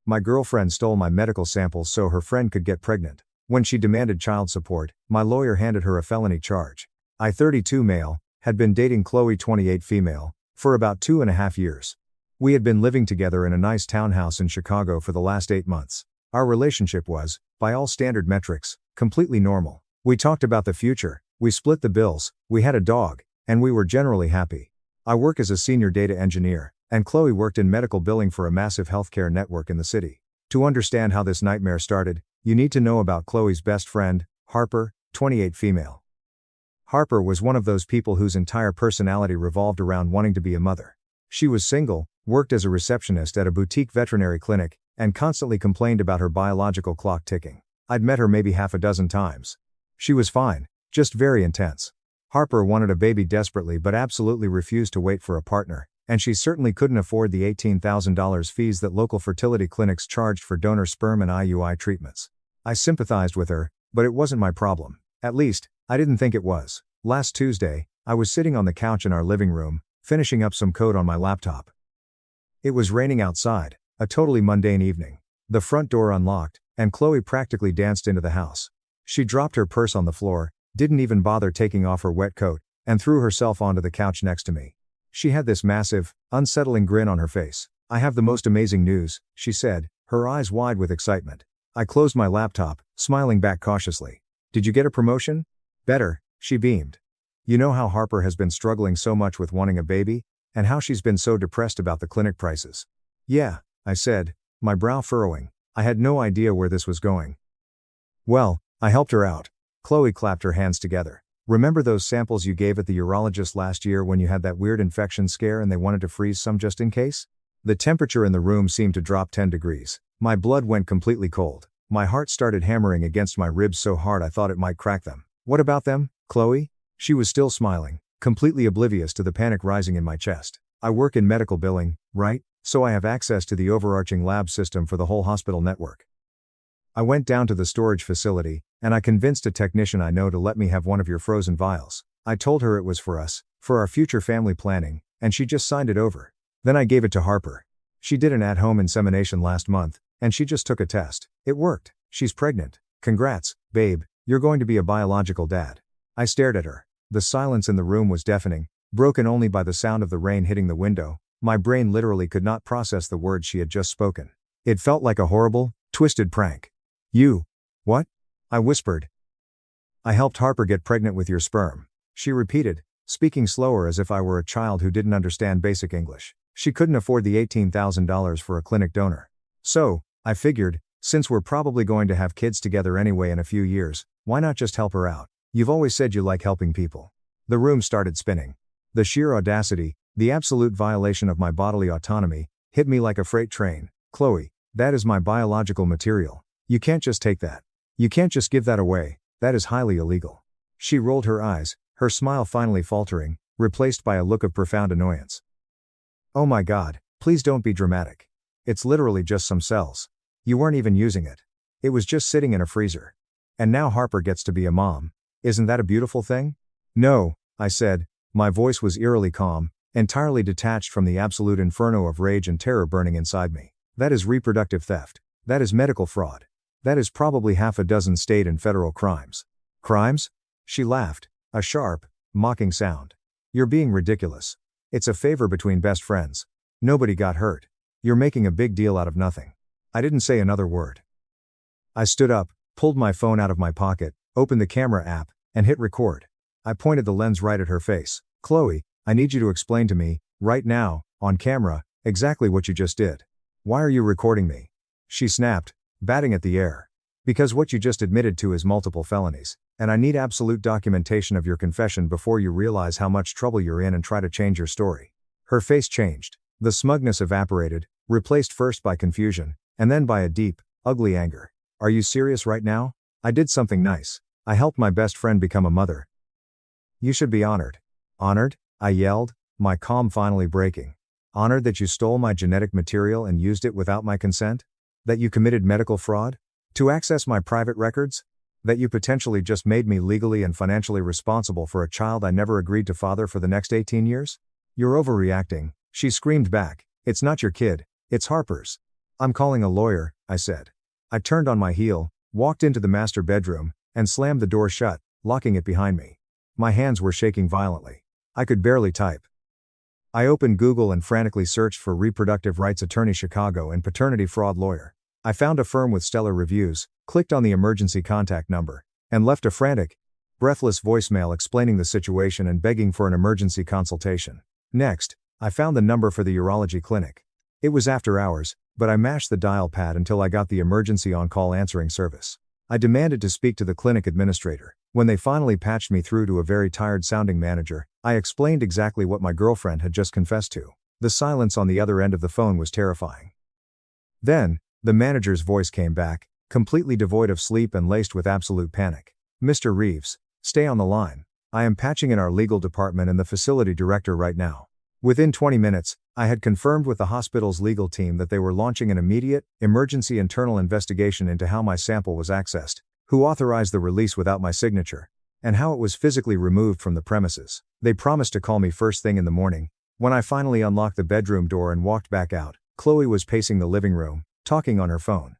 My girlfriend stole my medical samples so her friend could get pregnant. When she demanded child support, my lawyer handed her a felony charge. I, 32 male, had been dating Chloe, 28 female, for about 2.5 years. We had been living together in a nice townhouse in Chicago for the last 8 months. Our relationship was, by all standard metrics, completely normal. We talked about the future, we split the bills, we had a dog, and we were generally happy. I work as a senior data engineer, and Chloe worked in medical billing for a massive healthcare network in the city. To understand how this nightmare started, you need to know about Chloe's best friend, Harper, 28 female. Harper was one of those people whose entire personality revolved around wanting to be a mother. She was single, worked as a receptionist at a boutique veterinary clinic, and constantly complained about her biological clock ticking. I'd met her maybe half a dozen times. She was fine, just very intense. Harper wanted a baby desperately but absolutely refused to wait for a partner, and she certainly couldn't afford the $18,000 fees that local fertility clinics charged for donor sperm and IUI treatments. I sympathized with her, but it wasn't my problem. At least, I didn't think it was. Last Tuesday, I was sitting on the couch in our living room, finishing up some code on my laptop. It was raining outside, a totally mundane evening. The front door unlocked, and Chloe practically danced into the house. She dropped her purse on the floor, didn't even bother taking off her wet coat, and threw herself onto the couch next to me. She had this massive, unsettling grin on her face. "I have the most amazing news," she said, her eyes wide with excitement. I closed my laptop, smiling back cautiously. "Did you get a promotion?" "Better," she beamed. "You know how Harper has been struggling so much with wanting a baby, and how she's been so depressed about the clinic prices?" "Yeah," I said, my brow furrowing. I had no idea where this was going. "Well, I helped her out." Chloe clapped her hands together. "Remember those samples you gave at the urologist last year when you had that weird infection scare and they wanted to freeze some just in case?" The temperature in the room seemed to drop 10 degrees. My blood went completely cold. My heart started hammering against my ribs so hard I thought it might crack them. "What about them, Chloe?" She was still smiling, completely oblivious to the panic rising in my chest. "I work in medical billing, right? So I have access to the overarching lab system for the whole hospital network. I went down to the storage facility, and I convinced a technician I know to let me have one of your frozen vials. I told her it was for us, for our future family planning, and she just signed it over. Then I gave it to Harper. She did an at-home insemination last month, and she just took a test. It worked. She's pregnant. Congrats, babe, you're going to be a biological dad." I stared at her. The silence in the room was deafening, broken only by the sound of the rain hitting the window. My brain literally could not process the words she had just spoken. It felt like a horrible, twisted prank. "You? What?" I whispered. "I helped Harper get pregnant with your sperm," she repeated, speaking slower as if I were a child who didn't understand basic English. "She couldn't afford the $18,000 for a clinic donor. So, I figured, since we're probably going to have kids together anyway in a few years, why not just help her out? You've always said you like helping people." The room started spinning. The sheer audacity, the absolute violation of my bodily autonomy, hit me like a freight train. "Chloe, that is my biological material. You can't just take that. You can't just give that away, that is highly illegal." She rolled her eyes, her smile finally faltering, replaced by a look of profound annoyance. "Oh my God, please don't be dramatic. It's literally just some cells. You weren't even using it. It was just sitting in a freezer. And now Harper gets to be a mom. Isn't that a beautiful thing?" "No," I said, my voice was eerily calm, entirely detached from the absolute inferno of rage and terror burning inside me. "That is reproductive theft. That is medical fraud. That is probably half a dozen state and federal crimes." "Crimes?" She laughed, a sharp, mocking sound. "You're being ridiculous. It's a favor between best friends. Nobody got hurt. You're making a big deal out of nothing." I didn't say another word. I stood up, pulled my phone out of my pocket, opened the camera app, and hit record. I pointed the lens right at her face. "Chloe, I need you to explain to me, right now, on camera, exactly what you just did. Why are you recording me?" She snapped, batting at the air. "Because what you just admitted to is multiple felonies, and I need absolute documentation of your confession before you realize how much trouble you're in and try to change your story." Her face changed. The smugness evaporated, replaced first by confusion, and then by a deep, ugly anger. "Are you serious right now? I did something nice. I helped my best friend become a mother. You should be honored." "Honored?" I yelled, my calm finally breaking. "Honored that you stole my genetic material and used it without my consent? That you committed medical fraud? To access my private records? That you potentially just made me legally and financially responsible for a child I never agreed to father for the next 18 years? You're overreacting," she screamed back. "It's not your kid, it's Harper's." I'm calling a lawyer, I said. I turned on my heel, walked into the master bedroom, and slammed the door shut, locking it behind me. My hands were shaking violently. I could barely type. I opened Google and frantically searched for reproductive rights attorney Chicago and paternity fraud lawyer. I found a firm with stellar reviews, clicked on the emergency contact number, and left a frantic, breathless voicemail explaining the situation and begging for an emergency consultation. Next, I found the number for the urology clinic. It was after hours, but I mashed the dial pad until I got the emergency on-call answering service. I demanded to speak to the clinic administrator. When they finally patched me through to a very tired-sounding manager, I explained exactly what my girlfriend had just confessed to. The silence on the other end of the phone was terrifying. Then, the manager's voice came back, completely devoid of sleep and laced with absolute panic. "Mr. Reeves, stay on the line. I am patching in our legal department and the facility director right now." Within 20 minutes, I had confirmed with the hospital's legal team that they were launching an immediate, emergency internal investigation into how my sample was accessed, who authorized the release without my signature, and how it was physically removed from the premises. They promised to call me first thing in the morning. When I finally unlocked the bedroom door and walked back out, Chloe was pacing the living room, talking on her phone.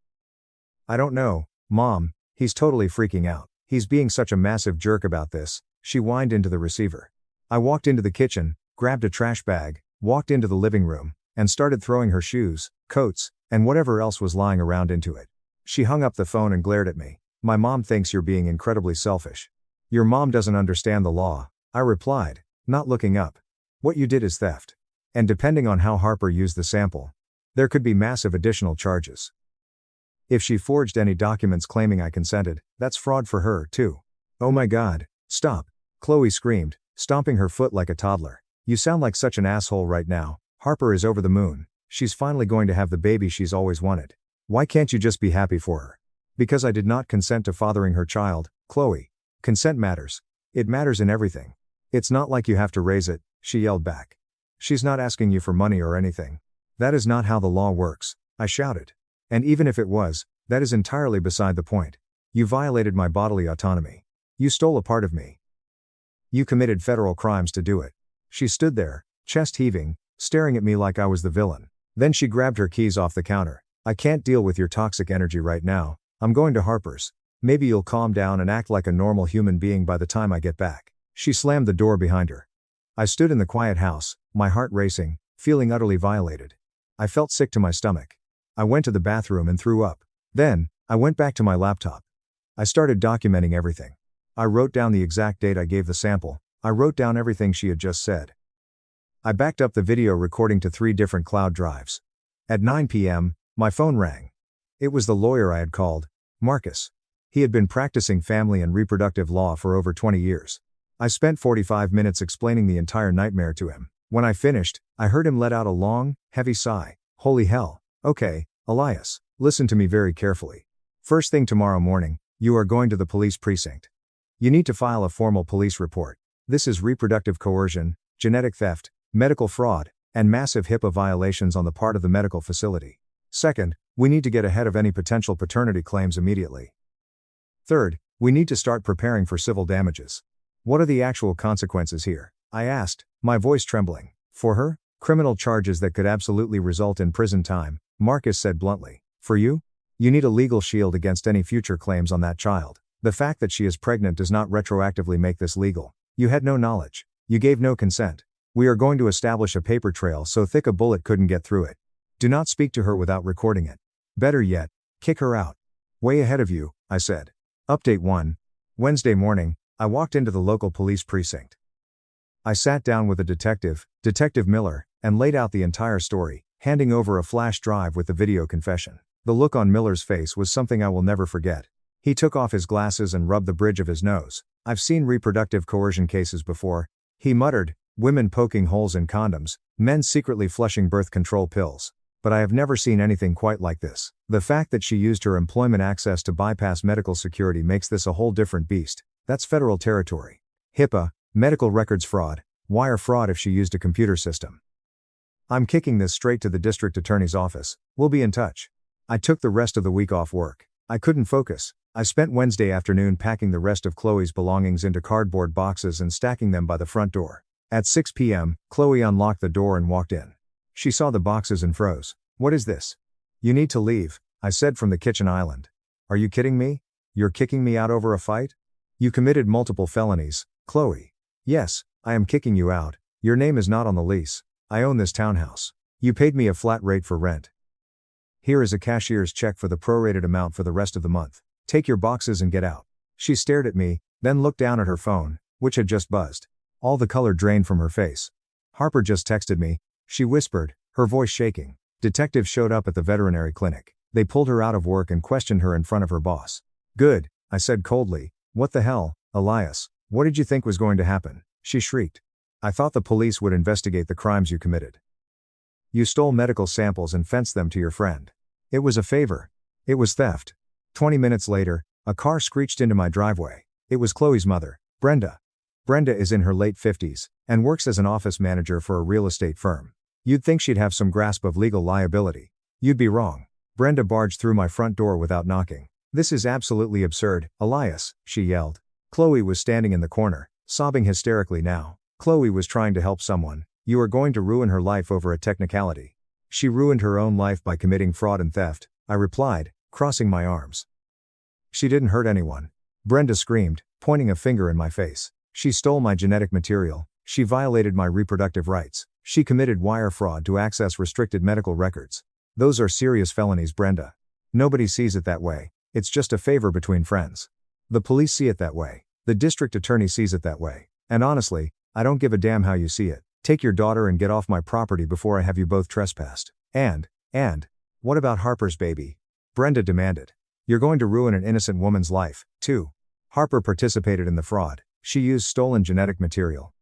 "I don't know, Mom, he's totally freaking out. He's being such a massive jerk about this," she whined into the receiver. I walked into the kitchen, grabbed a trash bag, walked into the living room, and started throwing her shoes, coats, and whatever else was lying around into it. She hung up the phone and glared at me. "My mom thinks you're being incredibly selfish." "Your mom doesn't understand the law," I replied, not looking up. "What you did is theft. And depending on how Harper used the sample, there could be massive additional charges. If she forged any documents claiming I consented, that's fraud for her, too." "Oh my God, stop," Chloe screamed, stomping her foot like a toddler. "You sound like such an asshole right now. Harper is over the moon. She's finally going to have the baby she's always wanted. Why can't you just be happy for her?" "Because I did not consent to fathering her child, Chloe. Consent matters. It matters in everything. It's not like you have to raise it," she yelled back. "She's not asking you for money or anything. That is not how the law works," I shouted. "And even if it was, that is entirely beside the point. You violated my bodily autonomy. You stole a part of me. You committed federal crimes to do it." She stood there, chest heaving, staring at me like I was the villain. Then she grabbed her keys off the counter. "I can't deal with your toxic energy right now. I'm going to Harper's. Maybe you'll calm down and act like a normal human being by the time I get back." She slammed the door behind her. I stood in the quiet house, my heart racing, feeling utterly violated. I felt sick to my stomach. I went to the bathroom and threw up. Then, I went back to my laptop. I started documenting everything. I wrote down the exact date I gave the sample. I wrote down everything she had just said. I backed up the video recording to 3 different cloud drives. At 9 p.m., my phone rang. It was the lawyer I had called, Marcus. He had been practicing family and reproductive law for over 20 years. I spent 45 minutes explaining the entire nightmare to him. When I finished, I heard him let out a long, heavy sigh. "Holy hell. Okay, Elias, listen to me very carefully. First thing tomorrow morning, you are going to the police precinct. You need to file a formal police report. This is reproductive coercion, genetic theft, medical fraud, and massive HIPAA violations on the part of the medical facility. Second, we need to get ahead of any potential paternity claims immediately. Third, we need to start preparing for civil damages." "What are the actual consequences here?" I asked, my voice trembling. "For her? Criminal charges that could absolutely result in prison time," Marcus said bluntly. "For you? You need a legal shield against any future claims on that child. The fact that she is pregnant does not retroactively make this legal. You had no knowledge. You gave no consent. We are going to establish a paper trail so thick a bullet couldn't get through it. Do not speak to her without recording it. Better yet, kick her out." "Way ahead of you," I said. Update 1. Wednesday morning, I walked into the local police precinct. I sat down with a detective, Detective Miller, and laid out the entire story, handing over a flash drive with the video confession. The look on Miller's face was something I will never forget. He took off his glasses and rubbed the bridge of his nose. "I've seen reproductive coercion cases before," he muttered, "women poking holes in condoms, men secretly flushing birth control pills. But I have never seen anything quite like this. The fact that she used her employment access to bypass medical security makes this a whole different beast. That's federal territory. HIPAA, medical records fraud, wire fraud if she used a computer system. I'm kicking this straight to the district attorney's office. We'll be in touch." I took the rest of the week off work. I couldn't focus. I spent Wednesday afternoon packing the rest of Chloe's belongings into cardboard boxes and stacking them by the front door. At 6 p.m., Chloe unlocked the door and walked in. She saw the boxes and froze. "What is this?" You need to leave, I said from the kitchen island. Are you kidding me? You're kicking me out over a fight? You committed multiple felonies, Chloe. Yes, I am kicking you out. Your name is not on the lease. I own this townhouse. You paid me a flat rate for rent. Here is a cashier's check for the prorated amount for the rest of the month. Take your boxes and get out. She stared at me, then looked down at her phone, which had just buzzed. All the color drained from her face. Harper just texted me, she whispered, her voice shaking. Detectives showed up at the veterinary clinic. They pulled her out of work and questioned her in front of her boss. Good, I said coldly. What the hell, Elias? What did you think was going to happen? She shrieked. I thought the police would investigate the crimes you committed. You stole medical samples and fenced them to your friend. It was a favor. It was theft. 20 minutes later, a car screeched into my driveway. It was Chloe's mother, Brenda. Brenda is in her late 50s, and works as an office manager for a real estate firm. You'd think she'd have some grasp of legal liability. You'd be wrong. Brenda barged through my front door without knocking. This is absolutely absurd, Elias, she yelled. Chloe was standing in the corner, sobbing hysterically now. Chloe was trying to help someone. You are going to ruin her life over a technicality. She ruined her own life by committing fraud and theft, I replied, crossing my arms. She didn't hurt anyone. Brenda screamed, pointing a finger in my face. She stole my genetic material. She violated my reproductive rights. She committed wire fraud to access restricted medical records. Those are serious felonies, Brenda. Nobody sees it that way. It's just a favor between friends. The police see it that way. The district attorney sees it that way. And honestly, I don't give a damn how you see it. Take your daughter and get off my property before I have you both trespassed. And, what about Harper's baby? Brenda demanded. You're going to ruin an innocent woman's life, too. Harper participated in the fraud. She used stolen genetic material.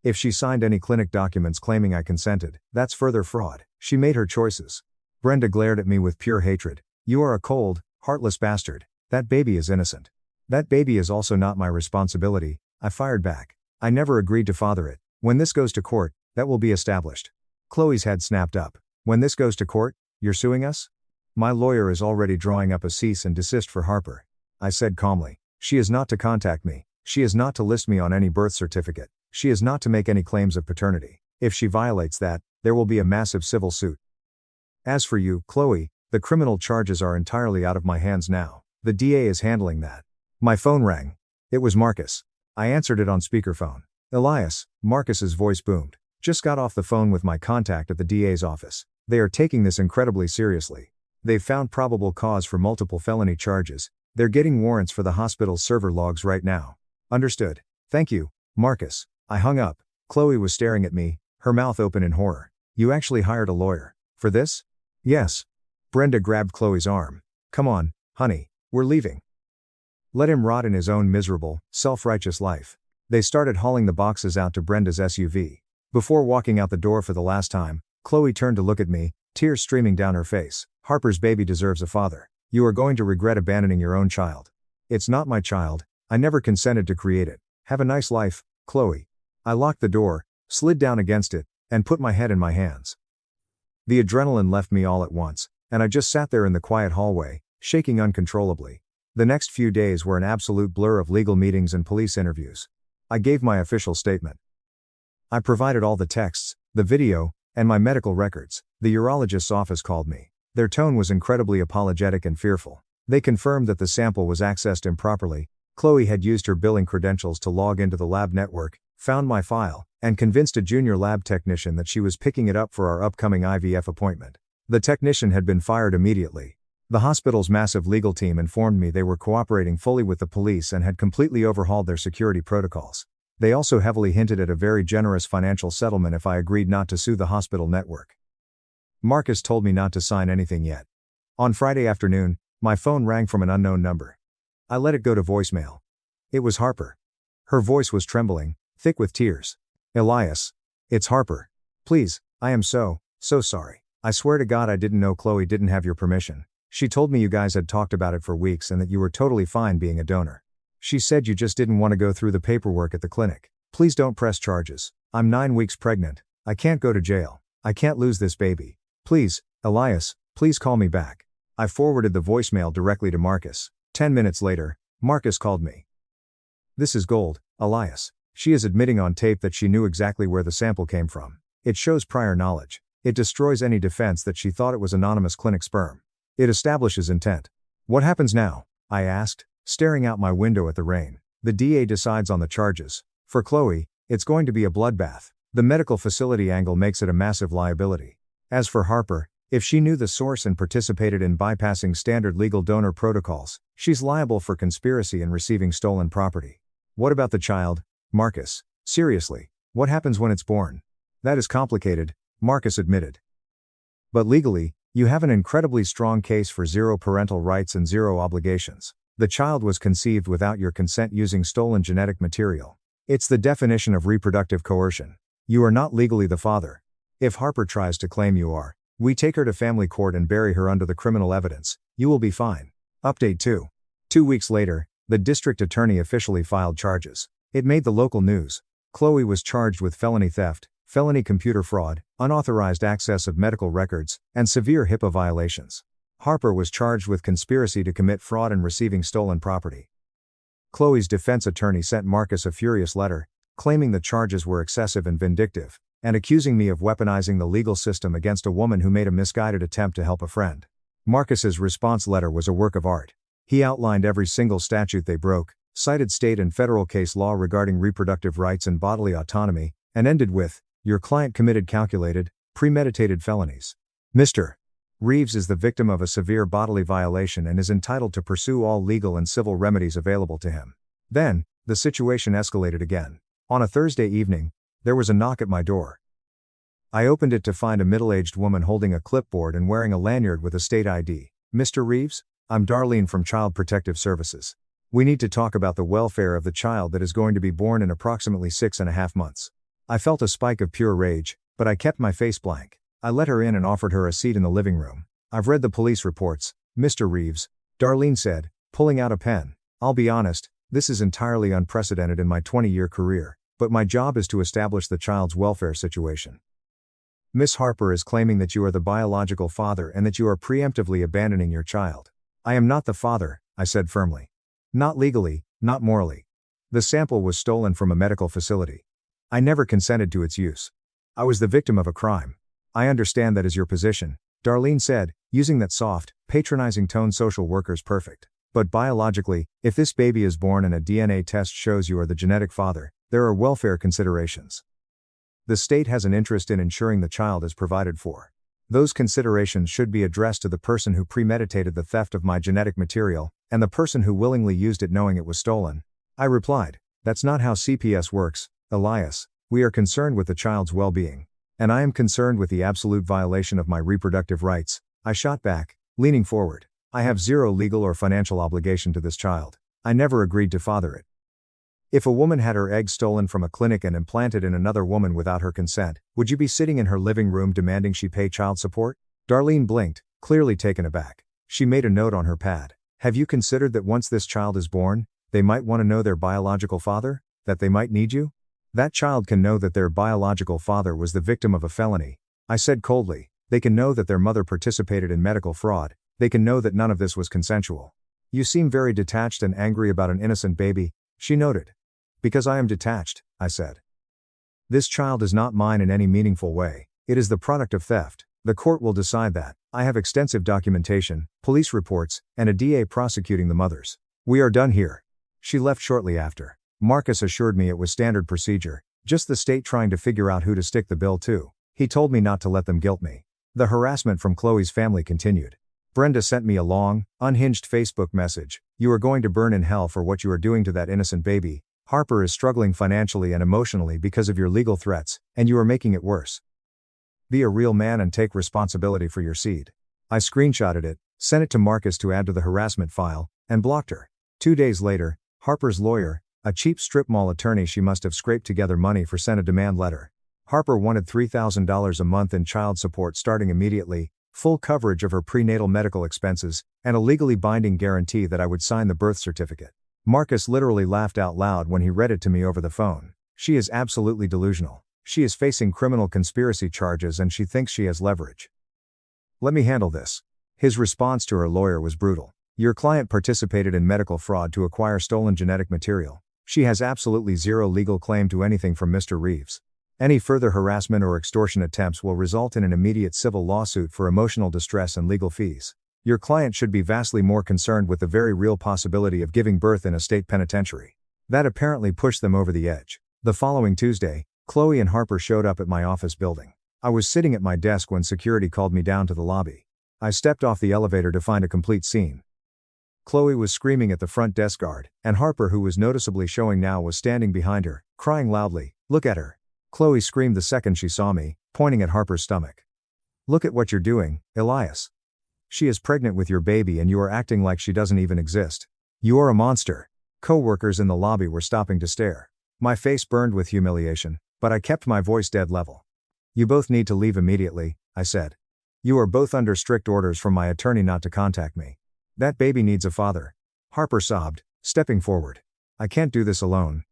If she signed any clinic documents claiming I consented, that's further fraud. She made her choices. Brenda glared at me with pure hatred. You are a cold, heartless bastard. That baby is innocent. That baby is also not my responsibility, I fired back. I never agreed to father it. When this goes to court, that will be established. Chloe's head snapped up. When this goes to court, you're suing us? My lawyer is already drawing up a cease and desist for Harper. I said calmly. She is not to contact me. She is not to list me on any birth certificate. She is not to make any claims of paternity. If she violates that, there will be a massive civil suit. As for you, Chloe, the criminal charges are entirely out of my hands now. The DA is handling that. My phone rang. It was Marcus. I answered it on speakerphone. Elias, Marcus's voice boomed. Just got off the phone with my contact at the DA's office. They are taking this incredibly seriously. They've found probable cause for multiple felony charges. They're getting warrants for the hospital's server logs right now. Understood. Thank you, Marcus. I hung up. Chloe was staring at me, her mouth open in horror. You actually hired a lawyer for this? Yes. Brenda grabbed Chloe's arm. Come on, honey, we're leaving. Let him rot in his own miserable, self-righteous life. They started hauling the boxes out to Brenda's SUV. Before walking out the door for the last time, Chloe turned to look at me, tears streaming down her face. Harper's baby deserves a father. You are going to regret abandoning your own child. It's not my child. I never consented to create it. Have a nice life, Chloe. I locked the door, slid down against it, and put my head in my hands. The adrenaline left me all at once, and I just sat there in the quiet hallway, shaking uncontrollably. The next few days were an absolute blur of legal meetings and police interviews. I gave my official statement. I provided all the texts, the video, and my medical records. The urologist's office called me. Their tone was incredibly apologetic and fearful. They confirmed that the sample was accessed improperly. Chloe had used her billing credentials to log into the lab network, found my file, and convinced a junior lab technician that she was picking it up for our upcoming IVF appointment. The technician had been fired immediately. The hospital's massive legal team informed me they were cooperating fully with the police and had completely overhauled their security protocols. They also heavily hinted at a very generous financial settlement if I agreed not to sue the hospital network. Marcus told me not to sign anything yet. On Friday afternoon, my phone rang from an unknown number. I let it go to voicemail. It was Harper. Her voice was trembling, thick with tears. Elias. It's Harper. Please, I am so sorry. I swear to God I didn't know Chloe didn't have your permission. She told me you guys had talked about it for weeks and that you were totally fine being a donor. She said you just didn't want to go through the paperwork at the clinic. Please don't press charges. I'm 9 weeks pregnant. I can't go to jail. I can't lose this baby. Please, Elias, please call me back. I forwarded the voicemail directly to Marcus. 10 minutes later, Marcus called me. This is gold, Elias. She is admitting on tape that she knew exactly where the sample came from. It shows prior knowledge. It destroys any defense that she thought it was anonymous clinic sperm. It establishes intent. What happens now? I asked, staring out my window at the rain. The DA decides on the charges. For Chloe, it's going to be a bloodbath. The medical facility angle makes it a massive liability. As for Harper, if she knew the source and participated in bypassing standard legal donor protocols, she's liable for conspiracy and receiving stolen property. What about the child, Marcus? Seriously, what happens when it's born? That is complicated, Marcus admitted. But legally, you have an incredibly strong case for zero parental rights and zero obligations. The child was conceived without your consent using stolen genetic material. It's the definition of reproductive coercion. You are not legally the father. If Harper tries to claim you are, we take her to family court and bury her under the criminal evidence. You will be fine. Update 2. 2 weeks later, the district attorney officially filed charges. It made the local news. Chloe was charged with felony theft, felony computer fraud, unauthorized access of medical records, and severe HIPAA violations. Harper was charged with conspiracy to commit fraud and receiving stolen property. Chloe's defense attorney sent Marcus a furious letter, claiming the charges were excessive and vindictive, and accusing me of weaponizing the legal system against a woman who made a misguided attempt to help a friend. Marcus's response letter was a work of art. He outlined every single statute they broke, cited state and federal case law regarding reproductive rights and bodily autonomy, and ended with, "Your client committed calculated, premeditated felonies. Mr. Reeves is the victim of a severe bodily violation and is entitled to pursue all legal and civil remedies available to him." Then, the situation escalated again. On a Thursday evening, there was a knock at my door. I opened it to find a middle-aged woman holding a clipboard and wearing a lanyard with a state ID. "Mr. Reeves? I'm Darlene from Child Protective Services. We need to talk about the welfare of the child that is going to be born in approximately 6.5 months. I felt a spike of pure rage, but I kept my face blank. I let her in and offered her a seat in the living room. "I've read the police reports, Mr. Reeves," Darlene said, pulling out a pen. "I'll be honest, this is entirely unprecedented in my 20-year career, but my job is to establish the child's welfare situation. Miss Harper is claiming that you are the biological father and that you are preemptively abandoning your child." "I am not the father," I said firmly. "Not legally, not morally. The sample was stolen from a medical facility. I never consented to its use. I was the victim of a crime." "I understand that is your position," Darlene said, using that soft, patronizing tone social workers perfect. "But biologically, if this baby is born and a DNA test shows you are the genetic father, there are welfare considerations. The state has an interest in ensuring the child is provided for. Those considerations should be addressed to the person who premeditated the theft of my genetic material, and the person who willingly used it knowing it was stolen." I replied, "That's not how CPS works, Elias. We are concerned with the child's well-being. And I am concerned with the absolute violation of my reproductive rights," I shot back, leaning forward. "I have zero legal or financial obligation to this child. I never agreed to father it. If a woman had her eggs stolen from a clinic and implanted in another woman without her consent, would you be sitting in her living room demanding she pay child support?" Darlene blinked, clearly taken aback. She made a note on her pad. "Have you considered that once this child is born, they might want to know their biological father? That they might need you? That child can know that their biological father was the victim of a felony," I said coldly. "They can know that their mother participated in medical fraud. They can know that none of this was consensual." "You seem very detached and angry about an innocent baby," she noted. "Because I am detached," I said. "This child is not mine in any meaningful way. It is the product of theft. The court will decide that. I have extensive documentation, police reports, and a DA prosecuting the mothers. We are done here." She left shortly after. Marcus assured me it was standard procedure, just the state trying to figure out who to stick the bill to. He told me not to let them guilt me. The harassment from Chloe's family continued. Brenda sent me a long, unhinged Facebook message. "You are going to burn in hell for what you are doing to that innocent baby. Harper is struggling financially and emotionally because of your legal threats, and you are making it worse. Be a real man and take responsibility for your seed." I screenshotted it, sent it to Marcus to add to the harassment file, and blocked her. 2 days later, Harper's lawyer, a cheap strip mall attorney she must have scraped together money for, sent a demand letter. Harper wanted $3,000 a month in child support starting immediately, full coverage of her prenatal medical expenses, and a legally binding guarantee that I would sign the birth certificate. Marcus literally laughed out loud when he read it to me over the phone. "She is absolutely delusional. She is facing criminal conspiracy charges and she thinks she has leverage. Let me handle this." His response to her lawyer was brutal. "Your client participated in medical fraud to acquire stolen genetic material. She has absolutely zero legal claim to anything from Mr. Reeves. Any further harassment or extortion attempts will result in an immediate civil lawsuit for emotional distress and legal fees. Your client should be vastly more concerned with the very real possibility of giving birth in a state penitentiary. That apparently pushed them over the edge. The following Tuesday, Chloe and Harper showed up at my office building. I was sitting at my desk when security called me down to the lobby. I stepped off the elevator to find a complete scene. Chloe was screaming at the front desk guard, and Harper, who was noticeably showing now, was standing behind her, crying loudly, "Look at her." Chloe screamed the second she saw me, pointing at Harper's stomach. "Look at what you're doing, Elias. She is pregnant with your baby and you are acting like she doesn't even exist. You are a monster." Co-workers in the lobby were stopping to stare. My face burned with humiliation, but I kept my voice dead level. "You both need to leave immediately," I said. "You are both under strict orders from my attorney not to contact me. That baby needs a father." Harper sobbed, stepping forward. "I can't do this alone.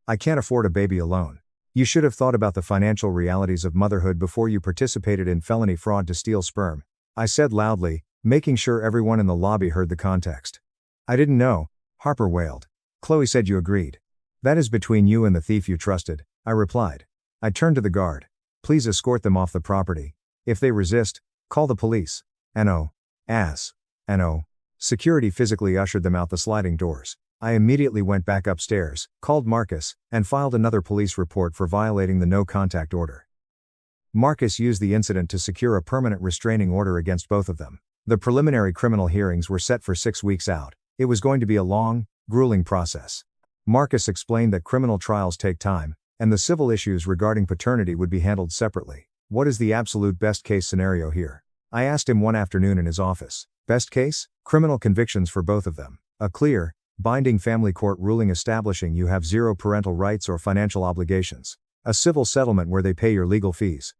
I can't afford a baby alone. You should have thought about the financial realities of motherhood before you participated in felony fraud to steal sperm," I said loudly, making sure everyone in the lobby heard the context. "I didn't know," Harper wailed. "Chloe said you agreed." "That is between you and the thief you trusted," I replied. I turned to the guard. "Please escort them off the property. If they resist, call the police." "No. No." Security physically ushered them out the sliding doors. I immediately went back upstairs, called Marcus, and filed another police report for violating the no-contact order. Marcus used the incident to secure a permanent restraining order against both of them. The preliminary criminal hearings were set for 6 weeks out. It was going to be a long, grueling process. Marcus explained that criminal trials take time, and the civil issues regarding paternity would be handled separately. "What is the absolute best-case scenario here?" I asked him one afternoon in his office. "Best case? Criminal convictions for both of them. A clear, binding family court ruling establishing you have zero parental rights or financial obligations. A civil settlement where they pay your legal fees.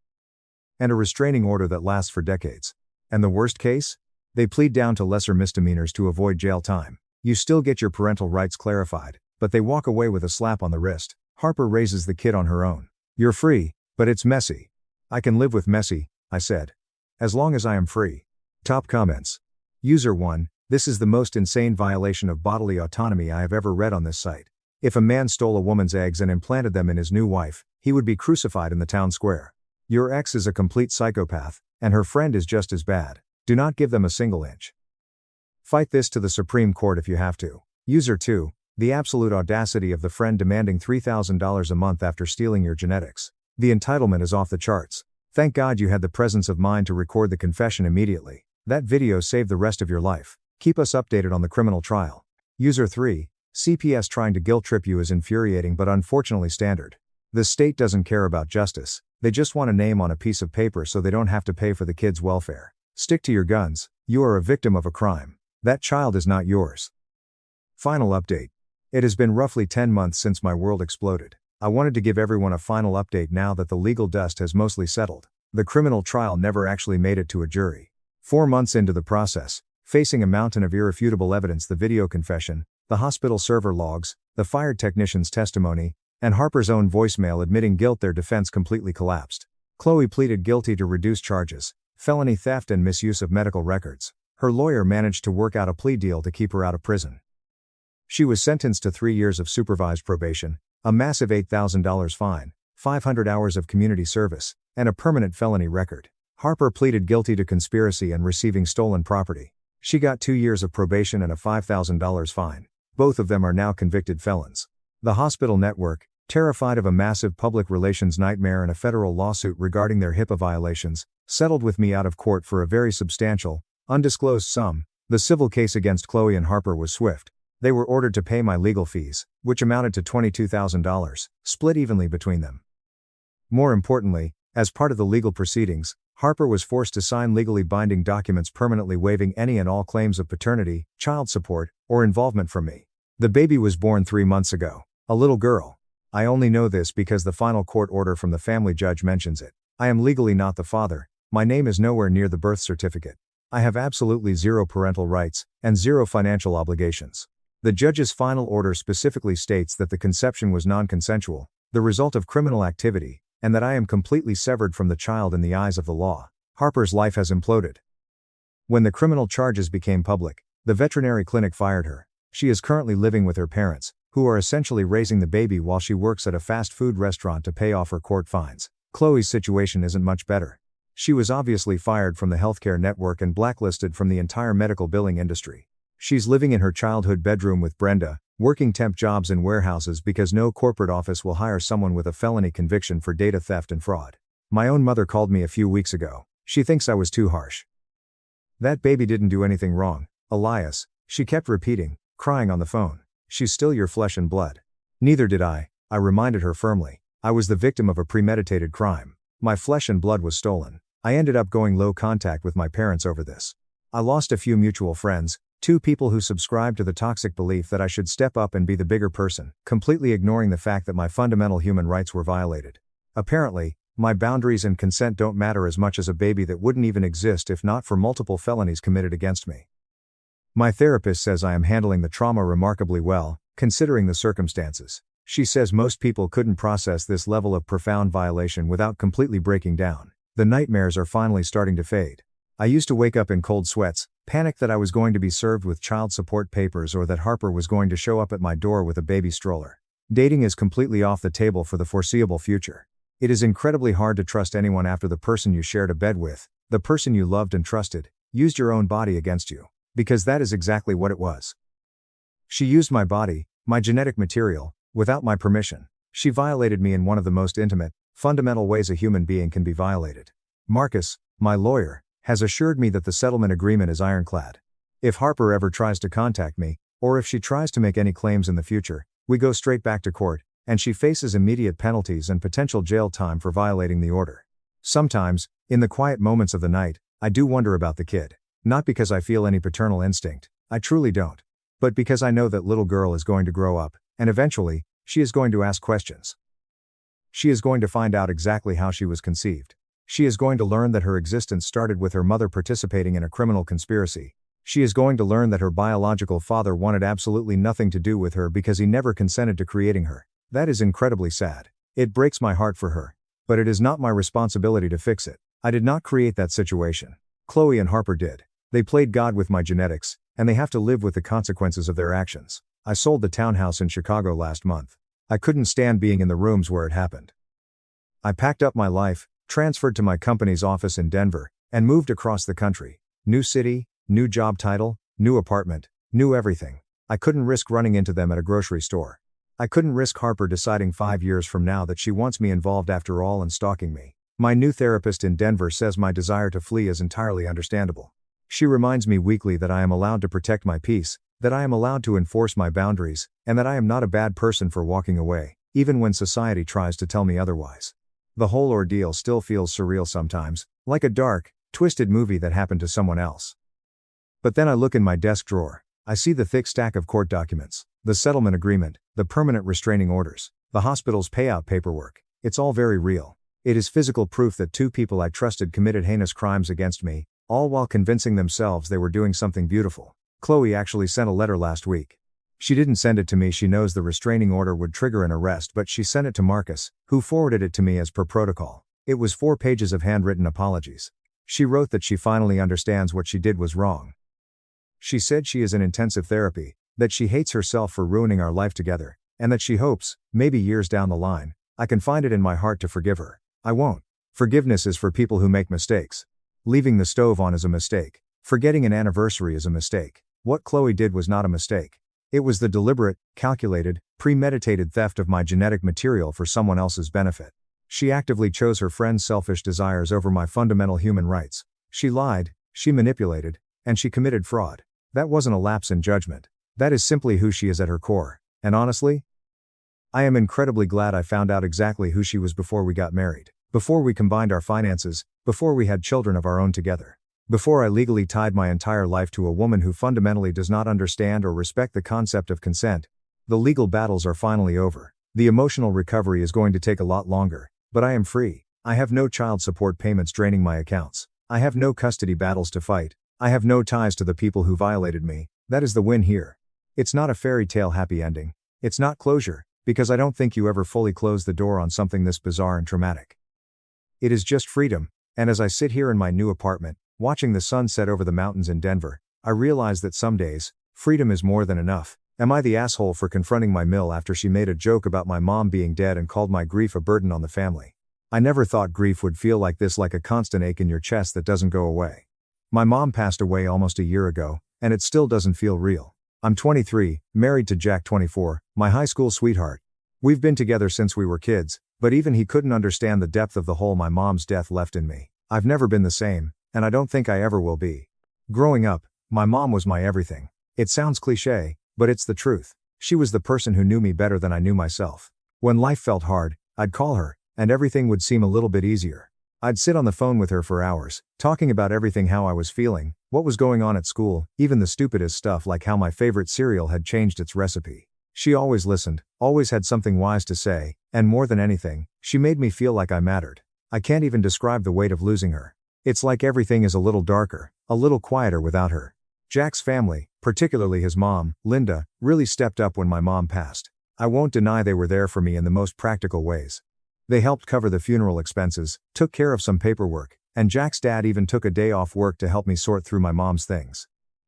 And a restraining order that lasts for decades. And the worst case? They plead down to lesser misdemeanors to avoid jail time. You still get your parental rights clarified, but they walk away with a slap on the wrist. Harper raises the kid on her own. You're free, but it's messy." "I can live with messy," I said. "As long as I am free." Top comments. User 1, "This is the most insane violation of bodily autonomy I have ever read on this site. If a man stole a woman's eggs and implanted them in his new wife, he would be crucified in the town square. Your ex is a complete psychopath, and her friend is just as bad. Do not give them a single inch. Fight this to the Supreme Court if you have to." User 2, "The absolute audacity of the friend demanding $3,000 a month after stealing your genetics. The entitlement is off the charts. Thank God you had the presence of mind to record the confession immediately. That video saved the rest of your life. Keep us updated on the criminal trial." User 3, "CPS trying to guilt trip you is infuriating but unfortunately standard. The state doesn't care about justice, they just want a name on a piece of paper so they don't have to pay for the kid's welfare. Stick to your guns, you are a victim of a crime. That child is not yours." Final update. It has been roughly 10 months since my world exploded. I wanted to give everyone a final update now that the legal dust has mostly settled. The criminal trial never actually made it to a jury. 4 months into the process, facing a mountain of irrefutable evidence, the video confession, the hospital server logs, the fired technician's testimony, and Harper's own voicemail admitting guilt, their defense completely collapsed. Chloe pleaded guilty to reduced charges, felony theft and misuse of medical records. Her lawyer managed to work out a plea deal to keep her out of prison. She was sentenced to 3 years of supervised probation, a massive $8,000 fine, 500 hours of community service, and a permanent felony record. Harper pleaded guilty to conspiracy and receiving stolen property. She got 2 years of probation and a $5,000 fine. Both of them are now convicted felons. The hospital network, terrified of a massive public relations nightmare and a federal lawsuit regarding their HIPAA violations, settled with me out of court for a very substantial, undisclosed sum. The civil case against Chloe and Harper was swift. They were ordered to pay my legal fees, which amounted to $22,000, split evenly between them. More importantly, as part of the legal proceedings, Harper was forced to sign legally binding documents permanently waiving any and all claims of paternity, child support, or involvement from me. The baby was born 3 months ago. A little girl. I only know this because the final court order from the family judge mentions it. I am legally not the father, my name is nowhere near the birth certificate. I have absolutely zero parental rights, and zero financial obligations. The judge's final order specifically states that the conception was non-consensual, the result of criminal activity, and that I am completely severed from the child in the eyes of the law. Harper's life has imploded. When the criminal charges became public, the veterinary clinic fired her. She is currently living with her parents, who are essentially raising the baby while she works at a fast food restaurant to pay off her court fines. Chloe's situation isn't much better. She was obviously fired from the healthcare network and blacklisted from the entire medical billing industry. She's living in her childhood bedroom with Brenda, working temp jobs in warehouses because no corporate office will hire someone with a felony conviction for data theft and fraud. My own mother called me a few weeks ago. She thinks I was too harsh. That baby didn't do anything wrong, Elias, she kept repeating, crying on the phone. She's still your flesh and blood. Neither did I reminded her firmly. I was the victim of a premeditated crime. My flesh and blood was stolen. I ended up going low contact with my parents over this. I lost a few mutual friends, 2 people who subscribed to the toxic belief that I should step up and be the bigger person, completely ignoring the fact that my fundamental human rights were violated. Apparently, my boundaries and consent don't matter as much as a baby that wouldn't even exist if not for multiple felonies committed against me. My therapist says I am handling the trauma remarkably well, considering the circumstances. She says most people couldn't process this level of profound violation without completely breaking down. The nightmares are finally starting to fade. I used to wake up in cold sweats, panic that I was going to be served with child support papers or that Harper was going to show up at my door with a baby stroller. Dating is completely off the table for the foreseeable future. It is incredibly hard to trust anyone after the person you shared a bed with, the person you loved and trusted, used your own body against you. Because that is exactly what it was. She used my body, my genetic material, without my permission. She violated me in one of the most intimate, fundamental ways a human being can be violated. Marcus, my lawyer, has assured me that the settlement agreement is ironclad. If Harper ever tries to contact me, or if she tries to make any claims in the future, we go straight back to court, and she faces immediate penalties and potential jail time for violating the order. Sometimes, in the quiet moments of the night, I do wonder about the kid. Not because I feel any paternal instinct, I truly don't. But because I know that little girl is going to grow up, and eventually, she is going to ask questions. She is going to find out exactly how she was conceived. She is going to learn that her existence started with her mother participating in a criminal conspiracy. She is going to learn that her biological father wanted absolutely nothing to do with her because he never consented to creating her. That is incredibly sad. It breaks my heart for her. But it is not my responsibility to fix it. I did not create that situation. Chloe and Harper did. They played God with my genetics, and they have to live with the consequences of their actions. I sold the townhouse in Chicago last month. I couldn't stand being in the rooms where it happened. I packed up my life, transferred to my company's office in Denver, and moved across the country. New city, new job title, new apartment, new everything. I couldn't risk running into them at a grocery store. I couldn't risk Harper deciding 5 years from now that she wants me involved after all and stalking me. My new therapist in Denver says my desire to flee is entirely understandable. She reminds me weekly that I am allowed to protect my peace, that I am allowed to enforce my boundaries, and that I am not a bad person for walking away, even when society tries to tell me otherwise. The whole ordeal still feels surreal sometimes, like a dark, twisted movie that happened to someone else. But then I look in my desk drawer. I see the thick stack of court documents, the settlement agreement, the permanent restraining orders, the hospital's payout paperwork. It's all very real. It is physical proof that 2 people I trusted committed heinous crimes against me, all while convincing themselves they were doing something beautiful. Chloe actually sent a letter last week. She didn't send it to me. She knows the restraining order would trigger an arrest, but she sent it to Marcus, who forwarded it to me as per protocol. It was 4 pages of handwritten apologies. She wrote that she finally understands what she did was wrong. She said she is in intensive therapy, that she hates herself for ruining our life together, and that she hopes, maybe years down the line, I can find it in my heart to forgive her. I won't. Forgiveness is for people who make mistakes. Leaving the stove on is a mistake. Forgetting an anniversary is a mistake. What Chloe did was not a mistake. It was the deliberate, calculated, premeditated theft of my genetic material for someone else's benefit. She actively chose her friend's selfish desires over my fundamental human rights. She lied, she manipulated, and she committed fraud. That wasn't a lapse in judgment. That is simply who she is at her core. And honestly, I am incredibly glad I found out exactly who she was before we got married, before we combined our finances, before we had children of our own together. Before I legally tied my entire life to a woman who fundamentally does not understand or respect the concept of consent. The legal battles are finally over. The emotional recovery is going to take a lot longer, but I am free. I have no child support payments draining my accounts. I have no custody battles to fight. I have no ties to the people who violated me. That is the win here. It's not a fairy tale happy ending. It's not closure, because I don't think you ever fully close the door on something this bizarre and traumatic. It is just freedom, and as I sit here in my new apartment, watching the sun set over the mountains in Denver, I realize that some days, freedom is more than enough, Am I the asshole for confronting my mill after she made a joke about my mom being dead and called my grief a burden on the family? I never thought grief would feel like this, like a constant ache in your chest that doesn't go away. My mom passed away almost a year ago, and it still doesn't feel real. I'm 23, married to Jack 24, my high school sweetheart. We've been together since we were kids, but even he couldn't understand the depth of the hole my mom's death left in me. I've never been the same, and I don't think I ever will be. Growing up, my mom was my everything. It sounds cliché, but it's the truth. She was the person who knew me better than I knew myself. When life felt hard, I'd call her, and everything would seem a little bit easier. I'd sit on the phone with her for hours, talking about everything, how I was feeling, what was going on at school, even the stupidest stuff like how my favorite cereal had changed its recipe. She always listened, always had something wise to say, and more than anything, she made me feel like I mattered. I can't even describe the weight of losing her. It's like everything is a little darker, a little quieter without her. Jack's family, particularly his mom, Linda, really stepped up when my mom passed. I won't deny they were there for me in the most practical ways. They helped cover the funeral expenses, took care of some paperwork, and Jack's dad even took a day off work to help me sort through my mom's things.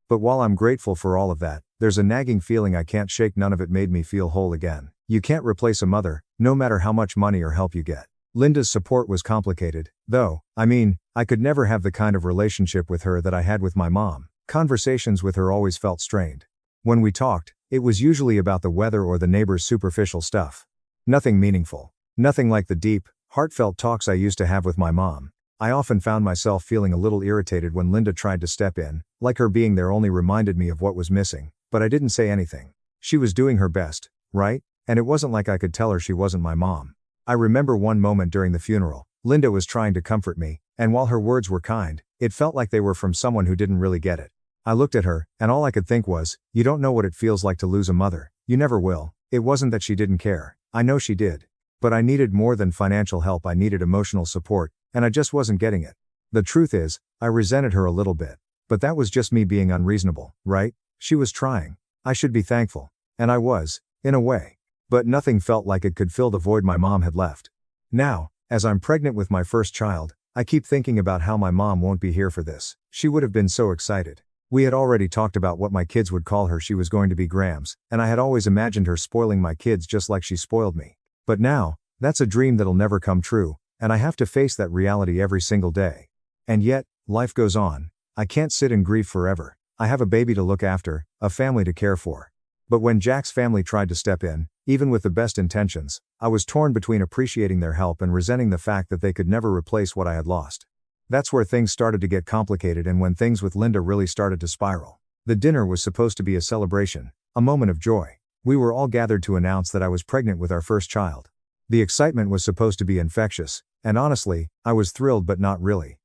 But while I'm grateful for all of that, there's a nagging feeling I can't shake. None of it made me feel whole again. You can't replace a mother, no matter how much money or help you get. Linda's support was complicated, though. I could never have the kind of relationship with her that I had with my mom. Conversations with her always felt strained. When we talked, it was usually about the weather or the neighbor's superficial stuff. Nothing meaningful. Nothing like the deep, heartfelt talks I used to have with my mom. I often found myself feeling a little irritated when Linda tried to step in, like her being there only reminded me of what was missing, but I didn't say anything. She was doing her best, right? And it wasn't like I could tell her she wasn't my mom. I remember one moment during the funeral, Linda was trying to comfort me, and while her words were kind, it felt like they were from someone who didn't really get it. I looked at her, and all I could think was, you don't know what it feels like to lose a mother, you never will. It wasn't that she didn't care, I know she did. But I needed more than financial help, I needed emotional support, and I just wasn't getting it. The truth is, I resented her a little bit. But that was just me being unreasonable, right? She was trying. I should be thankful. And I was, in a way. But nothing felt like it could fill the void my mom had left. Now, as I'm pregnant with my first child, I keep thinking about how my mom won't be here for this. She would have been so excited. We had already talked about what my kids would call her. She was going to be Grams, and I had always imagined her spoiling my kids just like she spoiled me. But now, that's a dream that'll never come true, and I have to face that reality every single day. And yet, life goes on. I can't sit in grief forever. I have a baby to look after, a family to care for. But when Jack's family tried to step in, even with the best intentions, I was torn between appreciating their help and resenting the fact that they could never replace what I had lost. That's where things started to get complicated and when things with Linda really started to spiral. The dinner was supposed to be a celebration, a moment of joy. We were all gathered to announce that I was pregnant with our first child. The excitement was supposed to be infectious, and honestly, I was thrilled but not really.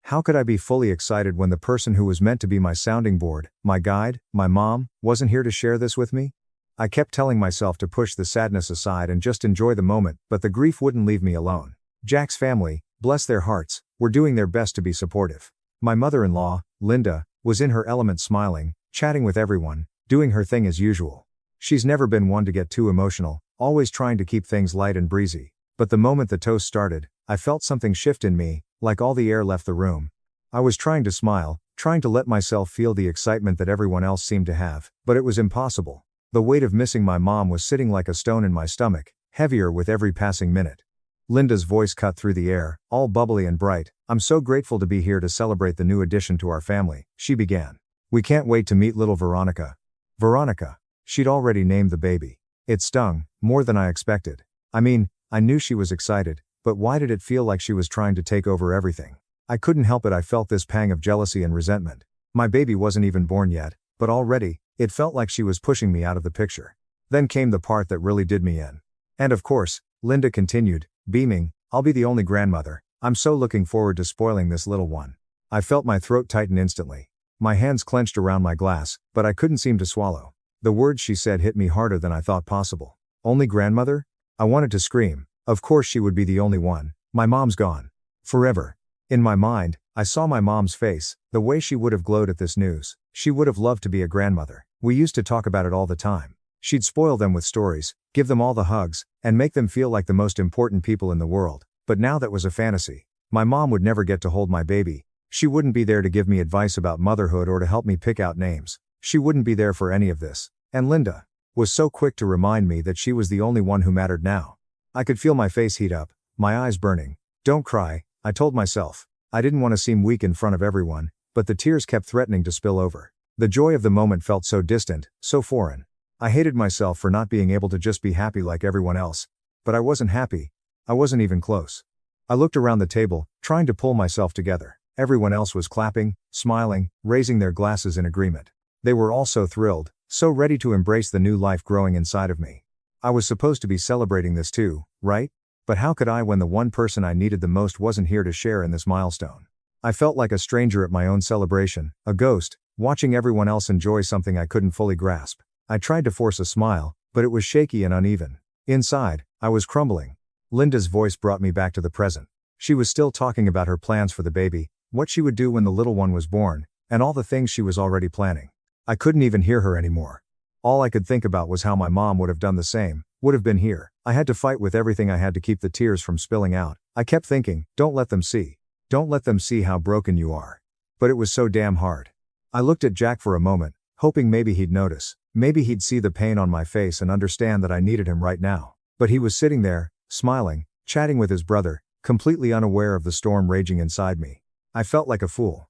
How could I be fully excited when the person who was meant to be my sounding board, my guide, my mom, wasn't here to share this with me? I kept telling myself to push the sadness aside and just enjoy the moment, but the grief wouldn't leave me alone. Jack's family, bless their hearts, were doing their best to be supportive. My mother-in-law, Linda, was in her element, smiling, chatting with everyone, doing her thing as usual. She's never been one to get too emotional, always trying to keep things light and breezy. But the moment the toast started, I felt something shift in me, like all the air left the room. I was trying to smile, trying to let myself feel the excitement that everyone else seemed to have, but it was impossible. The weight of missing my mom was sitting like a stone in my stomach, heavier with every passing minute. Linda's voice cut through the air, all bubbly and bright. I'm so grateful to be here to celebrate the new addition to our family, she began. We can't wait to meet little Veronica. Veronica. She'd already named the baby. It stung, more than I expected. I knew she was excited, but why did it feel like she was trying to take over everything? I couldn't help it, I felt this pang of jealousy and resentment. My baby wasn't even born yet, but already, it felt like she was pushing me out of the picture. Then came the part that really did me in. And of course, Linda continued, beaming, I'll be the only grandmother. I'm so looking forward to spoiling this little one. I felt my throat tighten instantly. My hands clenched around my glass, but I couldn't seem to swallow. The words she said hit me harder than I thought possible. Only grandmother? I wanted to scream. Of course she would be the only one. My mom's gone. Forever. In my mind, I saw my mom's face, the way she would have glowed at this news. She would have loved to be a grandmother. We used to talk about it all the time. She'd spoil them with stories, give them all the hugs, and make them feel like the most important people in the world. But now that was a fantasy. My mom would never get to hold my baby. She wouldn't be there to give me advice about motherhood or to help me pick out names. She wouldn't be there for any of this. And Linda was so quick to remind me that she was the only one who mattered now. I could feel my face heat up, my eyes burning. Don't cry, I told myself. I didn't want to seem weak in front of everyone, but the tears kept threatening to spill over. The joy of the moment felt so distant, so foreign. I hated myself for not being able to just be happy like everyone else. But I wasn't happy. I wasn't even close. I looked around the table, trying to pull myself together. Everyone else was clapping, smiling, raising their glasses in agreement. They were all so thrilled, so ready to embrace the new life growing inside of me. I was supposed to be celebrating this too, right? But how could I when the one person I needed the most wasn't here to share in this milestone? I felt like a stranger at my own celebration, a ghost, watching everyone else enjoy something I couldn't fully grasp. I tried to force a smile, but it was shaky and uneven. Inside, I was crumbling. Linda's voice brought me back to the present. She was still talking about her plans for the baby, what she would do when the little one was born, and all the things she was already planning. I couldn't even hear her anymore. All I could think about was how my mom would have done the same, would have been here. I had to fight with everything I had to keep the tears from spilling out. I kept thinking, don't let them see. Don't let them see how broken you are. But it was so damn hard. I looked at Jack for a moment, hoping maybe he'd notice. Maybe he'd see the pain on my face and understand that I needed him right now. But he was sitting there, smiling, chatting with his brother, completely unaware of the storm raging inside me. I felt like a fool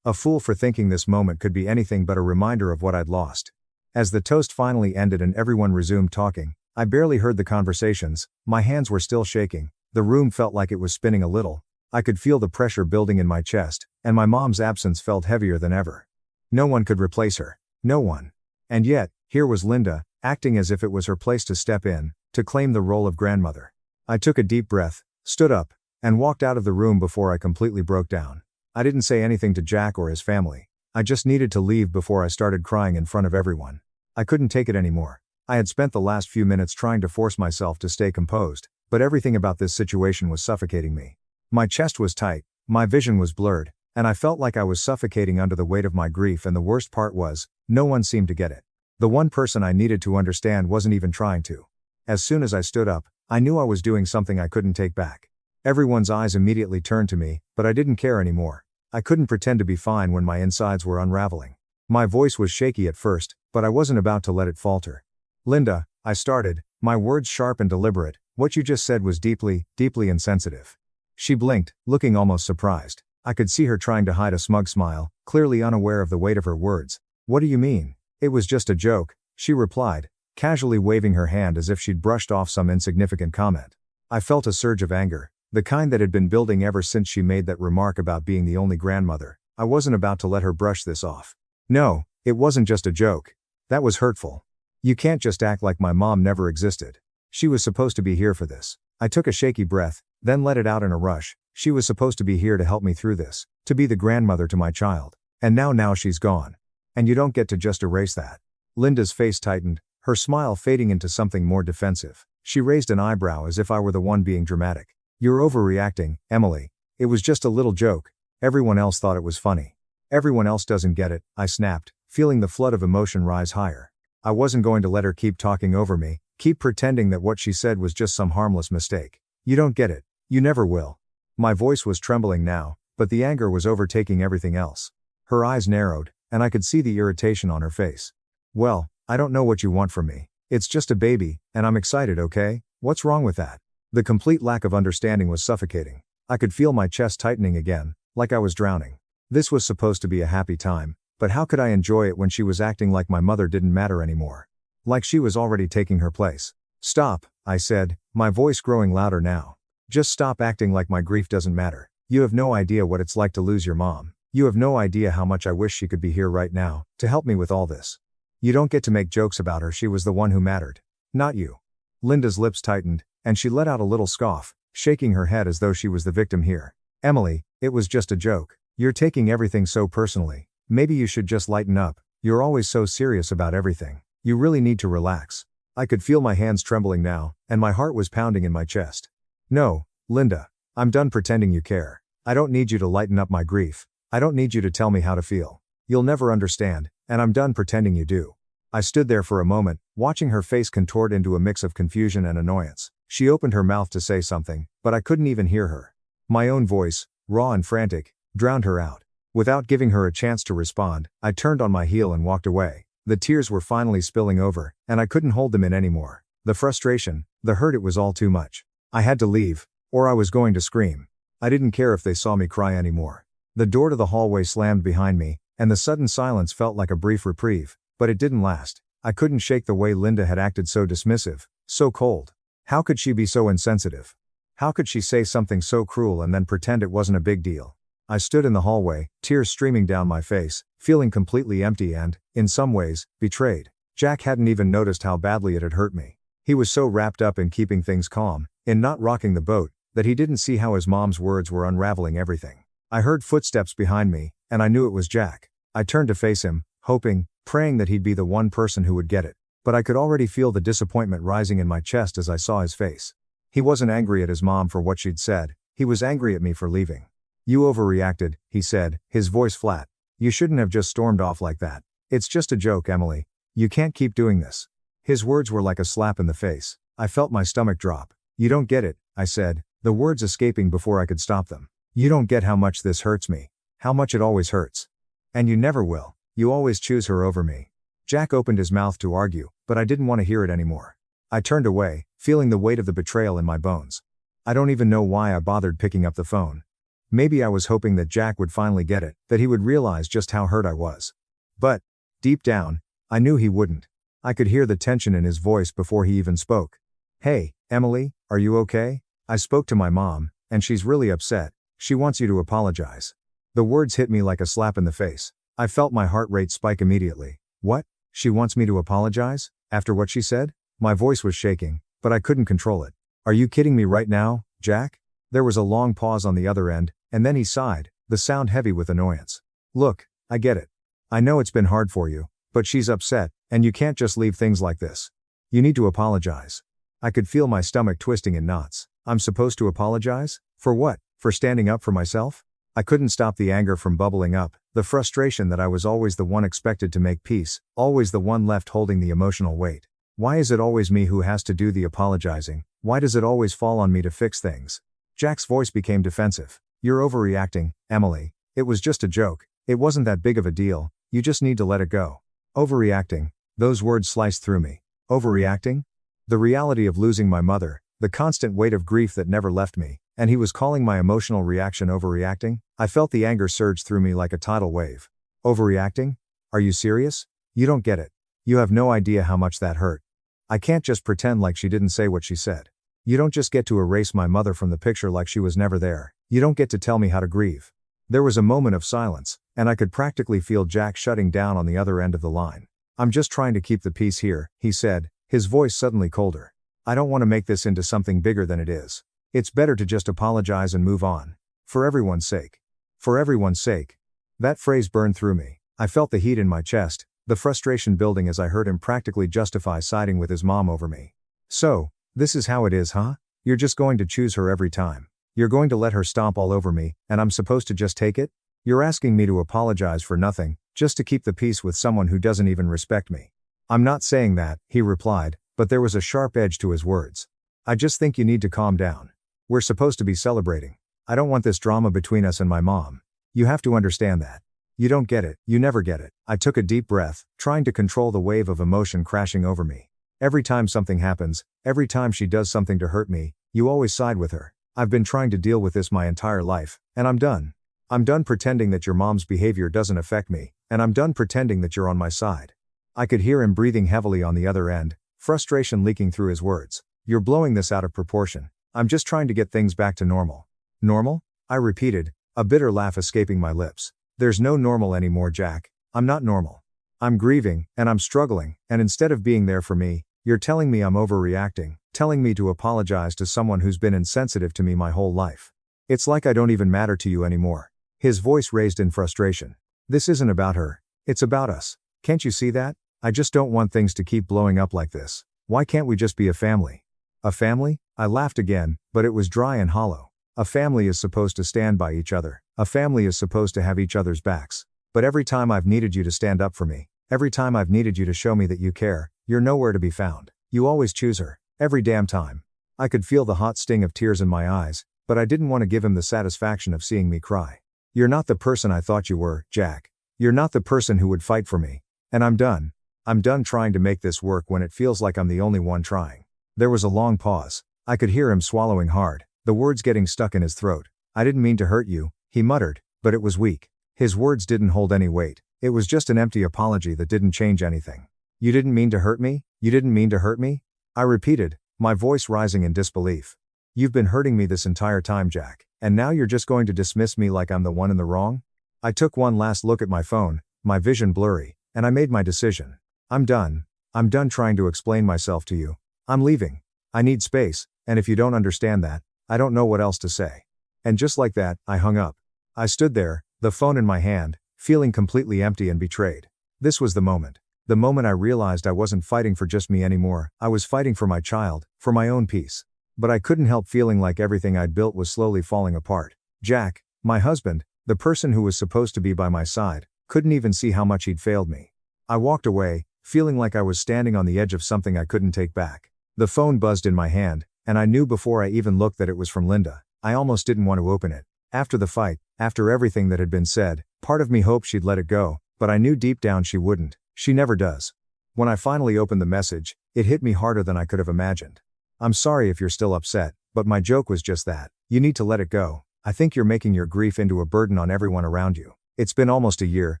for thinking this moment could be anything but a reminder of what I'd lost. As the toast finally ended and everyone resumed talking, I barely heard the conversations, my hands were still shaking, the room felt like it was spinning a little, I could feel the pressure building in my chest, and my mom's absence felt heavier than ever. No one could replace her. No one. And yet, here was Linda, acting as if it was her place to step in, to claim the role of grandmother. I took a deep breath, stood up, and walked out of the room before I completely broke down. I didn't say anything to Jack or his family. I just needed to leave before I started crying in front of everyone. I couldn't take it anymore. I had spent the last few minutes trying to force myself to stay composed, but everything about this situation was suffocating me. My chest was tight, my vision was blurred, and I felt like I was suffocating under the weight of my grief, and the worst part was, no one seemed to get it. The one person I needed to understand wasn't even trying to. As soon as I stood up, I knew I was doing something I couldn't take back. Everyone's eyes immediately turned to me, but I didn't care anymore. I couldn't pretend to be fine when my insides were unraveling. My voice was shaky at first, but I wasn't about to let it falter. Linda, I started, my words sharp and deliberate, what you just said was deeply, deeply insensitive. She blinked, looking almost surprised. I could see her trying to hide a smug smile, clearly unaware of the weight of her words. What do you mean? It was just a joke, she replied, casually waving her hand as if she'd brushed off some insignificant comment. I felt a surge of anger, the kind that had been building ever since she made that remark about being the only grandmother. I wasn't about to let her brush this off. No, it wasn't just a joke. That was hurtful. You can't just act like my mom never existed. She was supposed to be here for this. I took a shaky breath, then let it out in a rush. She was supposed to be here to help me through this, to be the grandmother to my child. And now she's gone. And you don't get to just erase that. Linda's face tightened, her smile fading into something more defensive. She raised an eyebrow as if I were the one being dramatic. You're overreacting, Emily. It was just a little joke. Everyone else thought it was funny. Everyone else doesn't get it, I snapped, feeling the flood of emotion rise higher. I wasn't going to let her keep talking over me, keep pretending that what she said was just some harmless mistake. You don't get it. You never will. My voice was trembling now, but the anger was overtaking everything else. Her eyes narrowed, and I could see the irritation on her face. Well, I don't know what you want from me. It's just a baby, and I'm excited, okay? What's wrong with that? The complete lack of understanding was suffocating. I could feel my chest tightening again, like I was drowning. This was supposed to be a happy time, but how could I enjoy it when she was acting like my mother didn't matter anymore? Like she was already taking her place. Stop, I said, my voice growing louder now. Just stop acting like my grief doesn't matter. You have no idea what it's like to lose your mom. You have no idea how much I wish she could be here right now, to help me with all this. You don't get to make jokes about her. She was the one who mattered. Not you. Linda's lips tightened, and she let out a little scoff, shaking her head as though she was the victim here. Emily, it was just a joke. You're taking everything so personally. Maybe you should just lighten up. You're always so serious about everything. You really need to relax. I could feel my hands trembling now, and my heart was pounding in my chest. No, Linda. I'm done pretending you care. I don't need you to lighten up my grief. I don't need you to tell me how to feel. You'll never understand, and I'm done pretending you do. I stood there for a moment, watching her face contort into a mix of confusion and annoyance. She opened her mouth to say something, but I couldn't even hear her. My own voice, raw and frantic, drowned her out. Without giving her a chance to respond, I turned on my heel and walked away. The tears were finally spilling over, and I couldn't hold them in anymore. The frustration, the hurt, it was all too much. I had to leave, or I was going to scream. I didn't care if they saw me cry anymore. The door to the hallway slammed behind me, and the sudden silence felt like a brief reprieve, but it didn't last. I couldn't shake the way Linda had acted, so dismissive, so cold. How could she be so insensitive? How could she say something so cruel and then pretend it wasn't a big deal? I stood in the hallway, tears streaming down my face, feeling completely empty and, in some ways, betrayed. Jack hadn't even noticed how badly it had hurt me. He was so wrapped up in keeping things calm, in not rocking the boat, that he didn't see how his mom's words were unraveling everything. I heard footsteps behind me, and I knew it was Jack. I turned to face him, hoping, praying that he'd be the one person who would get it. But I could already feel the disappointment rising in my chest as I saw his face. He wasn't angry at his mom for what she'd said, he was angry at me for leaving. "You overreacted," he said, his voice flat. "You shouldn't have just stormed off like that. It's just a joke, Emily. You can't keep doing this." His words were like a slap in the face. I felt my stomach drop. "You don't get it," I said, the words escaping before I could stop them. "You don't get how much this hurts me. How much it always hurts. And you never will. You always choose her over me." Jack opened his mouth to argue, but I didn't want to hear it anymore. I turned away, feeling the weight of the betrayal in my bones. I don't even know why I bothered picking up the phone. Maybe I was hoping that Jack would finally get it, that he would realize just how hurt I was. But, deep down, I knew he wouldn't. I could hear the tension in his voice before he even spoke. "Hey, Emily, are you okay? I spoke to my mom, and she's really upset. She wants you to apologize." The words hit me like a slap in the face. I felt my heart rate spike immediately. What? She wants me to apologize? After what she said? My voice was shaking, but I couldn't control it. "Are you kidding me right now, Jack?" There was a long pause on the other end, and then he sighed, the sound heavy with annoyance. "Look, I get it. I know it's been hard for you, but she's upset, and you can't just leave things like this. You need to apologize." I could feel my stomach twisting in knots. I'm supposed to apologize? For what? For standing up for myself? I couldn't stop the anger from bubbling up, the frustration that I was always the one expected to make peace, always the one left holding the emotional weight. Why is it always me who has to do the apologizing? Why does it always fall on me to fix things? Jack's voice became defensive. "You're overreacting, Emily. It was just a joke. It wasn't that big of a deal. You just need to let it go." Overreacting. Those words sliced through me. Overreacting? The reality of losing my mother, the constant weight of grief that never left me, and he was calling my emotional reaction overreacting? I felt the anger surge through me like a tidal wave. Overreacting? Are you serious? You don't get it. You have no idea how much that hurt. I can't just pretend like she didn't say what she said. You don't just get to erase my mother from the picture like she was never there. You don't get to tell me how to grieve. There was a moment of silence, and I could practically feel Jack shutting down on the other end of the line. "I'm just trying to keep the peace here," he said, his voice suddenly colder. "I don't want to make this into something bigger than it is. It's better to just apologize and move on. For everyone's sake." For everyone's sake. That phrase burned through me. I felt the heat in my chest, the frustration building as I heard him practically justify siding with his mom over me. "So, this is how it is, huh? You're just going to choose her every time. You're going to let her stomp all over me, and I'm supposed to just take it? You're asking me to apologize for nothing, just to keep the peace with someone who doesn't even respect me." "I'm not saying that," he replied, but there was a sharp edge to his words. "I just think you need to calm down. We're supposed to be celebrating. I don't want this drama between us and my mom. You have to understand that. You don't get it, you never get it." I took a deep breath, trying to control the wave of emotion crashing over me. "Every time something happens, every time she does something to hurt me, you always side with her. I've been trying to deal with this my entire life, and I'm done. I'm done pretending that your mom's behavior doesn't affect me, and I'm done pretending that you're on my side." I could hear him breathing heavily on the other end, frustration leaking through his words. "You're blowing this out of proportion. I'm just trying to get things back to normal." "Normal?" I repeated, a bitter laugh escaping my lips. "There's no normal anymore, Jack. I'm not normal. I'm grieving, and I'm struggling, and instead of being there for me, you're telling me I'm overreacting, telling me to apologize to someone who's been insensitive to me my whole life. It's like I don't even matter to you anymore." His voice raised in frustration. "This isn't about her. It's about us. Can't you see that? I just don't want things to keep blowing up like this. Why can't we just be a family?" "A family?" I laughed again, but it was dry and hollow. A family is supposed to stand by each other. A family is supposed to have each other's backs. But every time I've needed you to stand up for me, every time I've needed you to show me that you care, you're nowhere to be found. You always choose her. Every damn time." I could feel the hot sting of tears in my eyes, but I didn't want to give him the satisfaction of seeing me cry. "You're not the person I thought you were, Jack. You're not the person who would fight for me. And I'm done. I'm done trying to make this work when it feels like I'm the only one trying. There was a long pause. I could hear him swallowing hard, the words getting stuck in his throat. I didn't mean to hurt you, he muttered, but it was weak. His words didn't hold any weight. It was just an empty apology that didn't change anything. You didn't mean to hurt me? You didn't mean to hurt me? I repeated, my voice rising in disbelief. You've been hurting me this entire time, Jack, and now you're just going to dismiss me like I'm the one in the wrong? I took one last look at my phone, my vision blurry, and I made my decision. I'm done. I'm done trying to explain myself to you. I'm leaving. I need space, and if you don't understand that, I don't know what else to say. And just like that, I hung up. I stood there, the phone in my hand, feeling completely empty and betrayed. This was the moment. The moment I realized I wasn't fighting for just me anymore, I was fighting for my child, for my own peace. But I couldn't help feeling like everything I'd built was slowly falling apart. Jack, my husband, the person who was supposed to be by my side, couldn't even see how much he'd failed me. I walked away, feeling like I was standing on the edge of something I couldn't take back. The phone buzzed in my hand, and I knew before I even looked that it was from Linda. I almost didn't want to open it. After the fight, after everything that had been said, part of me hoped she'd let it go, but I knew deep down she wouldn't. She never does. When I finally opened the message, it hit me harder than I could have imagined. I'm sorry if you're still upset, but my joke was just that. You need to let it go. I think you're making your grief into a burden on everyone around you. It's been almost a year,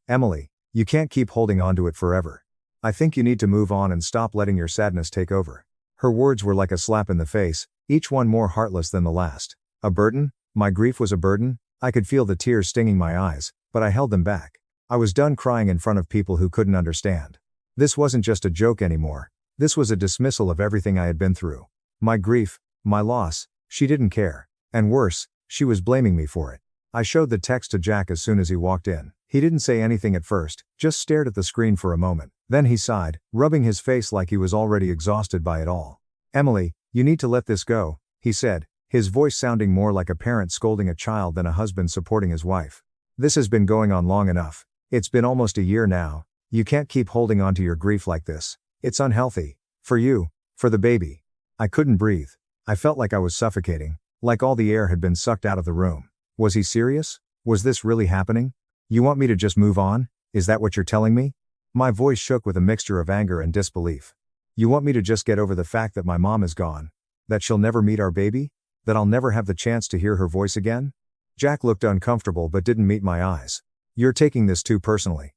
Emily. You can't keep holding on to it forever. I think you need to move on and stop letting your sadness take over. Her words were like a slap in the face, each one more heartless than the last. A burden? My grief was a burden? I could feel the tears stinging my eyes, but I held them back. I was done crying in front of people who couldn't understand. This wasn't just a joke anymore. This was a dismissal of everything I had been through. My grief, my loss, she didn't care. And worse, she was blaming me for it. I showed the text to Jack as soon as he walked in. He didn't say anything at first, just stared at the screen for a moment. Then he sighed, rubbing his face like he was already exhausted by it all. Emily, you need to let this go, he said, his voice sounding more like a parent scolding a child than a husband supporting his wife. This has been going on long enough. It's been almost a year now. You can't keep holding on to your grief like this. It's unhealthy. For you, for the baby. I couldn't breathe. I felt like I was suffocating, like all the air had been sucked out of the room. Was he serious? Was this really happening? You want me to just move on? Is that what you're telling me? My voice shook with a mixture of anger and disbelief. You want me to just get over the fact that my mom is gone? That she'll never meet our baby? That I'll never have the chance to hear her voice again? Jack looked uncomfortable but didn't meet my eyes. You're taking this too personally.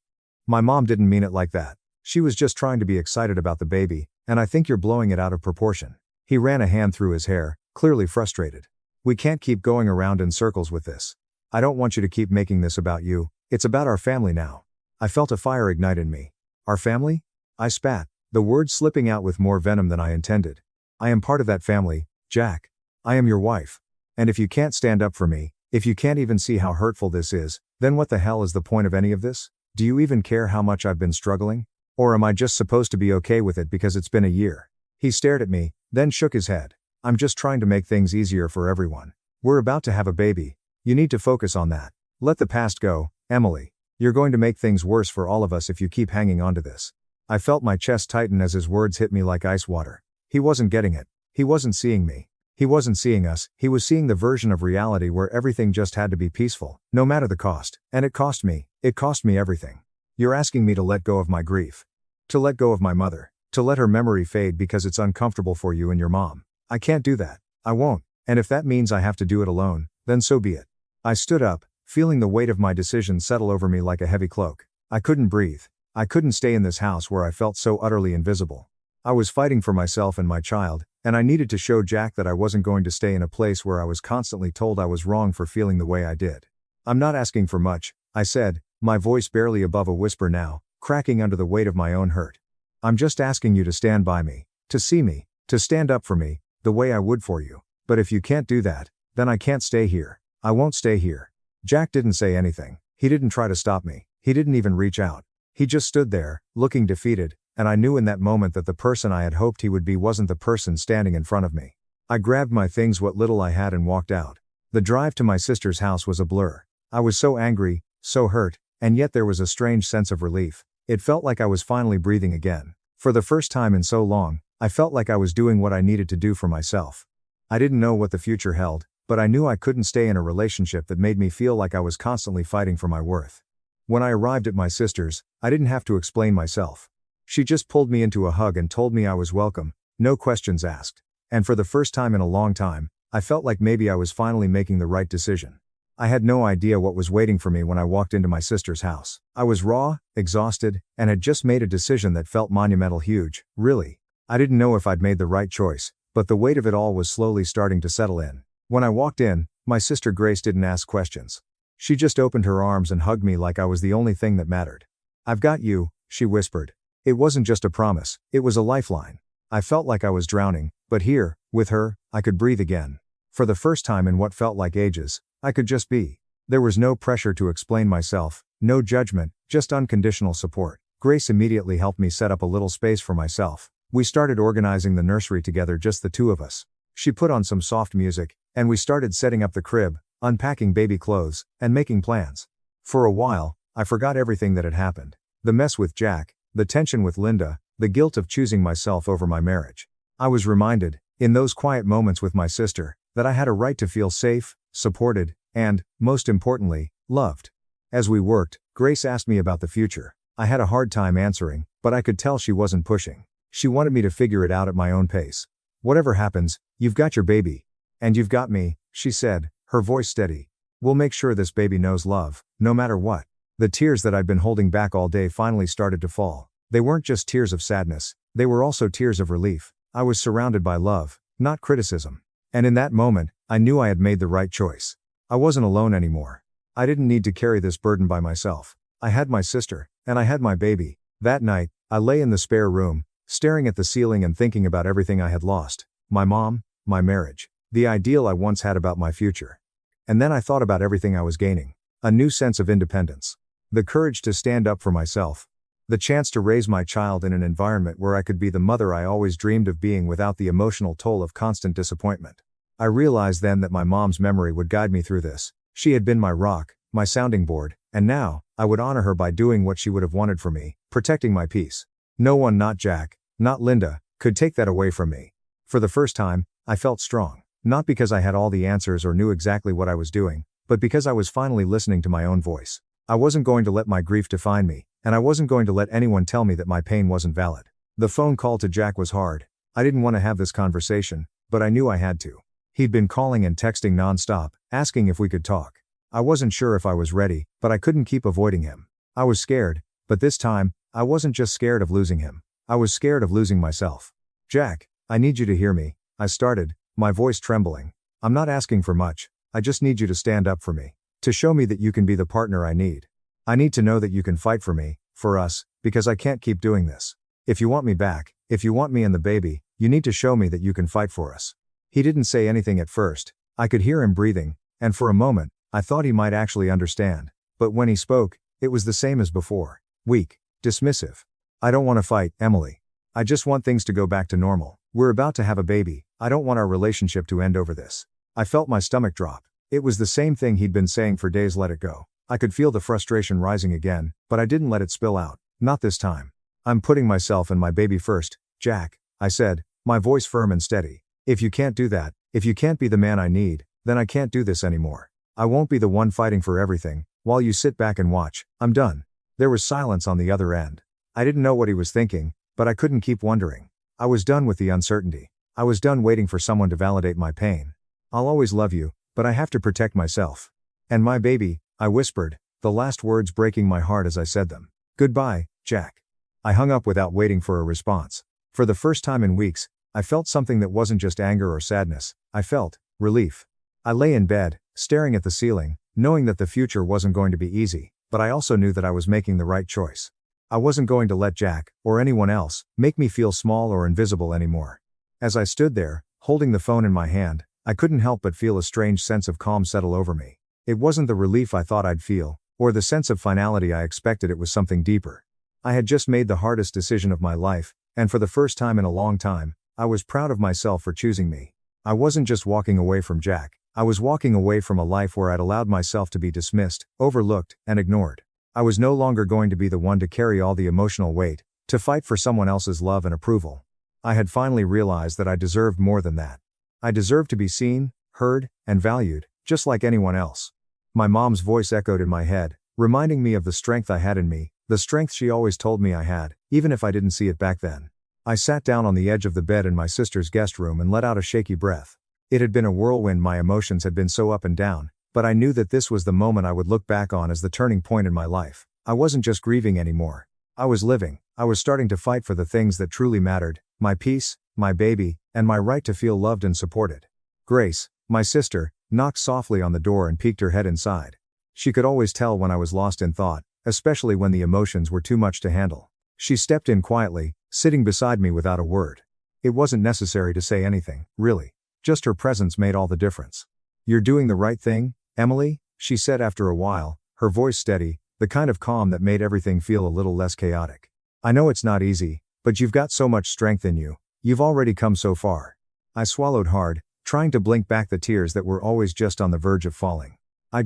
My mom didn't mean it like that. She was just trying to be excited about the baby, and I think you're blowing it out of proportion. He ran a hand through his hair, clearly frustrated. We can't keep going around in circles with this. I don't want you to keep making this about you. It's about our family now. I felt a fire ignite in me. Our family? I spat, the words slipping out with more venom than I intended. I am part of that family, Jack. I am your wife. And if you can't stand up for me, if you can't even see how hurtful this is, then what the hell is the point of any of this? Do you even care how much I've been struggling? Or am I just supposed to be okay with it because it's been a year? He stared at me, then shook his head. I'm just trying to make things easier for everyone. We're about to have a baby. You need to focus on that. Let the past go, Emily. You're going to make things worse for all of us if you keep hanging on to this. I felt my chest tighten as his words hit me like ice water. He wasn't getting it. He wasn't seeing me. He wasn't seeing us. He was seeing the version of reality where everything just had to be peaceful, no matter the cost. And it cost me. It cost me everything. You're asking me to let go of my grief. To let go of my mother. To let her memory fade because it's uncomfortable for you and your mom. I can't do that. I won't. And if that means I have to do it alone, then so be it. I stood up, feeling the weight of my decision settle over me like a heavy cloak. I couldn't breathe. I couldn't stay in this house where I felt so utterly invisible. I was fighting for myself and my child, and I needed to show Jack that I wasn't going to stay in a place where I was constantly told I was wrong for feeling the way I did. I'm not asking for much, I said, my voice barely above a whisper now, cracking under the weight of my own hurt. I'm just asking you to stand by me, to see me, to stand up for me, the way I would for you. But if you can't do that, then I can't stay here. I won't stay here. Jack didn't say anything. He didn't try to stop me. He didn't even reach out. He just stood there, looking defeated, and I knew in that moment that the person I had hoped he would be wasn't the person standing in front of me. I grabbed my things, what little I had, and walked out. The drive to my sister's house was a blur. I was so angry, so hurt, and yet there was a strange sense of relief. It felt like I was finally breathing again. For the first time in so long, I felt like I was doing what I needed to do for myself. I didn't know what the future held, but I knew I couldn't stay in a relationship that made me feel like I was constantly fighting for my worth. When I arrived at my sister's, I didn't have to explain myself. She just pulled me into a hug and told me I was welcome, no questions asked. And for the first time in a long time, I felt like maybe I was finally making the right decision. I had no idea what was waiting for me when I walked into my sister's house. I was raw, exhausted, and had just made a decision that felt monumental huge, really. I didn't know if I'd made the right choice, but the weight of it all was slowly starting to settle in. When I walked in, my sister Grace didn't ask questions. She just opened her arms and hugged me like I was the only thing that mattered. "I've got you," she whispered. It wasn't just a promise, it was a lifeline. I felt like I was drowning, but here, with her, I could breathe again. For the first time in what felt like ages, I could just be. There was no pressure to explain myself, no judgment, just unconditional support. Grace immediately helped me set up a little space for myself. We started organizing the nursery together, just the two of us. She put on some soft music, and we started setting up the crib, unpacking baby clothes, and making plans. For a while, I forgot everything that had happened. The mess with Jack, the tension with Linda, the guilt of choosing myself over my marriage. I was reminded, in those quiet moments with my sister, that I had a right to feel safe, supported, and, most importantly, loved. As we worked, Grace asked me about the future. I had a hard time answering, but I could tell she wasn't pushing. She wanted me to figure it out at my own pace. "Whatever happens, you've got your baby. And you've got me," she said, her voice steady. "We'll make sure this baby knows love, no matter what." The tears that I'd been holding back all day finally started to fall. They weren't just tears of sadness, they were also tears of relief. I was surrounded by love, not criticism. And in that moment, I knew I had made the right choice. I wasn't alone anymore. I didn't need to carry this burden by myself. I had my sister, and I had my baby. That night, I lay in the spare room, staring at the ceiling and thinking about everything I had lost. My mom, my marriage, the ideal I once had about my future. And then I thought about everything I was gaining. A new sense of independence. The courage to stand up for myself. The chance to raise my child in an environment where I could be the mother I always dreamed of being without the emotional toll of constant disappointment. I realized then that my mom's memory would guide me through this. She had been my rock, my sounding board, and now, I would honor her by doing what she would have wanted for me, protecting my peace. No one, not Jack, not Linda, could take that away from me. For the first time, I felt strong. Not because I had all the answers or knew exactly what I was doing, but because I was finally listening to my own voice. I wasn't going to let my grief define me, and I wasn't going to let anyone tell me that my pain wasn't valid. The phone call to Jack was hard. I didn't want to have this conversation, but I knew I had to. He'd been calling and texting nonstop, asking if we could talk. I wasn't sure if I was ready, but I couldn't keep avoiding him. I was scared, but this time, I wasn't just scared of losing him. I was scared of losing myself. "Jack, I need you to hear me," I started, my voice trembling. "I'm not asking for much, I just need you to stand up for me. To show me that you can be the partner I need. I need to know that you can fight for me, for us, because I can't keep doing this. If you want me back, if you want me and the baby, you need to show me that you can fight for us." He didn't say anything at first. I could hear him breathing, and for a moment, I thought he might actually understand. But when he spoke, it was the same as before. Weak, dismissive. "I don't want to fight, Emily. I just want things to go back to normal. We're about to have a baby. I don't want our relationship to end over this." I felt my stomach drop. It was the same thing he'd been saying for days. Let it go. I could feel the frustration rising again, but I didn't let it spill out. Not this time. "I'm putting myself and my baby first, Jack," I said, my voice firm and steady. "If you can't do that, if you can't be the man I need, then I can't do this anymore. I won't be the one fighting for everything, while you sit back and watch. I'm done." There was silence on the other end. I didn't know what he was thinking, but I couldn't keep wondering. I was done with the uncertainty. I was done waiting for someone to validate my pain. "I'll always love you, but I have to protect myself. And my baby," I whispered, the last words breaking my heart as I said them. "Goodbye, Jack." I hung up without waiting for a response. For the first time in weeks, I felt something that wasn't just anger or sadness. I felt relief. I lay in bed, staring at the ceiling, knowing that the future wasn't going to be easy, but I also knew that I was making the right choice. I wasn't going to let Jack, or anyone else, make me feel small or invisible anymore. As I stood there, holding the phone in my hand, I couldn't help but feel a strange sense of calm settle over me. It wasn't the relief I thought I'd feel, or the sense of finality I expected. It was something deeper. I had just made the hardest decision of my life, and for the first time in a long time, I was proud of myself for choosing me. I wasn't just walking away from Jack, I was walking away from a life where I'd allowed myself to be dismissed, overlooked, and ignored. I was no longer going to be the one to carry all the emotional weight, to fight for someone else's love and approval. I had finally realized that I deserved more than that. I deserved to be seen, heard, and valued, just like anyone else. My mom's voice echoed in my head, reminding me of the strength I had in me, The strength she always told me I had, even if I didn't see it back then. I sat down on the edge of the bed in my sister's guest room and let out a shaky breath. It had been a whirlwind, my emotions had been so up and down, but I knew that this was the moment I would look back on as the turning point in my life. I wasn't just grieving anymore. I was living. I was starting to fight for the things that truly mattered: my peace, my baby, and my right to feel loved and supported. Grace, my sister, knocked softly on the door and peeked her head inside. She could always tell when I was lost in thought, especially when the emotions were too much to handle. She stepped in quietly, sitting beside me without a word. It wasn't necessary to say anything, really. Just her presence made all the difference. "You're doing the right thing, Emily," she said after a while, her voice steady, the kind of calm that made everything feel a little less chaotic. "I know it's not easy, but you've got so much strength in you. You've already come so far." I swallowed hard, trying to blink back the tears that were always just on the verge of falling. I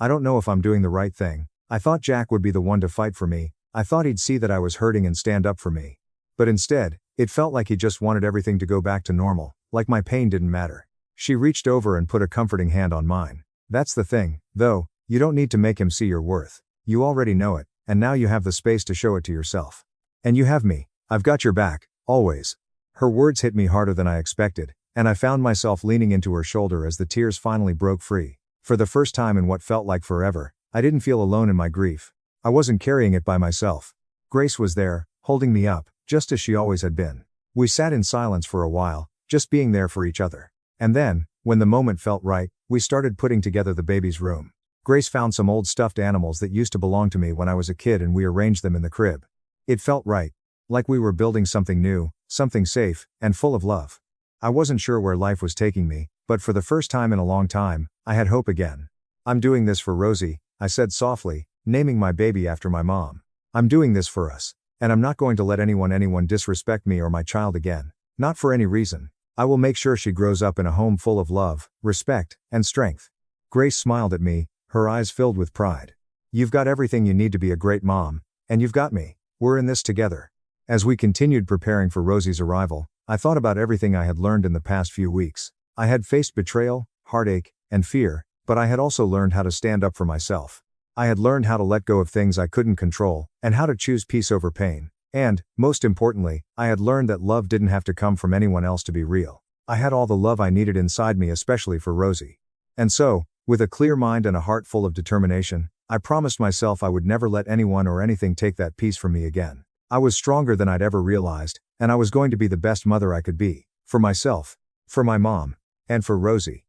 don't know if I'm doing the right thing. I thought Jack would be the one to fight for me. I thought he'd see that I was hurting and stand up for me. But instead, it felt like he just wanted everything to go back to normal, like my pain didn't matter. She reached over and put a comforting hand on mine. "That's the thing, though, you don't need to make him see your worth. You already know it, and now you have the space to show it to yourself. And you have me. I've got your back, always." Her words hit me harder than I expected, and I found myself leaning into her shoulder as the tears finally broke free. For the first time in what felt like forever, I didn't feel alone in my grief. I wasn't carrying it by myself. Grace was there, holding me up, just as she always had been. We sat in silence for a while, just being there for each other. And then, when the moment felt right, we started putting together the baby's room. Grace found some old stuffed animals that used to belong to me when I was a kid, and we arranged them in the crib. It felt right. Like we were building something new, something safe, and full of love. I wasn't sure where life was taking me, but for the first time in a long time, I had hope again. "I'm doing this for Rosie," I said softly, naming my baby after my mom. "I'm doing this for us. And I'm not going to let anyone disrespect me or my child again. Not for any reason. I will make sure she grows up in a home full of love, respect, and strength." Grace smiled at me, her eyes filled with pride. "You've got everything you need to be a great mom, and you've got me. We're in this together." As we continued preparing for Rosie's arrival, I thought about everything I had learned in the past few weeks. I had faced betrayal, heartache, and fear, but I had also learned how to stand up for myself. I had learned how to let go of things I couldn't control, and how to choose peace over pain. And, most importantly, I had learned that love didn't have to come from anyone else to be real. I had all the love I needed inside me, especially for Rosie. And so, with a clear mind and a heart full of determination, I promised myself I would never let anyone or anything take that peace from me again. I was stronger than I'd ever realized, and I was going to be the best mother I could be. For myself, for my mom, and for Rosie.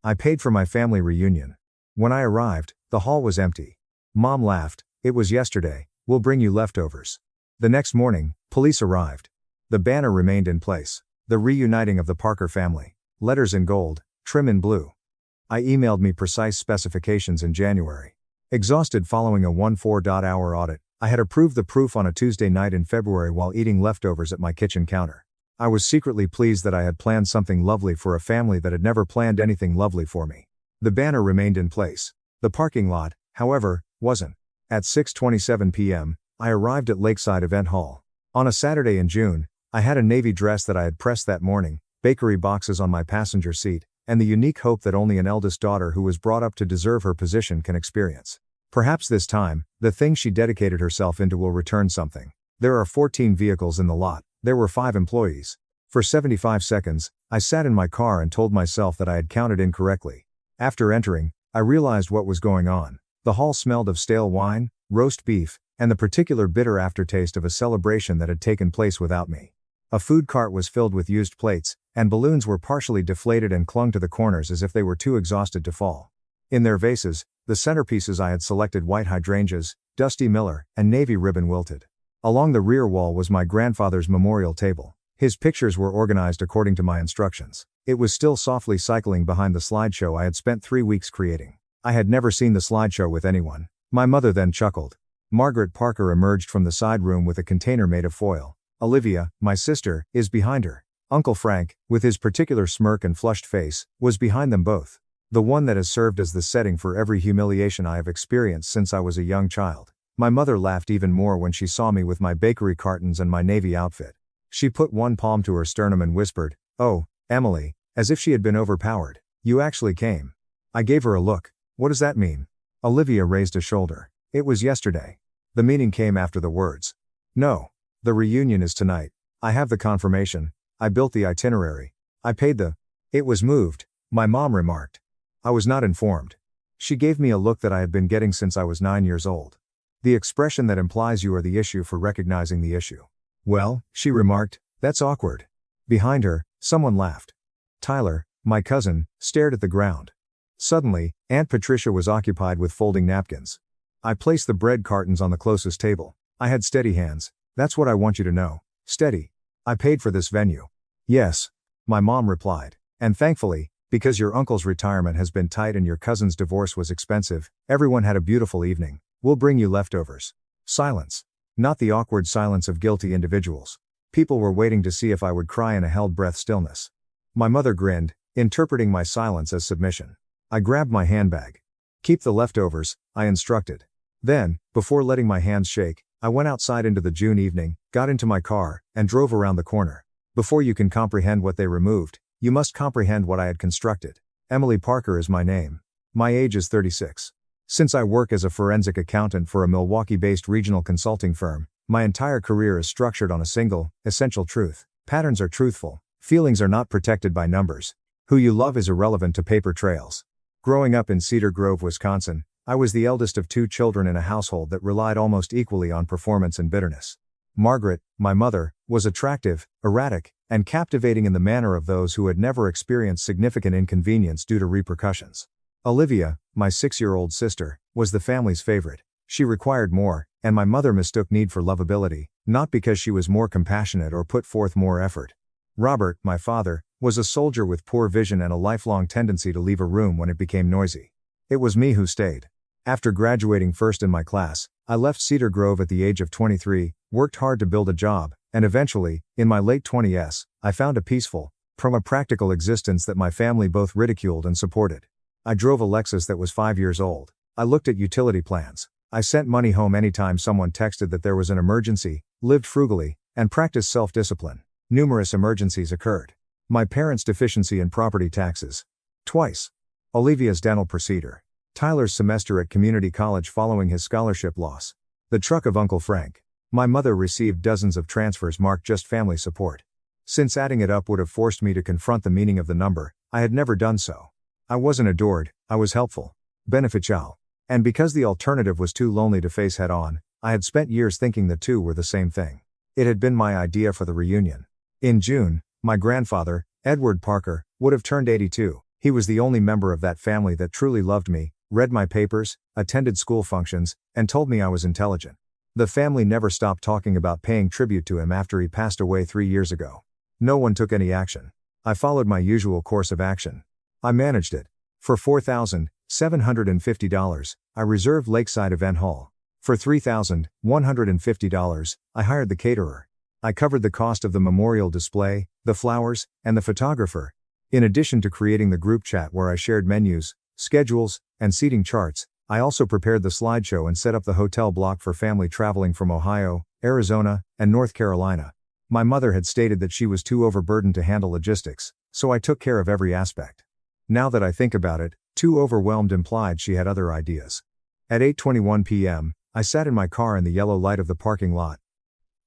I paid for my family reunion. When I arrived, the hall was empty. Mom laughed. "It was yesterday, we'll bring you leftovers." The next morning, police arrived. The banner remained in place. The reuniting of the Parker family. Letters in gold, trim in blue. I emailed me precise specifications in January. Exhausted following a 14-hour audit, I had approved the proof on a Tuesday night in February while eating leftovers at my kitchen counter. I was secretly pleased that I had planned something lovely for a family that had never planned anything lovely for me. The banner remained in place. The parking lot, however, wasn't. At 6:27 p.m., I arrived at Lakeside Event Hall. On a Saturday in June, I had a navy dress that I had pressed that morning, bakery boxes on my passenger seat, and the unique hope that only an eldest daughter who was brought up to deserve her position can experience. Perhaps this time, the thing she dedicated herself into will return something. There are 14 vehicles in the lot. There were 5 employees. For 75 seconds, I sat in my car and told myself that I had counted incorrectly. After entering, I realized what was going on. The hall smelled of stale wine, roast beef, and the particular bitter aftertaste of a celebration that had taken place without me. A food cart was filled with used plates, and balloons were partially deflated and clung to the corners as if they were too exhausted to fall. In their vases, the centerpieces I had selected: white hydrangeas, dusty miller, and navy ribbon wilted. Along the rear wall was my grandfather's memorial table. His pictures were organized according to my instructions. It was still softly cycling behind the slideshow I had spent 3 weeks creating. I had never seen the slideshow with anyone. My mother then chuckled. Margaret Parker emerged from the side room with a container made of foil. Olivia, my sister, is behind her. Uncle Frank, with his particular smirk and flushed face, was behind them both. The one that has served as the setting for every humiliation I have experienced since I was a young child. My mother laughed even more when she saw me with my bakery cartons and my navy outfit. She put one palm to her sternum and whispered, "Oh, Emily," as if she had been overpowered. "You actually came." I gave her a look. "What does that mean?" Olivia raised a shoulder. "It was yesterday." The meaning came after the words. No. The reunion is tonight. I have the confirmation. I built the itinerary. I paid the. It was moved, my mom remarked. I was not informed. She gave me a look that I had been getting since I was 9 years old. The expression that implies you are the issue for recognizing the issue. Well, she remarked, that's awkward. Behind her, someone laughed. Tyler, my cousin, stared at the ground. Suddenly, Aunt Patricia was occupied with folding napkins. I placed the bread cartons on the closest table. I had steady hands. That's what I want you to know. Steady. I paid for this venue. Yes. My mom replied. And thankfully, because your uncle's retirement has been tight and your cousin's divorce was expensive, everyone had a beautiful evening. We'll bring you leftovers. Silence. Not the awkward silence of guilty individuals. People were waiting to see if I would cry in a held breath stillness. My mother grinned, interpreting my silence as submission. I grabbed my handbag. Keep the leftovers, I instructed. Then, before letting my hands shake, I went outside into the June evening, got into my car, and drove around the corner. Before you can comprehend what they removed, you must comprehend what I had constructed. Emily Parker is my name. My age is 36. Since I work as a forensic accountant for a Milwaukee-based regional consulting firm, my entire career is structured on a single, essential truth. Patterns are truthful. Feelings are not protected by numbers. Who you love is irrelevant to paper trails. Growing up in Cedar Grove, Wisconsin, I was the eldest of 2 children in a household that relied almost equally on performance and bitterness. Margaret, my mother, was attractive, erratic, and captivating in the manner of those who had never experienced significant inconvenience due to repercussions. Olivia, my 6-year-old sister, was the family's favorite. She required more, and my mother mistook need for lovability, not because she was more compassionate or put forth more effort. Robert, my father, was a soldier with poor vision and a lifelong tendency to leave a room when it became noisy. It was me who stayed. After graduating first in my class, I left Cedar Grove at the age of 23, worked hard to build a job, and eventually, in my late 20s, I found a peaceful, from a practical existence that my family both ridiculed and supported. I drove a Lexus that was 5 years old. I looked at utility plans. I sent money home anytime someone texted that there was an emergency, lived frugally, and practiced self-discipline. Numerous emergencies occurred. My parents' deficiency in property taxes. Twice. Olivia's dental procedure. Tyler's semester at community college following his scholarship loss. The truck of Uncle Frank. My mother received dozens of transfers marked just family support. Since adding it up would have forced me to confront the meaning of the number, I had never done so. I wasn't adored, I was helpful. Beneficial. And because the alternative was too lonely to face head on, I had spent years thinking the two were the same thing. It had been my idea for the reunion. In June, my grandfather, Edward Parker, would have turned 82. He was the only member of that family that truly loved me, read my papers, attended school functions, and told me I was intelligent. The family never stopped talking about paying tribute to him after he passed away 3 years ago. No one took any action. I followed my usual course of action. I managed it. For $4,750, I reserved Lakeside Event Hall. For $3,150, I hired the caterer. I covered the cost of the memorial display, the flowers, and the photographer. In addition to creating the group chat where I shared menus, schedules, and seating charts, I also prepared the slideshow and set up the hotel block for family traveling from Ohio, Arizona, and North Carolina. My mother had stated that she was too overburdened to handle logistics, so I took care of every aspect. Now that I think about it, too overwhelmed implied she had other ideas. At 8:21 p.m., I sat in my car in the yellow light of the parking lot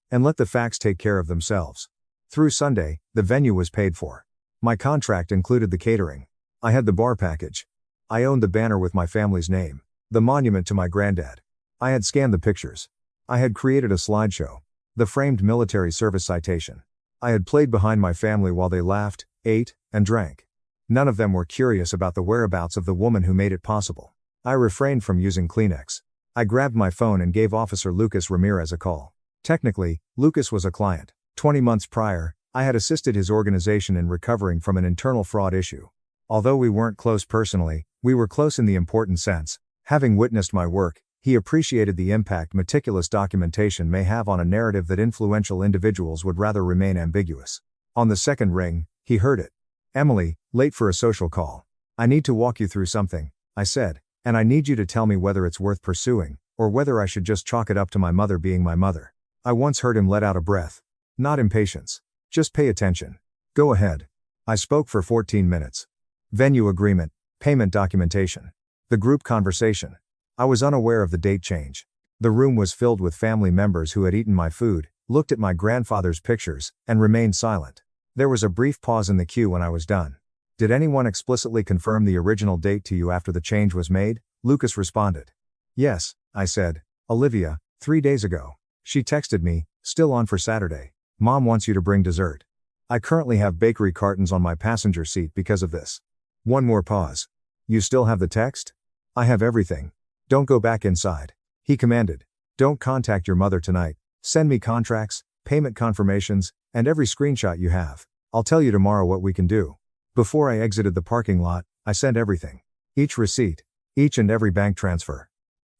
and let the facts take care of themselves. Through Sunday, the venue was paid for. My contract included the catering. I had the bar package. I owned the banner with my family's name, the monument to my granddad. I had scanned the pictures. I had created a slideshow, the framed military service citation. I had played behind my family while they laughed, ate, and drank. None of them were curious about the whereabouts of the woman who made it possible. I refrained from using Kleenex. I grabbed my phone and gave Officer Lucas Ramirez a call. Technically, Lucas was a client. 20 months prior, I had assisted his organization in recovering from an internal fraud issue. Although we weren't close personally, we were close in the important sense. Having witnessed my work, he appreciated the impact meticulous documentation may have on a narrative that influential individuals would rather remain ambiguous. On the second ring, he heard it. "Emily, late for a social call. I need to walk you through something," I said, "and I need you to tell me whether it's worth pursuing, or whether I should just chalk it up to my mother being my mother." I once heard him let out a breath. Not impatience. Just pay attention. Go ahead. I spoke for 14 minutes. Venue agreement, payment documentation. The group conversation. I was unaware of the date change. The room was filled with family members who had eaten my food, looked at my grandfather's pictures, and remained silent. There was a brief pause in the queue when I was done. "Did anyone explicitly confirm the original date to you after the change was made?" Lucas responded. "Yes," I said. "Olivia, 3 days ago. She texted me, still on for Saturday. Mom wants you to bring dessert. I currently have bakery cartons on my passenger seat because of this." One more pause. "You still have the text?" "I have everything. Don't go back inside." He commanded. "Don't contact your mother tonight. Send me contracts, payment confirmations, and every screenshot you have. I'll tell you tomorrow what we can do." Before I exited the parking lot, I sent everything. Each receipt. Each and every bank transfer.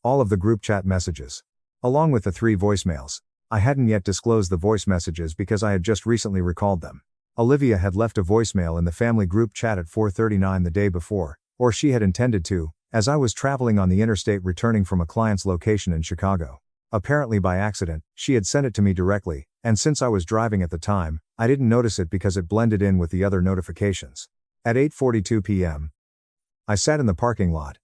All of the group chat messages. Along with the 3 voicemails. I hadn't yet disclosed the voice messages because I had just recently recalled them. Olivia had left a voicemail in the family group chat at 4:39 the day before, or she had intended to, as I was traveling on the interstate returning from a client's location in Chicago. Apparently by accident, she had sent it to me directly, and since I was driving at the time, I didn't notice it because it blended in with the other notifications. At 8:42 p.m., I sat in the parking lot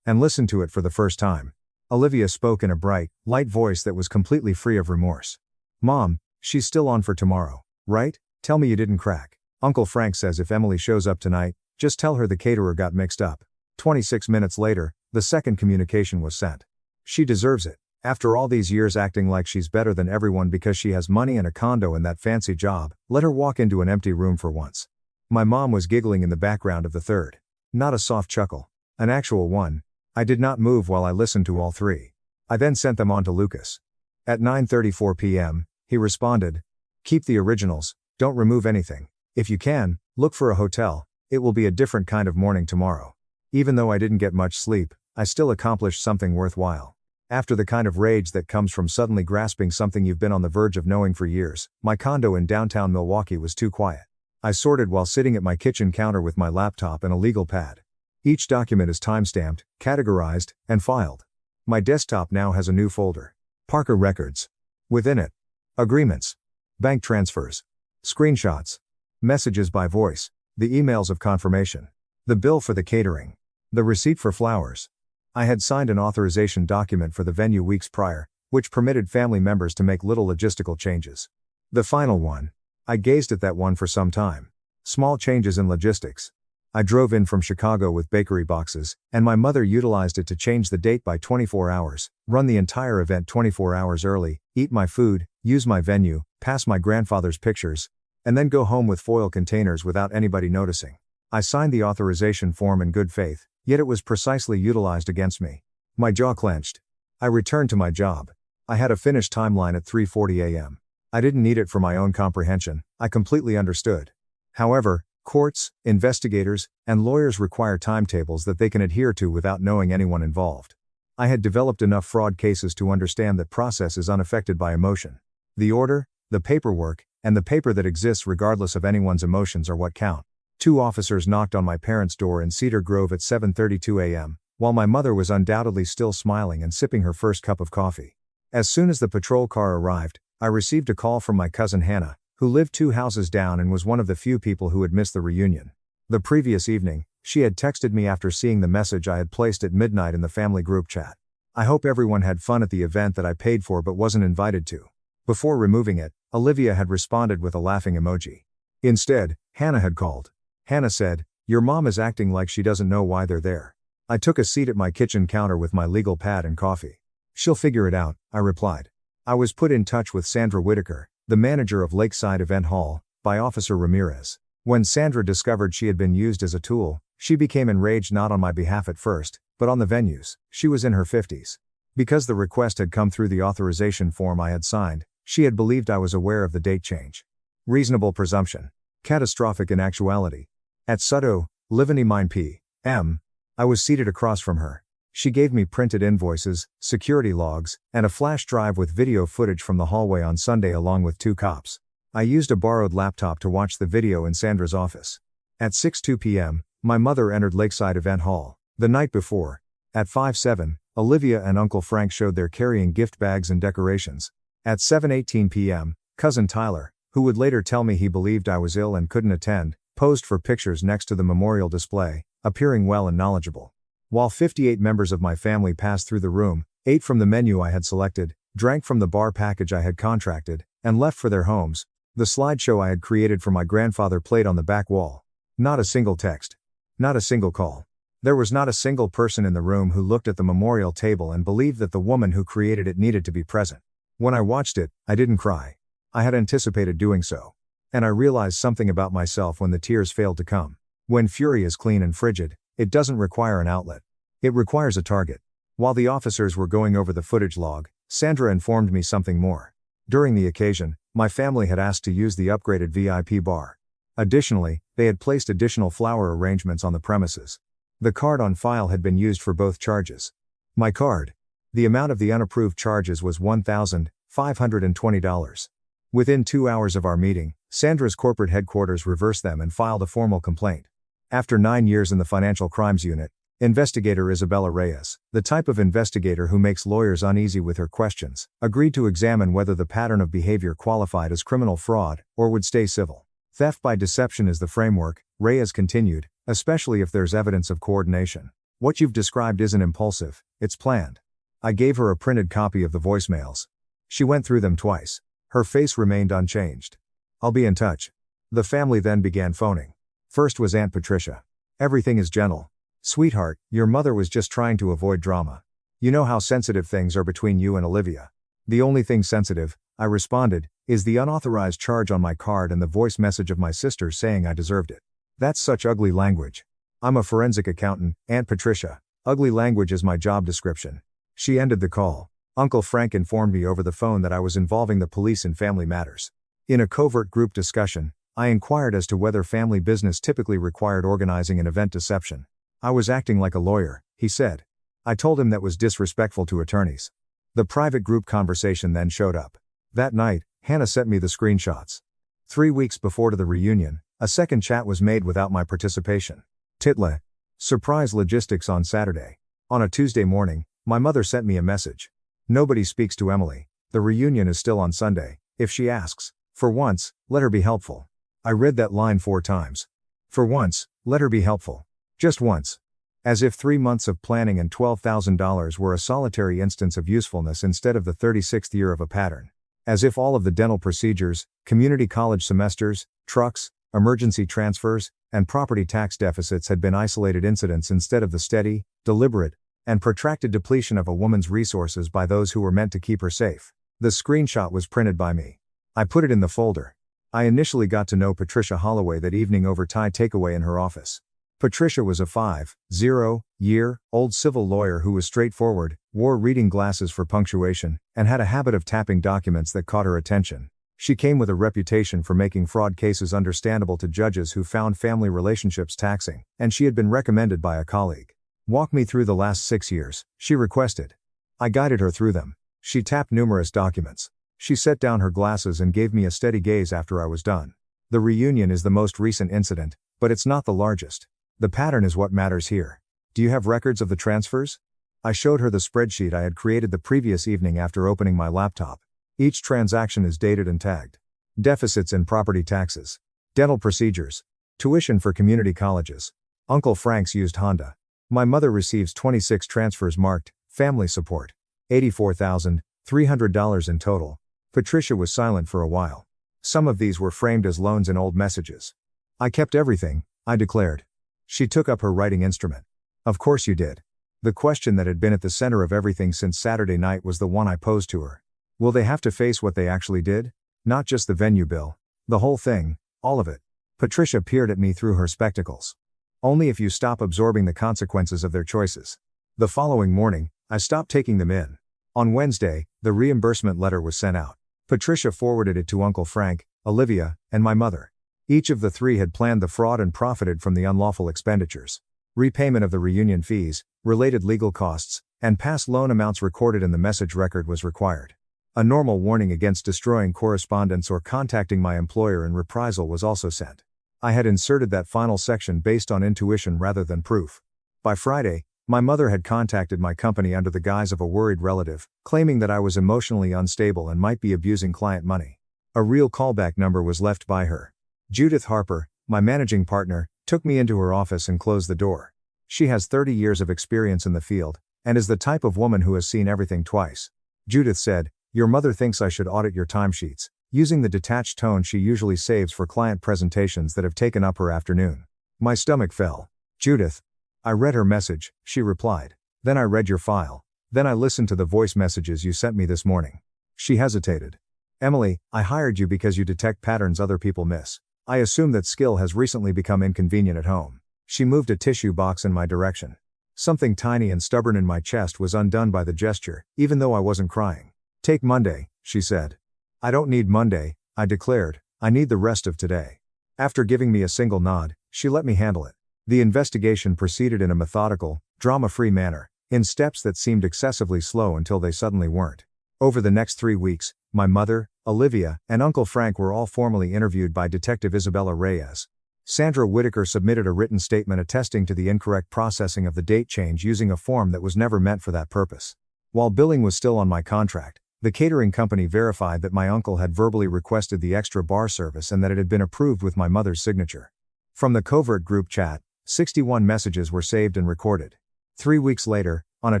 and listened to it for the first time. Olivia spoke in a bright, light voice that was completely free of remorse. "Mom, she's still on for tomorrow, right? Tell me you didn't crack. Uncle Frank says if Emily shows up tonight, just tell her the caterer got mixed up." 26 minutes later, the second communication was sent. "She deserves it. After all these years acting like she's better than everyone because she has money and a condo and that fancy job, let her walk into an empty room for once." My mom was giggling in the background of the third. Not a soft chuckle. An actual one. I did not move while I listened to all 3. I then sent them on to Lucas. At 9:34 p.m., he responded, "Keep the originals, don't remove anything. If you can, look for a hotel, it will be a different kind of morning tomorrow." Even though I didn't get much sleep, I still accomplished something worthwhile. After the kind of rage that comes from suddenly grasping something you've been on the verge of knowing for years, my condo in downtown Milwaukee was too quiet. I sorted while sitting at my kitchen counter with my laptop and a legal pad. Each document is timestamped, categorized, and filed. My desktop now has a new folder. Parker Records. Within it, agreements, bank transfers, screenshots, messages by voice, the emails of confirmation, the bill for the catering, the receipt for flowers. I had signed an authorization document for the venue weeks prior, which permitted family members to make little logistical changes. The final one. I gazed at that one for some time. Small changes in logistics. I drove in from Chicago with bakery boxes, and my mother utilized it to change the date by 24 hours, run the entire event 24 hours early, eat my food, use my venue, pass my grandfather's pictures, and then go home with foil containers without anybody noticing. I signed the authorization form in good faith, yet it was precisely utilized against me. My jaw clenched. I returned to my job. I had a finished timeline at 3:40 a.m. I didn't need it for my own comprehension, I completely understood. However, courts, investigators, and lawyers require timetables that they can adhere to without knowing anyone involved. I had developed enough fraud cases to understand that process is unaffected by emotion. The order, the paperwork, and the paper that exists regardless of anyone's emotions are what count. 2 officers knocked on my parents' door in Cedar Grove at 7:32 a.m., while my mother was undoubtedly still smiling and sipping her first cup of coffee. As soon as the patrol car arrived, I received a call from my cousin Hannah, who lived 2 houses down and was one of the few people who had missed the reunion. The previous evening, she had texted me after seeing the message I had placed at midnight in the family group chat. "I hope everyone had fun at the event that I paid for but wasn't invited to." Before removing it, Olivia had responded with a laughing emoji. Instead, Hannah had called. Hannah said, "Your mom is acting like she doesn't know why they're there." I took a seat at my kitchen counter with my legal pad and coffee. "She'll figure it out," I replied. I was put in touch with Sandra Whitaker, the manager of Lakeside Event Hall, by Officer Ramirez. When Sandra discovered she had been used as a tool, she became enraged not on my behalf at first, but on the venues. She was in her 50s. Because the request had come through the authorization form I had signed, she had believed I was aware of the date change. Reasonable presumption. Catastrophic in actuality. At Sutto, Livany Mine P.M., I was seated across from her. She gave me printed invoices, security logs, and a flash drive with video footage from the hallway on Sunday along with 2 cops. I used a borrowed laptop to watch the video in Sandra's office. At 6:02 p.m., my mother entered Lakeside Event Hall. The night before, at 5:07, Olivia and Uncle Frank showed their carrying gift bags and decorations. At 7:18 p.m., cousin Tyler, who would later tell me he believed I was ill and couldn't attend, posed for pictures next to the memorial display, appearing well and knowledgeable. While 58 members of my family passed through the room, ate from the menu I had selected, drank from the bar package I had contracted, and left for their homes. The slideshow I had created for my grandfather played on the back wall. Not a single text. Not a single call. There was not a single person in the room who looked at the memorial table and believed that the woman who created it needed to be present. When I watched it, I didn't cry. I had anticipated doing so. And I realized something about myself when the tears failed to come. When fury is clean and frigid, it doesn't require an outlet. It requires a target. While the officers were going over the footage log, Sandra informed me something more. During the occasion, my family had asked to use the upgraded VIP bar. Additionally, they had placed additional flower arrangements on the premises. The card on file had been used for both charges. My card. The amount of the unapproved charges was $1,520. Within 2 hours of our meeting, Sandra's corporate headquarters reversed them and filed a formal complaint. After 9 years in the Financial Crimes Unit, Investigator Isabella Reyes, the type of investigator who makes lawyers uneasy with her questions, agreed to examine whether the pattern of behavior qualified as criminal fraud or would stay civil. Theft by deception is the framework, Reyes continued, especially if there's evidence of coordination. What you've described isn't impulsive, it's planned. I gave her a printed copy of the voicemails. She went through them twice. Her face remained unchanged. I'll be in touch. The family then began phoning. First was Aunt Patricia. Everything is gentle. Sweetheart, your mother was just trying to avoid drama. You know how sensitive things are between you and Olivia. The only thing sensitive, I responded, is the unauthorized charge on my card and the voice message of my sister saying I deserved it. That's such ugly language. I'm a forensic accountant, Aunt Patricia. Ugly language is my job description. She ended the call. Uncle Frank informed me over the phone that I was involving the police in family matters. In a covert group discussion, I inquired as to whether family business typically required organizing an event deception. I was acting like a lawyer, he said. I told him that was disrespectful to attorneys. The private group conversation then showed up. That night, Hannah sent me the screenshots. 3 weeks before to the reunion, a second chat was made without my participation. Titla. Surprise logistics on Saturday. On a Tuesday morning, my mother sent me a message. Nobody speaks to Emily. The reunion is still on Sunday. If she asks, for once, let her be helpful. I read that line 4 times. For once, let her be helpful. Just once. As if 3 months of planning and $12,000 were a solitary instance of usefulness instead of the 36th year of a pattern. As if all of the dental procedures, community college semesters, trucks, emergency transfers, and property tax deficits had been isolated incidents instead of the steady, deliberate, and protracted depletion of a woman's resources by those who were meant to keep her safe. The screenshot was printed by me. I put it in the folder. I initially got to know Patricia Holloway that evening over Thai takeaway in her office. Patricia was a 50-year-old civil lawyer who was straightforward, wore reading glasses for punctuation, and had a habit of tapping documents that caught her attention. She came with a reputation for making fraud cases understandable to judges who found family relationships taxing, and she had been recommended by a colleague. Walk me through the last 6 years, she requested. I guided her through them. She tapped numerous documents. She set down her glasses and gave me a steady gaze after I was done. The reunion is the most recent incident, but it's not the largest. The pattern is what matters here. Do you have records of the transfers? I showed her the spreadsheet I had created the previous evening after opening my laptop. Each transaction is dated and tagged. Deficits in property taxes. Dental procedures. Tuition for community colleges. Uncle Frank's used Honda. My mother receives 26 transfers marked, family support. $84,300 in total. Patricia was silent for a while. Some of these were framed as loans in old messages. I kept everything, I declared. She took up her writing instrument. Of course you did. The question that had been at the center of everything since Saturday night was the one I posed to her. Will they have to face what they actually did? Not just the venue bill. The whole thing, all of it. Patricia peered at me through her spectacles. Only if you stop absorbing the consequences of their choices. The following morning, I stopped taking them in. On Wednesday, the reimbursement letter was sent out. Patricia forwarded it to Uncle Frank, Olivia, and my mother. Each of the 3 had planned the fraud and profited from the unlawful expenditures. Repayment of the reunion fees, related legal costs, and past loan amounts recorded in the message record was required. A normal warning against destroying correspondence or contacting my employer in reprisal was also sent. I had inserted that final section based on intuition rather than proof. By Friday, my mother had contacted my company under the guise of a worried relative, claiming that I was emotionally unstable and might be abusing client money. A real callback number was left by her. Judith Harper, my managing partner, took me into her office and closed the door. She has 30 years of experience in the field, and is the type of woman who has seen everything twice. Judith said, "Your mother thinks I should audit your timesheets," using the detached tone she usually saves for client presentations that have taken up her afternoon. My stomach fell. "Judith." I read her message, she replied. "Then I read your file. Then I listened to the voice messages you sent me this morning." She hesitated. "Emily, I hired you because you detect patterns other people miss. I assume that skill has recently become inconvenient at home." She moved a tissue box in my direction. Something tiny and stubborn in my chest was undone by the gesture, even though I wasn't crying. "Take Monday," she said. "I don't need Monday," I declared. "I need the rest of today." After giving me a single nod, she let me handle it. The investigation proceeded in a methodical, drama-free manner, in steps that seemed excessively slow until they suddenly weren't. Over the next 3 weeks, my mother, Olivia, and Uncle Frank were all formally interviewed by Detective Isabella Reyes. Sandra Whitaker submitted a written statement attesting to the incorrect processing of the date change using a form that was never meant for that purpose. While billing was still on my contract, the catering company verified that my uncle had verbally requested the extra bar service and that it had been approved with my mother's signature. From the covert group chat, 61 messages were saved and recorded. 3 weeks later, on a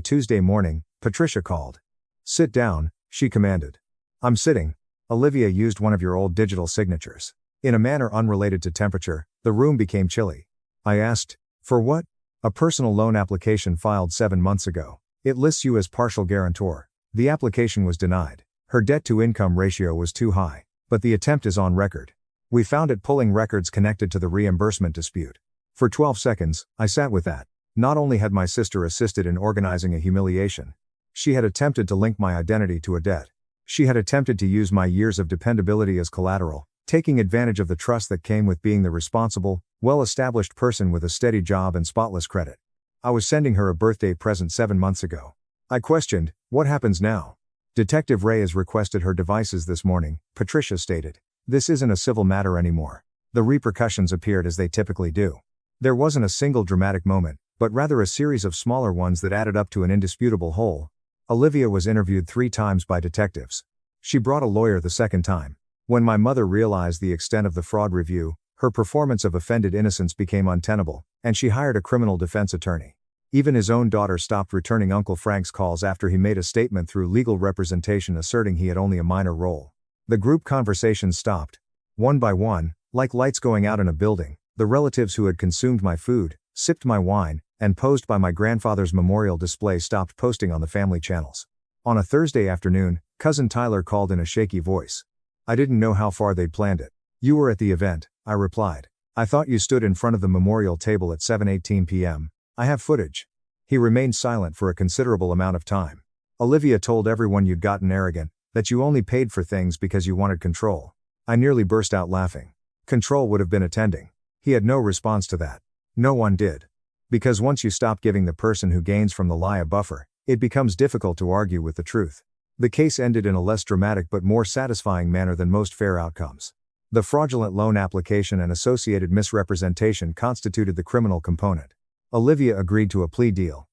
Tuesday morning, Patricia called. "Sit down," she commanded. "I'm sitting." "Olivia used one of your old digital signatures." In a manner unrelated to temperature, the room became chilly. I asked, "For what?" "A personal loan application filed 7 months ago. It lists you as partial guarantor." The application was denied. Her debt-to-income ratio was too high. But the attempt is on record. We found it pulling records connected to the reimbursement dispute. For 12 seconds, I sat with that. Not only had my sister assisted in organizing a humiliation, she had attempted to link my identity to a debt. She had attempted to use my years of dependability as collateral, taking advantage of the trust that came with being the responsible, well-established person with a steady job and spotless credit. I was sending her a birthday present 7 months ago. I questioned, "What happens now?" "Detective Reyes requested her devices this morning," Patricia stated. "This isn't a civil matter anymore." The repercussions appeared as they typically do. There wasn't a single dramatic moment, but rather a series of smaller ones that added up to an indisputable whole. Olivia was interviewed 3 times by detectives. She brought a lawyer the second time. When my mother realized the extent of the fraud review, her performance of offended innocence became untenable, and she hired a criminal defense attorney. Even his own daughter stopped returning Uncle Frank's calls after he made a statement through legal representation asserting he had only a minor role. The group conversations stopped. One by one, like lights going out in a building, the relatives who had consumed my food, sipped my wine, and posed by my grandfather's memorial display stopped posting on the family channels. On a Thursday afternoon, Cousin Tyler called in a shaky voice. I didn't know how far they'd planned it. "You were at the event," I replied. "I thought you stood in front of the memorial table at 7:18 p.m. I have footage." He remained silent for a considerable amount of time. "Olivia told everyone you'd gotten arrogant, that you only paid for things because you wanted control." I nearly burst out laughing. Control would have been attending. He had no response to that. No one did. Because once you stop giving the person who gains from the lie a buffer, it becomes difficult to argue with the truth. The case ended in a less dramatic but more satisfying manner than most fair outcomes. The fraudulent loan application and associated misrepresentation constituted the criminal component. Olivia agreed to a plea deal.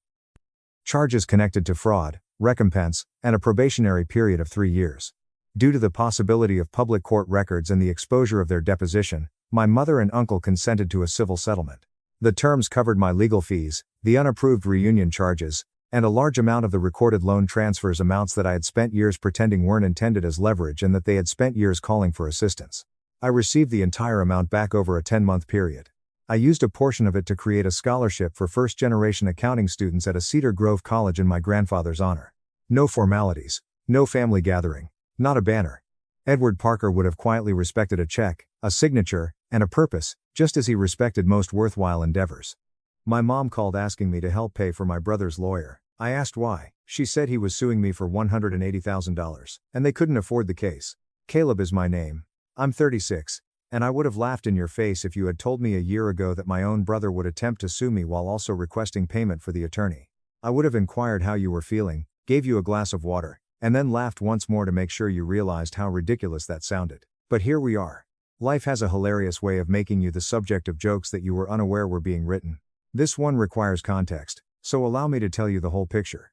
Charges connected to fraud, recompense, and a probationary period of 3 years. Due to the possibility of public court records and the exposure of their deposition, my mother and uncle consented to a civil settlement. The terms covered my legal fees, the unapproved reunion charges, and a large amount of the recorded loan transfers, amounts that I had spent years pretending weren't intended as leverage and that they had spent years calling for assistance. I received the entire amount back over a 10-month period. I used a portion of it to create a scholarship for first-generation accounting students at a Cedar Grove college in my grandfather's honor. No formalities, no family gathering, not a banner. Edward Parker would have quietly respected a check, a signature, and a purpose, just as he respected most worthwhile endeavors. My mom called asking me to help pay for my brother's lawyer. I asked why. She said he was suing me for $180,000, and they couldn't afford the case. Caleb is my name. I'm 36, and I would have laughed in your face if you had told me a year ago that my own brother would attempt to sue me while also requesting payment for the attorney. I would have inquired how you were feeling, gave you a glass of water, and then laughed once more to make sure you realized how ridiculous that sounded. But here we are. Life has a hilarious way of making you the subject of jokes that you were unaware were being written. This one requires context, so allow me to tell you the whole picture.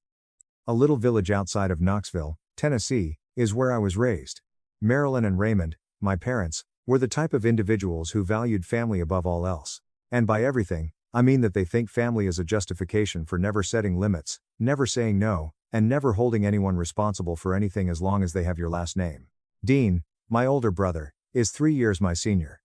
A little village outside of Knoxville, Tennessee, is where I was raised. Marilyn and Raymond, my parents, were the type of individuals who valued family above all else. And by everything, I mean that they think family is a justification for never setting limits, never saying no, and never holding anyone responsible for anything as long as they have your last name. Dean, my older brother, is 3 years my senior.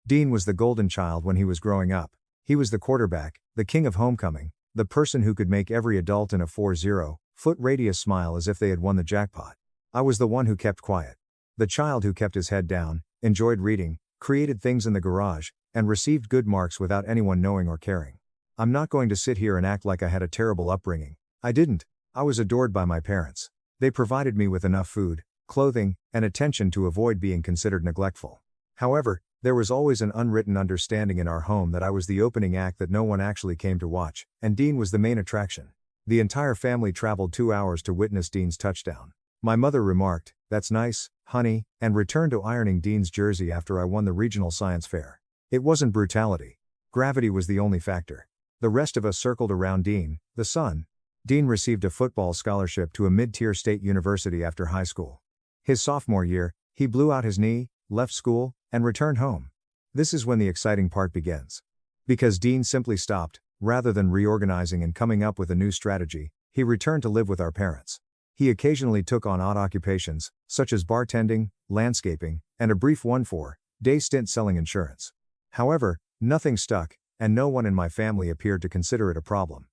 Dean was the golden child when he was growing up. He was the quarterback, the king of homecoming, the person who could make every adult in a 40-foot radius smile as if they had won the jackpot. I was the one who kept quiet. The child who kept his head down, enjoyed reading, created things in the garage, and received good marks without anyone knowing or caring. I'm not going to sit here and act like I had a terrible upbringing. I didn't. I was adored by my parents. They provided me with enough food, clothing, and attention to avoid being considered neglectful. However, there was always an unwritten understanding in our home that I was the opening act that no one actually came to watch, and Dean was the main attraction. The entire family traveled 2 hours to witness Dean's touchdown. My mother remarked, "That's nice, honey," and returned to ironing Dean's jersey after I won the regional science fair. It wasn't brutality. Gravity was the only factor. The rest of us circled around Dean, the son. Dean received a football scholarship to a mid-tier state university after high school. His sophomore year, he blew out his knee, left school, and returned home. This is when the exciting part begins. Because Dean simply stopped, rather than reorganizing and coming up with a new strategy, he returned to live with our parents. He occasionally took on odd occupations, such as bartending, landscaping, and a brief 1-4-day stint selling insurance. However, nothing stuck, and no one in my family appeared to consider it a problem.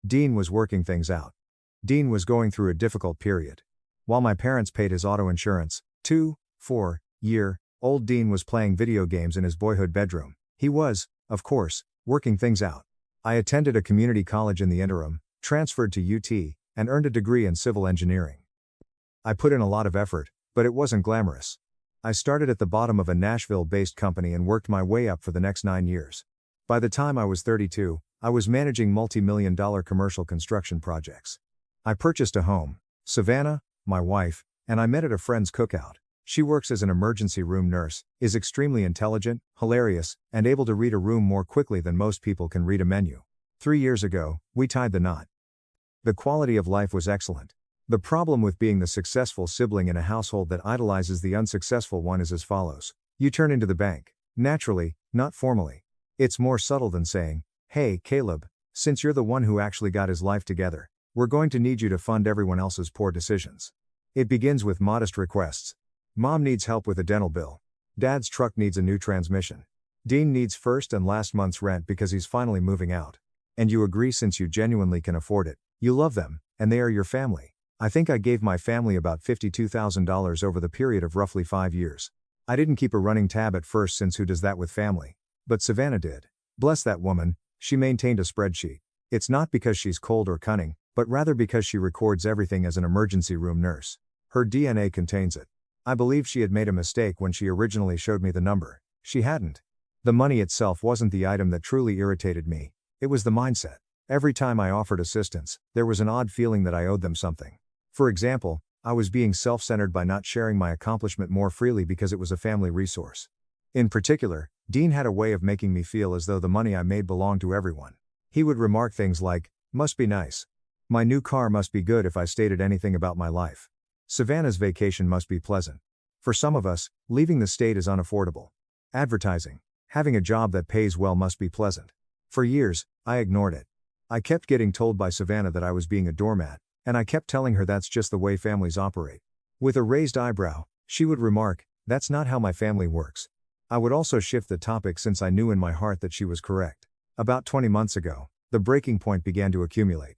Dean was working things out. Dean was going through a difficult period. While my parents paid his auto insurance, 2-4-year-old Dean was playing video games in his boyhood bedroom. He was, of course, working things out. I attended a community college in the interim, transferred to UT, and earned a degree in civil engineering. I put in a lot of effort, but it wasn't glamorous. I started at the bottom of a Nashville-based company and worked my way up for the next 9 years. By the time I was 32, I was managing multi-million-dollar commercial construction projects. I purchased a home, Savannah, my wife, and I met at a friend's cookout. She works as an emergency room nurse, is extremely intelligent, hilarious, and able to read a room more quickly than most people can read a menu. 3 years ago, we tied the knot. The quality of life was excellent. The problem with being the successful sibling in a household that idolizes the unsuccessful one is as follows. You turn into the bank. Naturally, not formally. It's more subtle than saying, "Hey, Caleb, since you're the one who actually got his life together, we're going to need you to fund everyone else's poor decisions." It begins with modest requests. Mom needs help with a dental bill. Dad's truck needs a new transmission. Dean needs first and last month's rent because he's finally moving out. And you agree since you genuinely can afford it. You love them, and they are your family. I think I gave my family about $52,000 over the period of roughly 5 years. I didn't keep a running tab at first since who does that with family? But Savannah did. Bless that woman, she maintained a spreadsheet. It's not because she's cold or cunning, but rather because she records everything as an emergency room nurse. Her DNA contains it. I believe she had made a mistake when she originally showed me the number. She hadn't. The money itself wasn't the item that truly irritated me. It was the mindset. Every time I offered assistance, there was an odd feeling that I owed them something. For example, I was being self-centered by not sharing my accomplishment more freely because it was a family resource. In particular, Dean had a way of making me feel as though the money I made belonged to everyone. He would remark things like, "Must be nice. My new car must be good if I stated anything about my life. Savannah's vacation must be pleasant. For some of us, leaving the state is unaffordable. Advertising. Having a job that pays well must be pleasant." For years, I ignored it. I kept getting told by Savannah that I was being a doormat, and I kept telling her that's just the way families operate. With a raised eyebrow, she would remark, "That's not how my family works." I would also shift the topic since I knew in my heart that she was correct. About 20 months ago, the breaking point began to accumulate.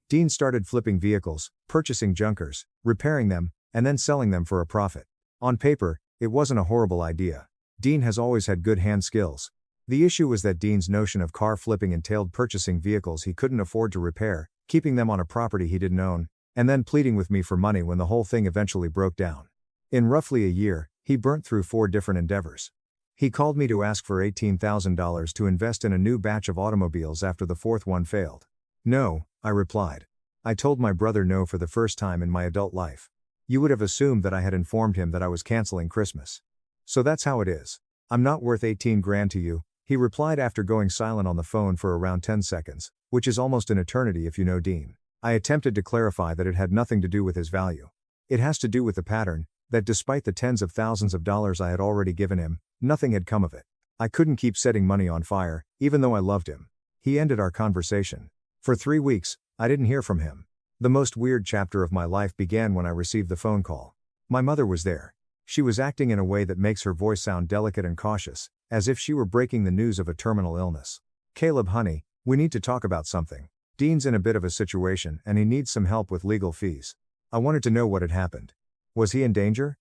Dean started flipping vehicles, purchasing junkers, repairing them, and then selling them for a profit. On paper, it wasn't a horrible idea. Dean has always had good hand skills. The issue was that Dean's notion of car flipping entailed purchasing vehicles he couldn't afford to repair, keeping them on a property he didn't own, and then pleading with me for money when the whole thing eventually broke down. In roughly a year, he burnt through 4 different endeavors. He called me to ask for $18,000 to invest in a new batch of automobiles after the 4th one failed. "No," I replied. I told my brother no for the first time in my adult life. You would have assumed that I had informed him that I was canceling Christmas. "So that's how it is. I'm not worth 18 grand to you," he replied after going silent on the phone for around 10 seconds, which is almost an eternity if you know Dean. I attempted to clarify that it had nothing to do with his value. It has to do with the pattern, that despite the tens of thousands of dollars I had already given him, nothing had come of it. I couldn't keep setting money on fire, even though I loved him. He ended our conversation. For 3 weeks, I didn't hear from him. The most weird chapter of my life began when I received the phone call. My mother was there. She was acting in a way that makes her voice sound delicate and cautious, as if she were breaking the news of a terminal illness. "Caleb, honey, we need to talk about something. Dean's in a bit of a situation and he needs some help with legal fees. I wanted to know what had happened. Was he in danger?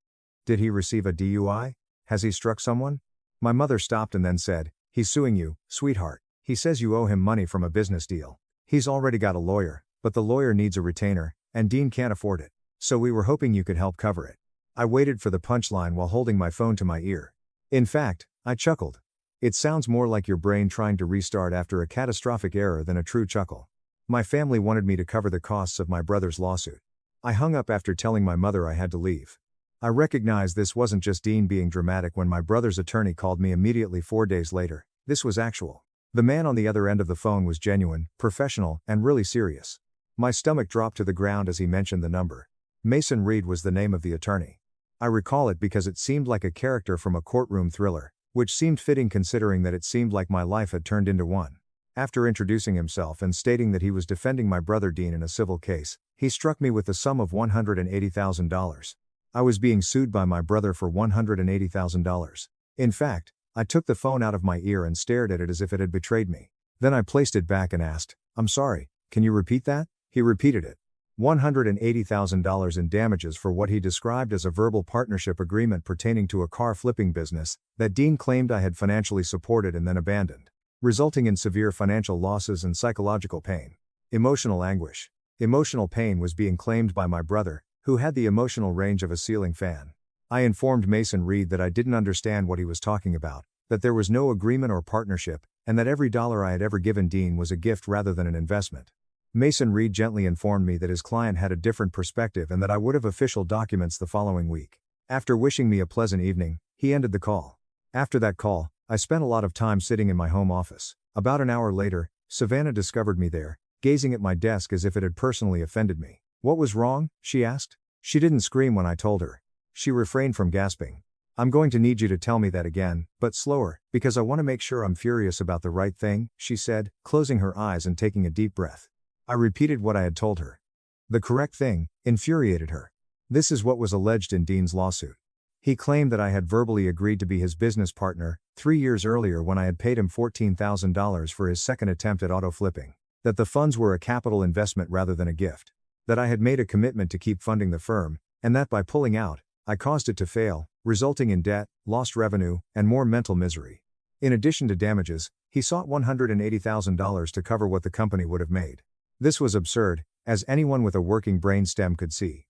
Did he receive a DUI? Has he struck someone?" My mother stopped and then said, "He's suing you, sweetheart. He says you owe him money from a business deal. He's already got a lawyer, but the lawyer needs a retainer, and Dean can't afford it. So we were hoping you could help cover it." I waited for the punchline while holding my phone to my ear. In fact, I chuckled. It sounds more like your brain trying to restart after a catastrophic error than a true chuckle. My family wanted me to cover the costs of my brother's lawsuit. I hung up after telling my mother I had to leave. I recognized this wasn't just Dean being dramatic when my brother's attorney called me immediately 4 days later. This was actual. The man on the other end of the phone was genuine, professional, and really serious. My stomach dropped to the ground as he mentioned the number. Mason Reed was the name of the attorney. I recall it because it seemed like a character from a courtroom thriller, which seemed fitting considering that it seemed like my life had turned into one. After introducing himself and stating that he was defending my brother Dean in a civil case, he struck me with the sum of $180,000. I was being sued by my brother for $180,000. In fact, I took the phone out of my ear and stared at it as if it had betrayed me. Then I placed it back and asked, "I'm sorry, can you repeat that?" He repeated it. $180,000 in damages for what he described as a verbal partnership agreement pertaining to a car flipping business that Dean claimed I had financially supported and then abandoned, resulting in severe financial losses and psychological pain. Emotional anguish. Emotional pain was being claimed by my brother, who had the emotional range of a ceiling fan. I informed Mason Reed that I didn't understand what he was talking about, that there was no agreement or partnership, and that every dollar I had ever given Dean was a gift rather than an investment. Mason Reed gently informed me that his client had a different perspective and that I would have official documents the following week. After wishing me a pleasant evening, he ended the call. After that call, I spent a lot of time sitting in my home office. About an hour later, Savannah discovered me there, gazing at my desk as if it had personally offended me. "What was wrong?" she asked. She didn't scream when I told her. She refrained from gasping. "I'm going to need you to tell me that again, but slower, because I want to make sure I'm furious about the right thing," she said, closing her eyes and taking a deep breath. I repeated what I had told her. The correct thing infuriated her. This is what was alleged in Dean's lawsuit. He claimed that I had verbally agreed to be his business partner 3 years earlier when I had paid him $14,000 for his second attempt at auto flipping. That the funds were a capital investment rather than a gift. That I had made a commitment to keep funding the firm, and that by pulling out, I caused it to fail, resulting in debt, lost revenue, and more mental misery. In addition to damages, he sought $180,000 to cover what the company would have made. This was absurd, as anyone with a working brainstem could see.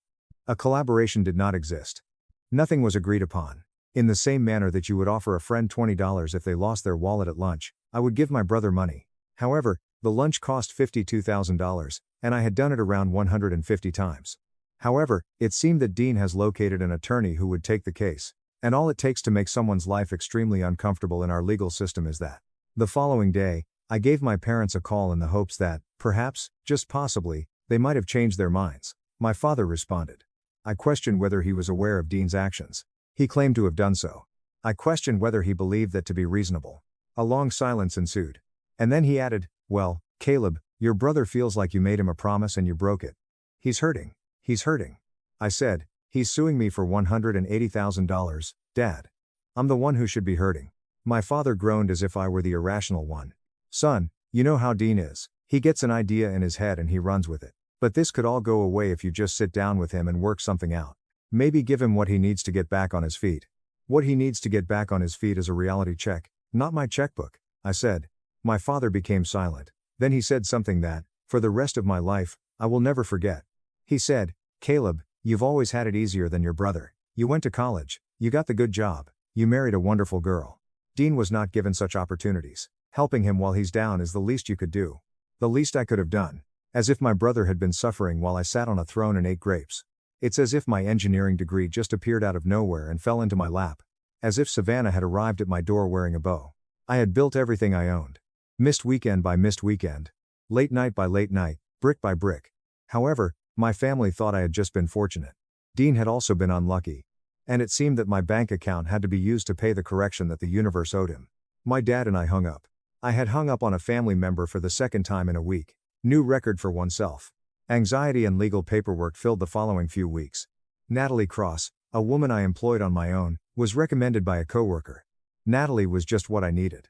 A collaboration did not exist. Nothing was agreed upon. In the same manner that you would offer a friend $20 if they lost their wallet at lunch, I would give my brother money. However, the lunch cost $52,000, and I had done it around 150 times. However, it seemed that Dean has located an attorney who would take the case, and all it takes to make someone's life extremely uncomfortable in our legal system is that. The following day, I gave my parents a call in the hopes that, perhaps, just possibly, they might have changed their minds. My father responded. I questioned whether he was aware of Dean's actions. He claimed to have done so. I questioned whether he believed that to be reasonable. A long silence ensued. And then he added, "Well, Caleb, your brother feels like you made him a promise and you broke it. He's hurting. He's hurting." I said, "He's suing me for $180,000, Dad. I'm the one who should be hurting." My father groaned as if I were the irrational one. "Son, you know how Dean is. He gets an idea in his head and he runs with it. But this could all go away if you just sit down with him and work something out. Maybe give him what he needs to get back on his feet." "What he needs to get back on his feet is a reality check, not my checkbook," I said. My father became silent. Then he said something that, for the rest of my life, I will never forget. He said, "Caleb, you've always had it easier than your brother. You went to college, you got the good job, you married a wonderful girl. Dean was not given such opportunities. Helping him while he's down is the least you could do. The least I could have done." As if my brother had been suffering while I sat on a throne and ate grapes. It's as if my engineering degree just appeared out of nowhere and fell into my lap. As if Savannah had arrived at my door wearing a bow. I had built everything I owned. Missed weekend by missed weekend. Late night by late night, brick by brick. However, my family thought I had just been fortunate. Dean had also been unlucky. And it seemed that my bank account had to be used to pay the correction that the universe owed him. My dad and I hung up. I had hung up on a family member for the second time in a week. New record for oneself. Anxiety and legal paperwork filled the following few weeks. Natalie Cross, a woman I employed on my own, was recommended by a coworker. Natalie was just what I needed.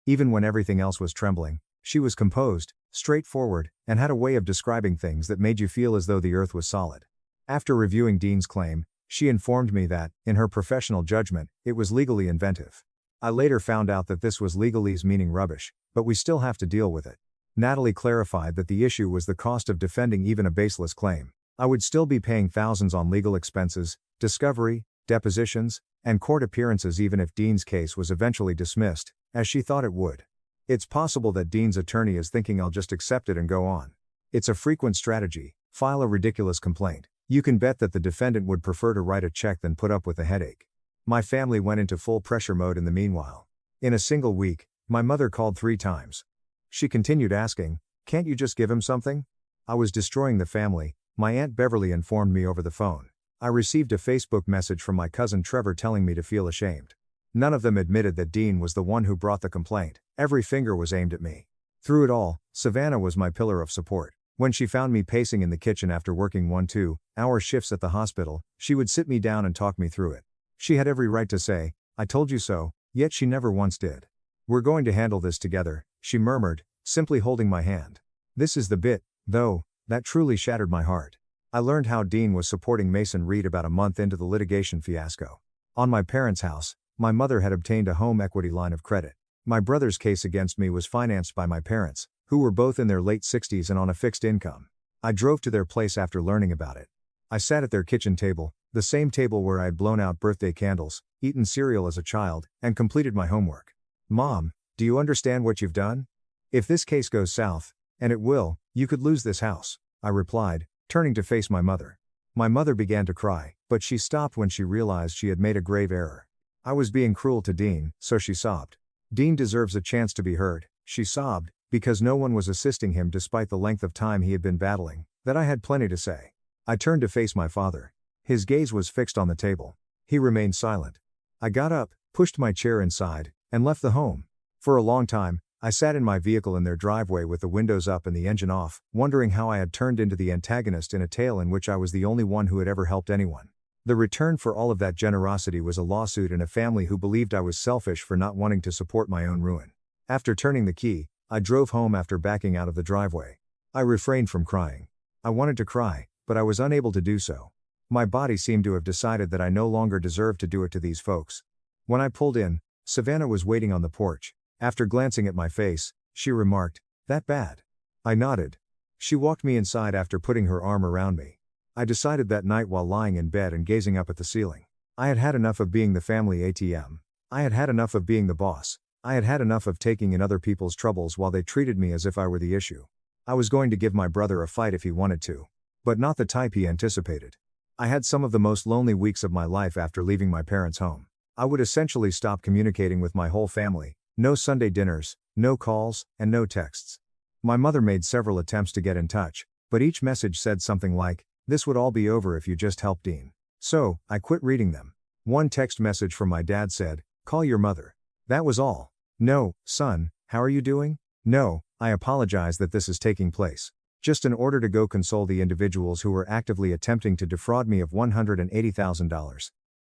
Even when everything else was trembling, she was composed, straightforward, and had a way of describing things that made you feel as though the earth was solid. After reviewing Dean's claim, she informed me that, in her professional judgment, it was legally inventive. I later found out that this was legalese meaning rubbish, but we still have to deal with it. Natalie clarified that the issue was the cost of defending even a baseless claim. I would still be paying thousands on legal expenses, discovery, depositions, and court appearances even if Dean's case was eventually dismissed, as she thought it would. It's possible that Dean's attorney is thinking I'll just accept it and go on. It's a frequent strategy: file a ridiculous complaint. You can bet that the defendant would prefer to write a check than put up with a headache. My family went into full pressure mode in the meanwhile. In a single week, my mother called 3 times. She continued asking, "Can't you just give him something?" I was destroying the family, my Aunt Beverly informed me over the phone. I received a Facebook message from my cousin Trevor telling me to feel ashamed. None of them admitted that Dean was the one who brought the complaint. Every finger was aimed at me. Through it all, Savannah was my pillar of support. When she found me pacing in the kitchen after working 1-2-hour shifts at the hospital, she would sit me down and talk me through it. She had every right to say, "I told you so," yet she never once did. "We're going to handle this together," she murmured, simply holding my hand. This is the bit, though, that truly shattered my heart. I learned how Dean was supporting Mason Reed about a month into the litigation fiasco. On my parents' house, my mother had obtained a home equity line of credit. My brother's case against me was financed by my parents, who were both in their late 60s and on a fixed income. I drove to their place after learning about it. I sat at their kitchen table, the same table where I had blown out birthday candles, eaten cereal as a child, and completed my homework. "Mom, do you understand what you've done? If this case goes south, and it will, you could lose this house," I replied, turning to face my mother. My mother began to cry, but she stopped when she realized she had made a grave error. I was being cruel to Dean, so she sobbed. "Dean deserves a chance to be heard," she sobbed, because no one was assisting him despite the length of time he had been battling, that I had plenty to say. I turned to face my father. His gaze was fixed on the table. He remained silent. I got up, pushed my chair inside, and left the home. For a long time, I sat in my vehicle in their driveway with the windows up and the engine off, wondering how I had turned into the antagonist in a tale in which I was the only one who had ever helped anyone. The return for all of that generosity was a lawsuit and a family who believed I was selfish for not wanting to support my own ruin. After turning the key, I drove home after backing out of the driveway. I refrained from crying. I wanted to cry, but I was unable to do so. My body seemed to have decided that I no longer deserved to do it to these folks. When I pulled in, Savannah was waiting on the porch. After glancing at my face, she remarked, "That bad?" I nodded. She walked me inside after putting her arm around me. I decided that night while lying in bed and gazing up at the ceiling. I had had enough of being the family ATM. I had had enough of being the boss. I had had enough of taking in other people's troubles while they treated me as if I were the issue. I was going to give my brother a fight if he wanted to. But not the type he anticipated. I had some of the most lonely weeks of my life after leaving my parents' home. I would essentially stop communicating with my whole family. No Sunday dinners, no calls, and no texts. My mother made several attempts to get in touch, but each message said something like, "This would all be over if you just helped Dean." So, I quit reading them. One text message from my dad said, "Call your mother." That was all. "No, son, how are you doing? No, I apologize that this is taking place." Just in order to go console the individuals who were actively attempting to defraud me of $180,000.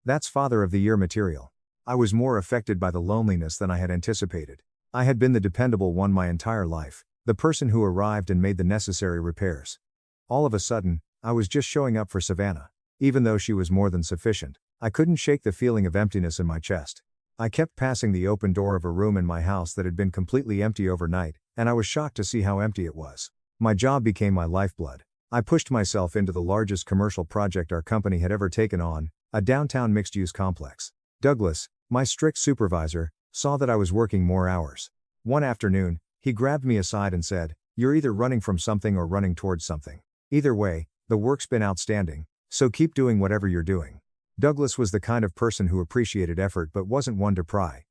That's Father of the Year material. I was more affected by the loneliness than I had anticipated. I had been the dependable one my entire life, the person who arrived and made the necessary repairs. All of a sudden, I was just showing up for Savannah. Even though she was more than sufficient, I couldn't shake the feeling of emptiness in my chest. I kept passing the open door of a room in my house that had been completely empty overnight, and I was shocked to see how empty it was. My job became my lifeblood. I pushed myself into the largest commercial project our company had ever taken on, a downtown mixed-use complex. Douglas, my strict supervisor, saw that I was working more hours. One afternoon, he grabbed me aside and said, "You're either running from something or running towards something. Either way, the work's been outstanding, so keep doing whatever you're doing." Douglas was the kind of person who appreciated effort but wasn't one to pry.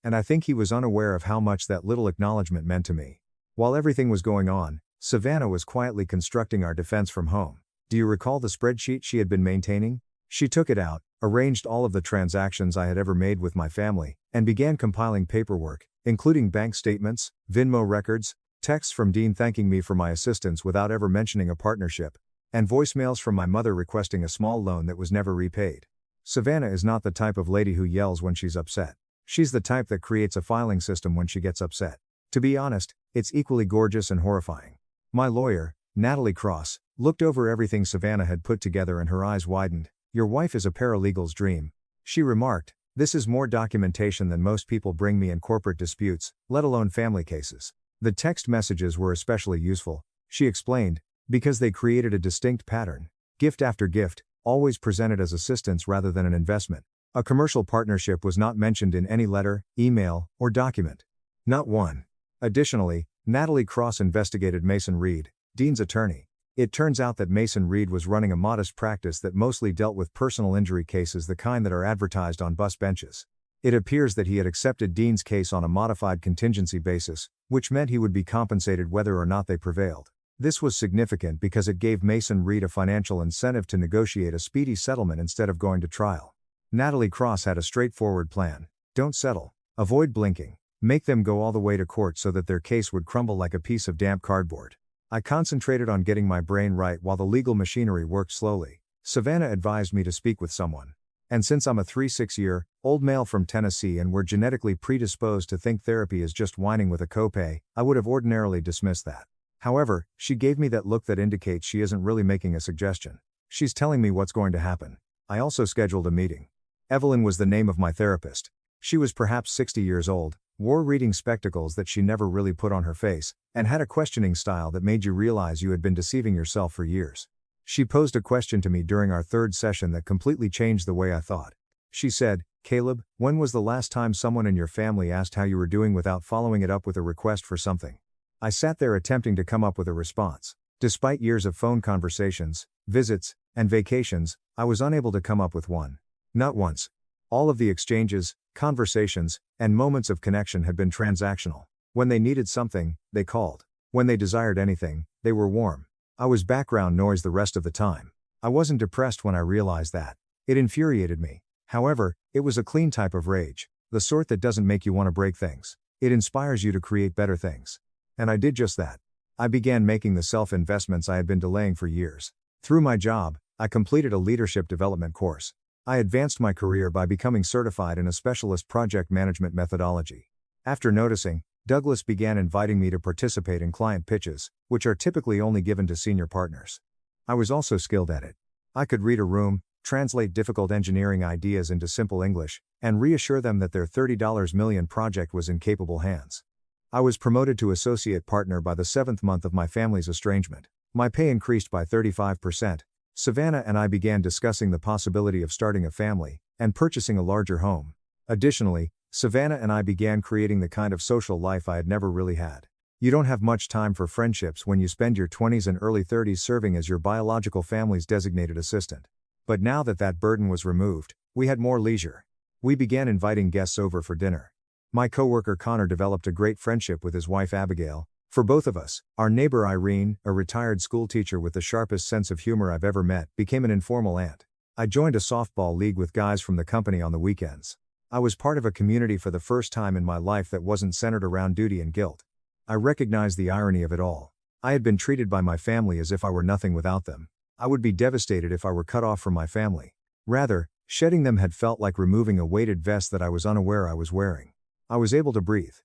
And I think he was unaware of how much that little acknowledgement meant to me. While everything was going on, Savannah was quietly constructing our defense from home. Do you recall the spreadsheet she had been maintaining? She took it out, arranged all of the transactions I had ever made with my family, and began compiling paperwork, including bank statements, Venmo records, Texts from Dean thanking me for my assistance without ever mentioning a partnership, and voicemails from my mother requesting a small loan that was never repaid. Savannah is not the type of lady who yells when she's upset. She's the type that creates a filing system when she gets upset. To be honest, it's equally gorgeous and horrifying. My lawyer, Natalie Cross, looked over everything Savannah had put together and her eyes widened. "Your wife is a paralegal's dream," she remarked. "This is more documentation than most people bring me in corporate disputes, let alone family cases." The text messages were especially useful, she explained, because they created a distinct pattern. Gift after gift, always presented as assistance rather than an investment. A commercial partnership was not mentioned in any letter, email, or document. Not one. Additionally, Natalie Cross investigated Mason Reed, Dean's attorney. It turns out that Mason Reed was running a modest practice that mostly dealt with personal injury cases, the kind that are advertised on bus benches. It appears that he had accepted Dean's case on a modified contingency basis, which meant he would be compensated whether or not they prevailed. This was significant because it gave Mason Reed a financial incentive to negotiate a speedy settlement instead of going to trial. Natalie Cross had a straightforward plan. Don't settle. Avoid blinking. Make them go all the way to court so that their case would crumble like a piece of damp cardboard. I concentrated on getting my brain right while the legal machinery worked slowly. Savannah advised me to speak with someone. And since I'm a 36-year-old male from Tennessee and we're genetically predisposed to think therapy is just whining with a copay, I would have ordinarily dismissed that. However, she gave me that look that indicates she isn't really making a suggestion. She's telling me what's going to happen. I also scheduled a meeting. Evelyn was the name of my therapist. She was perhaps 60 years old, wore reading spectacles that she never really put on her face, and had a questioning style that made you realize you had been deceiving yourself for years. She posed a question to me during our third session that completely changed the way I thought. She said, "Caleb, when was the last time someone in your family asked how you were doing without following it up with a request for something?" I sat there attempting to come up with a response. Despite years of phone conversations, visits, and vacations, I was unable to come up with one. Not once. All of the exchanges, conversations, and moments of connection had been transactional. When they needed something, they called. When they desired anything, they were warm. I was background noise the rest of the time. I wasn't depressed when I realized that. It infuriated me. However, it was a clean type of rage, the sort that doesn't make you want to break things. It inspires you to create better things. And I did just that. I began making the self-investments I had been delaying for years. Through my job, I completed a leadership development course. I advanced my career by becoming certified in a specialist project management methodology. After noticing, Douglas began inviting me to participate in client pitches, which are typically only given to senior partners. I was also skilled at it. I could read a room, translate difficult engineering ideas into simple English, and reassure them that their $30 million project was in capable hands. I was promoted to associate partner by the 7th month of my family's estrangement. My pay increased by 35%. Savannah and I began discussing the possibility of starting a family and purchasing a larger home. Additionally, Savannah and I began creating the kind of social life I had never really had. You don't have much time for friendships when you spend your 20s and early 30s serving as your biological family's designated assistant. But now that that burden was removed, we had more leisure. We began inviting guests over for dinner. My coworker Connor developed a great friendship with his wife Abigail. For both of us, our neighbor Irene, a retired schoolteacher with the sharpest sense of humor I've ever met, became an informal aunt. I joined a softball league with guys from the company on the weekends. I was part of a community for the first time in my life that wasn't centered around duty and guilt. I recognized the irony of it all. I had been treated by my family as if I were nothing without them. I would be devastated if I were cut off from my family. Rather, shedding them had felt like removing a weighted vest that I was unaware I was wearing. I was able to breathe.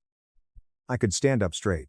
I could stand up straight.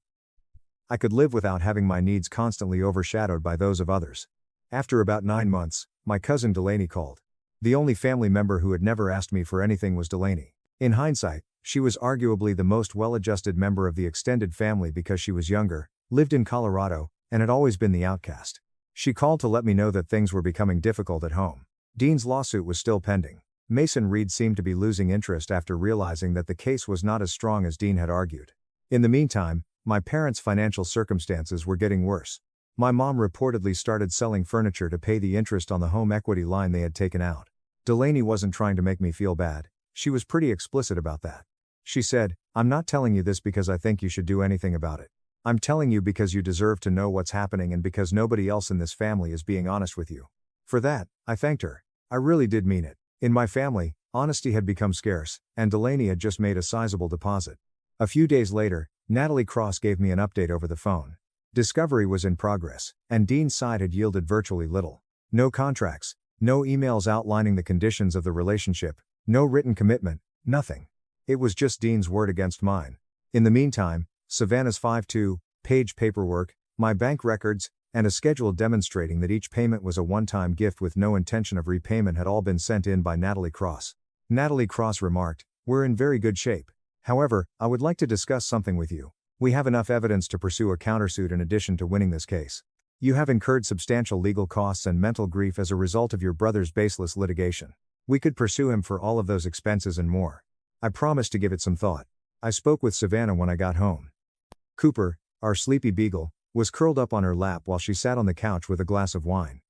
I could live without having my needs constantly overshadowed by those of others. After about 9 months, my cousin Delaney called. The only family member who had never asked me for anything was Delaney. In hindsight, she was arguably the most well-adjusted member of the extended family because she was younger, lived in Colorado, and had always been the outcast. She called to let me know that things were becoming difficult at home. Dean's lawsuit was still pending. Mason Reed seemed to be losing interest after realizing that the case was not as strong as Dean had argued. In the meantime, my parents' financial circumstances were getting worse. My mom reportedly started selling furniture to pay the interest on the home equity line they had taken out. Delaney wasn't trying to make me feel bad. She was pretty explicit about that. She said, "I'm not telling you this because I think you should do anything about it. I'm telling you because you deserve to know what's happening and because nobody else in this family is being honest with you." For that, I thanked her. I really did mean it. In my family, honesty had become scarce, and Delaney had just made a sizable deposit. A few days later, Natalie Cross gave me an update over the phone. Discovery was in progress, and Dean's side had yielded virtually little. No contracts, no emails outlining the conditions of the relationship, no written commitment, nothing. It was just Dean's word against mine. In the meantime, Savannah's 5-2-page paperwork, my bank records, and a schedule demonstrating that each payment was a one-time gift with no intention of repayment had all been sent in by Natalie Cross. Natalie Cross remarked, "We're in very good shape. However, I would like to discuss something with you. We have enough evidence to pursue a countersuit in addition to winning this case. You have incurred substantial legal costs and mental grief as a result of your brother's baseless litigation. We could pursue him for all of those expenses and more. I promise to give it some thought." I spoke with Savannah when I got home. Cooper, our sleepy beagle, was curled up on her lap while she sat on the couch with a glass of wine.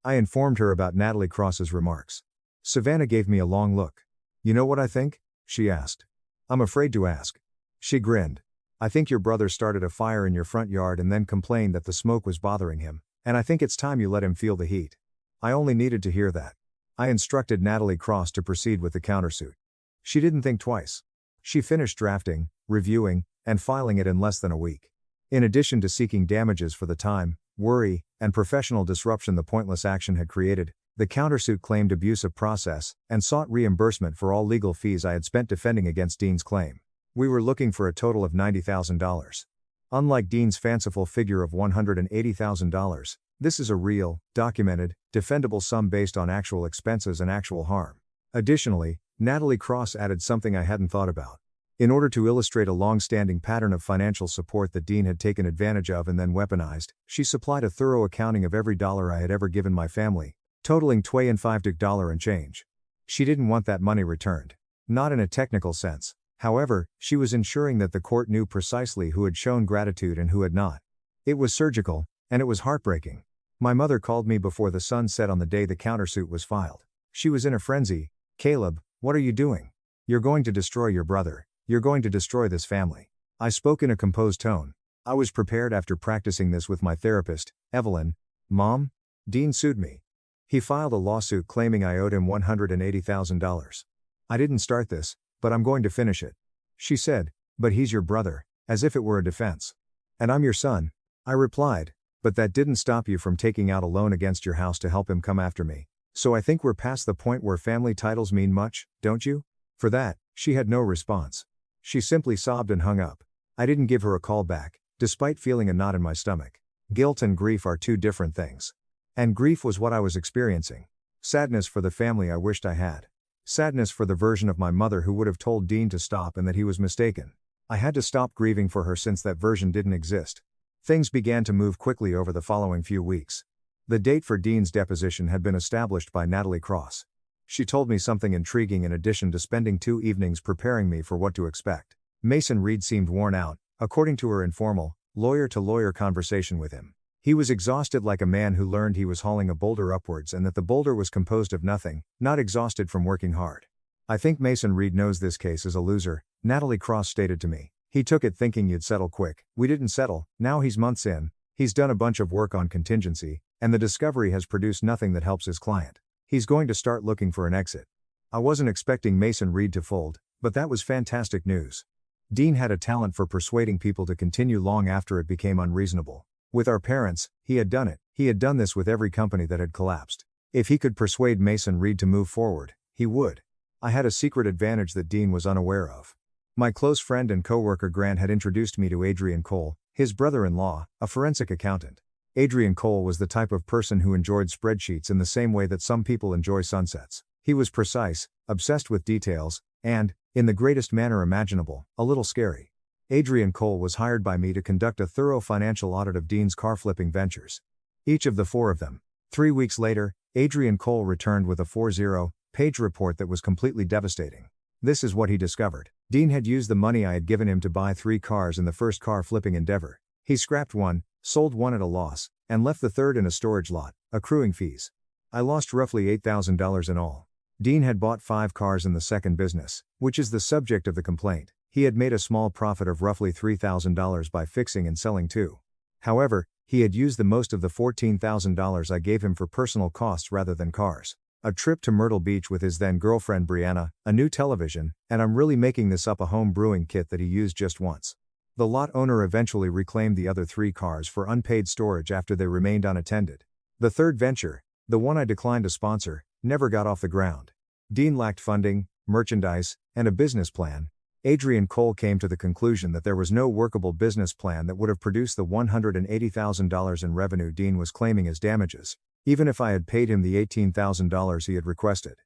I informed her about Natalie Cross's remarks. Savannah gave me a long look. "You know what I think?" she asked. "I'm afraid to ask." She grinned. "I think your brother started a fire in your front yard and then complained that the smoke was bothering him, and I think it's time you let him feel the heat." I only needed to hear that. I instructed Natalie Cross to proceed with the countersuit. She didn't think twice. She finished drafting, reviewing, and filing it in less than a week. In addition to seeking damages for the time, worry, and professional disruption the pointless action had created, the countersuit claimed abuse of process and sought reimbursement for all legal fees I had spent defending against Dean's claim. We were looking for a total of $90,000. Unlike Dean's fanciful figure of $180,000, this is a real, documented, defendable sum based on actual expenses and actual harm. Additionally, Natalie Cross added something I hadn't thought about. In order to illustrate a long-standing pattern of financial support that Dean had taken advantage of and then weaponized, she supplied a thorough accounting of every dollar I had ever given my family, totaling $25 and change. She didn't want that money returned. Not in a technical sense. However, she was ensuring that the court knew precisely who had shown gratitude and who had not. It was surgical, and it was heartbreaking. My mother called me before the sun set on the day the countersuit was filed. She was in a frenzy. "Caleb, what are you doing? You're going to destroy your brother. You're going to destroy this family." I spoke in a composed tone. I was prepared after practicing this with my therapist, Evelyn. "Mom, Dean sued me. He filed a lawsuit claiming I owed him $180,000. I didn't start this, but I'm going to finish it." She said, "But he's your brother," as if it were a defense. "And I'm your son." I replied, "But that didn't stop you from taking out a loan against your house to help him come after me. So I think we're past the point where family titles mean much, don't you?" For that, she had no response. She simply sobbed and hung up. I didn't give her a call back, despite feeling a knot in my stomach. Guilt and grief are two different things. And grief was what I was experiencing. Sadness for the family I wished I had. Sadness for the version of my mother who would have told Dean to stop and that he was mistaken. I had to stop grieving for her since that version didn't exist. Things began to move quickly over the following few weeks. The date for Dean's deposition had been established by Natalie Cross. She told me something intriguing in addition to spending 2 evenings preparing me for what to expect. Mason Reed seemed worn out, according to her informal, lawyer-to-lawyer conversation with him. He was exhausted like a man who learned he was hauling a boulder upwards and that the boulder was composed of nothing, not exhausted from working hard. "I think Mason Reed knows this case is a loser," Natalie Cross stated to me. "He took it thinking you'd settle quick. We didn't settle, now he's months in, he's done a bunch of work on contingency, and the discovery has produced nothing that helps his client. He's going to start looking for an exit." I wasn't expecting Mason Reed to fold, but that was fantastic news. Dean had a talent for persuading people to continue long after it became unreasonable. With our parents, he had done it. He had done this with every company that had collapsed. If he could persuade Mason Reed to move forward, he would. I had a secret advantage that Dean was unaware of. My close friend and coworker Grant had introduced me to Adrian Cole, his brother-in-law, a forensic accountant. Adrian Cole was the type of person who enjoyed spreadsheets in the same way that some people enjoy sunsets. He was precise, obsessed with details, and, in the greatest manner imaginable, a little scary. Adrian Cole was hired by me to conduct a thorough financial audit of Dean's car-flipping ventures. Each of the 4 of them. 3 weeks later, Adrian Cole returned with a 40-page report that was completely devastating. This is what he discovered. Dean had used the money I had given him to buy 3 cars in the first car-flipping endeavor. He scrapped one, sold one at a loss, and left the third in a storage lot, accruing fees. I lost roughly $8,000 in all. Dean had bought 5 cars in the second business, which is the subject of the complaint. He had made a small profit of roughly $3,000 by fixing and selling 2. However, he had used the most of the $14,000 I gave him for personal costs rather than cars. A trip to Myrtle Beach with his then girlfriend Brianna, a new television, and I'm really making this up, a home brewing kit that he used just once. The lot owner eventually reclaimed the other 3 cars for unpaid storage after they remained unattended. The third venture, the one I declined to sponsor, never got off the ground. Dean lacked funding, merchandise, and a business plan. Adrian Cole came to the conclusion that there was no workable business plan that would have produced the $180,000 in revenue Dean was claiming as damages, even if I had paid him the $18,000 he had requested.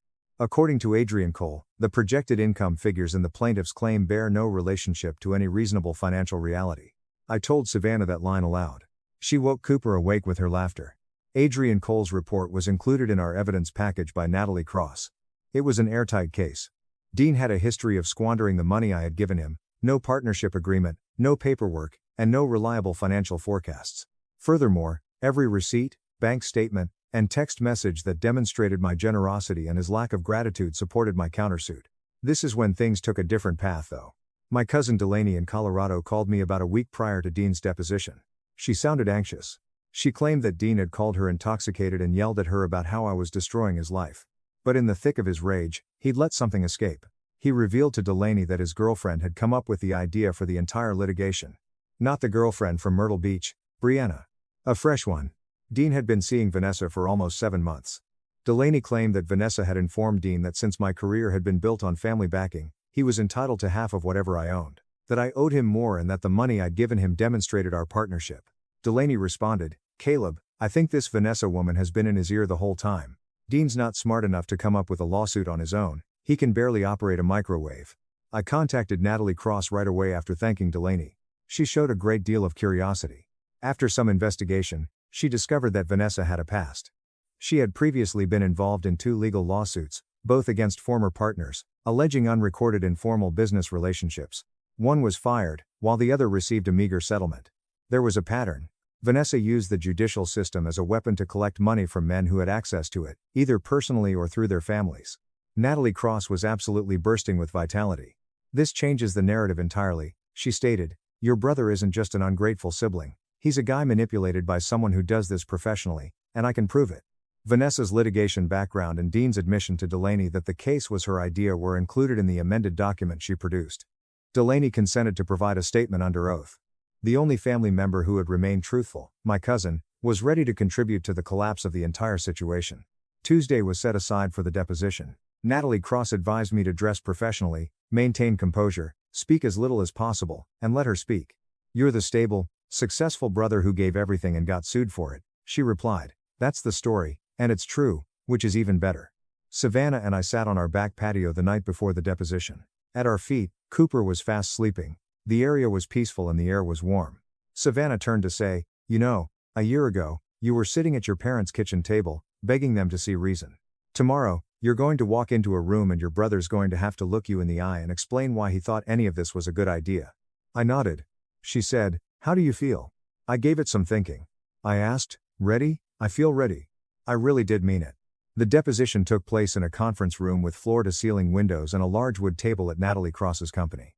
According to Adrian Cole, the projected income figures in the plaintiff's claim bear no relationship to any reasonable financial reality. I told Savannah that line aloud. She woke Cooper awake with her laughter. Adrian Cole's report was included in our evidence package by Natalie Cross. It was an airtight case. Dean had a history of squandering the money I had given him, no partnership agreement, no paperwork, and no reliable financial forecasts. Furthermore, every receipt, bank statement, and text message that demonstrated my generosity and his lack of gratitude supported my countersuit. This is when things took a different path though. My cousin Delaney in Colorado called me about a week prior to Dean's deposition. She sounded anxious. She claimed that Dean had called her intoxicated and yelled at her about how I was destroying his life. But in the thick of his rage, he'd let something escape. He revealed to Delaney that his girlfriend had come up with the idea for the entire litigation. Not the girlfriend from Myrtle Beach, Brianna. A fresh one. Dean had been seeing Vanessa for almost 7 months. Delaney claimed that Vanessa had informed Dean that since my career had been built on family backing, he was entitled to half of whatever I owned, that I owed him more and that the money I'd given him demonstrated our partnership. Delaney responded, "Caleb, I think this Vanessa woman has been in his ear the whole time. Dean's not smart enough to come up with a lawsuit on his own, he can barely operate a microwave." I contacted Natalie Cross right away after thanking Delaney. She showed a great deal of curiosity. After some investigation, she discovered that Vanessa had a past. She had previously been involved in 2 legal lawsuits, both against former partners, alleging unrecorded informal business relationships. One was fired, while the other received a meager settlement. There was a pattern. Vanessa used the judicial system as a weapon to collect money from men who had access to it, either personally or through their families. Natalie Cross was absolutely bursting with vitality. "This changes the narrative entirely," she stated. "Your brother isn't just an ungrateful sibling. He's a guy manipulated by someone who does this professionally, and I can prove it." Vanessa's litigation background and Dean's admission to Delaney that the case was her idea were included in the amended document she produced. Delaney consented to provide a statement under oath. The only family member who had remained truthful, my cousin, was ready to contribute to the collapse of the entire situation. Tuesday was set aside for the deposition. Natalie Cross advised me to dress professionally, maintain composure, speak as little as possible, and let her speak. "You're the stable, successful brother who gave everything and got sued for it," she replied. "That's the story, and it's true, which is even better." Savannah and I sat on our back patio the night before the deposition. At our feet, Cooper was fast sleeping. The area was peaceful and the air was warm. Savannah turned to say, "You know, a year ago, you were sitting at your parents' kitchen table, begging them to see reason. Tomorrow, you're going to walk into a room and your brother's going to have to look you in the eye and explain why he thought any of this was a good idea." I nodded. She said, "How do you feel?" I gave it some thinking. I asked, "Ready?" "I feel ready." I really did mean it. The deposition took place in a conference room with floor-to-ceiling windows and a large wood table at Natalie Cross's company.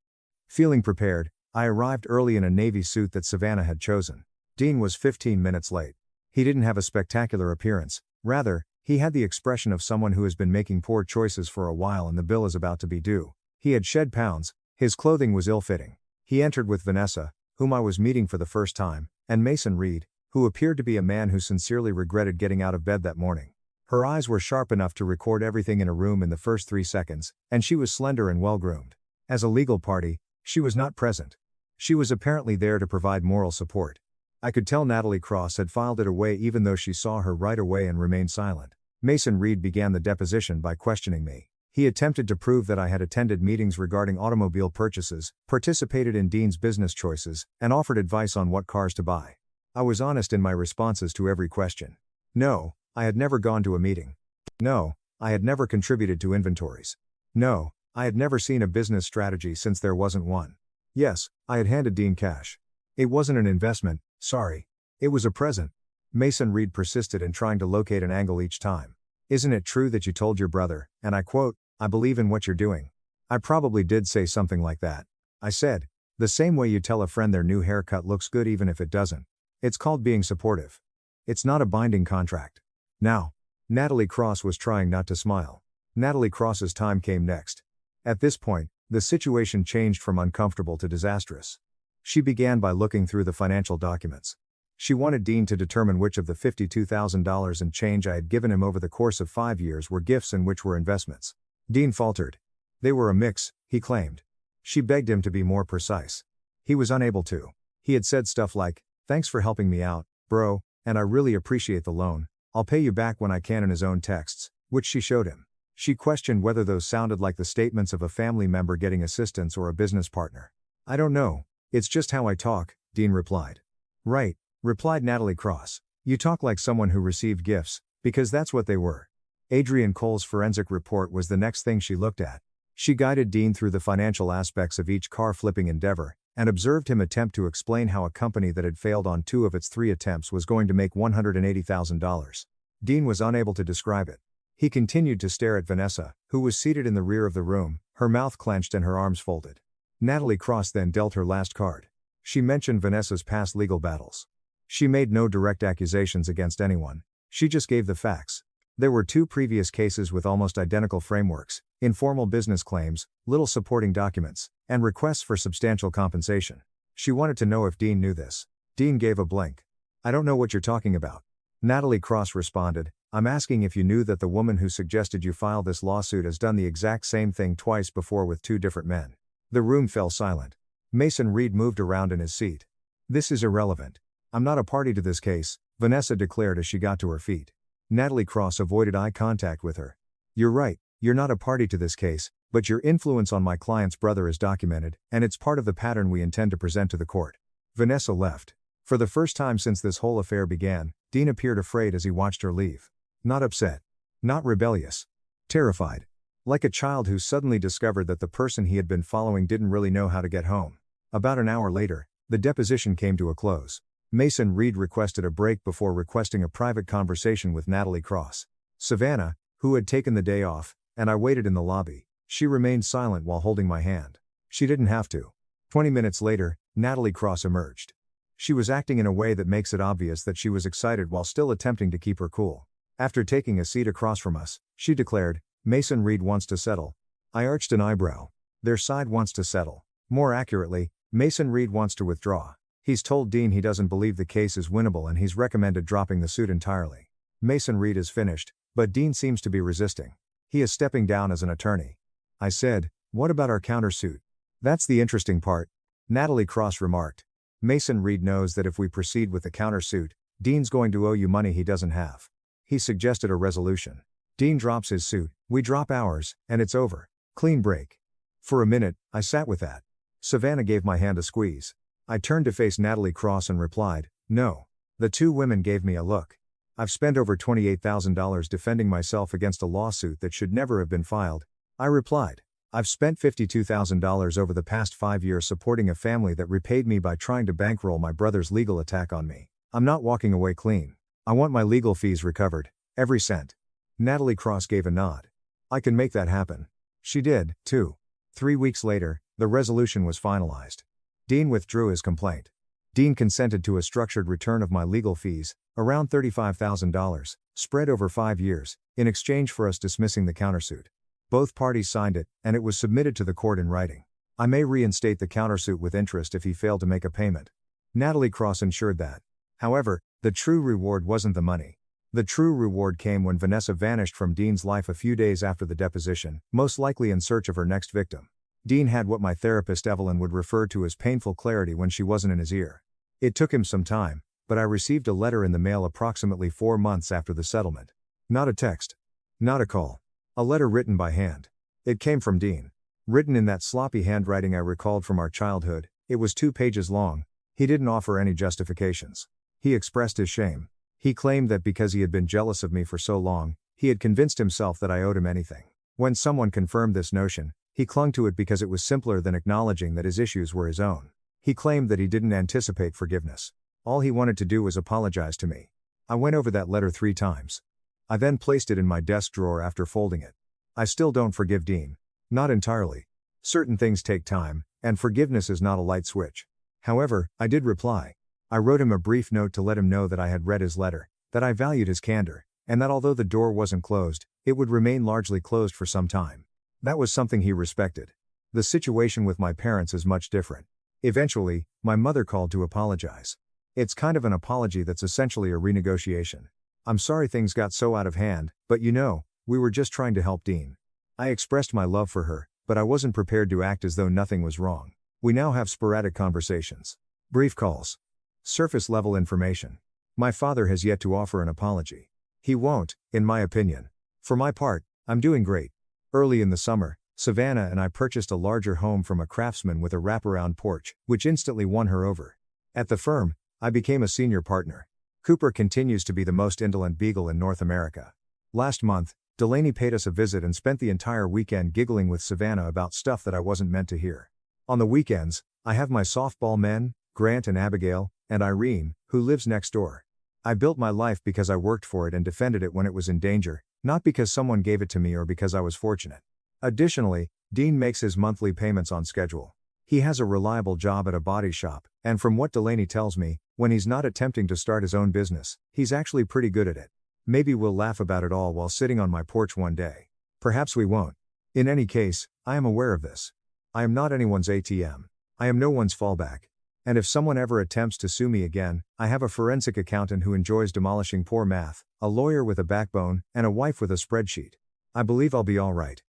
Feeling prepared, I arrived early in a navy suit that Savannah had chosen. Dean was 15 minutes late. He didn't have a spectacular appearance, rather, he had the expression of someone who has been making poor choices for a while and the bill is about to be due. He had shed pounds, his clothing was ill-fitting. He entered with Vanessa, whom I was meeting for the first time, and Mason Reed, who appeared to be a man who sincerely regretted getting out of bed that morning. Her eyes were sharp enough to record everything in a room in the first 3 seconds, and she was slender and well-groomed. As a legal party, she was not present. She was apparently there to provide moral support. I could tell Natalie Cross had filed it away even though she saw her right away and remained silent. Mason Reed began the deposition by questioning me. He attempted to prove that I had attended meetings regarding automobile purchases, participated in Dean's business choices, and offered advice on what cars to buy. I was honest in my responses to every question. No, I had never gone to a meeting. No, I had never contributed to inventories. No, I had never seen a business strategy since there wasn't one. Yes, I had handed Dean cash. It wasn't an investment, sorry. It was a present. Mason Reed persisted in trying to locate an angle each time. "Isn't it true that you told your brother, and I quote, 'I believe in what you're doing'?" I probably did say something like that. I said, "The same way you tell a friend their new haircut looks good even if it doesn't. It's called being supportive. It's not a binding contract." Now, Natalie Cross was trying not to smile. Natalie Cross's time came next. At this point, the situation changed from uncomfortable to disastrous. She began by looking through the financial documents. She wanted Dean to determine which of the $52,000 and change I had given him over the course of 5 years were gifts and which were investments. Dean faltered. They were a mix, he claimed. She begged him to be more precise. He was unable to. He had said stuff like, "Thanks for helping me out, bro, and I really appreciate the loan. I'll pay you back when I can," in his own texts, which she showed him. She questioned whether those sounded like the statements of a family member getting assistance or a business partner. "I don't know. It's just how I talk," Dean replied. "Right," replied Natalie Cross. "You talk like someone who received gifts, because that's what they were." Adrian Cole's forensic report was the next thing she looked at. She guided Dean through the financial aspects of each car flipping endeavor, and observed him attempt to explain how a company that had failed on 2 of its 3 attempts was going to make $180,000. Dean was unable to describe it. He continued to stare at Vanessa, who was seated in the rear of the room, her mouth clenched and her arms folded. Natalie Cross then dealt her last card. She mentioned Vanessa's past legal battles. She made no direct accusations against anyone. She just gave the facts. There were 2 previous cases with almost identical frameworks, informal business claims, little supporting documents, and requests for substantial compensation. She wanted to know if Dean knew this. Dean gave a blink. "I don't know what you're talking about." Natalie Cross responded, "I'm asking if you knew that the woman who suggested you file this lawsuit has done the exact same thing twice before with 2 different men." The room fell silent. Mason Reed moved around in his seat. "This is irrelevant. I'm not a party to this case," Vanessa declared as she got to her feet. Natalie Cross avoided eye contact with her. "You're right, you're not a party to this case, but your influence on my client's brother is documented, and it's part of the pattern we intend to present to the court." Vanessa left. For the first time since this whole affair began, Dean appeared afraid as he watched her leave. Not upset. Not rebellious. Terrified. Like a child who suddenly discovered that the person he had been following didn't really know how to get home. About an hour later, the deposition came to a close. Mason Reed requested a break before requesting a private conversation with Natalie Cross. Savannah, who had taken the day off, and I waited in the lobby. She remained silent while holding my hand. She didn't have to. 20 minutes later, Natalie Cross emerged. She was acting in a way that makes it obvious that she was excited while still attempting to keep her cool. After taking a seat across from us, she declared, "Mason Reed wants to settle." I arched an eyebrow. Their side wants to settle. More accurately, Mason Reed wants to withdraw. He's told Dean he doesn't believe the case is winnable and he's recommended dropping the suit entirely. Mason Reed is finished, but Dean seems to be resisting. He is stepping down as an attorney. I said, "What about our countersuit?" "That's the interesting part," Natalie Cross remarked. "Mason Reed knows that if we proceed with the countersuit, Dean's going to owe you money he doesn't have. He suggested a resolution. Dean drops his suit, we drop ours, and it's over. Clean break." For a minute, I sat with that. Savannah gave my hand a squeeze. I turned to face Natalie Cross and replied, "No." The 2 women gave me a look. "I've spent over $28,000 defending myself against a lawsuit that should never have been filed," I replied. "I've spent $52,000 over the past 5 years supporting a family that repaid me by trying to bankroll my brother's legal attack on me. I'm not walking away clean. I want my legal fees recovered, every cent." Natalie Cross gave a nod. "I can make that happen." She did, too. 3 weeks later, the resolution was finalized. Dean withdrew his complaint. Dean consented to a structured return of my legal fees, around $35,000, spread over 5 years, in exchange for us dismissing the countersuit. Both parties signed it, and it was submitted to the court in writing. I may reinstate the countersuit with interest if he failed to make a payment. Natalie Cross ensured that. However, the true reward wasn't the money. The true reward came when Vanessa vanished from Dean's life a few days after the deposition, most likely in search of her next victim. Dean had what my therapist Evelyn would refer to as painful clarity when she wasn't in his ear. It took him some time, but I received a letter in the mail approximately 4 months after the settlement. Not a text. Not a call. A letter written by hand. It came from Dean. Written in that sloppy handwriting I recalled from our childhood, it was 2 pages long. He didn't offer any justifications. He expressed his shame. He claimed that because he had been jealous of me for so long, he had convinced himself that I owed him anything. When someone confirmed this notion, he clung to it because it was simpler than acknowledging that his issues were his own. He claimed that he didn't anticipate forgiveness. All he wanted to do was apologize to me. I went over that letter 3 times. I then placed it in my desk drawer after folding it. I still don't forgive Dean. Not entirely. Certain things take time, and forgiveness is not a light switch. However, I did reply. I wrote him a brief note to let him know that I had read his letter, that I valued his candor, and that although the door wasn't closed, it would remain largely closed for some time. That was something he respected. The situation with my parents is much different. Eventually, my mother called to apologize. It's kind of an apology that's essentially a renegotiation. I'm sorry things got so out of hand, but we were just trying to help Dean. I expressed my love for her, but I wasn't prepared to act as though nothing was wrong. We now have sporadic conversations. Brief calls. Surface level information. My father has yet to offer an apology. He won't, in my opinion. For my part, I'm doing great. Early in the summer, Savannah and I purchased a larger home from a craftsman with a wraparound porch, which instantly won her over. At the firm, I became a senior partner. Cooper continues to be the most indolent beagle in North America. Last month, Delaney paid us a visit and spent the entire weekend giggling with Savannah about stuff that I wasn't meant to hear. On the weekends, I have my softball men, Grant and Abigail, and Irene, who lives next door. I built my life because I worked for it and defended it when it was in danger, not because someone gave it to me or because I was fortunate. Additionally, Dean makes his monthly payments on schedule. He has a reliable job at a body shop, and from what Delaney tells me, when he's not attempting to start his own business, he's actually pretty good at it. Maybe we'll laugh about it all while sitting on my porch one day. Perhaps we won't. In any case, I am aware of this. I am not anyone's ATM. I am no one's fallback. And if someone ever attempts to sue me again, I have a forensic accountant who enjoys demolishing poor math, a lawyer with a backbone, and a wife with a spreadsheet. I believe I'll be all right.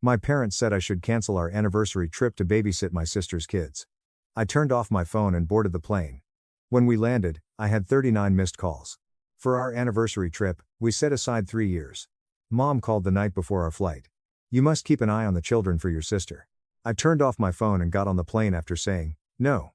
My parents said I should cancel our anniversary trip to babysit my sister's kids. I turned off my phone and boarded the plane. When we landed, I had 39 missed calls. For our anniversary trip, we set aside 3 years. Mom called the night before our flight. You must keep an eye on the children for your sister. I turned off my phone and got on the plane after saying, no.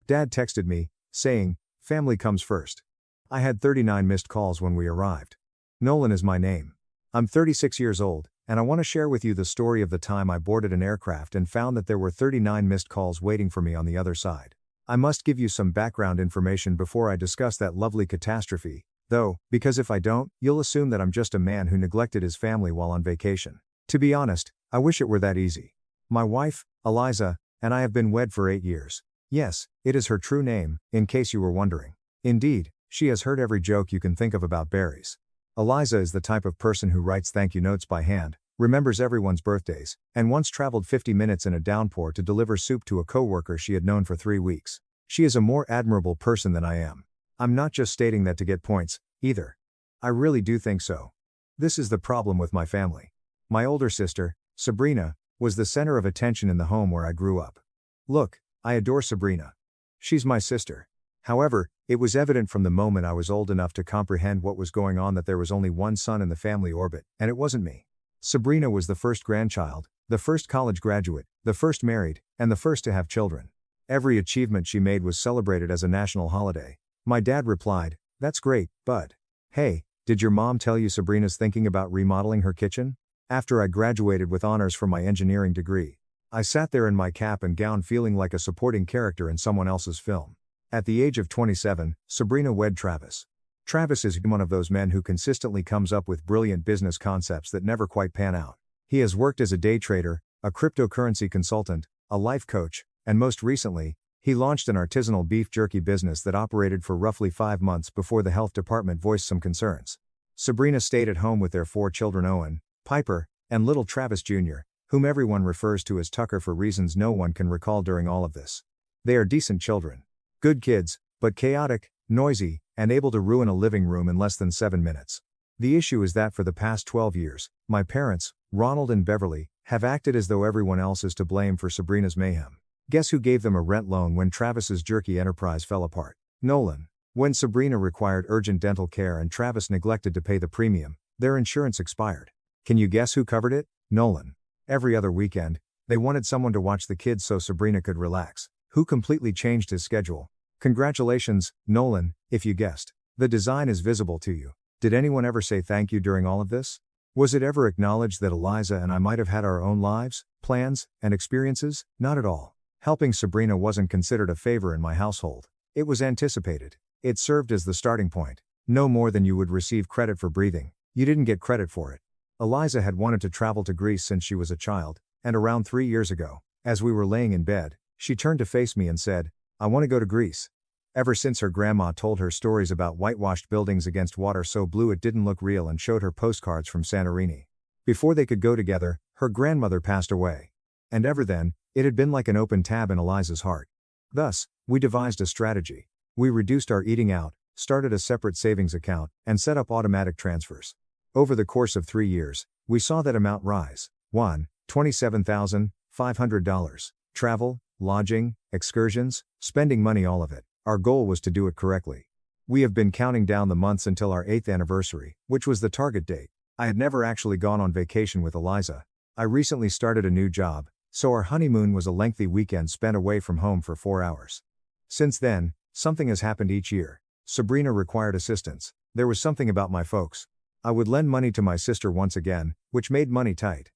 Dad texted me, saying, family comes first. I had 39 missed calls when we arrived. Nolan is my name. I'm 36 years old, and I want to share with you the story of the time I boarded an aircraft and found that there were 39 missed calls waiting for me on the other side. I must give you some background information before I discuss that lovely catastrophe, though, because if I don't, you'll assume that I'm just a man who neglected his family while on vacation. To be honest, I wish it were that easy. My wife, Eliza, and I have been wed for 8 years. Yes, it is her true name, in case you were wondering. Indeed, she has heard every joke you can think of about berries. Eliza is the type of person who writes thank you notes by hand, remembers everyone's birthdays, and once traveled 50 minutes in a downpour to deliver soup to a coworker she had known for 3 weeks. She is a more admirable person than I am. I'm not just stating that to get points, either. I really do think so. This is the problem with my family. My older sister, Sabrina, was the center of attention in the home where I grew up. Look, I adore Sabrina. She's my sister. However, it was evident from the moment I was old enough to comprehend what was going on that there was only one son in the family orbit, and it wasn't me. Sabrina was the first grandchild, the first college graduate, the first married, and the first to have children. Every achievement she made was celebrated as a national holiday. My dad replied, "That's great, bud. Hey, did your mom tell you Sabrina's thinking about remodeling her kitchen?" After I graduated with honors from my engineering degree, I sat there in my cap and gown feeling like a supporting character in someone else's film. At the age of 27, Sabrina wed Travis. Travis is one of those men who consistently comes up with brilliant business concepts that never quite pan out. He has worked as a day trader, a cryptocurrency consultant, a life coach, and most recently, he launched an artisanal beef jerky business that operated for roughly 5 months before the health department voiced some concerns. Sabrina stayed at home with their 4 children: Owen, Piper, and little Travis Jr., whom everyone refers to as Tucker for reasons no one can recall during all of this. They are decent children. Good kids, but chaotic, noisy, and able to ruin a living room in less than 7 minutes. The issue is that for the past 12 years, my parents, Ronald and Beverly, have acted as though everyone else is to blame for Sabrina's mayhem. Guess who gave them a rent loan when Travis's jerky enterprise fell apart? Nolan. When Sabrina required urgent dental care and Travis neglected to pay the premium, their insurance expired. Can you guess who covered it? Nolan. Every other weekend, they wanted someone to watch the kids so Sabrina could relax. Who completely changed his schedule? Congratulations, Nolan, if you guessed. The design is visible to you. Did anyone ever say thank you during all of this? Was it ever acknowledged that Eliza and I might have had our own lives, plans, and experiences? Not at all. Helping Sabrina wasn't considered a favor in my household. It was anticipated. It served as the starting point. No more than you would receive credit for breathing. You didn't get credit for it. Eliza had wanted to travel to Greece since she was a child, and around 3 years ago, as we were laying in bed, she turned to face me and said, "I want to go to Greece." Ever since her grandma told her stories about whitewashed buildings against water so blue it didn't look real and showed her postcards from Santorini. Before they could go together, her grandmother passed away. And ever then, it had been like an open tab in Eliza's heart. Thus, we devised a strategy. We reduced our eating out, started a separate savings account, and set up automatic transfers. Over the course of 3 years, we saw that amount rise. 1. $27,500. Travel, lodging, excursions, spending money, all of it. Our goal was to do it correctly. We have been counting down the months until our 8th anniversary, which was the target date. I had never actually gone on vacation with Eliza. I recently started a new job, so our honeymoon was a lengthy weekend spent away from home for 4 hours. Since then, something has happened each year. Sabrina required assistance. There was something about my folks. I would lend money to my sister once again, which made money tight.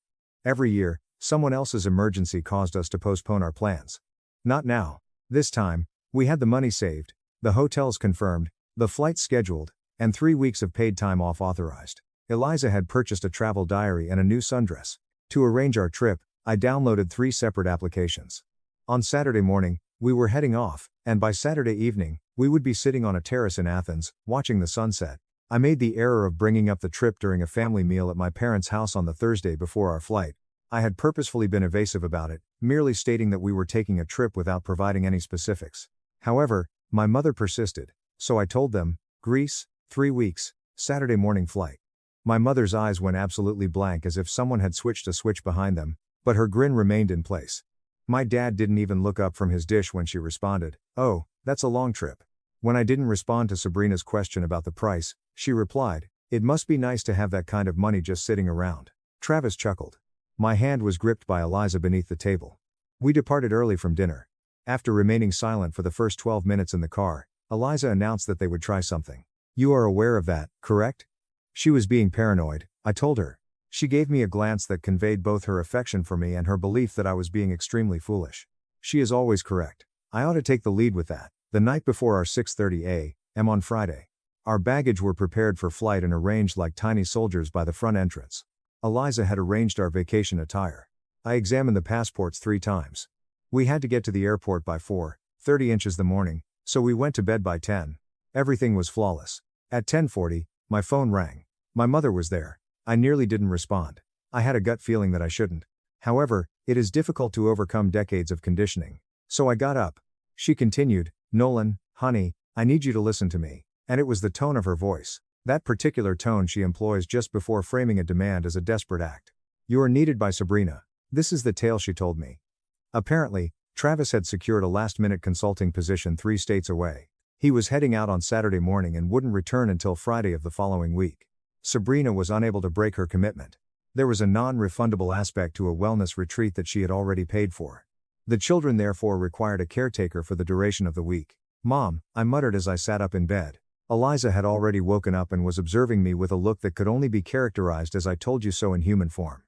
Every year, someone else's emergency caused us to postpone our plans. Not now. This time, we had the money saved, the hotels confirmed, the flights scheduled, and 3 weeks of paid time off authorized. Eliza had purchased a travel diary and a new sundress. To arrange our trip, I downloaded 3 separate applications. On Saturday morning, we were heading off, and by Saturday evening, we would be sitting on a terrace in Athens, watching the sunset. I made the error of bringing up the trip during a family meal at my parents' house on the Thursday before our flight. I had purposefully been evasive about it, merely stating that we were taking a trip without providing any specifics. However, my mother persisted, so I told them, Greece, 3 weeks, Saturday morning flight. My mother's eyes went absolutely blank as if someone had switched a switch behind them, but her grin remained in place. My dad didn't even look up from his dish when she responded, "Oh, that's a long trip." When I didn't respond to Sabrina's question about the price, she replied, "It must be nice to have that kind of money just sitting around." Travis chuckled. My hand was gripped by Eliza beneath the table. We departed early from dinner. After remaining silent for the first 12 minutes in the car, Eliza announced that they would try something. "You are aware of that, correct?" She was being paranoid, I told her. She gave me a glance that conveyed both her affection for me and her belief that I was being extremely foolish. She is always correct. I ought to take the lead with that. The night before our 6:30 a.m. on Friday. Our baggage were prepared for flight and arranged like tiny soldiers by the front entrance. Eliza had arranged our vacation attire. I examined the passports 3 times. We had to get to the airport by 4:30 inches the morning, so we went to bed by 10. Everything was flawless. At 10:40, my phone rang. My mother was there. I nearly didn't respond. I had a gut feeling that I shouldn't. However, it is difficult to overcome decades of conditioning. So I got up. She continued, "Nolan, honey, I need you to listen to me." And it was the tone of her voice. That particular tone she employs just before framing a demand as a desperate act. "You are needed by Sabrina." This is the tale she told me. Apparently, Travis had secured a last-minute consulting position 3 states away. He was heading out on Saturday morning and wouldn't return until Friday of the following week. Sabrina was unable to break her commitment. There was a non-refundable aspect to a wellness retreat that she had already paid for. The children therefore required a caretaker for the duration of the week. "Mom," I muttered as I sat up in bed. Eliza had already woken up and was observing me with a look that could only be characterized as "I told you so" in human form.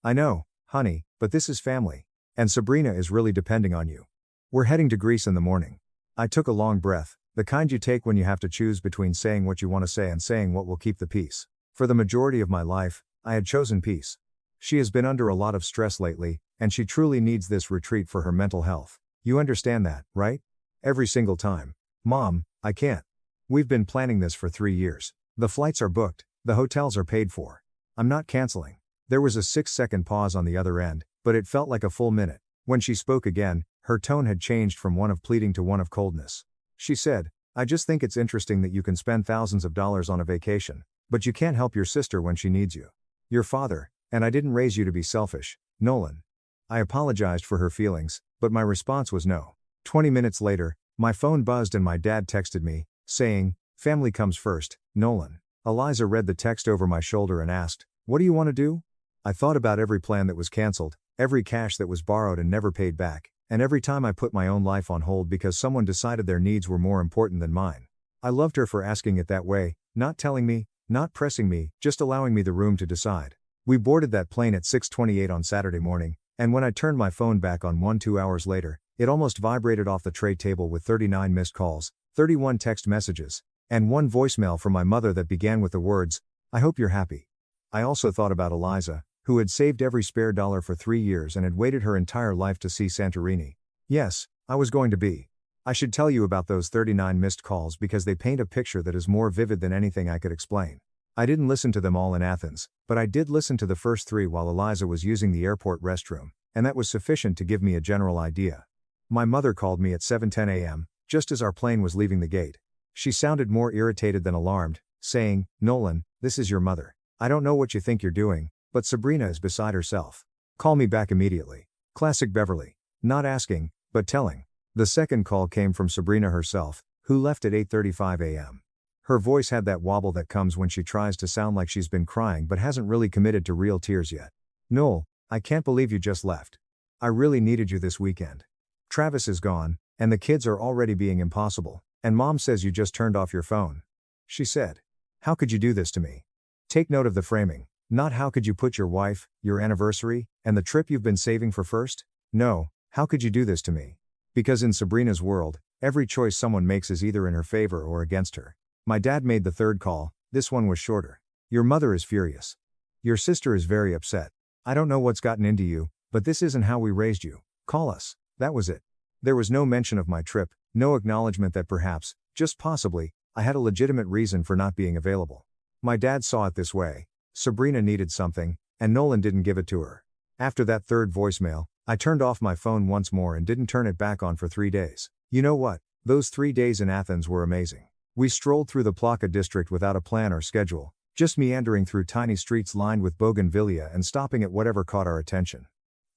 "I know, honey, but this is family. And Sabrina is really depending on you. We're heading to Greece in the morning." I took a long breath, the kind you take when you have to choose between saying what you want to say and saying what will keep the peace. For the majority of my life, I had chosen peace. She has been under a lot of stress lately, and she truly needs this retreat for her mental health. You understand that, right? Every single time. "Mom, I can't. We've been planning this for 3 years. The flights are booked, the hotels are paid for. I'm not canceling." There was a 6-second pause on the other end, but it felt like a full minute. When she spoke again, her tone had changed from one of pleading to one of coldness. She said, "I just think it's interesting that you can spend thousands of dollars on a vacation, but you can't help your sister when she needs you. Your father, and I didn't raise you to be selfish, Nolan." I apologized for her feelings, but my response was no. 20 minutes later, my phone buzzed and my dad texted me, saying, "Family comes first, Nolan." Eliza read the text over my shoulder and asked, "What do you want to do?" I thought about every plan that was canceled, every cash that was borrowed and never paid back, and every time I put my own life on hold because someone decided their needs were more important than mine. I loved her for asking it that way, not telling me, not pressing me, just allowing me the room to decide. We boarded that plane at 6:28 on Saturday morning, and when I turned my phone back on 2 hours later, it almost vibrated off the tray table with 39 missed calls, 31 text messages, and 1 voicemail from my mother that began with the words, "I hope you're happy." I also thought about Eliza, who had saved every spare dollar for 3 years and had waited her entire life to see Santorini. Yes, I was going to be. I should tell you about those 39 missed calls because they paint a picture that is more vivid than anything I could explain. I didn't listen to them all in Athens, but I did listen to the first 3 while Eliza was using the airport restroom, and that was sufficient to give me a general idea. My mother called me at 7:10 a.m., just as our plane was leaving the gate. She sounded more irritated than alarmed, saying, "Nolan, this is your mother. I don't know what you think you're doing, but Sabrina is beside herself. Call me back immediately." Classic Beverly. Not asking, but telling. The second call came from Sabrina herself, who left at 8:35 a.m. Her voice had that wobble that comes when she tries to sound like she's been crying but hasn't really committed to real tears yet. "Noel, I can't believe you just left. I really needed you this weekend. Travis is gone, and the kids are already being impossible, and Mom says you just turned off your phone," she said. "How could you do this to me?" Take note of the framing. Not how could you put your wife, your anniversary, and the trip you've been saving for first? No, how could you do this to me? Because in Sabrina's world, every choice someone makes is either in her favor or against her. My dad made the third call. This one was shorter. "Your mother is furious. Your sister is very upset. I don't know what's gotten into you, but this isn't how we raised you. Call us." That was it. There was no mention of my trip, no acknowledgement that perhaps, just possibly, I had a legitimate reason for not being available. My dad saw it this way. Sabrina needed something, and Nolan didn't give it to her. After that third voicemail, I turned off my phone once more and didn't turn it back on for 3 days. You know what? Those 3 days in Athens were amazing. We strolled through the Plaka district without a plan or schedule, just meandering through tiny streets lined with bougainvillea and stopping at whatever caught our attention.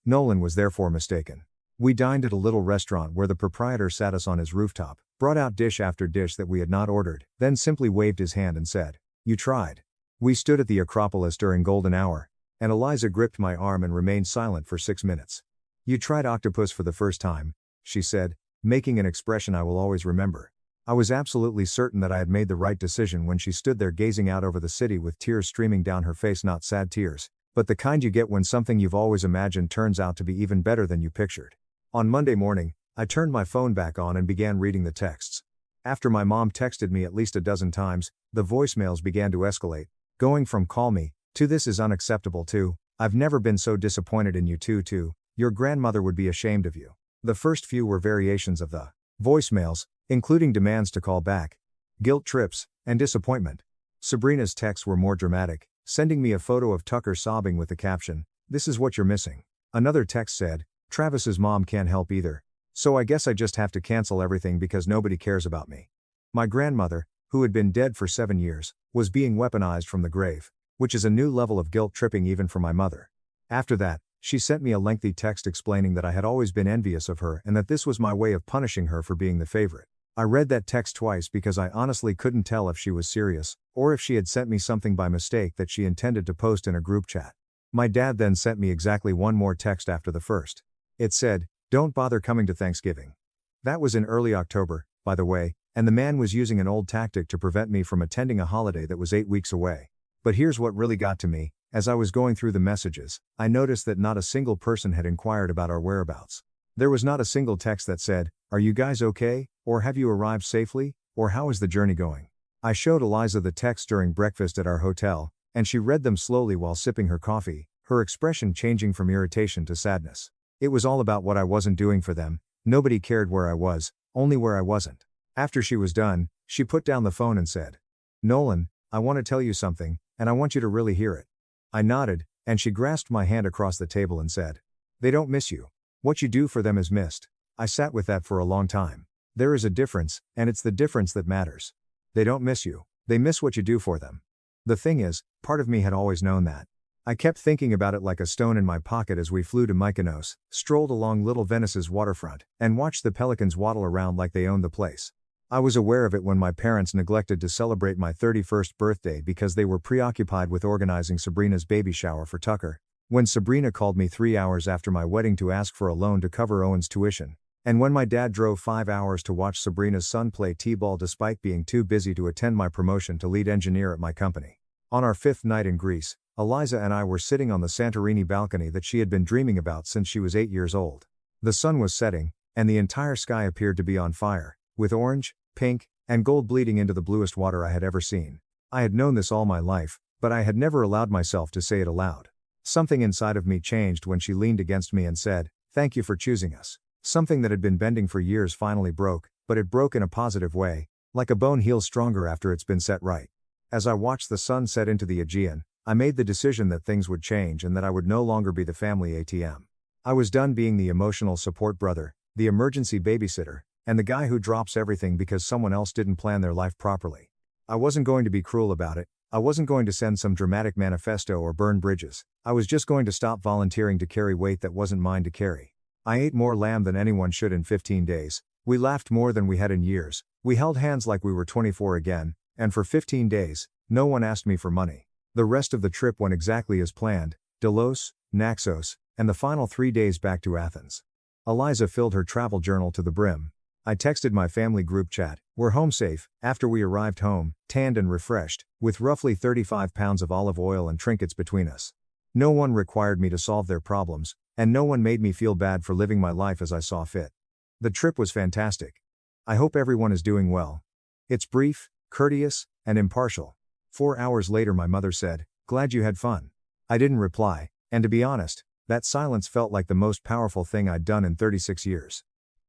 Nolan was therefore mistaken. We dined at a little restaurant where the proprietor sat us on his rooftop, brought out dish after dish that we had not ordered, then simply waved his hand and said, "You tried." We stood at the Acropolis during golden hour, and Eliza gripped my arm and remained silent for 6 minutes. "You tried octopus for the first time," she said, making an expression I will always remember. I was absolutely certain that I had made the right decision when she stood there gazing out over the city with tears streaming down her face, not sad tears, but the kind you get when something you've always imagined turns out to be even better than you pictured. On Monday morning, I turned my phone back on and began reading the texts. After my mom texted me at least a dozen times, the voicemails began to escalate, going from "call me" to "this is unacceptable" to "I've never been so disappointed in you" to "your grandmother would be ashamed of you." The first few were variations of the voicemails, including demands to call back, guilt trips, and disappointment. Sabrina's texts were more dramatic, sending me a photo of Tucker sobbing with the caption, "This is what you're missing." Another text said, "Travis's mom can't help either, so I guess I just have to cancel everything because nobody cares about me." My grandmother, who had been dead for 7 years, was being weaponized from the grave, which is a new level of guilt tripping even for my mother. After that, she sent me a lengthy text explaining that I had always been envious of her and that this was my way of punishing her for being the favorite. I read that text twice because I honestly couldn't tell if she was serious, or if she had sent me something by mistake that she intended to post in a group chat. My dad then sent me exactly one more text after the first. It said, "Don't bother coming to Thanksgiving." That was in early October, by the way, and the man was using an old tactic to prevent me from attending a holiday that was 8 weeks away. But here's what really got to me. As I was going through the messages, I noticed that not a single person had inquired about our whereabouts. There was not a single text that said, "Are you guys okay?" or "Have you arrived safely?" or "How is the journey going?" I showed Eliza the texts during breakfast at our hotel, and she read them slowly while sipping her coffee, her expression changing from irritation to sadness. It was all about what I wasn't doing for them. Nobody cared where I was, only where I wasn't. After she was done, she put down the phone and said, "Nolan, I want to tell you something, and I want you to really hear it." I nodded, and she grasped my hand across the table and said, "They don't miss you. What you do for them is missed." I sat with that for a long time. There is a difference, and it's the difference that matters. They don't miss you. They miss what you do for them. The thing is, part of me had always known that. I kept thinking about it like a stone in my pocket as we flew to Mykonos, strolled along Little Venice's waterfront, and watched the pelicans waddle around like they owned the place. I was aware of it when my parents neglected to celebrate my 31st birthday because they were preoccupied with organizing Sabrina's baby shower for Tucker. When Sabrina called me 3 hours after my wedding to ask for a loan to cover Owen's tuition. And when my dad drove 5 hours to watch Sabrina's son play t-ball despite being too busy to attend my promotion to lead engineer at my company. On our 5th night in Greece, Eliza and I were sitting on the Santorini balcony that she had been dreaming about since she was 8 years old. The sun was setting, and the entire sky appeared to be on fire, with orange, pink, and gold bleeding into the bluest water I had ever seen. I had known this all my life, but I had never allowed myself to say it aloud. Something inside of me changed when she leaned against me and said, "Thank you for choosing us." Something that had been bending for years finally broke, but it broke in a positive way, like a bone heals stronger after it's been set right. As I watched the sun set into the Aegean, I made the decision that things would change and that I would no longer be the family ATM. I was done being the emotional support brother, the emergency babysitter, and the guy who drops everything because someone else didn't plan their life properly. I wasn't going to be cruel about it. I wasn't going to send some dramatic manifesto or burn bridges. I was just going to stop volunteering to carry weight that wasn't mine to carry. I ate more lamb than anyone should in 15 days. We laughed more than we had in years. We held hands like we were 24 again, and for 15 days, no one asked me for money. The rest of the trip went exactly as planned: Delos, Naxos, and the final 3 days back to Athens. Eliza filled her travel journal to the brim. I texted my family group chat, "We're home safe," after we arrived home, tanned and refreshed, with roughly 35 pounds of olive oil and trinkets between us. No one required me to solve their problems, and no one made me feel bad for living my life as I saw fit. The trip was fantastic. I hope everyone is doing well. It's brief, courteous, and impartial. 4 hours later my mother said, "Glad you had fun." I didn't reply, and to be honest, that silence felt like the most powerful thing I'd done in 36 years.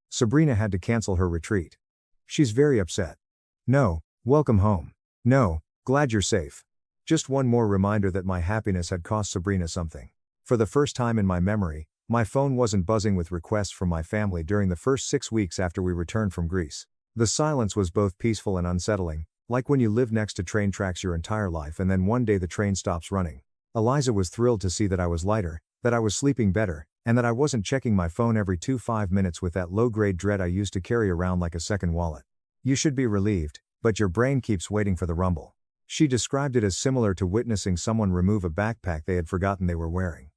Sabrina had to cancel her retreat. She's very upset. No, welcome home. No, glad you're safe. Just one more reminder that my happiness had cost Sabrina something. For the first time in my memory, my phone wasn't buzzing with requests from my family during the first 6 weeks after we returned from Greece. The silence was both peaceful and unsettling, like when you live next to train tracks your entire life and then one day the train stops running. Eliza was thrilled to see that I was lighter, that I was sleeping better, and that I wasn't checking my phone every 5 minutes with that low-grade dread I used to carry around like a second wallet. You should be relieved, but your brain keeps waiting for the rumble. She described it as similar to witnessing someone remove a backpack they had forgotten they were wearing.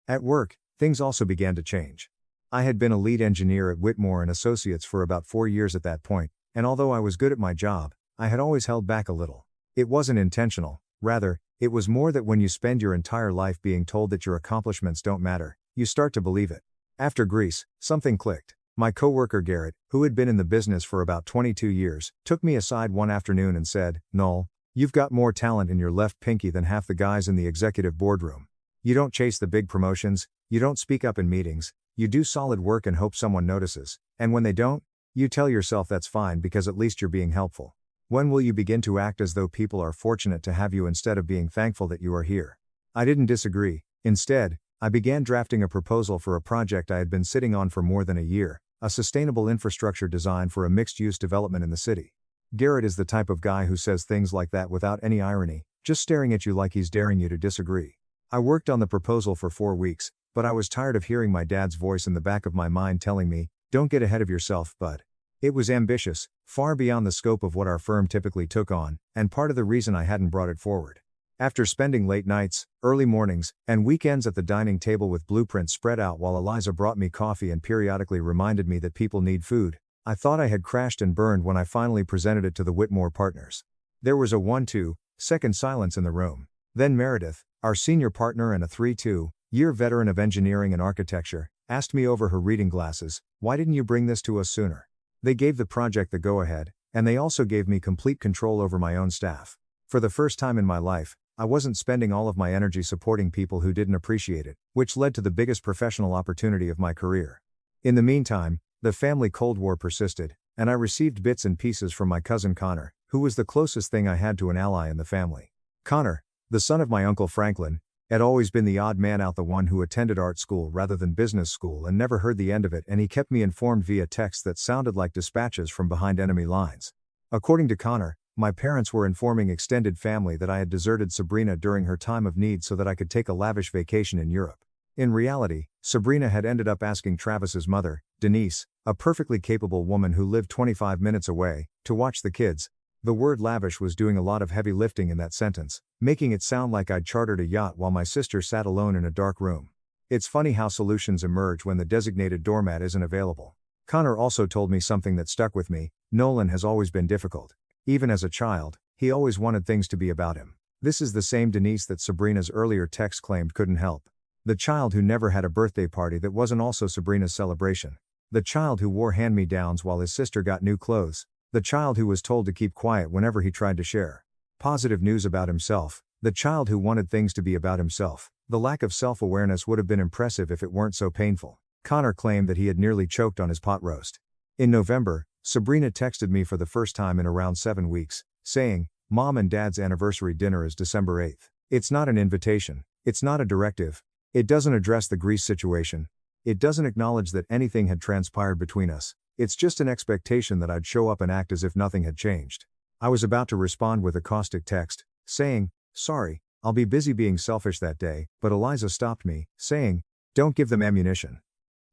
At work, things also began to change. I had been a lead engineer at Whitmore and Associates for about 4 years at that point, and although I was good at my job, I had always held back a little. It wasn't intentional, rather, it was more that when you spend your entire life being told that your accomplishments don't matter, you start to believe it. After Greece, something clicked. My coworker Garrett, who had been in the business for about 22 years, took me aside one afternoon and said, "Noel, you've got more talent in your left pinky than half the guys in the executive boardroom. You don't chase the big promotions, you don't speak up in meetings, you do solid work and hope someone notices, and when they don't, you tell yourself that's fine because at least you're being helpful. When will you begin to act as though people are fortunate to have you instead of being thankful that you are here?" I didn't disagree. Instead, I began drafting a proposal for a project I had been sitting on for more than a year, a sustainable infrastructure design for a mixed-use development in the city. Garrett is the type of guy who says things like that without any irony, just staring at you like he's daring you to disagree. I worked on the proposal for 4 weeks, but I was tired of hearing my dad's voice in the back of my mind telling me, "Don't get ahead of yourself, bud." It was ambitious, far beyond the scope of what our firm typically took on, and part of the reason I hadn't brought it forward. After spending late nights, early mornings, and weekends at the dining table with blueprints spread out while Eliza brought me coffee and periodically reminded me that people need food, I thought I had crashed and burned when I finally presented it to the Whitmore partners. There was a 1-2-second silence in the room. Then Meredith, our senior partner and a 3-2-year veteran of engineering and architecture, asked me over her reading glasses, "Why didn't you bring this to us sooner?" They gave the project the go-ahead, and they also gave me complete control over my own staff. For the first time in my life, I wasn't spending all of my energy supporting people who didn't appreciate it, which led to the biggest professional opportunity of my career. In the meantime, the family Cold War persisted, and I received bits and pieces from my cousin Connor, who was the closest thing I had to an ally in the family. Connor, the son of my uncle Franklin, had always been the odd man out, the one who attended art school rather than business school and never heard the end of it, and he kept me informed via text that sounded like dispatches from behind enemy lines. According to Connor, my parents were informing extended family that I had deserted Sabrina during her time of need so that I could take a lavish vacation in Europe. In reality, Sabrina had ended up asking Travis's mother, Denise, a perfectly capable woman who lived 25 minutes away, to watch the kids. The word lavish was doing a lot of heavy lifting in that sentence, making it sound like I'd chartered a yacht while my sister sat alone in a dark room. It's funny how solutions emerge when the designated doormat isn't available. Connor also told me something that stuck with me: Nolan has always been difficult. Even as a child, he always wanted things to be about him. This is the same Denise that Sabrina's earlier text claimed couldn't help. The child who never had a birthday party that wasn't also Sabrina's celebration. The child who wore hand-me-downs while his sister got new clothes. The child who was told to keep quiet whenever he tried to share positive news about himself. The child who wanted things to be about himself. The lack of self-awareness would have been impressive if it weren't so painful. Connor claimed that he had nearly choked on his pot roast. In November, Sabrina texted me for the first time in around 7 weeks, saying, "Mom and Dad's anniversary dinner is December 8th. It's not an invitation. It's not a directive. It doesn't address the Greece situation. It doesn't acknowledge that anything had transpired between us, it's just an expectation that I'd show up and act as if nothing had changed. I was about to respond with a caustic text, saying, "Sorry, I'll be busy being selfish that day," but Eliza stopped me, saying, "Don't give them ammunition.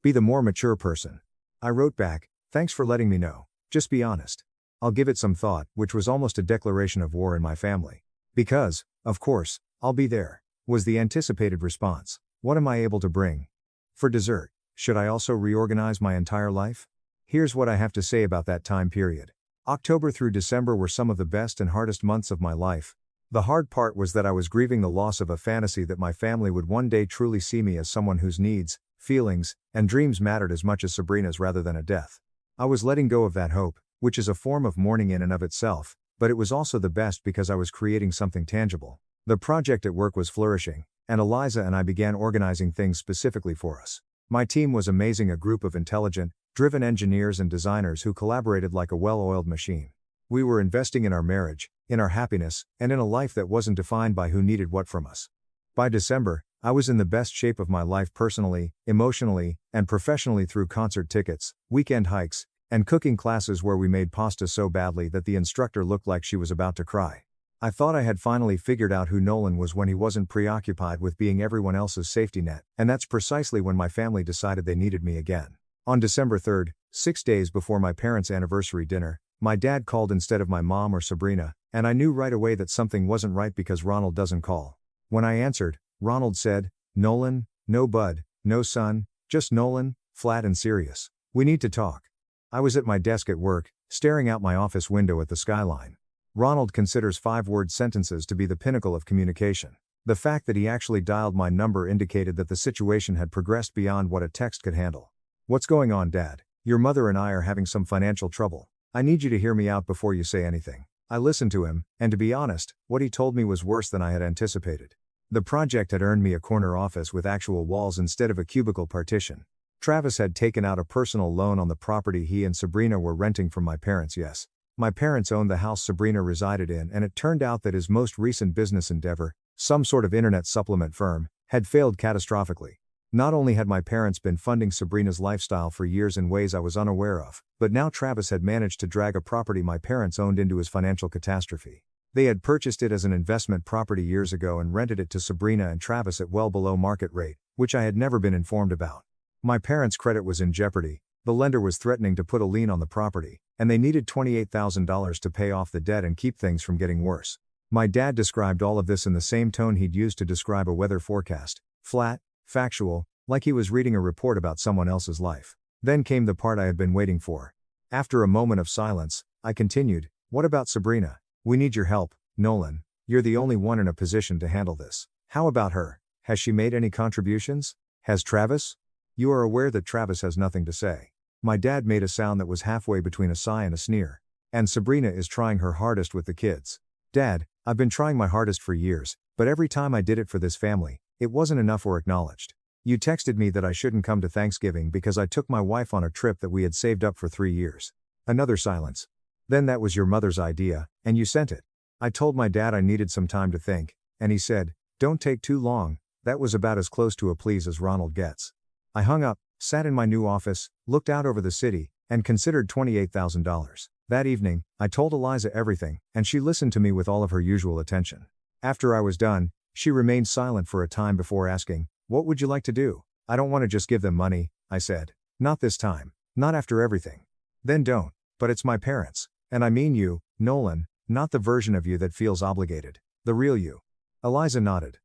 Be the more mature person." I wrote back, "Thanks for letting me know. Just be honest. I'll give it some thought," which was almost a declaration of war in my family. "Because, of course, I'll be there," was the anticipated response. What am I able to bring? For dessert, should I also reorganize my entire life? Here's what I have to say about that time period. October through December were some of the best and hardest months of my life. The hard part was that I was grieving the loss of a fantasy that my family would one day truly see me as someone whose needs, feelings, and dreams mattered as much as Sabrina's rather than a death. I was letting go of that hope, which is a form of mourning in and of itself, but it was also the best because I was creating something tangible. The project at work was flourishing, and Eliza and I began organizing things specifically for us. My team was amazing, a group of intelligent, driven engineers and designers who collaborated like a well-oiled machine. We were investing in our marriage, in our happiness, and in a life that wasn't defined by who needed what from us. By December, I was in the best shape of my life personally, emotionally, and professionally through concert tickets, weekend hikes, and cooking classes where we made pasta so badly that the instructor looked like she was about to cry. I thought I had finally figured out who Nolan was when he wasn't preoccupied with being everyone else's safety net, and that's precisely when my family decided they needed me again. On December 3rd, 6 days before my parents' anniversary dinner, my dad called instead of my mom or Sabrina, and I knew right away that something wasn't right because Ronald doesn't call. When I answered, Ronald said, "Nolan, no bud, no son, just Nolan, flat and serious. We need to talk." I was at my desk at work, staring out my office window at the skyline. Ronald considers 5-word sentences to be the pinnacle of communication. The fact that he actually dialed my number indicated that the situation had progressed beyond what a text could handle. "What's going on, Dad? Your mother and I are having some financial trouble. I need you to hear me out before you say anything." I listened to him, and to be honest, what he told me was worse than I had anticipated. The project had earned me a corner office with actual walls instead of a cubicle partition. Travis had taken out a personal loan on the property he and Sabrina were renting from my parents. Yes, my parents owned the house Sabrina resided in, and it turned out that his most recent business endeavor, some sort of internet supplement firm, had failed catastrophically. Not only had my parents been funding Sabrina's lifestyle for years in ways I was unaware of, but now Travis had managed to drag a property my parents owned into his financial catastrophe. They had purchased it as an investment property years ago and rented it to Sabrina and Travis at well below market rate, which I had never been informed about. My parents' credit was in jeopardy, the lender was threatening to put a lien on the property, and they needed $28,000 to pay off the debt and keep things from getting worse. My dad described all of this in the same tone he'd used to describe a weather forecast: flat, factual, like he was reading a report about someone else's life. Then came the part I had been waiting for. After a moment of silence, I continued, "What about Sabrina? We need your help, Nolan. You're the only one in a position to handle this. How about her? Has she made any contributions? Has Travis?" "You are aware that Travis has nothing to say." My dad made a sound that was halfway between a sigh and a sneer. "And Sabrina is trying her hardest with the kids." "Dad, I've been trying my hardest for years, but every time I did it for this family, it wasn't enough or acknowledged. You texted me that I shouldn't come to Thanksgiving because I took my wife on a trip that we had saved up for 3 years. Another silence. "Then that was your mother's idea, and you sent it." I told my dad I needed some time to think, and he said, "Don't take too long." That was about as close to a please as Ronald gets. I hung up, sat in my new office, looked out over the city, and considered $28,000. That evening, I told Eliza everything, and she listened to me with all of her usual attention. After I was done, she remained silent for a time before asking, "What would you like to do?" "I don't want to just give them money," I said. "Not this time. Not after everything." "Then don't. But it's my parents. And I mean you, Nolan, not the version of you that feels obligated. The real you." Eliza nodded.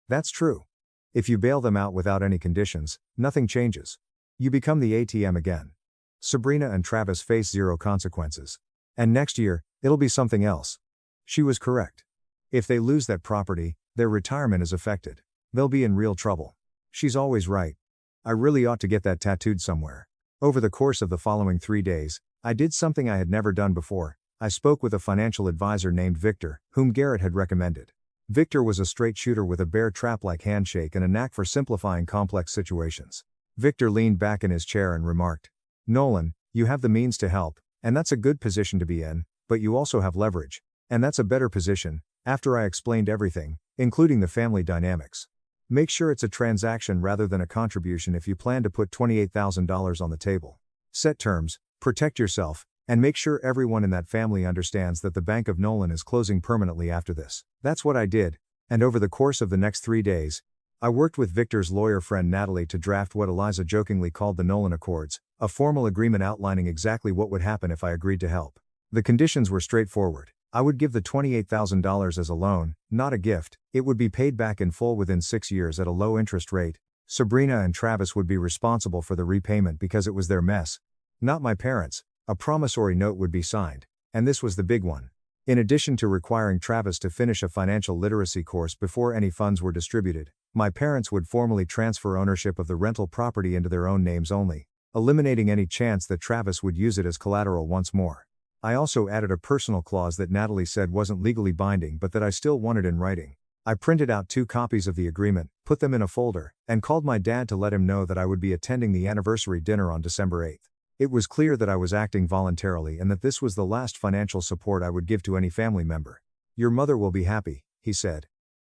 "That's true. If you bail them out without any conditions, nothing changes. You become the ATM again. Sabrina and Travis face zero consequences. And next year, it'll be something else." She was correct. If they lose that property, their retirement is affected. They'll be in real trouble. She's always right. I really ought to get that tattooed somewhere. Over the course of the following 3 days, I did something I had never done before. I spoke with a financial advisor named Victor, whom Garrett had recommended. Victor was a straight shooter with a bear trap-like handshake and a knack for simplifying complex situations. Victor leaned back in his chair and remarked, "Nolan, you have the means to help, and that's a good position to be in, but you also have leverage, and that's a better position." After I explained everything, including the family dynamics, Make sure it's a transaction rather than a contribution if you plan to put $28,000 on the table. Set terms, protect yourself, and make sure everyone in that family understands that the Bank of Nolan is closing permanently after this. That's what I did, and over the course of the next 3 days, I worked with Victor's lawyer friend Natalie to draft what Eliza jokingly called the Nolan Accords, a formal agreement outlining exactly what would happen if I agreed to help. The conditions were straightforward. I would give the $28,000 as a loan, not a gift. It would be paid back in full within 6 years at a low interest rate. Sabrina and Travis would be responsible for the repayment because it was their mess, not my parents. A promissory note would be signed. And this was the big one. In addition to requiring Travis to finish a financial literacy course before any funds were distributed, my parents would formally transfer ownership of the rental property into their own names only, eliminating any chance that Travis would use it as collateral once more. I also added a personal clause that Natalie said wasn't legally binding but that I still wanted in writing. I printed out 2 copies of the agreement, put them in a folder, and called my dad to let him know that I would be attending the anniversary dinner on December 8th. It was clear that I was acting voluntarily and that this was the last financial support I would give to any family member. Your mother will be happy, he said.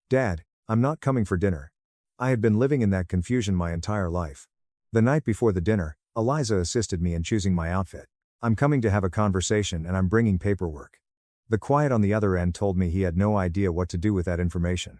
Dad, I'm not coming for dinner. I had been living in that confusion my entire life. The night before the dinner, Eliza assisted me in choosing my outfit. I'm coming to have a conversation and I'm bringing paperwork. The quiet on the other end told me he had no idea what to do with that information.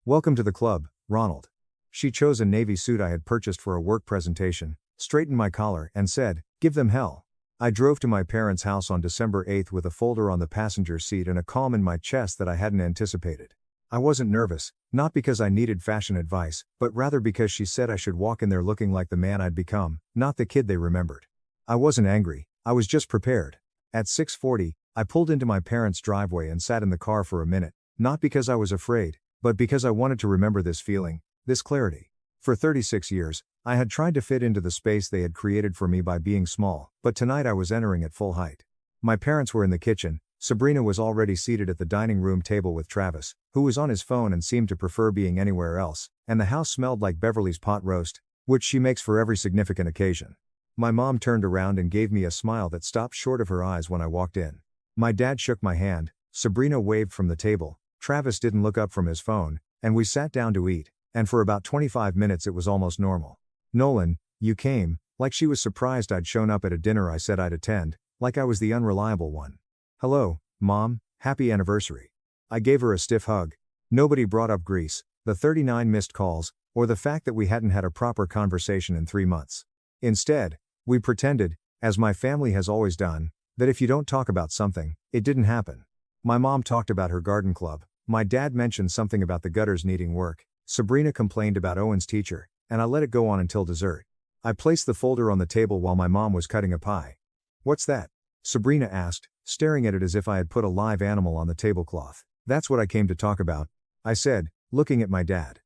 Welcome to the club, Ronald. She chose a navy suit I had purchased for a work presentation, straightened my collar, and said, give them hell. I drove to my parents' house on December 8th with a folder on the passenger seat and a calm in my chest that I hadn't anticipated. I wasn't nervous, not because I needed fashion advice, but rather because she said I should walk in there looking like the man I'd become, not the kid they remembered. I wasn't angry, I was just prepared. At 6:40, I pulled into my parents' driveway and sat in the car for a minute, not because I was afraid, but because I wanted to remember this feeling, this clarity. For 36 years, I had tried to fit into the space they had created for me by being small, but tonight I was entering at full height. My parents were in the kitchen. Sabrina was already seated at the dining room table with Travis, who was on his phone and seemed to prefer being anywhere else, and the house smelled like Beverly's pot roast, which she makes for every significant occasion. My mom turned around and gave me a smile that stopped short of her eyes when I walked in. My dad shook my hand, Sabrina waved from the table, Travis didn't look up from his phone, and we sat down to eat, and for about 25 minutes it was almost normal. Nolan, you came, like she was surprised I'd shown up at a dinner I said I'd attend, like I was the unreliable one. Hello, Mom, happy anniversary. I gave her a stiff hug. Nobody brought up Greece, the 39 missed calls, or the fact that we hadn't had a proper conversation in 3 months. Instead, we pretended, as my family has always done, that if you don't talk about something, it didn't happen. My mom talked about her garden club, my dad mentioned something about the gutters needing work, Sabrina complained about Owen's teacher, and I let it go on until dessert. I placed the folder on the table while my mom was cutting a pie. What's that? Sabrina asked, staring at it as if I had put a live animal on the tablecloth. That's what I came to talk about, I said, looking at my dad.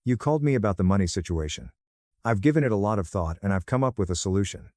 You called me about the money situation. I've given it a lot of thought and I've come up with a solution.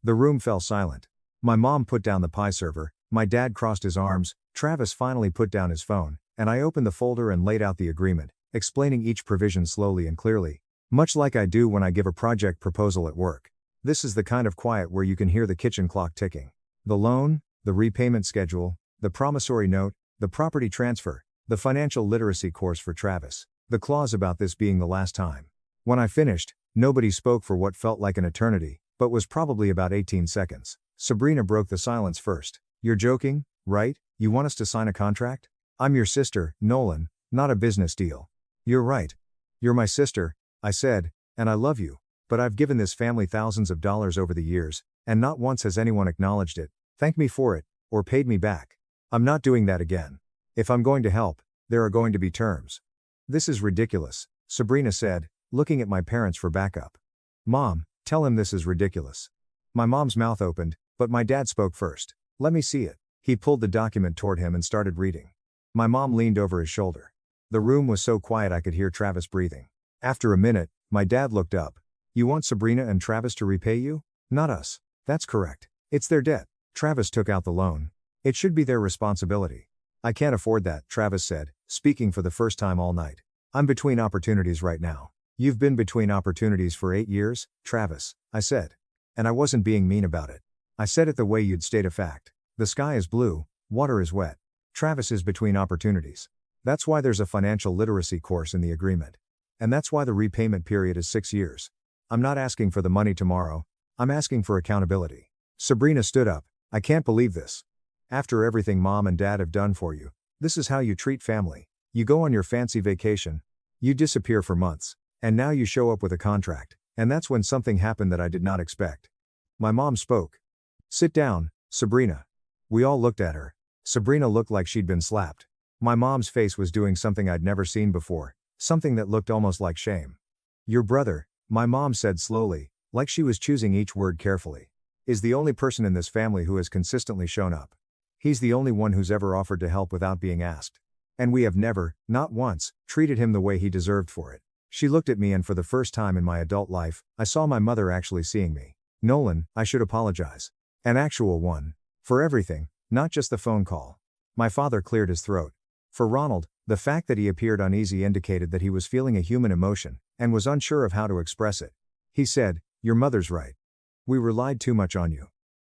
The room fell silent. My mom put down the pie server, my dad crossed his arms, Travis finally put down his phone, and I opened the folder and laid out the agreement, explaining each provision slowly and clearly, much like I do when I give a project proposal at work. This is the kind of quiet where you can hear the kitchen clock ticking. The loan, the repayment schedule, the promissory note, the property transfer, the financial literacy course for Travis, the clause about this being the last time. When I finished, nobody spoke for what felt like an eternity, but was probably about 18 seconds. Sabrina broke the silence first. You're joking, right? You want us to sign a contract? I'm your sister, Nolan, not a business deal. You're right. You're my sister, I said, and I love you, but I've given this family thousands of dollars over the years, and not once has anyone acknowledged it, thanked me for it, or paid me back. I'm not doing that again. If I'm going to help, there are going to be terms. This is ridiculous, Sabrina said, looking at my parents for backup. Mom, tell him this is ridiculous. My mom's mouth opened, but my dad spoke first. Let me see it. He pulled the document toward him and started reading. My mom leaned over his shoulder. The room was so quiet I could hear Travis breathing. After a minute, my dad looked up. You want Sabrina and Travis to repay you? Not us. That's correct. It's their debt. Travis took out the loan. It should be their responsibility. I can't afford that, Travis said, speaking for the first time all night. I'm between opportunities right now. You've been between opportunities for 8 years, Travis, I said. And I wasn't being mean about it. I said it the way you'd state a fact. The sky is blue, water is wet. Travis is between opportunities. That's why there's a financial literacy course in the agreement. And that's why the repayment period is 6 years. I'm not asking for the money tomorrow, I'm asking for accountability. Sabrina stood up. I can't believe this. After everything mom and dad have done for you, this is how you treat family. You go on your fancy vacation. You disappear for months. And now you show up with a contract. And that's when something happened that I did not expect. My mom spoke. Sit down, Sabrina. We all looked at her. Sabrina looked like she'd been slapped. My mom's face was doing something I'd never seen before, something that looked almost like shame. Your brother, my mom said slowly, like she was choosing each word carefully, is the only person in this family who has consistently shown up. He's the only one who's ever offered to help without being asked. And we have never, not once, treated him the way he deserved for it. She looked at me, and for the first time in my adult life, I saw my mother actually seeing me. Nolan, I should apologize. An actual one. For everything, not just the phone call. My father cleared his throat. For Ronald, the fact that he appeared uneasy indicated that he was feeling a human emotion, and was unsure of how to express it. He said, your mother's right. We relied too much on you.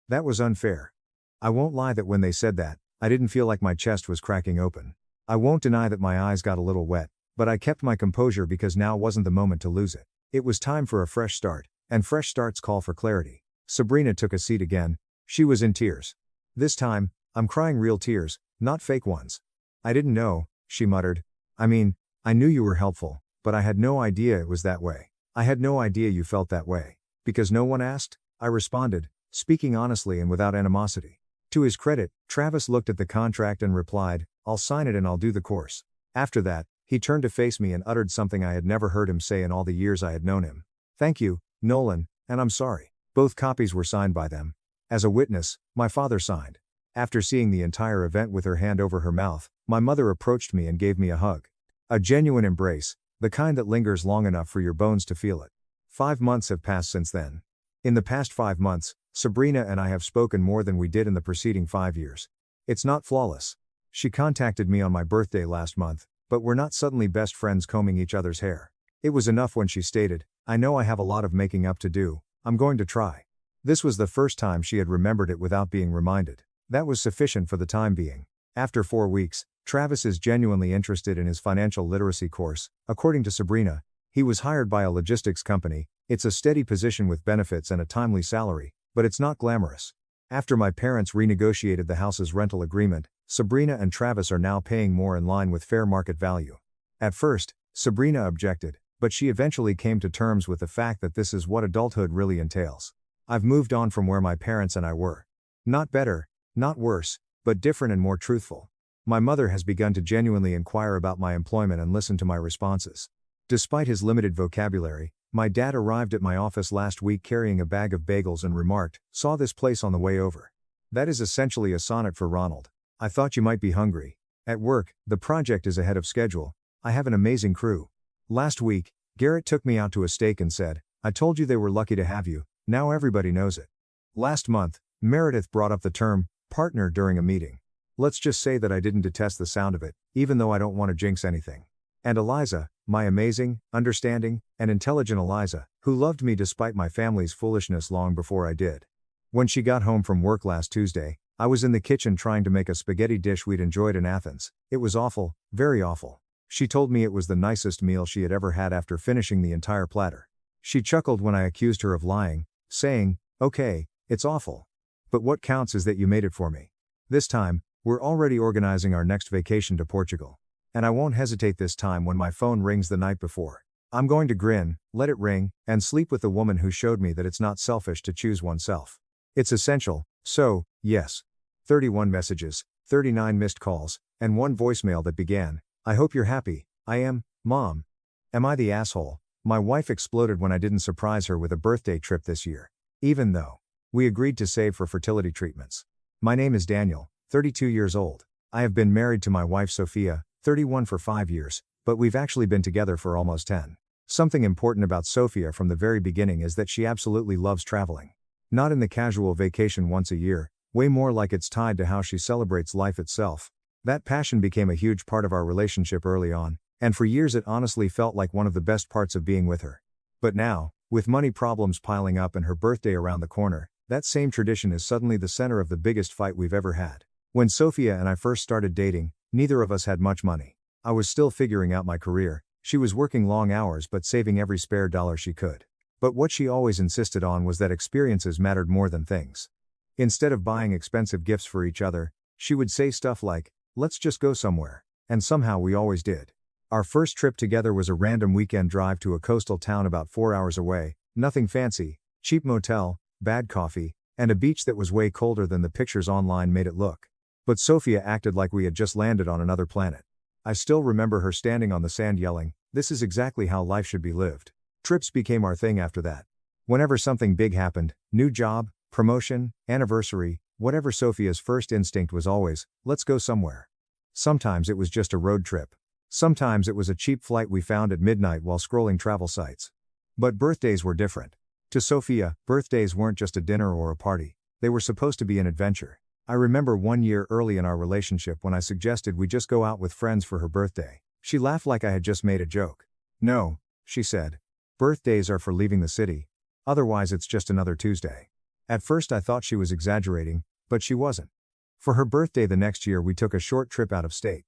That was unfair. I won't lie that when they said that, I didn't feel like my chest was cracking open. I won't deny that my eyes got a little wet, but I kept my composure because now wasn't the moment to lose it. It was time for a fresh start, and fresh starts call for clarity. Sabrina took a seat again. She was in tears. This time, I'm crying real tears, not fake ones. I didn't know, she muttered. I mean, I knew you were helpful, but I had no idea it was that way. I had no idea you felt that way. Because no one asked, I responded, speaking honestly and without animosity. To his credit, Travis looked at the contract and replied, I'll sign it and I'll do the course. After that, he turned to face me and uttered something I had never heard him say in all the years I had known him. Thank you, Nolan, and I'm sorry. Both copies were signed by them. As a witness, my father signed. After seeing the entire event with her hand over her mouth, my mother approached me and gave me a hug. A genuine embrace, the kind that lingers long enough for your bones to feel it. 5 months have passed since then. In the past 5 months, Sabrina and I have spoken more than we did in the preceding 5 years. It's not flawless. She contacted me on my birthday last month, but we're not suddenly best friends combing each other's hair. It was enough when she stated, I know I have a lot of making up to do, I'm going to try. This was the first time she had remembered it without being reminded. That was sufficient for the time being. After 4 weeks, Travis is genuinely interested in his financial literacy course. According to Sabrina, he was hired by a logistics company. It's a steady position with benefits and a timely salary, but it's not glamorous. After my parents renegotiated the house's rental agreement, Sabrina and Travis are now paying more in line with fair market value. At first, Sabrina objected, but she eventually came to terms with the fact that this is what adulthood really entails. I've moved on from where my parents and I were. Not better, not worse, but different and more truthful. My mother has begun to genuinely inquire about my employment and listen to my responses. Despite his limited vocabulary, my dad arrived at my office last week carrying a bag of bagels and remarked, saw this place on the way over. That is essentially a sonnet for Ronald. I thought you might be hungry. At work, the project is ahead of schedule. I have an amazing crew. Last week, Garrett took me out to a steak and said, I told you they were lucky to have you, now everybody knows it. Last month, Meredith brought up the term, partner during a meeting. Let's just say that I didn't detest the sound of it, even though I don't want to jinx anything. And Eliza, my amazing, understanding, and intelligent Eliza, who loved me despite my family's foolishness long before I did. When she got home from work last Tuesday, I was in the kitchen trying to make a spaghetti dish we'd enjoyed in Athens. It was awful, very awful. She told me it was the nicest meal she had ever had after finishing the entire platter. She chuckled when I accused her of lying, saying, okay, it's awful. But what counts is that you made it for me. This time, we're already organizing our next vacation to Portugal. And I won't hesitate this time when my phone rings the night before. I'm going to grin, let it ring, and sleep with the woman who showed me that it's not selfish to choose oneself. It's essential, so, yes. 31 messages, 39 missed calls, and 1 voicemail that began, I hope you're happy, I am, Mom. Am I the asshole? My wife exploded when I didn't surprise her with a birthday trip this year. Even though we agreed to save for fertility treatments. My name is Daniel, 32 years old. I have been married to my wife Sophia, 31 for 5 years, but we've actually been together for almost 10. Something important about Sophia from the very beginning is that she absolutely loves traveling. Not in the casual vacation once a year, way more like it's tied to how she celebrates life itself. That passion became a huge part of our relationship early on, and for years it honestly felt like one of the best parts of being with her. But now, with money problems piling up and her birthday around the corner, that same tradition is suddenly the center of the biggest fight we've ever had. When Sophia and I first started dating, neither of us had much money. I was still figuring out my career, She was working long hours but saving every spare dollar she could. But what she always insisted on was that experiences mattered more than things. Instead of buying expensive gifts for each other, she would say stuff like, "Let's just go somewhere." And somehow we always did. Our first trip together was a random weekend drive to a coastal town about 4 hours away, nothing fancy, cheap motel, bad coffee, and a beach that was way colder than the pictures online made it look. But Sophia acted like we had just landed on another planet. I still remember her standing on the sand yelling, "This is exactly how life should be lived." Trips became our thing after that. Whenever something big happened, new job, promotion, anniversary, whatever, Sophia's first instinct was always, "Let's go somewhere." Sometimes it was just a road trip. Sometimes it was a cheap flight we found at midnight while scrolling travel sites. But birthdays were different. To Sophia, birthdays weren't just a dinner or a party. They were supposed to be an adventure. I remember one year early in our relationship when I suggested we just go out with friends for her birthday. She laughed like I had just made a joke. "No," she said. "Birthdays are for leaving the city. Otherwise it's just another Tuesday." At first I thought she was exaggerating, but she wasn't. For her birthday the next year we took a short trip out of state.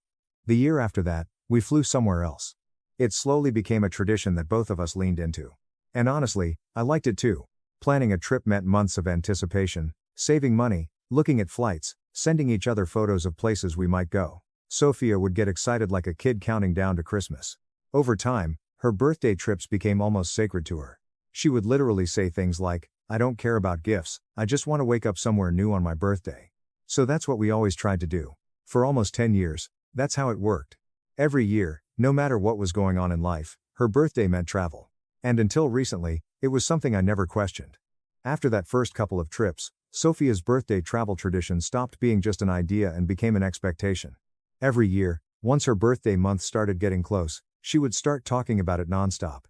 The year after that, we flew somewhere else. It slowly became a tradition that both of us leaned into. And honestly, I liked it too. Planning a trip meant months of anticipation, saving money, looking at flights, sending each other photos of places we might go. Sophia would get excited like a kid counting down to Christmas. Over time, her birthday trips became almost sacred to her. She would literally say things like, "I don't care about gifts, I just want to wake up somewhere new on my birthday." So that's what we always tried to do. For almost 10 years, that's how it worked. Every year, no matter what was going on in life, her birthday meant travel. And until recently, it was something I never questioned. After that first couple of trips, Sophia's birthday travel tradition stopped being just an idea and became an expectation. Every year, once her birthday month started getting close, she would start talking about it nonstop.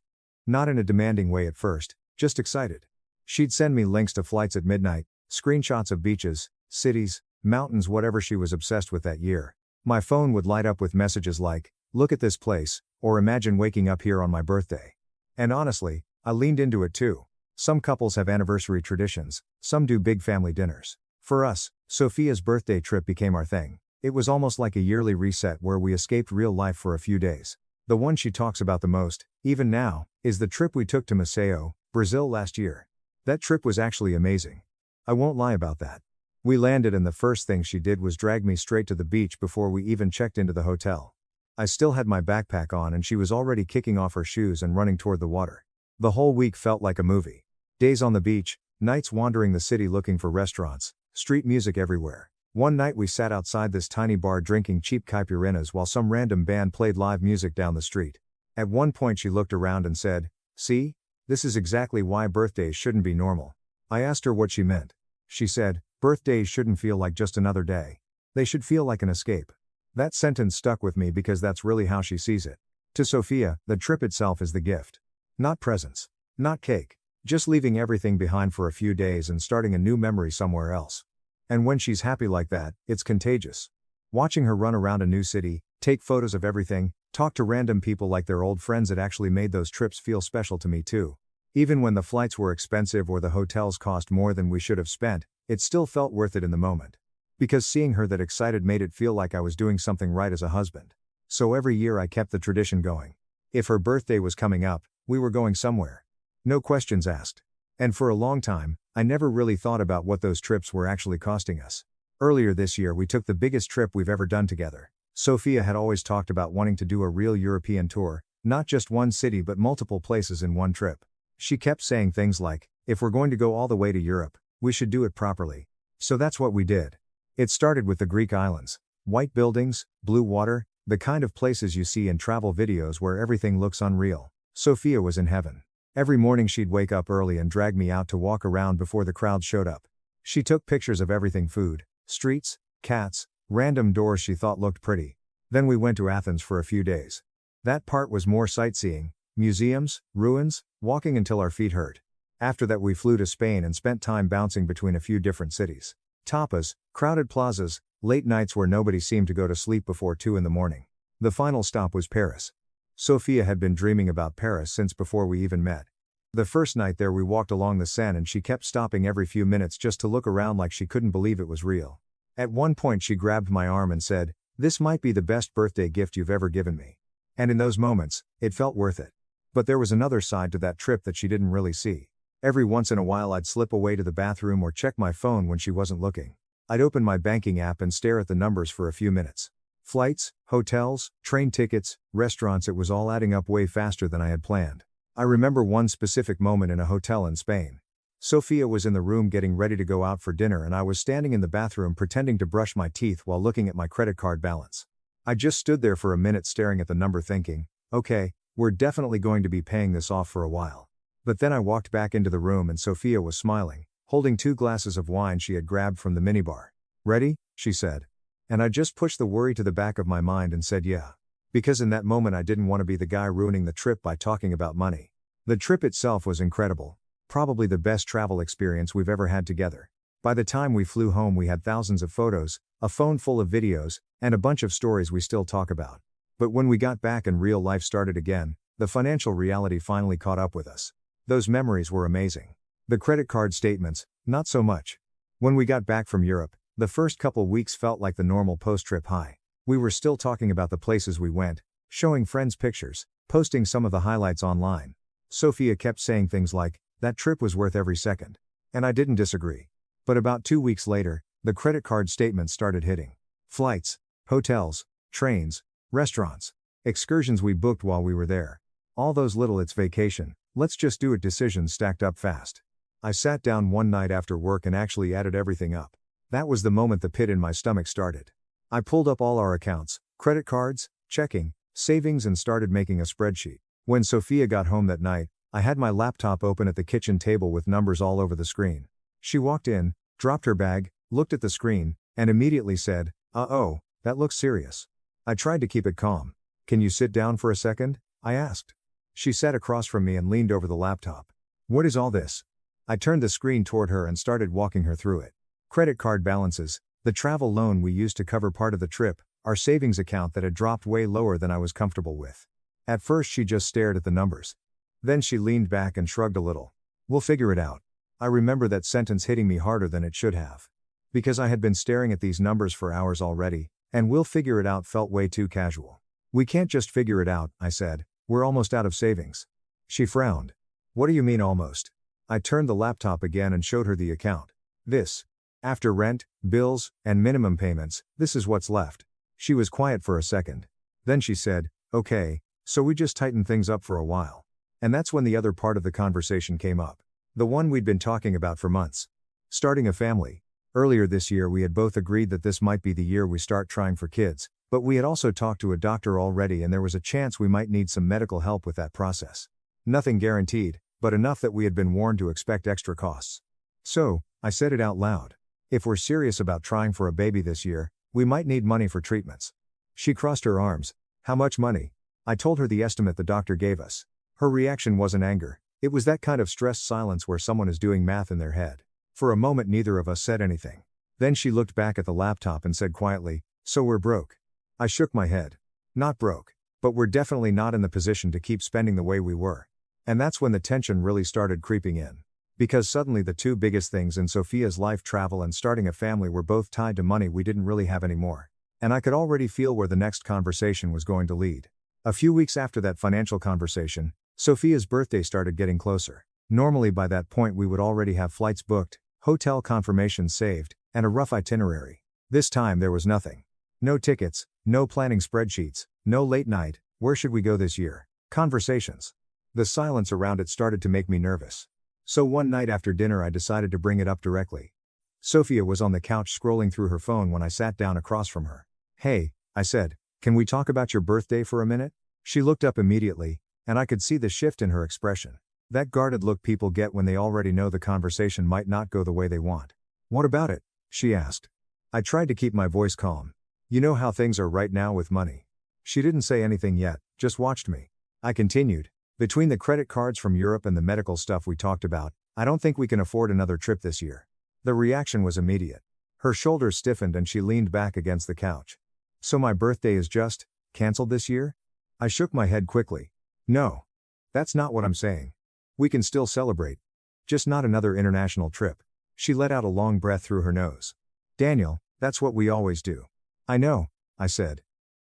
Not in a demanding way at first, just excited. She'd send me links to flights at midnight, screenshots of beaches, cities, mountains, whatever she was obsessed with that year. My phone would light up with messages like, "Look at this place," or "Imagine waking up here on my birthday." And honestly, I leaned into it too. Some couples have anniversary traditions, some do big family dinners. For us, Sophia's birthday trip became our thing. It was almost like a yearly reset where we escaped real life for a few days. The one she talks about the most, even now, is the trip we took to Maceió, Brazil last year. That trip was actually amazing. I won't lie about that. We landed and the first thing she did was drag me straight to the beach before we even checked into the hotel. I still had my backpack on and she was already kicking off her shoes and running toward the water. The whole week felt like a movie. Days on the beach, nights wandering the city looking for restaurants, street music everywhere. One night we sat outside this tiny bar drinking cheap caipirinhas while some random band played live music down the street. At one point she looked around and said, "See? This is exactly why birthdays shouldn't be normal." I asked her what she meant. She said, "Birthdays shouldn't feel like just another day. They should feel like an escape." That sentence stuck with me because that's really how she sees it. To Sophia, the trip itself is the gift. Not presents. Not cake. Just leaving everything behind for a few days and starting a new memory somewhere else. And when she's happy like that, it's contagious. Watching her run around a new city, take photos of everything, talk to random people like they're old friends, it actually made those trips feel special to me too. Even when the flights were expensive or the hotels cost more than we should have spent, it still felt worth it in the moment. Because seeing her that excited made it feel like I was doing something right as a husband. So every year I kept the tradition going. If her birthday was coming up, we were going somewhere. No questions asked. And for a long time, I never really thought about what those trips were actually costing us. Earlier this year we took the biggest trip we've ever done together. Sophia had always talked about wanting to do a real European tour, not just one city but multiple places in one trip. She kept saying things like, "If we're going to go all the way to Europe, we should do it properly." So that's what we did. It started with the Greek islands. White buildings, blue water, the kind of places you see in travel videos where everything looks unreal. Sophia was in heaven. Every morning she'd wake up early and drag me out to walk around before the crowd showed up. She took pictures of everything: food, streets, cats, random doors she thought looked pretty. Then we went to Athens for a few days. That part was more sightseeing, museums, ruins, walking until our feet hurt. After that we flew to Spain and spent time bouncing between a few different cities. Tapas, crowded plazas, late nights where nobody seemed to go to sleep before 2 in the morning. The final stop was Paris. Sophia had been dreaming about Paris since before we even met. The first night there we walked along the Seine and she kept stopping every few minutes just to look around like she couldn't believe it was real. At one point she grabbed my arm and said, "This might be the best birthday gift you've ever given me." And in those moments, It felt worth it. But there was another side to that trip that she didn't really see. Every once in a while I'd slip away to the bathroom or check my phone when she wasn't looking. I'd open my banking app and stare at the numbers for a few minutes. Flights, hotels, train tickets, restaurants, it was all adding up way faster than I had planned. I remember one specific moment in a hotel in Spain. Sophia was in the room getting ready to go out for dinner and I was standing in the bathroom pretending to brush my teeth while looking at my credit card balance. I just stood there for a minute staring at the number thinking, okay, we're definitely going to be paying this off for a while. But then I walked back into the room and Sophia was smiling, holding 2 glasses of wine she had grabbed from the minibar. Ready? She said. And I just pushed the worry to the back of my mind and said yeah. Because in that moment I didn't want to be the guy ruining the trip by talking about money. The trip itself was incredible. Probably the best travel experience we've ever had together. By the time we flew home we had thousands of photos, a phone full of videos, and a bunch of stories we still talk about. But when we got back and real life started again, the financial reality finally caught up with us. Those memories were amazing. The credit card statements, not so much. When we got back from Europe, the first couple weeks felt like the normal post-trip high. We were still talking about the places we went, showing friends pictures, posting some of the highlights online. Sophia kept saying things like, that trip was worth every second. And I didn't disagree. But about 2 weeks later, the credit card statements started hitting. Flights, hotels, trains, restaurants, excursions we booked while we were there. All those little it's vacation, let's just do it decisions stacked up fast. I sat down one night after work and actually added everything up. That was the moment the pit in my stomach started. I pulled up all our accounts, credit cards, checking, savings and started making a spreadsheet. When Sophia got home that night, I had my laptop open at the kitchen table with numbers all over the screen. She walked in, dropped her bag, looked at the screen, and immediately said, "Uh-oh, that looks serious." I tried to keep it calm. "Can you sit down for a second?" I asked. She sat across from me and leaned over the laptop. "What is all this?" I turned the screen toward her and started walking her through it. Credit card balances, the travel loan we used to cover part of the trip, our savings account that had dropped way lower than I was comfortable with. At first she just stared at the numbers. Then she leaned back and shrugged a little. "We'll figure it out." I remember that sentence hitting me harder than it should have. Because I had been staring at these numbers for hours already, and "we'll figure it out" felt way too casual. "We can't just figure it out," I said, "we're almost out of savings." She frowned. "What do you mean almost?" I turned the laptop again and showed her the account. "This. After rent, bills, and minimum payments, this is what's left." She was quiet for a second. Then she said, "Okay, so we just tighten things up for a while." And that's when the other part of the conversation came up. The one we'd been talking about for months. Starting a family. Earlier this year we had both agreed that this might be the year we start trying for kids, but we had also talked to a doctor already and there was a chance we might need some medical help with that process. Nothing guaranteed, but enough that we had been warned to expect extra costs. So, I said it out loud. If we're serious about trying for a baby this year, we might need money for treatments. She crossed her arms. "How much money?" I told her the estimate the doctor gave us. Her reaction wasn't anger. It was that kind of stressed silence where someone is doing math in their head. For a moment neither of us said anything. Then she looked back at the laptop and said quietly, "So we're broke." I shook my head. "Not broke. But we're definitely not in the position to keep spending the way we were." And that's when the tension really started creeping in. Because suddenly the two biggest things in Sophia's life, travel and starting a family, were both tied to money we didn't really have anymore. And I could already feel where the next conversation was going to lead. A few weeks after that financial conversation, Sophia's birthday started getting closer. Normally by that point we would already have flights booked, hotel confirmations saved, and a rough itinerary. This time there was nothing. No tickets, no planning spreadsheets, no late night, "Where should we go this year?" conversations. The silence around it started to make me nervous. So one night after dinner I decided to bring it up directly. Sophia was on the couch scrolling through her phone when I sat down across from her. "Hey," I said, "can we talk about your birthday for a minute?" She looked up immediately, and I could see the shift in her expression. That guarded look people get when they already know the conversation might not go the way they want. "What about it?" she asked. I tried to keep my voice calm. "You know how things are right now with money." She didn't say anything yet, just watched me. I continued. "Between the credit cards from Europe and the medical stuff we talked about, I don't think we can afford another trip this year." The reaction was immediate. Her shoulders stiffened and she leaned back against the couch. "So my birthday is just canceled this year?" I shook my head quickly. "No. That's not what I'm saying. We can still celebrate. Just not another international trip." She let out a long breath through her nose. "Daniel, that's what we always do." "I know," I said.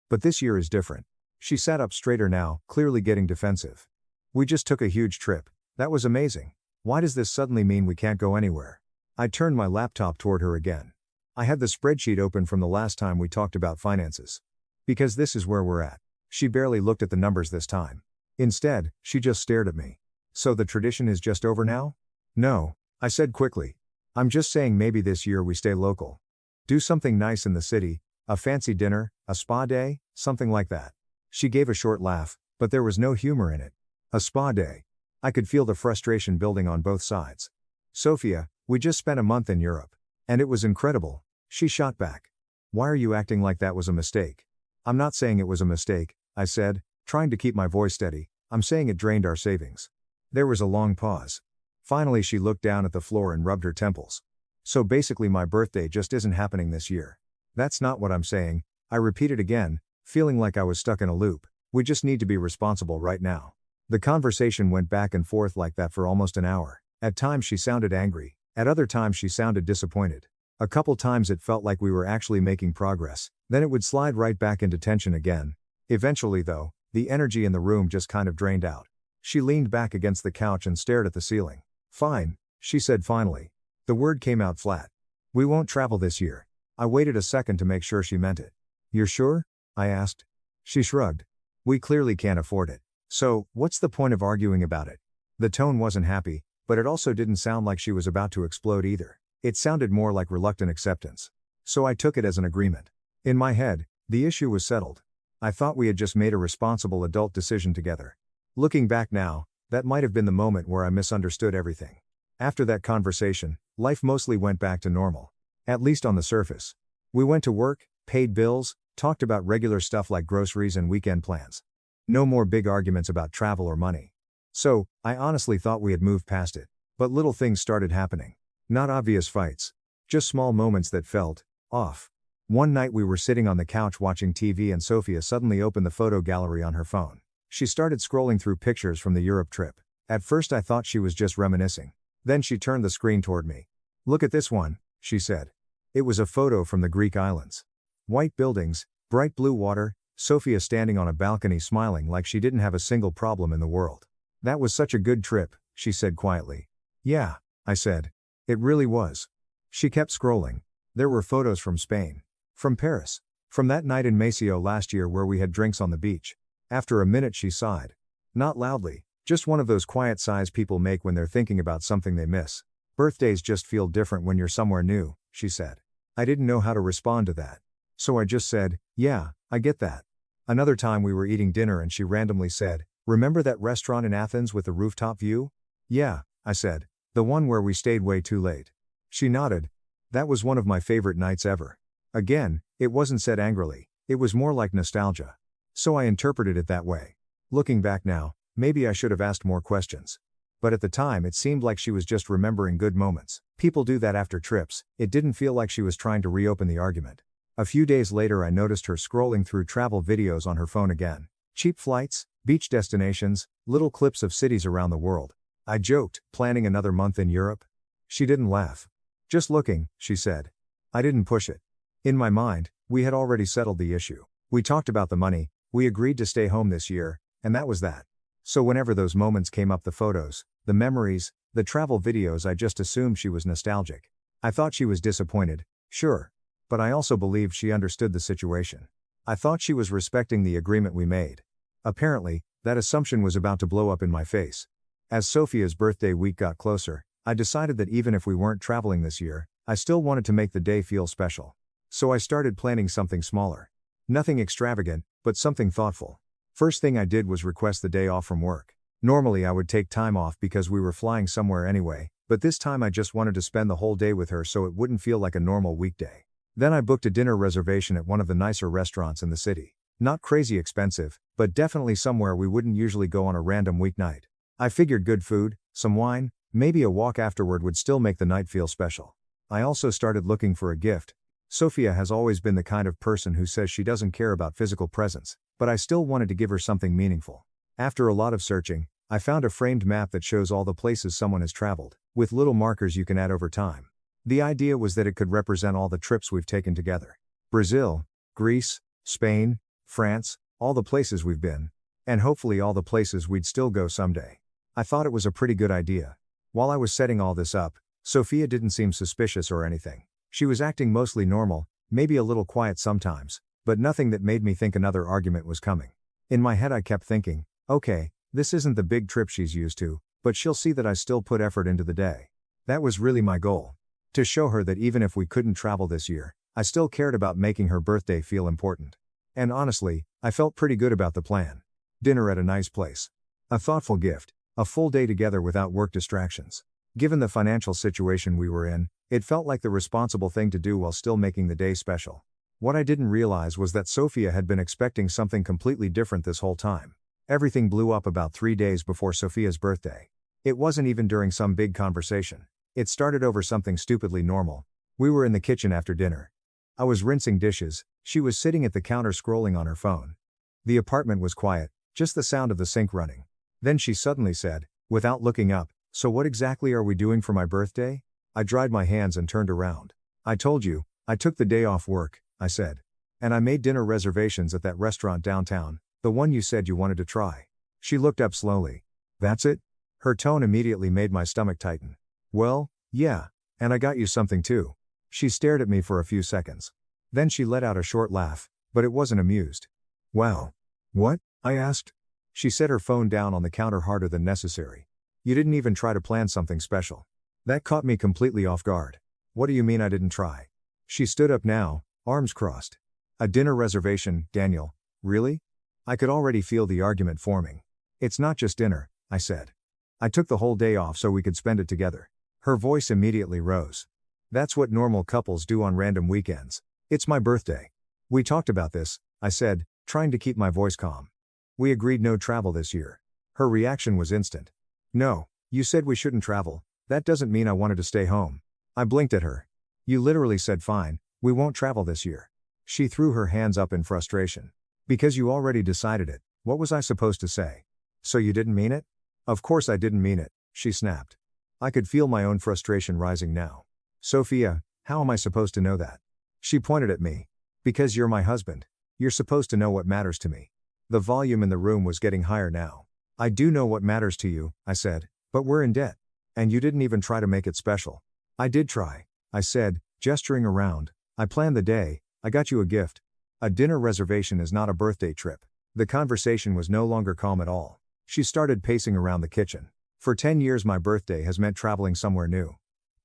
"But this year is different." She sat up straighter now, clearly getting defensive. We just took a huge trip. That was amazing. Why does this suddenly mean we can't go anywhere? I turned my laptop toward her again. I had the spreadsheet open from the last time we talked about finances. Because this is where we're at. She barely looked at the numbers this time. Instead, she just stared at me. So the tradition is just over now? No, I said quickly. I'm just saying maybe this year we stay local. Do something nice in the city, a fancy dinner, a spa day, something like that. She gave a short laugh, but there was no humor in it. A spa day. I could feel the frustration building on both sides. Sophia, we just spent a month in Europe. And it was incredible, she shot back. Why are you acting like that was a mistake? I'm not saying it was a mistake, I said, trying to keep my voice steady. I'm saying it drained our savings. There was a long pause. Finally she looked down at the floor and rubbed her temples. So basically my birthday just isn't happening this year. That's not what I'm saying, I repeated again, feeling like I was stuck in a loop. We just need to be responsible right now. The conversation went back and forth like that for almost an hour. At times she sounded angry, at other times she sounded disappointed. A couple times it felt like we were actually making progress, then it would slide right back into tension again. Eventually though, the energy in the room just kind of drained out. She leaned back against the couch and stared at the ceiling. Fine, she said finally. The word came out flat. We won't travel this year. I waited a second to make sure she meant it. You're sure? I asked. She shrugged. We clearly can't afford it. So, what's the point of arguing about it? The tone wasn't happy, but it also didn't sound like she was about to explode either. It sounded more like reluctant acceptance. So I took it as an agreement. In my head, the issue was settled. I thought we had just made a responsible adult decision together. Looking back now, that might have been the moment where I misunderstood everything. After that conversation, life mostly went back to normal. At least on the surface. We went to work, paid bills, talked about regular stuff like groceries and weekend plans. No more big arguments about travel or money. So, I honestly thought we had moved past it. But little things started happening. Not obvious fights. Just small moments that felt off. One night we were sitting on the couch watching TV and Sophia suddenly opened the photo gallery on her phone. She started scrolling through pictures from the Europe trip. At first I thought she was just reminiscing. Then she turned the screen toward me. Look at this one, she said. It was a photo from the Greek islands. White buildings, bright blue water, Sophia standing on a balcony smiling like she didn't have a single problem in the world. That was such a good trip, she said quietly. Yeah, I said. It really was. She kept scrolling. There were photos from Spain. From Paris. From that night in Maceo last year where we had drinks on the beach. After a minute she sighed. Not loudly, just one of those quiet sighs people make when they're thinking about something they miss. Birthdays just feel different when you're somewhere new, she said. I didn't know how to respond to that. So I just said, yeah, I get that. Another time we were eating dinner and she randomly said, remember that restaurant in Athens with the rooftop view? Yeah, I said. The one where we stayed way too late. She nodded. That was one of my favorite nights ever. Again, it wasn't said angrily. It was more like nostalgia. So I interpreted it that way. Looking back now, maybe I should have asked more questions. But at the time it seemed like she was just remembering good moments. People do that after trips. It didn't feel like she was trying to reopen the argument. A few days later I noticed her scrolling through travel videos on her phone again. Cheap flights, beach destinations, little clips of cities around the world. I joked, planning another month in Europe? She didn't laugh. Just looking, she said. I didn't push it. In my mind, we had already settled the issue. We talked about the money, we agreed to stay home this year, and that was that. So whenever those moments came up, the photos, the memories, the travel videos, I just assumed she was nostalgic. I thought she was disappointed, sure. But I also believed she understood the situation. I thought she was respecting the agreement we made. Apparently, that assumption was about to blow up in my face. As Sophia's birthday week got closer, I decided that even if we weren't traveling this year, I still wanted to make the day feel special. So I started planning something smaller. Nothing extravagant, but something thoughtful. First thing I did was request the day off from work. Normally I would take time off because we were flying somewhere anyway, but this time I just wanted to spend the whole day with her so it wouldn't feel like a normal weekday. Then I booked a dinner reservation at one of the nicer restaurants in the city. Not crazy expensive, but definitely somewhere we wouldn't usually go on a random weeknight. I figured good food, some wine, maybe a walk afterward would still make the night feel special. I also started looking for a gift. Sophia has always been the kind of person who says she doesn't care about physical presents, but I still wanted to give her something meaningful. After a lot of searching, I found a framed map that shows all the places someone has traveled, with little markers you can add over time. The idea was that it could represent all the trips we've taken together. Brazil, Greece, Spain, France, all the places we've been. And hopefully all the places we'd still go someday. I thought it was a pretty good idea. While I was setting all this up, Sophia didn't seem suspicious or anything. She was acting mostly normal, maybe a little quiet sometimes, but nothing that made me think another argument was coming. In my head I kept thinking, okay, this isn't the big trip she's used to, but she'll see that I still put effort into the day. That was really my goal. To show her that even if we couldn't travel this year, I still cared about making her birthday feel important. And honestly, I felt pretty good about the plan. Dinner at a nice place. A thoughtful gift. A full day together without work distractions. Given the financial situation we were in, it felt like the responsible thing to do while still making the day special. What I didn't realize was that Sophia had been expecting something completely different this whole time. Everything blew up about 3 days before Sophia's birthday. It wasn't even during some big conversation. It started over something stupidly normal. We were in the kitchen after dinner. I was rinsing dishes, she was sitting at the counter scrolling on her phone. The apartment was quiet, just the sound of the sink running. Then she suddenly said, without looking up, "So what exactly are we doing for my birthday?" I dried my hands and turned around. "I told you, I took the day off work," I said. "And I made dinner reservations at that restaurant downtown, the one you said you wanted to try." She looked up slowly. "That's it?" Her tone immediately made my stomach tighten. "Well, yeah, and I got you something too." She stared at me for a few seconds. Then she let out a short laugh, but it wasn't amused. "Wow. What?" I asked. She set her phone down on the counter harder than necessary. "You didn't even try to plan something special." That caught me completely off guard. "What do you mean I didn't try?" She stood up now, arms crossed. "A dinner reservation, Daniel, really?" I could already feel the argument forming. "It's not just dinner," I said. "I took the whole day off so we could spend it together." Her voice immediately rose. "That's what normal couples do on random weekends. It's my birthday." "We talked about this," I said, trying to keep my voice calm. "We agreed no travel this year." Her reaction was instant. "No, you said we shouldn't travel. That doesn't mean I wanted to stay home." I blinked at her. "You literally said fine, we won't travel this year." She threw her hands up in frustration. "Because you already decided it, what was I supposed to say?" "So you didn't mean it?" "Of course I didn't mean it," she snapped. I could feel my own frustration rising now. "Sophia, how am I supposed to know that?" She pointed at me. "Because you're my husband. You're supposed to know what matters to me." The volume in the room was getting higher now. "I do know what matters to you," I said, "but we're in debt. And you didn't even try to make it special." "I did try," I said, gesturing around. "I planned the day, I got you a gift. A dinner reservation is not a birthday trip." The conversation was no longer calm at all. She started pacing around the kitchen. "For 10 years my birthday has meant traveling somewhere new.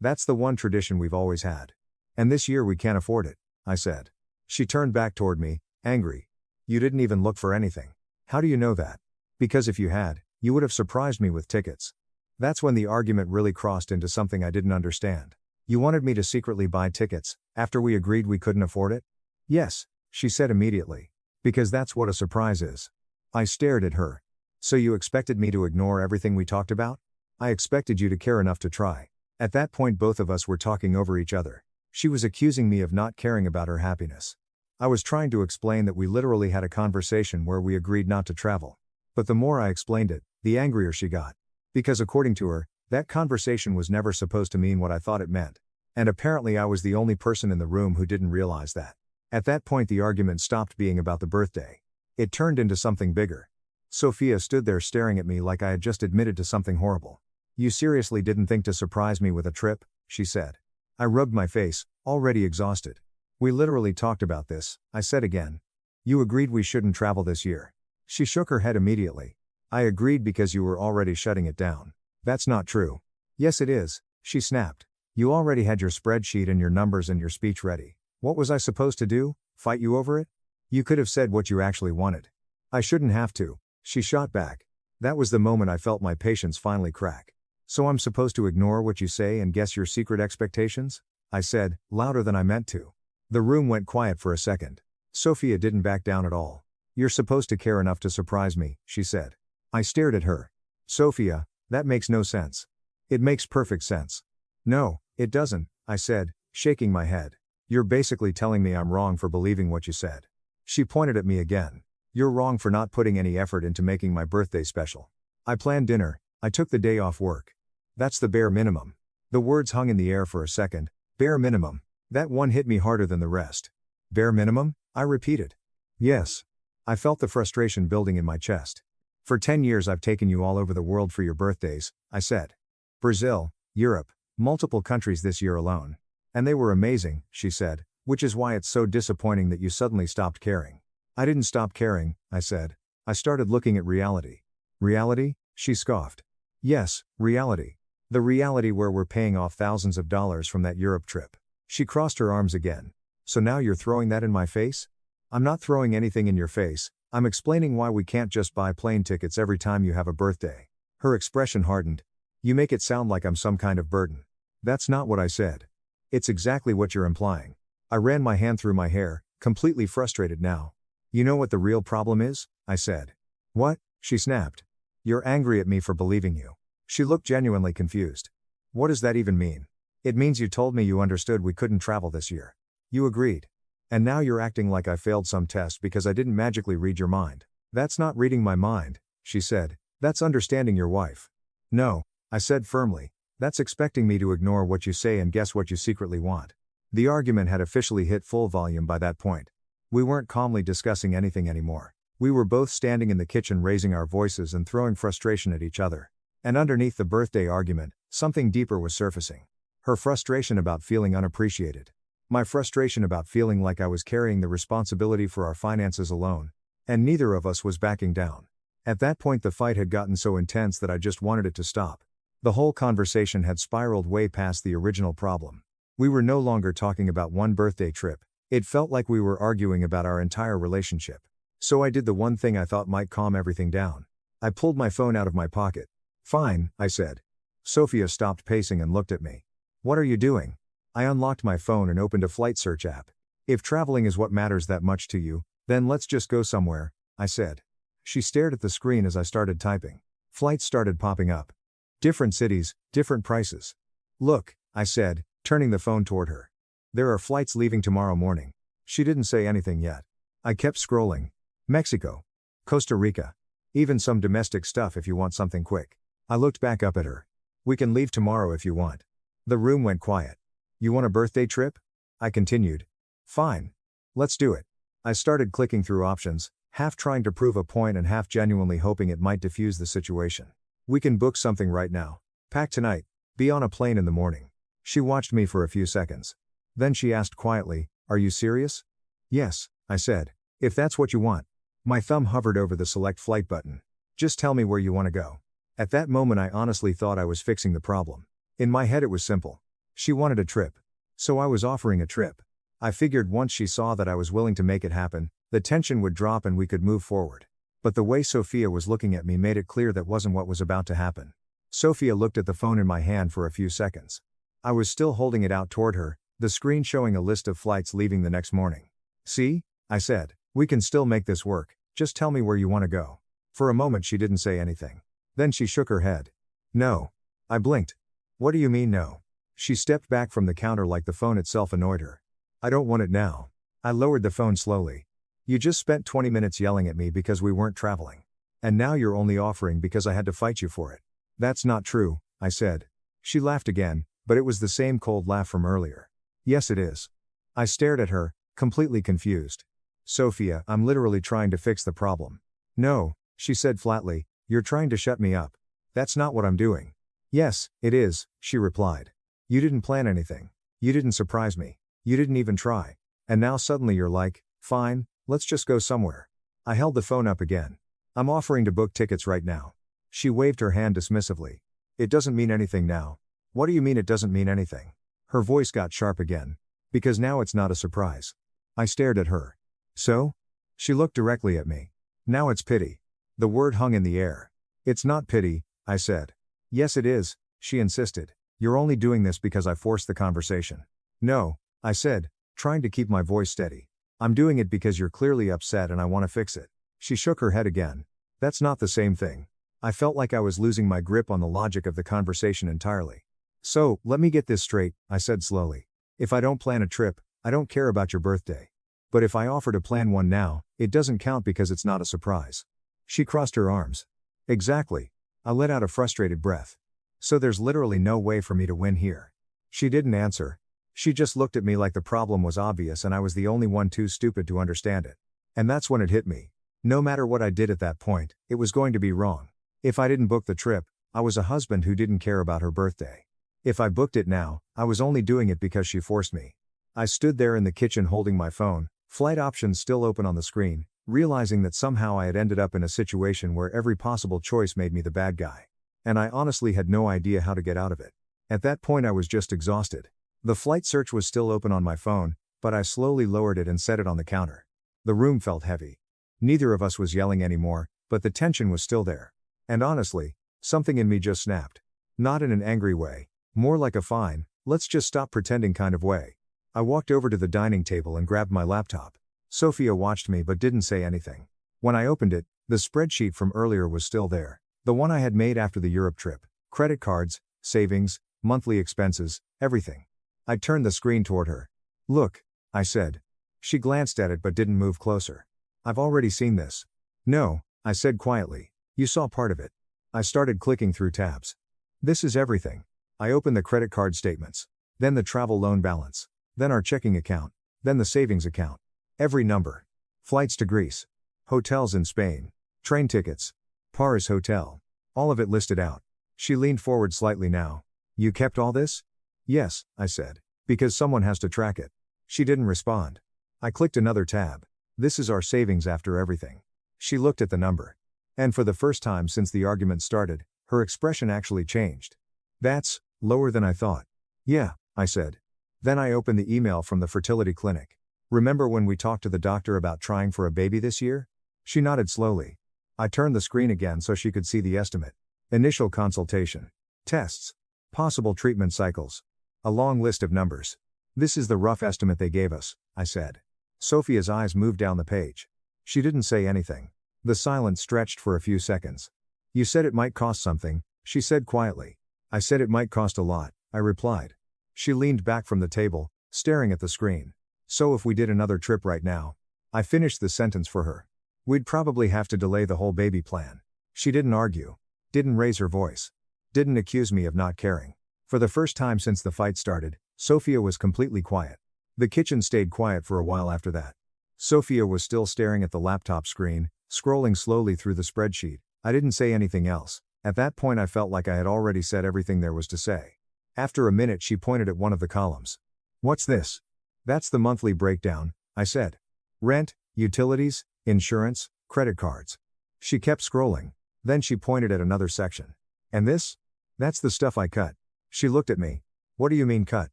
That's the one tradition we've always had. And this year we can't afford it," I said. She turned back toward me, angry. "You didn't even look for anything. How do you know that?" "Because if you had, you would have surprised me with tickets." That's when the argument really crossed into something I didn't understand. "You wanted me to secretly buy tickets, after we agreed we couldn't afford it?" "Yes," she said immediately. "Because that's what a surprise is." I stared at her. "So you expected me to ignore everything we talked about?" "I expected you to care enough to try." At that point both of us were talking over each other. She was accusing me of not caring about her happiness. I was trying to explain that we literally had a conversation where we agreed not to travel. But the more I explained it, the angrier she got. Because according to her, that conversation was never supposed to mean what I thought it meant. And apparently I was the only person in the room who didn't realize that. At that point the argument stopped being about the birthday. It turned into something bigger. Sophia stood there staring at me like I had just admitted to something horrible. "You seriously didn't think to surprise me with a trip?" she said. I rubbed my face, already exhausted. "We literally talked about this," I said again. "You agreed we shouldn't travel this year." She shook her head immediately. "I agreed because you were already shutting it down." "That's not true." "Yes it is," she snapped. "You already had your spreadsheet and your numbers and your speech ready. What was I supposed to do? Fight you over it? You could have said what you actually wanted." "I shouldn't have to," she shot back. That was the moment I felt my patience finally crack. "So I'm supposed to ignore what you say and guess your secret expectations?" I said, louder than I meant to. The room went quiet for a second. Sophia didn't back down at all. "You're supposed to care enough to surprise me," she said. I stared at her. "Sophia, that makes no sense." "It makes perfect sense." "No, it doesn't," I said, shaking my head. "You're basically telling me I'm wrong for believing what you said." She pointed at me again. "You're wrong for not putting any effort into making my birthday special. I planned dinner, I took the day off work. That's the bare minimum." The words hung in the air for a second. Bare minimum. That one hit me harder than the rest. "Bare minimum?" I repeated. "Yes." I felt the frustration building in my chest. For 10 years I've taken you all over the world for your birthdays, I said. Brazil, Europe, multiple countries this year alone. And they were amazing, she said, which is why it's so disappointing that you suddenly stopped caring. I didn't stop caring, I said. I started looking at reality. Reality? She scoffed. Yes, reality. The reality where we're paying off thousands of dollars from that Europe trip. She crossed her arms again. So now you're throwing that in my face? I'm not throwing anything in your face, I'm explaining why we can't just buy plane tickets every time you have a birthday. Her expression hardened. You make it sound like I'm some kind of burden. That's not what I said. It's exactly what you're implying. I ran my hand through my hair, completely frustrated now. You know what the real problem is? I said. What? She snapped. You're angry at me for believing you. She looked genuinely confused. What does that even mean? It means you told me you understood we couldn't travel this year. You agreed. And now you're acting like I failed some test because I didn't magically read your mind. That's not reading my mind, she said. That's understanding your wife. No, I said firmly. That's expecting me to ignore what you say and guess what you secretly want. The argument had officially hit full volume by that point. We weren't calmly discussing anything anymore. We were both standing in the kitchen raising our voices and throwing frustration at each other. And underneath the birthday argument, something deeper was surfacing. Her frustration about feeling unappreciated. My frustration about feeling like I was carrying the responsibility for our finances alone. And neither of us was backing down. At that point the fight had gotten so intense that I just wanted it to stop. The whole conversation had spiraled way past the original problem. We were no longer talking about one birthday trip. It felt like we were arguing about our entire relationship. So I did the one thing I thought might calm everything down. I pulled my phone out of my pocket. Fine, I said. Sophia stopped pacing and looked at me. What are you doing? I unlocked my phone and opened a flight search app. If traveling is what matters that much to you, then let's just go somewhere, I said. She stared at the screen as I started typing. Flights started popping up. Different cities, different prices. Look, I said, turning the phone toward her. There are flights leaving tomorrow morning. She didn't say anything yet. I kept scrolling. Mexico. Costa Rica. Even some domestic stuff if you want something quick. I looked back up at her. We can leave tomorrow if you want. The room went quiet. You want a birthday trip? I continued. Fine. Let's do it. I started clicking through options, half trying to prove a point and half genuinely hoping it might diffuse the situation. We can book something right now. Pack tonight. Be on a plane in the morning. She watched me for a few seconds. Then she asked quietly, are you serious? Yes, I said. If that's what you want. My thumb hovered over the select flight button. Just tell me where you want to go. At that moment I honestly thought I was fixing the problem. In my head it was simple. She wanted a trip. So I was offering a trip. I figured once she saw that I was willing to make it happen, the tension would drop and we could move forward. But the way Sophia was looking at me made it clear that wasn't what was about to happen. Sophia looked at the phone in my hand for a few seconds. I was still holding it out toward her, the screen showing a list of flights leaving the next morning. See? I said. We can still make this work, just tell me where you want to go. For a moment she didn't say anything. Then she shook her head. No. I blinked. What do you mean no? She stepped back from the counter like the phone itself annoyed her. I don't want it now. I lowered the phone slowly. You just spent 20 minutes yelling at me because we weren't traveling. And now you're only offering because I had to fight you for it. That's not true, I said. She laughed again, but it was the same cold laugh from earlier. Yes it is. I stared at her, completely confused. Sophia, I'm literally trying to fix the problem. No, she said flatly, you're trying to shut me up. That's not what I'm doing. Yes, it is, she replied. You didn't plan anything. You didn't surprise me. You didn't even try. And now suddenly you're like, fine, let's just go somewhere. I held the phone up again. I'm offering to book tickets right now. She waved her hand dismissively. It doesn't mean anything now. What do you mean it doesn't mean anything? Her voice got sharp again. Because now it's not a surprise. I stared at her. So? She looked directly at me. Now it's pity. The word hung in the air. It's not pity, I said. Yes it is, she insisted. You're only doing this because I forced the conversation. No, I said, trying to keep my voice steady. I'm doing it because you're clearly upset and I want to fix it. She shook her head again. That's not the same thing. I felt like I was losing my grip on the logic of the conversation entirely. So, let me get this straight, I said slowly. If I don't plan a trip, I don't care about your birthday. But if I offer to plan one now, it doesn't count because it's not a surprise. She crossed her arms. Exactly. I let out a frustrated breath. So there's literally no way for me to win here. She didn't answer. She just looked at me like the problem was obvious and I was the only one too stupid to understand it. And that's when it hit me. No matter what I did at that point, it was going to be wrong. If I didn't book the trip, I was a husband who didn't care about her birthday. If I booked it now, I was only doing it because she forced me. I stood there in the kitchen holding my phone, flight options still open on the screen, realizing that somehow I had ended up in a situation where every possible choice made me the bad guy. And I honestly had no idea how to get out of it. At that point I was just exhausted. The flight search was still open on my phone, but I slowly lowered it and set it on the counter. The room felt heavy. Neither of us was yelling anymore, but the tension was still there. And honestly, something in me just snapped. Not in an angry way, more like a fine, let's just stop pretending kind of way. I walked over to the dining table and grabbed my laptop. Sophia watched me but didn't say anything. When I opened it, the spreadsheet from earlier was still there. The one I had made after the Europe trip. Credit cards, savings, monthly expenses, everything. I turned the screen toward her. Look, I said. She glanced at it but didn't move closer. I've already seen this. No, I said quietly. You saw part of it. I started clicking through tabs. This is everything. I opened the credit card statements. Then the travel loan balance. Then our checking account. Then the savings account. Every number. Flights to Greece. Hotels in Spain. Train tickets. Paris Hotel. All of it listed out. She leaned forward slightly now. You kept all this? Yes, I said. Because someone has to track it. She didn't respond. I clicked another tab. This is our savings after everything. She looked at the number. And for the first time since the argument started, her expression actually changed. That's lower than I thought. Yeah, I said. Then I opened the email from the fertility clinic. Remember when we talked to the doctor about trying for a baby this year? She nodded slowly. I turned the screen again so she could see the estimate. Initial consultation. Tests. Possible treatment cycles. A long list of numbers. This is the rough estimate they gave us, I said. Sophia's eyes moved down the page. She didn't say anything. The silence stretched for a few seconds. You said it might cost something, she said quietly. I said it might cost a lot, I replied. She leaned back from the table, staring at the screen. So if we did another trip right now? I finished the sentence for her. We'd probably have to delay the whole baby plan. She didn't argue. Didn't raise her voice. Didn't accuse me of not caring. For the first time since the fight started, Sophia was completely quiet. The kitchen stayed quiet for a while after that. Sophia was still staring at the laptop screen, scrolling slowly through the spreadsheet. I didn't say anything else. At that point I felt like I had already said everything there was to say. After a minute she pointed at one of the columns. What's this? That's the monthly breakdown, I said. Rent, utilities, insurance, credit cards. She kept scrolling. Then she pointed at another section. And this? That's the stuff I cut. She looked at me. What do you mean cut?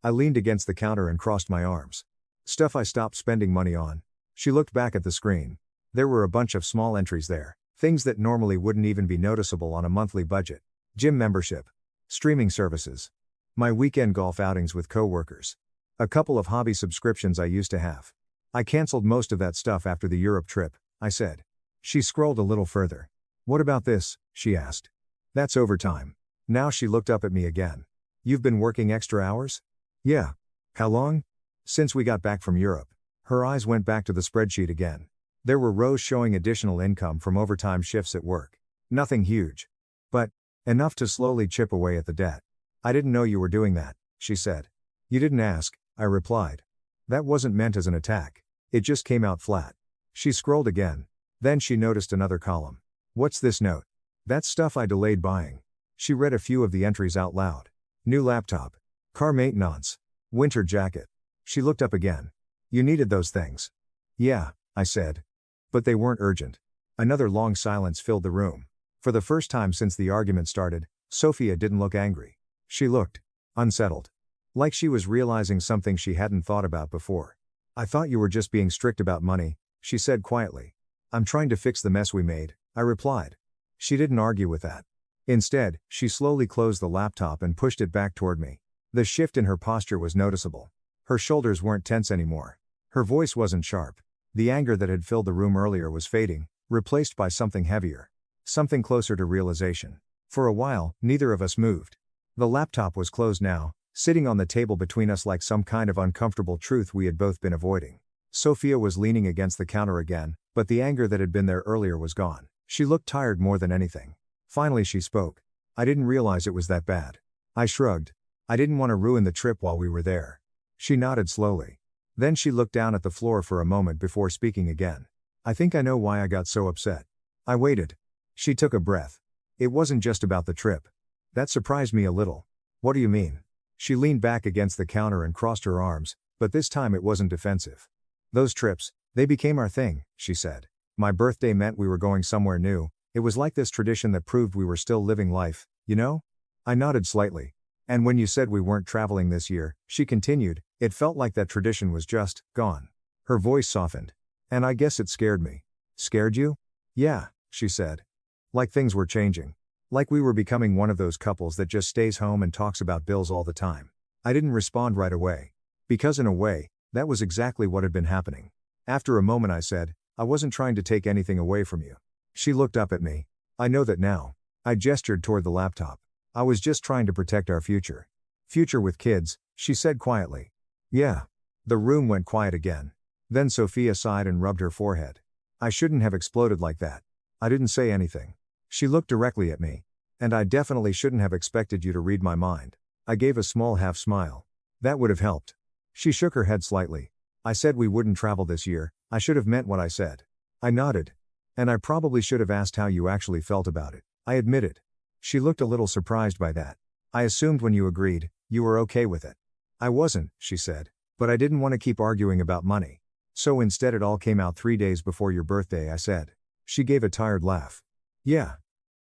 I leaned against the counter and crossed my arms. Stuff I stopped spending money on. She looked back at the screen. There were a bunch of small entries there. Things that normally wouldn't even be noticeable on a monthly budget. Gym membership. Streaming services. My weekend golf outings with coworkers. A couple of hobby subscriptions I used to have. I canceled most of that stuff after the Europe trip, I said. She scrolled a little further. What about this? She asked. That's overtime. Now she looked up at me again. You've been working extra hours? Yeah. How long? Since we got back from Europe. Her eyes went back to the spreadsheet again. There were rows showing additional income from overtime shifts at work. Nothing huge. But enough to slowly chip away at the debt. I didn't know you were doing that, she said. You didn't ask, I replied. That wasn't meant as an attack. It just came out flat. She scrolled again. Then she noticed another column. What's this note? That's stuff I delayed buying. She read a few of the entries out loud. New laptop. Car maintenance. Winter jacket. She looked up again. You needed those things. Yeah, I said. But they weren't urgent. Another long silence filled the room. For the first time since the argument started, Sophia didn't look angry. She looked unsettled. Like she was realizing something she hadn't thought about before. I thought you were just being strict about money, she said quietly. I'm trying to fix the mess we made, I replied. She didn't argue with that. Instead, she slowly closed the laptop and pushed it back toward me. The shift in her posture was noticeable. Her shoulders weren't tense anymore. Her voice wasn't sharp. The anger that had filled the room earlier was fading, replaced by something heavier. Something closer to realization. For a while, neither of us moved. The laptop was closed now, sitting on the table between us like some kind of uncomfortable truth we had both been avoiding. Sophia was leaning against the counter again, but the anger that had been there earlier was gone. She looked tired more than anything. Finally she spoke. I didn't realize it was that bad. I shrugged. I didn't want to ruin the trip while we were there. She nodded slowly. Then she looked down at the floor for a moment before speaking again. I think I know why I got so upset. I waited. She took a breath. It wasn't just about the trip. That surprised me a little. What do you mean? She leaned back against the counter and crossed her arms, but this time it wasn't defensive. Those trips, they became our thing, she said. My birthday meant we were going somewhere new. It was like this tradition that proved we were still living life, you know? I nodded slightly. And when you said we weren't traveling this year, she continued, it felt like that tradition was just gone. Her voice softened. And I guess it scared me. Scared you? Yeah, she said. Like things were changing. Like we were becoming one of those couples that just stays home and talks about bills all the time. I didn't respond right away. Because in a way, that was exactly what had been happening. After a moment I said, I wasn't trying to take anything away from you. She looked up at me. I know that now. I gestured toward the laptop. I was just trying to protect our future. Future with kids, she said quietly. Yeah. The room went quiet again. Then Sophia sighed and rubbed her forehead. I shouldn't have exploded like that. I didn't say anything. She looked directly at me. And I definitely shouldn't have expected you to read my mind. I gave a small half smile. That would have helped. She shook her head slightly. I said we wouldn't travel this year. I should have meant what I said. I nodded. And I probably should have asked how you actually felt about it. I admitted. She looked a little surprised by that. I assumed when you agreed, you were okay with it. I wasn't, she said. But I didn't want to keep arguing about money. So instead it all came out 3 days before your birthday, I said. She gave a tired laugh. Yeah.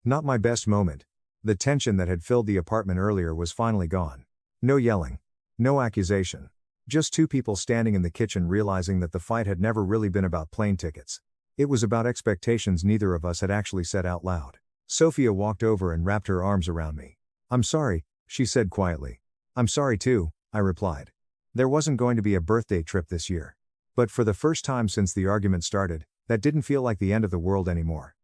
Not my best moment. The tension that had filled the apartment earlier was finally gone. No yelling. No accusation. Just two people standing in the kitchen realizing that the fight had never really been about plane tickets. It was about expectations neither of us had actually said out loud. Sophia walked over and wrapped her arms around me. I'm sorry, she said quietly. I'm sorry too, I replied. There wasn't going to be a birthday trip this year. But for the first time since the argument started, that didn't feel like the end of the world anymore.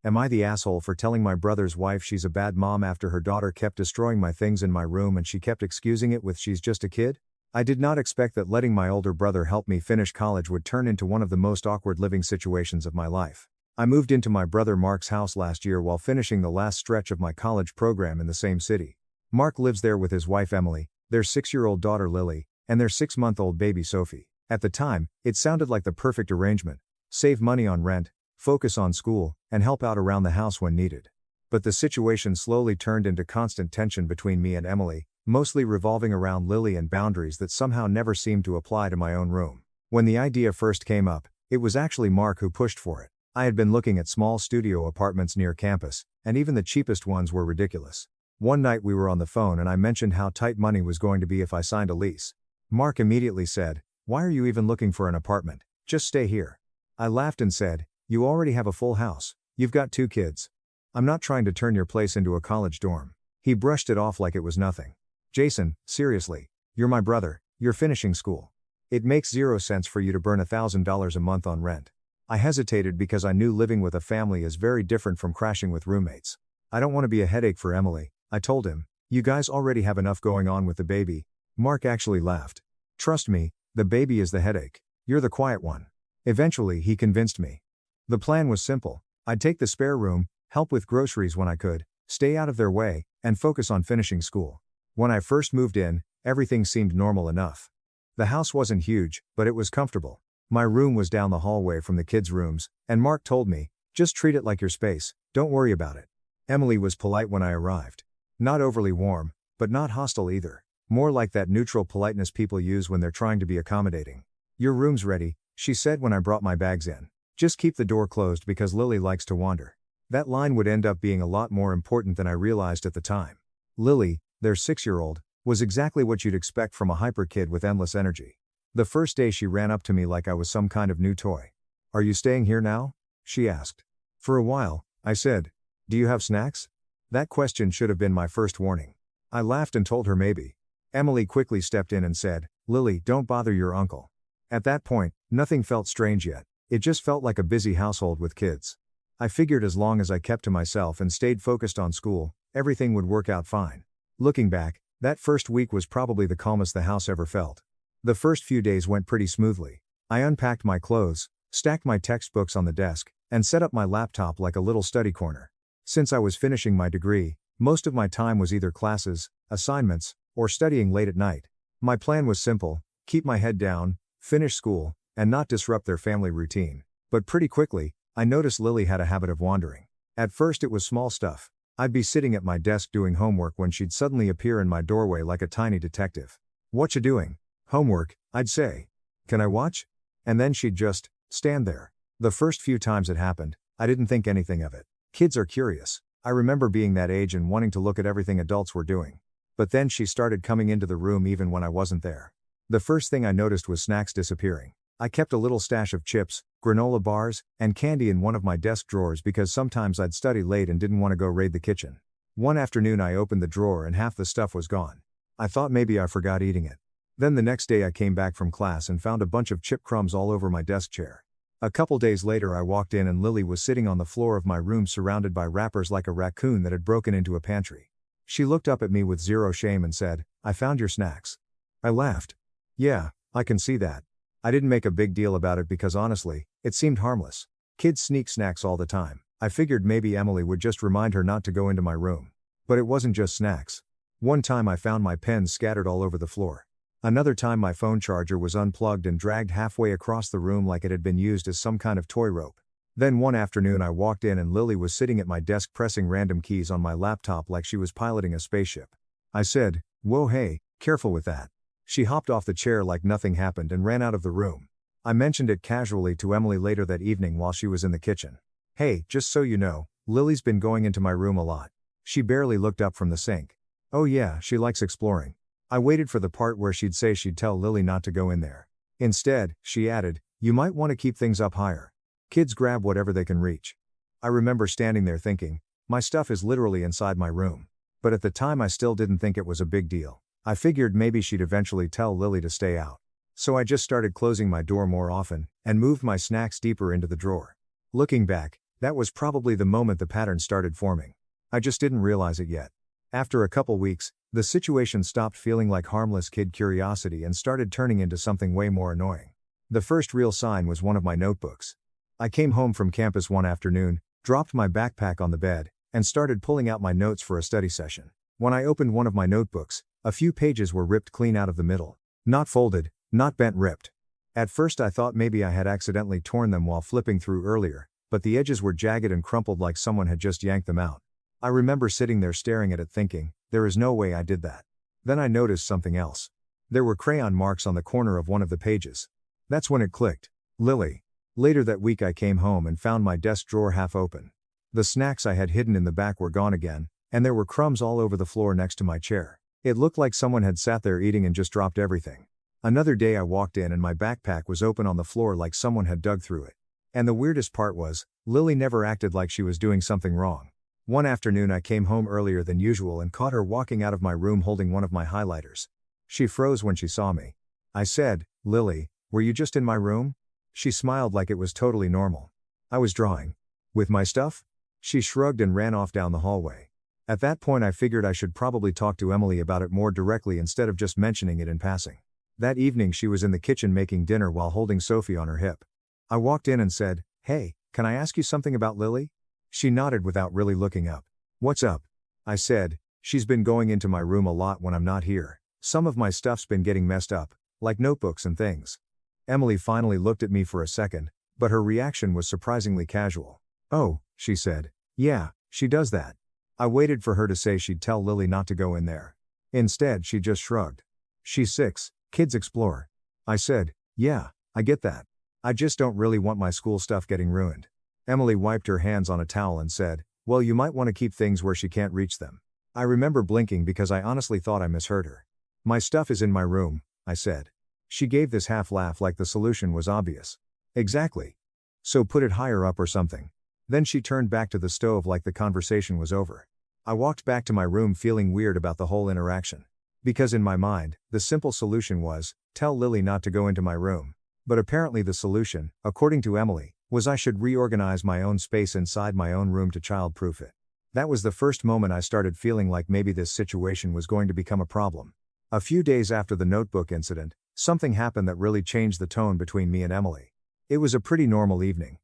Am I the asshole for telling my brother's wife she's a bad mom after her daughter kept destroying my things in my room and she kept excusing it with she's just a kid? I did not expect that letting my older brother help me finish college would turn into one of the most awkward living situations of my life. I moved into my brother Mark's house last year while finishing the last stretch of my college program in the same city. Mark lives there with his wife Emily, their 6-year-old daughter Lily, and their 6-month-old baby Sophie. At the time, it sounded like the perfect arrangement. Save money on rent, focus on school, and help out around the house when needed. But the situation slowly turned into constant tension between me and Emily, mostly revolving around Lily and boundaries that somehow never seemed to apply to my own room. When the idea first came up, it was actually Mark who pushed for it. I had been looking at small studio apartments near campus, and even the cheapest ones were ridiculous. One night we were on the phone and I mentioned how tight money was going to be if I signed a lease. Mark immediately said, "Why are you even looking for an apartment? Just stay here." I laughed and said, "You already have a full house. You've got 2 kids. I'm not trying to turn your place into a college dorm." He brushed it off like it was nothing. "Jason, seriously, you're my brother, you're finishing school. It makes 0 sense for you to burn $1,000 a month on rent." I hesitated because I knew living with a family is very different from crashing with roommates. "I don't want to be a headache for Emily," I told him. "You guys already have enough going on with the baby." Mark actually laughed. "Trust me, the baby is the headache. You're the quiet one." Eventually he convinced me. The plan was simple. I'd take the spare room, help with groceries when I could, stay out of their way, and focus on finishing school. When I first moved in, everything seemed normal enough. The house wasn't huge, but it was comfortable. My room was down the hallway from the kids' rooms, and Mark told me, "Just treat it like your space, don't worry about it." Emily was polite when I arrived. Not overly warm, but not hostile either. More like that neutral politeness people use when they're trying to be accommodating. "Your room's ready," she said when I brought my bags in. "Just keep the door closed because Lily likes to wander." That line would end up being a lot more important than I realized at the time. Lily, their 6-year-old, was exactly what you'd expect from a hyper kid with endless energy. The first day she ran up to me like I was some kind of new toy. "Are you staying here now?" she asked. "For a while," I said. "Do you have snacks?" That question should have been my first warning. I laughed and told her maybe. Emily quickly stepped in and said, "Lily, don't bother your uncle." At that point, nothing felt strange yet. It just felt like a busy household with kids. I figured as long as I kept to myself and stayed focused on school, everything would work out fine. Looking back, that first week was probably the calmest the house ever felt. The first few days went pretty smoothly. I unpacked my clothes, stacked my textbooks on the desk, and set up my laptop like a little study corner. Since I was finishing my degree, most of my time was either classes, assignments, or studying late at night. My plan was simple: keep my head down, finish school, and not disrupt their family routine. But pretty quickly, I noticed Lily had a habit of wandering. At first it was small stuff. I'd be sitting at my desk doing homework when she'd suddenly appear in my doorway like a tiny detective. "Whatcha doing?" "Homework," I'd say. "Can I watch?" And then she'd just stand there. The first few times it happened, I didn't think anything of it. Kids are curious. I remember being that age and wanting to look at everything adults were doing. But then she started coming into the room even when I wasn't there. The first thing I noticed was snacks disappearing. I kept a little stash of chips, granola bars, and candy in one of my desk drawers because sometimes I'd study late and didn't want to go raid the kitchen. One afternoon I opened the drawer and half the stuff was gone. I thought maybe I forgot eating it. Then the next day I came back from class and found a bunch of chip crumbs all over my desk chair. A couple days later I walked in and Lily was sitting on the floor of my room surrounded by wrappers like a raccoon that had broken into a pantry. She looked up at me with zero shame and said, "I found your snacks." I laughed. "Yeah, I can see that." I didn't make a big deal about it because honestly, it seemed harmless. Kids sneak snacks all the time. I figured maybe Emily would just remind her not to go into my room. But it wasn't just snacks. One time I found my pens scattered all over the floor. Another time my phone charger was unplugged and dragged halfway across the room like it had been used as some kind of toy rope. Then one afternoon I walked in and Lily was sitting at my desk pressing random keys on my laptop like she was piloting a spaceship. I said, "Whoa, hey, careful with that." She hopped off the chair like nothing happened and ran out of the room. I mentioned it casually to Emily later that evening while she was in the kitchen. "Hey, just so you know, Lily's been going into my room a lot." She barely looked up from the sink. "Oh yeah, she likes exploring." I waited for the part where she'd say she'd tell Lily not to go in there. Instead, she added, "You might want to keep things up higher. Kids grab whatever they can reach." I remember standing there thinking, my stuff is literally inside my room. But at the time I still didn't think it was a big deal. I figured maybe she'd eventually tell Lily to stay out. So I just started closing my door more often, and moved my snacks deeper into the drawer. Looking back, that was probably the moment the pattern started forming. I just didn't realize it yet. After a couple weeks, the situation stopped feeling like harmless kid curiosity and started turning into something way more annoying. The first real sign was one of my notebooks. I came home from campus one afternoon, dropped my backpack on the bed, and started pulling out my notes for a study session. When I opened one of my notebooks, a few pages were ripped clean out of the middle. Not folded, not bent, ripped. At first I thought maybe I had accidentally torn them while flipping through earlier, but the edges were jagged and crumpled like someone had just yanked them out. I remember sitting there staring at it thinking, there is no way I did that. Then I noticed something else. There were crayon marks on the corner of one of the pages. That's when it clicked. Lily. Later that week I came home and found my desk drawer half open. The snacks I had hidden in the back were gone again, and there were crumbs all over the floor next to my chair. It looked like someone had sat there eating and just dropped everything. Another day I walked in and my backpack was open on the floor like someone had dug through it. And the weirdest part was, Lily never acted like she was doing something wrong. One afternoon I came home earlier than usual and caught her walking out of my room holding one of my highlighters. She froze when she saw me. I said, "Lily, were you just in my room?" She smiled like it was totally normal. "I was drawing." "With my stuff?" She shrugged and ran off down the hallway. At that point I figured I should probably talk to Emily about it more directly instead of just mentioning it in passing. That evening she was in the kitchen making dinner while holding Sophie on her hip. I walked in and said, "Hey, can I ask you something about Lily?" She nodded without really looking up. "What's up?" I said, "She's been going into my room a lot when I'm not here. Some of my stuff's been getting messed up, like notebooks and things." Emily finally looked at me for a second, but her reaction was surprisingly casual. "Oh," she said, "yeah, she does that." I waited for her to say she'd tell Lily not to go in there. Instead, she just shrugged. "She's 6, kids explore." I said, "Yeah, I get that. I just don't really want my school stuff getting ruined." Emily wiped her hands on a towel and said, "Well, you might want to keep things where she can't reach them." I remember blinking because I honestly thought I misheard her. "My stuff is in my room," I said. She gave this half laugh like the solution was obvious. "Exactly. So put it higher up or something." Then she turned back to the stove like the conversation was over. I walked back to my room feeling weird about the whole interaction. Because in my mind, the simple solution was, tell Lily not to go into my room. But apparently the solution, according to Emily, was I should reorganize my own space inside my own room to child-proof it. That was the first moment I started feeling like maybe this situation was going to become a problem. A few days after the notebook incident, something happened that really changed the tone between me and Emily. It was a pretty normal evening.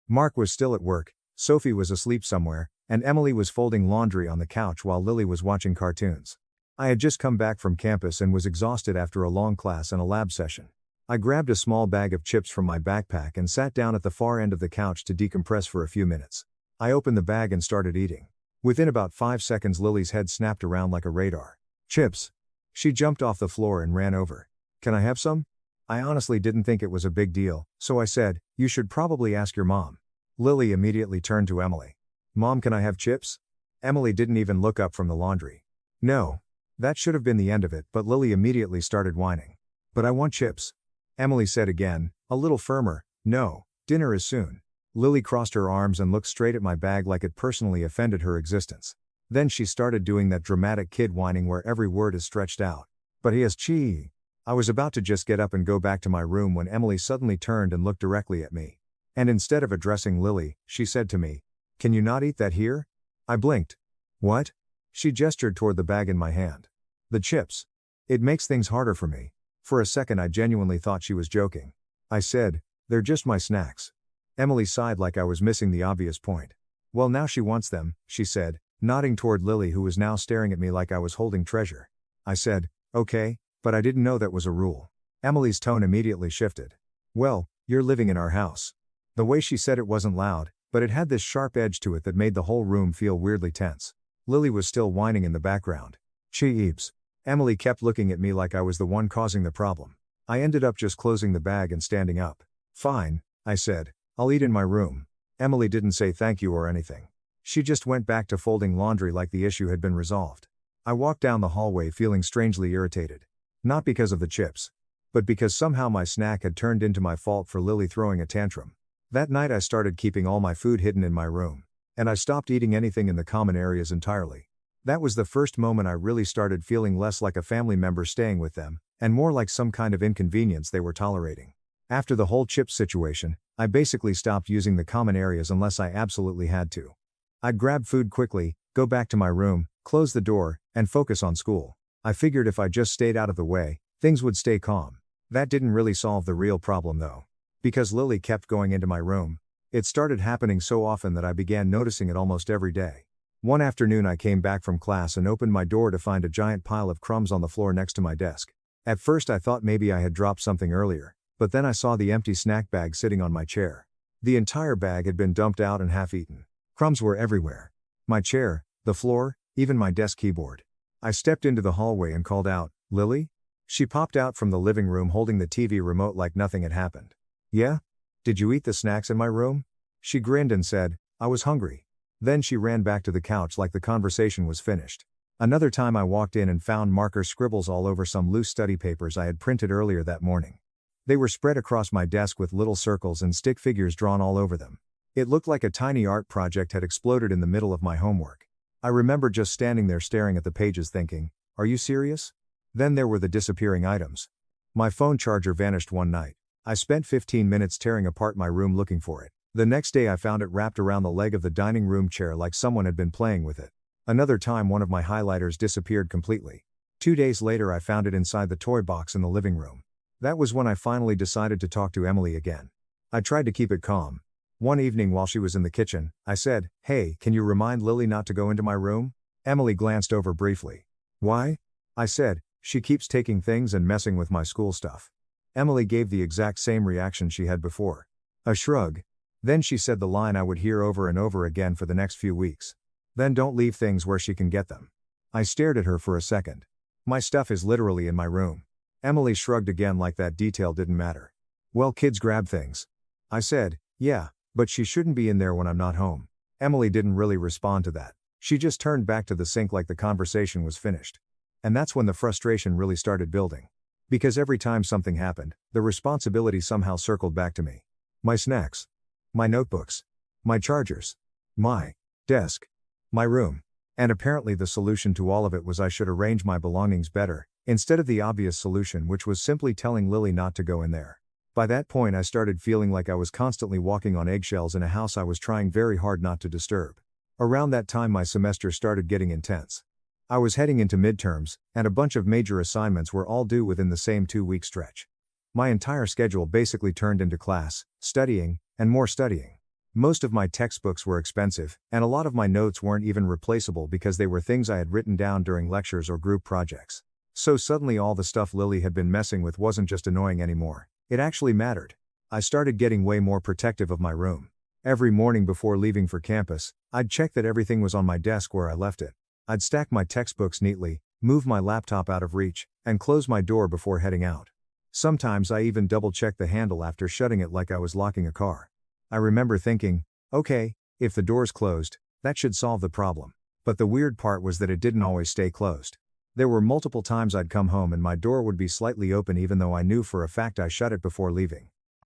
Mark was still at work, Sophie was asleep somewhere, and Emily was folding laundry on the couch while Lily was watching cartoons. I had just come back from campus and was exhausted after a long class and a lab session. I grabbed a small bag of chips from my backpack and sat down at the far end of the couch to decompress for a few minutes. I opened the bag and started eating. Within about 5 seconds, Lily's head snapped around like a radar. Chips. She jumped off the floor and ran over. Can I have some? I honestly didn't think it was a big deal, so I said, you should probably ask your mom. Lily immediately turned to Emily. Mom, can I have chips? Emily didn't even look up from the laundry. No. That should have been the end of it, but Lily immediately started whining. But I want chips. Emily said again, a little firmer, no, dinner is soon. Lily crossed her arms and looked straight at my bag like it personally offended her existence. Then she started doing that dramatic kid whining where every word is stretched out. But he has chi. I was about to just get up and go back to my room when Emily suddenly turned and looked directly at me. And instead of addressing Lily, she said to me, can you not eat that here? I blinked. What? She gestured toward the bag in my hand. The chips. It makes things harder for me. For a second I genuinely thought she was joking. I said, they're just my snacks. Emily sighed like I was missing the obvious point. Well, now she wants them, she said, nodding toward Lily who was now staring at me like I was holding treasure. I said, okay, but I didn't know that was a rule. Emily's tone immediately shifted. Well, you're living in our house. The way she said it wasn't loud, but it had this sharp edge to it that made the whole room feel weirdly tense. Lily was still whining in the background. Cheeps. Emily kept looking at me like I was the one causing the problem. I ended up just closing the bag and standing up. Fine, I said. I'll eat in my room. Emily didn't say thank you or anything. She just went back to folding laundry like the issue had been resolved. I walked down the hallway feeling strangely irritated. Not because of the chips. But because somehow my snack had turned into my fault for Lily throwing a tantrum. That night I started keeping all my food hidden in my room. And I stopped eating anything in the common areas entirely. That was the first moment I really started feeling less like a family member staying with them, and more like some kind of inconvenience they were tolerating. After the whole chips situation, I basically stopped using the common areas unless I absolutely had to. I'd grab food quickly, go back to my room, close the door, and focus on school. I figured if I just stayed out of the way, things would stay calm. That didn't really solve the real problem though. Because Lily kept going into my room. It started happening so often that I began noticing it almost every day. One afternoon I came back from class and opened my door to find a giant pile of crumbs on the floor next to my desk. At first I thought maybe I had dropped something earlier, but then I saw the empty snack bag sitting on my chair. The entire bag had been dumped out and half-eaten. Crumbs were everywhere. My chair, the floor, even my desk keyboard. I stepped into the hallway and called out, Lily? She popped out from the living room holding the TV remote like nothing had happened. Yeah? Did you eat the snacks in my room? She grinned and said, I was hungry. Then she ran back to the couch like the conversation was finished. Another time I walked in and found marker scribbles all over some loose study papers I had printed earlier that morning. They were spread across my desk with little circles and stick figures drawn all over them. It looked like a tiny art project had exploded in the middle of my homework. I remember just standing there staring at the pages thinking, are you serious? Then there were the disappearing items. My phone charger vanished one night. I spent 15 minutes tearing apart my room looking for it. The next day I found it wrapped around the leg of the dining room chair like someone had been playing with it. Another time one of my highlighters disappeared completely. 2 days later I found it inside the toy box in the living room. That was when I finally decided to talk to Emily again. I tried to keep it calm. One evening while she was in the kitchen, I said, hey, can you remind Lily not to go into my room? Emily glanced over briefly. Why? I said, she keeps taking things and messing with my school stuff. Emily gave the exact same reaction she had before. A shrug. Then she said the line I would hear over and over again for the next few weeks. Then don't leave things where she can get them. I stared at her for a second. My stuff is literally in my room. Emily shrugged again like that detail didn't matter. Well, kids grab things. I said, yeah, but she shouldn't be in there when I'm not home. Emily didn't really respond to that. She just turned back to the sink like the conversation was finished. And that's when the frustration really started building. Because every time something happened, the responsibility somehow circled back to me. My snacks. My notebooks. My chargers. My desk. My room. And apparently the solution to all of it was I should arrange my belongings better, instead of the obvious solution which was simply telling Lily not to go in there. By that point I started feeling like I was constantly walking on eggshells in a house I was trying very hard not to disturb. Around that time my semester started getting intense. I was heading into midterms, and a bunch of major assignments were all due within the same 2-week stretch. My entire schedule basically turned into class, studying, and more studying. Most of my textbooks were expensive, and a lot of my notes weren't even replaceable because they were things I had written down during lectures or group projects. So suddenly all the stuff Lily had been messing with wasn't just annoying anymore. It actually mattered. I started getting way more protective of my room. Every morning before leaving for campus, I'd check that everything was on my desk where I left it. I'd stack my textbooks neatly, move my laptop out of reach, and close my door before heading out. Sometimes I even double-checked the handle after shutting it like I was locking a car. I remember thinking, okay, if the door's closed, that should solve the problem. But the weird part was that it didn't always stay closed. There were multiple times I'd come home and my door would be slightly open even though I knew for a fact I shut it before leaving.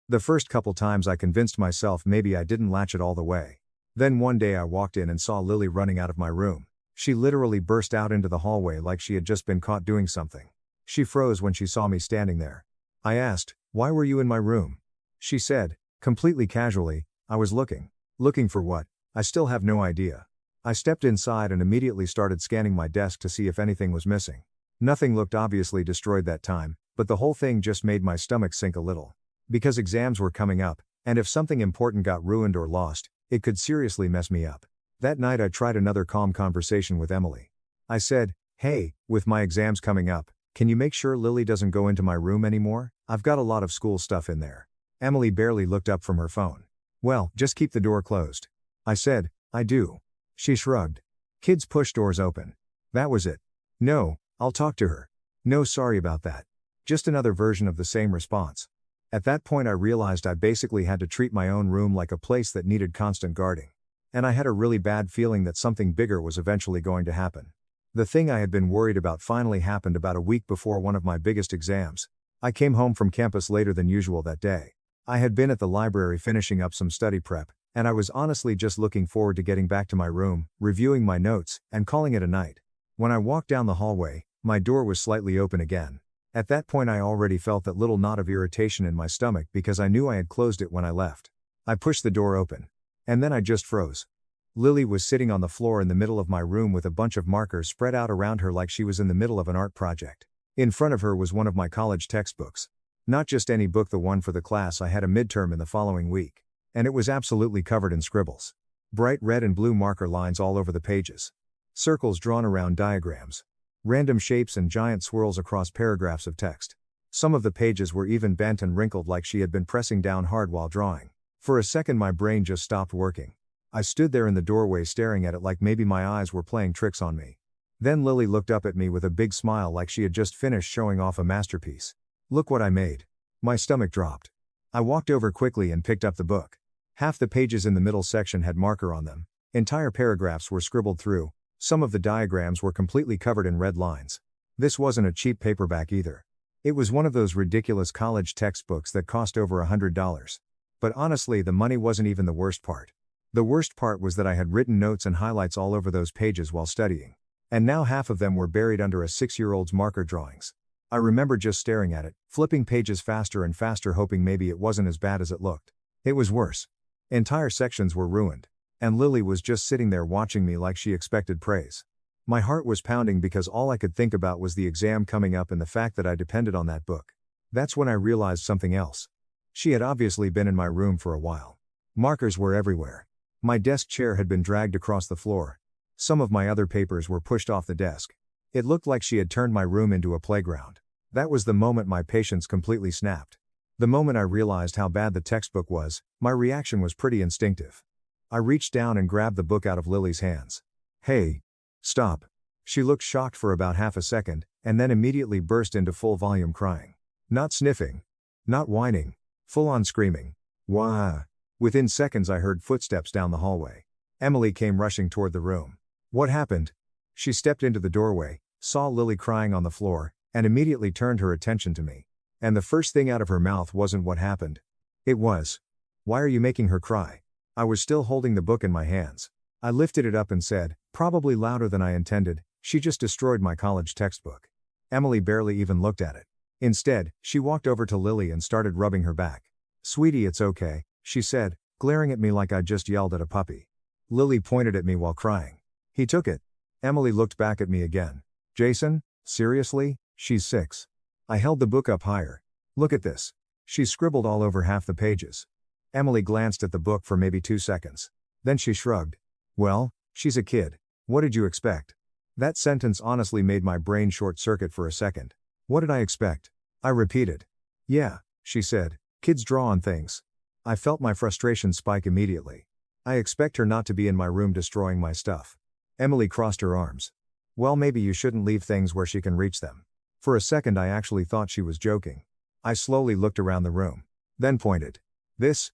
The first couple times I convinced myself maybe I didn't latch it all the way. Then one day I walked in and saw Lily running out of my room. She literally burst out into the hallway like she had just been caught doing something. She froze when she saw me standing there. I asked, "Why were you in my room?" She said, completely casually, "I was looking." Looking for what? I still have no idea. I stepped inside and immediately started scanning my desk to see if anything was missing. Nothing looked obviously destroyed that time, but the whole thing just made my stomach sink a little. Because exams were coming up, and if something important got ruined or lost, it could seriously mess me up. That night I tried another calm conversation with Emily. I said, "Hey, with my exams coming up, can you make sure Lily doesn't go into my room anymore? I've got a lot of school stuff in there." Emily barely looked up from her phone. "Well, just keep the door closed." I said, "I do." She shrugged. "Kids push doors open." That was it. "No, I'll talk to her." "No, sorry about that." Just another version of the same response. At that point I realized I basically had to treat my own room like a place that needed constant guarding. And I had a really bad feeling that something bigger was eventually going to happen. The thing I had been worried about finally happened about a week before one of my biggest exams. I came home from campus later than usual that day. I had been at the library finishing up some study prep, and I was honestly just looking forward to getting back to my room, reviewing my notes, and calling it a night. When I walked down the hallway, my door was slightly open again. At that point I already felt that little knot of irritation in my stomach because I knew I had closed it when I left. I pushed the door open. And then I just froze. Lily was sitting on the floor in the middle of my room with a bunch of markers spread out around her like she was in the middle of an art project. In front of her was one of my college textbooks. Not just any book, the one for the class I had a midterm in the following week. And it was absolutely covered in scribbles. Bright red and blue marker lines all over the pages. Circles drawn around diagrams. Random shapes and giant swirls across paragraphs of text. Some of the pages were even bent and wrinkled like she had been pressing down hard while drawing. For a second my brain just stopped working. I stood there in the doorway staring at it like maybe my eyes were playing tricks on me. Then Lily looked up at me with a big smile like she had just finished showing off a masterpiece. "Look what I made." My stomach dropped. I walked over quickly and picked up the book. Half the pages in the middle section had marker on them. Entire paragraphs were scribbled through. Some of the diagrams were completely covered in red lines. This wasn't a cheap paperback either. It was one of those ridiculous college textbooks that cost over $100. But honestly, the money wasn't even the worst part. The worst part was that I had written notes and highlights all over those pages while studying. And now half of them were buried under a 6-year-old's marker drawings. I remember just staring at it, flipping pages faster and faster hoping maybe it wasn't as bad as it looked. It was worse. Entire sections were ruined. And Lily was just sitting there watching me like she expected praise. My heart was pounding because all I could think about was the exam coming up and the fact that I depended on that book. That's when I realized something else. She had obviously been in my room for a while. Markers were everywhere. My desk chair had been dragged across the floor. Some of my other papers were pushed off the desk. It looked like she had turned my room into a playground. That was the moment my patience completely snapped. The moment I realized how bad the textbook was, my reaction was pretty instinctive. I reached down and grabbed the book out of Lily's hands. "Hey, stop." She looked shocked for about half a second, and then immediately burst into full volume crying. Not sniffing. Not whining. Full-on screaming. "Wah!" Within seconds I heard footsteps down the hallway. Emily came rushing toward the room. "What happened?" She stepped into the doorway, saw Lily crying on the floor, and immediately turned her attention to me. And the first thing out of her mouth wasn't "what happened?" It was, "Why are you making her cry?" I was still holding the book in my hands. I lifted it up and said, probably louder than I intended, "She just destroyed my college textbook." Emily barely even looked at it. Instead, she walked over to Lily and started rubbing her back. "Sweetie, it's okay," she said, glaring at me like I'd just yelled at a puppy. Lily pointed at me while crying. "He took it." Emily looked back at me again. "Jason, seriously? She's 6. I held the book up higher. "Look at this." She scribbled all over half the pages. Emily glanced at the book for maybe 2 seconds. Then she shrugged. "Well, she's a kid. What did you expect?" That sentence honestly made my brain short-circuit for a second. What did I expect? I repeated. "Yeah, she said. Kids draw on things. I felt my frustration spike immediately. I expect her not to be in my room destroying my stuff. Emily crossed her arms. Well, maybe you shouldn't leave things where she can reach them. For a second I actually thought she was joking. I slowly looked around the room. Then pointed. This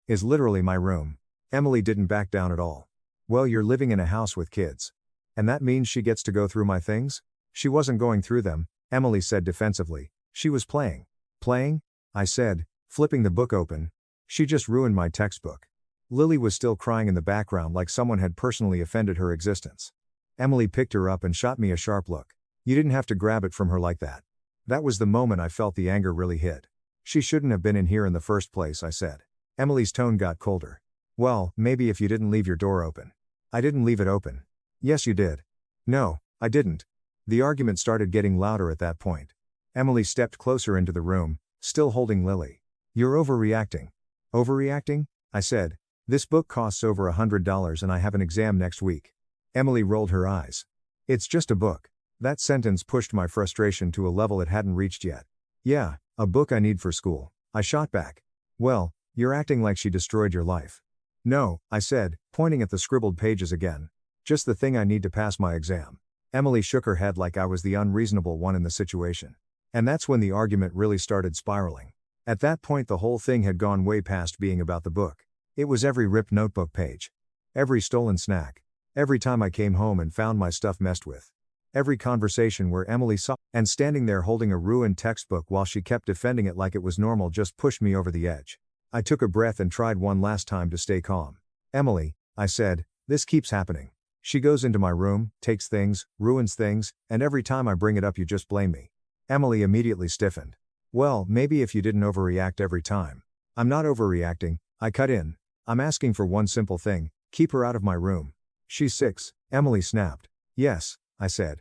is literally my room. Emily didn't back down at all. Well, you're living in a house with kids. And that means she gets to go through my things? She wasn't going through them, Emily said defensively. She was playing. Playing? I said, flipping the book open. She just ruined my textbook. Lily was still crying in the background like someone had personally offended her existence. Emily picked her up and shot me a sharp look. You didn't have to grab it from her like that. That was the moment I felt the anger really hit. She shouldn't have been in here in the first place, I said. Emily's tone got colder. Well, maybe if you didn't leave your door open. I didn't leave it open. Yes, you did. No, I didn't. The argument started getting louder at that point. Emily stepped closer into the room, still holding Lily. You're overreacting. Overreacting? I said. This book costs over $100 and I have an exam next week. Emily rolled her eyes. It's just a book. That sentence pushed my frustration to a level it hadn't reached yet. Yeah, a book I need for school, I shot back. Well, you're acting like she destroyed your life. No, I said, pointing at the scribbled pages again. Just the thing I need to pass my exam. Emily shook her head like I was the unreasonable one in the situation. And that's when the argument really started spiraling. At that point the whole thing had gone way past being about the book. It was every ripped notebook page. Every stolen snack. Every time I came home and found my stuff messed with. Every conversation where Emily saw, and standing there holding a ruined textbook while she kept defending it like it was normal just pushed me over the edge. I took a breath and tried one last time to stay calm. Emily, I said, this keeps happening. She goes into my room, takes things, ruins things, and every time I bring it up you just blame me. Emily immediately stiffened. Well, maybe if you didn't overreact every time. I'm not overreacting, I cut in. I'm asking for one simple thing, keep her out of my room. She's 6, Emily snapped. Yes, I said.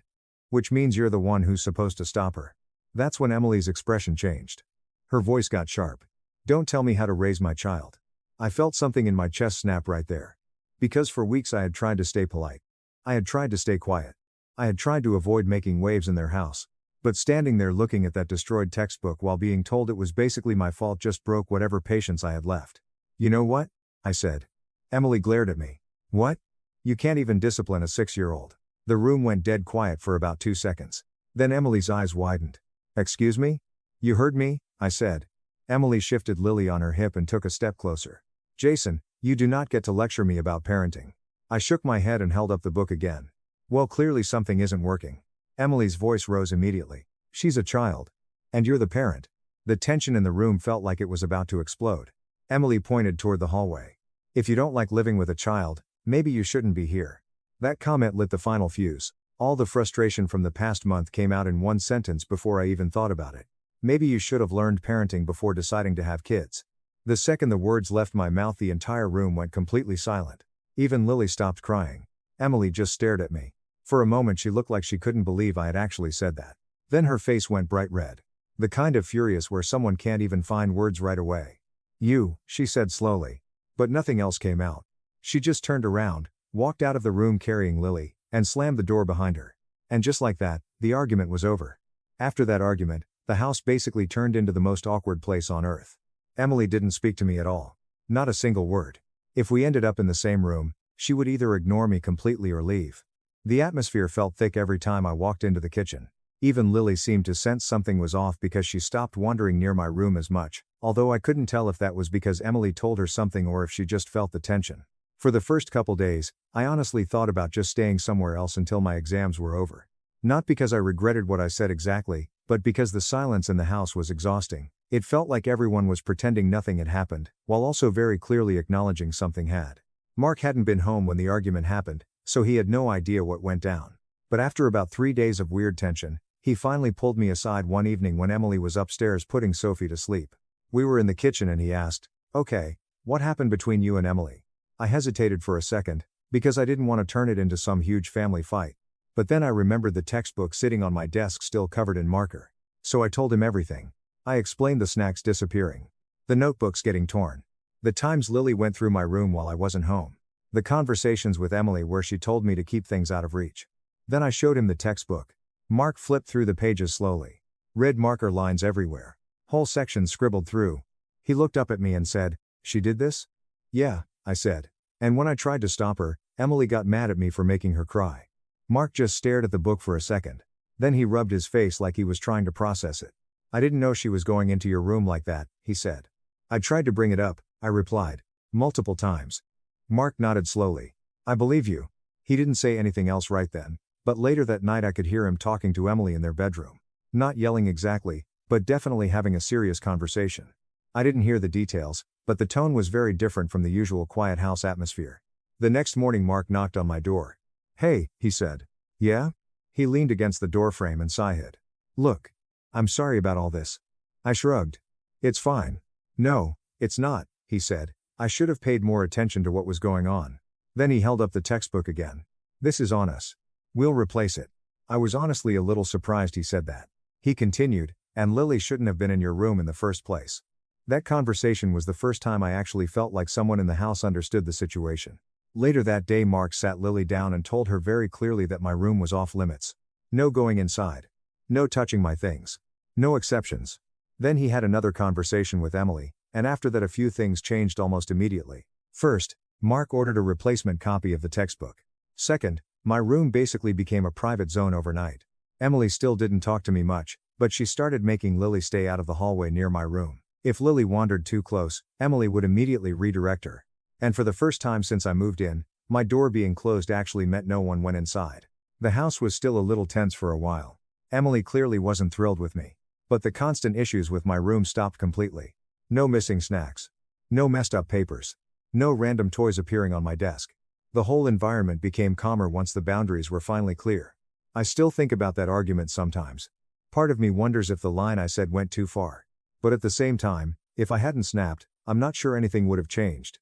Which means you're the one who's supposed to stop her. That's when Emily's expression changed. Her voice got sharp. Don't tell me how to raise my child. I felt something in my chest snap right there. Because for weeks I had tried to stay polite. I had tried to stay quiet. I had tried to avoid making waves in their house. But standing there looking at that destroyed textbook while being told it was basically my fault just broke whatever patience I had left. You know what? I said. Emily glared at me. What? You can't even discipline a 6-year-old. The room went dead quiet for about 2 seconds. Then Emily's eyes widened. Excuse me? You heard me? I said. Emily shifted Lily on her hip and took a step closer. Jason, you do not get to lecture me about parenting. I shook my head and held up the book again. Well, clearly something isn't working. Emily's voice rose immediately. She's a child. And you're the parent. The tension in the room felt like it was about to explode. Emily pointed toward the hallway. If you don't like living with a child, maybe you shouldn't be here. That comment lit the final fuse. All the frustration from the past month came out in one sentence before I even thought about it. Maybe you should have learned parenting before deciding to have kids. The second the words left my mouth the entire room went completely silent. Even Lily stopped crying. Emily just stared at me. For a moment she looked like she couldn't believe I had actually said that. Then her face went bright red. The kind of furious where someone can't even find words right away. You, she said slowly. But nothing else came out. She just turned around, walked out of the room carrying Lily, and slammed the door behind her. And just like that, the argument was over. After that argument, the house basically turned into the most awkward place on earth. Emily didn't speak to me at all. Not a single word. If we ended up in the same room, she would either ignore me completely or leave. The atmosphere felt thick every time I walked into the kitchen. Even Lily seemed to sense something was off because she stopped wandering near my room as much, although I couldn't tell if that was because Emily told her something or if she just felt the tension. For the first couple days, I honestly thought about just staying somewhere else until my exams were over. Not because I regretted what I said exactly, but because the silence in the house was exhausting. It felt like everyone was pretending nothing had happened, while also very clearly acknowledging something had. Mark hadn't been home when the argument happened, so he had no idea what went down. But after about 3 days of weird tension, he finally pulled me aside one evening when Emily was upstairs putting Sophie to sleep. We were in the kitchen and he asked, "Okay, what happened between you and Emily?" I hesitated for a second, because I didn't want to turn it into some huge family fight. But then I remembered the textbook sitting on my desk still covered in marker. So I told him everything. I explained the snacks disappearing. The notebooks getting torn. The times Lily went through my room while I wasn't home. The conversations with Emily where she told me to keep things out of reach. Then I showed him the textbook. Mark flipped through the pages slowly. Red marker lines everywhere. Whole sections scribbled through. He looked up at me and said, "She did this?" "Yeah," I said. "And when I tried to stop her, Emily got mad at me for making her cry." Mark just stared at the book for a second. Then he rubbed his face like he was trying to process it. "I didn't know she was going into your room like that," he said. "I tried to bring it up," I replied. "Multiple times." Mark nodded slowly. "I believe you." He didn't say anything else right then, but later that night I could hear him talking to Emily in their bedroom. Not yelling exactly, but definitely having a serious conversation. I didn't hear the details, but the tone was very different from the usual quiet house atmosphere. The next morning Mark knocked on my door. "Hey," he said. "Yeah?" He leaned against the doorframe and sighed. "Look. I'm sorry about all this." I shrugged. "It's fine." "No, it's not," he said. "I should have paid more attention to what was going on." Then he held up the textbook again. "This is on us. We'll replace it." I was honestly a little surprised he said that. He continued, "And Lily shouldn't have been in your room in the first place." That conversation was the first time I actually felt like someone in the house understood the situation. Later that day Mark sat Lily down and told her very clearly that my room was off limits. No going inside. No touching my things. No exceptions. Then he had another conversation with Emily, and after that a few things changed almost immediately. First, Mark ordered a replacement copy of the textbook. Second, my room basically became a private zone overnight. Emily still didn't talk to me much, but she started making Lily stay out of the hallway near my room. If Lily wandered too close, Emily would immediately redirect her. And for the first time since I moved in, my door being closed actually meant no one went inside. The house was still a little tense for a while. Emily clearly wasn't thrilled with me. But the constant issues with my room stopped completely. No missing snacks. No messed up papers. No random toys appearing on my desk. The whole environment became calmer once the boundaries were finally clear. I still think about that argument sometimes. Part of me wonders if the line I said went too far. But at the same time, if I hadn't snapped, I'm not sure anything would have changed.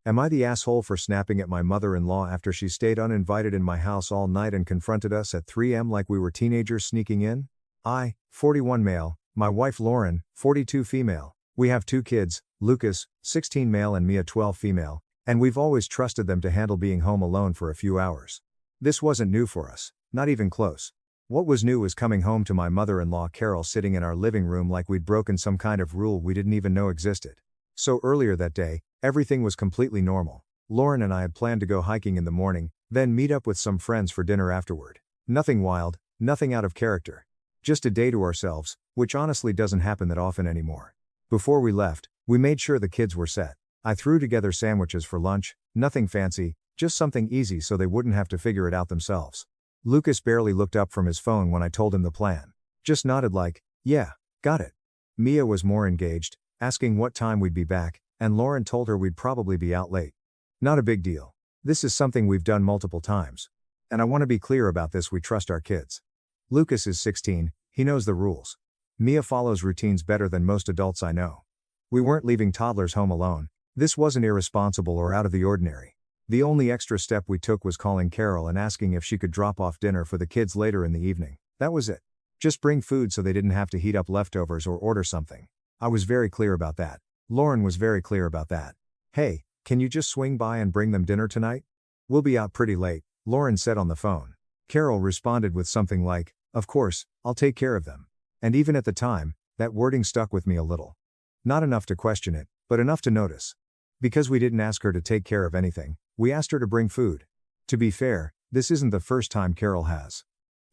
Am I the asshole for snapping at my mother-in-law after she stayed uninvited in my house all night and confronted us at 3 a.m. like we were teenagers sneaking in? I, 41 male, my wife Lauren, 42 female. We have 2 kids, Lucas, 16 male and Mia 12 female, and we've always trusted them to handle being home alone for a few hours. This wasn't new for us, not even close. What was new was coming home to my mother-in-law Carol sitting in our living room like we'd broken some kind of rule we didn't even know existed. So earlier that day, everything was completely normal. Lauren and I had planned to go hiking in the morning, then meet up with some friends for dinner afterward. Nothing wild, nothing out of character. Just a day to ourselves, which honestly doesn't happen that often anymore. Before we left, we made sure the kids were set. I threw together sandwiches for lunch, nothing fancy, just something easy so they wouldn't have to figure it out themselves. Lucas barely looked up from his phone when I told him the plan. Just nodded like, "Yeah, got it." Mia was more engaged, asking what time we'd be back, and Lauren told her we'd probably be out late. Not a big deal. This is something we've done multiple times. And I want to be clear about this, we trust our kids. Lucas is 16, he knows the rules. Mia follows routines better than most adults I know. We weren't leaving toddlers home alone. This wasn't irresponsible or out of the ordinary. The only extra step we took was calling Carol and asking if she could drop off dinner for the kids later in the evening. That was it. Just bring food so they didn't have to heat up leftovers or order something. I was very clear about that. Lauren was very clear about that. "Hey, can you just swing by and bring them dinner tonight? We'll be out pretty late," Lauren said on the phone. Carol responded with something like, "Of course, I'll take care of them." And even at the time, that wording stuck with me a little. Not enough to question it, but enough to notice. Because we didn't ask her to take care of anything, we asked her to bring food. To be fair, this isn't the first time Carol has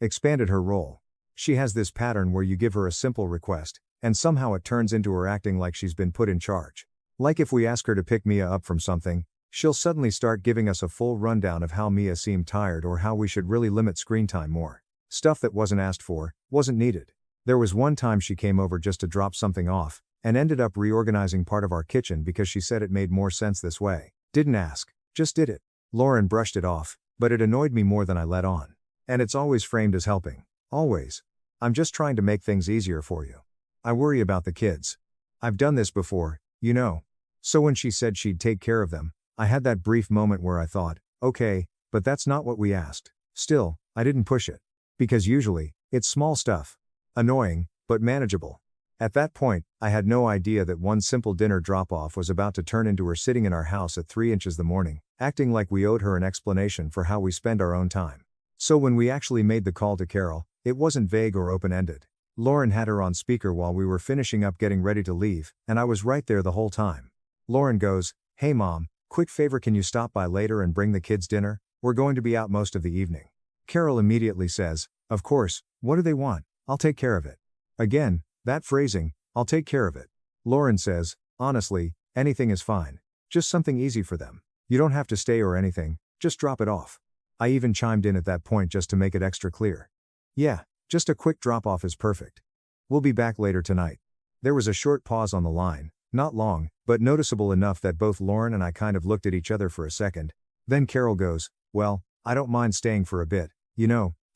expanded her role. She has this pattern where you give her a simple request, and somehow it turns into her acting like she's been put in charge. Like if we ask her to pick Mia up from something, she'll suddenly start giving us a full rundown of how Mia seemed tired or how we should really limit screen time more. Stuff that wasn't asked for, wasn't needed. There was one time she came over just to drop something off, and ended up reorganizing part of our kitchen because she said it made more sense this way. Didn't ask, just did it. Lauren brushed it off, but it annoyed me more than I let on. And it's always framed as helping. Always. I'm just trying to make things easier for you. I worry about the kids. I've done this before, you know. So when she said she'd take care of them, I had that brief moment where I thought, okay, but that's not what we asked. Still, I didn't push it. Because usually, it's small stuff. Annoying, but manageable. At that point, I had no idea that one simple dinner drop-off was about to turn into her sitting in our house at 3 inches the morning, acting like we owed her an explanation for how we spend our own time. So when we actually made the call to Carol, it wasn't vague or open-ended. Lauren had her on speaker while we were finishing up getting ready to leave, and I was right there the whole time. Lauren goes, "Hey mom, quick favor, can you stop by later and bring the kids dinner? We're going to be out most of the evening." Carol immediately says, "Of course, what do they want? I'll take care of it." Again, that phrasing, "I'll take care of it." Lauren says, "Honestly, anything is fine. Just something easy for them. You don't have to stay or anything, just drop it off." I even chimed in at that point just to make it extra clear. "Yeah, just a quick drop off is perfect. We'll be back later tonight." There was a short pause on the line, not long, but noticeable enough that both Lauren and I kind of looked at each other for a second. Then Carol goes, "Well, I don't mind staying for a bit,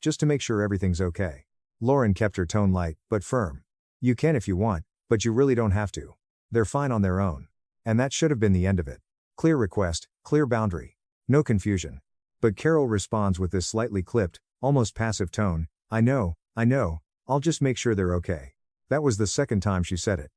just to make sure everything's okay." Lauren kept her tone light, but firm. "You can if you want, but you really don't have to. They're fine on their own." And that should have been the end of it. Clear request, clear boundary. No confusion. But Carol responds with this slightly clipped, almost passive tone, I know, I'll just make sure they're okay." That was the second time she said it.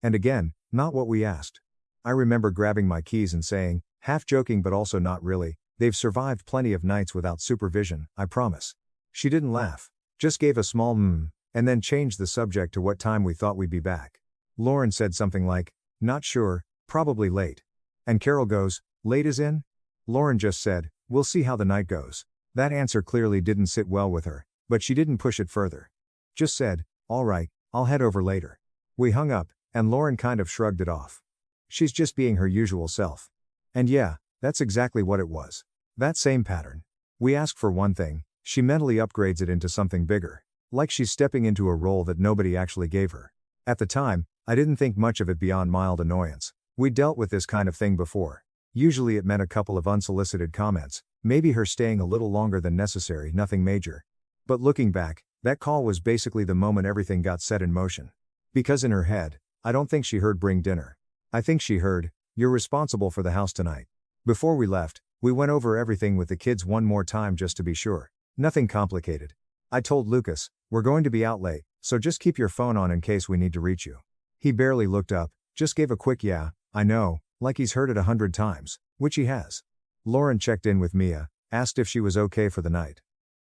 And again, not what we asked. I remember grabbing my keys and saying, half joking but also not really, "They've survived plenty of nights without supervision, I promise." She didn't laugh, just gave a small and then changed the subject to what time we thought we'd be back. Lauren said something like, "Not sure, probably late." And Carol goes, "Late as in?" Lauren just said, "We'll see how the night goes." That answer clearly didn't sit well with her, but she didn't push it further. Just said, "All right, I'll head over later." We hung up, and Lauren kind of shrugged it off. She's just being her usual self. And yeah, that's exactly what it was. That same pattern. We ask for one thing, she mentally upgrades it into something bigger. Like she's stepping into a role that nobody actually gave her. At the time, I didn't think much of it beyond mild annoyance. We'd dealt with this kind of thing before. Usually it meant a couple of unsolicited comments, maybe her staying a little longer than necessary, nothing major. But looking back, that call was basically the moment everything got set in motion. Because in her head, I don't think she heard "bring dinner." I think she heard, "You're responsible for the house tonight." Before we left, we went over everything with the kids one more time just to be sure. Nothing complicated. I told Lucas, "We're going to be out late, so just keep your phone on in case we need to reach you." He barely looked up, just gave a quick "yeah, I know," like he's heard it 100 times, which he has. Lauren checked in with Mia, asked if she was okay for the night.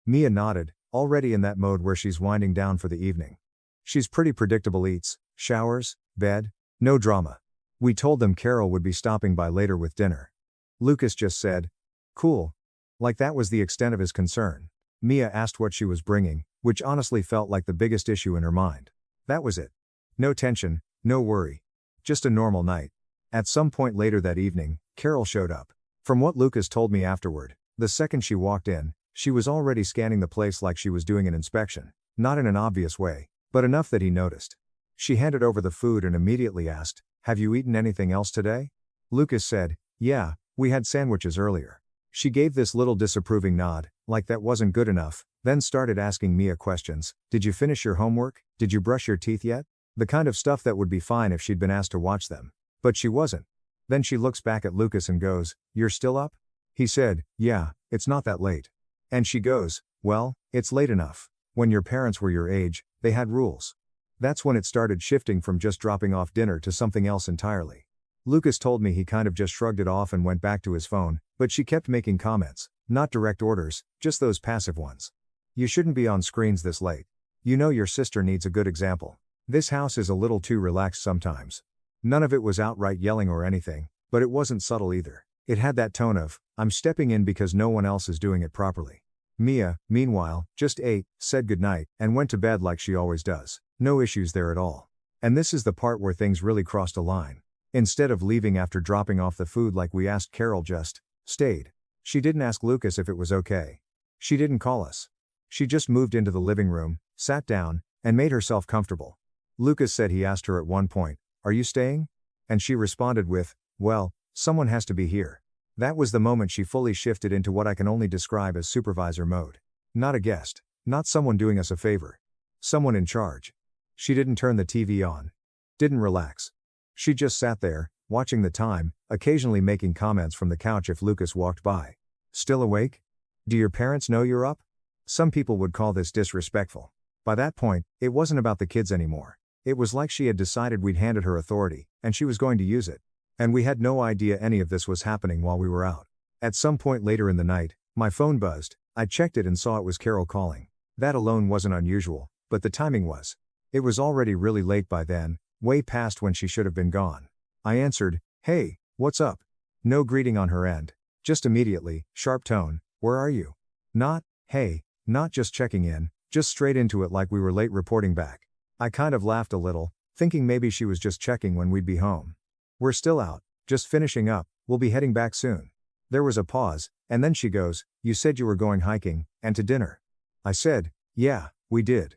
Mia nodded, already in that mode where she's winding down for the evening. She's pretty predictable, eats, showers, bed, no drama. We told them Carol would be stopping by later with dinner. Lucas just said, "Cool." Like that was the extent of his concern. Mia asked what she was bringing, which honestly felt like the biggest issue in her mind. That was it. No tension, no worry. Just a normal night. At some point later that evening, Carol showed up. From what Lucas told me afterward, the second she walked in, she was already scanning the place like she was doing an inspection. Not in an obvious way, but enough that he noticed. She handed over the food and immediately asked, "Have you eaten anything else today?" Lucas said, "Yeah, we had sandwiches earlier." She gave this little disapproving nod, like that wasn't good enough, then started asking Mia questions. "Did you finish your homework? Did you brush your teeth yet?" The kind of stuff that would be fine if she'd been asked to watch them. But she wasn't. Then she looks back at Lucas and goes, "You're still up?" He said, "Yeah, it's not that late." And she goes, "Well, it's late enough. When your parents were your age, they had rules." That's when it started shifting from just dropping off dinner to something else entirely. Lucas told me he kind of just shrugged it off and went back to his phone, but she kept making comments, not direct orders, just those passive ones. "You shouldn't be on screens this late. You know your sister needs a good example. This house is a little too relaxed sometimes." None of it was outright yelling or anything, but it wasn't subtle either. It had that tone of, "I'm stepping in because no one else is doing it properly." Mia, meanwhile, just ate, said goodnight, and went to bed like she always does. No issues there at all. And this is the part where things really crossed a line. Instead of leaving after dropping off the food like we asked, Carol just stayed. She didn't ask Lucas if it was okay. She didn't call us. She just moved into the living room, sat down, and made herself comfortable. Lucas said he asked her at one point, "Are you staying?" And she responded with, "Well, someone has to be here." That was the moment she fully shifted into what I can only describe as supervisor mode. Not a guest. Not someone doing us a favor. Someone in charge. She didn't turn the TV on. Didn't relax. She just sat there, watching the time, occasionally making comments from the couch if Lucas walked by. "Still awake? Do your parents know you're up?" Some people would call this disrespectful. By that point, it wasn't about the kids anymore. It was like she had decided we'd handed her authority, and she was going to use it. And we had no idea any of this was happening while we were out. At some point later in the night, my phone buzzed. I checked it and saw it was Carol calling. That alone wasn't unusual, but the timing was. It was already really late by then, way past when she should have been gone. I answered, "Hey, what's up?" No greeting on her end. Just immediately, sharp tone, "Where are you?" Not, "Hey," not just checking in, just straight into it like we were late reporting back. I kind of laughed a little, thinking maybe she was just checking when we'd be home. "We're still out, just finishing up, we'll be heading back soon." There was a pause, and then she goes, "You said you were going hiking, and to dinner." I said, "Yeah, we did.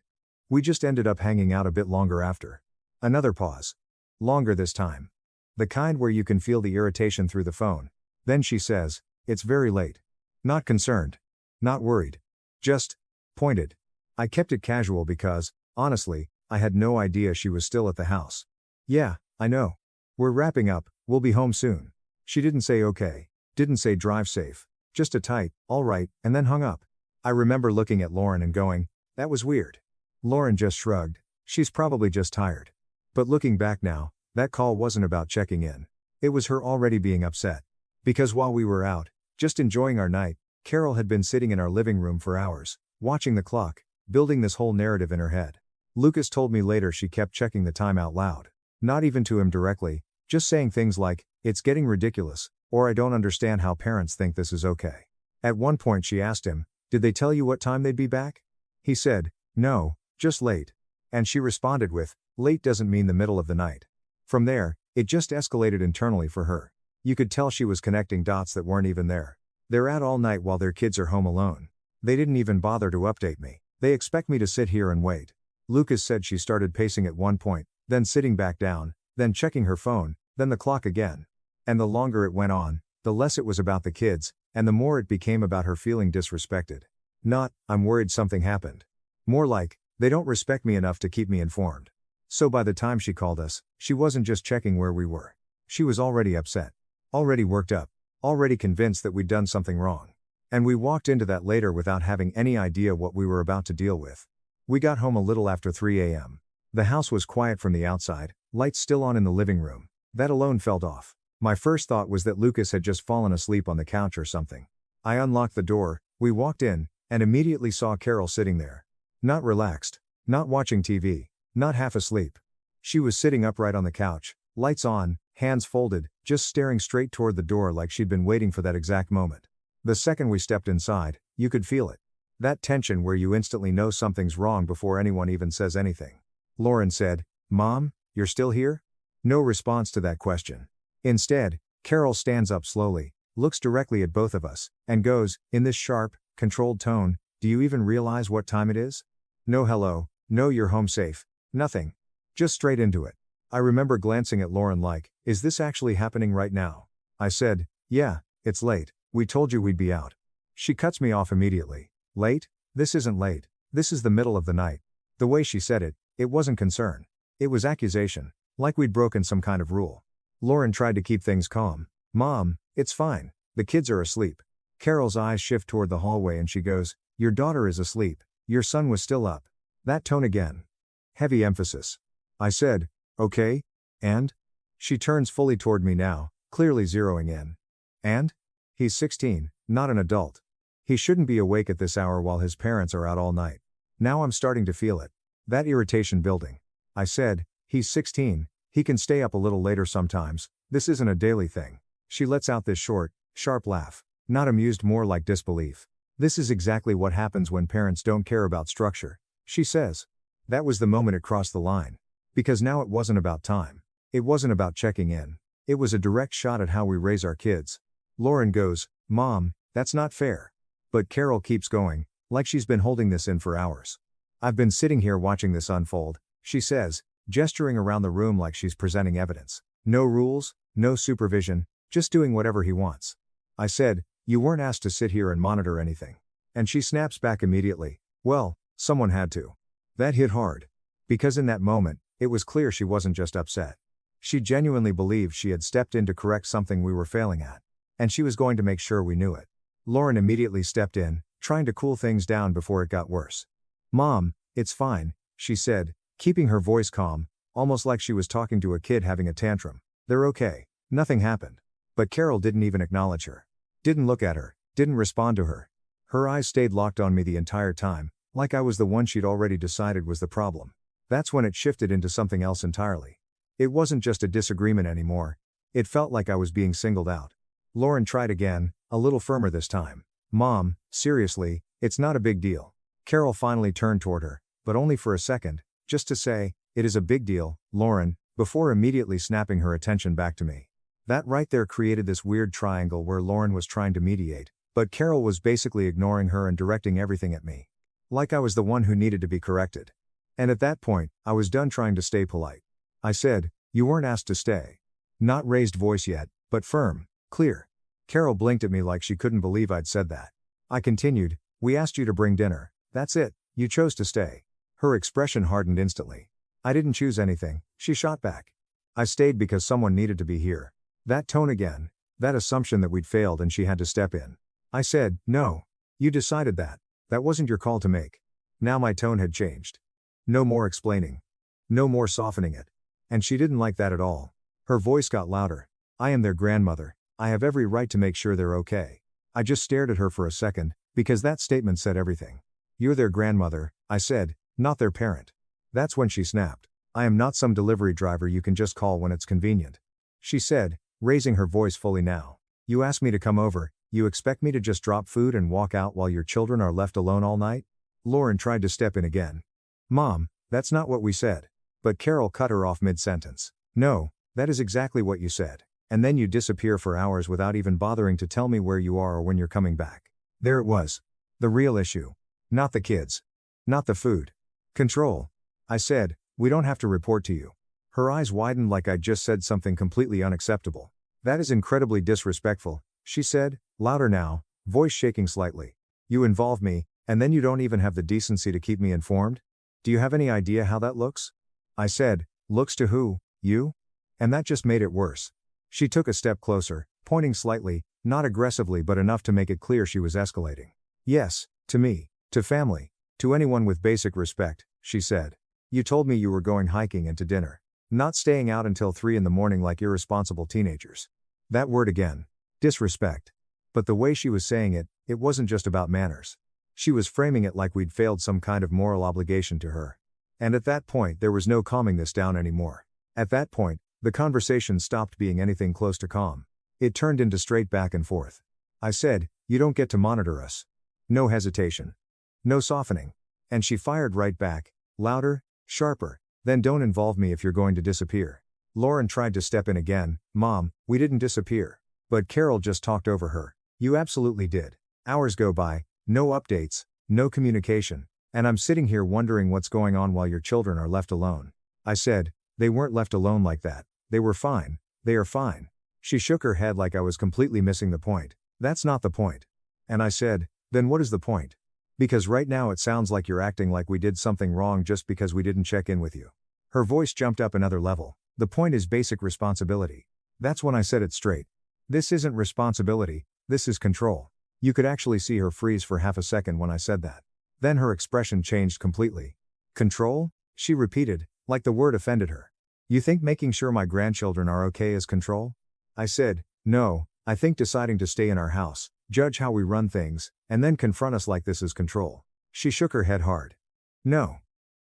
We just ended up hanging out a bit longer after." Another pause. Longer this time. The kind where you can feel the irritation through the phone. Then she says, "It's very late." Not concerned. Not worried. Just pointed. I kept it casual because, honestly, I had no idea she was still at the house. "Yeah, I know. We're wrapping up, we'll be home soon." She didn't say okay. Didn't say drive safe. Just a tight, "All right," and then hung up. I remember looking at Lauren and going, "That was weird." Lauren just shrugged. She's probably just tired. But looking back now, that call wasn't about checking in. It was her already being upset. Because while we were out, just enjoying our night, Carol had been sitting in our living room for hours, watching the clock, building this whole narrative in her head. Lucas told me later she kept checking the time out loud. Not even to him directly, just saying things like, "It's getting ridiculous," or "I don't understand how parents think this is okay." At one point she asked him, "Did they tell you what time they'd be back?" He said, "No, just late." And she responded with, "Late doesn't mean the middle of the night." From there, it just escalated internally for her. You could tell she was connecting dots that weren't even there. They're out all night while their kids are home alone. They didn't even bother to update me. They expect me to sit here and wait. Lucas said she started pacing at one point, then sitting back down, then checking her phone, then the clock again. And the longer it went on, the less it was about the kids, and the more it became about her feeling disrespected. Not, "I'm worried something happened." More like, "They don't respect me enough to keep me informed." So by the time she called us, she wasn't just checking where we were. She was already upset. Already worked up. Already convinced that we'd done something wrong. And we walked into that later without having any idea what we were about to deal with. We got home a little after 3 a.m. The house was quiet from the outside, lights still on in the living room. That alone felt off. My first thought was that Lucas had just fallen asleep on the couch or something. I unlocked the door, we walked in, and immediately saw Carol sitting there. Not relaxed. Not watching TV. Not half asleep. She was sitting upright on the couch, lights on, hands folded, just staring straight toward the door like she'd been waiting for that exact moment. The second we stepped inside, you could feel it. That tension where you instantly know something's wrong before anyone even says anything. Lauren said, "Mom, you're still here?" No response to that question. Instead, Carol stands up slowly, looks directly at both of us, and goes, in this sharp, controlled tone, "Do you even realize what time it is?" No hello, no "you're home safe," nothing. Just straight into it. I remember glancing at Lauren like, "Is this actually happening right now?" I said, "Yeah, it's late. We told you we'd be out." She cuts me off immediately. "Late? This isn't late. This is the middle of the night." The way she said it, it wasn't concern. It was accusation, like we'd broken some kind of rule. Lauren tried to keep things calm. "Mom, it's fine. The kids are asleep." Carol's eyes shift toward the hallway and she goes, "Your daughter is asleep. Your son was still up." That tone again. Heavy emphasis. I said, "Okay, and?" She turns fully toward me now, clearly zeroing in. "And? He's 16, not an adult. He shouldn't be awake at this hour while his parents are out all night." Now I'm starting to feel it. That irritation building. I said, "He's 16, he can stay up a little later sometimes, this isn't a daily thing." She lets out this short, sharp laugh. Not amused, more like disbelief. "This is exactly what happens when parents don't care about structure," she says. That was the moment it crossed the line. Because now it wasn't about time. It wasn't about checking in. It was a direct shot at how we raise our kids. Lauren goes, "Mom, that's not fair." But Carol keeps going, like she's been holding this in for hours. "I've been sitting here watching this unfold," she says, gesturing around the room like she's presenting evidence. "No rules, no supervision, just doing whatever he wants." I said, "You weren't asked to sit here and monitor anything." And she snaps back immediately, "Well, someone had to." That hit hard. Because in that moment, it was clear she wasn't just upset. She genuinely believed she had stepped in to correct something we were failing at. And she was going to make sure we knew it. Lauren immediately stepped in, trying to cool things down before it got worse. "Mom, it's fine," she said, keeping her voice calm, almost like she was talking to a kid having a tantrum. "They're okay. Nothing happened." But Carol didn't even acknowledge her. Didn't look at her, didn't respond to her. Her eyes stayed locked on me the entire time, like I was the one she'd already decided was the problem. That's when it shifted into something else entirely. It wasn't just a disagreement anymore. It felt like I was being singled out. Lauren tried again, a little firmer this time. Mom, seriously, it's not a big deal. Carol finally turned toward her, but only for a second, just to say, it is a big deal, Lauren, before immediately snapping her attention back to me. That right there created this weird triangle where Lauren was trying to mediate, but Carol was basically ignoring her and directing everything at me. Like I was the one who needed to be corrected. And at that point, I was done trying to stay polite. I said, you weren't asked to stay. Not raised voice yet, but firm, clear. Carol blinked at me like she couldn't believe I'd said that. I continued, we asked you to bring dinner, that's it, you chose to stay. Her expression hardened instantly. I didn't choose anything, she shot back. I stayed because someone needed to be here. That tone again, that assumption that we'd failed and she had to step in. I said, no. You decided that. That wasn't your call to make. Now my tone had changed. No more explaining. No more softening it. And she didn't like that at all. Her voice got louder. I am their grandmother. I have every right to make sure they're okay. I just stared at her for a second, because that statement said everything. You're their grandmother, I said, not their parent. That's when she snapped. I am not some delivery driver you can just call when it's convenient. She said, raising her voice fully now. You asked me to come over, you expect me to just drop food and walk out while your children are left alone all night? Lauren tried to step in again. Mom, that's not what we said. But Carol cut her off mid-sentence. No, that is exactly what you said. And then you disappear for hours without even bothering to tell me where you are or when you're coming back. There it was. The real issue. Not the kids. Not the food. Control. I said, we don't have to report to you. Her eyes widened like I'd just said something completely unacceptable. That is incredibly disrespectful, she said, louder now, voice shaking slightly. You involve me, and then you don't even have the decency to keep me informed? Do you have any idea how that looks? I said, looks to who, you? And that just made it worse. She took a step closer, pointing slightly, not aggressively but enough to make it clear she was escalating. Yes, to me, to family, to anyone with basic respect, she said. You told me you were going hiking and to dinner. Not staying out until 3 in the morning like irresponsible teenagers. That word again. Disrespect. But the way she was saying it, it wasn't just about manners. She was framing it like we'd failed some kind of moral obligation to her. And at that point there was no calming this down anymore. At that point, the conversation stopped being anything close to calm. It turned into straight back and forth. I said, you don't get to monitor us. No hesitation. No softening. And she fired right back, louder, sharper, then don't involve me if you're going to disappear. Lauren tried to step in again, Mom, we didn't disappear. But Carol just talked over her. You absolutely did. Hours go by, no updates, no communication, and I'm sitting here wondering what's going on while your children are left alone. I said, they weren't left alone like that. They were fine. They are fine. She shook her head like I was completely missing the point. That's not the point. And I said, then what is the point? Because right now it sounds like you're acting like we did something wrong just because we didn't check in with you. Her voice jumped up another level. The point is basic responsibility. That's when I said it straight. This isn't responsibility, this is control. You could actually see her freeze for half a second when I said that. Then her expression changed completely. Control? She repeated, like the word offended her. You think making sure my grandchildren are okay is control? I said, no, I think deciding to stay in our house, judge how we run things, and then confront us like this is control. She shook her head hard. No.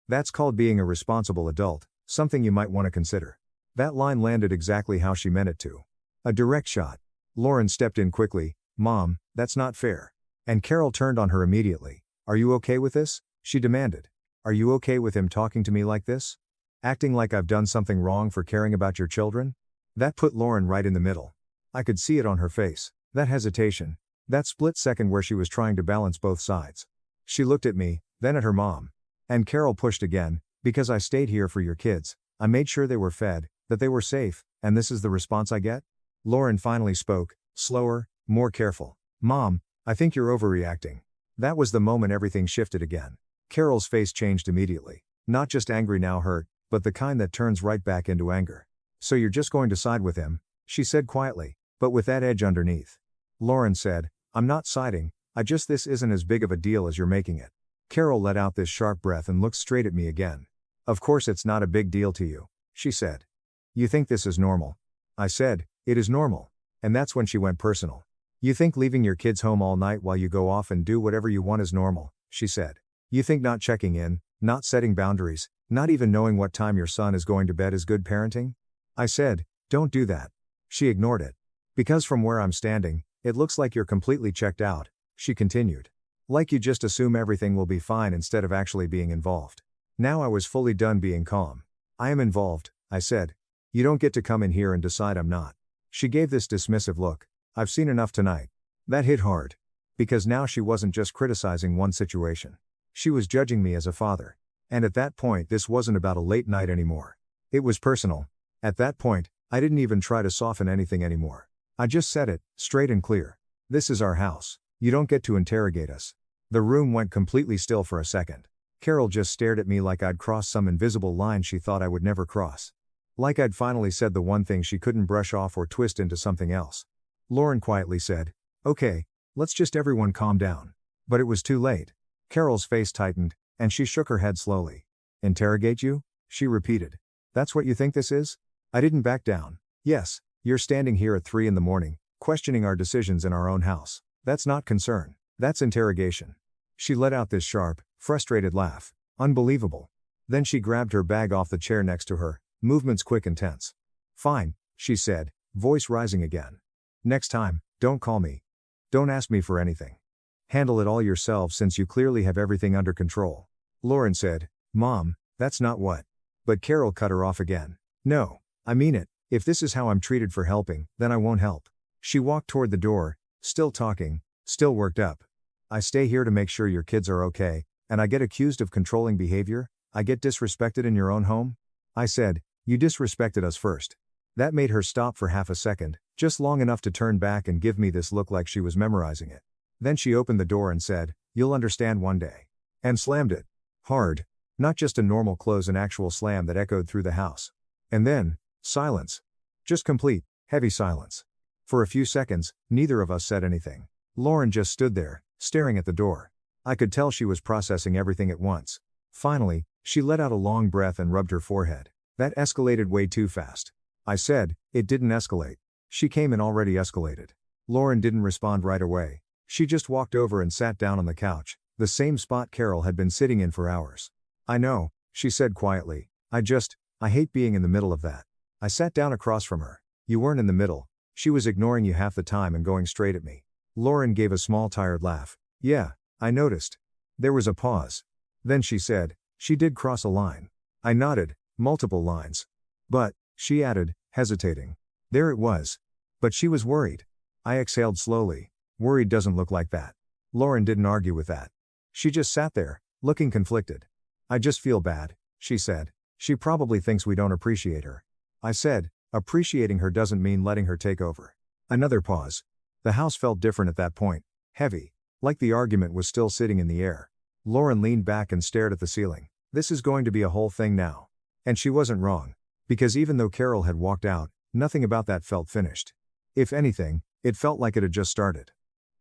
That's called being a responsible adult, something you might want to consider. That line landed exactly how she meant it to. A direct shot. Lauren stepped in quickly, Mom, that's not fair. And Carol turned on her immediately. Are you okay with this? She demanded. Are you okay with him talking to me like this? Acting like I've done something wrong for caring about your children? That put Lauren right in the middle. I could see it on her face, that hesitation, that split second where she was trying to balance both sides. She looked at me, then at her mom. And Carol pushed again, because I stayed here for your kids, I made sure they were fed, that they were safe, and this is the response I get? Lauren finally spoke, slower, more careful. Mom, I think you're overreacting. That was the moment everything shifted again. Carol's face changed immediately. Not just angry now hurt, but the kind that turns right back into anger. So you're just going to side with him, she said quietly, but with that edge underneath. Lauren said, I'm not siding, this isn't as big of a deal as you're making it. Carol let out this sharp breath and looked straight at me again. Of course it's not a big deal to you, she said. You think this is normal? I said, it is normal. And that's when she went personal. You think leaving your kids home all night while you go off and do whatever you want is normal, she said. You think not checking in, Not setting boundaries, not even knowing what time your son is going to bed is good parenting? I said, don't do that. She ignored it. Because from where I'm standing, it looks like you're completely checked out, she continued. Like you just assume everything will be fine instead of actually being involved. Now I was fully done being calm. I am involved, I said. You don't get to come in here and decide I'm not. She gave this dismissive look. I've seen enough tonight. That hit hard. Because now she wasn't just criticizing one situation. She was judging me as a father. And at that point this wasn't about a late night anymore. It was personal. At that point, I didn't even try to soften anything anymore. I just said it, straight and clear. This is our house. You don't get to interrogate us. The room went completely still for a second. Carol just stared at me like I'd crossed some invisible line she thought I would never cross. Like I'd finally said the one thing she couldn't brush off or twist into something else. Lauren quietly said, okay, let's just everyone calm down. But it was too late. Carol's face tightened, and she shook her head slowly. Interrogate you? She repeated. That's what you think this is? I didn't back down. Yes, you're standing here at 3 a.m, questioning our decisions in our own house. That's not concern. That's interrogation. She let out this sharp, frustrated laugh. Unbelievable. Then she grabbed her bag off the chair next to her, movements quick and tense. Fine, she said, voice rising again. Next time, don't call me. Don't ask me for anything. Handle it all yourselves since you clearly have everything under control. Lauren said, Mom, that's not what. But Carol cut her off again. No, I mean it. If this is how I'm treated for helping, then I won't help. She walked toward the door, still talking, still worked up. I stay here to make sure your kids are okay, and I get accused of controlling behavior? I get disrespected in your own home? I said, you disrespected us first. That made her stop for half a second, just long enough to turn back and give me this look like she was memorizing it. Then she opened the door and said, you'll understand one day. And slammed it. Hard. Not just a normal close, an actual slam that echoed through the house. And then, silence. Just complete, heavy silence. For a few seconds, neither of us said anything. Lauren just stood there, staring at the door. I could tell she was processing everything at once. Finally, she let out a long breath and rubbed her forehead. That escalated way too fast. I said, it didn't escalate. She came and already escalated. Lauren didn't respond right away. She just walked over and sat down on the couch, the same spot Carol had been sitting in for hours. I know, she said quietly. I hate being in the middle of that. I sat down across from her. You weren't in the middle. She was ignoring you half the time and going straight at me. Lauren gave a small tired laugh. Yeah, I noticed. There was a pause. Then she said, she did cross a line. I nodded, multiple lines. But, she added, hesitating. There it was. But she was worried. I exhaled slowly. Worried doesn't look like that. Lauren didn't argue with that. She just sat there, looking conflicted. I just feel bad, she said. She probably thinks we don't appreciate her. I said, appreciating her doesn't mean letting her take over. Another pause. The house felt different at that point. Heavy. Like the argument was still sitting in the air. Lauren leaned back and stared at the ceiling. This is going to be a whole thing now. And she wasn't wrong. Because even though Carol had walked out, nothing about that felt finished. If anything, it felt like it had just started.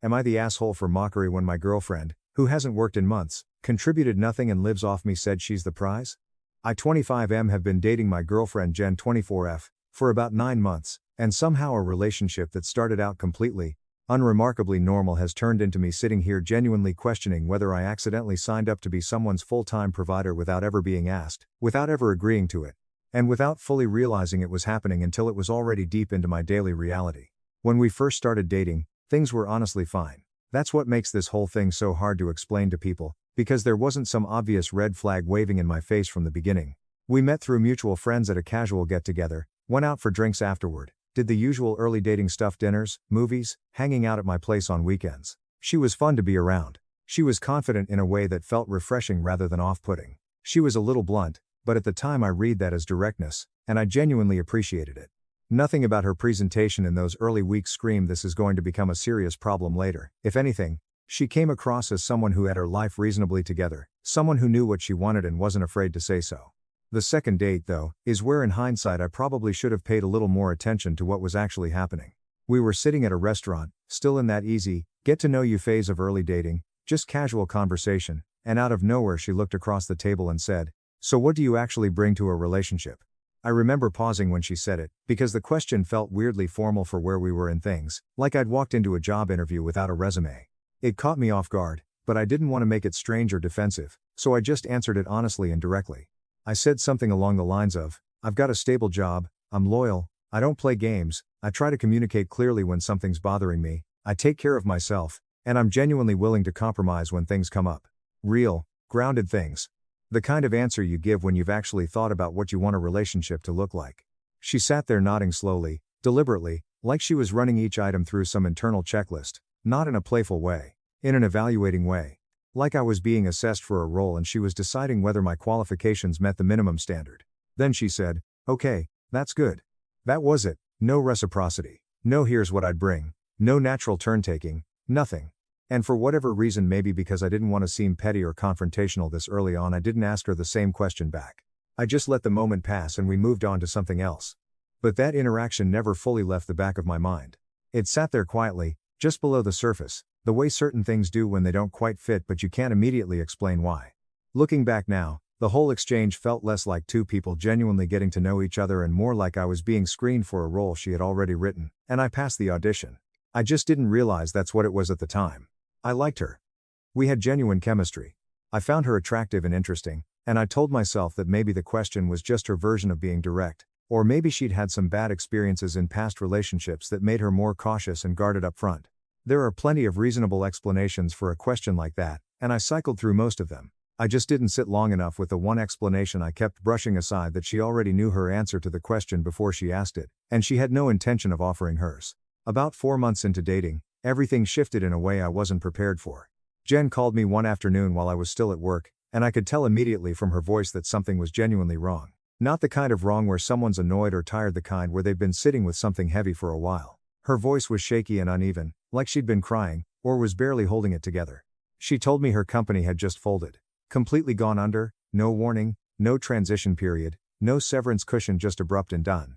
Am I the asshole for mockery when my girlfriend, who hasn't worked in months, contributed nothing and lives off me, said she's the prize? I 25M have been dating my girlfriend Jen 24F, for about 9 months, and somehow a relationship that started out completely, unremarkably normal has turned into me sitting here genuinely questioning whether I accidentally signed up to be someone's full-time provider without ever being asked, without ever agreeing to it, and without fully realizing it was happening until it was already deep into my daily reality. When we first started dating, things were honestly fine. That's what makes this whole thing so hard to explain to people, because there wasn't some obvious red flag waving in my face from the beginning. We met through mutual friends at a casual get-together, went out for drinks afterward, did the usual early dating stuff, dinners, movies, hanging out at my place on weekends. She was fun to be around. She was confident in a way that felt refreshing rather than off-putting. She was a little blunt, but at the time I read that as directness, and I genuinely appreciated it. Nothing about her presentation in those early weeks screamed this is going to become a serious problem later. If anything, she came across as someone who had her life reasonably together, someone who knew what she wanted and wasn't afraid to say so. The second date, though, is where in hindsight I probably should have paid a little more attention to what was actually happening. We were sitting at a restaurant, still in that easy, get-to-know-you phase of early dating, just casual conversation, and out of nowhere she looked across the table and said, "So what do you actually bring to a relationship?" I remember pausing when she said it, because the question felt weirdly formal for where we were in things, like I'd walked into a job interview without a resume. It caught me off guard, but I didn't want to make it strange or defensive, So I just answered it honestly and directly. I said something along the lines of, I've got a stable job, I'm loyal, I don't play games, I try to communicate clearly when something's bothering me, I take care of myself, and I'm genuinely willing to compromise when things come up. Real, grounded things. The kind of answer you give when you've actually thought about what you want a relationship to look like. She sat there nodding slowly, deliberately, like she was running each item through some internal checklist, not in a playful way, in an evaluating way. Like I was being assessed for a role and she was deciding whether my qualifications met the minimum standard. Then she said, okay, that's good. That was it, no reciprocity, no here's what I'd bring, no natural turn-taking, nothing. And for whatever reason, maybe because I didn't want to seem petty or confrontational this early on, I didn't ask her the same question back. I just let the moment pass and we moved on to something else. But that interaction never fully left the back of my mind. It sat there quietly, just below the surface, the way certain things do when they don't quite fit but you can't immediately explain why. Looking back now, the whole exchange felt less like two people genuinely getting to know each other and more like I was being screened for a role she had already written, and I passed the audition. I just didn't realize that's what it was at the time. I liked her. We had genuine chemistry. I found her attractive and interesting, and I told myself that maybe the question was just her version of being direct, or maybe she'd had some bad experiences in past relationships that made her more cautious and guarded up front. There are plenty of reasonable explanations for a question like that, and I cycled through most of them. I just didn't sit long enough with the one explanation I kept brushing aside, that she already knew her answer to the question before she asked it, and she had no intention of offering hers. About 4 months into dating, everything shifted in a way I wasn't prepared for. Jen called me one afternoon while I was still at work, and I could tell immediately from her voice that something was genuinely wrong. Not the kind of wrong where someone's annoyed or tired, the kind where they've been sitting with something heavy for a while. Her voice was shaky and uneven, like she'd been crying, or was barely holding it together. She told me her company had just folded. Completely gone under, no warning, no transition period, no severance cushion, just abrupt and done.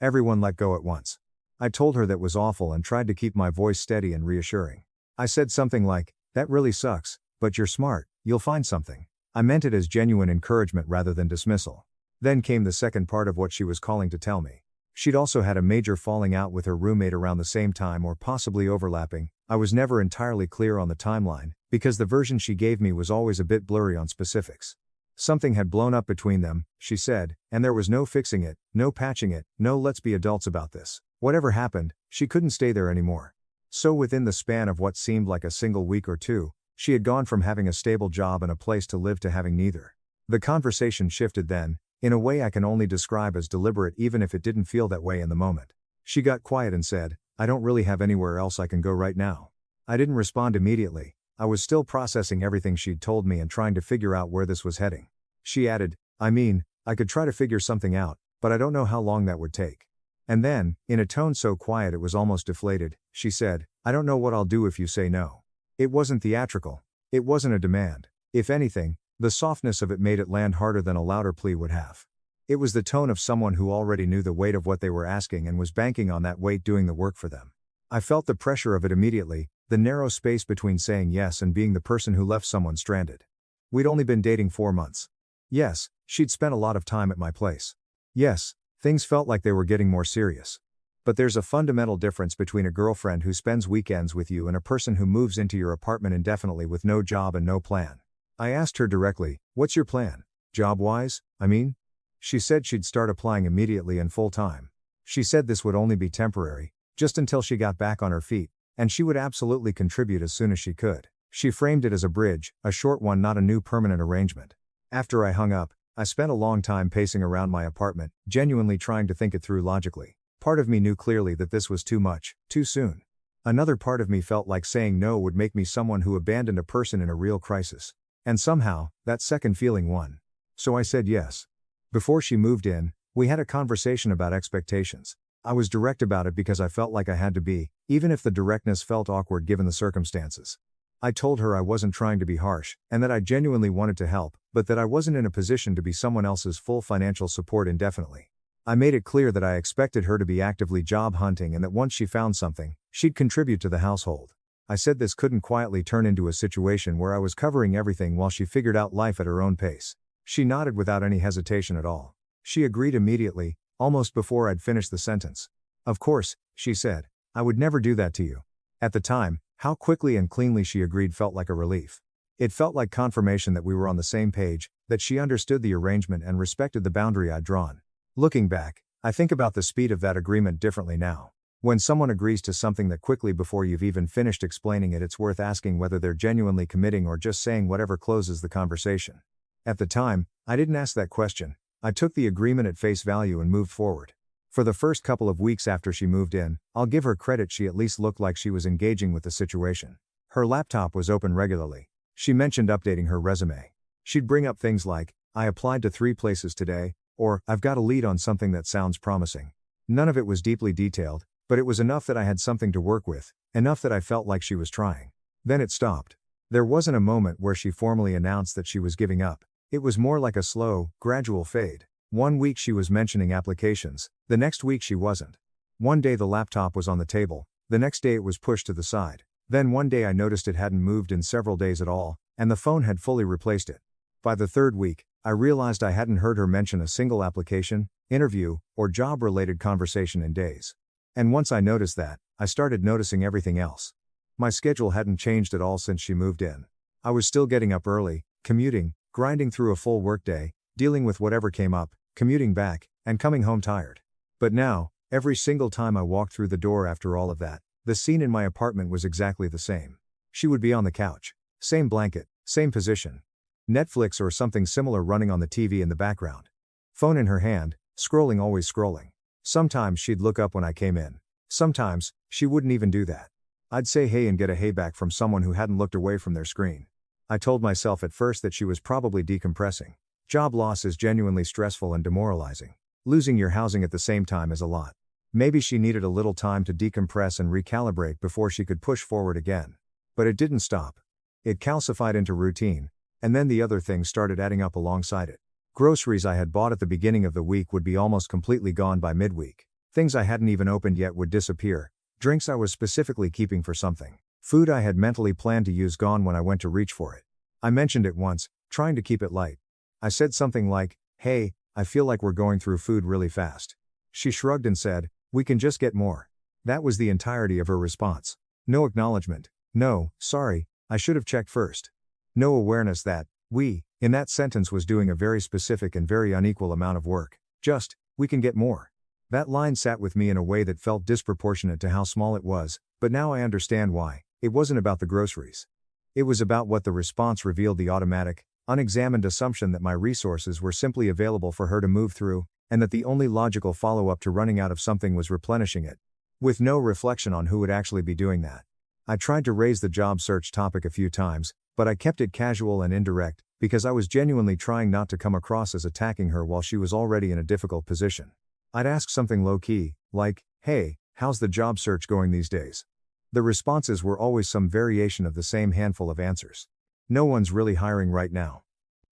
Everyone let go at once. I told her that was awful and tried to keep my voice steady and reassuring. I said something like, that really sucks, but you're smart, you'll find something. I meant it as genuine encouragement rather than dismissal. Then came the second part of what she was calling to tell me. She'd also had a major falling out with her roommate around the same time, or possibly overlapping. I was never entirely clear on the timeline, because the version she gave me was always a bit blurry on specifics. Something had blown up between them, she said, and there was no fixing it, no patching it, no let's be adults about this. Whatever happened, she couldn't stay there anymore. So within the span of what seemed like a single week or two, she had gone from having a stable job and a place to live to having neither. The conversation shifted then, in a way I can only describe as deliberate, even if it didn't feel that way in the moment. She got quiet and said, I don't really have anywhere else I can go right now. I didn't respond immediately. I was still processing everything she'd told me and trying to figure out where this was heading. She added, I mean, I could try to figure something out, but I don't know how long that would take. And then, in a tone so quiet it was almost deflated, she said, I don't know what I'll do if you say no. It wasn't theatrical. It wasn't a demand. If anything, the softness of it made it land harder than a louder plea would have. It was the tone of someone who already knew the weight of what they were asking and was banking on that weight doing the work for them. I felt the pressure of it immediately, the narrow space between saying yes and being the person who left someone stranded. We'd only been dating 4 months. Yes, she'd spent a lot of time at my place. Yes, things felt like they were getting more serious. But there's a fundamental difference between a girlfriend who spends weekends with you and a person who moves into your apartment indefinitely with no job and no plan. I asked her directly, what's your plan? Job-wise, I mean? She said she'd start applying immediately and full-time. She said this would only be temporary, just until she got back on her feet, and she would absolutely contribute as soon as she could. She framed it as a bridge, a short one, not a new permanent arrangement. After I hung up, I spent a long time pacing around my apartment, genuinely trying to think it through logically. Part of me knew clearly that this was too much, too soon. Another part of me felt like saying no would make me someone who abandoned a person in a real crisis. And somehow, that second feeling won. So I said yes. Before she moved in, we had a conversation about expectations. I was direct about it because I felt like I had to be, even if the directness felt awkward given the circumstances. I told her I wasn't trying to be harsh, and that I genuinely wanted to help, but that I wasn't in a position to be someone else's full financial support indefinitely. I made it clear that I expected her to be actively job hunting and that once she found something, she'd contribute to the household. I said this couldn't quietly turn into a situation where I was covering everything while she figured out life at her own pace. She nodded without any hesitation at all. She agreed immediately, almost before I'd finished the sentence. Of course, she said, I would never do that to you. At the time, how quickly and cleanly she agreed felt like a relief. It felt like confirmation that we were on the same page, that she understood the arrangement and respected the boundary I'd drawn. Looking back, I think about the speed of that agreement differently now. When someone agrees to something that quickly before you've even finished explaining it, it's worth asking whether they're genuinely committing or just saying whatever closes the conversation. At the time, I didn't ask that question. I took the agreement at face value and moved forward. For the first couple of weeks after she moved in, I'll give her credit, she at least looked like she was engaging with the situation. Her laptop was open regularly. She mentioned updating her resume. She'd bring up things like, "I applied to 3 places today," or, "I've got a lead on something that sounds promising." None of it was deeply detailed, but it was enough that I had something to work with, enough that I felt like she was trying. Then it stopped. There wasn't a moment where she formally announced that she was giving up. It was more like a slow, gradual fade. One week she was mentioning applications, the next week she wasn't. One day the laptop was on the table, the next day it was pushed to the side. Then one day I noticed it hadn't moved in several days at all, and the phone had fully replaced it. By the third week, I realized I hadn't heard her mention a single application, interview, or job-related conversation in days. And once I noticed that, I started noticing everything else. My schedule hadn't changed at all since she moved in. I was still getting up early, commuting, grinding through a full workday, dealing with whatever came up, commuting back, and coming home tired. But now, every single time I walked through the door after all of that, the scene in my apartment was exactly the same. She would be on the couch. Same blanket, same position. Netflix or something similar running on the TV in the background. Phone in her hand, scrolling, always scrolling. Sometimes she'd look up when I came in. Sometimes, she wouldn't even do that. I'd say hey and get a hey back from someone who hadn't looked away from their screen. I told myself at first that she was probably decompressing. Job loss is genuinely stressful and demoralizing. Losing your housing at the same time is a lot. Maybe she needed a little time to decompress and recalibrate before she could push forward again. But it didn't stop. It calcified into routine, and then the other things started adding up alongside it. Groceries I had bought at the beginning of the week would be almost completely gone by midweek. Things I hadn't even opened yet would disappear. Drinks I was specifically keeping for something. Food I had mentally planned to use gone when I went to reach for it. I mentioned it once, trying to keep it light. I said something like, "Hey, I feel like we're going through food really fast." She shrugged and said, "We can just get more." That was the entirety of her response. No acknowledgement. No, sorry, I should have checked first. No awareness that, we, in that sentence was doing a very specific and very unequal amount of work. Just, we can get more. That line sat with me in a way that felt disproportionate to how small it was, but now I understand why. It wasn't about the groceries. It was about what the response revealed, the automatic, unexamined assumption that my resources were simply available for her to move through, and that the only logical follow-up to running out of something was replenishing it. With no reflection on who would actually be doing that. I tried to raise the job search topic a few times, but I kept it casual and indirect, because I was genuinely trying not to come across as attacking her while she was already in a difficult position. I'd ask something low-key, like, "Hey, how's the job search going these days?" The responses were always some variation of the same handful of answers. "No one's really hiring right now.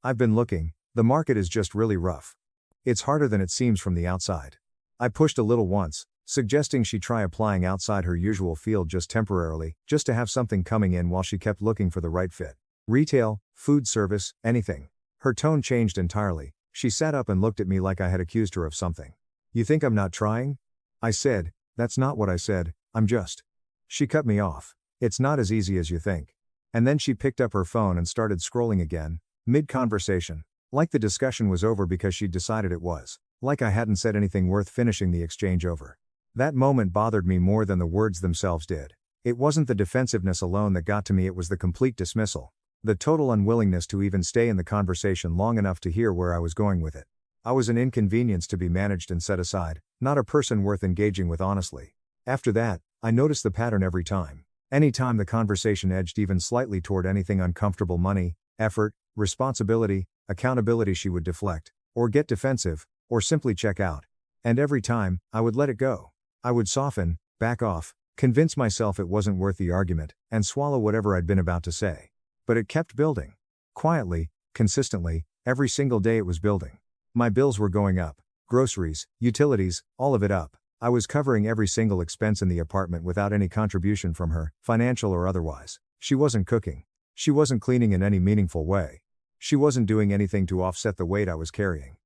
I've been looking, the market is just really rough. It's harder than it seems from the outside." I pushed a little once, suggesting she try applying outside her usual field just temporarily, just to have something coming in while she kept looking for the right fit. Retail, food service, anything. Her tone changed entirely. She sat up and looked at me like I had accused her of something. "You think I'm not trying?" I said, "That's not what I said, I'm just." She cut me off. "It's not as easy as you think." And then she picked up her phone and started scrolling again, mid-conversation. Like the discussion was over because she'd decided it was. Like I hadn't said anything worth finishing the exchange over. That moment bothered me more than the words themselves did. It wasn't the defensiveness alone that got to me, it was the complete dismissal. The total unwillingness to even stay in the conversation long enough to hear where I was going with it. I was an inconvenience to be managed and set aside, not a person worth engaging with honestly. After that, I noticed the pattern every time. Anytime the conversation edged even slightly toward anything uncomfortable, money, effort, responsibility, accountability, she would deflect, or get defensive, or simply check out. And every time, I would let it go. I would soften, back off, convince myself it wasn't worth the argument, and swallow whatever I'd been about to say. But it kept building. Quietly, consistently, every single day it was building. My bills were going up. Groceries, utilities, all of it up. I was covering every single expense in the apartment without any contribution from her, financial or otherwise. She wasn't cooking. She wasn't cleaning in any meaningful way. She wasn't doing anything to offset the weight I was carrying.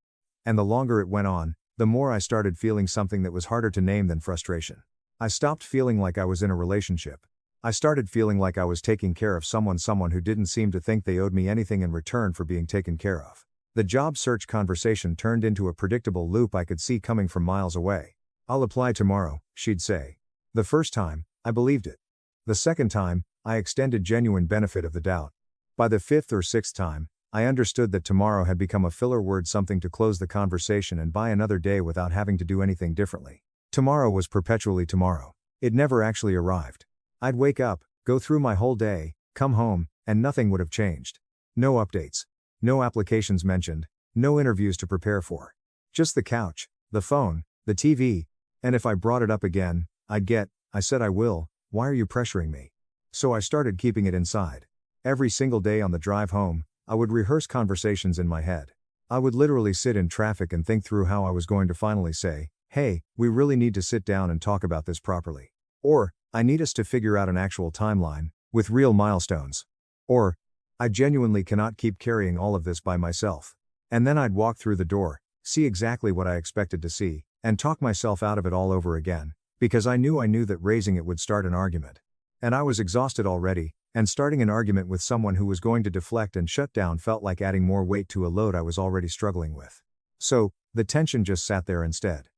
And the longer it went on, the more I started feeling something that was harder to name than frustration. I stopped feeling like I was in a relationship. I started feeling like I was taking care of someone who didn't seem to think they owed me anything in return for being taken care of. The job search conversation turned into a predictable loop I could see coming from miles away. "I'll apply tomorrow," she'd say. The first time, I believed it. The second time, I extended genuine benefit of the doubt. By the fifth or sixth time, I understood that tomorrow had become a filler word, something to close the conversation and buy another day without having to do anything differently. Tomorrow was perpetually tomorrow. It never actually arrived. I'd wake up, go through my whole day, come home, and nothing would have changed. No updates. No applications mentioned. No interviews to prepare for. Just the couch, the phone, the TV, and if I brought it up again, I'd get, "I said I will, why are you pressuring me?" So I started keeping it inside. Every single day on the drive home, I would rehearse conversations in my head. I would literally sit in traffic and think through how I was going to finally say, "Hey, we really need to sit down and talk about this properly." Or, "I need us to figure out an actual timeline, with real milestones." Or, "I genuinely cannot keep carrying all of this by myself." And then I'd walk through the door, see exactly what I expected to see, and talk myself out of it all over again, because I knew that raising it would start an argument. And I was exhausted already, and starting an argument with someone who was going to deflect and shut down felt like adding more weight to a load I was already struggling with. So, the tension just sat there instead.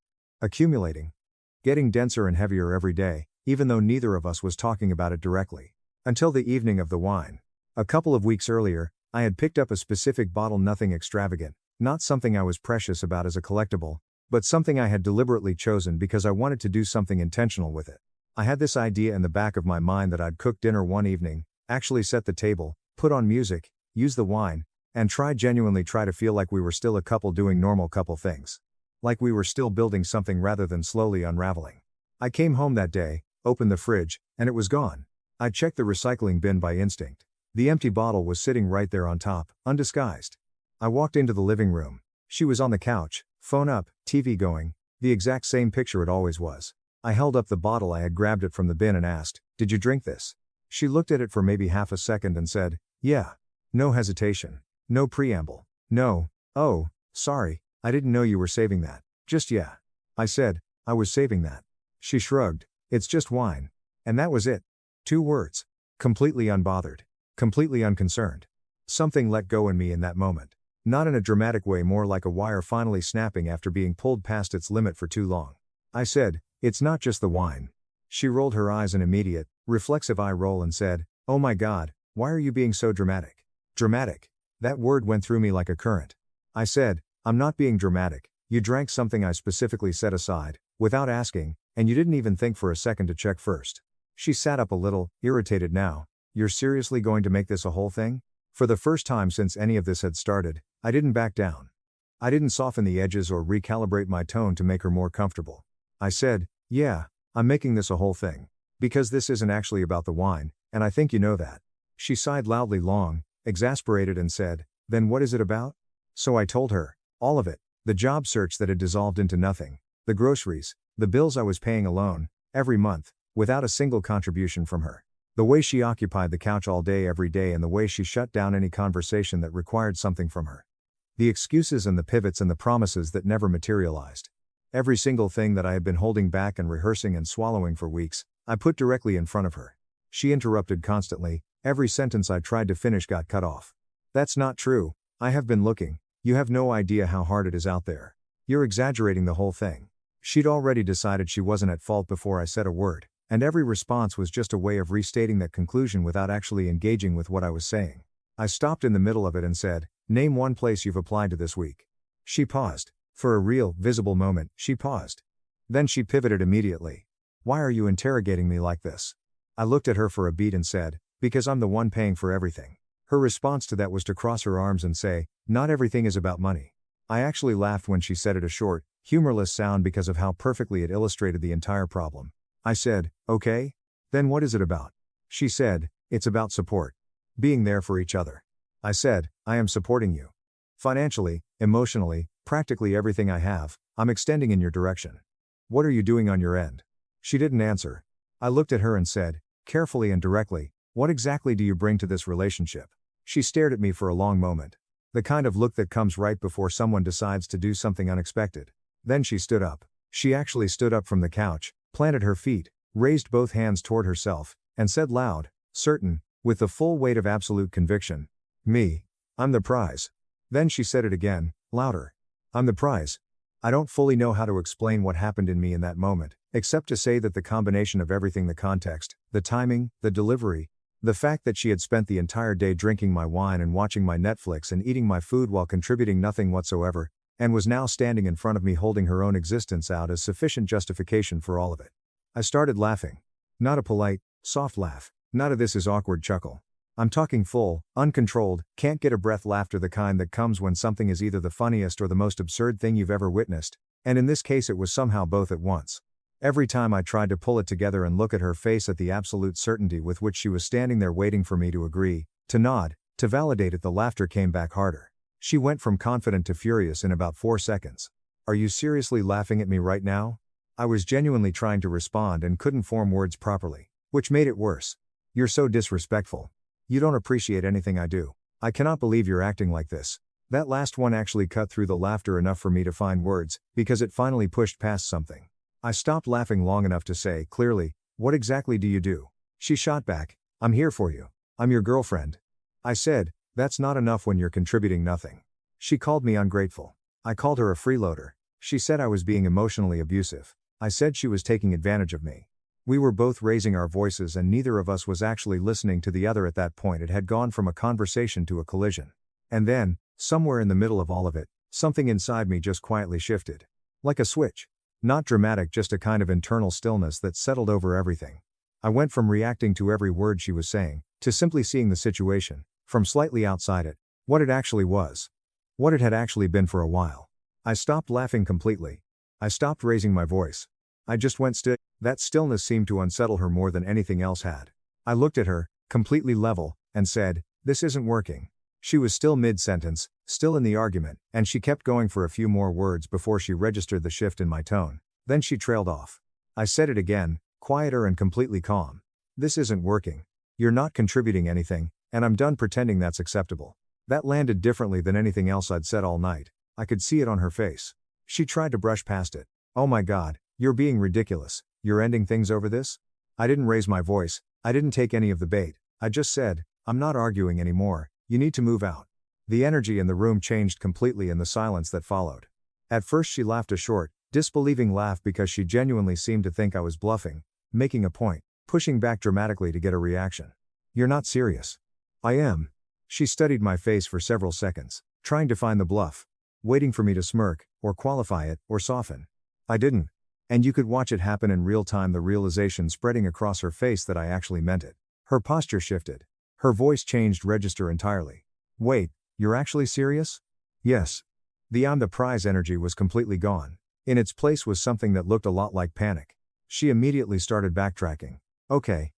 Accumulating. Getting denser and heavier every day, even though neither of us was talking about it directly. Until the evening of the wine. A couple of weeks earlier, I had picked up a specific bottle, nothing extravagant, not something I was precious about as a collectible, but something I had deliberately chosen because I wanted to do something intentional with it. I had this idea in the back of my mind that I'd cook dinner one evening, actually set the table, put on music, use the wine, and genuinely try to feel like we were still a couple doing normal couple things. Like we were still building something rather than slowly unraveling. I came home that day, opened the fridge, and it was gone. I checked the recycling bin by instinct. The empty bottle was sitting right there on top, undisguised. I walked into the living room. She was on the couch, phone up, TV going, the exact same picture it always was. I held up the bottle I had grabbed it from the bin and asked, "Did you drink this?" She looked at it for maybe half a second and said, "Yeah." No hesitation. No preamble. No, "Oh, sorry, I didn't know you were saving that." Just yeah. I said, "I was saving that." She shrugged, "It's just wine." And that was it. 2 words. Completely unbothered. Completely unconcerned. Something let go in me in that moment. Not in a dramatic way, more like a wire finally snapping after being pulled past its limit for too long. I said, "It's not just the wine." She rolled her eyes an immediate, reflexive eye roll and said, "Oh my God, why are you being so dramatic?" Dramatic. That word went through me like a current. I said, "I'm not being dramatic. You drank something I specifically set aside, without asking, and you didn't even think for a second to check first." She sat up a little, irritated now. "You're seriously going to make this a whole thing?" For the first time since any of this had started, I didn't back down. I didn't soften the edges or recalibrate my tone to make her more comfortable. I said, "Yeah, I'm making this a whole thing. Because this isn't actually about the wine, and I think you know that." She sighed loudly long, exasperated, and said, "Then what is it about?" So I told her, all of it, the job search that had dissolved into nothing, the groceries, the bills I was paying alone, every month, without a single contribution from her. The way she occupied the couch all day every day, and the way she shut down any conversation that required something from her. The excuses and the pivots and the promises that never materialized. Every single thing that I had been holding back and rehearsing and swallowing for weeks, I put directly in front of her. She interrupted constantly. Every sentence I tried to finish got cut off. "That's not true. I have been looking. You have no idea how hard it is out there. You're exaggerating the whole thing." She'd already decided she wasn't at fault before I said a word, and every response was just a way of restating that conclusion without actually engaging with what I was saying. I stopped in the middle of it and said, "Name one place you've applied to this week." She paused. For a real, visible moment, she paused. Then she pivoted immediately. "Why are you interrogating me like this?" I looked at her for a beat and said, "Because I'm the one paying for everything." Her response to that was to cross her arms and say, "Not everything is about money." I actually laughed when she said it, a short, humorless sound, because of how perfectly it illustrated the entire problem. I said, "Okay? Then what is it about?" She said, "It's about support. Being there for each other." I said, "I am supporting you. Financially, emotionally, practically everything I have, I'm extending in your direction. What are you doing on your end?" She didn't answer. I looked at her and said, carefully and directly, "What exactly do you bring to this relationship?" She stared at me for a long moment. The kind of look that comes right before someone decides to do something unexpected. Then she stood up. She actually stood up from the couch, planted her feet, raised both hands toward herself, and said loud, certain, with the full weight of absolute conviction, "Me. I'm the prize." Then she said it again, louder. "I'm the prize." I don't fully know how to explain what happened in me in that moment, except to say that the combination of everything, the context, the timing, the delivery, the fact that she had spent the entire day drinking my wine and watching my Netflix and eating my food while contributing nothing whatsoever, and was now standing in front of me holding her own existence out as sufficient justification for all of it. I started laughing. Not a polite, soft laugh, not a "this is awkward" chuckle. I'm talking full, uncontrolled, can't get a breath laughter, the kind that comes when something is either the funniest or the most absurd thing you've ever witnessed, and in this case it was somehow both at once. Every time I tried to pull it together and look at her face, at the absolute certainty with which she was standing there waiting for me to agree, to nod, to validate it, the laughter came back harder. She went from confident to furious in about 4 seconds. "Are you seriously laughing at me right now?" I was genuinely trying to respond and couldn't form words properly, which made it worse. "You're so disrespectful. You don't appreciate anything I do. I cannot believe you're acting like this." That last one actually cut through the laughter enough for me to find words, because it finally pushed past something. I stopped laughing long enough to say, clearly, "What exactly do you do?" She shot back, "I'm here for you. I'm your girlfriend." I said, "That's not enough when you're contributing nothing." She called me ungrateful. I called her a freeloader. She said I was being emotionally abusive. I said she was taking advantage of me. We were both raising our voices and neither of us was actually listening to the other at that point. It had gone from a conversation to a collision. And then, somewhere in the middle of all of it, something inside me just quietly shifted. Like a switch. Not dramatic, just a kind of internal stillness that settled over everything. I went from reacting to every word she was saying, to simply seeing the situation, from slightly outside it, what it actually was. What it had actually been for a while. I stopped laughing completely. I stopped raising my voice. I just went still. That stillness seemed to unsettle her more than anything else had. I looked at her, completely level, and said, "This isn't working." She was still mid-sentence, still in the argument, and she kept going for a few more words before she registered the shift in my tone. Then she trailed off. I said it again, quieter and completely calm. "This isn't working. You're not contributing anything, and I'm done pretending that's acceptable." That landed differently than anything else I'd said all night. I could see it on her face. She tried to brush past it. "Oh my God, you're being ridiculous. You're ending things over this?" I didn't raise my voice. I didn't take any of the bait. I just said, "I'm not arguing anymore. You need to move out." The energy in the room changed completely in the silence that followed. At first she laughed a short, disbelieving laugh because she genuinely seemed to think I was bluffing, making a point, pushing back dramatically to get a reaction. "You're not serious." "I am." She studied my face for several seconds, trying to find the bluff, waiting for me to smirk, or qualify it, or soften. I didn't. And you could watch it happen in real time, the realization spreading across her face that I actually meant it. Her posture shifted. Her voice changed register entirely. "Wait, you're actually serious?" "Yes." The "I'm the prize" energy was completely gone. In its place was something that looked a lot like panic. She immediately started backtracking. Okay,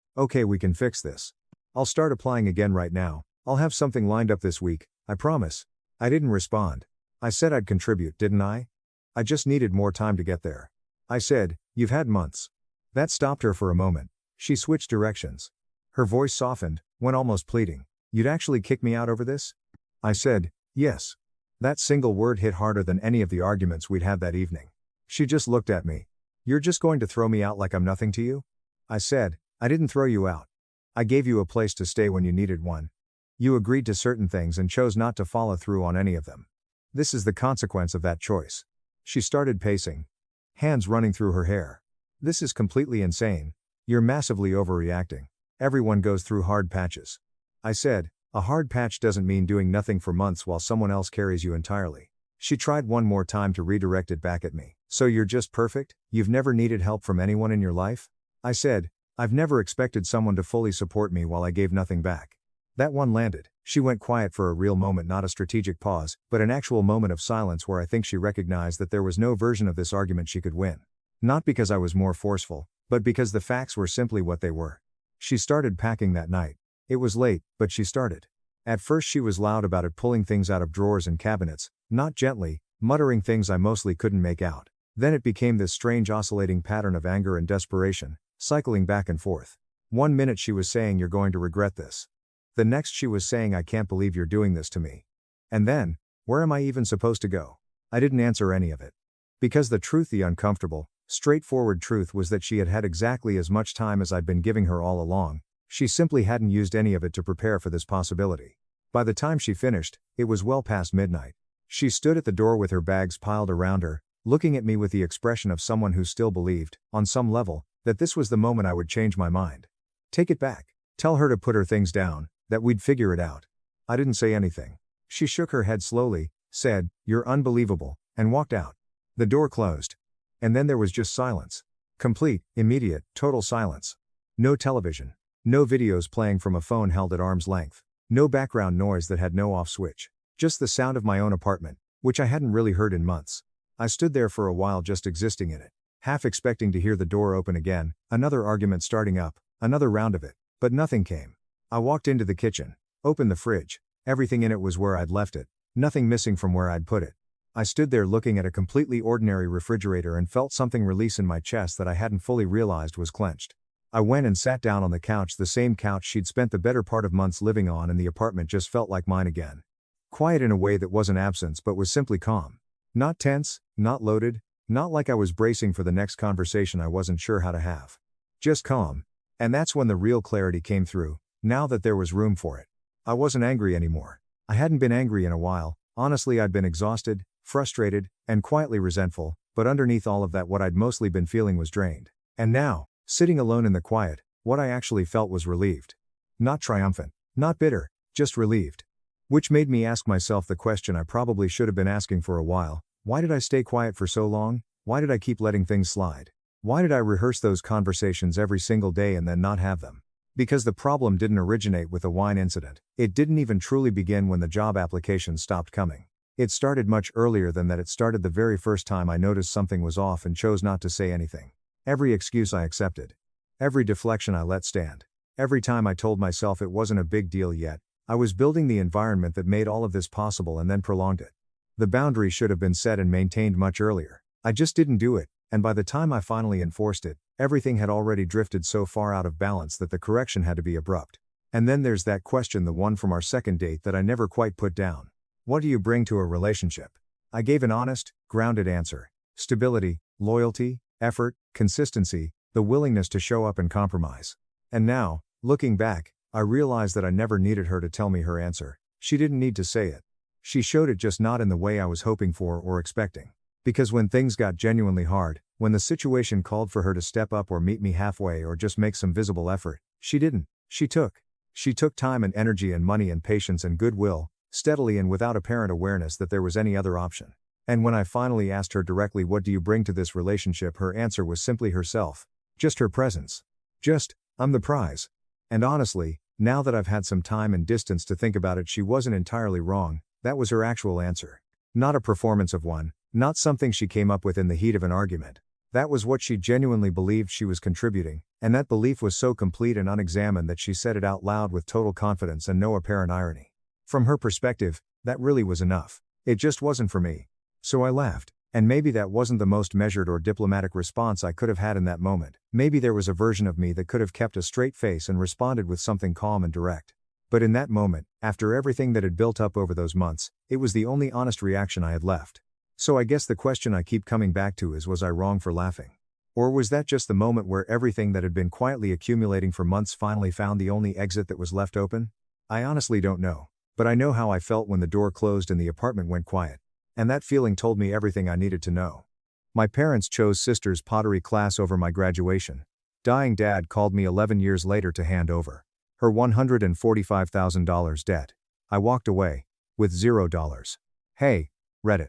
we can fix this. I'll start applying again right now. I'll have something lined up this week, I promise." I didn't respond. I said I'd contribute, didn't I? I just needed more time to get there. I said, "You've had months." That stopped her for a moment. She switched directions. Her voice softened, went almost pleading. "You'd actually kick me out over this?" I said, "Yes." That single word hit harder than any of the arguments we'd had that evening. She just looked at me. "You're just going to throw me out like I'm nothing to you?" I said, "I didn't throw you out. I gave you a place to stay when you needed one. You agreed to certain things and chose not to follow through on any of them. This is the consequence of that choice." She started pacing, hands running through her hair. "This is completely insane. You're massively overreacting. Everyone goes through hard patches." I said, "A hard patch doesn't mean doing nothing for months while someone else carries you entirely." She tried one more time to redirect it back at me. "So you're just perfect? You've never needed help from anyone in your life?" I said, "I've never expected someone to fully support me while I gave nothing back." That one landed. She went quiet for a real moment, not a strategic pause, but an actual moment of silence where I think she recognized that there was no version of this argument she could win. Not because I was more forceful, but because the facts were simply what they were. She started packing that night. It was late, but she started. At first she was loud about it, pulling things out of drawers and cabinets, not gently, muttering things I mostly couldn't make out. Then it became this strange oscillating pattern of anger and desperation, cycling back and forth. One minute she was saying, "You're going to regret this." The next she was saying, "I can't believe you're doing this to me." And then, where am I even supposed to go? I didn't answer any of it. Because the truth, the uncomfortable, straightforward truth, was that she had had exactly as much time as I'd been giving her all along, She simply hadn't used any of it to prepare for this possibility. By the time she finished, it was well past midnight. She stood at the door with her bags piled around her, looking at me with the expression of someone who still believed, on some level, that this was the moment I would change my mind. Take it back. Tell her to put her things down, that we'd figure it out. I didn't say anything. She shook her head slowly, said, "You're unbelievable," and walked out. The door closed. And then there was just silence. Complete, immediate, total silence. No television. No videos playing from a phone held at arm's length. No background noise that had no off switch. Just the sound of my own apartment, which I hadn't really heard in months. I stood there for a while just existing in it, half expecting to hear the door open again, another argument starting up, another round of it, but nothing came. I walked into the kitchen, opened the fridge, everything in it was where I'd left it, nothing missing from where I'd put it. I stood there looking at a completely ordinary refrigerator and felt something release in my chest that I hadn't fully realized was clenched. I went and sat down on the couch, the same couch she'd spent the better part of months living on, and the apartment just felt like mine again. Quiet in a way that wasn't absence but was simply calm. Not tense, not loaded, not like I was bracing for the next conversation I wasn't sure how to have. Just calm. And that's when the real clarity came through, now that there was room for it. I wasn't angry anymore. I hadn't been angry in a while, honestly I'd been exhausted, frustrated, and quietly resentful, but underneath all of that what I'd mostly been feeling was drained. And now, sitting alone in the quiet, what I actually felt was relieved. Not triumphant, not bitter, just relieved. Which made me ask myself the question I probably should have been asking for a while: why did I stay quiet for so long? Why did I keep letting things slide? Why did I rehearse those conversations every single day and then not have them? Because the problem didn't originate with the wine incident. It didn't even truly begin when the job applications stopped coming. It started much earlier than that. It started the very first time I noticed something was off and chose not to say anything. Every excuse I accepted. Every deflection I let stand. Every time I told myself it wasn't a big deal yet. I was building the environment that made all of this possible and then prolonged it. The boundary should have been set and maintained much earlier. I just didn't do it, and by the time I finally enforced it, everything had already drifted so far out of balance that the correction had to be abrupt. And then there's that question, the one from our second date that I never quite put down. What do you bring to a relationship? I gave an honest, grounded answer. Stability, loyalty, effort, consistency, the willingness to show up and compromise. And now, looking back, I realize that I never needed her to tell me her answer. She didn't need to say it. She showed it, just not in the way I was hoping for or expecting. Because when things got genuinely hard, when the situation called for her to step up or meet me halfway or just make some visible effort, she didn't. She took time and energy and money and patience and goodwill, steadily and without apparent awareness that there was any other option. And when I finally asked her directly, what do you bring to this relationship, her answer was simply herself. Just her presence. Just, I'm the prize. And honestly, now that I've had some time and distance to think about it, she wasn't entirely wrong. That was her actual answer. Not a performance of one, not something she came up with in the heat of an argument. That was what she genuinely believed she was contributing, and that belief was so complete and unexamined that she said it out loud with total confidence and no apparent irony. From her perspective, that really was enough. It just wasn't for me. So I laughed, and maybe that wasn't the most measured or diplomatic response I could have had in that moment. Maybe there was a version of me that could have kept a straight face and responded with something calm and direct. But in that moment, after everything that had built up over those months, it was the only honest reaction I had left. So I guess the question I keep coming back to is, was I wrong for laughing? Or was that just the moment where everything that had been quietly accumulating for months finally found the only exit that was left open? I honestly don't know. But I know how I felt when the door closed and the apartment went quiet. And that feeling told me everything I needed to know. My parents chose sister's pottery class over my graduation. Dying dad called me 11 years later to hand over her $145,000 debt. I walked away with $0. Hey, Reddit.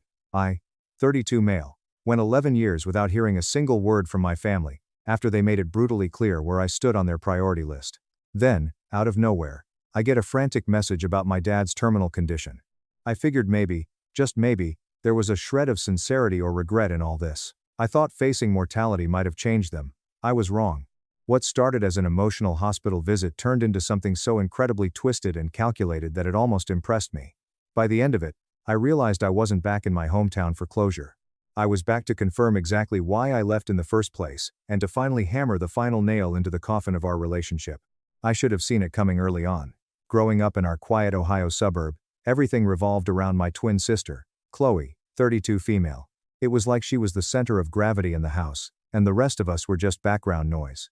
32 male. Went 11 years without hearing a single word from my family, after they made it brutally clear where I stood on their priority list. Then, out of nowhere, I get a frantic message about my dad's terminal condition. I figured maybe, just maybe, there was a shred of sincerity or regret in all this. I thought facing mortality might have changed them. I was wrong. What started as an emotional hospital visit turned into something so incredibly twisted and calculated that it almost impressed me. By the end of it, I realized I wasn't back in my hometown for closure. I was back to confirm exactly why I left in the first place, and to finally hammer the final nail into the coffin of our relationship. I should have seen it coming early on. Growing up in our quiet Ohio suburb, everything revolved around my twin sister, Chloe, 32 female. It was like she was the center of gravity in the house, and the rest of us were just background noise.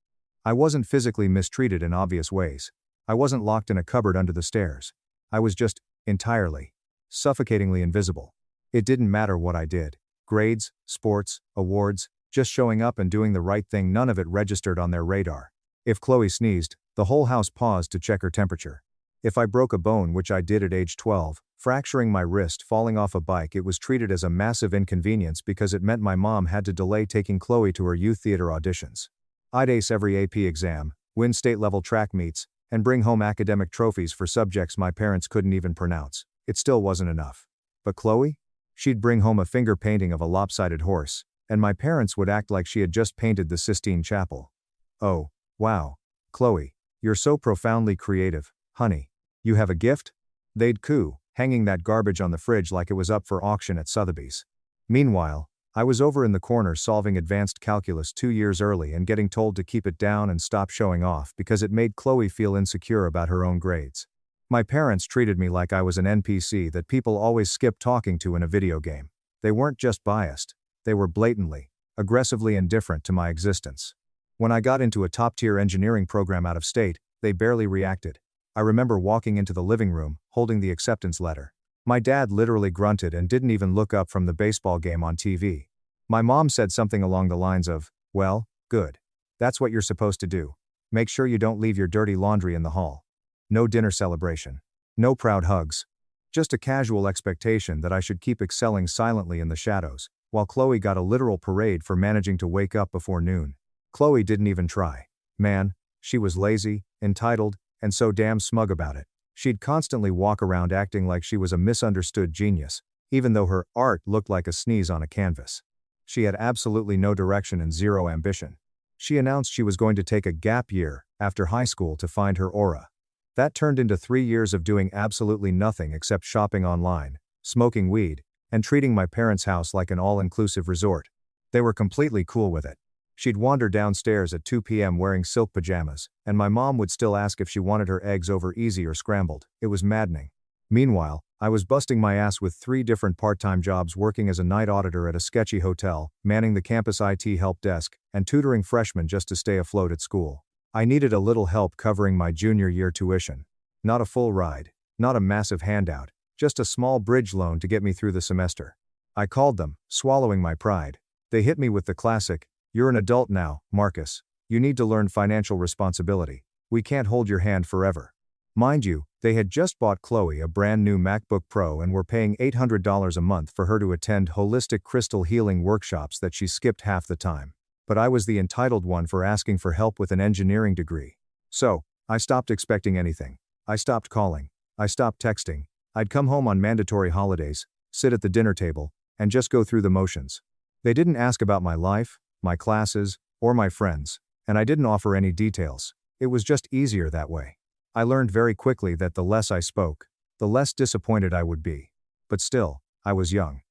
I wasn't physically mistreated in obvious ways. I wasn't locked in a cupboard under the stairs. I was just, entirely, suffocatingly invisible. It didn't matter what I did. Grades, sports, awards, just showing up and doing the right thing, none of it registered on their radar. If Chloe sneezed, the whole house paused to check her temperature. If I broke a bone, which I did at age 12, fracturing my wrist falling off a bike, it was treated as a massive inconvenience because it meant my mom had to delay taking Chloe to her youth theater auditions. I'd ace every AP exam, win state-level track meets, and bring home academic trophies for subjects my parents couldn't even pronounce. It still wasn't enough. But Chloe? She'd bring home a finger painting of a lopsided horse, and my parents would act like she had just painted the Sistine Chapel. Oh, wow. Chloe, you're so profoundly creative, honey. You have a gift? They'd coo, hanging that garbage on the fridge like it was up for auction at Sotheby's. Meanwhile, I was over in the corner solving advanced calculus 2 years early and getting told to keep it down and stop showing off because it made Chloe feel insecure about her own grades. My parents treated me like I was an NPC that people always skip talking to in a video game. They weren't just biased, they were blatantly, aggressively indifferent to my existence. When I got into a top-tier engineering program out of state, they barely reacted. I remember walking into the living room, holding the acceptance letter. My dad literally grunted and didn't even look up from the baseball game on TV. My mom said something along the lines of, "Well, good. That's what you're supposed to do. Make sure you don't leave your dirty laundry in the hall." No dinner celebration. No proud hugs. Just a casual expectation that I should keep excelling silently in the shadows, while Chloe got a literal parade for managing to wake up before noon. Chloe didn't even try. Man, she was lazy, entitled, and so damn smug about it. She'd constantly walk around acting like she was a misunderstood genius, even though her art looked like a sneeze on a canvas. She had absolutely no direction and zero ambition. She announced she was going to take a gap year after high school to find her aura. That turned into 3 years of doing absolutely nothing except shopping online, smoking weed, and treating my parents' house like an all-inclusive resort. They were completely cool with it. She'd wander downstairs at 2 p.m. wearing silk pajamas, and my mom would still ask if she wanted her eggs over easy or scrambled. It was maddening. Meanwhile, I was busting my ass with 3 different part-time jobs, working as a night auditor at a sketchy hotel, manning the campus IT help desk, and tutoring freshmen just to stay afloat at school. I needed a little help covering my junior year tuition. Not a full ride, not a massive handout, just a small bridge loan to get me through the semester. I called them, swallowing my pride. They hit me with the classic, "You're an adult now, Marcus. You need to learn financial responsibility. We can't hold your hand forever." Mind you, they had just bought Chloe a brand new MacBook Pro and were paying $800 a month for her to attend holistic crystal healing workshops that she skipped half the time. But I was the entitled one for asking for help with an engineering degree. So, I stopped expecting anything. I stopped calling. I stopped texting. I'd come home on mandatory holidays, sit at the dinner table, and just go through the motions. They didn't ask about my life, my classes, or my friends, and I didn't offer any details. It was just easier that way. I learned very quickly that the less I spoke, the less disappointed I would be. But still, I was young.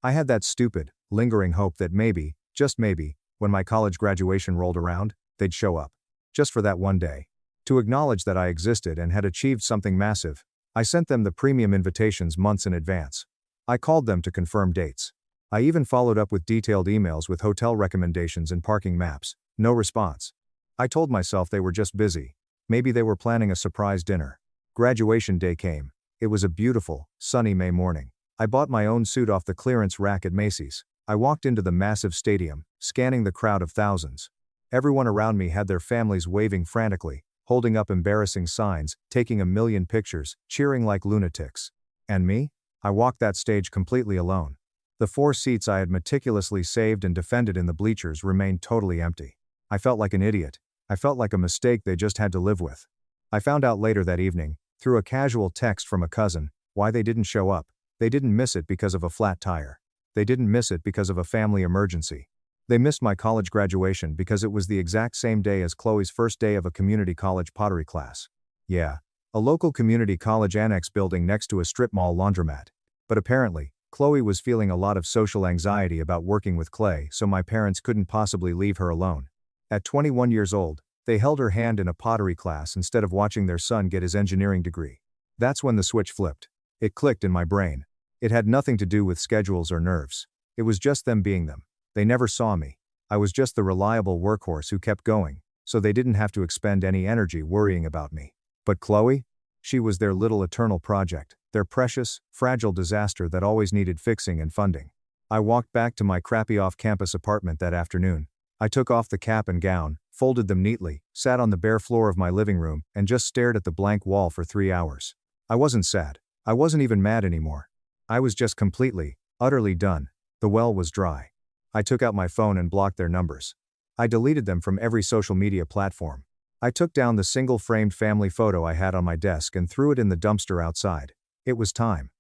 I had that stupid, lingering hope that maybe, just maybe, when my college graduation rolled around, they'd show up. Just for that one day. To acknowledge that I existed and had achieved something massive, I sent them the premium invitations months in advance. I called them to confirm dates. I even followed up with detailed emails with hotel recommendations and parking maps. No response. I told myself they were just busy. Maybe they were planning a surprise dinner. Graduation day came. It was a beautiful, sunny May morning. I bought my own suit off the clearance rack at Macy's. I walked into the massive stadium, scanning the crowd of thousands. Everyone around me had their families waving frantically, holding up embarrassing signs, taking a million pictures, cheering like lunatics. And me? I walked that stage completely alone. The 4 seats I had meticulously saved and defended in the bleachers remained totally empty. I felt like an idiot. I felt like a mistake they just had to live with. I found out later that evening, through a casual text from a cousin, why they didn't show up. They didn't miss it because of a flat tire. They didn't miss it because of a family emergency. They missed my college graduation because it was the exact same day as Chloe's first day of a community college pottery class. Yeah, a local community college annex building next to a strip mall laundromat. But apparently, Chloe was feeling a lot of social anxiety about working with clay, so my parents couldn't possibly leave her alone. At 21 years old, they held her hand in a pottery class instead of watching their son get his engineering degree. That's when the switch flipped. It clicked in my brain. It had nothing to do with schedules or nerves. It was just them being them. They never saw me. I was just the reliable workhorse who kept going, so they didn't have to expend any energy worrying about me. But Chloe? She was their little eternal project, their precious, fragile disaster that always needed fixing and funding. I walked back to my crappy off-campus apartment that afternoon. I took off the cap and gown, folded them neatly, sat on the bare floor of my living room, and just stared at the blank wall for 3 hours. I wasn't sad. I wasn't even mad anymore. I was just completely, utterly done. The well was dry. I took out my phone and blocked their numbers. I deleted them from every social media platform. I took down the single-framed family photo I had on my desk and threw it in the dumpster outside. It was time.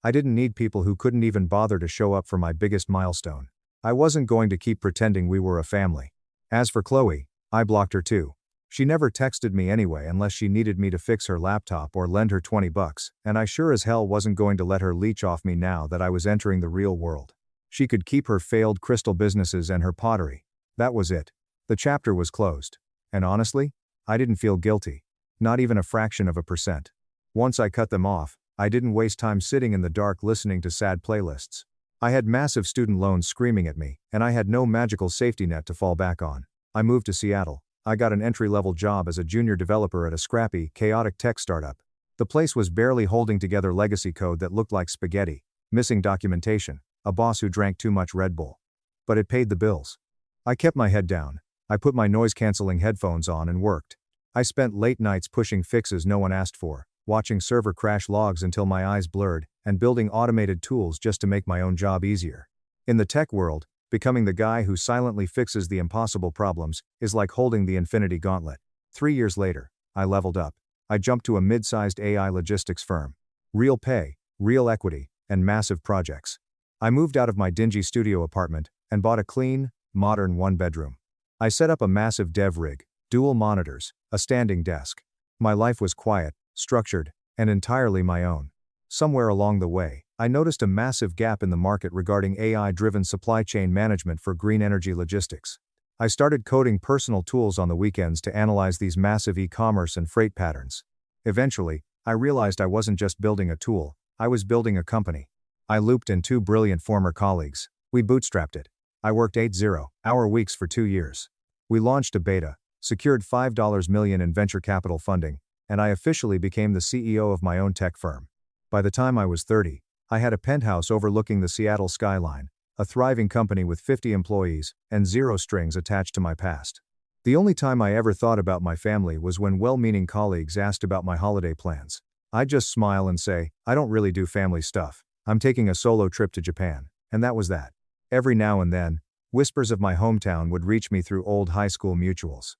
I didn't need people who couldn't even bother to show up for my biggest milestone. I wasn't going to keep pretending we were a family. As for Chloe, I blocked her too. She never texted me anyway unless she needed me to fix her laptop or lend her $20, and I sure as hell wasn't going to let her leech off me now that I was entering the real world. She could keep her failed crystal businesses and her pottery. That was it. The chapter was closed. And honestly, I didn't feel guilty. Not even a fraction of a percent. Once I cut them off, I didn't waste time sitting in the dark listening to sad playlists. I had massive student loans screaming at me, and I had no magical safety net to fall back on. I moved to Seattle. I got an entry-level job as a junior developer at a scrappy, chaotic tech startup. The place was barely holding together legacy code that looked like spaghetti, missing documentation, a boss who drank too much Red Bull. But it paid the bills. I kept my head down. I put my noise-canceling headphones on and worked. I spent late nights pushing fixes no one asked for, watching server crash logs until my eyes blurred, and building automated tools just to make my own job easier. In the tech world, becoming the guy who silently fixes the impossible problems is like holding the infinity gauntlet. 3 years later, I leveled up. I jumped to a mid-sized AI logistics firm. Real pay, real equity, and massive projects. I moved out of my dingy studio apartment and bought a clean, modern one-bedroom. I set up a massive dev rig, dual monitors, a standing desk. My life was quiet, structured, and entirely my own. Somewhere along the way, I noticed a massive gap in the market regarding AI-driven supply chain management for green energy logistics. I started coding personal tools on the weekends to analyze these massive e-commerce and freight patterns. Eventually, I realized I wasn't just building a tool, I was building a company. I looped in 2 brilliant former colleagues. We bootstrapped it. I worked 80-hour weeks for 2 years. We launched a beta, secured $5 million in venture capital funding, and I officially became the CEO of my own tech firm. By the time I was 30, I had a penthouse overlooking the Seattle skyline, a thriving company with 50 employees, and 0 strings attached to my past. The only time I ever thought about my family was when well-meaning colleagues asked about my holiday plans. I'd just smile and say, I don't really do family stuff. I'm taking a solo trip to Japan, and that was that. Every now and then, whispers of my hometown would reach me through old high school mutuals.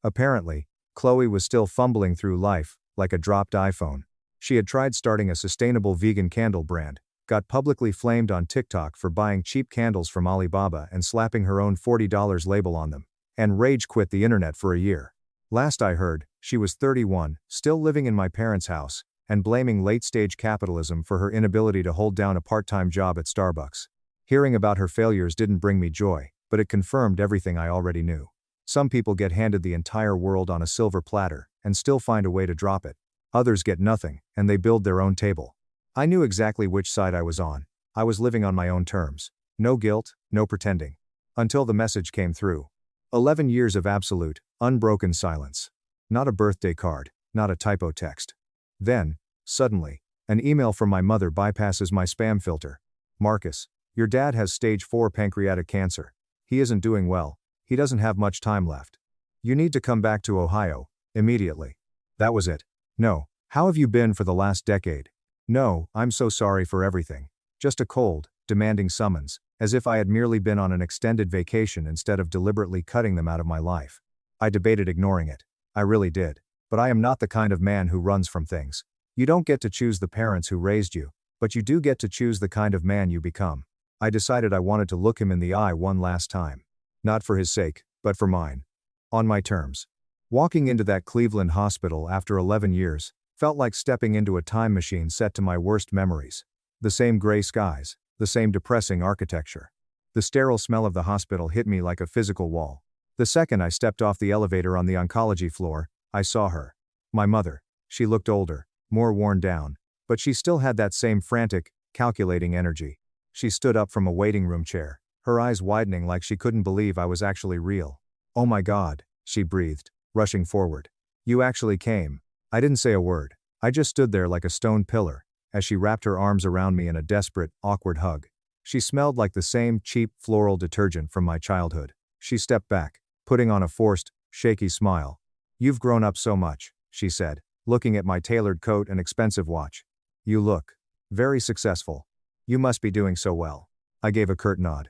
Apparently, Chloe was still fumbling through life, like a dropped iPhone. She had tried starting a sustainable vegan candle brand, got publicly flamed on TikTok for buying cheap candles from Alibaba and slapping her own $40 label on them, and rage quit the internet for a year. Last I heard, she was 31, still living in my parents' house, and blaming late-stage capitalism for her inability to hold down a part-time job at Starbucks. Hearing about her failures didn't bring me joy, but it confirmed everything I already knew. Some people get handed the entire world on a silver platter, and still find a way to drop it. Others get nothing, and they build their own table. I knew exactly which side I was on. I was living on my own terms. No guilt, no pretending. Until the message came through. 11 years of absolute, unbroken silence. Not a birthday card, not a typo text. Then, suddenly, an email from my mother bypasses my spam filter. Marcus, your dad has stage 4 pancreatic cancer. He isn't doing well. He doesn't have much time left. You need to come back to Ohio, immediately. That was it. No, how have you been for the last decade? No, I'm so sorry for everything. Just a cold, demanding summons, as if I had merely been on an extended vacation instead of deliberately cutting them out of my life. I debated ignoring it. I really did. But I am not the kind of man who runs from things. You don't get to choose the parents who raised you, but you do get to choose the kind of man you become. I decided I wanted to look him in the eye one last time. Not for his sake, but for mine. On my terms. Walking into that Cleveland hospital after 11 years felt like stepping into a time machine set to my worst memories. The same gray skies, the same depressing architecture. The sterile smell of the hospital hit me like a physical wall. The second I stepped off the elevator on the oncology floor, I saw her. My mother. She looked older, more worn down, but she still had that same frantic, calculating energy. She stood up from a waiting room chair, her eyes widening like she couldn't believe I was actually real. Oh my God, she breathed, rushing forward. You actually came. I didn't say a word. I just stood there like a stone pillar, as she wrapped her arms around me in a desperate, awkward hug. She smelled like the same cheap floral detergent from my childhood. She stepped back, putting on a forced, shaky smile. You've grown up so much, she said, looking at my tailored coat and expensive watch. You look very successful. You must be doing so well. I gave a curt nod.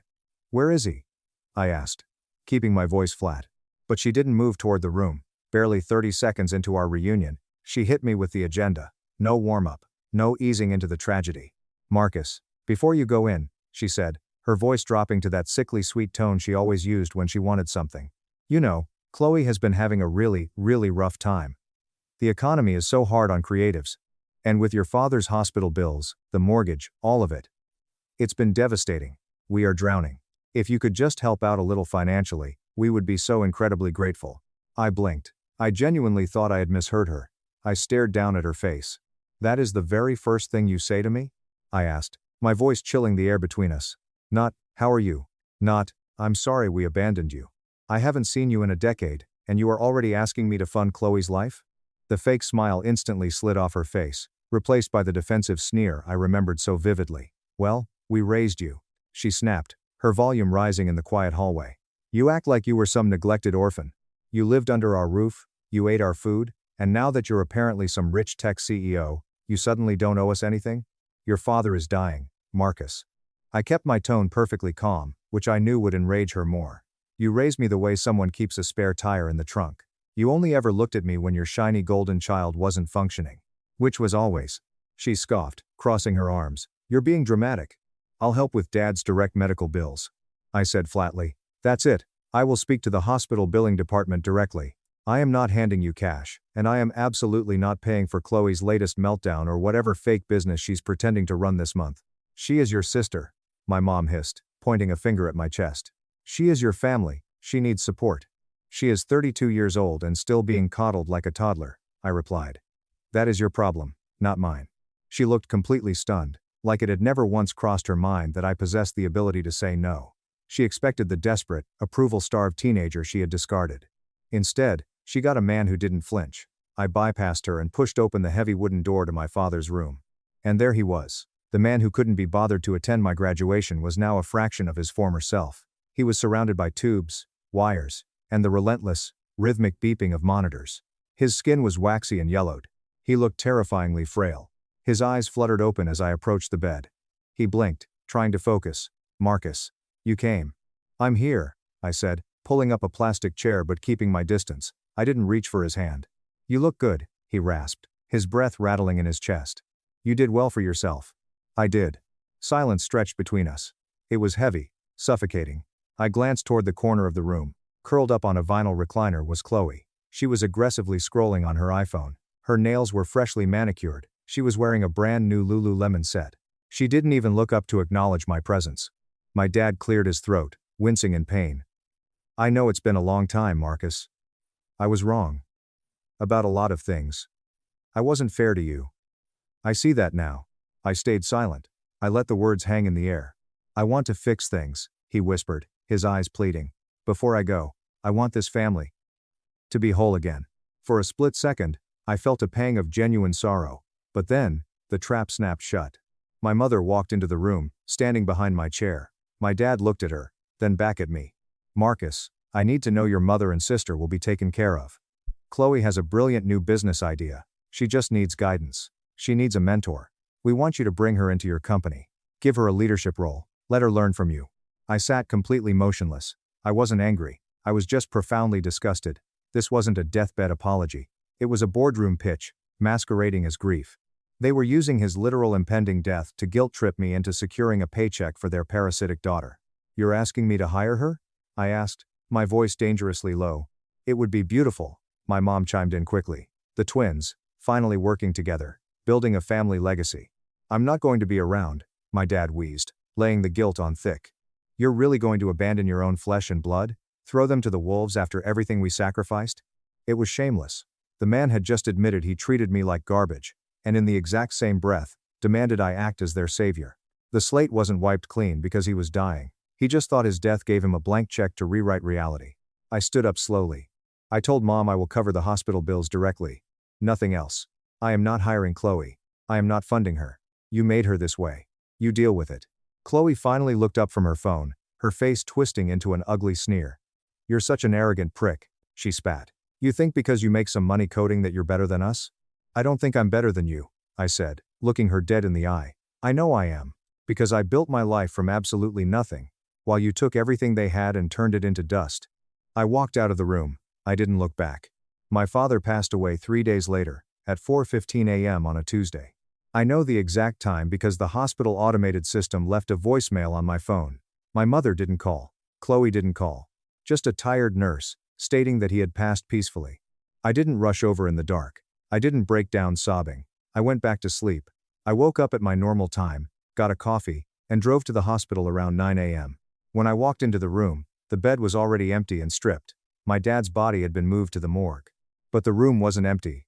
Where is he? I asked, keeping my voice flat. But she didn't move toward the room. Barely 30 seconds into our reunion, she hit me with the agenda. No warm-up. No easing into the tragedy. Marcus, before you go in, she said, her voice dropping to that sickly sweet tone she always used when she wanted something. You know, Chloe has been having a really, really rough time. The economy is so hard on creatives. And with your father's hospital bills, the mortgage, all of it. It's been devastating. We are drowning. If you could just help out a little financially, we would be so incredibly grateful. I blinked. I genuinely thought I had misheard her. I stared down at her face. That is the very first thing you say to me? I asked, my voice chilling the air between us. Not, how are you? Not, I'm sorry we abandoned you. I haven't seen you in a decade, and you are already asking me to fund Chloe's life? The fake smile instantly slid off her face, replaced by the defensive sneer I remembered so vividly. Well, we raised you, she snapped, her volume rising in the quiet hallway. You act like you were some neglected orphan. You lived under our roof, you ate our food, and now that you're apparently some rich tech CEO, you suddenly don't owe us anything? Your father is dying, Marcus. I kept my tone perfectly calm, which I knew would enrage her more. You raised me the way someone keeps a spare tire in the trunk. You only ever looked at me when your shiny golden child wasn't functioning. Which was always. She scoffed, crossing her arms. You're being dramatic. I'll help with Dad's direct medical bills. I said flatly. That's it. I will speak to the hospital billing department directly. I am not handing you cash, and I am absolutely not paying for Chloe's latest meltdown or whatever fake business she's pretending to run this month. She is your sister, my mom hissed, pointing a finger at my chest. She is your family, she needs support. She is 32 years old and still being coddled like a toddler, I replied. That is your problem, not mine. She looked completely stunned, like it had never once crossed her mind that I possessed the ability to say no. She expected the desperate, approval-starved teenager she had discarded. Instead, she got a man who didn't flinch. I bypassed her and pushed open the heavy wooden door to my father's room. And there he was. The man who couldn't be bothered to attend my graduation was now a fraction of his former self. He was surrounded by tubes, wires, and the relentless, rhythmic beeping of monitors. His skin was waxy and yellowed. He looked terrifyingly frail. His eyes fluttered open as I approached the bed. He blinked, trying to focus. Marcus. You came. I'm here, I said, pulling up a plastic chair but keeping my distance. I didn't reach for his hand. You look good, he rasped, his breath rattling in his chest. You did well for yourself. I did. Silence stretched between us. It was heavy, suffocating. I glanced toward the corner of the room. Curled up on a vinyl recliner was Chloe. She was aggressively scrolling on her iPhone. Her nails were freshly manicured. She was wearing a brand new Lululemon set. She didn't even look up to acknowledge my presence. My dad cleared his throat, wincing in pain. I know it's been a long time, Marcus. I was wrong. About a lot of things. I wasn't fair to you. I see that now. I stayed silent. I let the words hang in the air. I want to fix things, he whispered, his eyes pleading. Before I go, I want this family to be whole again. For a split second, I felt a pang of genuine sorrow. But then, the trap snapped shut. My mother walked into the room, standing behind my chair. My dad looked at her, then back at me. Marcus, I need to know your mother and sister will be taken care of. Chloe has a brilliant new business idea. She just needs guidance. She needs a mentor. We want you to bring her into your company. Give her a leadership role. Let her learn from you. I sat completely motionless. I wasn't angry. I was just profoundly disgusted. This wasn't a deathbed apology. It was a boardroom pitch, masquerading as grief. They were using his literal impending death to guilt-trip me into securing a paycheck for their parasitic daughter. You're asking me to hire her? I asked, my voice dangerously low. It would be beautiful, my mom chimed in quickly. The twins, finally working together, building a family legacy. I'm not going to be around, my dad wheezed, laying the guilt on thick. You're really going to abandon your own flesh and blood? Throw them to the wolves after everything we sacrificed? It was shameless. The man had just admitted he treated me like garbage, and in the exact same breath, demanded I act as their savior. The slate wasn't wiped clean because he was dying. He just thought his death gave him a blank check to rewrite reality. I stood up slowly. I told Mom I will cover the hospital bills directly. Nothing else. I am not hiring Chloe. I am not funding her. You made her this way. You deal with it. Chloe finally looked up from her phone, her face twisting into an ugly sneer. You're such an arrogant prick, she spat. You think because you make some money coding that you're better than us? I don't think I'm better than you, I said, looking her dead in the eye. I know I am. Because I built my life from absolutely nothing, while you took everything they had and turned it into dust. I walked out of the room. I didn't look back. My father passed away 3 days later, at 4:15 a.m. on a Tuesday. I know the exact time because the hospital automated system left a voicemail on my phone. My mother didn't call. Chloe didn't call. Just a tired nurse, stating that he had passed peacefully. I didn't rush over in the dark. I didn't break down sobbing. I went back to sleep. I woke up at my normal time, got a coffee, and drove to the hospital around 9 a.m. When I walked into the room, the bed was already empty and stripped. My dad's body had been moved to the morgue. But the room wasn't empty.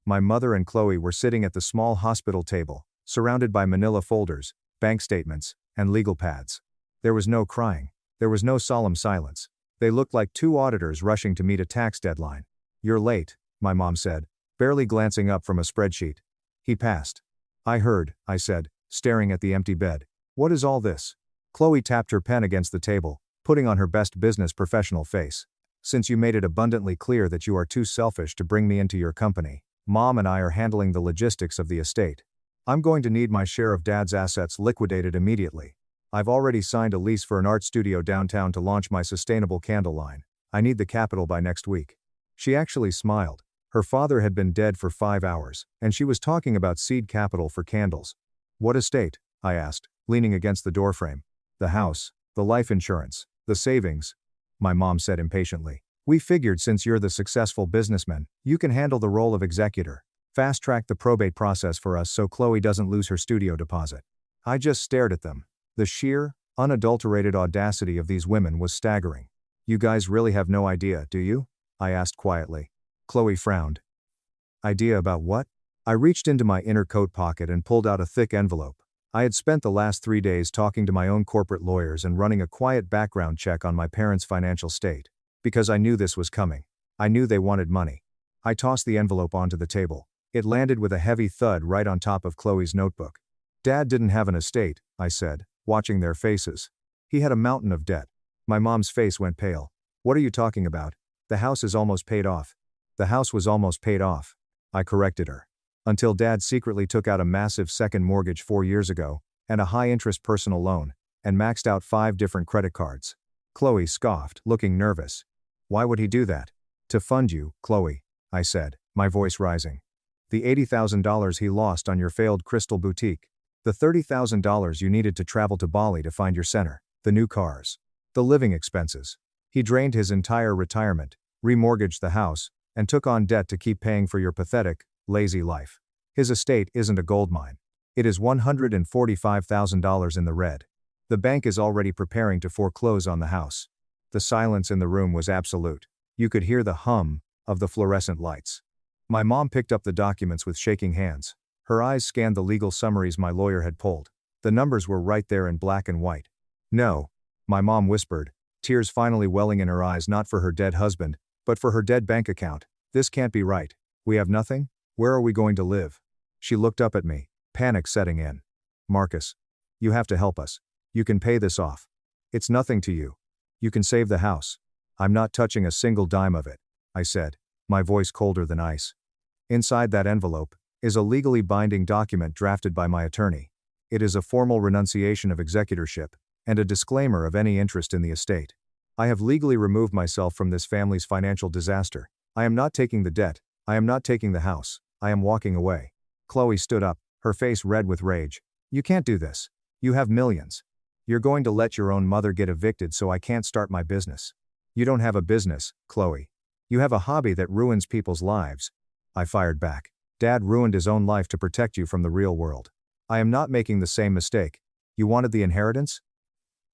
My mother and Chloe were sitting at the small hospital table, surrounded by manila folders, bank statements, and legal pads. There was no crying. There was no solemn silence. They looked like two auditors rushing to meet a tax deadline. You're late, my mom said, barely glancing up from a spreadsheet. He passed. I heard, I said, staring at the empty bed. What is all this? Chloe tapped her pen against the table, putting on her best business professional face. Since you made it abundantly clear that you are too selfish to bring me into your company, Mom and I are handling the logistics of the estate. I'm going to need my share of Dad's assets liquidated immediately. I've already signed a lease for an art studio downtown to launch my sustainable candle line. I need the capital by next week. She actually smiled. Her father had been dead for 5 hours, and she was talking about seed capital for candles. What estate? I asked, leaning against the doorframe. The house, the life insurance, the savings. My mom said impatiently. We figured since you're the successful businessman, you can handle the role of executor. Fast-track the probate process for us so Chloe doesn't lose her studio deposit. I just stared at them. The sheer, unadulterated audacity of these women was staggering. You guys really have no idea, do you? I asked quietly. Chloe frowned. Idea about what? I reached into my inner coat pocket and pulled out a thick envelope. I had spent the last 3 days talking to my own corporate lawyers and running a quiet background check on my parents' financial state. Because I knew this was coming. I knew they wanted money. I tossed the envelope onto the table. It landed with a heavy thud right on top of Chloe's notebook. Dad didn't have an estate, I said, watching their faces. He had a mountain of debt. My mom's face went pale. What are you talking about? The house is almost paid off. The house was almost paid off. I corrected her. Until Dad secretly took out a massive second mortgage 4 years ago, and a high-interest personal loan, and maxed out 5 different credit cards. Chloe scoffed, looking nervous. Why would he do that? To fund you, Chloe, I said, my voice rising. The $80,000 he lost on your failed crystal boutique. The $30,000 you needed to travel to Bali to find your center. The new cars. The living expenses. He drained his entire retirement, remortgaged the house, and took on debt to keep paying for your pathetic, lazy life. His estate isn't a gold mine. It is $145,000 in the red. The bank is already preparing to foreclose on the house. The silence in the room was absolute. You could hear the hum of the fluorescent lights. My mom picked up the documents with shaking hands. Her eyes scanned the legal summaries my lawyer had pulled. The numbers were right there in black and white. No, my mom whispered, tears finally welling in her eyes not for her dead husband, but for her dead bank account. This can't be right. We have nothing? Where are we going to live? She looked up at me, panic setting in. Marcus, you have to help us. You can pay this off. It's nothing to you. You can save the house. I'm not touching a single dime of it, I said, my voice colder than ice. Inside that envelope is a legally binding document drafted by my attorney. It is a formal renunciation of executorship and a disclaimer of any interest in the estate. I have legally removed myself from this family's financial disaster. I am not taking the debt. I am not taking the house. I am walking away. Chloe stood up, her face red with rage. You can't do this. You have millions. You're going to let your own mother get evicted so I can't start my business. You don't have a business, Chloe. You have a hobby that ruins people's lives. I fired back. Dad ruined his own life to protect you from the real world. I am not making the same mistake. You wanted the inheritance?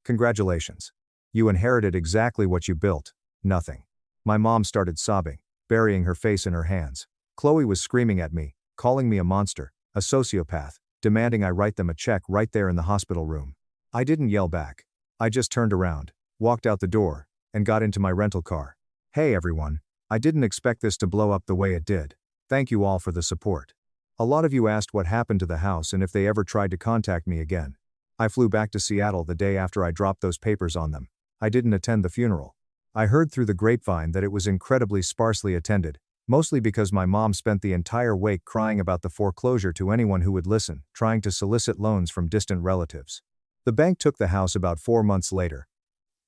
Congratulations. You inherited exactly what you built, nothing. My mom started sobbing, burying her face in her hands. Chloe was screaming at me, calling me a monster, a sociopath, demanding I write them a check right there in the hospital room. I didn't yell back. I just turned around, walked out the door, and got into my rental car. Hey everyone. I didn't expect this to blow up the way it did. Thank you all for the support. A lot of you asked what happened to the house and if they ever tried to contact me again. I flew back to Seattle the day after I dropped those papers on them. I didn't attend the funeral. I heard through the grapevine that it was incredibly sparsely attended, mostly because my mom spent the entire wake crying about the foreclosure to anyone who would listen, trying to solicit loans from distant relatives. The bank took the house about 4 months later.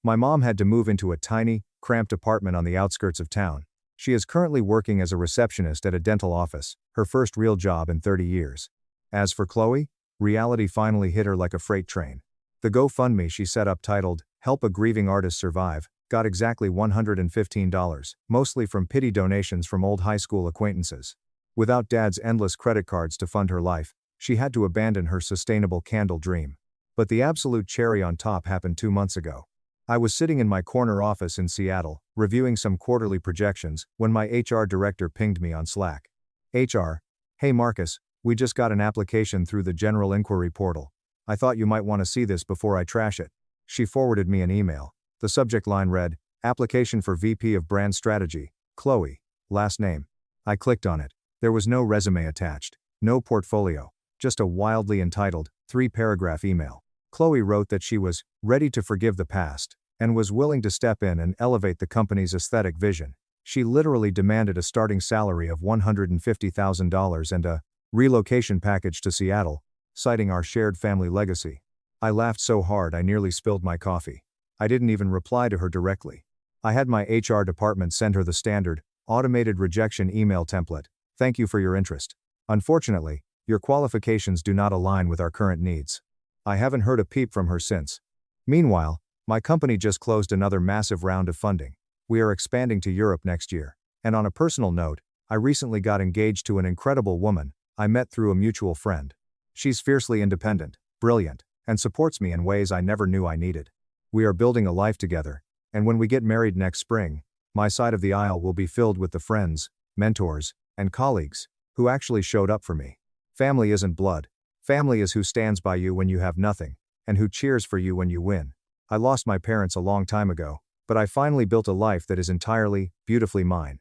My mom had to move into a tiny, cramped apartment on the outskirts of town. She is currently working as a receptionist at a dental office, her first real job in 30 years. As for Chloe, reality finally hit her like a freight train. The GoFundMe she set up titled, "Help a Grieving Artist Survive," got exactly $115, mostly from pity donations from old high school acquaintances. Without Dad's endless credit cards to fund her life, she had to abandon her sustainable candle dream. But the absolute cherry on top happened 2 months ago. I was sitting in my corner office in Seattle, reviewing some quarterly projections, when my HR director pinged me on Slack. HR, "Hey Marcus, we just got an application through the general inquiry portal. I thought you might want to see this before I trash it." She forwarded me an email. The subject line read, "Application for VP of Brand Strategy, Chloe, last name." I clicked on it. There was no resume attached, no portfolio, just a wildly entitled, 3-paragraph email. Chloe wrote that she was ready to forgive the past and was willing to step in and elevate the company's aesthetic vision. She literally demanded a starting salary of $150,000 and a relocation package to Seattle, citing our shared family legacy. I laughed so hard I nearly spilled my coffee. I didn't even reply to her directly. I had my HR department send her the standard, automated rejection email template. "Thank you for your interest. Unfortunately, your qualifications do not align with our current needs." I haven't heard a peep from her since. Meanwhile, my company just closed another massive round of funding. We are expanding to Europe next year. And on a personal note, I recently got engaged to an incredible woman I met through a mutual friend. She's fiercely independent, brilliant, and supports me in ways I never knew I needed. We are building a life together, and when we get married next spring, my side of the aisle will be filled with the friends, mentors, and colleagues who actually showed up for me. Family isn't blood. Family is who stands by you when you have nothing, and who cheers for you when you win. I lost my parents a long time ago, but I finally built a life that is entirely, beautifully mine.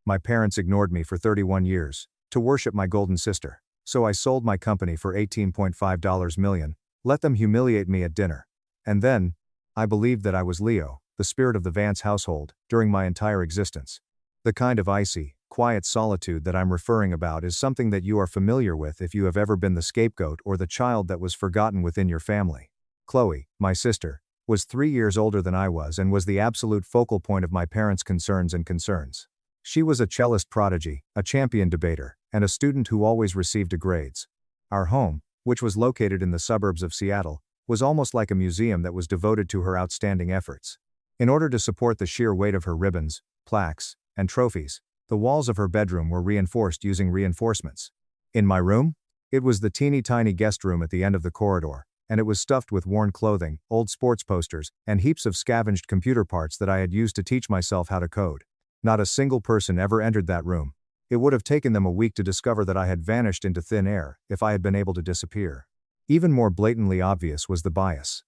My parents ignored me for 31 years, to worship my golden sister. So I sold my company for $18.5 million, let them humiliate me at dinner. And then, I believed that I was Leo, the spirit of the Vance household, during my entire existence. The kind of icy, quiet solitude that I'm referring about is something that you are familiar with if you have ever been the scapegoat or the child that was forgotten within your family. Chloe, my sister, was 3 years older than I was and was the absolute focal point of my parents' concerns. She was a cellist prodigy, a champion debater, and a student who always received A grades. Our home, which was located in the suburbs of Seattle, was almost like a museum that was devoted to her outstanding efforts. In order to support the sheer weight of her ribbons, plaques, and trophies, the walls of her bedroom were reinforced using reinforcements. In my room? It was the teeny tiny guest room at the end of the corridor, and it was stuffed with worn clothing, old sports posters, and heaps of scavenged computer parts that I had used to teach myself how to code. Not a single person ever entered that room. It would have taken them a week to discover that I had vanished into thin air if I had been able to disappear. Even more blatantly obvious was the bias.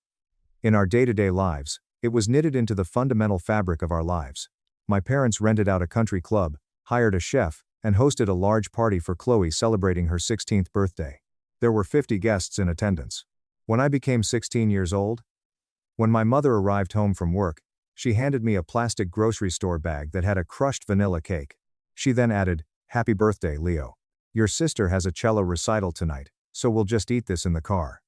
In our day-to-day lives, it was knitted into the fundamental fabric of our lives. My parents rented out a country club, hired a chef, and hosted a large party for Chloe celebrating her 16th birthday. There were 50 guests in attendance. When I became 16 years old, when my mother arrived home from work, she handed me a plastic grocery store bag that had a crushed vanilla cake. She then added, "Happy birthday, Leo. Your sister has a cello recital tonight, so we'll just eat this in the car."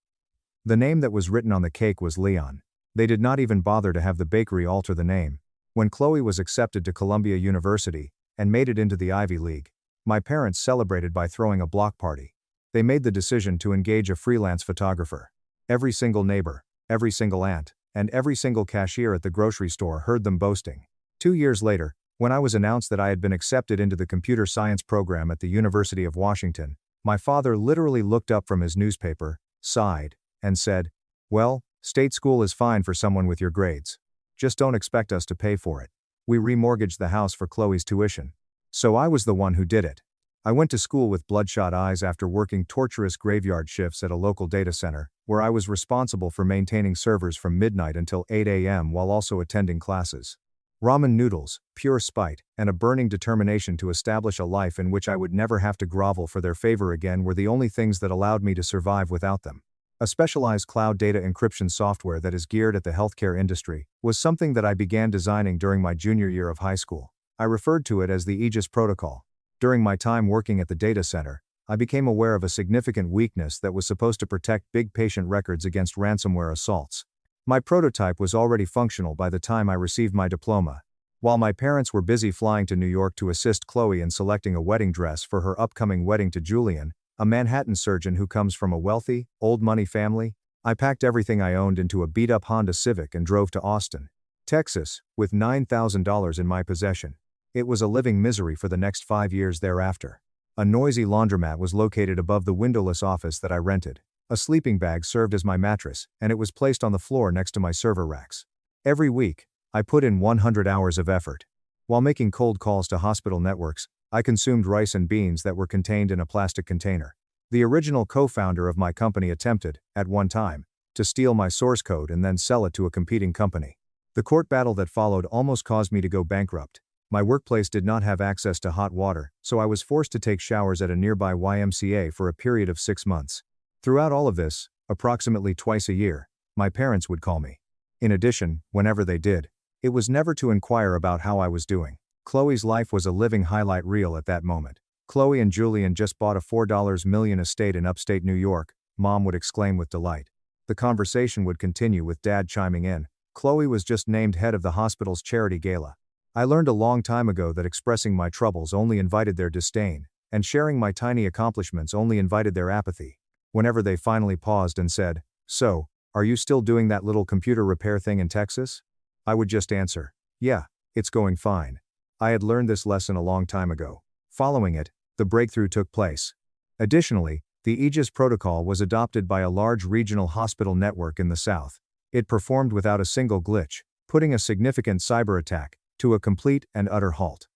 The name that was written on the cake was Leon. They did not even bother to have the bakery alter the name. When Chloe was accepted to Columbia University and made it into the Ivy League, my parents celebrated by throwing a block party. They made the decision to engage a freelance photographer. Every single neighbor, every single aunt, and every single cashier at the grocery store heard them boasting. 2 years later, when I was announced that I had been accepted into the computer science program at the University of Washington, my father literally looked up from his newspaper, sighed, and said, "Well, state school is fine for someone with your grades. Just don't expect us to pay for it." We remortgaged the house for Chloe's tuition. So I was the one who did it. I went to school with bloodshot eyes after working torturous graveyard shifts at a local data center, where I was responsible for maintaining servers from midnight until 8 a.m. while also attending classes. Ramen noodles, pure spite, and a burning determination to establish a life in which I would never have to grovel for their favor again were the only things that allowed me to survive without them. A specialized cloud data encryption software that is geared at the healthcare industry was something that I began designing during my junior year of high school. I referred to it as the Aegis Protocol. During my time working at the data center, I became aware of a significant weakness that was supposed to protect big patient records against ransomware assaults. My prototype was already functional by the time I received my diploma. While my parents were busy flying to New York to assist Chloe in selecting a wedding dress for her upcoming wedding to Julian, a Manhattan surgeon who comes from a wealthy, old-money family, I packed everything I owned into a beat-up Honda Civic and drove to Austin, Texas, with $9,000 in my possession. It was a living misery for the next 5 years thereafter. A noisy laundromat was located above the windowless office that I rented. A sleeping bag served as my mattress, and it was placed on the floor next to my server racks. Every week, I put in 100 hours of effort. While making cold calls to hospital networks, I consumed rice and beans that were contained in a plastic container. The original co-founder of my company attempted, at one time, to steal my source code and then sell it to a competing company. The court battle that followed almost caused me to go bankrupt. My workplace did not have access to hot water, so I was forced to take showers at a nearby YMCA for a period of 6 months. Throughout all of this, approximately twice a year, my parents would call me. In addition, whenever they did, it was never to inquire about how I was doing. Chloe's life was a living highlight reel at that moment. Chloe and Julian just bought a $4 million estate in upstate New York, Mom would exclaim with delight. The conversation would continue with Dad chiming in. Chloe was just named head of the hospital's charity gala. I learned a long time ago that expressing my troubles only invited their disdain, and sharing my tiny accomplishments only invited their apathy. Whenever they finally paused and said, "So, are you still doing that little computer repair thing in Texas?" I would just answer, "Yeah, it's going fine." I had learned this lesson a long time ago. Following it, the breakthrough took place. Additionally, the Aegis protocol was adopted by a large regional hospital network in the South. It performed without a single glitch, putting a significant cyber attack to a complete and utter halt.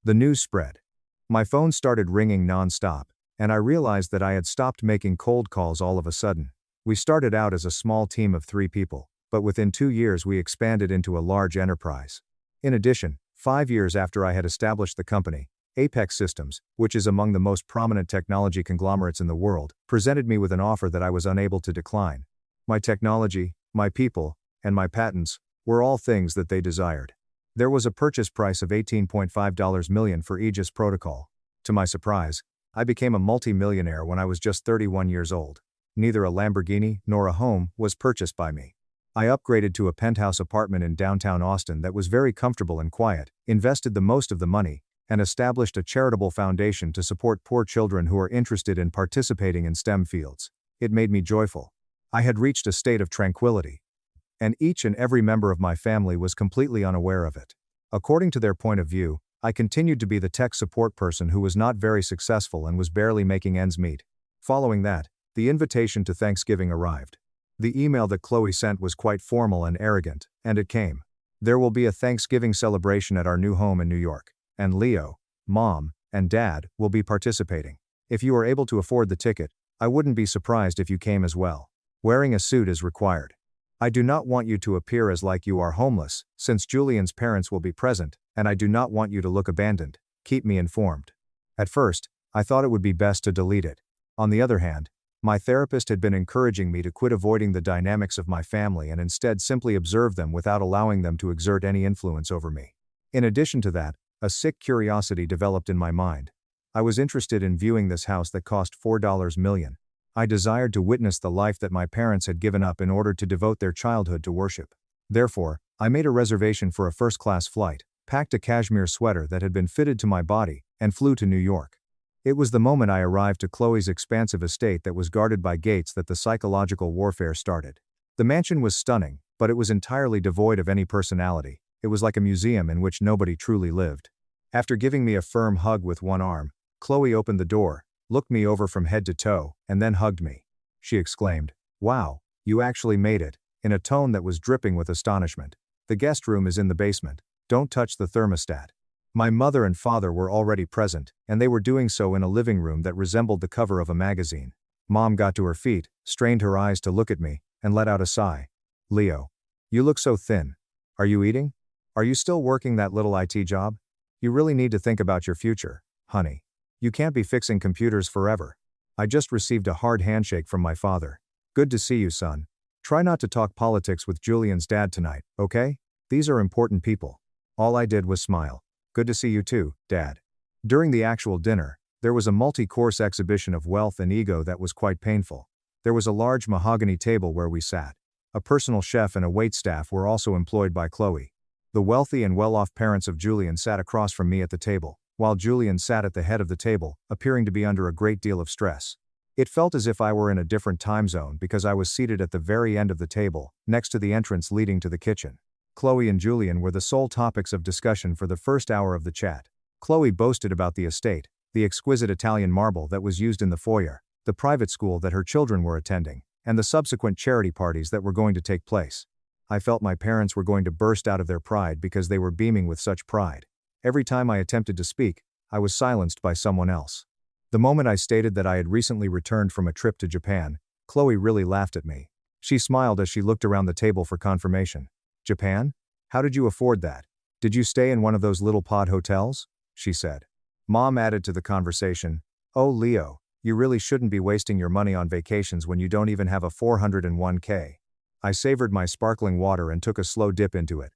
The news spread. My phone started ringing non-stop, and I realized that I had stopped making cold calls all of a sudden. We started out as a small team of 3 people, but within 2 years we expanded into a large enterprise. In addition, 5 years after I had established the company, Apex Systems, which is among the most prominent technology conglomerates in the world, presented me with an offer that I was unable to decline. My technology, my people, and my patents were all things that they desired. There was a purchase price of $18.5 million for Aegis Protocol. To my surprise, I became a multi-millionaire when I was just 31 years old. Neither a Lamborghini nor a home was purchased by me. I upgraded to a penthouse apartment in downtown Austin that was very comfortable and quiet, invested the most of the money, and established a charitable foundation to support poor children who are interested in participating in STEM fields. It made me joyful. I had reached a state of tranquility. And each and every member of my family was completely unaware of it. According to their point of view, I continued to be the tech support person who was not very successful and was barely making ends meet. Following that, the invitation to Thanksgiving arrived. The email that Chloe sent was quite formal and arrogant, and it came. "There will be a Thanksgiving celebration at our new home in New York, and Leo, Mom, and Dad will be participating. If you are able to afford the ticket, I wouldn't be surprised if you came as well. Wearing a suit is required. I do not want you to appear as like you are homeless, since Julian's parents will be present, and I do not want you to look abandoned. Keep me informed." At first, I thought it would be best to delete it. On the other hand, my therapist had been encouraging me to quit avoiding the dynamics of my family and instead simply observe them without allowing them to exert any influence over me. In addition to that, a sick curiosity developed in my mind. I was interested in viewing this house that cost $4 million. I desired to witness the life that my parents had given up in order to devote their childhood to worship. Therefore, I made a reservation for a first-class flight, packed a cashmere sweater that had been fitted to my body, and flew to New York. It was the moment I arrived to Chloe's expansive estate that was guarded by gates that the psychological warfare started. The mansion was stunning, but it was entirely devoid of any personality. It was like a museum in which nobody truly lived. After giving me a firm hug with one arm, Chloe opened the door, looked me over from head to toe, and then hugged me. She exclaimed, "Wow, you actually made it," in a tone that was dripping with astonishment. "The guest room is in the basement. Don't touch the thermostat." My mother and father were already present, and they were doing so in a living room that resembled the cover of a magazine. Mom got to her feet, strained her eyes to look at me, and let out a sigh. "Leo, you look so thin. Are you eating?" Are you still working that little IT job? You really need to think about your future, honey. You can't be fixing computers forever. I just received a hard handshake from my father. Good to see you, son. Try not to talk politics with Julian's dad tonight, okay? These are important people. All I did was smile. Good to see you too, Dad. During the actual dinner, there was a multi-course exhibition of wealth and ego that was quite painful. There was a large mahogany table where we sat. A personal chef and a waitstaff were also employed by Chloe. The wealthy and well-off parents of Julian sat across from me at the table, while Julian sat at the head of the table, appearing to be under a great deal of stress. It felt as if I were in a different time zone because I was seated at the very end of the table, next to the entrance leading to the kitchen. Chloe and Julian were the sole topics of discussion for the first hour of the chat. Chloe boasted about the estate, the exquisite Italian marble that was used in the foyer, the private school that her children were attending, and the subsequent charity parties that were going to take place. I felt my parents were going to burst out of their pride because they were beaming with such pride. Every time I attempted to speak, I was silenced by someone else. The moment I stated that I had recently returned from a trip to Japan, Chloe really laughed at me. She smiled as she looked around the table for confirmation. Japan? How did you afford that? Did you stay in one of those little pod hotels? She said. Mom added to the conversation, Oh Leo, you really shouldn't be wasting your money on vacations when you don't even have a 401k. I savored my sparkling water and took a slow dip into it.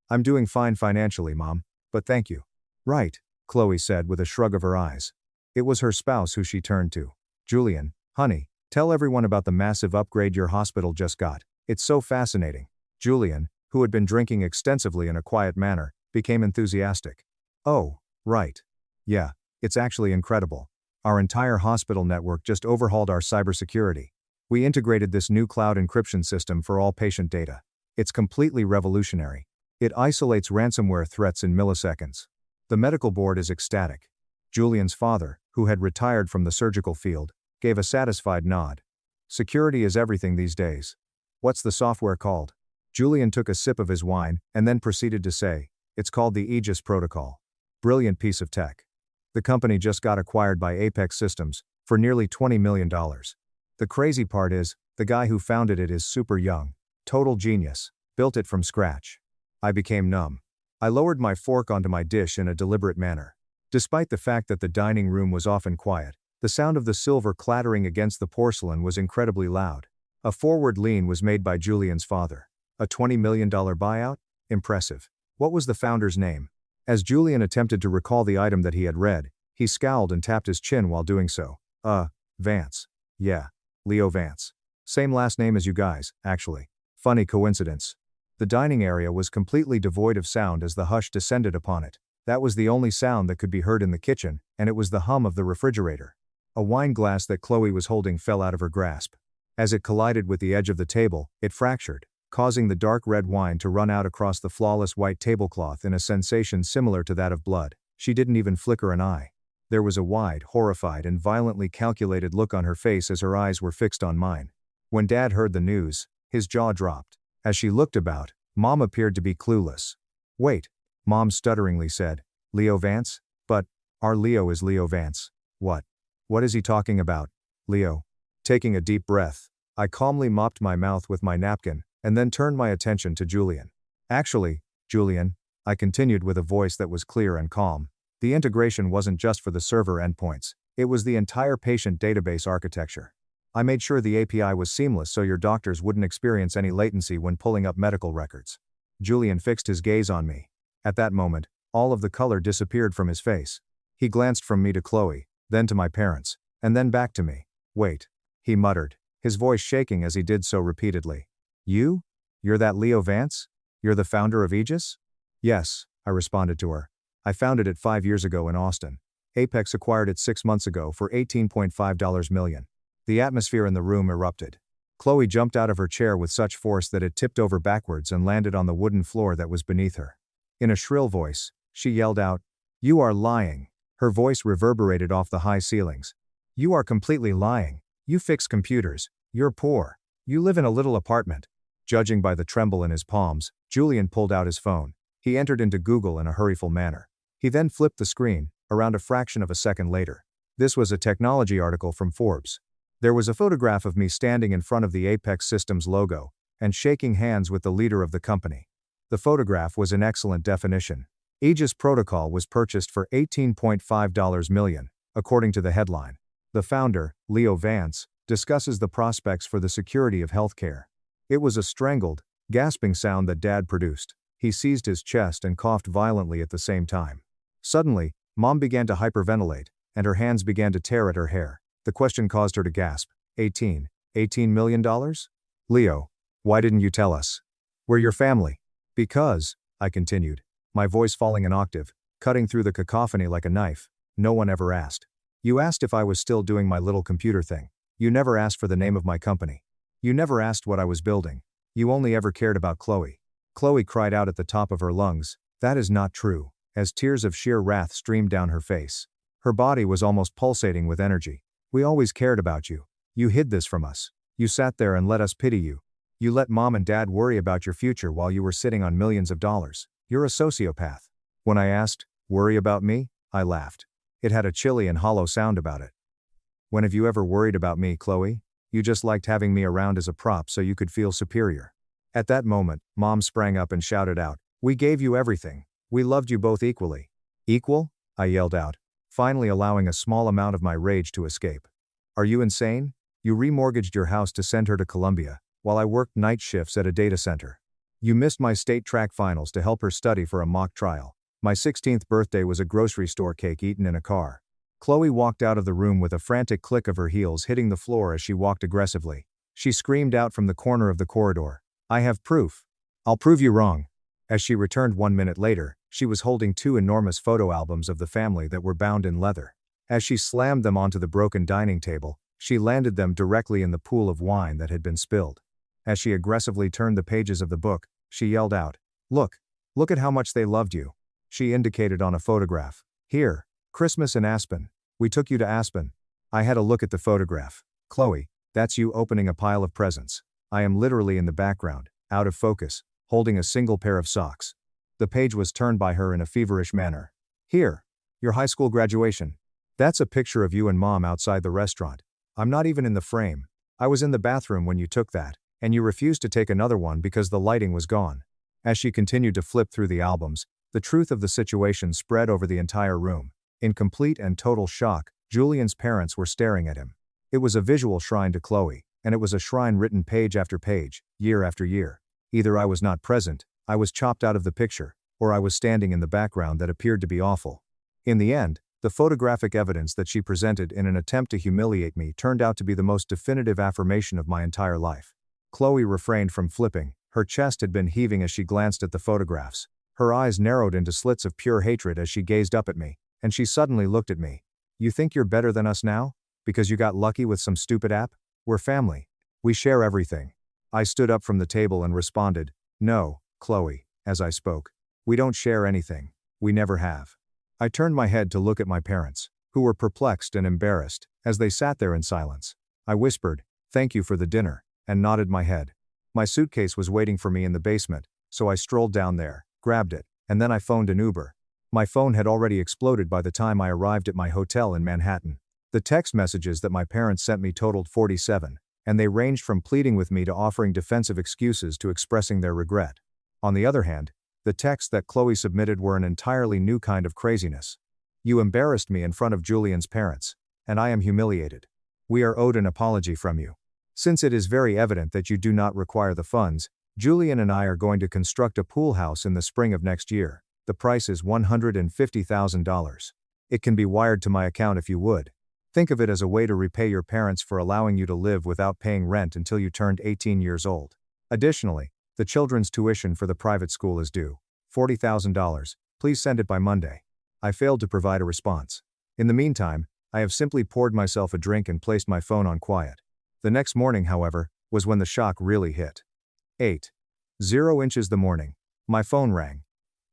I'm doing fine financially, Mom, but thank you. Right, Chloe said with a shrug of her eyes. It was her spouse who she turned to. Julian, honey, tell everyone about the massive upgrade your hospital just got. It's so fascinating. Julian, who had been drinking extensively in a quiet manner, became enthusiastic. Oh, right. Yeah, it's actually incredible. Our entire hospital network just overhauled our cybersecurity. We integrated this new cloud encryption system for all patient data. It's completely revolutionary. It isolates ransomware threats in milliseconds. The medical board is ecstatic. Julian's father, who had retired from the surgical field, gave a satisfied nod. Security is everything these days. What's the software called? Julian took a sip of his wine and then proceeded to say, It's called the Aegis Protocol. Brilliant piece of tech. The company just got acquired by Apex Systems for nearly $20 million. The crazy part is, the guy who founded it is super young. Total genius. Built it from scratch. I became numb. I lowered my fork onto my dish in a deliberate manner. Despite the fact that the dining room was often quiet, the sound of the silver clattering against the porcelain was incredibly loud. A forward lean was made by Julian's father. A $20 million buyout? Impressive. What was the founder's name? As Julian attempted to recall the item that he had read, he scowled and tapped his chin while doing so. Vance. Yeah, Leo Vance. Same last name as you guys, actually. Funny coincidence. The dining area was completely devoid of sound as the hush descended upon it. That was the only sound that could be heard in the kitchen, and it was the hum of the refrigerator. A wine glass that Chloe was holding fell out of her grasp. As it collided with the edge of the table, it fractured, causing the dark red wine to run out across the flawless white tablecloth in a sensation similar to that of blood. She didn't even flicker an eye. There was a wide, horrified and violently calculated look on her face as her eyes were fixed on mine. When Dad heard the news, his jaw dropped. As she looked about, Mom appeared to be clueless. Wait, Mom stutteringly said, Leo Vance? But, our Leo is Leo Vance. What? What is he talking about? Leo. Taking a deep breath, I calmly mopped my mouth with my napkin, and then turned my attention to Julian. Actually, Julian, I continued with a voice that was clear and calm, the integration wasn't just for the server endpoints, it was the entire patient database architecture. I made sure the API was seamless so your doctors wouldn't experience any latency when pulling up medical records. Julian fixed his gaze on me. At that moment, all of the color disappeared from his face. He glanced from me to Chloe, then to my parents, and then back to me. Wait, he muttered, his voice shaking as he did so repeatedly. You're that Leo Vance? You're the founder of Aegis? Yes, I responded to her. I founded it 5 years ago in Austin. Apex acquired it 6 months ago for $18.5 million. The atmosphere in the room erupted. Chloe jumped out of her chair with such force that it tipped over backwards and landed on the wooden floor that was beneath her. In a shrill voice, she yelled out, You are lying. Her voice reverberated off the high ceilings. You are completely lying. You fix computers. You're poor. You live in a little apartment. Judging by the tremble in his palms, Julian pulled out his phone. He entered into Google in a hurrieful manner. He then flipped the screen, around a fraction of a second later. This was a technology article from Forbes. There was a photograph of me standing in front of the Apex Systems logo, and shaking hands with the leader of the company. The photograph was in excellent definition. Aegis Protocol was purchased for $18.5 million, according to the headline. The founder, Leo Vance, discusses the prospects for the security of healthcare. It was a strangled, gasping sound that Dad produced. He seized his chest and coughed violently at the same time. Suddenly, Mom began to hyperventilate, and her hands began to tear at her hair. The question caused her to gasp. $18 million? Leo, why didn't you tell us? We're your family. Because, I continued, my voice falling an octave, cutting through the cacophony like a knife, no one ever asked. You asked if I was still doing my little computer thing. You never asked for the name of my company. You never asked what I was building. You only ever cared about Chloe. Chloe cried out at the top of her lungs, "That is not true," as tears of sheer wrath streamed down her face. Her body was almost pulsating with energy. We always cared about you. You hid this from us. You sat there and let us pity you. You let Mom and Dad worry about your future while you were sitting on millions of dollars. You're a sociopath. When I asked, "Worry about me?" I laughed. It had a chilly and hollow sound about it. When have you ever worried about me, Chloe? You just liked having me around as a prop so you could feel superior. At that moment, Mom sprang up and shouted out, "We gave you everything. We loved you both equally." Equal? I yelled out, finally allowing a small amount of my rage to escape. Are you insane? You remortgaged your house to send her to Columbia, while I worked night shifts at a data center. You missed my state track finals to help her study for a mock trial. My 16th birthday was a grocery store cake eaten in a car. Chloe walked out of the room with a frantic click of her heels hitting the floor as she walked aggressively. She screamed out from the corner of the corridor, "I have proof. I'll prove you wrong." As she returned 1 minute later, she was holding 2 enormous photo albums of the family that were bound in leather. As she slammed them onto the broken dining table, she landed them directly in the pool of wine that had been spilled. As she aggressively turned the pages of the book, she yelled out, Look at how much they loved you." She indicated on a photograph. "Here, Christmas in Aspen. We took you to Aspen." I had a look at the photograph. "Chloe, that's you opening a pile of presents. I am literally in the background, out of focus, holding a single pair of socks." The page was turned by her in a feverish manner. "Here, your high school graduation. That's a picture of you and Mom outside the restaurant. I'm not even in the frame. I was in the bathroom when you took that, and you refused to take another one because the lighting was gone." As she continued to flip through the albums, the truth of the situation spread over the entire room. In complete and total shock, Julian's parents were staring at him. It was a visual shrine to Chloe, and it was a shrine written page after page, year after year. Either I was not present, I was chopped out of the picture, or I was standing in the background that appeared to be awful. In the end, the photographic evidence that she presented in an attempt to humiliate me turned out to be the most definitive affirmation of my entire life. Chloe refrained from flipping. Her chest had been heaving as she glanced at the photographs. Her eyes narrowed into slits of pure hatred as she gazed up at me, and she suddenly looked at me. "You think you're better than us now? Because you got lucky with some stupid app? We're family. We share everything." I stood up from the table and responded, "No, Chloe," as I spoke. "We don't share anything. We never have." I turned my head to look at my parents, who were perplexed and embarrassed, as they sat there in silence. I whispered, "Thank you for the dinner," and nodded my head. My suitcase was waiting for me in the basement, so I strolled down there, grabbed it, and then I phoned an Uber. My phone had already exploded by the time I arrived at my hotel in Manhattan. The text messages that my parents sent me totaled 47, and they ranged from pleading with me to offering defensive excuses to expressing their regret. On the other hand, the texts that Chloe submitted were an entirely new kind of craziness. "You embarrassed me in front of Julian's parents, and I am humiliated. We are owed an apology from you. Since it is very evident that you do not require the funds, Julian and I are going to construct a pool house in the spring of next year. The price is $150,000. It can be wired to my account if you would. Think of it as a way to repay your parents for allowing you to live without paying rent until you turned 18 years old. Additionally, the children's tuition for the private school is due. $40,000. Please send it by Monday." I failed to provide a response. In the meantime, I have simply poured myself a drink and placed my phone on quiet. The next morning, however, was when the shock really hit. 8:00 the morning. My phone rang.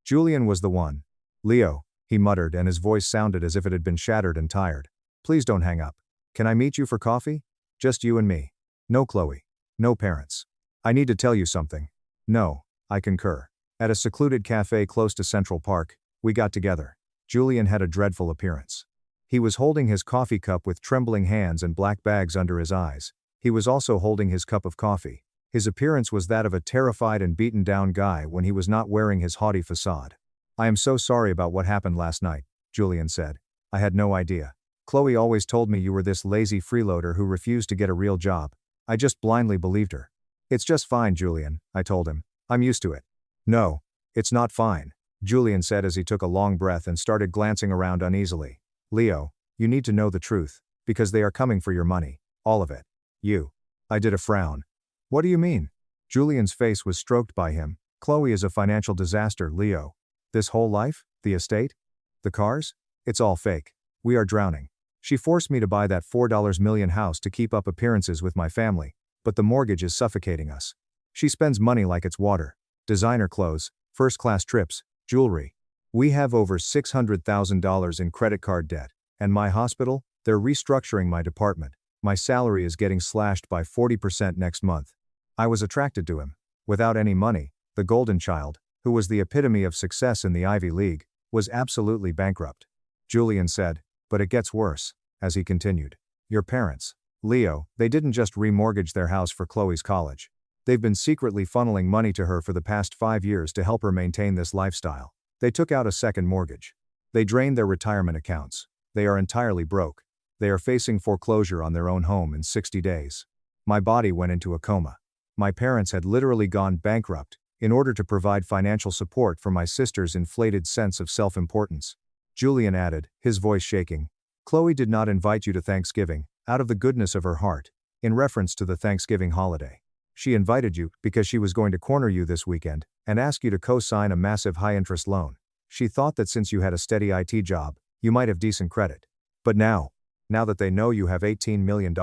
Julian was the one. "Leo," he muttered, and his voice sounded as if it had been shattered and tired. "Please don't hang up. Can I meet you for coffee? Just you and me. No Chloe. No parents. I need to tell you something." "No," I concur. At a secluded cafe close to Central Park, we got together. Julian had a dreadful appearance. He was holding his coffee cup with trembling hands and black bags under his eyes. He was also holding his cup of coffee. His appearance was that of a terrified and beaten down guy when he was not wearing his haughty facade. "I am so sorry about what happened last night," Julian said. "I had no idea. Chloe always told me you were this lazy freeloader who refused to get a real job. I just blindly believed her." "It's just fine, Julian," I told him. "I'm used to it." "No, it's not fine," Julian said as he took a long breath and started glancing around uneasily. "Leo, you need to know the truth, because they are coming for your money, all of it. You." I did a frown. "What do you mean?" Julian's face was stroked by him. "Chloe is a financial disaster, Leo. This whole life, the estate, the cars, it's all fake. We are drowning. She forced me to buy that $4 million house to keep up appearances with my family, but the mortgage is suffocating us. She spends money like it's water. Designer clothes, first-class trips, jewelry. We have over $600,000 in credit card debt, and my hospital, they're restructuring my department. My salary is getting slashed by 40% next month." I was attracted to him. Without any money, the golden child, who was the epitome of success in the Ivy League, was absolutely bankrupt. Julian said, "But it gets worse," as he continued. "Your parents, Leo, they didn't just remortgage their house for Chloe's college. They've been secretly funneling money to her for the past 5 years to help her maintain this lifestyle. They took out a second mortgage. They drained their retirement accounts. They are entirely broke. They are facing foreclosure on their own home in 60 days. My body went into a coma. My parents had literally gone bankrupt in order to provide financial support for my sister's inflated sense of self-importance." Julian added, his voice shaking. "Chloe did not invite you to Thanksgiving, out of the goodness of her heart, in reference to the Thanksgiving holiday. She invited you because she was going to corner you this weekend and ask you to co-sign a massive high-interest loan. She thought that since you had a steady IT job, you might have decent credit. But now that they know you have $18 million,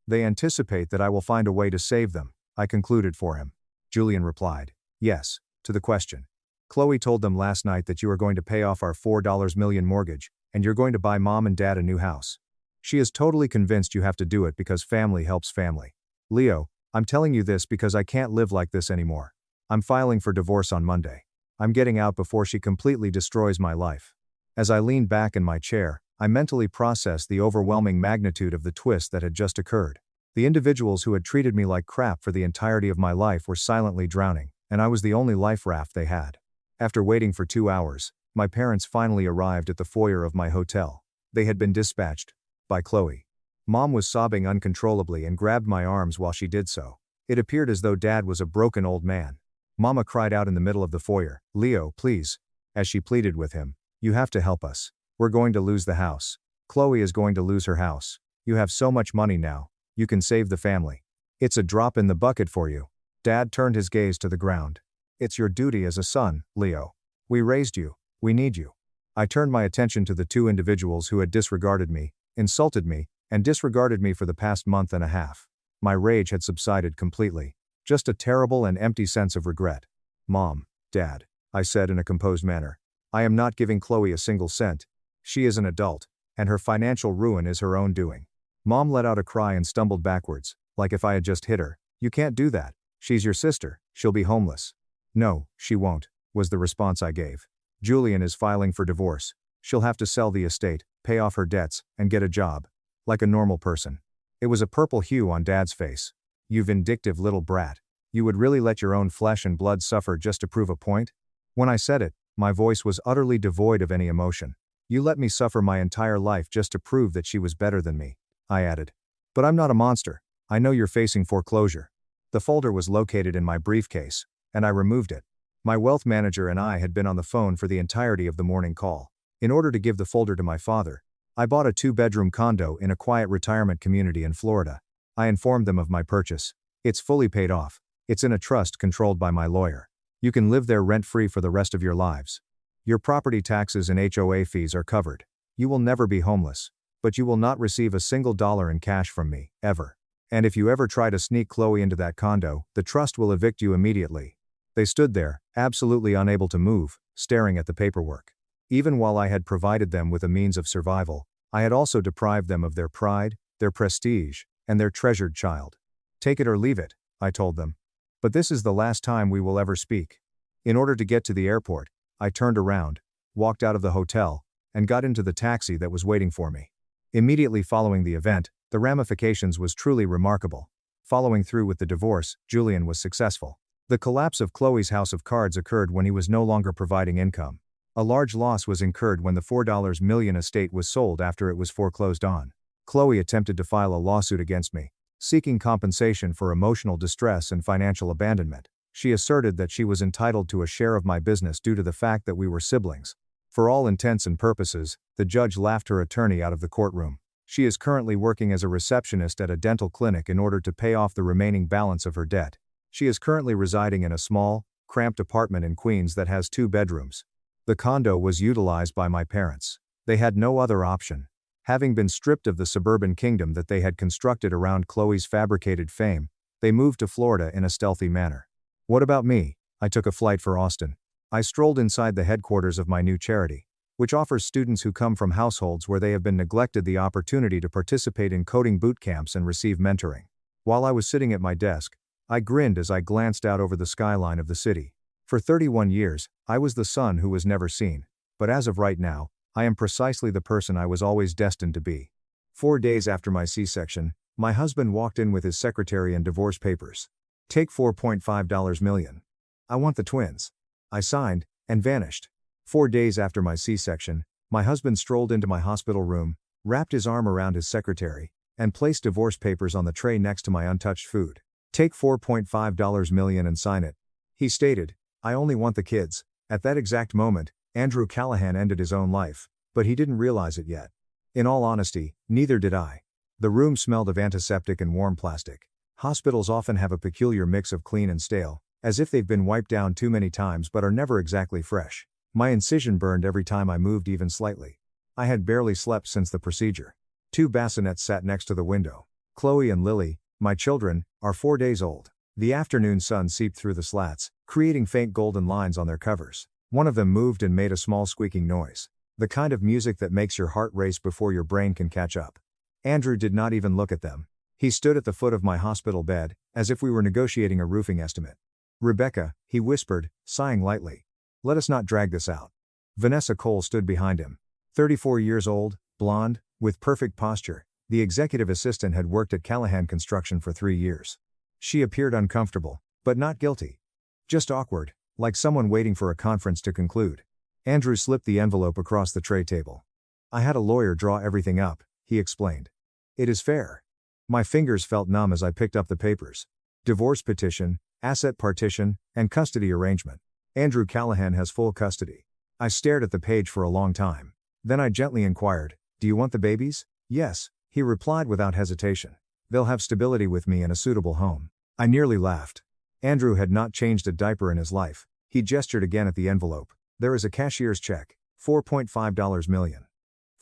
they anticipate that I will find a way to save them," I concluded for him. Julian replied, "Yes, to the question. Chloe told them last night that you are going to pay off our $4 million mortgage, and you're going to buy mom and dad a new house. She is totally convinced you have to do it because family helps family. Leo, I'm telling you this because I can't live like this anymore. I'm filing for divorce on Monday. I'm getting out before she completely destroys my life." As I leaned back in my chair, I mentally processed the overwhelming magnitude of the twist that had just occurred. The individuals who had treated me like crap for the entirety of my life were silently drowning, and I was the only life raft they had. After waiting for 2 hours, my parents finally arrived at the foyer of my hotel. They had been dispatched by Chloe. Mom was sobbing uncontrollably and grabbed my arms while she did so. It appeared as though Dad was a broken old man. Mama cried out in the middle of the foyer, "Leo, please," as she pleaded with him. "You have to help us. We're going to lose the house. Chloe is going to lose her house. You have so much money now. You can save the family. It's a drop in the bucket for you." Dad turned his gaze to the ground. "It's your duty as a son, Leo. We raised you. We need you." I turned my attention to the two individuals who had disregarded me, insulted me, and disregarded me for the past month and a half. My rage had subsided completely. Just a terrible and empty sense of regret. "Mom, Dad," I said in a composed manner, "I am not giving Chloe a single cent. She is an adult, and her financial ruin is her own doing." Mom let out a cry and stumbled backwards, like if I had just hit her. "You can't do that. She's your sister. She'll be homeless." "No, she won't," was the response I gave. "Julian is filing for divorce. She'll have to sell the estate, pay off her debts, and get a job. Like a normal person." It was a purple hue on Dad's face. "You vindictive little brat. You would really let your own flesh and blood suffer just to prove a point?" When I said it, my voice was utterly devoid of any emotion. "You let me suffer my entire life just to prove that she was better than me," I added. "But I'm not a monster. I know you're facing foreclosure." The folder was located in my briefcase, and I removed it. My wealth manager and I had been on the phone for the entirety of the morning call. In order to give the folder to my father, I bought a 2-bedroom condo in a quiet retirement community in Florida. I informed them of my purchase. "It's fully paid off. It's in a trust controlled by my lawyer. You can live there rent-free for the rest of your lives. Your property taxes and HOA fees are covered. You will never be homeless. But you will not receive a single dollar in cash from me, ever. And if you ever try to sneak Chloe into that condo, the trust will evict you immediately." They stood there, absolutely unable to move, staring at the paperwork. Even while I had provided them with a means of survival, I had also deprived them of their pride, their prestige, and their treasured child. "Take it or leave it," I told them. "But this is the last time we will ever speak." In order to get to the airport, I turned around, walked out of the hotel, and got into the taxi that was waiting for me. Immediately following the event, the ramifications was truly remarkable. Following through with the divorce, Julian was successful. The collapse of Chloe's house of cards occurred when he was no longer providing income. A large loss was incurred when the $4 million estate was sold after it was foreclosed on. Chloe attempted to file a lawsuit against me, seeking compensation for emotional distress and financial abandonment. She asserted that she was entitled to a share of my business due to the fact that we were siblings. For all intents and purposes, the judge laughed her attorney out of the courtroom. She is currently working as a receptionist at a dental clinic in order to pay off the remaining balance of her debt. She is currently residing in a small, cramped apartment in Queens that has 2 bedrooms. The condo was utilized by my parents. They had no other option. Having been stripped of the suburban kingdom that they had constructed around Chloe's fabricated fame, they moved to Florida in a stealthy manner. What about me? I took a flight for Austin. I strolled inside the headquarters of my new charity, which offers students who come from households where they have been neglected the opportunity to participate in coding boot camps and receive mentoring. While I was sitting at my desk, I grinned as I glanced out over the skyline of the city. For 31 years, I was the son who was never seen, but as of right now, I am precisely the person I was always destined to be. 4 days after my C-section, my husband walked in with his secretary and divorce papers. Take $4.5 million. I want the twins. I signed, and vanished. 4 days after my C-section, my husband strolled into my hospital room, wrapped his arm around his secretary, and placed divorce papers on the tray next to my untouched food. Take $4.5 million and sign it. He stated, I only want the kids. At that exact moment, Andrew Callahan ended his own life, but he didn't realize it yet. In all honesty, neither did I. The room smelled of antiseptic and warm plastic. Hospitals often have a peculiar mix of clean and stale, as if they've been wiped down too many times but are never exactly fresh. My incision burned every time I moved even slightly. I had barely slept since the procedure. 2 bassinets sat next to the window. Chloe and Lily, my children, are 4 days old. The afternoon sun seeped through the slats, creating faint golden lines on their covers. One of them moved and made a small squeaking noise. The kind of music that makes your heart race before your brain can catch up. Andrew did not even look at them. He stood at the foot of my hospital bed, as if we were negotiating a roofing estimate. Rebecca, he whispered, sighing lightly. Let us not drag this out. Vanessa Cole stood behind him. 34 years old, blonde, with perfect posture, the executive assistant had worked at Callahan Construction for 3 years. She appeared uncomfortable, but not guilty. Just awkward, like someone waiting for a conference to conclude. Andrew slipped the envelope across the tray table. I had a lawyer draw everything up, he explained. It is fair. My fingers felt numb as I picked up the papers. Divorce petition, asset partition, and custody arrangement. Andrew Callahan has full custody. I stared at the page for a long time. Then I gently inquired, do you want the babies? Yes, he replied without hesitation. They'll have stability with me in a suitable home. I nearly laughed. Andrew had not changed a diaper in his life. He gestured again at the envelope. There is a cashier's check. $4.5 million.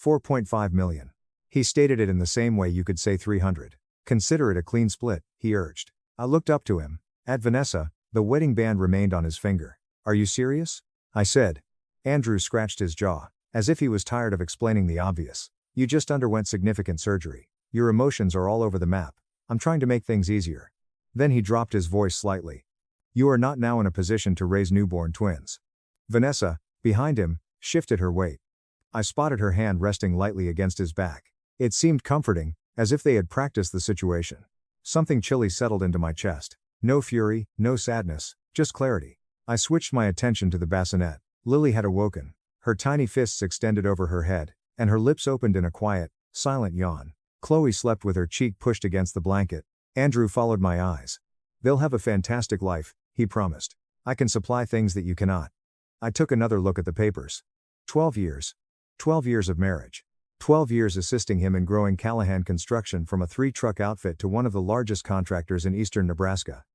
$4.5 million. He stated it in the same way you could say 300. Consider it a clean split, he urged. I looked up to him. At Vanessa, the wedding band remained on his finger. Are you serious? I said. Andrew scratched his jaw, as if he was tired of explaining the obvious. You just underwent significant surgery. Your emotions are all over the map. I'm trying to make things easier. Then he dropped his voice slightly. You are not now in a position to raise newborn twins. Vanessa, behind him, shifted her weight. I spotted her hand resting lightly against his back. It seemed comforting, as if they had practiced the situation. Something chilly settled into my chest. No fury, no sadness, just clarity. I switched my attention to the bassinet. Lily had awoken. Her tiny fists extended over her head, and her lips opened in a quiet, silent yawn. Chloe slept with her cheek pushed against the blanket. Andrew followed my eyes. They'll have a fantastic life, he promised. I can supply things that you cannot. I took another look at the papers. 12 years. 12 years of marriage. 12 years assisting him in growing Callahan Construction from a 3-truck outfit to one of the largest contractors in eastern Nebraska.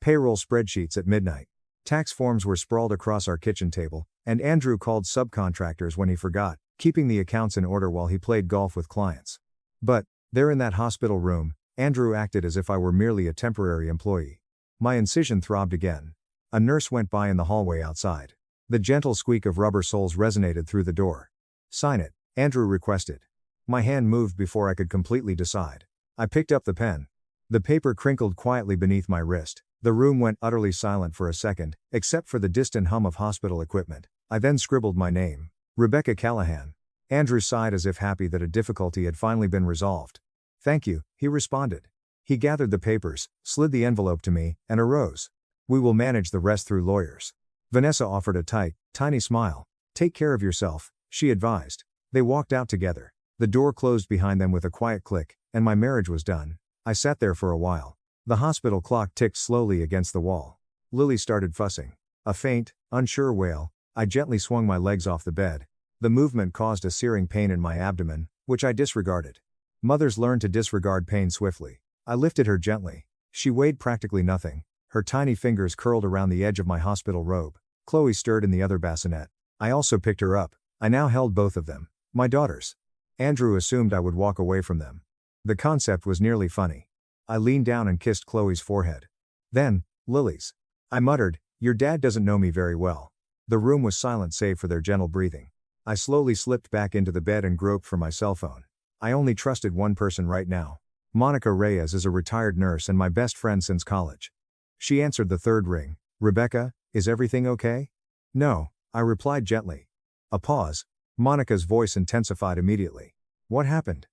Payroll spreadsheets at midnight. Tax forms were sprawled across our kitchen table, and Andrew called subcontractors when he forgot, keeping the accounts in order while he played golf with clients. But, there in that hospital room, Andrew acted as if I were merely a temporary employee. My incision throbbed again. A nurse went by in the hallway outside. The gentle squeak of rubber soles resonated through the door. Sign it, Andrew requested. My hand moved before I could completely decide. I picked up the pen. The paper crinkled quietly beneath my wrist. The room went utterly silent for a second, except for the distant hum of hospital equipment. I then scribbled my name. Rebecca Callahan. Andrew sighed as if happy that a difficulty had finally been resolved. Thank you, he responded. He gathered the papers, slid the envelope to me, and arose. We will manage the rest through lawyers. Vanessa offered a tight, tiny smile. Take care of yourself, she advised. They walked out together. The door closed behind them with a quiet click, and my marriage was done. I sat there for a while. The hospital clock ticked slowly against the wall. Lily started fussing. A faint, unsure wail. I gently swung my legs off the bed. The movement caused a searing pain in my abdomen, which I disregarded. Mothers learn to disregard pain swiftly. I lifted her gently. She weighed practically nothing. Her tiny fingers curled around the edge of my hospital robe. Chloe stirred in the other bassinet. I also picked her up. I now held both of them. My daughters. Andrew assumed I would walk away from them. The concept was nearly funny. I leaned down and kissed Chloe's forehead. Then, Lily's. I muttered, your dad doesn't know me very well. The room was silent save for their gentle breathing. I slowly slipped back into the bed and groped for my cell phone. I only trusted one person right now. Monica Reyes is a retired nurse and my best friend since college. She answered the third ring. Rebecca, is everything okay? No, I replied gently. A pause. Monica's voice intensified immediately. What happened?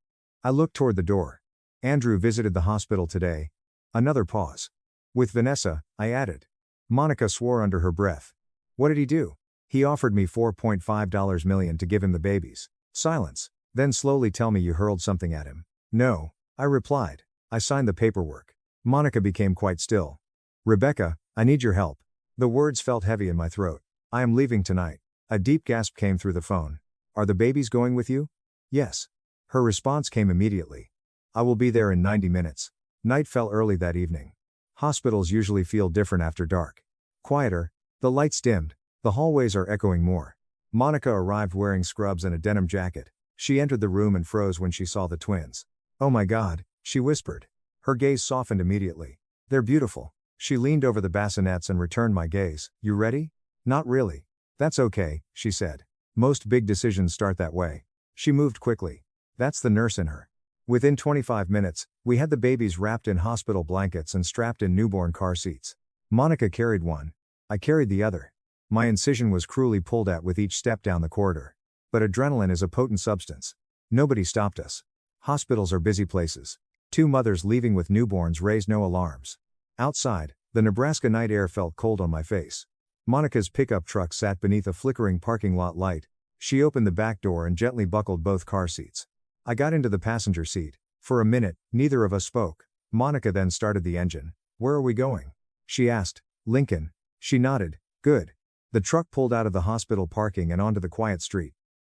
I looked toward the door. Andrew visited the hospital today. Another pause. With Vanessa, I added. Monica swore under her breath. What did he do? He offered me $4.5 million to give him the babies. Silence. Then slowly tell me you hurled something at him. No, I replied. I signed the paperwork. Monica became quite still. Rebecca, I need your help. The words felt heavy in my throat. I am leaving tonight. A deep gasp came through the phone. Are the babies going with you? Yes. Her response came immediately. I will be there in 90 minutes. Night fell early that evening. Hospitals usually feel different after dark. Quieter. The lights dimmed. The hallways are echoing more. Monica arrived wearing scrubs and a denim jacket. She entered the room and froze when she saw the twins. Oh my God, she whispered. Her gaze softened immediately. They're beautiful. She leaned over the bassinets and returned my gaze. You ready? Not really. That's okay, she said. Most big decisions start that way. She moved quickly. That's the nurse in her. Within 25 minutes, we had the babies wrapped in hospital blankets and strapped in newborn car seats. Monica carried one. I carried the other. My incision was cruelly pulled at with each step down the corridor. But adrenaline is a potent substance. Nobody stopped us. Hospitals are busy places. Two mothers leaving with newborns raised no alarms. Outside, the Nebraska night air felt cold on my face. Monica's pickup truck sat beneath a flickering parking lot light. She opened the back door and gently buckled both car seats. I got into the passenger seat. For a minute, neither of us spoke. Monica then started the engine. Where are we going? She asked. Lincoln. She nodded. Good. The truck pulled out of the hospital parking and onto the quiet street.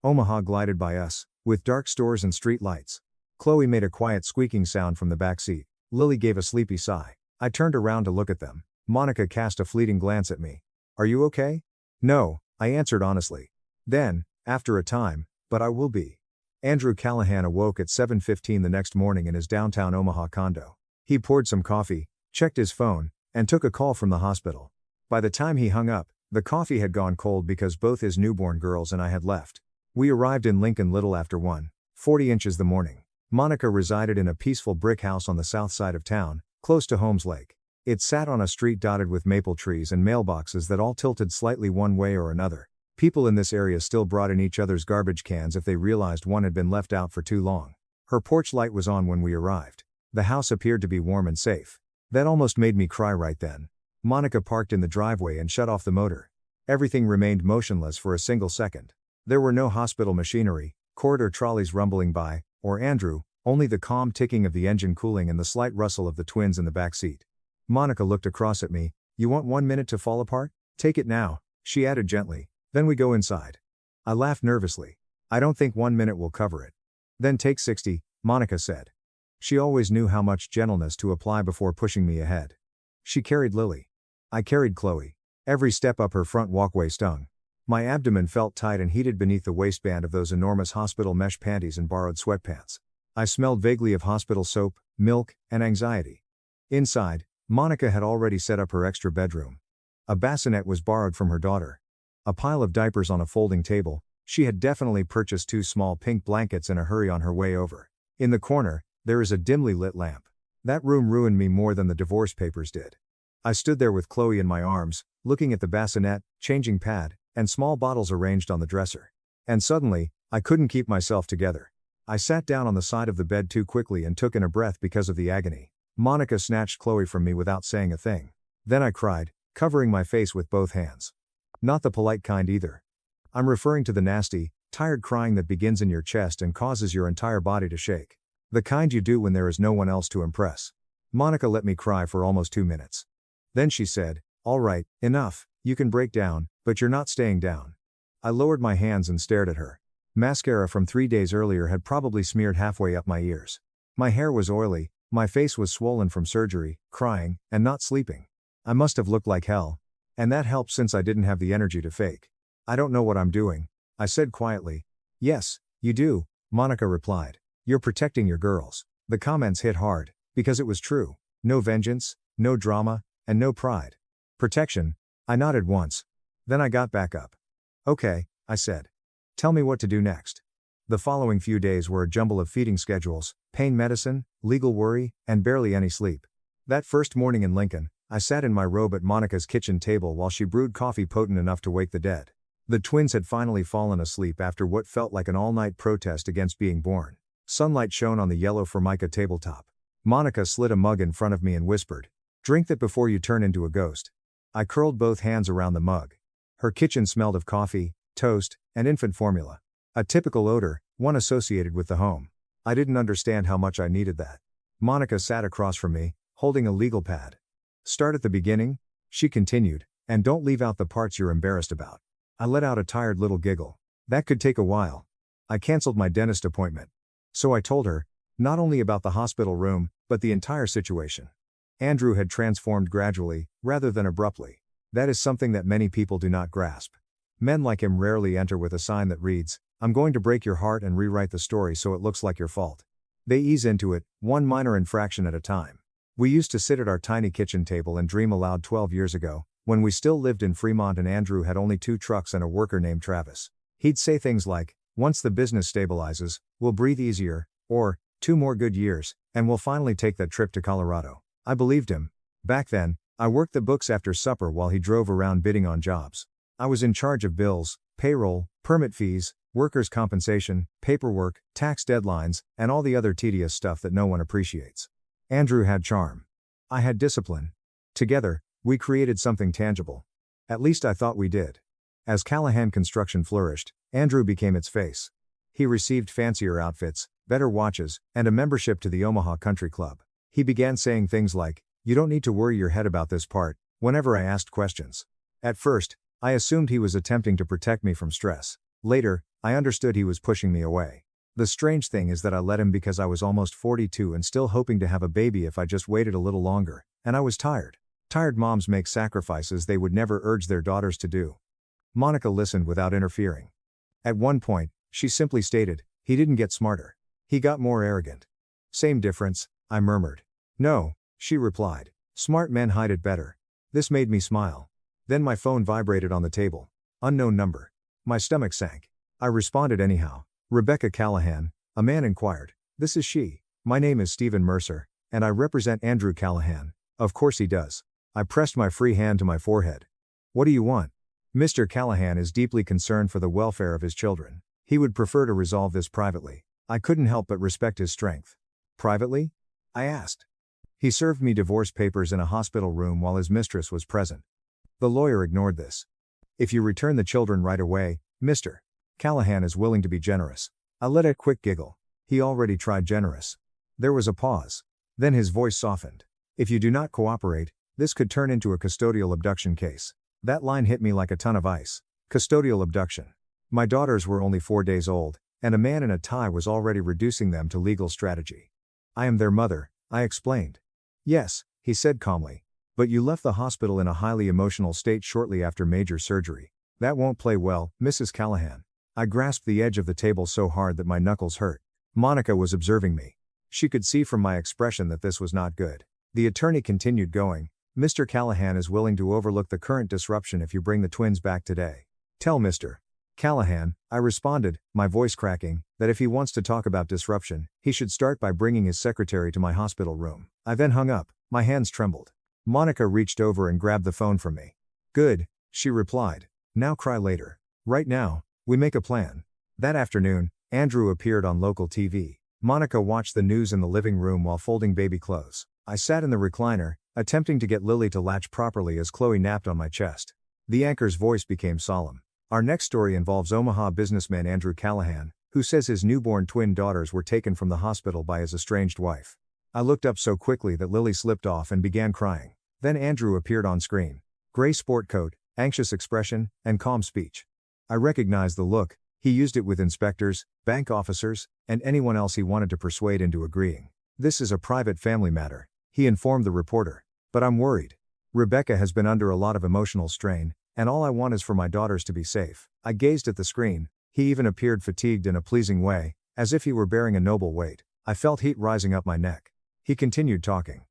Omaha glided by us, with dark stores and street lights. Chloe made a quiet squeaking sound from the back seat. Lily gave a sleepy sigh. I turned around to look at them. Monica cast a fleeting glance at me. Are you okay? No, I answered honestly. Then, after a time, but I will be. Andrew Callahan awoke at 7:15 the next morning in his downtown Omaha condo. He poured some coffee, checked his phone, and took a call from the hospital. By the time he hung up, the coffee had gone cold because both his newborn girls and I had left. We arrived in Lincoln little after 1:40 the morning. Monica resided in a peaceful brick house on the south side of town, close to Holmes Lake. It sat on a street dotted with maple trees and mailboxes that all tilted slightly one way or another. People in this area still brought in each other's garbage cans if they realized one had been left out for too long. Her porch light was on when we arrived. The house appeared to be warm and safe. That almost made me cry right then. Monica parked in the driveway and shut off the motor. Everything remained motionless for a single second. There were no hospital machinery, corridor trolleys rumbling by, or Andrew, only the calm ticking of the engine cooling and the slight rustle of the twins in the back seat. Monica looked across at me. You want 1 minute to fall apart? Take it now, she added gently. Then we go inside. I laughed nervously. I don't think 1 minute will cover it. Then take 60, Monica said. She always knew how much gentleness to apply before pushing me ahead. She carried Lily. I carried Chloe. Every step up her front walkway stung. My abdomen felt tight and heated beneath the waistband of those enormous hospital mesh panties and borrowed sweatpants. I smelled vaguely of hospital soap, milk, and anxiety. Inside, Monica had already set up her extra bedroom. A bassinet was borrowed from her daughter. A pile of diapers on a folding table. She had definitely purchased 2 small pink blankets in a hurry on her way over. In the corner, there is a dimly lit lamp. That room ruined me more than the divorce papers did. I stood there with Chloe in my arms, looking at the bassinet, changing pad, and small bottles arranged on the dresser. And suddenly, I couldn't keep myself together. I sat down on the side of the bed too quickly and took in a breath because of the agony. Monica snatched Chloe from me without saying a thing. Then I cried, covering my face with both hands. Not the polite kind either. I'm referring to the nasty, tired crying that begins in your chest and causes your entire body to shake. The kind you do when there is no one else to impress. Monica let me cry for almost 2 minutes. Then she said, "All right, enough, you can break down, but you're not staying down." I lowered my hands and stared at her. Mascara from 3 days earlier had probably smeared halfway up my ears. My hair was oily, my face was swollen from surgery, crying, and not sleeping. I must have looked like hell. And that helped since I didn't have the energy to fake. "I don't know what I'm doing," I said quietly. "Yes, you do," Monica replied. "You're protecting your girls." The comments hit hard, because it was true. No vengeance, no drama, and no pride. Protection. I nodded once. Then I got back up. "Okay," I said. "Tell me what to do next." The following few days were a jumble of feeding schedules, pain medicine, legal worry, and barely any sleep. That first morning in Lincoln, I sat in my robe at Monica's kitchen table while she brewed coffee potent enough to wake the dead. The twins had finally fallen asleep after what felt like an all-night protest against being born. Sunlight shone on the yellow Formica tabletop. Monica slid a mug in front of me and whispered, "Drink that before you turn into a ghost." I curled both hands around the mug. Her kitchen smelled of coffee, toast, and infant formula. A typical odor, one associated with the home. I didn't understand how much I needed that. Monica sat across from me, holding a legal pad. "Start at the beginning," she continued, "and don't leave out the parts you're embarrassed about." I let out a tired little giggle. That could take a while. I canceled my dentist appointment. So I told her, not only about the hospital room, but the entire situation. Andrew had transformed gradually, rather than abruptly. That is something that many people do not grasp. Men like him rarely enter with a sign that reads, "I'm going to break your heart and rewrite the story so it looks like your fault." They ease into it, one minor infraction at a time. We used to sit at our tiny kitchen table and dream aloud 12 years ago, when we still lived in Fremont and Andrew had only 2 trucks and a worker named Travis. He'd say things like, "Once the business stabilizes, we'll breathe easier," or, "2 more good years, and we'll finally take that trip to Colorado." I believed him. Back then, I worked the books after supper while he drove around bidding on jobs. I was in charge of bills, payroll, permit fees, workers' compensation, paperwork, tax deadlines, and all the other tedious stuff that no one appreciates. Andrew had charm. I had discipline. Together, we created something tangible. At least I thought we did. As Callahan Construction flourished, Andrew became its face. He received fancier outfits, better watches, and a membership to the Omaha Country Club. He began saying things like, "You don't need to worry your head about this part," whenever I asked questions. At first, I assumed he was attempting to protect me from stress. Later, I understood he was pushing me away. The strange thing is that I let him because I was almost 42 and still hoping to have a baby if I just waited a little longer, and I was tired. Tired moms make sacrifices they would never urge their daughters to do. Monica listened without interfering. At one point, she simply stated, "He didn't get smarter. He got more arrogant." "Same difference," I murmured. "No," she replied. "Smart men hide it better." This made me smile. Then my phone vibrated on the table. Unknown number. My stomach sank. I responded anyhow. "Rebecca Callahan," a man inquired. "This is she. My name is Stephen Mercer, and I represent Andrew Callahan." "Of course he does." I pressed my free hand to my forehead. "What do you want?" "Mr. Callahan is deeply concerned for the welfare of his children. He would prefer to resolve this privately." I couldn't help but respect his strength. "Privately?" I asked. "He served me divorce papers in a hospital room while his mistress was present." The lawyer ignored this. "If you return the children right away, Mr. Callahan is willing to be generous." I let a quick giggle. He already tried generous. There was a pause. Then his voice softened. "If you do not cooperate, this could turn into a custodial abduction case." That line hit me like a ton of ice. Custodial abduction. My daughters were only 4 days old, and a man in a tie was already reducing them to legal strategy. "I am their mother," I explained. "Yes," he said calmly. "But you left the hospital in a highly emotional state shortly after major surgery. That won't play well, Mrs. Callahan." I grasped the edge of the table so hard that my knuckles hurt. Monica was observing me. She could see from my expression that this was not good. The attorney continued going, "Mr. Callahan is willing to overlook the current disruption if you bring the twins back today. Tell Mr. Callahan," I responded, my voice cracking, "that if he wants to talk about disruption, he should start by bringing his secretary to my hospital room." I then hung up. My hands trembled. Monica reached over and grabbed the phone from me. "Good," she replied. "Now cry later. Right now, we make a plan." That afternoon, Andrew appeared on local TV. Monica watched the news in the living room while folding baby clothes. I sat in the recliner, attempting to get Lily to latch properly as Chloe napped on my chest. The anchor's voice became solemn. Our next story involves Omaha businessman Andrew Callahan, who says his newborn twin daughters were taken from the hospital by his estranged wife. I looked up so quickly that Lily slipped off and began crying. Then Andrew appeared on screen. Gray sport coat, anxious expression, and calm speech. I recognized the look. He used it with inspectors, bank officers, and anyone else he wanted to persuade into agreeing. This is a private family matter, he informed the reporter. But I'm worried. Rebecca has been under a lot of emotional strain, and all I want is for my daughters to be safe. I gazed at the screen. He even appeared fatigued in a pleasing way, as if he were bearing a noble weight. I felt heat rising up my neck. He continued talking.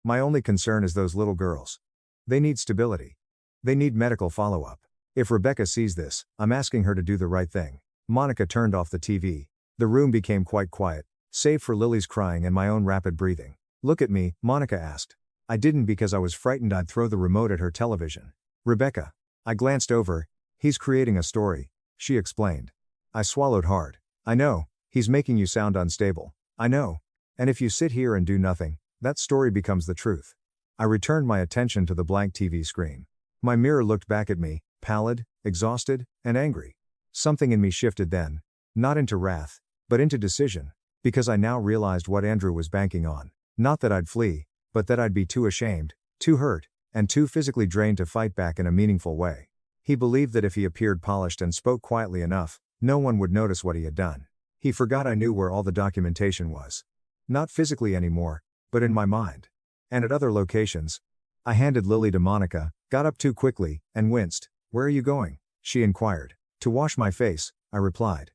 My only concern is those little girls. They need stability. They need medical follow-up. If Rebecca sees this, I'm asking her to do the right thing. Monica turned off the TV. The room became quite quiet, save for Lily's crying and my own rapid breathing. Look at me, Monica asked. I didn't because I was frightened I'd throw the remote at her television. Rebecca. I glanced over. He's creating a story, she explained. I swallowed hard. I know, he's making you sound unstable. I know. And if you sit here and do nothing, that story becomes the truth. I returned my attention to the blank TV screen. My mirror looked back at me, pallid, exhausted, and angry. Something in me shifted then. Not into wrath, but into decision. Because I now realized what Andrew was banking on. Not that I'd flee, but that I'd be too ashamed, too hurt, and too physically drained to fight back in a meaningful way. He believed that if he appeared polished and spoke quietly enough, no one would notice what he had done. He forgot I knew where all the documentation was. Not physically anymore, but in my mind. And at other locations. I handed Lily to Monica, got up too quickly, and winced. Where are you going? She inquired. To wash my face, I replied.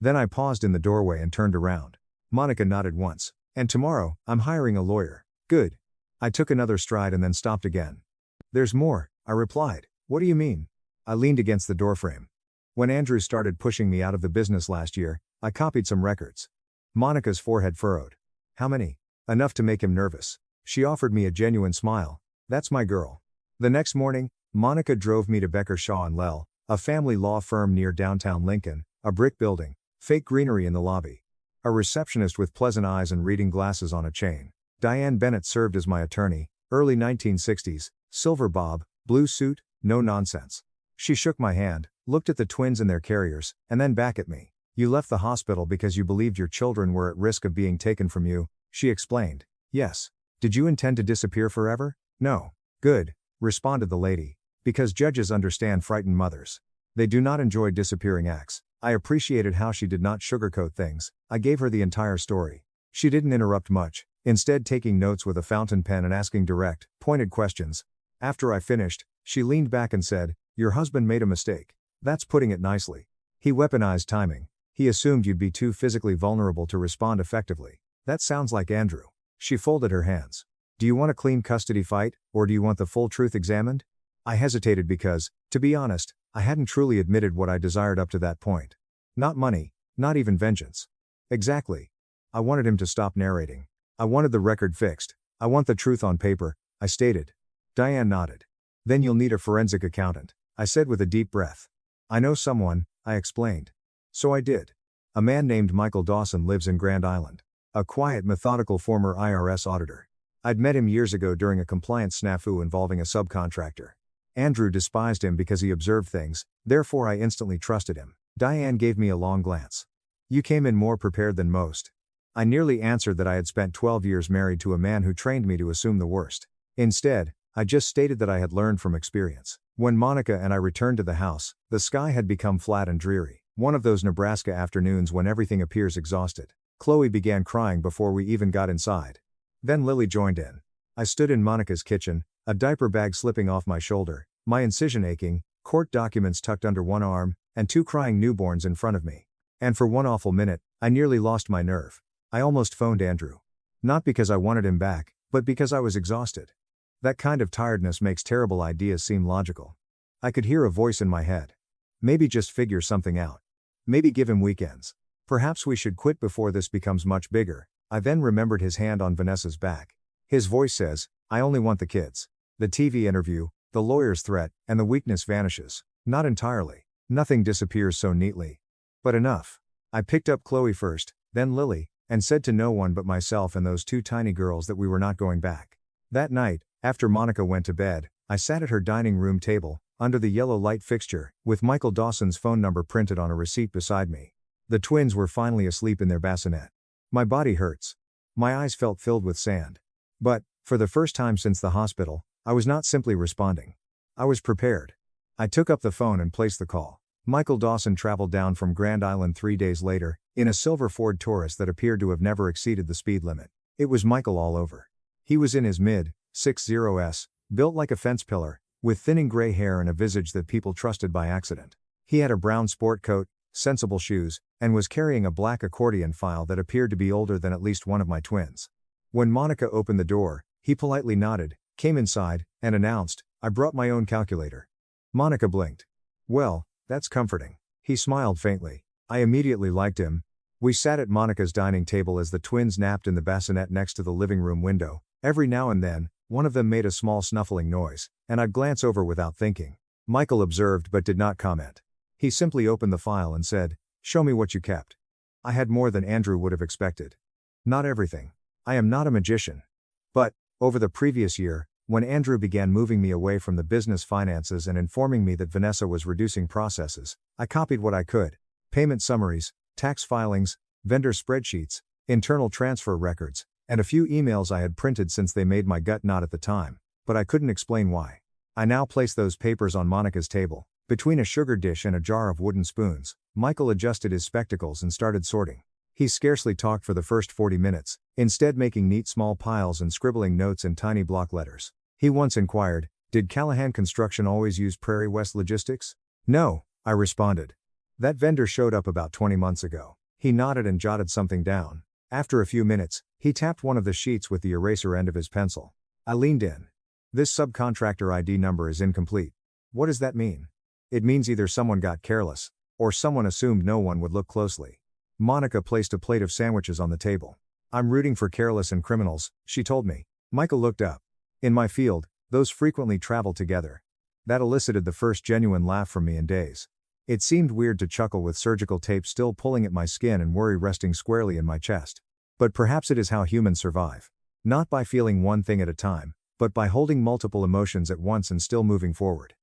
Then I paused in the doorway and turned around. Monica nodded once. And tomorrow, I'm hiring a lawyer. Good. I took another stride and then stopped again. There's more, I replied. What do you mean? I leaned against the doorframe. When Andrew started pushing me out of the business last year, I copied some records. Monica's forehead furrowed. How many? Enough to make him nervous. She offered me a genuine smile. That's my girl. The next morning, Monica drove me to Becker Shaw and Lell, a family law firm near downtown Lincoln, a brick building, fake greenery in the lobby. A receptionist with pleasant eyes and reading glasses on a chain. Diane Bennett served as my attorney, early 1960s, silver bob, blue suit, no nonsense. She shook my hand, looked at the twins and their carriers, and then back at me. You left the hospital because you believed your children were at risk of being taken from you, she explained. Yes. Did you intend to disappear forever? No. Good, responded the lady. Because judges understand frightened mothers. They do not enjoy disappearing acts. I appreciated how she did not sugarcoat things. I gave her the entire story. She didn't interrupt much, instead taking notes with a fountain pen and asking direct, pointed questions. After I finished, she leaned back and said, Your husband made a mistake. That's putting it nicely. He weaponized timing. He assumed you'd be too physically vulnerable to respond effectively. That sounds like Andrew. She folded her hands. Do you want a clean custody fight, or do you want the full truth examined? I hesitated because, to be honest, I hadn't truly admitted what I desired up to that point. Not money, not even vengeance. Exactly. I wanted him to stop narrating. I wanted the record fixed. I want the truth on paper, I stated. Diane nodded. Then you'll need a forensic accountant, I said with a deep breath. I know someone, I explained. So I did. A man named Michael Dawson lives in Grand Island. A quiet, methodical former IRS auditor. I'd met him years ago during a compliance snafu involving a subcontractor. Andrew despised him because he observed things, therefore I instantly trusted him. Diane gave me a long glance. You came in more prepared than most. I nearly answered that I had spent 12 years married to a man who trained me to assume the worst. Instead, I just stated that I had learned from experience. When Monica and I returned to the house, the sky had become flat and dreary. One of those Nebraska afternoons when everything appears exhausted. Chloe began crying before we even got inside. Then Lily joined in. I stood in Monica's kitchen, a diaper bag slipping off my shoulder, my incision aching, court documents tucked under one arm, and 2 crying newborns in front of me. And for one awful minute, I nearly lost my nerve. I almost phoned Andrew. Not because I wanted him back, but because I was exhausted. That kind of tiredness makes terrible ideas seem logical. I could hear a voice in my head. Maybe just figure something out. Maybe give him weekends. Perhaps we should quit before this becomes much bigger. I then remembered his hand on Vanessa's back. His voice says, I only want the kids. The TV interview, the lawyer's threat, and the weakness vanishes. Not entirely. Nothing disappears so neatly. But enough. I picked up Chloe first, then Lily, and said to no one but myself and those two tiny girls that we were not going back. That night, after Monica went to bed, I sat at her dining room table, under the yellow light fixture, with Michael Dawson's phone number printed on a receipt beside me. The twins were finally asleep in their bassinet. My body hurts. My eyes felt filled with sand. But, for the first time since the hospital, I was not simply responding. I was prepared. I took up the phone and placed the call. Michael Dawson traveled down from Grand Island 3 days later, in a silver Ford Taurus that appeared to have never exceeded the speed limit. It was Michael all over. He was in his mid-60s, built like a fence pillar, with thinning gray hair and a visage that people trusted by accident. He had a brown sport coat, sensible shoes, and was carrying a black accordion file that appeared to be older than at least one of my twins. When Monica opened the door, he politely nodded, came inside, and announced, "I brought my own calculator." Monica blinked. "Well, that's comforting." He smiled faintly. I immediately liked him. We sat at Monica's dining table as the twins napped in the bassinet next to the living room window. Every now and then, one of them made a small snuffling noise, and I'd glance over without thinking. Michael observed but did not comment. He simply opened the file and said, "Show me what you kept." I had more than Andrew would have expected. Not everything. I am not a magician. But, over the previous year, when Andrew began moving me away from the business finances and informing me that Vanessa was reducing processes, I copied what I could. Payment summaries, tax filings, vendor spreadsheets, internal transfer records, and a few emails I had printed since they made my gut knot at the time, but I couldn't explain why. I now placed those papers on Monica's table. Between a sugar dish and a jar of wooden spoons, Michael adjusted his spectacles and started sorting. He scarcely talked for the first 40 minutes, instead making neat small piles and scribbling notes in tiny block letters. He once inquired, "Did Callahan Construction always use Prairie West Logistics?" "No," I responded. "That vendor showed up about 20 months ago." He nodded and jotted something down. After a few minutes, he tapped one of the sheets with the eraser end of his pencil. I leaned in. "This subcontractor ID number is incomplete." "What does that mean?" "It means either someone got careless, or someone assumed no one would look closely." Monica placed a plate of sandwiches on the table. "I'm rooting for careless and criminals," she told me. Michael looked up. "In my field, those frequently travel together." That elicited the first genuine laugh from me in days. It seemed weird to chuckle with surgical tape still pulling at my skin and worry resting squarely in my chest. But perhaps it is how humans survive. Not by feeling one thing at a time, but by holding multiple emotions at once and still moving forward.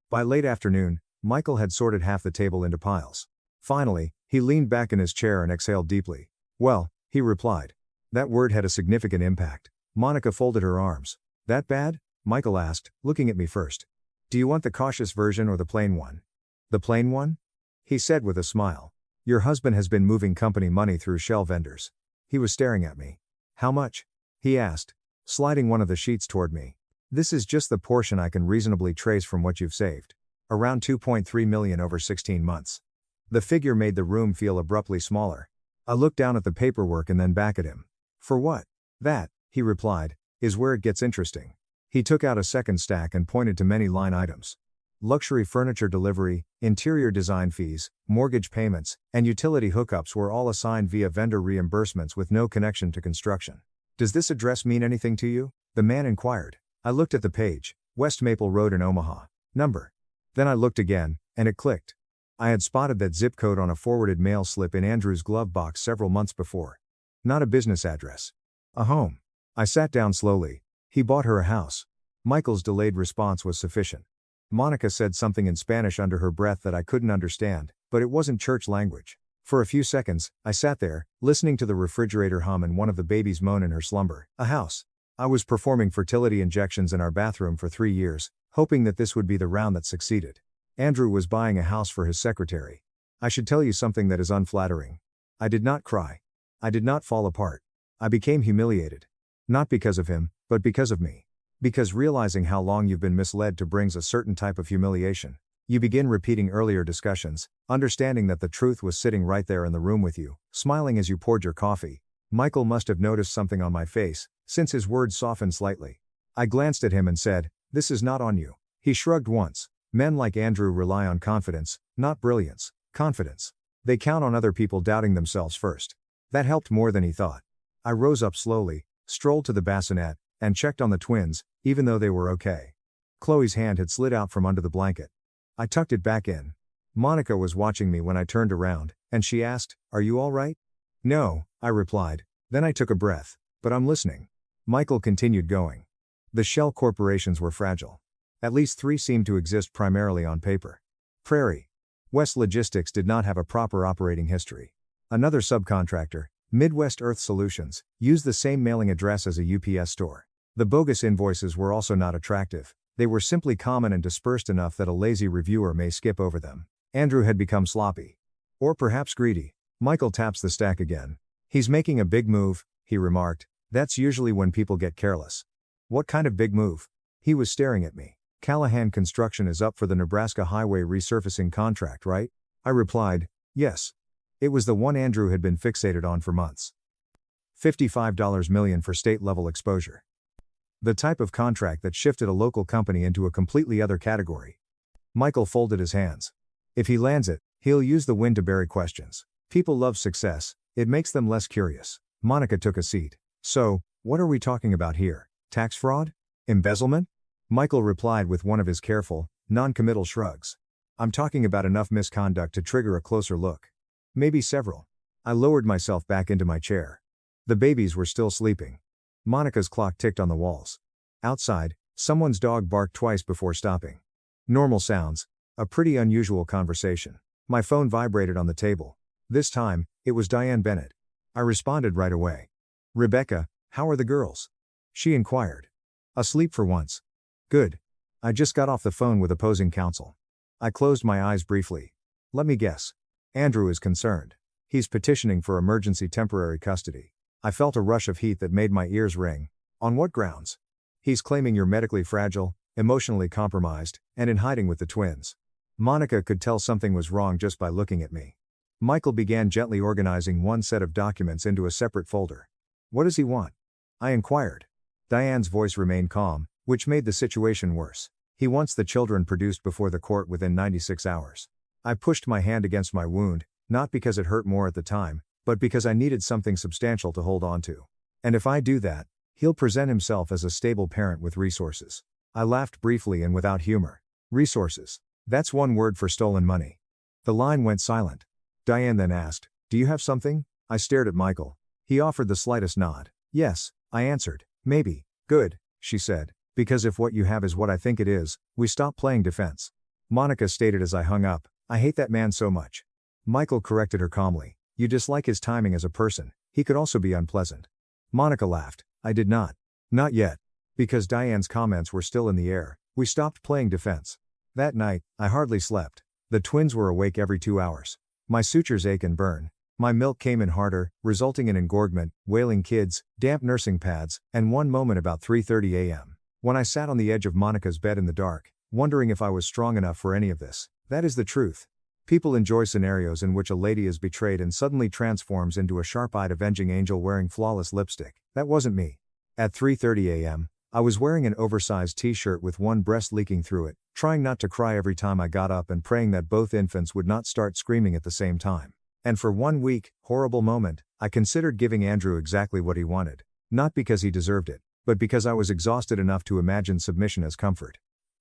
By late afternoon, Michael had sorted half the table into piles. Finally, he leaned back in his chair and exhaled deeply. "Well," he replied. That word had a significant impact. Monica folded her arms. "That bad?" Michael asked, looking at me first. "Do you want the cautious version or the plain one?" "The plain one?" he said with a smile. "Your husband has been moving company money through shell vendors." He was staring at me. "How much?" he asked, sliding one of the sheets toward me. "This is just the portion I can reasonably trace from what you've saved. Around 2.3 million over 16 months. The figure made the room feel abruptly smaller. I looked down at the paperwork and then back at him. "For what?" "That," he replied, "is where it gets interesting." He took out a second stack and pointed to many line items. Luxury furniture delivery, interior design fees, mortgage payments, and utility hookups were all assigned via vendor reimbursements with no connection to construction. "Does this address mean anything to you?" the man inquired. I looked at the page, West Maple Road in Omaha. Number. Then I looked again, and it clicked. I had spotted that zip code on a forwarded mail slip in Andrew's glove box several months before. Not a business address. A home. I sat down slowly. He bought her a house. Michael's delayed response was sufficient. Monica said something in Spanish under her breath that I couldn't understand, but it wasn't church language. For a few seconds, I sat there, listening to the refrigerator hum and one of the babies moan in her slumber. A house. I was performing fertility injections in our bathroom for 3 years, hoping that this would be the round that succeeded. Andrew was buying a house for his secretary. I should tell you something that is unflattering. I did not cry. I did not fall apart. I became humiliated. Not because of him, but because of me. Because realizing how long you've been misled to brings a certain type of humiliation. You begin repeating earlier discussions, understanding that the truth was sitting right there in the room with you, smiling as you poured your coffee. Michael must have noticed something on my face, since his words softened slightly. I glanced at him and said, "This is not on you." He shrugged once. Men like Andrew rely on confidence, not brilliance. Confidence. They count on other people doubting themselves first. That helped more than he thought. I rose up slowly, strolled to the bassinet, and checked on the twins, even though they were okay. Chloe's hand had slid out from under the blanket. I tucked it back in. Monica was watching me when I turned around, and she asked, "Are you all right?" "No," I replied. Then I took a breath. But I'm listening. Michael continued going. The shell corporations were fragile. At least 3 seemed to exist primarily on paper. Prairie West Logistics did not have a proper operating history. Another subcontractor, Midwest Earth Solutions, used the same mailing address as a UPS store. The bogus invoices were also not attractive. They were simply common and dispersed enough that a lazy reviewer may skip over them. Andrew had become sloppy. Or perhaps greedy. Michael taps the stack again. He's making a big move, he remarked. That's usually when people get careless. What kind of big move? He was staring at me. Callahan Construction is up for the Nebraska Highway resurfacing contract, right? I replied, yes. It was the one Andrew had been fixated on for months. $55 million for state-level exposure. The type of contract that shifted a local company into a completely other category. Michael folded his hands. If he lands it, he'll use the win to bury questions. People love success, it makes them less curious. Monica took a seat. So, what are we talking about here? Tax fraud? Embezzlement? Michael replied with one of his careful, non-committal shrugs. I'm talking about enough misconduct to trigger a closer look. Maybe several. I lowered myself back into my chair. The babies were still sleeping. Monica's clock ticked on the walls. Outside, someone's dog barked twice before stopping. Normal sounds. A pretty unusual conversation. My phone vibrated on the table. This time, it was Diane Bennett. I responded right away. Rebecca, how are the girls? She inquired. Asleep for once. Good. I just got off the phone with opposing counsel. I closed my eyes briefly. Let me guess. Andrew is concerned. He's petitioning for emergency temporary custody. I felt a rush of heat that made my ears ring. On what grounds? He's claiming you're medically fragile, emotionally compromised, and in hiding with the twins. Monica could tell something was wrong just by looking at me. Michael began gently organizing one set of documents into a separate folder. What does he want? I inquired. Diane's voice remained calm, which made the situation worse. He wants the children produced before the court within 96 hours. I pushed my hand against my wound, not because it hurt more at the time, but because I needed something substantial to hold on to. And if I do that, he'll present himself as a stable parent with resources. I laughed briefly and without humor. Resources. That's one word for stolen money. The line went silent. Diane then asked, do you have something? I stared at Michael. He offered the slightest nod. Yes, I answered. Maybe. Good, she said. Because if what you have is what I think it is, we stop playing defense. Monica stated as I hung up, I hate that man so much. Michael corrected her calmly. You dislike his timing as a person, he could also be unpleasant. Monica laughed. I did not. Not yet. Because Diane's comments were still in the air, we stopped playing defense. That night, I hardly slept. The twins were awake every 2 hours. My sutures ache and burn. My milk came in harder, resulting in engorgement, wailing kids, damp nursing pads, and one moment about 3:30 a.m. when I sat on the edge of Monica's bed in the dark, wondering if I was strong enough for any of this. That is the truth. People enjoy scenarios in which a lady is betrayed and suddenly transforms into a sharp-eyed avenging angel wearing flawless lipstick. That wasn't me. At 3:30 a.m., I was wearing an oversized t-shirt with one breast leaking through it, trying not to cry every time I got up and praying that both infants would not start screaming at the same time. And for 1 week, horrible moment, I considered giving Andrew exactly what he wanted. Not because he deserved it, but because I was exhausted enough to imagine submission as comfort.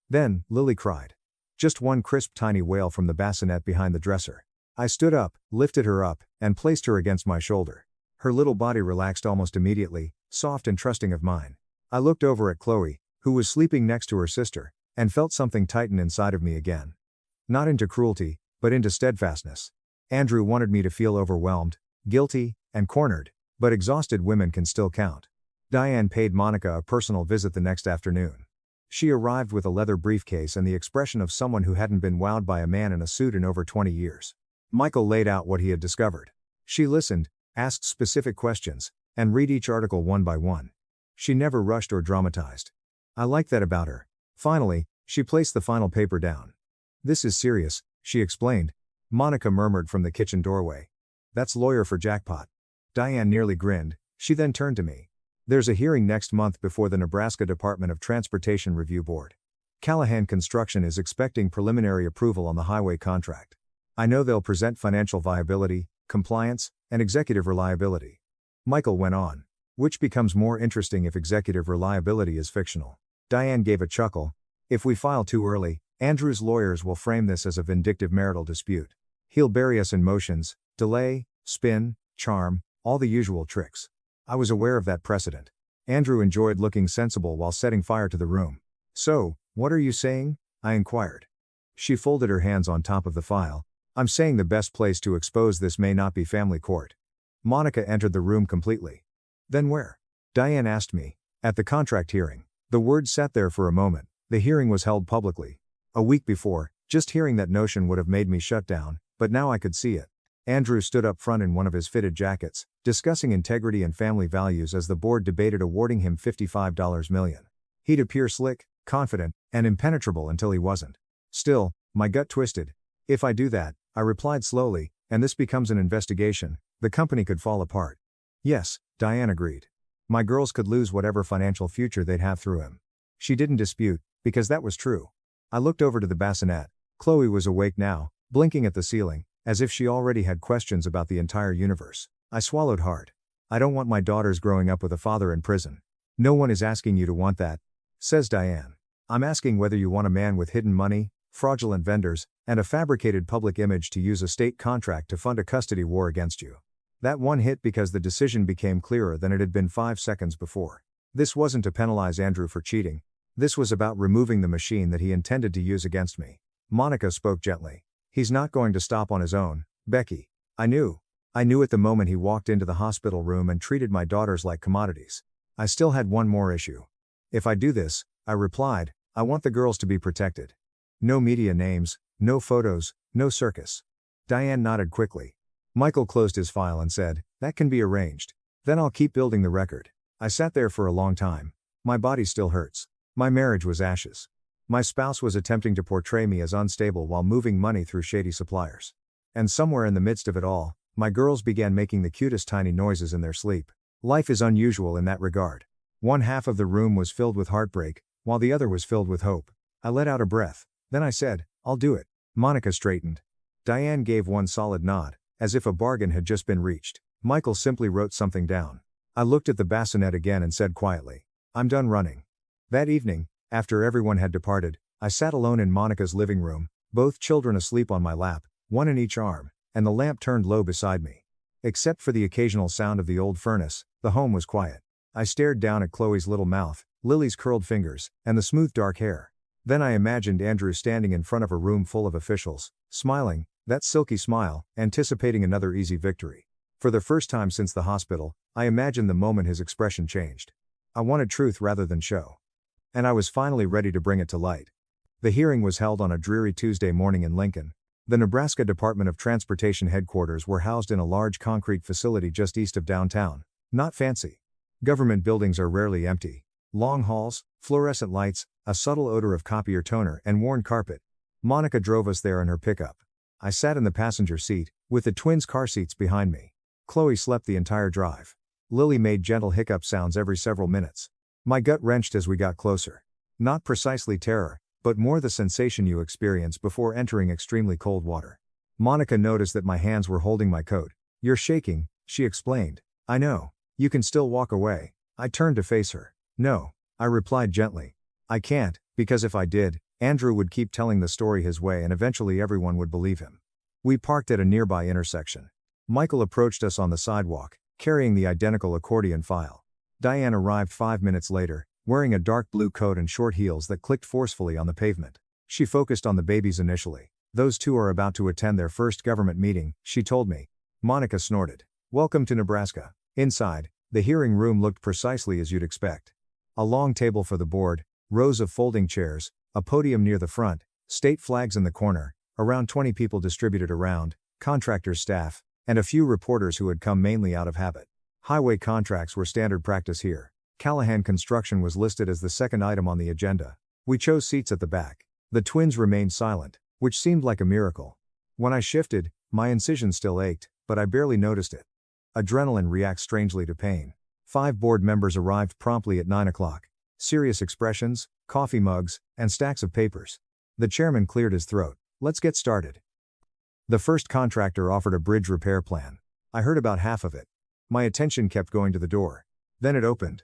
Then, Lily cried. Just one crisp tiny wail from the bassinet behind the dresser. I stood up, lifted her up, and placed her against my shoulder. Her little body relaxed almost immediately, soft and trusting of mine. I looked over at Chloe, who was sleeping next to her sister, and felt something tighten inside of me again. Not into cruelty, but into steadfastness. Andrew wanted me to feel overwhelmed, guilty, and cornered, but exhausted women can still count. Diane paid Monica a personal visit the next afternoon. She arrived with a leather briefcase and the expression of someone who hadn't been wowed by a man in a suit in over 20 years. Michael laid out what he had discovered. She listened, asked specific questions, and read each article one by one. She never rushed or dramatized. I liked that about her. Finally, she placed the final paper down. This is serious, she explained. Monica murmured from the kitchen doorway. That's lawyer for jackpot. Diane nearly grinned. She then turned to me. There's a hearing next month before the Nebraska Department of Transportation Review Board. Callahan Construction is expecting preliminary approval on the highway contract. I know they'll present financial viability, compliance, and executive reliability. Michael went on. Which becomes more interesting if executive reliability is fictional. Diane gave a chuckle. If we file too early, Andrew's lawyers will frame this as a vindictive marital dispute. He'll bury us in motions, delay, spin, charm, All the usual tricks. I was aware of that precedent. Andrew enjoyed looking sensible while setting fire to the room. So, what are you saying? I inquired. She folded her hands on top of the file. I'm saying the best place to expose this may not be family court. Monica entered the room completely. Then where? Diane asked me. At the contract hearing. The words sat there for a moment. The hearing was held publicly. A week before, just hearing that notion would have made me shut down, but now I could see it. Andrew stood up front in one of his fitted jackets, discussing integrity and family values as the board debated awarding him $55 million. He'd appear slick, confident, and impenetrable until he wasn't. Still, my gut twisted. If I do that, I replied slowly, and this becomes an investigation, the company could fall apart. Yes, Diane agreed. My girls could lose whatever financial future they'd have through him. She didn't dispute, because that was true. I looked over to the bassinet. Chloe was awake now, blinking at the ceiling, as if she already had questions about the entire universe. I swallowed hard. I don't want my daughters growing up with a father in prison. No one is asking you to want that, says Diane. I'm asking whether you want a man with hidden money, fraudulent vendors, and a fabricated public image to use a state contract to fund a custody war against you. That one hit because the decision became clearer than it had been 5 seconds before. This wasn't to penalize Andrew for cheating. This was about removing the machine that he intended to use against me. Monica spoke gently. He's not going to stop on his own, Becky. I knew at the moment he walked into the hospital room and treated my daughters like commodities. I still had one more issue. If I do this, I replied, I want the girls to be protected. No media names, no photos, no circus. Diane nodded quickly. Michael closed his file and said, that can be arranged. Then I'll keep building the record. I sat there for a long time. My body still hurts. My marriage was ashes. My spouse was attempting to portray me as unstable while moving money through shady suppliers. And somewhere in the midst of it all, my girls began making the cutest tiny noises in their sleep. Life is unusual in that regard. One half of the room was filled with heartbreak, while the other was filled with hope. I let out a breath. Then I said, I'll do it. Monica straightened. Diane gave one solid nod, as if a bargain had just been reached. Michael simply wrote something down. I looked at the bassinet again and said quietly, I'm done running. That evening, after everyone had departed, I sat alone in Monica's living room, both children asleep on my lap, one in each arm, and the lamp turned low beside me. Except for the occasional sound of the old furnace, the home was quiet. I stared down at Chloe's little mouth, Lily's curled fingers, and the smooth dark hair. Then I imagined Andrew standing in front of a room full of officials, smiling, that silky smile, anticipating another easy victory. For the first time since the hospital, I imagined the moment his expression changed. I wanted truth rather than show. And I was finally ready to bring it to light. The hearing was held on a dreary Tuesday morning in Lincoln. The Nebraska Department of Transportation headquarters were housed in a large concrete facility just east of downtown. Not fancy. Government buildings are rarely empty. Long halls, fluorescent lights, a subtle odor of copier toner, and worn carpet. Monica drove us there in her pickup. I sat in the passenger seat, with the twins' car seats behind me. Chloe slept the entire drive. Lily made gentle hiccup sounds every several minutes. My gut wrenched as we got closer. Not precisely terror, but more the sensation you experience before entering extremely cold water. Monica noticed that my hands were holding my coat. You're shaking, she explained. I know. You can still walk away. I turned to face her. No, I replied gently. I can't, because if I did, Andrew would keep telling the story his way and eventually everyone would believe him. We parked at a nearby intersection. Michael approached us on the sidewalk, carrying the identical accordion file. Diane arrived 5 minutes later, wearing a dark blue coat and short heels that clicked forcefully on the pavement. She focused on the babies initially. Those two are about to attend their first government meeting, she told me. Monica snorted. Welcome to Nebraska. Inside, the hearing room looked precisely as you'd expect. A long table for the board, rows of folding chairs, a podium near the front, state flags in the corner, around 20 people distributed around, contractors' staff, and a few reporters who had come mainly out of habit. Highway contracts were standard practice here. Callahan Construction was listed as the second item on the agenda. We chose seats at the back. The twins remained silent, which seemed like a miracle. When I shifted, my incision still ached, but I barely noticed it. Adrenaline reacts strangely to pain. 5 board members arrived promptly at 9 o'clock. Serious expressions, coffee mugs, and stacks of papers. The chairman cleared his throat. Let's get started. The first contractor offered a bridge repair plan. I heard about half of it. My attention kept going to the door. Then it opened.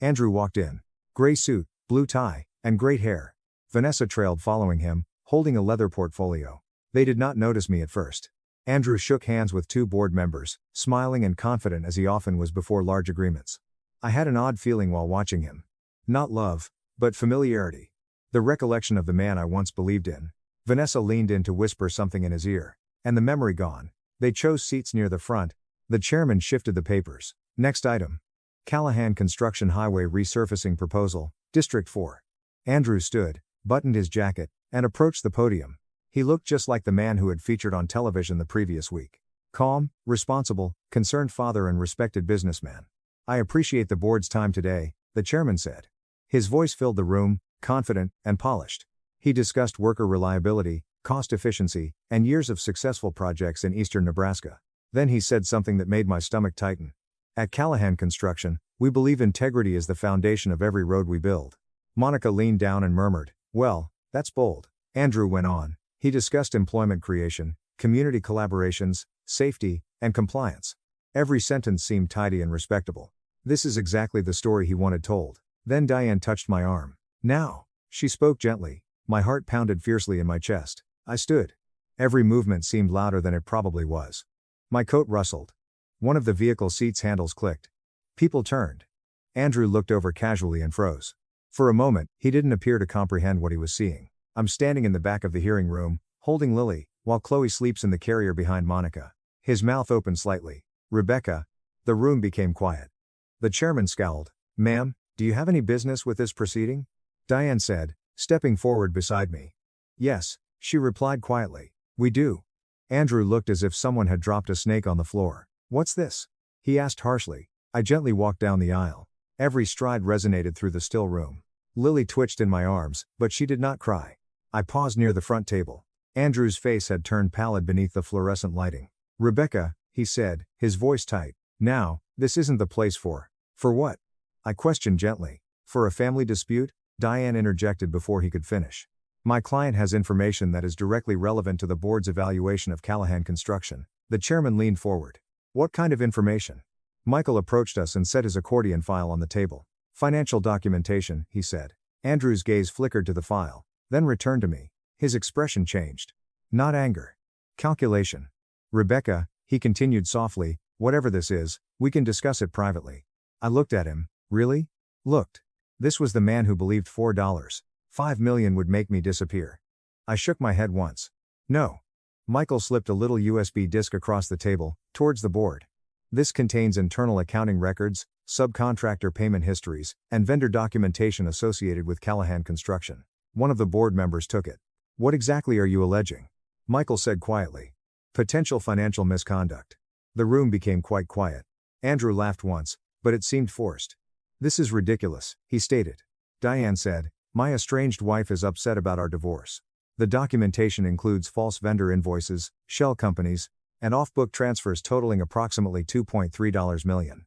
Andrew walked in. Gray suit, blue tie, and great hair. Vanessa trailed following him, holding a leather portfolio. They did not notice me at first. Andrew shook hands with two board members, smiling and confident as he often was before large agreements. I had an odd feeling while watching him. Not love, but familiarity. The recollection of the man I once believed in. Vanessa leaned in to whisper something in his ear. And the memory gone. They chose seats near the front. The chairman shifted the papers. Next item. Callahan Construction Highway Resurfacing Proposal, District 4. Andrew stood, buttoned his jacket, and approached the podium. He looked just like the man who had featured on television the previous week. Calm, responsible, concerned father and respected businessman. I appreciate the board's time today, the chairman said. His voice filled the room, confident and polished. He discussed worker reliability, cost efficiency, and years of successful projects in eastern Nebraska. Then he said something that made my stomach tighten. At Callahan Construction, we believe integrity is the foundation of every road we build. Monica leaned down and murmured, "Well, that's bold." Andrew went on. He discussed employment creation, community collaborations, safety, and compliance. Every sentence seemed tidy and respectable. This is exactly the story he wanted told. Then Diane touched my arm. "Now," she spoke gently. My heart pounded fiercely in my chest. I stood. Every movement seemed louder than it probably was. My coat rustled. One of the vehicle seat's handles clicked. People turned. Andrew looked over casually and froze. For a moment, he didn't appear to comprehend what he was seeing. I'm standing in the back of the hearing room, holding Lily, while Chloe sleeps in the carrier behind Monica. His mouth opened slightly. "Rebecca." The room became quiet. The chairman scowled. "Ma'am, do you have any business with this proceeding?" Diane said, stepping forward beside me. "Yes," she replied quietly. "We do." Andrew looked as if someone had dropped a snake on the floor. "What's this?" he asked harshly. I gently walked down the aisle. Every stride resonated through the still room. Lily twitched in my arms, but she did not cry. I paused near the front table. Andrew's face had turned pallid beneath the fluorescent lighting. "Rebecca," he said, his voice tight. "Now, this isn't the place for what?" I questioned gently. "For a family dispute?" Diane interjected before he could finish. "My client has information that is directly relevant to the board's evaluation of Callahan Construction." The chairman leaned forward. "What kind of information?" Michael approached us and set his accordion file on the table. "Financial documentation," he said. Andrew's gaze flickered to the file, then returned to me. His expression changed. Not anger. Calculation. "Rebecca," he continued softly, "whatever this is, we can discuss it privately." I looked at him. Really? Looked. This was the man who believed $4.5 million would make me disappear. I shook my head once. "No." Michael slipped a little USB disk across the table, towards the board. "This contains internal accounting records, subcontractor payment histories, and vendor documentation associated with Callahan Construction." One of the board members took it. "What exactly are you alleging?" Michael said quietly. "Potential financial misconduct." The room became quite quiet. Andrew laughed once, but it seemed forced. "This is ridiculous," he stated. Diane said, "My estranged wife is upset about our divorce. The documentation includes false vendor invoices, shell companies, and off-book transfers totaling approximately $2.3 million.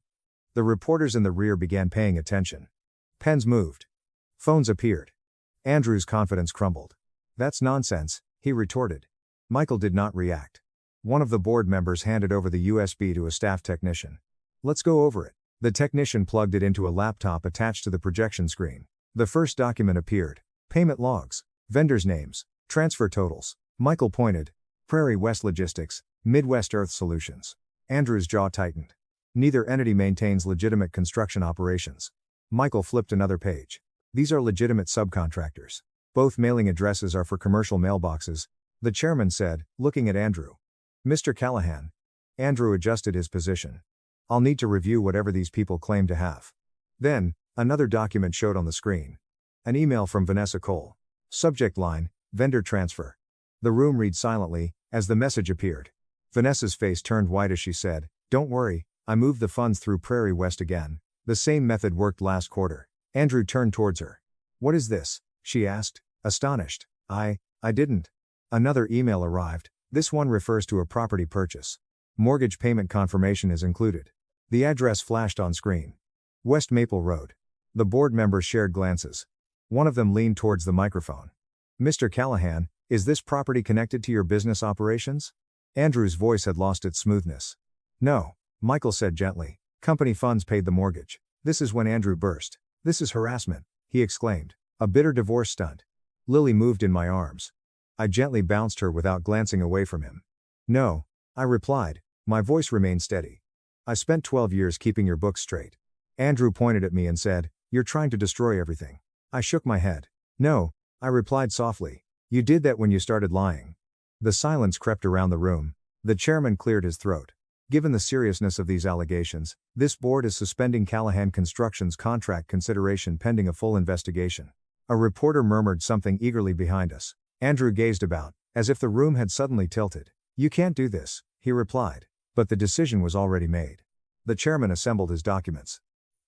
The reporters in the rear began paying attention. Pens moved. Phones appeared. Andrew's confidence crumbled. "That's nonsense," he retorted. Michael did not react. One of the board members handed over the USB to a staff technician. "Let's go over it." The technician plugged it into a laptop attached to the projection screen. The first document appeared. Payment logs. Vendors' names. Transfer totals. Michael pointed. Prairie West Logistics, Midwest Earth Solutions. Andrew's jaw tightened. Neither entity maintains legitimate construction operations. Michael flipped another page. These are legitimate subcontractors. Both mailing addresses are for commercial mailboxes, the chairman said, looking at Andrew. "Mr. Callahan." Andrew adjusted his position. "I'll need to review whatever these people claim to have." Then, another document showed on the screen. An email from Vanessa Cole. Subject line, vendor transfer. The room read silently, as the message appeared. Vanessa's face turned white as she said, "Don't worry, I moved the funds through Prairie West again. The same method worked last quarter." Andrew turned towards her. "What is this?" she asked, astonished. I didn't." Another email arrived. This one refers to a property purchase. Mortgage payment confirmation is included. The address flashed on screen. West Maple Road. The board members shared glances. One of them leaned towards the microphone. "Mr. Callahan, is this property connected to your business operations?" Andrew's voice had lost its smoothness. "No," Michael said gently. "Company funds paid the mortgage." This is when Andrew burst. "This is harassment," he exclaimed. "A bitter divorce stunt." Lily moved in my arms. I gently bounced her without glancing away from him. "No, I replied. My voice remained steady. I spent 12 years keeping your books straight. Andrew pointed at me and said, "You're trying to destroy everything." I shook my head. "No," I replied softly. "You did that when you started lying." The silence crept around the room. The chairman cleared his throat. "Given the seriousness of these allegations, this board is suspending Callahan Construction's contract consideration pending a full investigation." A reporter murmured something eagerly behind us. Andrew gazed about, as if the room had suddenly tilted. "You can't do this," he replied. But the decision was already made. The chairman assembled his documents.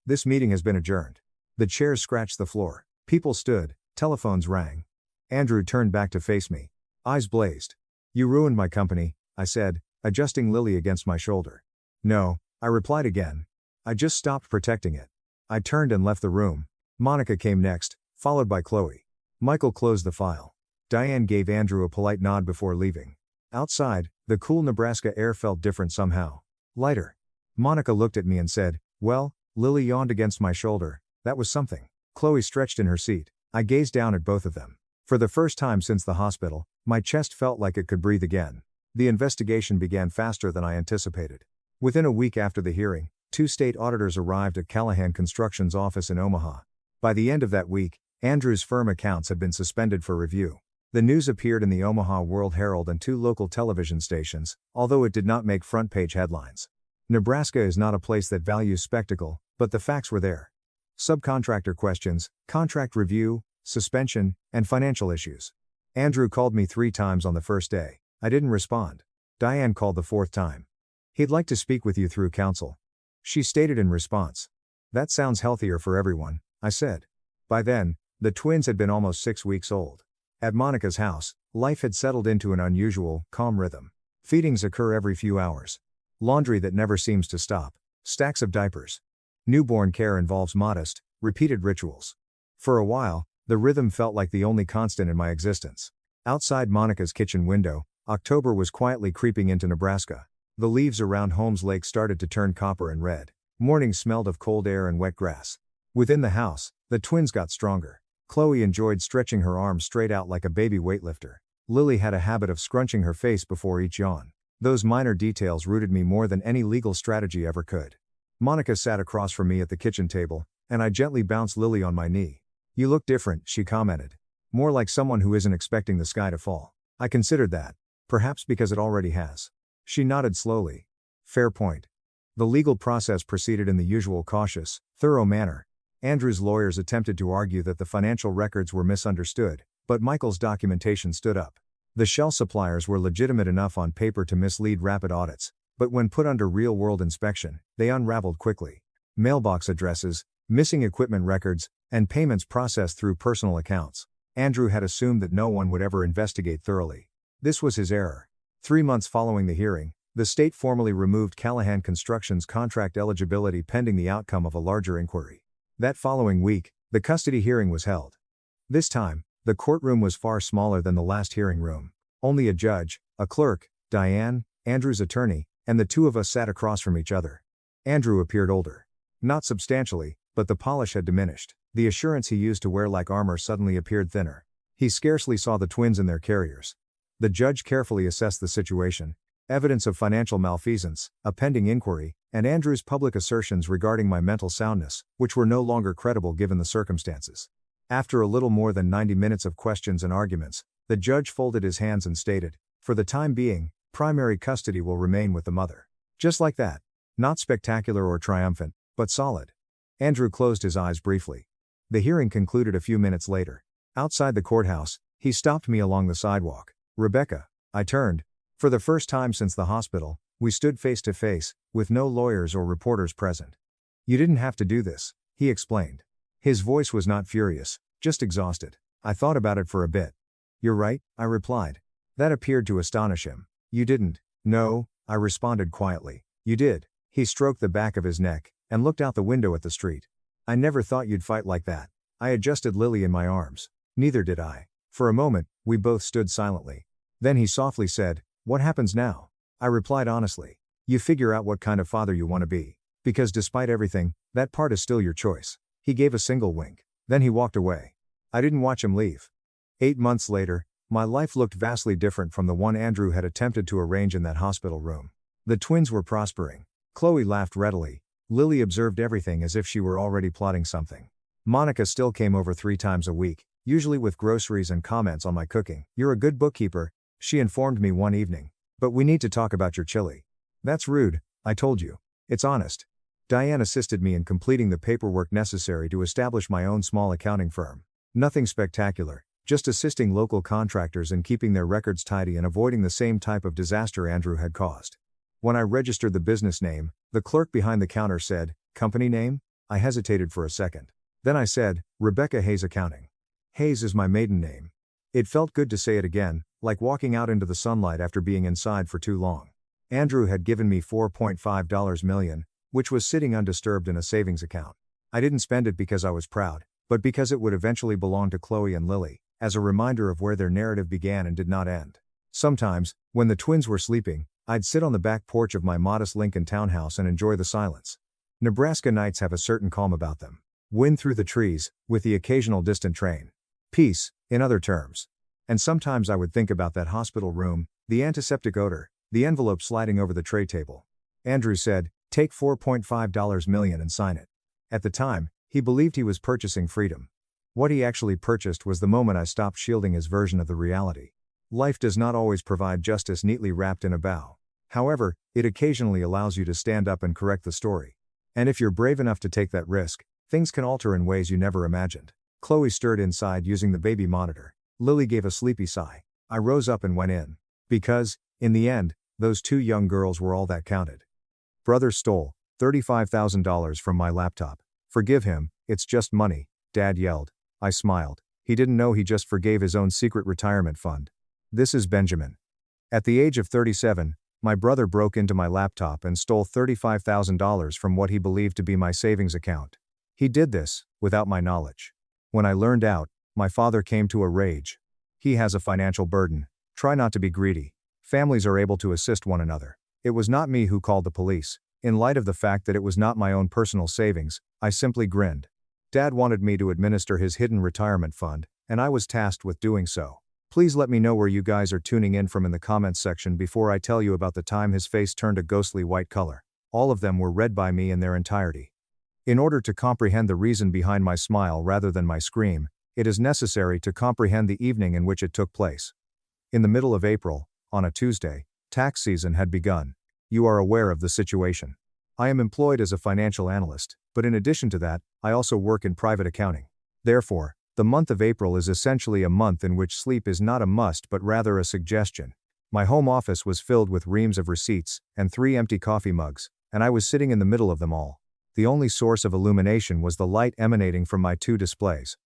"This meeting has been adjourned." The chairs scratched the floor. People stood, telephones rang. Andrew turned back to face me. Eyes blazed. "You ruined my company," I said, adjusting Lily against my shoulder. "No," I replied again. "I just stopped protecting it." I turned and left the room. Monica came next, followed by Chloe. Michael closed the file. Diane gave Andrew a polite nod before leaving. Outside, the cool Nebraska air felt different somehow. Lighter. Monica looked at me and said, "Well," Lily yawned against my shoulder, "that was something." Chloe stretched in her seat. I gazed down at both of them. For the first time since the hospital, my chest felt like it could breathe again. The investigation began faster than I anticipated. Within a week after the hearing, 2 state auditors arrived at Callahan Construction's office in Omaha. By the end of that week, Andrew's firm accounts had been suspended for review. The news appeared in the Omaha World Herald and 2 local television stations, although it did not make front-page headlines. Nebraska is not a place that values spectacle, but the facts were there. Subcontractor questions, contract review, suspension, and financial issues. Andrew called me 3 times on the first day. I didn't respond. Diane called the 4th time. "He'd like to speak with you through counsel," she stated in response. "That sounds healthier for everyone," I said. By then, the twins had been almost 6 weeks old. At Monica's house, life had settled into an unusual, calm rhythm. Feedings occur every few hours. Laundry that never seems to stop. Stacks of diapers. Newborn care involves modest, repeated rituals. For a while, the rhythm felt like the only constant in my existence. Outside Monica's kitchen window, October was quietly creeping into Nebraska. The leaves around Holmes Lake started to turn copper and red. Mornings smelled of cold air and wet grass. Within the house, the twins got stronger. Chloe enjoyed stretching her arms straight out like a baby weightlifter. Lily had a habit of scrunching her face before each yawn. Those minor details rooted me more than any legal strategy ever could. Monica sat across from me at the kitchen table, and I gently bounced Lily on my knee. "You look different," she commented. "More like someone who isn't expecting the sky to fall." I considered that. Perhaps because it already has. She nodded slowly. "Fair point." The legal process proceeded in the usual cautious, thorough manner. Andrew's lawyers attempted to argue that the financial records were misunderstood, but Michael's documentation stood up. The shell suppliers were legitimate enough on paper to mislead rapid audits, but when put under real-world inspection, they unraveled quickly. Mailbox addresses, missing equipment records, and payments processed through personal accounts. Andrew had assumed that no one would ever investigate thoroughly. This was his error. 3 months following the hearing, the state formally removed Callahan Construction's contract eligibility pending the outcome of a larger inquiry. That following week, the custody hearing was held. This time, the courtroom was far smaller than the last hearing room. Only a judge, a clerk, Diane, Andrew's attorney, and the 2 of us sat across from each other. Andrew appeared older. Not substantially, but the polish had diminished. The assurance he used to wear like armor suddenly appeared thinner. He scarcely saw the twins in their carriers. The judge carefully assessed the situation, evidence of financial malfeasance, a pending inquiry, and Andrew's public assertions regarding my mental soundness, which were no longer credible given the circumstances. After a little more than 90 minutes of questions and arguments, the judge folded his hands and stated, "For the time being, primary custody will remain with the mother." Just like that. Not spectacular or triumphant, but solid. Andrew closed his eyes briefly. The hearing concluded a few minutes later. Outside the courthouse, he stopped me along the sidewalk. "Rebecca." I turned. For the first time since the hospital, we stood face to face, with no lawyers or reporters present. "You didn't have to do this," he explained. His voice was not furious, just exhausted. I thought about it for a bit. "You're right," I replied. That appeared to astonish him. "You didn't." "No," I responded quietly. "You did." He stroked the back of his neck, and looked out the window at the street. "I never thought you'd fight like that." I adjusted Lily in my arms. "Neither did I." For a moment, we both stood silently. Then he softly said, "What happens now?" I replied honestly. "You figure out what kind of father you want to be. Because despite everything, that part is still your choice." He gave a single wink. Then he walked away. I didn't watch him leave. 8 months later, My life looked vastly different from the one Andrew had attempted to arrange in that hospital room. The twins were prospering. Chloe laughed readily. Lily observed everything as if she were already plotting something. Monica still came over 3 times a week, usually with groceries and comments on my cooking. "You're a good bookkeeper," she informed me one evening. "But we need to talk about your chili." "That's rude," I told you. "It's honest." Diane assisted me in completing the paperwork necessary to establish my own small accounting firm. Nothing spectacular, just assisting local contractors in keeping their records tidy and avoiding the same type of disaster Andrew had caused. When I registered the business name, the clerk behind the counter said, "Company name?" I hesitated for a second. Then I said, "Rebecca Hayes Accounting." Hayes is my maiden name. It felt good to say it again, like walking out into the sunlight after being inside for too long. Andrew had given me $4.5 million, which was sitting undisturbed in a savings account. I didn't spend it because I was proud, but because it would eventually belong to Chloe and Lily, as a reminder of where their narrative began and did not end. Sometimes, when the twins were sleeping, I'd sit on the back porch of my modest Lincoln townhouse and enjoy the silence. Nebraska nights have a certain calm about them. Wind through the trees, with the occasional distant train. Peace, in other terms. And sometimes I would think about that hospital room, the antiseptic odor, the envelope sliding over the tray table. Andrew said, "Take $4.5 million and sign it." At the time, he believed he was purchasing freedom. What he actually purchased was the moment I stopped shielding his version of the reality. Life does not always provide justice neatly wrapped in a bow. However, it occasionally allows you to stand up and correct the story. And if you're brave enough to take that risk, things can alter in ways you never imagined. Chloe stirred inside using the baby monitor. Lily gave a sleepy sigh. I rose up and went in. Because, in the end, those 2 young girls were all that counted. Brother stole $35,000 from my laptop. "Forgive him, it's just money," Dad yelled. I smiled. He didn't know he just forgave his own secret retirement fund. This is Benjamin. At the age of 37, my brother broke into my laptop and stole $35,000 from what he believed to be my savings account. He did this, without my knowledge. When I learned out, my father came to a rage. He has a financial burden. Try not to be greedy. Families are able to assist one another. It was not me who called the police. In light of the fact that it was not my own personal savings, I simply grinned. Dad wanted me to administer his hidden retirement fund, and I was tasked with doing so. Please let me know where you guys are tuning in from in the comments section before I tell you about the time his face turned a ghostly white color. All of them were read by me in their entirety. In order to comprehend the reason behind my smile rather than my scream, it is necessary to comprehend the evening in which it took place. In the middle of April, on a Tuesday, tax season had begun. You are aware of the situation. I am employed as a financial analyst, but in addition to that, I also work in private accounting. Therefore, the month of April is essentially a month in which sleep is not a must but rather a suggestion. My home office was filled with reams of receipts and 3 empty coffee mugs, and I was sitting in the middle of them all. The only source of illumination was the light emanating from my 2 displays.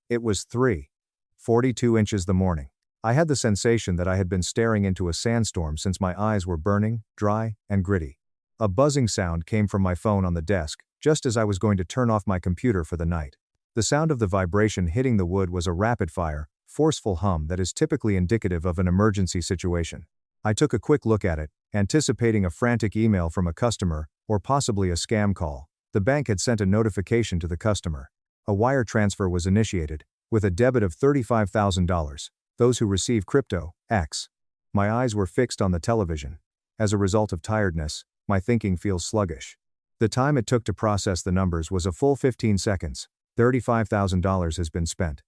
It was 3:42 inches the morning. I had the sensation that I had been staring into a sandstorm since my eyes were burning, dry, and gritty. A buzzing sound came from my phone on the desk, just as I was going to turn off my computer for the night. The sound of the vibration hitting the wood was a rapid-fire, forceful hum that is typically indicative of an emergency situation. I took a quick look at it, anticipating a frantic email from a customer, or possibly a scam call. The bank had sent a notification to the customer. A wire transfer was initiated, with a debit of $35,000. Those who receive crypto, X. My eyes were fixed on the television. As a result of tiredness, my thinking feels sluggish. The time it took to process the numbers was a full 15 seconds. $35,000 has been spent.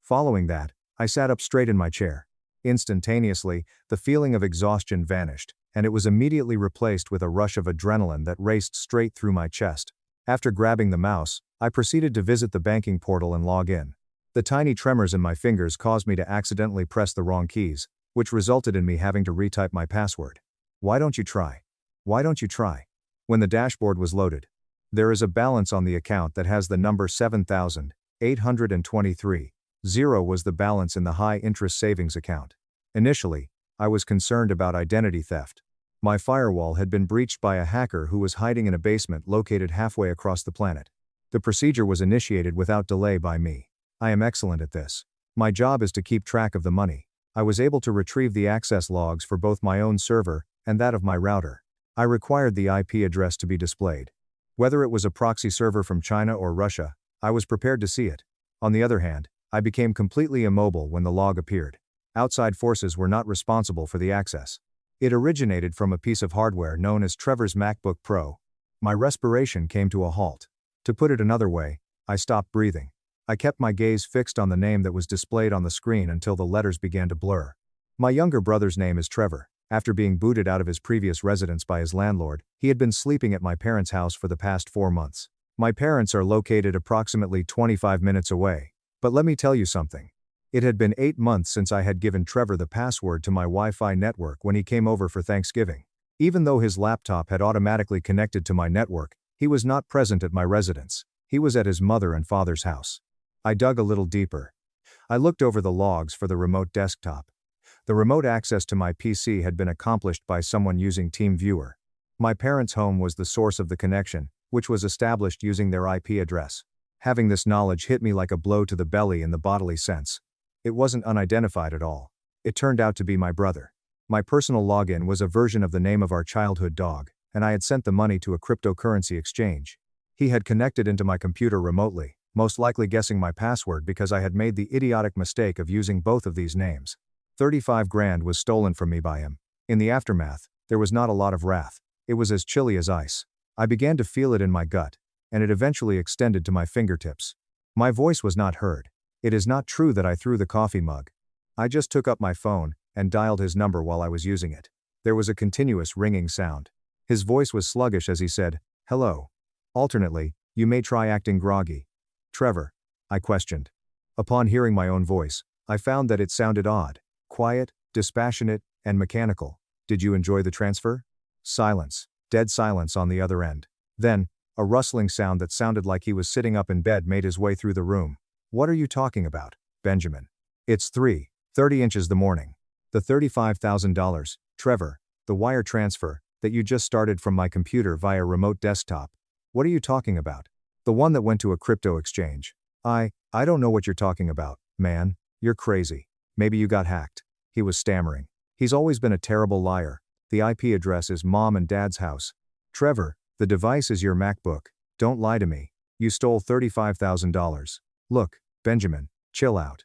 Following that, I sat up straight in my chair. Instantaneously, the feeling of exhaustion vanished, and it was immediately replaced with a rush of adrenaline that raced straight through my chest. After grabbing the mouse, I proceeded to visit the banking portal and log in. The tiny tremors in my fingers caused me to accidentally press the wrong keys, which resulted in me having to retype my password. Why don't you try? Why don't you try? When the dashboard was loaded, there is a balance on the account that has the number 7,823. 0 was the balance in the high-interest savings account. Initially, I was concerned about identity theft. My firewall had been breached by a hacker who was hiding in a basement located halfway across the planet. The procedure was initiated without delay by me. I am excellent at this. My job is to keep track of the money. I was able to retrieve the access logs for both my own server and that of my router. I required the IP address to be displayed. Whether it was a proxy server from China or Russia, I was prepared to see it. On the other hand, I became completely immobile when the log appeared. Outside forces were not responsible for the access. It originated from a piece of hardware known as Trevor's MacBook Pro. My respiration came to a halt. To put it another way, I stopped breathing. I kept my gaze fixed on the name that was displayed on the screen until the letters began to blur. My younger brother's name is Trevor. After being booted out of his previous residence by his landlord, he had been sleeping at my parents' house for the past 4 months. My parents are located approximately 25 minutes away. But let me tell you something. It had been 8 months since I had given Trevor the password to my Wi-Fi network when he came over for Thanksgiving. Even though his laptop had automatically connected to my network, he was not present at my residence. He was at his mother and father's house. I dug a little deeper. I looked over the logs for the remote desktop. The remote access to my PC had been accomplished by someone using TeamViewer. My parents' home was the source of the connection, which was established using their IP address. Having this knowledge hit me like a blow to the belly in the bodily sense. It wasn't unidentified at all. It turned out to be my brother. My personal login was a version of the name of our childhood dog, and I had sent the money to a cryptocurrency exchange. He had connected into my computer remotely, most likely guessing my password because I had made the idiotic mistake of using both of these names. 35 grand was stolen from me by him. In the aftermath, there was not a lot of wrath. It was as chilly as ice. I began to feel it in my gut, and it eventually extended to my fingertips. My voice was not heard. It is not true that I threw the coffee mug. I just took up my phone and dialed his number while I was using it. There was a continuous ringing sound. His voice was sluggish as he said, "Hello. Alternately, you may try acting groggy." "Trevor?" I questioned. Upon hearing my own voice, I found that it sounded odd. Quiet, dispassionate, and mechanical. "Did you enjoy the transfer?" Silence. Dead silence on the other end. Then, a rustling sound that sounded like he was sitting up in bed made his way through the room. "What are you talking about, Benjamin?" "It's 3:30 inches the morning. The $35,000, Trevor, the wire transfer, that you just started from my computer via remote desktop." "What are you talking about?" "The one that went to a crypto exchange." I don't know what you're talking about, man. You're crazy. Maybe you got hacked." He was stammering. He's always been a terrible liar. "The IP address is mom and dad's house." "Trevor, the device is your MacBook. Don't lie to me. You stole $35,000. Look, Benjamin, chill out."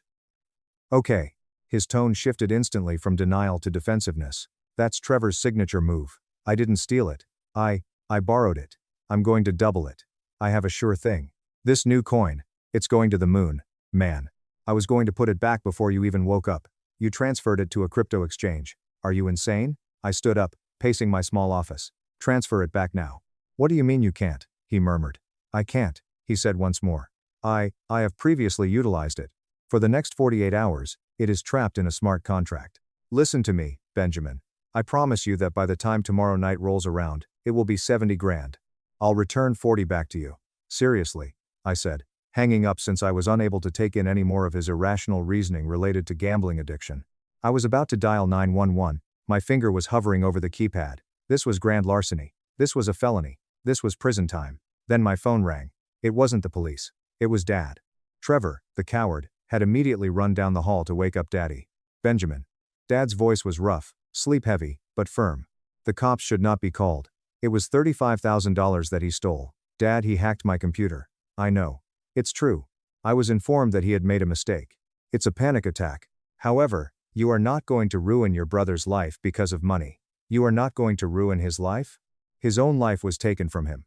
"Okay." His tone shifted instantly from denial to defensiveness. "That's Trevor's signature move. I didn't steal it. I borrowed it. I'm going to double it. I have a sure thing. This new coin, it's going to the moon, man. I was going to put it back before you even woke up. You transferred it to a crypto exchange. Are you insane?" I stood up, pacing my small office. "Transfer it back now." "What do you mean you can't?" he murmured. "I can't," he said once more. I have previously utilized it. For the next 48 hours, it is trapped in a smart contract. Listen to me, Benjamin. I promise you that by the time tomorrow night rolls around, it will be 70 grand. I'll return 40 back to you." "Seriously," I said, hanging up since I was unable to take in any more of his irrational reasoning related to gambling addiction. I was about to dial 911, my finger was hovering over the keypad. This was grand larceny. This was a felony. This was prison time. Then my phone rang. It wasn't the police. It was Dad. Trevor, the coward, had immediately run down the hall to wake up Daddy. "Benjamin." Dad's voice was rough, sleep-heavy, but firm. "The cops should not be called. It was $35,000 that he stole. Dad, he hacked my computer. I know. It's true. I was informed that he had made a mistake. It's a panic attack. However, you are not going to ruin your brother's life because of money. You are not going to ruin his life? His own life was taken from him.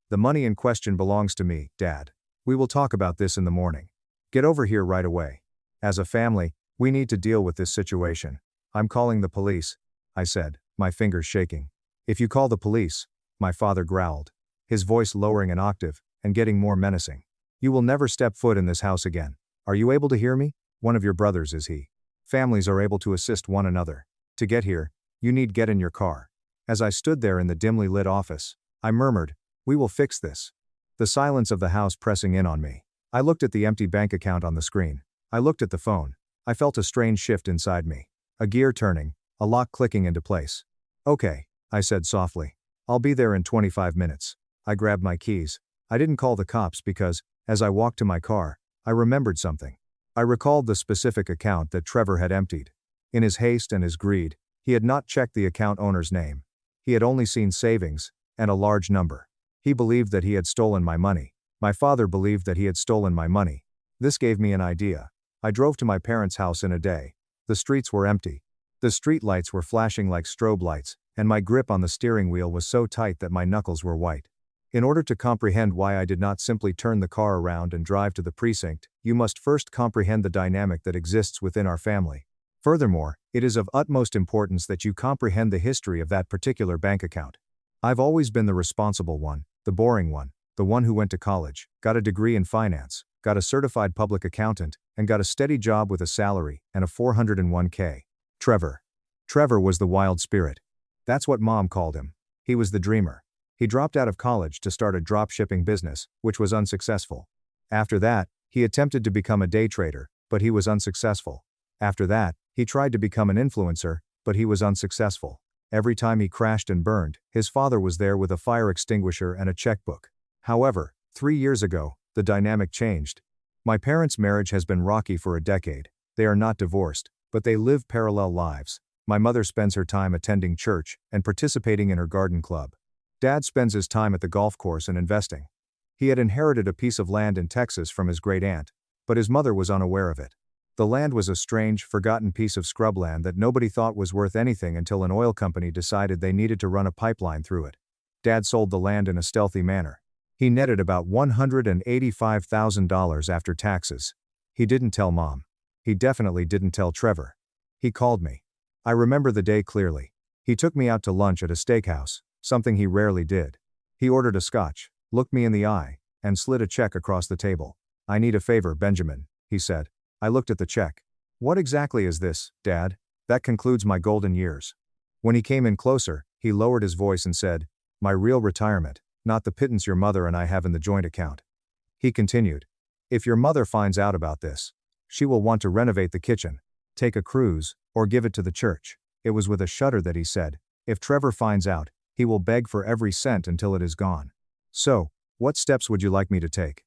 The money in question belongs to me, Dad. We will talk about this in the morning. Get over here right away. As a family, we need to deal with this situation. I'm calling the police," I said, my fingers shaking. "If you call the police," my father growled, his voice lowering an octave and getting more menacing, "you will never step foot in this house again. Are you able to hear me? One of your brothers is he. Families are able to assist one another. To get here, you need get in your car." As I stood there in the dimly lit office, I murmured, "We will fix this." The silence of the house pressing in on me. I looked at the empty bank account on the screen. I looked at the phone. I felt a strange shift inside me. A gear turning, a lock clicking into place. "Okay," I said softly. "I'll be there in 25 minutes. I grabbed my keys. I didn't call the cops because, as I walked to my car, I remembered something. I recalled the specific account that Trevor had emptied. In his haste and his greed, he had not checked the account owner's name. He had only seen savings, and a large number. He believed that he had stolen my money. My father believed that he had stolen my money. This gave me an idea. I drove to my parents' house in a day. The streets were empty. The street lights were flashing like strobe lights, and my grip on the steering wheel was so tight that my knuckles were white. In order to comprehend why I did not simply turn the car around and drive to the precinct, you must first comprehend the dynamic that exists within our family. Furthermore, it is of utmost importance that you comprehend the history of that particular bank account. I've always been the responsible one, the boring one, the one who went to college, got a degree in finance, got a certified public accountant, and got a steady job with a salary and a 401k. Trevor. Trevor was the wild spirit. That's what Mom called him. He was the dreamer. He dropped out of college to start a drop-shipping business, which was unsuccessful. After that, he attempted to become a day trader, but he was unsuccessful. After that, he tried to become an influencer, but he was unsuccessful. Every time he crashed and burned, his father was there with a fire extinguisher and a checkbook. However, 3 years ago, the dynamic changed. My parents' marriage has been rocky for a decade. They are not divorced, but they live parallel lives. My mother spends her time attending church and participating in her garden club. Dad spends his time at the golf course and investing. He had inherited a piece of land in Texas from his great aunt, but his mother was unaware of it. The land was a strange, forgotten piece of scrubland that nobody thought was worth anything until an oil company decided they needed to run a pipeline through it. Dad sold the land in a stealthy manner. He netted about $185,000 after taxes. He didn't tell Mom. He definitely didn't tell Trevor. He called me. I remember the day clearly. He took me out to lunch at a steakhouse, something he rarely did. He ordered a scotch, looked me in the eye, and slid a check across the table. "I need a favor, Benjamin," he said. I looked at the check. "What exactly is this, Dad?" "That concludes my golden years." When he came in closer, he lowered his voice and said, "My real retirement, not the pittance your mother and I have in the joint account." He continued, "If your mother finds out about this, she will want to renovate the kitchen, take a cruise, or give it to the church." It was with a shudder that he said, "If Trevor finds out, he will beg for every cent until it is gone." "So, what steps would you like me to take?"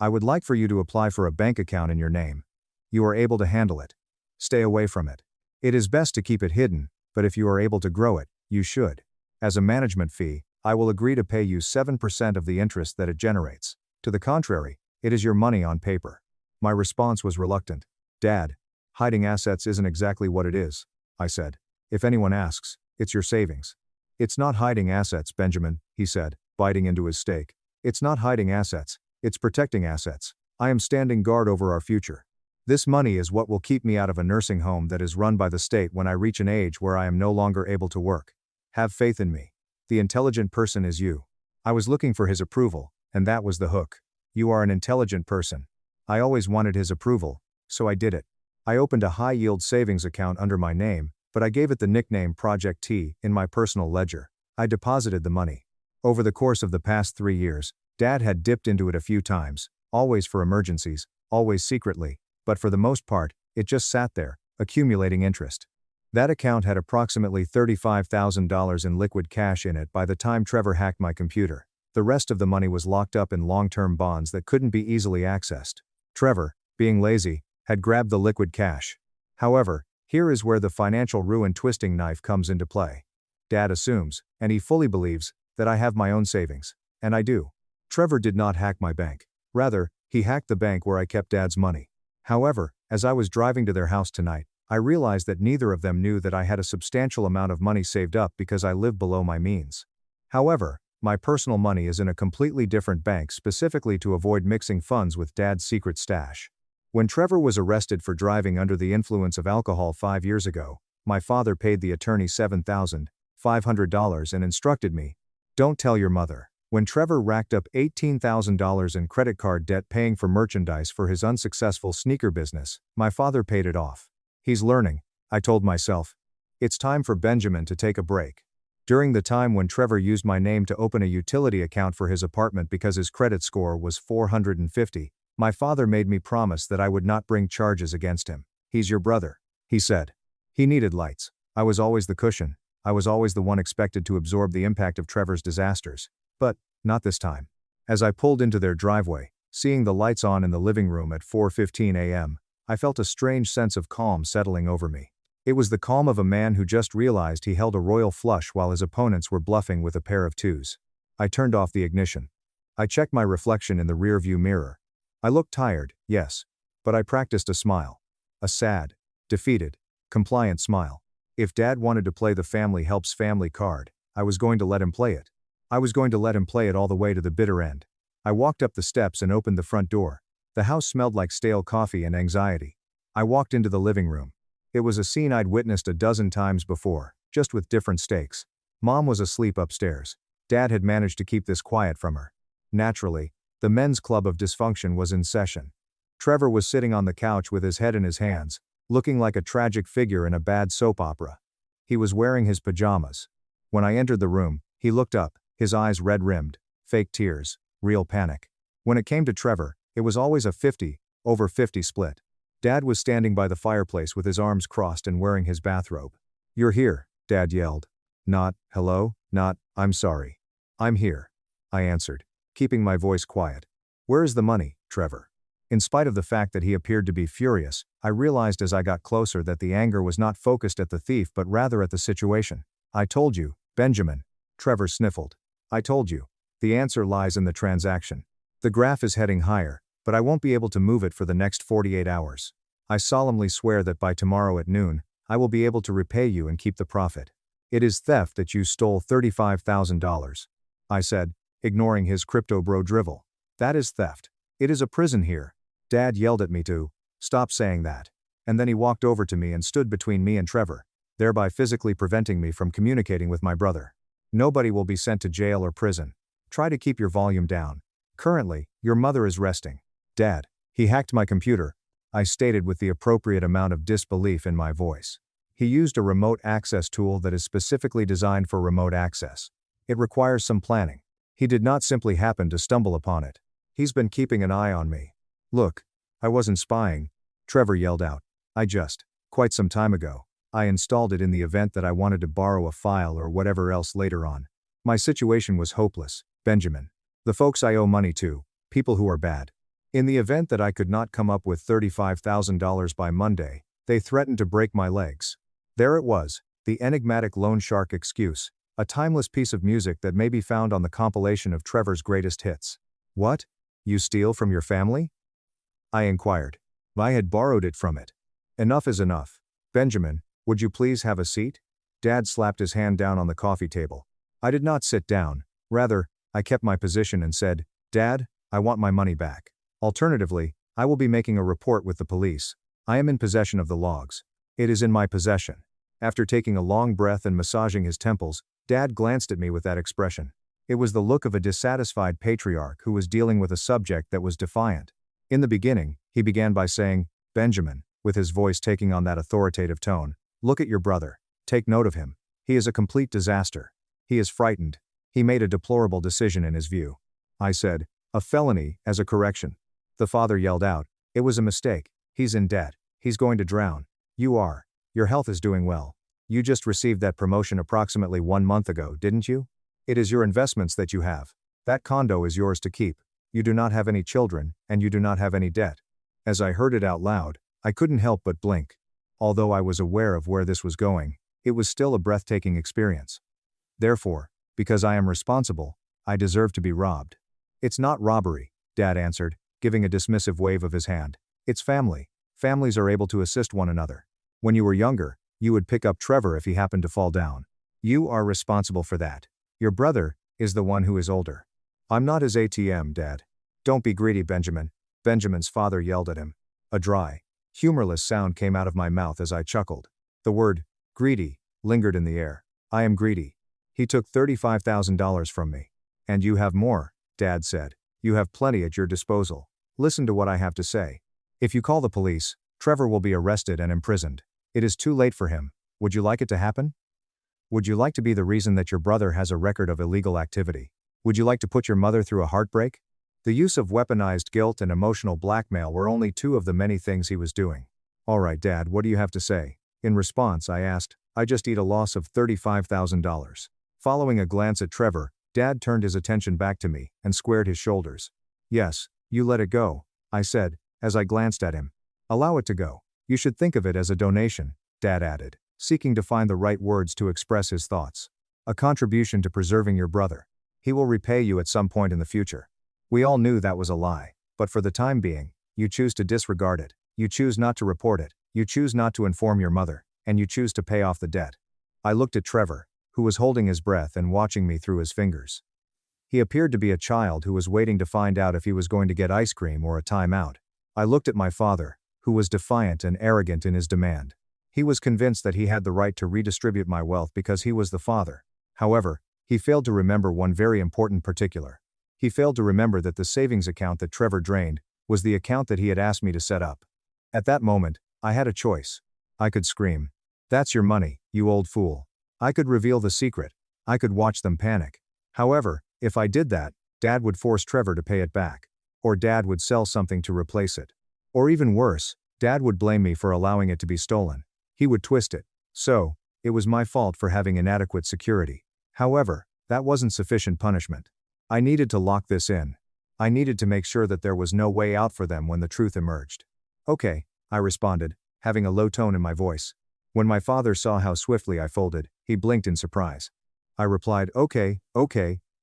"I would like for you to apply for a bank account in your name. You are able to handle it. Stay away from it. It is best to keep it hidden, but if you are able to grow it, you should. As a management fee, I will agree to pay you 7% of the interest that it generates. To the contrary, it is your money on paper." My response was reluctant. "Dad, hiding assets isn't exactly what it is," I said. "If anyone asks, it's your savings." "It's not hiding assets, Benjamin," he said, biting into his steak. "It's not hiding assets, it's protecting assets. I am standing guard over our future. This money is what will keep me out of a nursing home that is run by the state when I reach an age where I am no longer able to work. Have faith in me. The intelligent person is you." I was looking for his approval, and that was the hook. "You are an intelligent person." I always wanted his approval, so I did it. I opened a high-yield savings account under my name, but I gave it the nickname Project T in my personal ledger. I deposited the money. Over the course of the past 3 years, Dad had dipped into it a few times, always for emergencies, always secretly, but for the most part, it just sat there, accumulating interest. That account had approximately $35,000 in liquid cash in it by the time Trevor hacked my computer. The rest of the money was locked up in long-term bonds that couldn't be easily accessed. Trevor, being lazy, had grabbed the liquid cash. However, here is where the financial ruin twisting knife comes into play. Dad assumes, and he fully believes, that I have my own savings. And I do. Trevor did not hack my bank. Rather, he hacked the bank where I kept Dad's money. However, as I was driving to their house tonight, I realized that neither of them knew that I had a substantial amount of money saved up because I live below my means. However, my personal money is in a completely different bank specifically to avoid mixing funds with Dad's secret stash. When Trevor was arrested for driving under the influence of alcohol 5 years ago, my father paid the attorney $7,500 and instructed me, "Don't tell your mother." When Trevor racked up $18,000 in credit card debt paying for merchandise for his unsuccessful sneaker business, my father paid it off. He's learning, I told myself. It's time for Benjamin to take a break. During the time when Trevor used my name to open a utility account for his apartment because his credit score was 450, my father made me promise that I would not bring charges against him. "He's your brother," he said. He needed lights. I was always the cushion. I was always the one expected to absorb the impact of Trevor's disasters. But, not this time. As I pulled into their driveway, seeing the lights on in the living room at 4:15 a.m., I felt a strange sense of calm settling over me. It was the calm of a man who just realized he held a royal flush while his opponents were bluffing with a pair of twos. I turned off the ignition. I checked my reflection in the rearview mirror. I looked tired, yes, but I practiced a smile. A sad, defeated, Compliant smile. If Dad wanted to play the family helps family card, I was going to let him play it. I was going to let him play it all the way to the bitter end. I walked up the steps and opened the front door. The house smelled like stale coffee and anxiety. I walked into the living room. It was a scene I'd witnessed a dozen times before, just with different stakes. Mom was asleep upstairs. Dad had managed to keep this quiet from her. Naturally, the men's club of dysfunction was in session. Trevor was sitting on the couch with his head in his hands, looking like a tragic figure in a bad soap opera. He was wearing his pajamas. When I entered the room, he looked up, his eyes red-rimmed, fake tears, real panic. When it came to Trevor, it was always a 50/50 split. Dad was standing by the fireplace with his arms crossed and wearing his bathrobe. "You're here," Dad yelled. Not, "Hello," not, "I'm sorry." "I'm here," I answered, keeping my voice quiet. "Where is the money, Trevor?" In spite of the fact that he appeared to be furious, I realized as I got closer that the anger was not focused at the thief but rather at the situation. "I told you, Benjamin." Trevor sniffled. "I told you. The answer lies in the transaction. The graph is heading higher, but I won't be able to move it for the next 48 hours. I solemnly swear that by tomorrow at noon, I will be able to repay you and keep the profit. It is theft that you stole $35,000. I said, ignoring his crypto bro drivel. "That is theft. It is a prison here." Dad yelled at me to stop saying that. And then he walked over to me and stood between me and Trevor, thereby physically preventing me from communicating with my brother. "Nobody will be sent to jail or prison. Try to keep your volume down. Currently, your mother is resting." "Dad, he hacked my computer," I stated with the appropriate amount of disbelief in my voice. "He used a remote access tool that is specifically designed for remote access. It requires some planning. He did not simply happen to stumble upon it. He's been keeping an eye on me." "Look, I wasn't spying," Trevor yelled out. Quite some time ago, I installed it in the event that I wanted to borrow a file or whatever else later on. My situation was hopeless, Benjamin. The folks I owe money to, people who are bad. In the event that I could not come up with $35,000 by Monday, they threatened to break my legs. There it was, the enigmatic loan shark excuse, a timeless piece of music that may be found on the compilation of Trevor's greatest hits. "What? You steal from your family?" I inquired. I had borrowed it from it. "Enough is enough. Benjamin, would you please have a seat?" Dad slapped his hand down on the coffee table. I did not sit down, rather, I kept my position and said, "Dad, I want my money back. Alternatively, I will be making a report with the police. I am in possession of the logs. It is in my possession." After taking a long breath and massaging his temples, Dad glanced at me with that expression. It was the look of a dissatisfied patriarch who was dealing with a subject that was defiant. In the beginning, he began by saying, "Benjamin," with his voice taking on that authoritative tone, "look at your brother. Take note of him. He is a complete disaster. He is frightened. He made a deplorable decision in his view." I said, "A felony, as a correction." The father yelled out, "It was a mistake. He's in debt. He's going to drown. You are. Your health is doing well. You just received that promotion approximately 1 month ago, didn't you? It is your investments that you have. That condo is yours to keep. You do not have any children, and you do not have any debt." As I heard it out loud, I couldn't help but blink. Although I was aware of where this was going, it was still a breathtaking experience. "Therefore, because I am responsible, I deserve to be robbed." "It's not robbery," Dad answered, giving a dismissive wave of his hand. "It's family. Families are able to assist one another. When you were younger, you would pick up Trevor if he happened to fall down. You are responsible for that. Your brother is the one who is older." "I'm not his ATM, Dad." "Don't be greedy, Benjamin," Benjamin's father yelled at him. A dry, humorless sound came out of my mouth as I chuckled. The word, greedy, lingered in the air. "I am greedy. He took $35,000 from me. And you have more," Dad said. "You have plenty at your disposal. Listen to what I have to say. If you call the police, Trevor will be arrested and imprisoned. It is too late for him. Would you like it to happen? Would you like to be the reason that your brother has a record of illegal activity? Would you like to put your mother through a heartbreak?" The use of weaponized guilt and emotional blackmail were only two of the many things he was doing. "All right, Dad, what do you have to say?" In response, I asked, "I just eat a loss of $35,000. Following a glance at Trevor, Dad turned his attention back to me and squared his shoulders. "Yes, you let it go," I said, as I glanced at him. "Allow it to go. You should think of it as a donation," Dad added, seeking to find the right words to express his thoughts. "A contribution to preserving your brother. He will repay you at some point in the future." We all knew that was a lie, but for the time being, you choose to disregard it, you choose not to report it, you choose not to inform your mother, and you choose to pay off the debt. I looked at Trevor, who was holding his breath and watching me through his fingers. He appeared to be a child who was waiting to find out if he was going to get ice cream or a timeout. I looked at my father, who was defiant and arrogant in his demand. He was convinced that he had the right to redistribute my wealth because he was the father. However, he failed to remember one very important particular. He failed to remember that the savings account that Trevor drained was the account that he had asked me to set up. At that moment, I had a choice. I could scream, "That's your money, you old fool." I could reveal the secret. I could watch them panic. However, if I did that, Dad would force Trevor to pay it back. Or Dad would sell something to replace it. Or even worse, Dad would blame me for allowing it to be stolen. He would twist it. So, it was my fault for having inadequate security. However, that wasn't sufficient punishment. I needed to lock this in. I needed to make sure that there was no way out for them when the truth emerged. "Okay," I responded, having a low tone in my voice. When my father saw how swiftly I folded, he blinked in surprise. I replied, okay,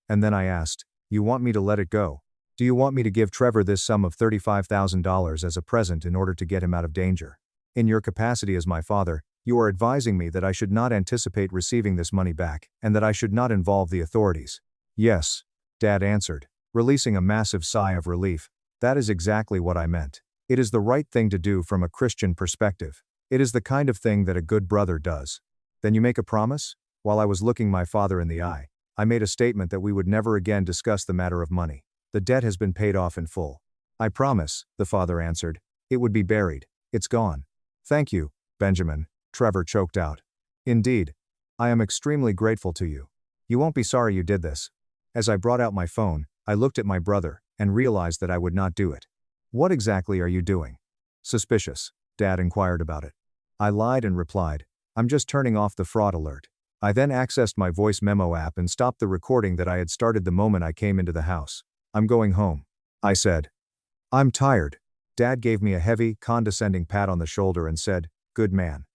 and then I asked, "You want me to let it go? Do you want me to give Trevor this sum of $35,000 as a present in order to get him out of danger? In your capacity as my father, you are advising me that I should not anticipate receiving this money back, and that I should not involve the authorities." "Yes," Dad answered, releasing a massive sigh of relief. "That is exactly what I meant. It is the right thing to do from a Christian perspective. It is the kind of thing that a good brother does." "Then you make a promise?" While I was looking my father in the eye, I made a statement that we would never again discuss the matter of money. "The debt has been paid off in full." "I promise," the father answered. "It would be buried. It's gone." "Thank you, Benjamin," Trevor choked out. "Indeed. I am extremely grateful to you. You won't be sorry you did this." As I brought out my phone, I looked at my brother, and realized that I would not do it. "What exactly are you doing?" "Suspicious," Dad inquired about it. I lied and replied, "I'm just turning off the fraud alert." I then accessed my voice memo app and stopped the recording that I had started the moment I came into the house. "I'm going home," I said. "I'm tired." Dad gave me a heavy, condescending pat on the shoulder and said, "Good man."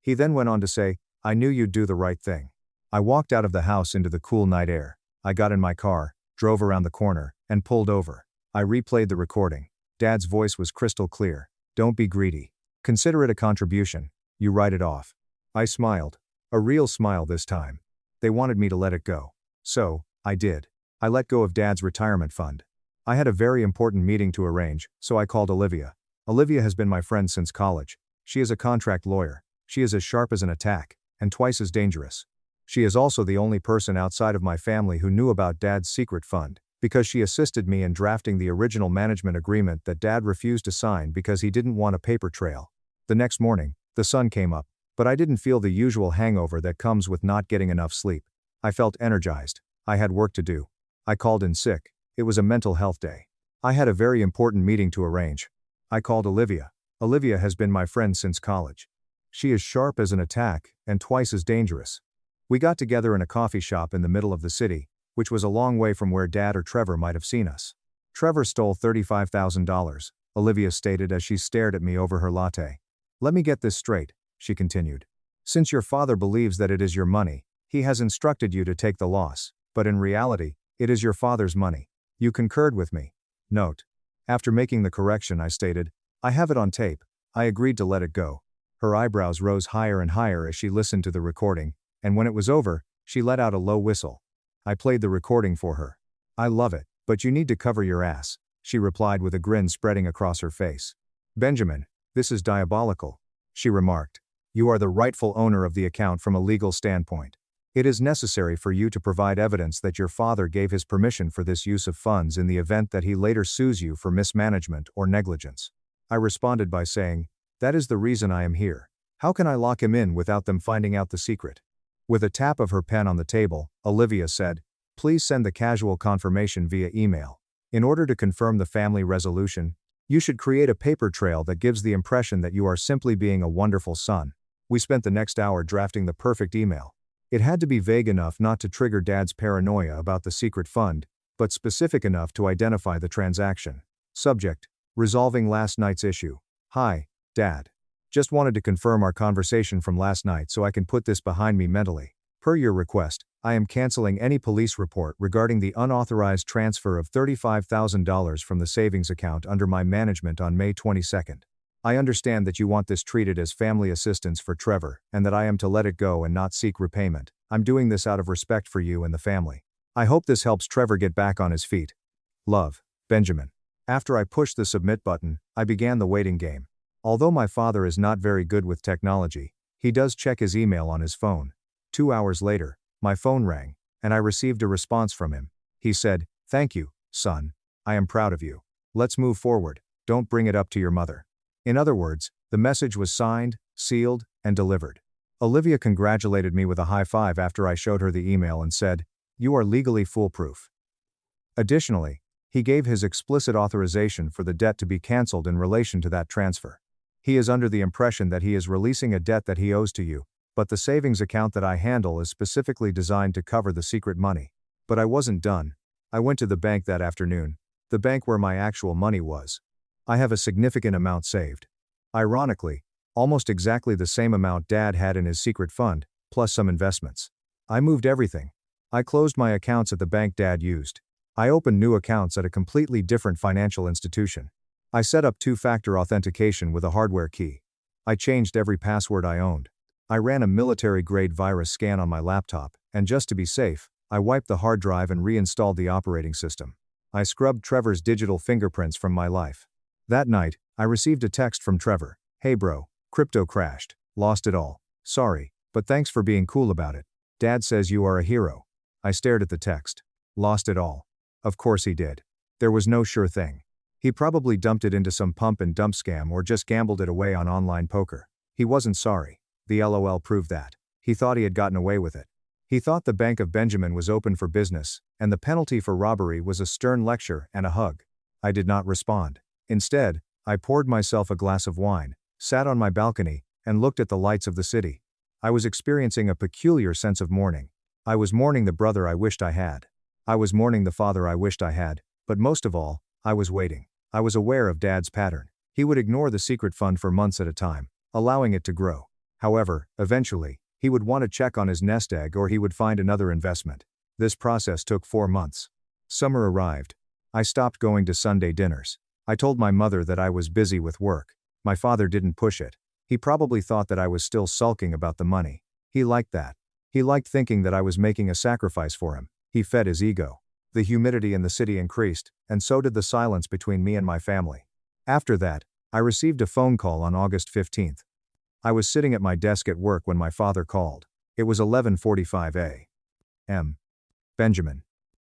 He then went on to say, "I knew you'd do the right thing." I walked out of the house into the cool night air. I got in my car, drove around the corner, and pulled over. I replayed the recording. Dad's voice was crystal clear. "Don't be greedy. Consider it a contribution. You write it off." I smiled. A real smile this time. They wanted me to let it go. So, I did. I let go of Dad's retirement fund. I had a very important meeting to arrange, so I called Olivia. Olivia has been my friend since college. She is a contract lawyer. She is as sharp as an attack, and twice as dangerous. She is also the only person outside of my family who knew about Dad's secret fund, because she assisted me in drafting the original management agreement that Dad refused to sign because he didn't want a paper trail. The next morning, the sun came up, but I didn't feel the usual hangover that comes with not getting enough sleep. I felt energized. I had work to do. I called in sick. It was a mental health day. I had a very important meeting to arrange. I called Olivia. Olivia has been my friend since college. She is sharp as an attack, and twice as dangerous. We got together in a coffee shop in the middle of the city, which was a long way from where Dad or Trevor might have seen us. "Trevor stole $35,000, Olivia stated as she stared at me over her latte. "Let me get this straight," she continued. "Since your father believes that it is your money, he has instructed you to take the loss, but in reality, it is your father's money. You concurred with me." Note. After making the correction, I stated, "I have it on tape." I agreed to let it go. Her eyebrows rose higher and higher as she listened to the recording, and when it was over, she let out a low whistle. I played the recording for her. "I love it, but you need to cover your ass," she replied with a grin spreading across her face. "Benjamin, this is diabolical," she remarked. "You are the rightful owner of the account from a legal standpoint. It is necessary for you to provide evidence that your father gave his permission for this use of funds in the event that he later sues you for mismanagement or negligence." I responded by saying, "That is the reason I am here. How can I lock him in without them finding out the secret?" With a tap of her pen on the table, Olivia said, "Please send the casual confirmation via email. In order to confirm the family resolution, you should create a paper trail that gives the impression that you are simply being a wonderful son." We spent the next hour drafting the perfect email. It had to be vague enough not to trigger Dad's paranoia about the secret fund, but specific enough to identify the transaction. Subject: resolving last night's issue. "Hi, Dad. Just wanted to confirm our conversation from last night so I can put this behind me mentally. Per your request, I am canceling any police report regarding the unauthorized transfer of $35,000 from the savings account under my management on May 22. I understand that you want this treated as family assistance for Trevor, and that I am to let it go and not seek repayment. I'm doing this out of respect for you and the family. I hope this helps Trevor get back on his feet. Love, Benjamin. After I pushed the submit button, I began the waiting game. Although my father is not very good with technology, he does check his email on his phone. 2 hours later, my phone rang, and I received a response from him. He said, "Thank you, son. I am proud of you. Let's move forward. Don't bring it up to your mother." In other words, the message was signed, sealed, and delivered. Olivia congratulated me with a high five after I showed her the email and said, "You are legally foolproof." Additionally, he gave his explicit authorization for the debt to be cancelled in relation to that transfer. He is under the impression that he is releasing a debt that he owes to you, but the savings account that I handle is specifically designed to cover the secret money. But I wasn't done. I went to the bank that afternoon, the bank where my actual money was. I have a significant amount saved. Ironically, almost exactly the same amount Dad had in his secret fund, plus some investments. I moved everything. I closed my accounts at the bank Dad used. I opened new accounts at a completely different financial institution. I set up two-factor authentication with a hardware key. I changed every password I owned. I ran a military-grade virus scan on my laptop, and just to be safe, I wiped the hard drive and reinstalled the operating system. I scrubbed Trevor's digital fingerprints from my life. That night, I received a text from Trevor. "Hey bro, crypto crashed, lost it all. Sorry, but thanks for being cool about it. Dad says you are a hero." I stared at the text. Lost it all. Of course he did. There was no sure thing. He probably dumped it into some pump and dump scam or just gambled it away on online poker. He wasn't sorry. The LOL proved that. He thought he had gotten away with it. He thought the Bank of Benjamin was open for business, and the penalty for robbery was a stern lecture and a hug. I did not respond. Instead, I poured myself a glass of wine, sat on my balcony, and looked at the lights of the city. I was experiencing a peculiar sense of mourning. I was mourning the brother I wished I had. I was mourning the father I wished I had, but most of all, I was waiting. I was aware of Dad's pattern. He would ignore the secret fund for months at a time, allowing it to grow. However, eventually, he would want to check on his nest egg or he would find another investment. This process took 4 months. Summer arrived. I stopped going to Sunday dinners. I told my mother that I was busy with work. My father didn't push it. He probably thought that I was still sulking about the money. He liked that. He liked thinking that I was making a sacrifice for him. He fed his ego. The humidity in the city increased, and so did the silence between me and my family. After that, I received a phone call on August 15th. I was sitting at my desk at work when my father called. It was 11:45 a.m. "Benjamin."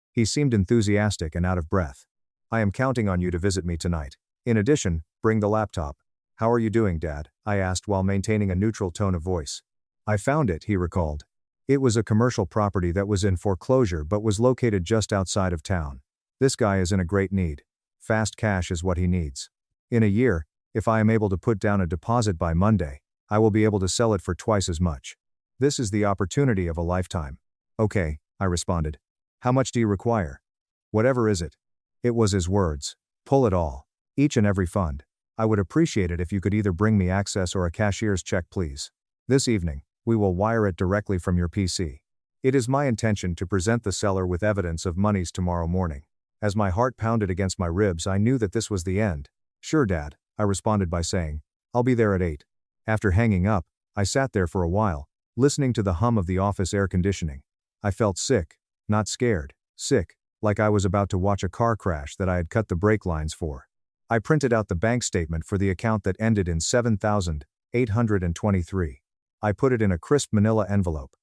He seemed enthusiastic and out of breath. "I am counting on you to visit me tonight. In addition, bring the laptop." "How are you doing, Dad?" I asked while maintaining a neutral tone of voice. "I found it," he recalled. "It was a commercial property that was in foreclosure but was located just outside of town. This guy is in a great need. Fast cash is what he needs. In a year, if I am able to put down a deposit by Monday, I will be able to sell it for twice as much. This is the opportunity of a lifetime." "Okay," I responded. "How much do you require?" "Whatever is it?" It was his words. "Pull it all. Each and every fund. I would appreciate it if you could either bring me access or a cashier's check, please. This evening, we will wire it directly from your PC. It is my intention to present the seller with evidence of monies tomorrow morning." As my heart pounded against my ribs, I knew that this was the end. "Sure, Dad," I responded by saying, "I'll be there at 8. After hanging up, I sat there for a while, listening to the hum of the office air conditioning. I felt sick, not scared, sick, like I was about to watch a car crash that I had cut the brake lines for. I printed out the bank statement for the account that ended in 7,823. I put it in a crisp manila envelope.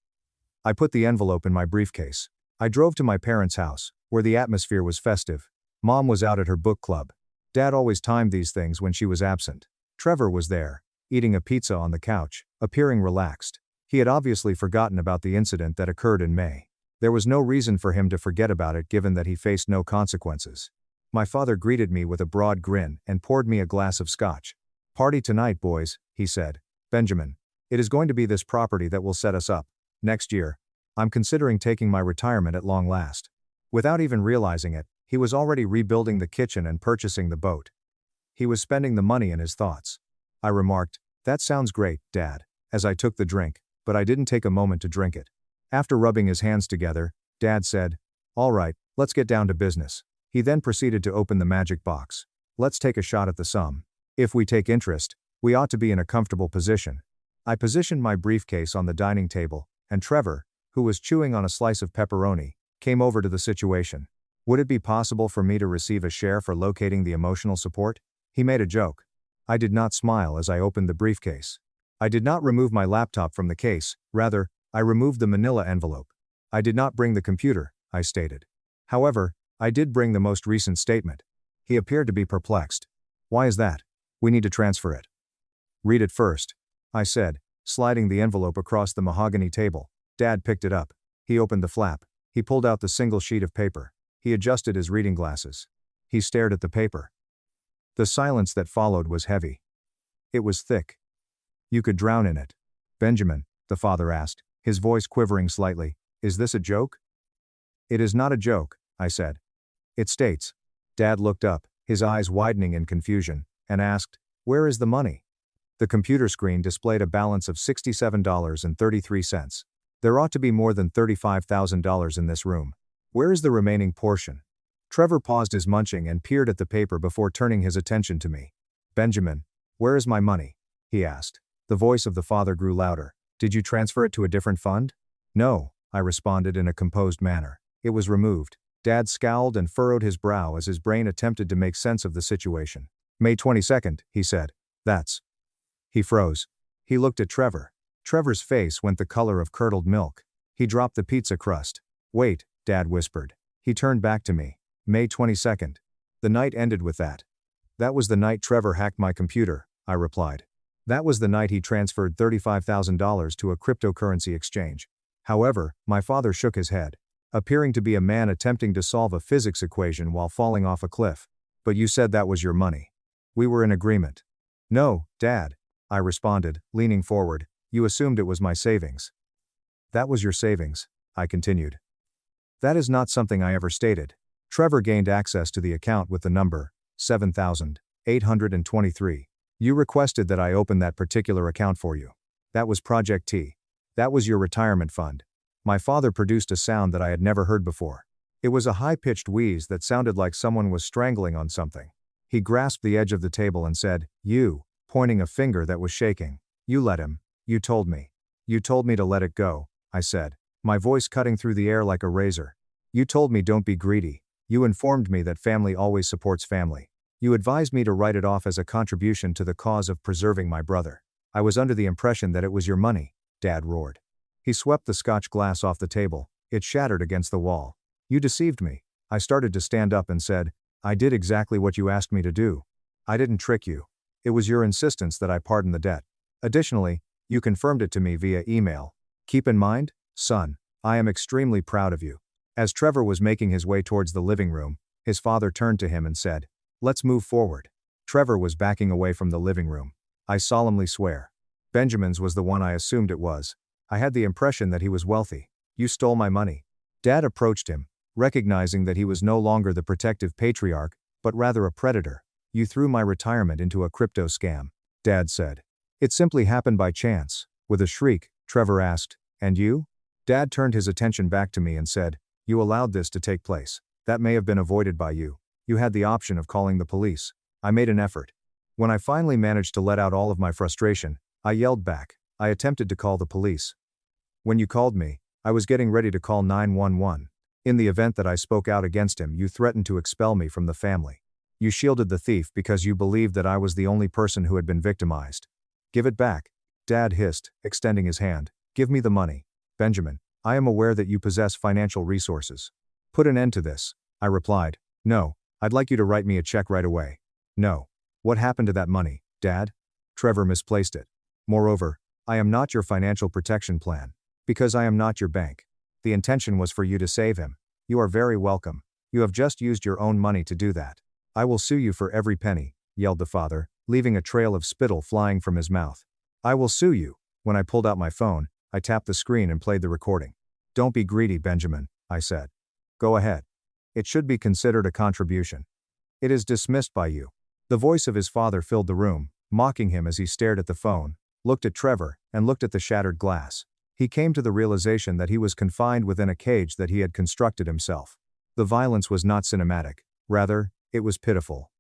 I put the envelope in my briefcase. I drove to my parents' house, where the atmosphere was festive. Mom was out at her book club. Dad always timed these things when she was absent. Trevor was there, eating a pizza on the couch, appearing relaxed. He had obviously forgotten about the incident that occurred in May. There was no reason for him to forget about it given that he faced no consequences. My father greeted me with a broad grin and poured me a glass of scotch. "Party tonight, boys," he said. "Benjamin, it is going to be this property that will set us up. Next year, I'm considering taking my retirement at long last." Without even realizing it, he was already rebuilding the kitchen and purchasing the boat. He was spending the money in his thoughts. I remarked, "That sounds great, Dad," as I took the drink, but I didn't take a moment to drink it. After rubbing his hands together, Dad said, "All right, let's get down to business." He then proceeded to open the magic box. "Let's take a shot at the sum. If we take interest, We ought to be in a comfortable position. I positioned my briefcase on the dining table, and Trevor, who was chewing on a slice of pepperoni, came over to the situation. Would it be possible for me to receive a share for locating the emotional support? He made a joke. I did not smile as I opened the briefcase. I did not remove my laptop from the case, rather, I removed the manila envelope. I did not bring the computer, I stated. However, I did bring the most recent statement. He appeared to be perplexed. Why is that? We need to transfer it. Read it first, I said, sliding the envelope across the mahogany table. Dad picked it up. He opened the flap. He pulled out the single sheet of paper. He adjusted his reading glasses. He stared at the paper. The silence that followed was heavy. It was thick. You could drown in it. Benjamin, the father asked, his voice quivering slightly, is this a joke? It is not a joke, I said. It states. Dad looked up, his eyes widening in confusion, and asked, where is the money? The computer screen displayed a balance of $67.33. There ought to be more than $35,000 in this room. Where is the remaining portion? Trevor paused his munching and peered at the paper before turning his attention to me. Benjamin, where is my money? He asked. The voice of the father grew louder. Did you transfer it to a different fund? No, I responded in a composed manner. It was removed. Dad scowled and furrowed his brow as his brain attempted to make sense of the situation. May 22nd, he said. That's. He froze. He looked at Trevor. Trevor's face went the color of curdled milk. He dropped the pizza crust. Wait, Dad whispered. He turned back to me. May 22nd. The night ended with that. That was the night Trevor hacked my computer, I replied. That was the night he transferred $35,000 to a cryptocurrency exchange. However, my father shook his head, appearing to be a man attempting to solve a physics equation while falling off a cliff. But you said that was your money. We were in agreement. No, Dad, I responded, leaning forward. You assumed it was my savings. That was your savings, I continued. That is not something I ever stated. Trevor gained access to the account with the number 7,823. You requested that I open that particular account for you. That was Project T. That was your retirement fund. My father produced a sound that I had never heard before. It was a high-pitched wheeze that sounded like someone was strangling on something. He grasped the edge of the table and said, you, pointing a finger that was shaking. You let him. You told me. You told me to let it go, I said, my voice cutting through the air like a razor. You told me don't be greedy. You informed me that family always supports family. You advised me to write it off as a contribution to the cause of preserving my brother. I was under the impression that it was your money, Dad roared. He swept the scotch glass off the table. It shattered against the wall. You deceived me. I started to stand up and said, I did exactly what you asked me to do. I didn't trick you. It was your insistence that I pardon the debt. Additionally, you confirmed it to me via email. Keep in mind, son, I am extremely proud of you. As Trevor was making his way towards the living room, his father turned to him and said, let's move forward. Trevor was backing away from the living room. I solemnly swear. Benjamin's was the one I assumed it was. I had the impression that he was wealthy. You stole my money. Dad approached him, recognizing that he was no longer the protective patriarch, but rather a predator. You threw my retirement into a crypto scam, Dad said. It simply happened by chance. With a shriek, Trevor asked, and you? Dad turned his attention back to me and said, you allowed this to take place. That may have been avoided by you. You had the option of calling the police. I made an effort. When I finally managed to let out all of my frustration, I yelled back. I attempted to call the police. When you called me, I was getting ready to call 911. In the event that I spoke out against him, you threatened to expel me from the family. You shielded the thief because you believed that I was the only person who had been victimized. Give it back, Dad hissed, extending his hand. Give me the money. Benjamin, I am aware that you possess financial resources. Put an end to this, I replied. No, I'd like you to write me a check right away. No. What happened to that money, Dad? Trevor misplaced it. Moreover, I am not your financial protection plan. Because I am not your bank. The intention was for you to save him. You are very welcome. You have just used your own money to do that. I will sue you for every penny, yelled the father, leaving a trail of spittle flying from his mouth. I will sue you. When I pulled out my phone, I tapped the screen and played the recording. Don't be greedy, Benjamin, I said. Go ahead. It should be considered a contribution. It is dismissed by you. The voice of his father filled the room, mocking him as he stared at the phone, looked at Trevor, and looked at the shattered glass. He came to the realization that he was confined within a cage that he had constructed himself. The violence was not cinematic. Rather, it was pitiful.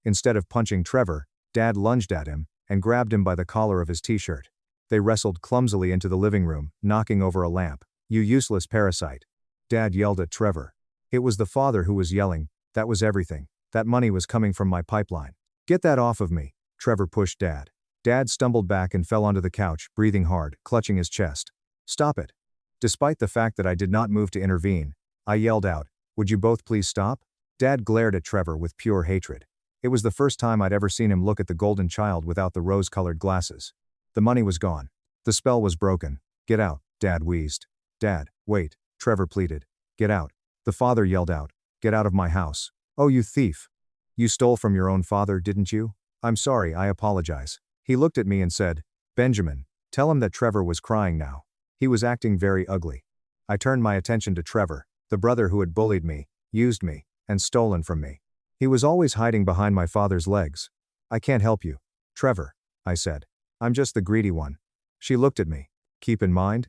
Instead of punching Trevor, Dad lunged at him, and grabbed him by the collar of his t-shirt. They wrestled clumsily into the living room, knocking over a lamp. "You useless parasite." Dad yelled at Trevor. It was the father who was yelling. That was everything. That money was coming from my pipeline. "Get that off of me." Trevor pushed Dad. Dad stumbled back and fell onto the couch, breathing hard, clutching his chest. "Stop it." Despite the fact that I did not move to intervene, I yelled out, "Would you both please stop?" Dad glared at Trevor with pure hatred. It was the first time I'd ever seen him look at the golden child without the rose-colored glasses. The money was gone. The spell was broken. "Get out," Dad wheezed. "Dad, wait," Trevor pleaded. "Get out." The father yelled out. "Get out of my house." "Oh, you thief. You stole from your own father, didn't you?" "I'm sorry, I apologize." He looked at me and said, "Benjamin, tell him that Trevor was crying now. He was acting very ugly." I turned my attention to Trevor, the brother who had bullied me, used me, and stolen from me. He was always hiding behind my father's legs. "I can't help you, Trevor," I said. "I'm just the greedy one." She looked at me. "Keep in mind?"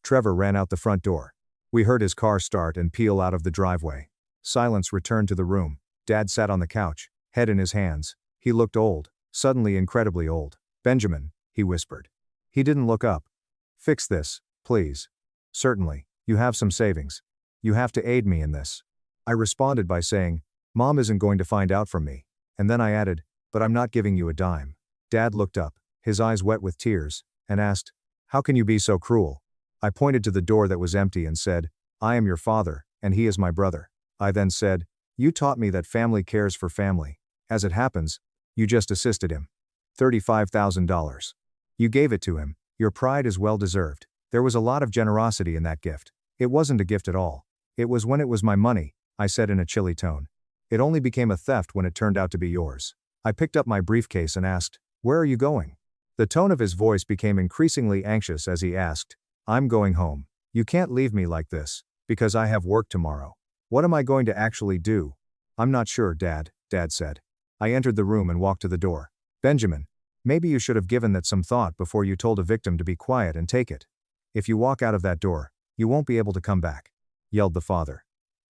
Trevor ran out the front door. We heard his car start and peel out of the driveway. Silence returned to the room. Dad sat on the couch, head in his hands. He looked old, suddenly incredibly old. "Benjamin," he whispered. He didn't look up. "Fix this, please." "Certainly, you have some savings. You have to aid me in this." I responded by saying, "Mom isn't going to find out from me." And then I added, "But I'm not giving you a dime." Dad looked up, his eyes wet with tears, and asked, "How can you be so cruel?" I pointed to the door that was empty and said, "I am your father, and he is my brother." I then said, "You taught me that family cares for family. As it happens, you just assisted him. $35,000. You gave it to him. Your pride is well deserved. There was a lot of generosity in that gift. It wasn't a gift at all. It was when it was my money," I said in a chilly tone. "It only became a theft when it turned out to be yours." I picked up my briefcase and asked, "Where are you going?" The tone of his voice became increasingly anxious as he asked, "I'm going home. You can't leave me like this, because I have work tomorrow." "What am I going to actually do?" "I'm not sure, Dad," Dad said. I entered the room and walked to the door. "Benjamin, maybe you should have given that some thought before you told a victim to be quiet and take it. If you walk out of that door, you won't be able to come back," yelled the father.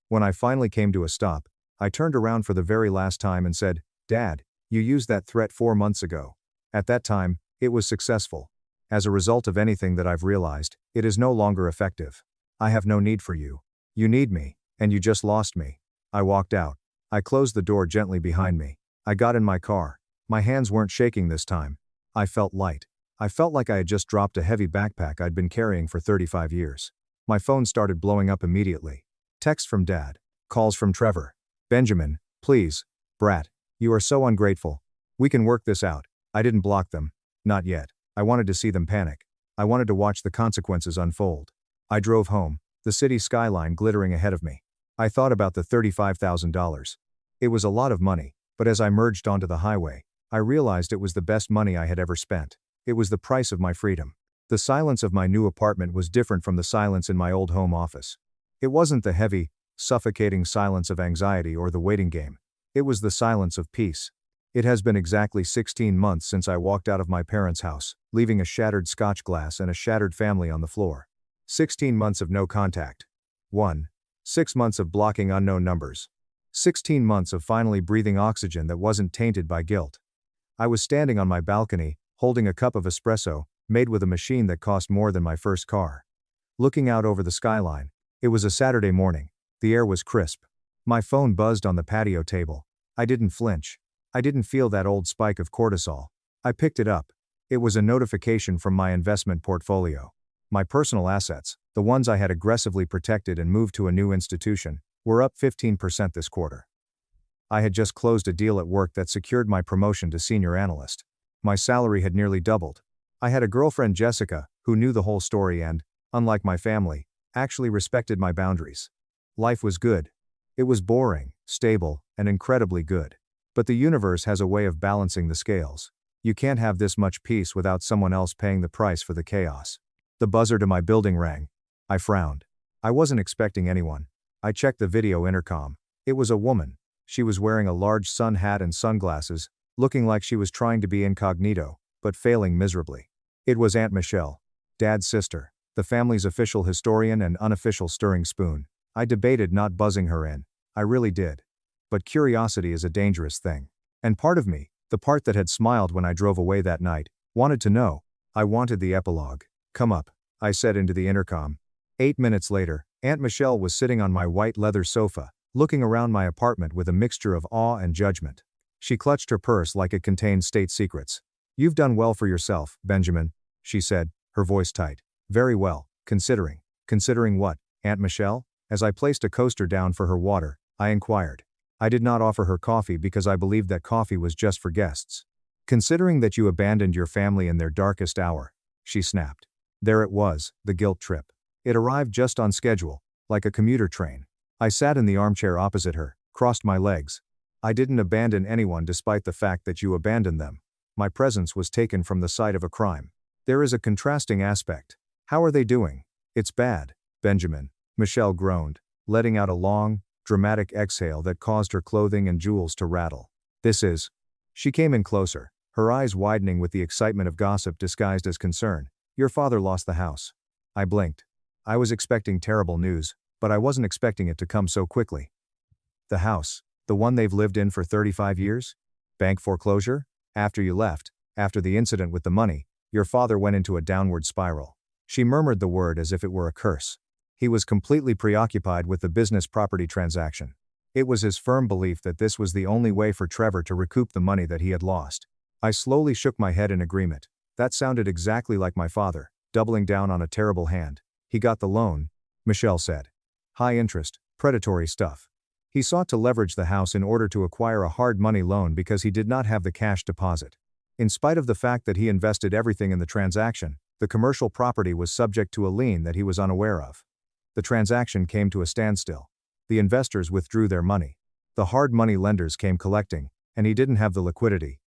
When I finally came to a stop, I turned around for the very last time and said, "Dad, you used that threat 4 months ago. At that time, it was successful. As a result of anything that I've realized, it is no longer effective. I have no need for you. You need me, and you just lost me." I walked out. I closed the door gently behind me. I got in my car. My hands weren't shaking this time. I felt light. I felt like I had just dropped a heavy backpack I'd been carrying for 35 years. My phone started blowing up immediately. Text from Dad. Calls from Trevor. "Benjamin, please, brat. You are so ungrateful. We can work this out." I didn't block them. Not yet. I wanted to see them panic. I wanted to watch the consequences unfold. I drove home, the city skyline glittering ahead of me. I thought about the $35,000. It was a lot of money, but as I merged onto the highway, I realized it was the best money I had ever spent. It was the price of my freedom. The silence of my new apartment was different from the silence in my old home office. It wasn't the heavy, suffocating silence of anxiety or the waiting game. It was the silence of peace. It has been exactly 16 months since I walked out of my parents' house, leaving a shattered scotch glass and a shattered family on the floor. 16 months of no contact. 6 months of blocking unknown numbers. 16 months of finally breathing oxygen that wasn't tainted by guilt. I was standing on my balcony, holding a cup of espresso, made with a machine that cost more than my first car. Looking out over the skyline, it was a Saturday morning. The air was crisp. My phone buzzed on the patio table. I didn't flinch. I didn't feel that old spike of cortisol. I picked it up. It was a notification from my investment portfolio. My personal assets, the ones I had aggressively protected and moved to a new institution, were up 15% this quarter. I had just closed a deal at work that secured my promotion to senior analyst. My salary had nearly doubled. I had a girlfriend, Jessica, who knew the whole story and, unlike my family, actually respected my boundaries. Life was good. It was boring, stable, and incredibly good. But the universe has a way of balancing the scales. You can't have this much peace without someone else paying the price for the chaos. The buzzer to my building rang. I frowned. I wasn't expecting anyone. I checked the video intercom. It was a woman. She was wearing a large sun hat and sunglasses, looking like she was trying to be incognito, but failing miserably. It was Aunt Michelle, Dad's sister, the family's official historian and unofficial stirring spoon. I debated not buzzing her in. I really did. But curiosity is a dangerous thing. And part of me, The part that had smiled when I drove away that night, wanted to know. I wanted the epilogue. Come up, I said into the intercom. 8 minutes later, Aunt Michelle was sitting on my white leather sofa, looking around my apartment with a mixture of awe and judgment. She clutched her purse like it contained state secrets. You've done well for yourself, Benjamin, she said, her voice tight. Very well, considering. Considering what, Aunt Michelle? As I placed a coaster down for her water, I inquired. I did not offer her coffee because I believed that coffee was just for guests. Considering that you abandoned your family in their darkest hour, she snapped. There it was, the guilt trip. It arrived just on schedule, like a commuter train. I sat in the armchair opposite her, crossed my legs. I didn't abandon anyone despite the fact that you abandoned them. My presence was taken from the site of a crime. There is a contrasting aspect. How are they doing? It's bad, Benjamin, Michelle groaned, letting out a long, dramatic exhale that caused her clothing and jewels to rattle. This is. She came in closer, her eyes widening with the excitement of gossip disguised as concern. Your father lost the house. I blinked. I was expecting terrible news, but I wasn't expecting it to come so quickly. The house, the one they've lived in for 35 years? Bank foreclosure? After you left, after the incident with the money, your father went into a downward spiral. She murmured the word as if it were a curse. He was completely preoccupied with the business property transaction. It was his firm belief that this was the only way for Trevor to recoup the money that he had lost. I slowly shook my head in agreement. That sounded exactly like my father, doubling down on a terrible hand. He got the loan, Michelle said. High interest, predatory stuff. He sought to leverage the house in order to acquire a hard money loan because he did not have the cash deposit. In spite of the fact that he invested everything in the transaction, the commercial property was subject to a lien that he was unaware of. The transaction came to a standstill. The investors withdrew their money. The hard money lenders came collecting, and he didn't have the liquidity.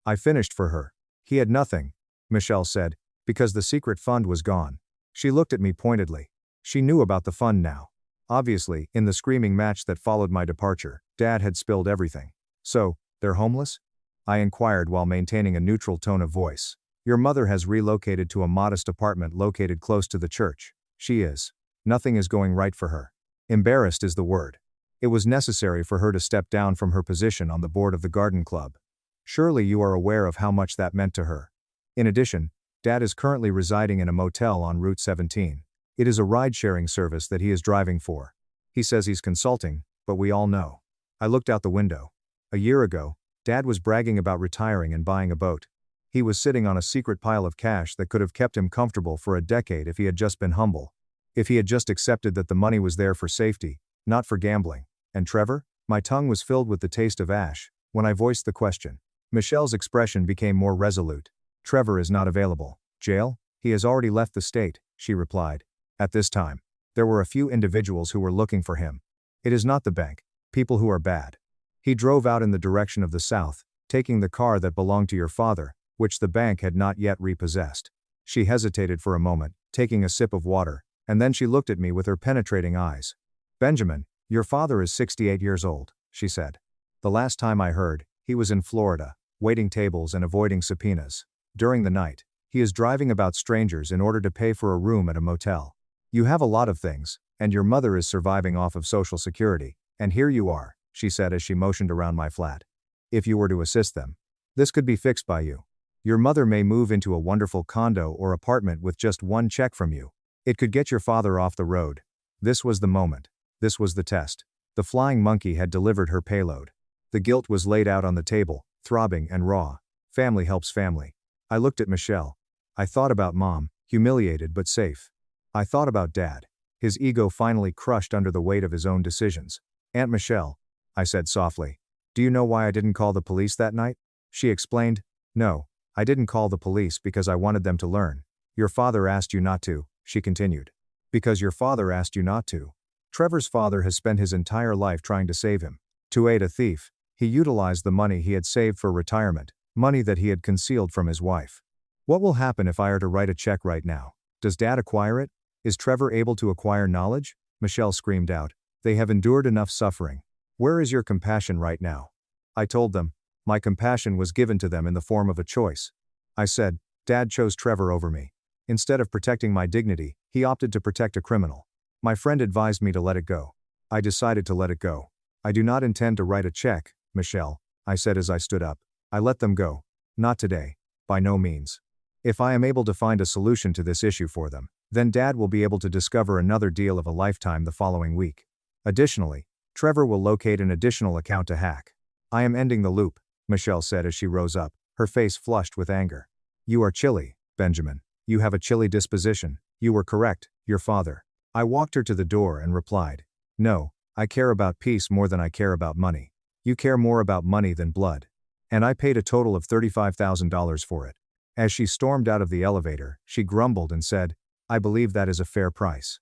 I finished for her. He had nothing, Michelle said, because the secret fund was gone. She looked at me pointedly. She knew about the fund now. Obviously, in the screaming match that followed my departure, Dad had spilled everything. So, they're homeless? I inquired while maintaining a neutral tone of voice. Your mother has relocated to a modest apartment located close to the church. She is. Nothing is going right for her. Embarrassed is the word. It was necessary for her to step down from her position on the board of the garden club. Surely you are aware of how much that meant to her. In addition, Dad is currently residing in a motel on Route 17. It is a ride-sharing service that he is driving for. He says he's consulting, but we all know. I looked out the window. A year ago, Dad was bragging about retiring and buying a boat. He was sitting on a secret pile of cash that could have kept him comfortable for a decade if he had just been humble. If he had just accepted that the money was there for safety, not for gambling. And Trevor? My tongue was filled with the taste of ash when I voiced the question. Michelle's expression became more resolute. Trevor is not available. Jail? He has already left the state, she replied. At this time, there were a few individuals who were looking for him. It is not the bank. People who are bad. He drove out in the direction of the south, taking the car that belonged to your father, which the bank had not yet repossessed. She hesitated for a moment, taking a sip of water, and then she looked at me with her penetrating eyes. Benjamin, your father is 68 years old, she said. The last time I heard, he was in Florida, waiting tables and avoiding subpoenas. During the night, he is driving about strangers in order to pay for a room at a motel. You have a lot of things, and your mother is surviving off of Social Security, and here you are, she said as she motioned around my flat. If you were to assist them, this could be fixed by you. Your mother may move into a wonderful condo or apartment with just one check from you. It could get your father off the road. This was the moment. This was the test. The flying monkey had delivered her payload. The guilt was laid out on the table, throbbing and raw. Family helps family. I looked at Michelle. I thought about Mom, humiliated but safe. I thought about Dad, his ego finally crushed under the weight of his own decisions. Aunt Michelle, I said softly. Do you know why I didn't call the police that night? She explained. No, I didn't call the police because I wanted them to learn. Your father asked you not to, she continued. Because your father asked you not to. Trevor's father has spent his entire life trying to save him. To aid a thief, he utilized the money he had saved for retirement, money that he had concealed from his wife. What will happen if I are to write a check right now? Does Dad acquire it? Is Trevor able to acquire knowledge? Michelle screamed out. They have endured enough suffering. Where is your compassion right now? I told them. My compassion was given to them in the form of a choice. I said, Dad chose Trevor over me. Instead of protecting my dignity, he opted to protect a criminal. My friend advised me to let it go. I decided to let it go. I do not intend to write a check, Michelle, I said as I stood up. I let them go. Not today. By no means. If I am able to find a solution to this issue for them, then Dad will be able to discover another deal of a lifetime the following week. Additionally, Trevor will locate an additional account to hack. I am ending the loop, Michelle said as she rose up, her face flushed with anger. You are chilly, Benjamin. You have a chilly disposition. You were correct, your father. I walked her to the door and replied, no, I care about peace more than I care about money. You care more about money than blood. And I paid a total of $35,000 for it. As she stormed out of the elevator, she grumbled and said, I believe that is a fair price.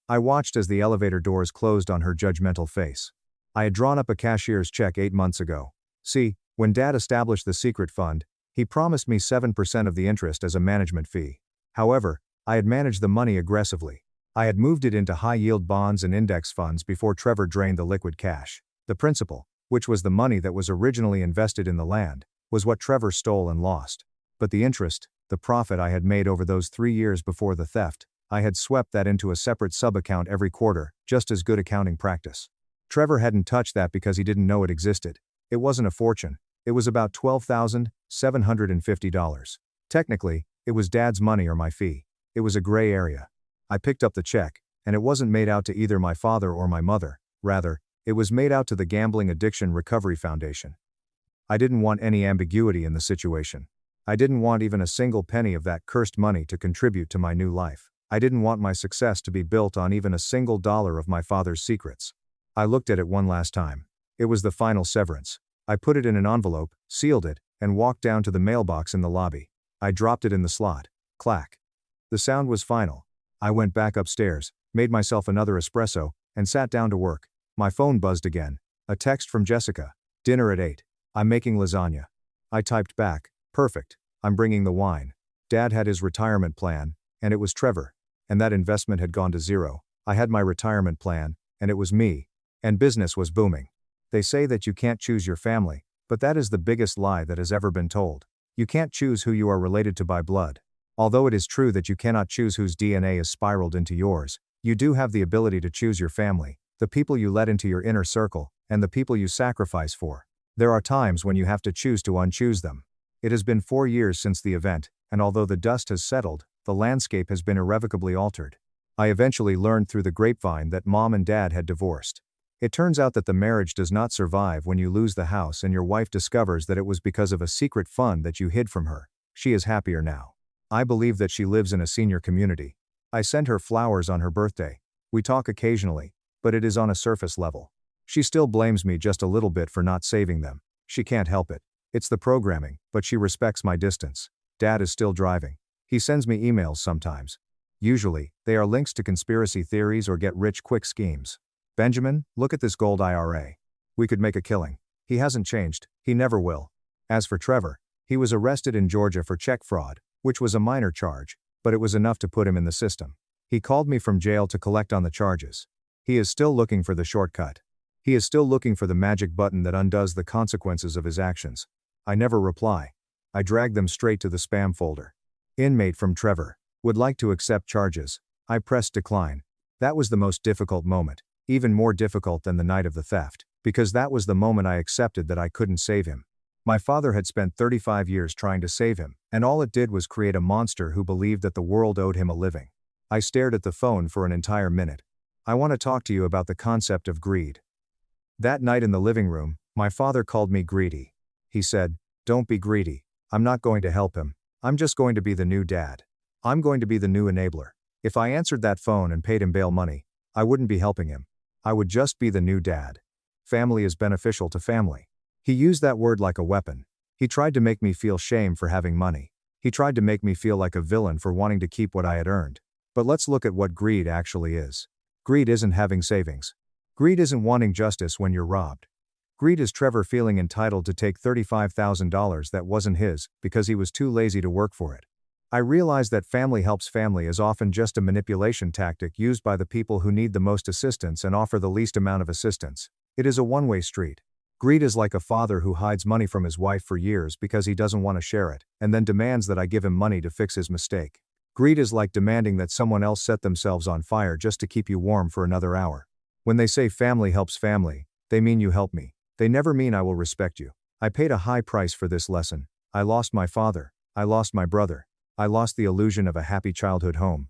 I watched as the elevator doors closed on her judgmental face. I had drawn up a cashier's check 8 months ago. See, when Dad established the secret fund, he promised me 7% of the interest as a management fee. However, I had managed the money aggressively. I had moved it into high-yield bonds and index funds before Trevor drained the liquid cash. The principal, which was the money that was originally invested in the land, was what Trevor stole and lost. But the interest, the profit I had made over those 3 years before the theft, I had swept that into a separate sub-account every quarter, just as good accounting practice. Trevor hadn't touched that because he didn't know it existed. It wasn't a fortune. It was about $12,750. Technically, it was Dad's money or my fee. It was a gray area. I picked up the check, and it wasn't made out to either my father or my mother. Rather, it was made out to the Gambling Addiction Recovery Foundation. I didn't want any ambiguity in the situation. I didn't want even a single penny of that cursed money to contribute to my new life. I didn't want my success to be built on even a single dollar of my father's secrets. I looked at it one last time. It was the final severance. I put it in an envelope, sealed it, and walked down to the mailbox in the lobby. I dropped it in the slot. Clack. The sound was final. I went back upstairs, made myself another espresso, and sat down to work. My phone buzzed again. A text from Jessica. Dinner at 8. I'm making lasagna. I typed back. Perfect. I'm bringing the wine. Dad had his retirement plan, and it was Trevor. And that investment had gone to zero. I had my retirement plan, and it was me. And business was booming. They say that you can't choose your family, but that is the biggest lie that has ever been told. You can't choose who you are related to by blood. Although it is true that you cannot choose whose DNA is spiraled into yours, you do have the ability to choose your family, the people you let into your inner circle, and the people you sacrifice for. There are times when you have to choose to unchoose them. It has been 4 years since the event, and although the dust has settled, the landscape has been irrevocably altered. I eventually learned through the grapevine that Mom and Dad had divorced. It turns out that the marriage does not survive when you lose the house and your wife discovers that it was because of a secret fund that you hid from her. She is happier now. I believe that she lives in a senior community. I send her flowers on her birthday. We talk occasionally, but it is on a surface level. She still blames me just a little bit for not saving them. She can't help it. It's the programming, but she respects my distance. Dad is still driving. He sends me emails sometimes. Usually, they are links to conspiracy theories or get-rich-quick schemes. Benjamin, look at this gold IRA. We could make a killing. He hasn't changed. He never will. As for Trevor, he was arrested in Georgia for check fraud, which was a minor charge, but it was enough to put him in the system. He called me from jail to collect on the charges. He is still looking for the shortcut. He is still looking for the magic button that undoes the consequences of his actions. I never reply. I drag them straight to the spam folder. Inmate from Trevor. Would like to accept charges. I pressed decline. That was the most difficult moment, even more difficult than the night of the theft, because that was the moment I accepted that I couldn't save him. My father had spent 35 years trying to save him, and all it did was create a monster who believed that the world owed him a living. I stared at the phone for an entire minute. I want to talk to you about the concept of greed. That night in the living room, my father called me greedy. He said, "Don't be greedy. I'm not going to help him. I'm just going to be the new dad. I'm going to be the new enabler." If I answered that phone and paid him bail money, I wouldn't be helping him. I would just be the new dad. Family is beneficial to family. He used that word like a weapon. He tried to make me feel shame for having money. He tried to make me feel like a villain for wanting to keep what I had earned. But let's look at what greed actually is. Greed isn't having savings. Greed isn't wanting justice when you're robbed. Greed is Trevor feeling entitled to take $35,000 that wasn't his because he was too lazy to work for it. I realize that family helps family is often just a manipulation tactic used by the people who need the most assistance and offer the least amount of assistance. It is a one-way street. Greed is like a father who hides money from his wife for years because he doesn't want to share it, and then demands that I give him money to fix his mistake. Greed is like demanding that someone else set themselves on fire just to keep you warm for another hour. When they say family helps family, they mean you help me. They never mean I will respect you. I paid a high price for this lesson. I lost my father. I lost my brother. I lost the illusion of a happy childhood home.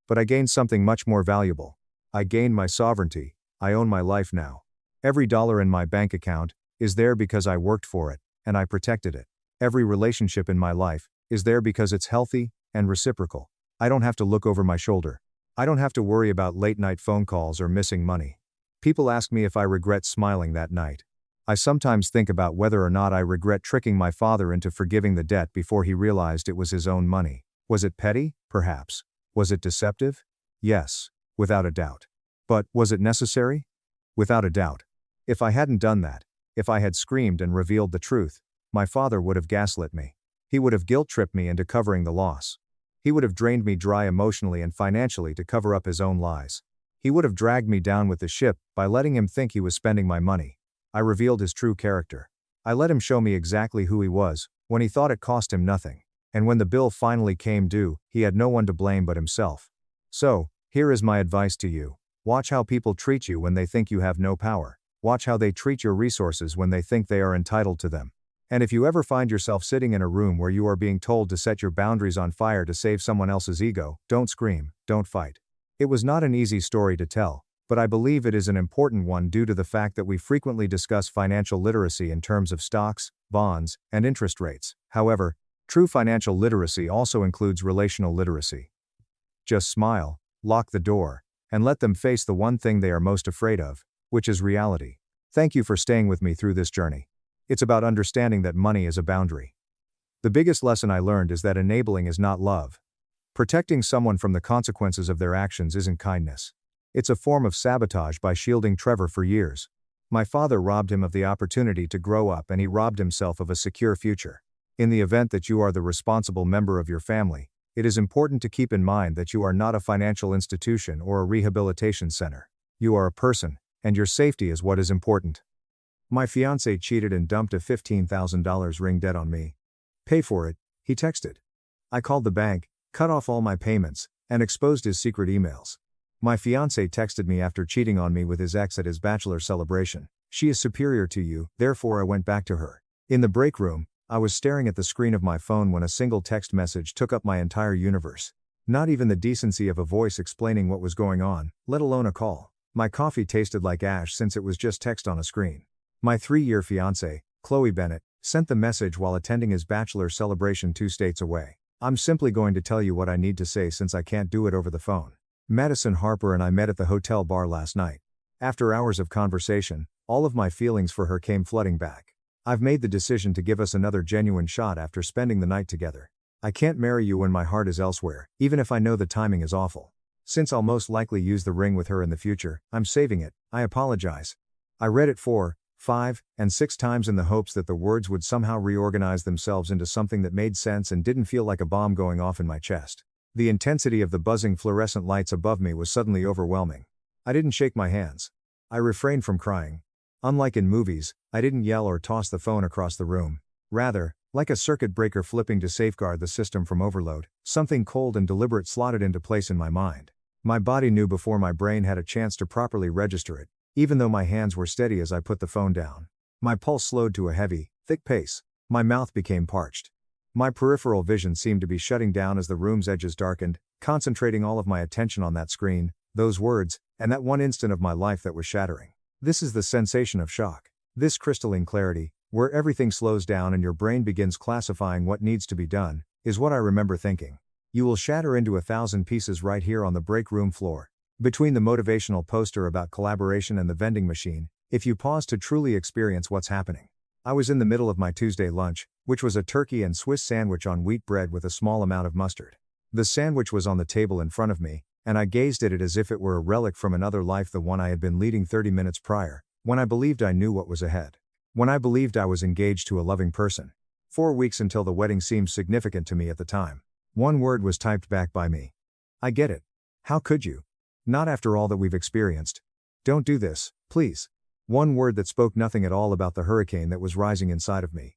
But I gained something much more valuable. I gained my sovereignty. I own my life now. Every dollar in my bank account is there because I worked for it, and I protected it. Every relationship in my life is there because it's healthy and reciprocal. I don't have to look over my shoulder. I don't have to worry about late-night phone calls or missing money. People ask me if I regret smiling that night. I sometimes think about whether or not I regret tricking my father into forgiving the debt before he realized it was his own money. Was it petty? Perhaps. Was it deceptive? Yes, without a doubt. But, was it necessary? Without a doubt. If I hadn't done that, if I had screamed and revealed the truth, my father would have gaslit me. He would have guilt-tripped me into covering the loss. He would have drained me dry emotionally and financially to cover up his own lies. He would have dragged me down with the ship by letting him think he was spending my money. I revealed his true character. I let him show me exactly who he was, when he thought it cost him nothing. And when the bill finally came due, he had no one to blame but himself. So, here is my advice to you. Watch how people treat you when they think you have no power. Watch how they treat your resources when they think they are entitled to them. And if you ever find yourself sitting in a room where you are being told to set your boundaries on fire to save someone else's ego, don't scream, don't fight. It was not an easy story to tell, but I believe it is an important one due to the fact that we frequently discuss financial literacy in terms of stocks, bonds, and interest rates. However, true financial literacy also includes relational literacy. Just smile, lock the door, and let them face the one thing they are most afraid of, which is reality. Thank you for staying with me through this journey. It's about understanding that money is a boundary. The biggest lesson I learned is that enabling is not love. Protecting someone from the consequences of their actions isn't kindness. It's a form of sabotage by shielding Trevor for years. My father robbed him of the opportunity to grow up, and he robbed himself of a secure future. In the event that you are the responsible member of your family, it is important to keep in mind that you are not a financial institution or a rehabilitation center. You are a person, and your safety is what is important. My fiancé cheated and dumped a $15,000 ring debt on me. Pay for it, he texted. I called the bank, cut off all my payments, and exposed his secret emails. My fiancé texted me after cheating on me with his ex at his bachelor celebration. She is superior to you, therefore I went back to her. In the break room, I was staring at the screen of my phone when a single text message took up my entire universe. Not even the decency of a voice explaining what was going on, let alone a call. My coffee tasted like ash since it was just text on a screen. My 3-year fiancé, Chloe Bennett, sent the message while attending his bachelor celebration 2 states away. I'm simply going to tell you what I need to say since I can't do it over the phone. Madison Harper and I met at the hotel bar last night. After hours of conversation, all of my feelings for her came flooding back. I've made the decision to give us another genuine shot after spending the night together. I can't marry you when my heart is elsewhere, even if I know the timing is awful. Since I'll most likely use the ring with her in the future, I'm saving it. I apologize. I read it 4, 5, and 6 times in the hopes that the words would somehow reorganize themselves into something that made sense and didn't feel like a bomb going off in my chest. The intensity of the buzzing fluorescent lights above me was suddenly overwhelming. I didn't shake my hands. I refrained from crying. Unlike in movies, I didn't yell or toss the phone across the room. Rather, like a circuit breaker flipping to safeguard the system from overload, something cold and deliberate slotted into place in my mind. My body knew before my brain had a chance to properly register it, even though my hands were steady as I put the phone down. My pulse slowed to a heavy, thick pace. My mouth became parched. My peripheral vision seemed to be shutting down as the room's edges darkened, concentrating all of my attention on that screen, those words, and that one instant of my life that was shattering. This is the sensation of shock. This crystalline clarity, where everything slows down and your brain begins classifying what needs to be done, is what I remember thinking. You will shatter into 1,000 pieces right here on the break room floor. Between the motivational poster about collaboration and the vending machine, if you pause to truly experience what's happening. I was in the middle of my Tuesday lunch, which was a turkey and Swiss sandwich on wheat bread with a small amount of mustard. The sandwich was on the table in front of me, and I gazed at it as if it were a relic from another life, the one I had been leading 30 minutes prior, when I believed I knew what was ahead. When I believed I was engaged to a loving person. 4 weeks until the wedding seemed significant to me at the time. One word was typed back by me. I get it. How could you? Not after all that we've experienced. Don't do this, please. One word that spoke nothing at all about the hurricane that was rising inside of me.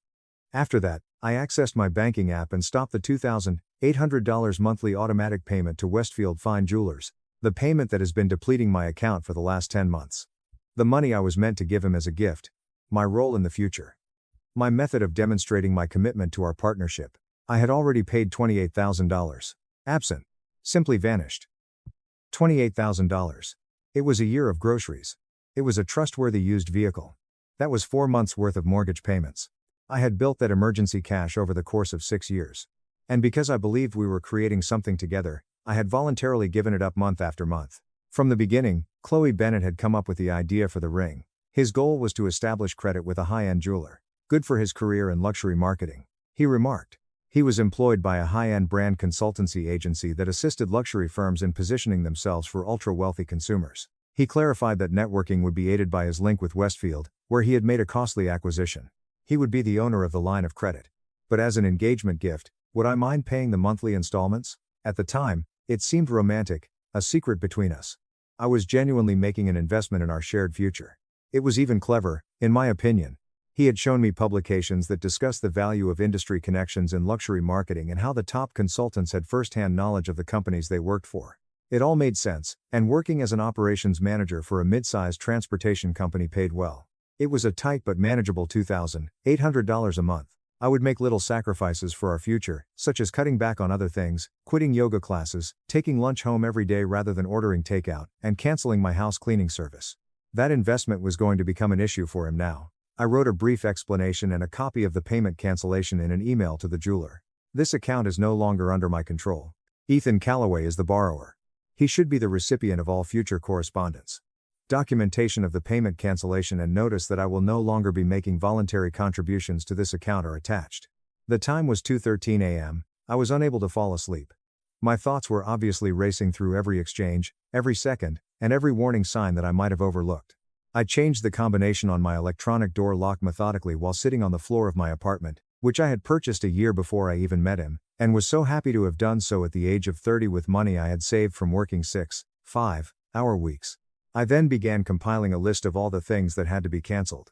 After that, I accessed my banking app and stopped the $2,800 monthly automatic payment to Westfield Fine Jewelers, the payment that has been depleting my account for the last 10 months. The money I was meant to give him as a gift. My role in the future. My method of demonstrating my commitment to our partnership. I had already paid $28,000. Absent. Simply vanished. $28,000. It was a year of groceries. It was a trustworthy used vehicle. That was 4 months' worth of mortgage payments. I had built that emergency cash over the course of 6 years. And because I believed we were creating something together, I had voluntarily given it up month after month. From the beginning, Chloe Bennett had come up with the idea for the ring. His goal was to establish credit with a high-end jeweler. Good for his career in luxury marketing. He remarked. He was employed by a high-end brand consultancy agency that assisted luxury firms in positioning themselves for ultra-wealthy consumers. He clarified that networking would be aided by his link with Westfield, where he had made a costly acquisition. He would be the owner of the line of credit. But as an engagement gift, would I mind paying the monthly installments? At the time, it seemed romantic, a secret between us. I was genuinely making an investment in our shared future. It was even clever, in my opinion. He had shown me publications that discussed the value of industry connections in luxury marketing and how the top consultants had first-hand knowledge of the companies they worked for. It all made sense, and working as an operations manager for a mid-sized transportation company paid well. It was a tight but manageable $2,800 a month. I would make little sacrifices for our future, such as cutting back on other things, quitting yoga classes, taking lunch home every day rather than ordering takeout, and canceling my house cleaning service. That investment was going to become an issue for him now. I wrote a brief explanation and a copy of the payment cancellation in an email to the jeweler. This account is no longer under my control. Ethan Calloway is the borrower. He should be the recipient of all future correspondence. Documentation of the payment cancellation and notice that I will no longer be making voluntary contributions to this account are attached. The time was 2:13 a.m. I was unable to fall asleep. My thoughts were obviously racing through every exchange, every second, and every warning sign that I might have overlooked. I changed the combination on my electronic door lock methodically while sitting on the floor of my apartment, which I had purchased a year before I even met him, and was so happy to have done so at the age of 30 with money I had saved from working 6, 5-hour weeks. I then began compiling a list of all the things that had to be canceled.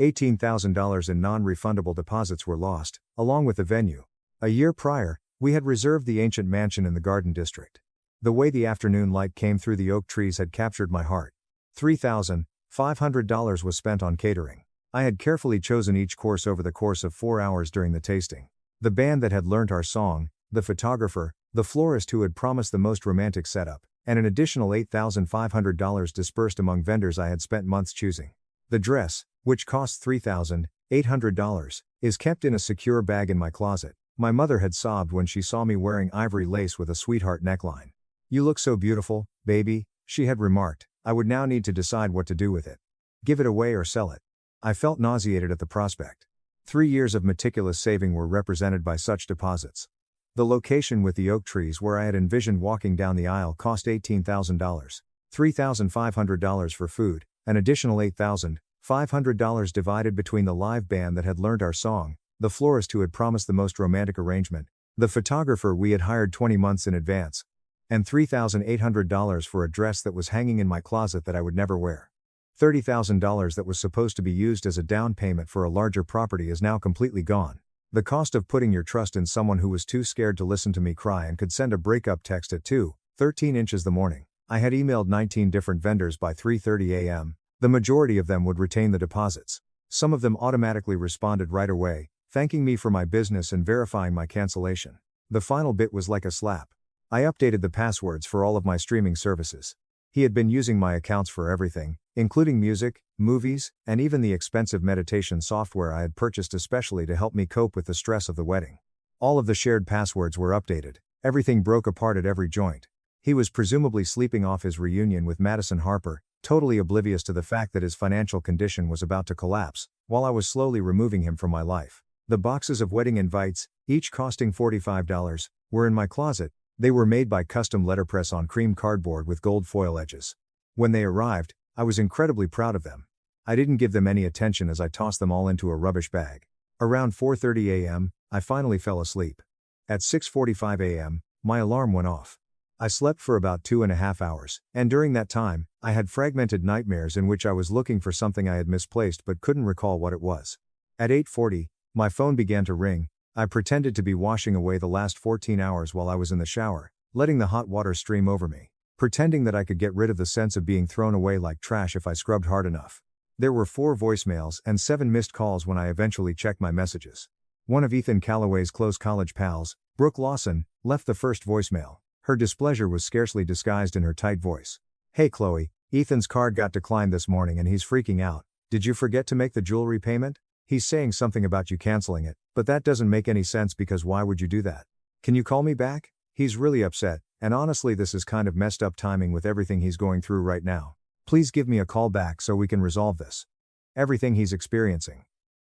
$18,000 in non-refundable deposits were lost, along with the venue. A year prior, we had reserved the ancient mansion in the Garden District. The way the afternoon light came through the oak trees had captured my heart. $3,500 was spent on catering. I had carefully chosen each course over the course of 4 hours during the tasting. The band that had learnt our song, the photographer, the florist who had promised the most romantic setup, and an additional $8,500 dispersed among vendors I had spent months choosing. The dress, which cost $3,800, is kept in a secure bag in my closet. My mother had sobbed when she saw me wearing ivory lace with a sweetheart neckline. "You look so beautiful, baby," she had remarked. I would now need to decide what to do with it. Give it away or sell it. I felt nauseated at the prospect. 3 years of meticulous saving were represented by such deposits. The location with the oak trees where I had envisioned walking down the aisle cost $18,000. $3,500 for food, an additional $8,500 divided between the live band that had learned our song, the florist who had promised the most romantic arrangement, the photographer we had hired 20 months in advance, and $3,800 for a dress that was hanging in my closet that I would never wear. $30,000 that was supposed to be used as a down payment for a larger property is now completely gone. The cost of putting your trust in someone who was too scared to listen to me cry and could send a breakup text at 2:13 inches the morning. I had emailed 19 different vendors by 3:30 a.m. The majority of them would retain the deposits. Some of them automatically responded right away, thanking me for my business and verifying my cancellation. The final bit was like a slap. I updated the passwords for all of my streaming services. He had been using my accounts for everything, including music, movies, and even the expensive meditation software I had purchased especially to help me cope with the stress of the wedding. All of the shared passwords were updated. Everything broke apart at every joint. He was presumably sleeping off his reunion with Madison Harper, totally oblivious to the fact that his financial condition was about to collapse, while I was slowly removing him from my life. The boxes of wedding invites, each costing $45, were in my closet. They were made by custom letterpress on cream cardboard with gold foil edges. When they arrived, I was incredibly proud of them. I didn't give them any attention as I tossed them all into a rubbish bag. Around 4:30 a.m., I finally fell asleep. At 6:45 a.m., my alarm went off. I slept for about 2.5 hours, and during that time, I had fragmented nightmares in which I was looking for something I had misplaced but couldn't recall what it was. At 8:40, my phone began to ring. I pretended to be washing away the last 14 hours while I was in the shower, letting the hot water stream over me, pretending that I could get rid of the sense of being thrown away like trash if I scrubbed hard enough. There were 4 voicemails and 7 missed calls when I eventually checked my messages. One of Ethan Calloway's close college pals, Brooke Lawson, left the first voicemail. Her displeasure was scarcely disguised in her tight voice. "Hey Chloe, Ethan's card got declined this morning and he's freaking out. Did you forget to make the jewelry payment? He's saying something about you canceling it, but that doesn't make any sense because why would you do that? Can you call me back? He's really upset, and honestly this is kind of messed up timing with everything he's going through right now. Please give me a call back so we can resolve this. Everything he's experiencing."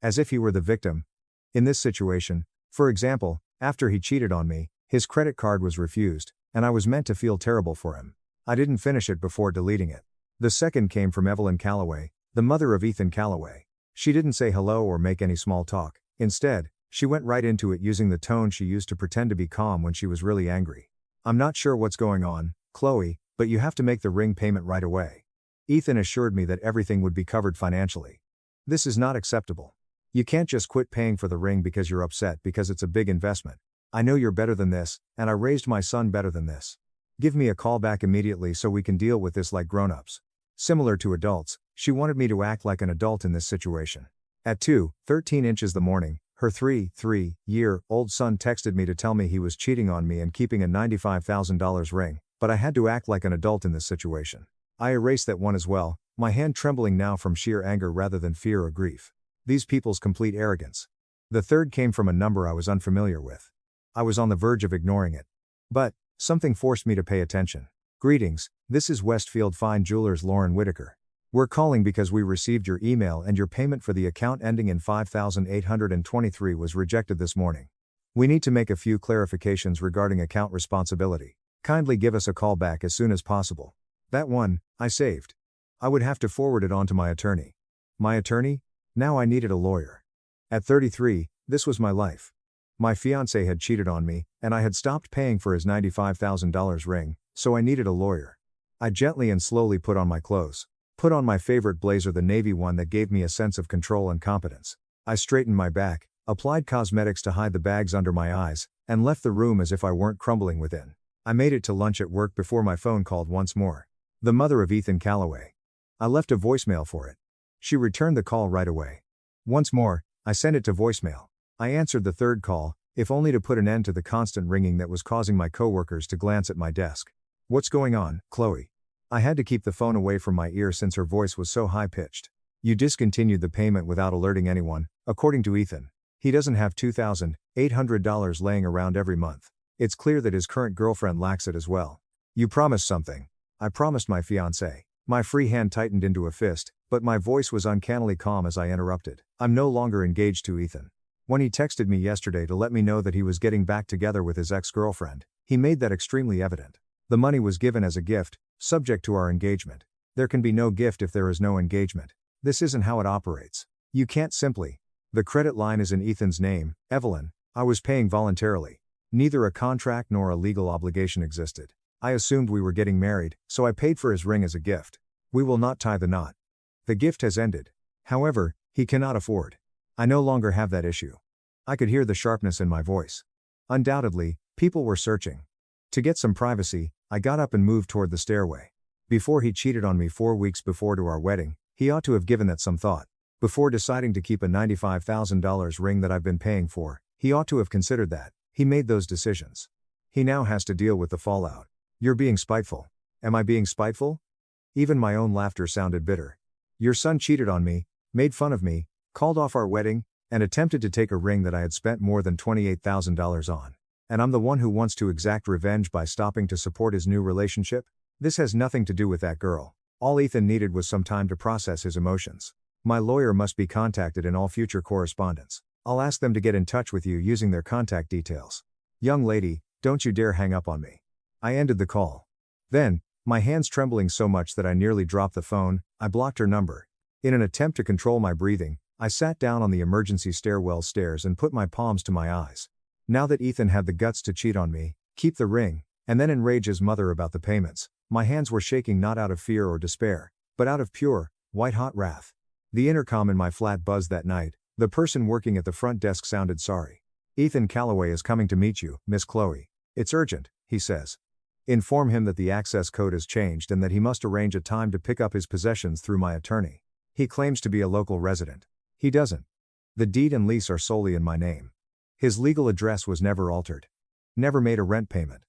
As if he were the victim. In this situation, for example, after he cheated on me, his credit card was refused, and I was meant to feel terrible for him. I didn't finish it before deleting it. The second came from Evelyn Calloway, the mother of Ethan Calloway. She didn't say hello or make any small talk. Instead, she went right into it using the tone she used to pretend to be calm when she was really angry. "I'm not sure what's going on, Chloe, but you have to make the ring payment right away. Ethan assured me that everything would be covered financially. This is not acceptable. You can't just quit paying for the ring because you're upset because it's a big investment. I know you're better than this, and I raised my son better than this. Give me a call back immediately so we can deal with this like grown-ups." Similar to adults, she wanted me to act like an adult in this situation. At 2:13 inches the morning, her 3-year-old son texted me to tell me he was cheating on me and keeping a $95,000 ring, but I had to act like an adult in this situation. I erased that one as well, my hand trembling now from sheer anger rather than fear or grief. These people's complete arrogance. The third came from a number I was unfamiliar with. I was on the verge of ignoring it. But something forced me to pay attention. "Greetings, this is Westfield Fine Jewelers Lauren Whitaker. We're calling because we received your email and your payment for the account ending in 5823 was rejected this morning. We need to make a few clarifications regarding account responsibility. Kindly give us a call back as soon as possible." That one, I saved. I would have to forward it on to my attorney. My attorney? Now I needed a lawyer. At 33, this was my life. My fiancé had cheated on me, and I had stopped paying for his $95,000 ring, so I needed a lawyer. I gently and slowly put on my clothes. Put on my favorite blazer, the navy one that gave me a sense of control and competence. I straightened my back, applied cosmetics to hide the bags under my eyes, and left the room as if I weren't crumbling within. I made it to lunch at work before my phone called once more. The mother of Ethan Calloway. I left a voicemail for it. She returned the call right away. Once more, I sent it to voicemail. I answered the third call, if only to put an end to the constant ringing that was causing my coworkers to glance at my desk. "What's going on, Chloe?" I had to keep the phone away from my ear since her voice was so high-pitched. "You discontinued the payment without alerting anyone, according to Ethan. He doesn't have $2,800 laying around every month. It's clear that his current girlfriend lacks it as well. You promised something." I promised my fiancé. My free hand tightened into a fist, but my voice was uncannily calm as I interrupted. "I'm no longer engaged to Ethan. When he texted me yesterday to let me know that he was getting back together with his ex-girlfriend, he made that extremely evident. The money was given as a gift, subject to our engagement. There can be no gift if there is no engagement. This isn't how it operates. You can't simply. The credit line is in Ethan's name, Evelyn. I was paying voluntarily. Neither a contract nor a legal obligation existed. I assumed we were getting married, so I paid for his ring as a gift. We will not tie the knot. The gift has ended. However, he cannot afford. I no longer have that issue." I could hear the sharpness in my voice. Undoubtedly, people were searching. To get some privacy, I got up and moved toward the stairway. Before he cheated on me 4 weeks before to our wedding, he ought to have given that some thought. Before deciding to keep a $95,000 ring that I've been paying for, he ought to have considered that. He made those decisions. He now has to deal with the fallout. "You're being spiteful." Am I being spiteful? Even my own laughter sounded bitter. "Your son cheated on me, made fun of me, called off our wedding, and attempted to take a ring that I had spent more than $28,000 on. And I'm the one who wants to exact revenge by stopping to support his new relationship? This has nothing to do with that girl. All Ethan needed was some time to process his emotions. My lawyer must be contacted in all future correspondence. I'll ask them to get in touch with you using their contact details. Young lady, don't you dare hang up on me." I ended the call. Then, my hands trembling so much that I nearly dropped the phone, I blocked her number. In an attempt to control my breathing, I sat down on the emergency stairwell stairs and put my palms to my eyes. Now that Ethan had the guts to cheat on me, keep the ring, and then enrage his mother about the payments, my hands were shaking not out of fear or despair, but out of pure, white-hot wrath. The intercom in my flat buzzed that night. The person working at the front desk sounded sorry. "Ethan Calloway is coming to meet you, Miss Chloe. It's urgent," he says. "Inform him that the access code has changed and that he must arrange a time to pick up his possessions through my attorney. He claims to be a local resident. He doesn't. The deed and lease are solely in my name. His legal address was never altered. Never made a rent payment.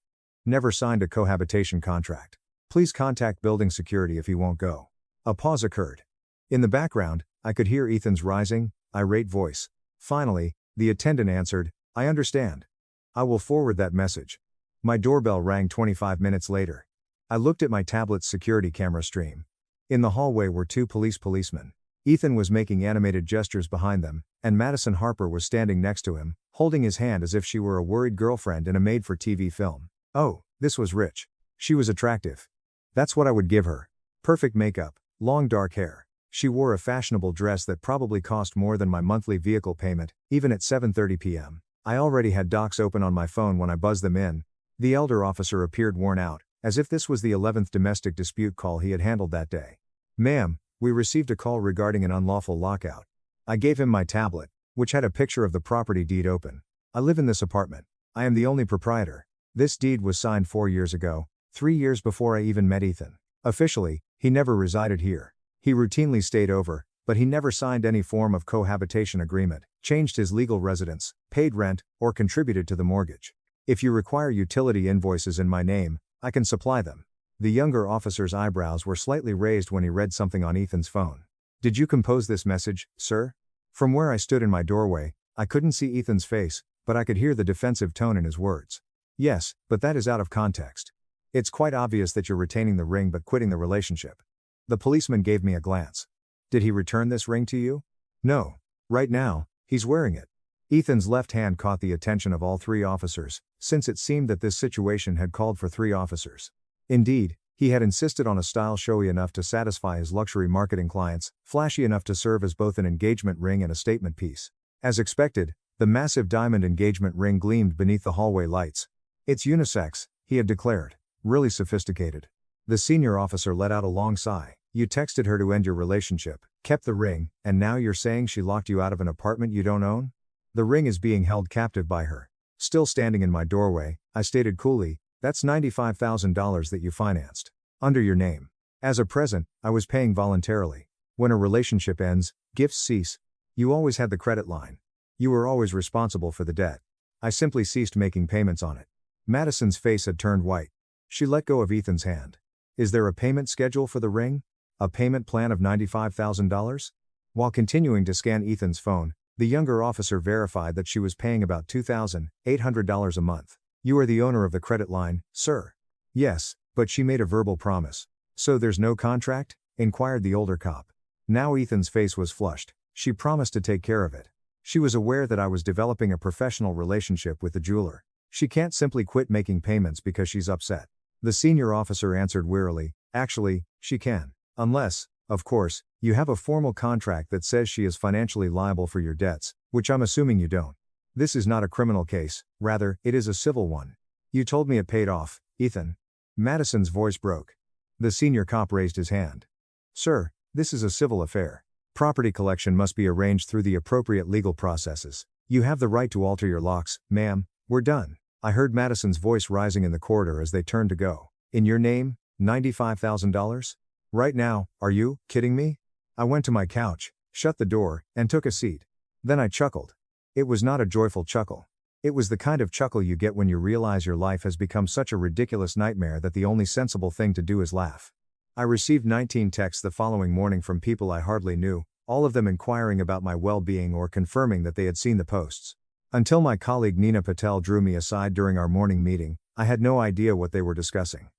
Never signed a cohabitation contract. Please contact building security if he won't go. A pause occurred. In the background, I could hear Ethan's rising, irate voice. Finally, the attendant answered, I understand. I will forward that message. My doorbell rang 25 minutes later. I looked at my tablet's security camera stream. In the hallway were two policemen. Ethan was making animated gestures behind them, and Madison Harper was standing next to him, holding his hand as if she were a worried girlfriend in a made-for-TV film. Oh, this was rich. She was attractive. That's what I would give her. Perfect makeup, long dark hair. She wore a fashionable dress that probably cost more than my monthly vehicle payment, even at 7:30 p.m. I already had docs open on my phone when I buzzed them in. The elder officer appeared worn out, as if this was the 11th domestic dispute call he had handled that day. Ma'am, we received a call regarding an unlawful lockout. I gave him my tablet, which had a picture of the property deed open. I live in this apartment. I am the only proprietor. This deed was signed 4 years ago, 3 years before I even met Ethan. Officially, he never resided here. He routinely stayed over, but he never signed any form of cohabitation agreement, changed his legal residence, paid rent, or contributed to the mortgage. If you require utility invoices in my name, I can supply them. The younger officer's eyebrows were slightly raised when he read something on Ethan's phone. Did you compose this message, sir? From where I stood in my doorway, I couldn't see Ethan's face, but I could hear the defensive tone in his words. Yes, but that is out of context. It's quite obvious that you're retaining the ring but quitting the relationship. The policeman gave me a glance. Did he return this ring to you? No. Right now, he's wearing it. Ethan's left hand caught the attention of all three officers, since it seemed that this situation had called for 3 officers. Indeed, he had insisted on a style showy enough to satisfy his luxury marketing clients, flashy enough to serve as both an engagement ring and a statement piece. As expected, the massive diamond engagement ring gleamed beneath the hallway lights. It's unisex, he had declared. Really sophisticated. The senior officer let out a long sigh. You texted her to end your relationship, kept the ring, and now you're saying she locked you out of an apartment you don't own? The ring is being held captive by her. Still standing in my doorway, I stated coolly, that's $95,000 that you financed. Under your name. As a present, I was paying voluntarily. When a relationship ends, gifts cease. You always had the credit line. You were always responsible for the debt. I simply ceased making payments on it. Madison's face had turned white. She let go of Ethan's hand. Is there a payment schedule for the ring? A payment plan of $95,000? While continuing to scan Ethan's phone, the younger officer verified that she was paying about $2,800 a month. You are the owner of the credit line, sir. Yes, but she made a verbal promise. So there's no contract? Inquired the older cop. Now Ethan's face was flushed. She promised to take care of it. She was aware that I was developing a professional relationship with the jeweler. She can't simply quit making payments because she's upset. The senior officer answered wearily, actually, she can. Unless, of course, you have a formal contract that says she is financially liable for your debts, which I'm assuming you don't. This is not a criminal case, rather, it is a civil one. You told me it paid off, Ethan. Madison's voice broke. The senior cop raised his hand. Sir, this is a civil affair. Property collection must be arranged through the appropriate legal processes. You have the right to alter your locks, ma'am. We're done. I heard Madison's voice rising in the corridor as they turned to go. In your name, $95,000? Right now, are you kidding me? I went to my couch, shut the door, and took a seat. Then I chuckled. It was not a joyful chuckle. It was the kind of chuckle you get when you realize your life has become such a ridiculous nightmare that the only sensible thing to do is laugh. I received 19 texts the following morning from people I hardly knew, all of them inquiring about my well-being or confirming that they had seen the posts. Until my colleague Nina Patel drew me aside during our morning meeting, I had no idea what they were discussing.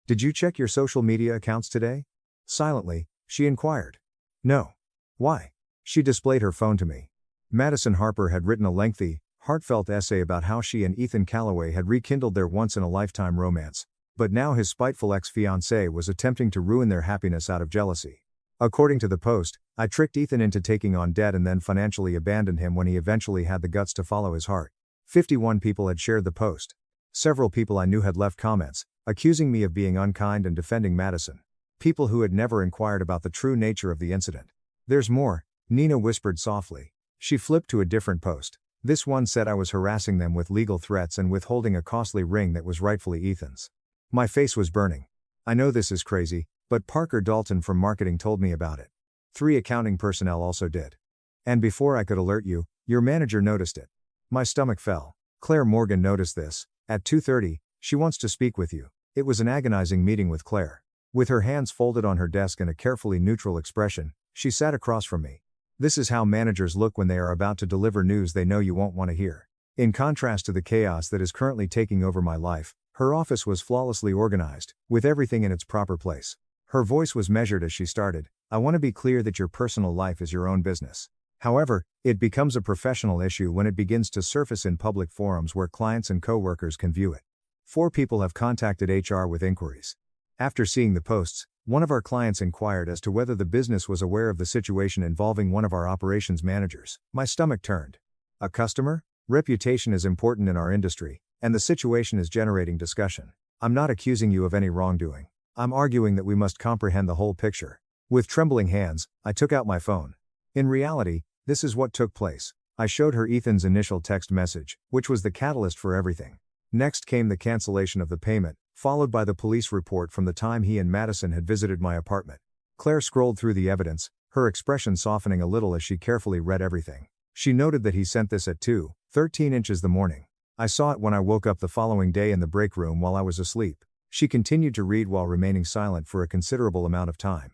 Did you check your social media accounts today? Silently, she inquired. No. Why? She displayed her phone to me. Madison Harper had written a lengthy, heartfelt essay about how she and Ethan Calloway had rekindled their once-in-a-lifetime romance, but now his spiteful ex-fiancée was attempting to ruin their happiness out of jealousy. According to the post, I tricked Ethan into taking on debt and then financially abandoned him when he eventually had the guts to follow his heart. 51 people had shared the post. Several people I knew had left comments, accusing me of being unkind and defending Madison. People who had never inquired about the true nature of the incident. There's more, Nina whispered softly. She flipped to a different post. This one said I was harassing them with legal threats and withholding a costly ring that was rightfully Ethan's. My face was burning. I know this is crazy, but Parker Dalton from marketing told me about it. 3 accounting personnel also did. And before I could alert you, your manager noticed it. My stomach fell. Claire Morgan noticed this. At 2:30, she wants to speak with you. It was an agonizing meeting with Claire. With her hands folded on her desk and a carefully neutral expression, she sat across from me. This is how managers look when they are about to deliver news they know you won't want to hear. In contrast to the chaos that is currently taking over my life, her office was flawlessly organized, with everything in its proper place. Her voice was measured as she started. I want to be clear that your personal life is your own business. However, it becomes a professional issue when it begins to surface in public forums where clients and coworkers can view it. 4 people have contacted HR with inquiries. After seeing the posts, one of our clients inquired as to whether the business was aware of the situation involving one of our operations managers. My stomach turned. A customer? Reputation is important in our industry, and the situation is generating discussion. I'm not accusing you of any wrongdoing. I'm arguing that we must comprehend the whole picture. With trembling hands, I took out my phone. In reality, this is what took place. I showed her Ethan's initial text message, which was the catalyst for everything. Next came the cancellation of the payment, followed by the police report from the time he and Madison had visited my apartment. Claire scrolled through the evidence, her expression softening a little as she carefully read everything. She noted that he sent this at 2:13 inches the morning. I saw it when I woke up the following day in the break room while I was asleep. She continued to read while remaining silent for a considerable amount of time.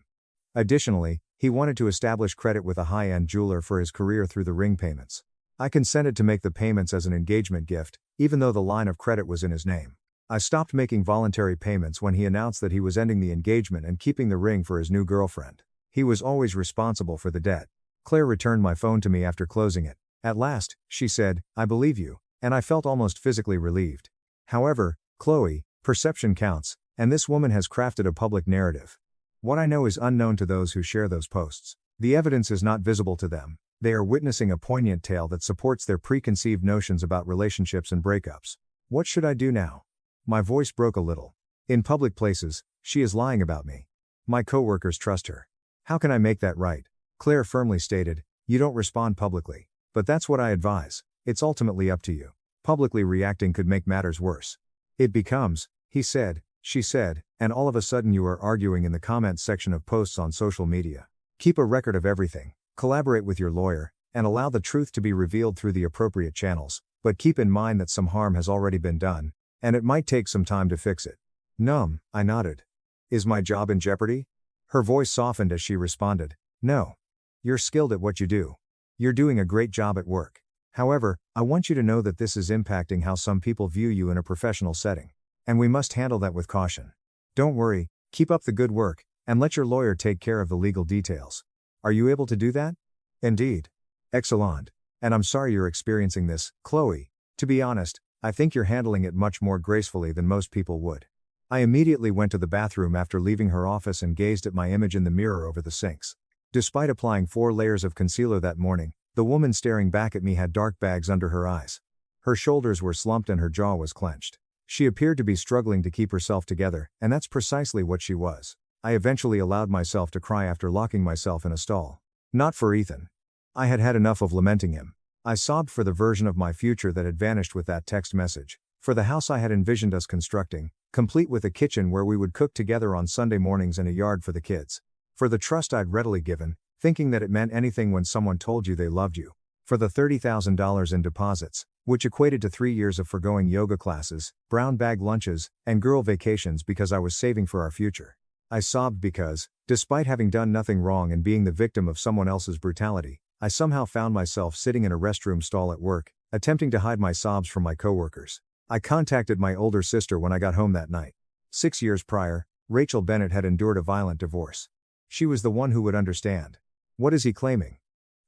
Additionally, he wanted to establish credit with a high-end jeweler for his career through the ring payments. I consented to make the payments as an engagement gift, even though the line of credit was in his name. I stopped making voluntary payments when he announced that he was ending the engagement and keeping the ring for his new girlfriend. He was always responsible for the debt. Claire returned my phone to me after closing it. At last, she said, I believe you, and I felt almost physically relieved. However, Chloe, perception counts, and this woman has crafted a public narrative. What I know is unknown to those who share those posts. The evidence is not visible to them. They are witnessing a poignant tale that supports their preconceived notions about relationships and breakups. What should I do now? My voice broke a little. In public places, she is lying about me. My coworkers trust her. How can I make that right? Claire firmly stated, you don't respond publicly. But that's what I advise. It's ultimately up to you. Publicly reacting could make matters worse. It becomes, he said, she said, and all of a sudden you are arguing in the comments section of posts on social media. Keep a record of everything, collaborate with your lawyer, and allow the truth to be revealed through the appropriate channels, but keep in mind that some harm has already been done, and it might take some time to fix it. Numb, I nodded. Is my job in jeopardy? Her voice softened as she responded, no. You're skilled at what you do. You're doing a great job at work. However, I want you to know that this is impacting how some people view you in a professional setting. And we must handle that with caution. Don't worry, keep up the good work, and let your lawyer take care of the legal details. Are you able to do that? Indeed. Excellent. And I'm sorry you're experiencing this, Chloe. To be honest, I think you're handling it much more gracefully than most people would. I immediately went to the bathroom after leaving her office and gazed at my image in the mirror over the sinks. Despite applying 4 layers of concealer that morning, the woman staring back at me had dark bags under her eyes. Her shoulders were slumped and her jaw was clenched. She appeared to be struggling to keep herself together, and that's precisely what she was. I eventually allowed myself to cry after locking myself in a stall. Not for Ethan. I had had enough of lamenting him. I sobbed for the version of my future that had vanished with that text message, for the house I had envisioned us constructing, complete with a kitchen where we would cook together on Sunday mornings and a yard for the kids. For the trust I'd readily given, thinking that it meant anything when someone told you they loved you. For the $30,000 in deposits, which equated to 3 years of forgoing yoga classes, brown bag lunches, and girl vacations because I was saving for our future. I sobbed because, despite having done nothing wrong and being the victim of someone else's brutality, I somehow found myself sitting in a restroom stall at work, attempting to hide my sobs from my coworkers. I contacted my older sister when I got home that night. 6 years prior, Rachel Bennett had endured a violent divorce. She was the one who would understand. What is he claiming?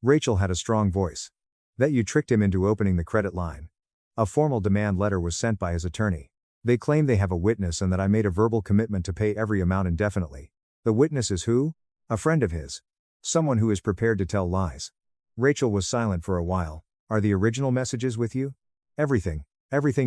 Rachel had a strong voice. That you tricked him into opening the credit line. A formal demand letter was sent by his attorney. They claim they have a witness and that I made a verbal commitment to pay every amount indefinitely. The witness is who? A friend of his. Someone who is prepared to tell lies. Rachel was silent for a while. Are the original messages with you? Everything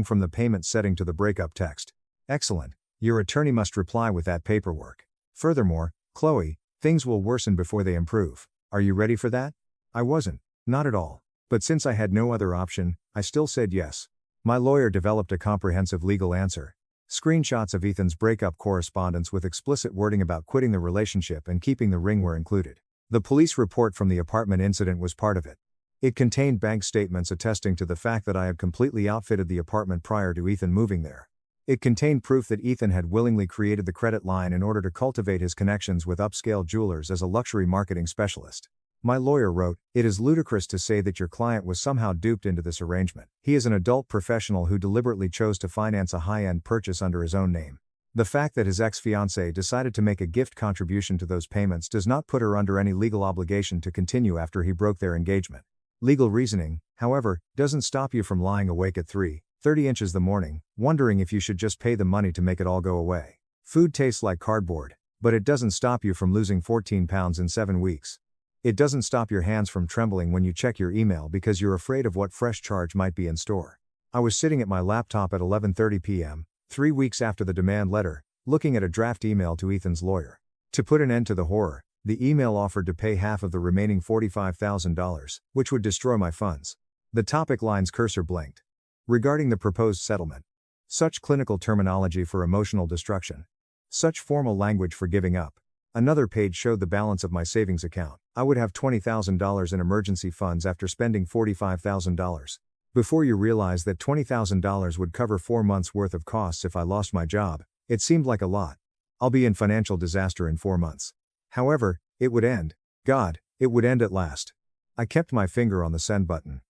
from the payment setting to the breakup text. Excellent. Your attorney must reply with that paperwork. Furthermore, Chloe, things will worsen before they improve. Are you ready for that? I wasn't. Not at all. But since I had no other option, I still said yes. My lawyer developed a comprehensive legal answer. Screenshots of Ethan's breakup correspondence with explicit wording about quitting the relationship and keeping the ring were included. The police report from the apartment incident was part of it. It contained bank statements attesting to the fact that I had completely outfitted the apartment prior to Ethan moving there. It contained proof that Ethan had willingly created the credit line in order to cultivate his connections with upscale jewelers as a luxury marketing specialist. My lawyer wrote, "It is ludicrous to say that your client was somehow duped into this arrangement. He is an adult professional who deliberately chose to finance a high-end purchase under his own name. The fact that his ex-fiancée decided to make a gift contribution to those payments does not put her under any legal obligation to continue after he broke their engagement. Legal reasoning, however, doesn't stop you from lying awake at 3:30 inches the morning, wondering if you should just pay the money to make it all go away. Food tastes like cardboard, but it doesn't stop you from losing 14 pounds in 7 weeks. It doesn't stop your hands from trembling when you check your email because you're afraid of what fresh charge might be in store." I was sitting at my laptop at 11:30 p.m., 3 weeks after the demand letter, looking at a draft email to Ethan's lawyer. To put an end to the horror, the email offered to pay half of the remaining $45,000, which would destroy my funds. The topic line's cursor blinked. Regarding the proposed settlement. Such clinical terminology for emotional destruction. Such formal language for giving up. Another page showed the balance of my savings account. I would have $20,000 in emergency funds after spending $45,000. Before you realize that $20,000 would cover 4 months' worth of costs if I lost my job, it seemed like a lot. I'll be in financial disaster in 4 months. However, it would end. God, it would end at last. I kept my finger on the send button.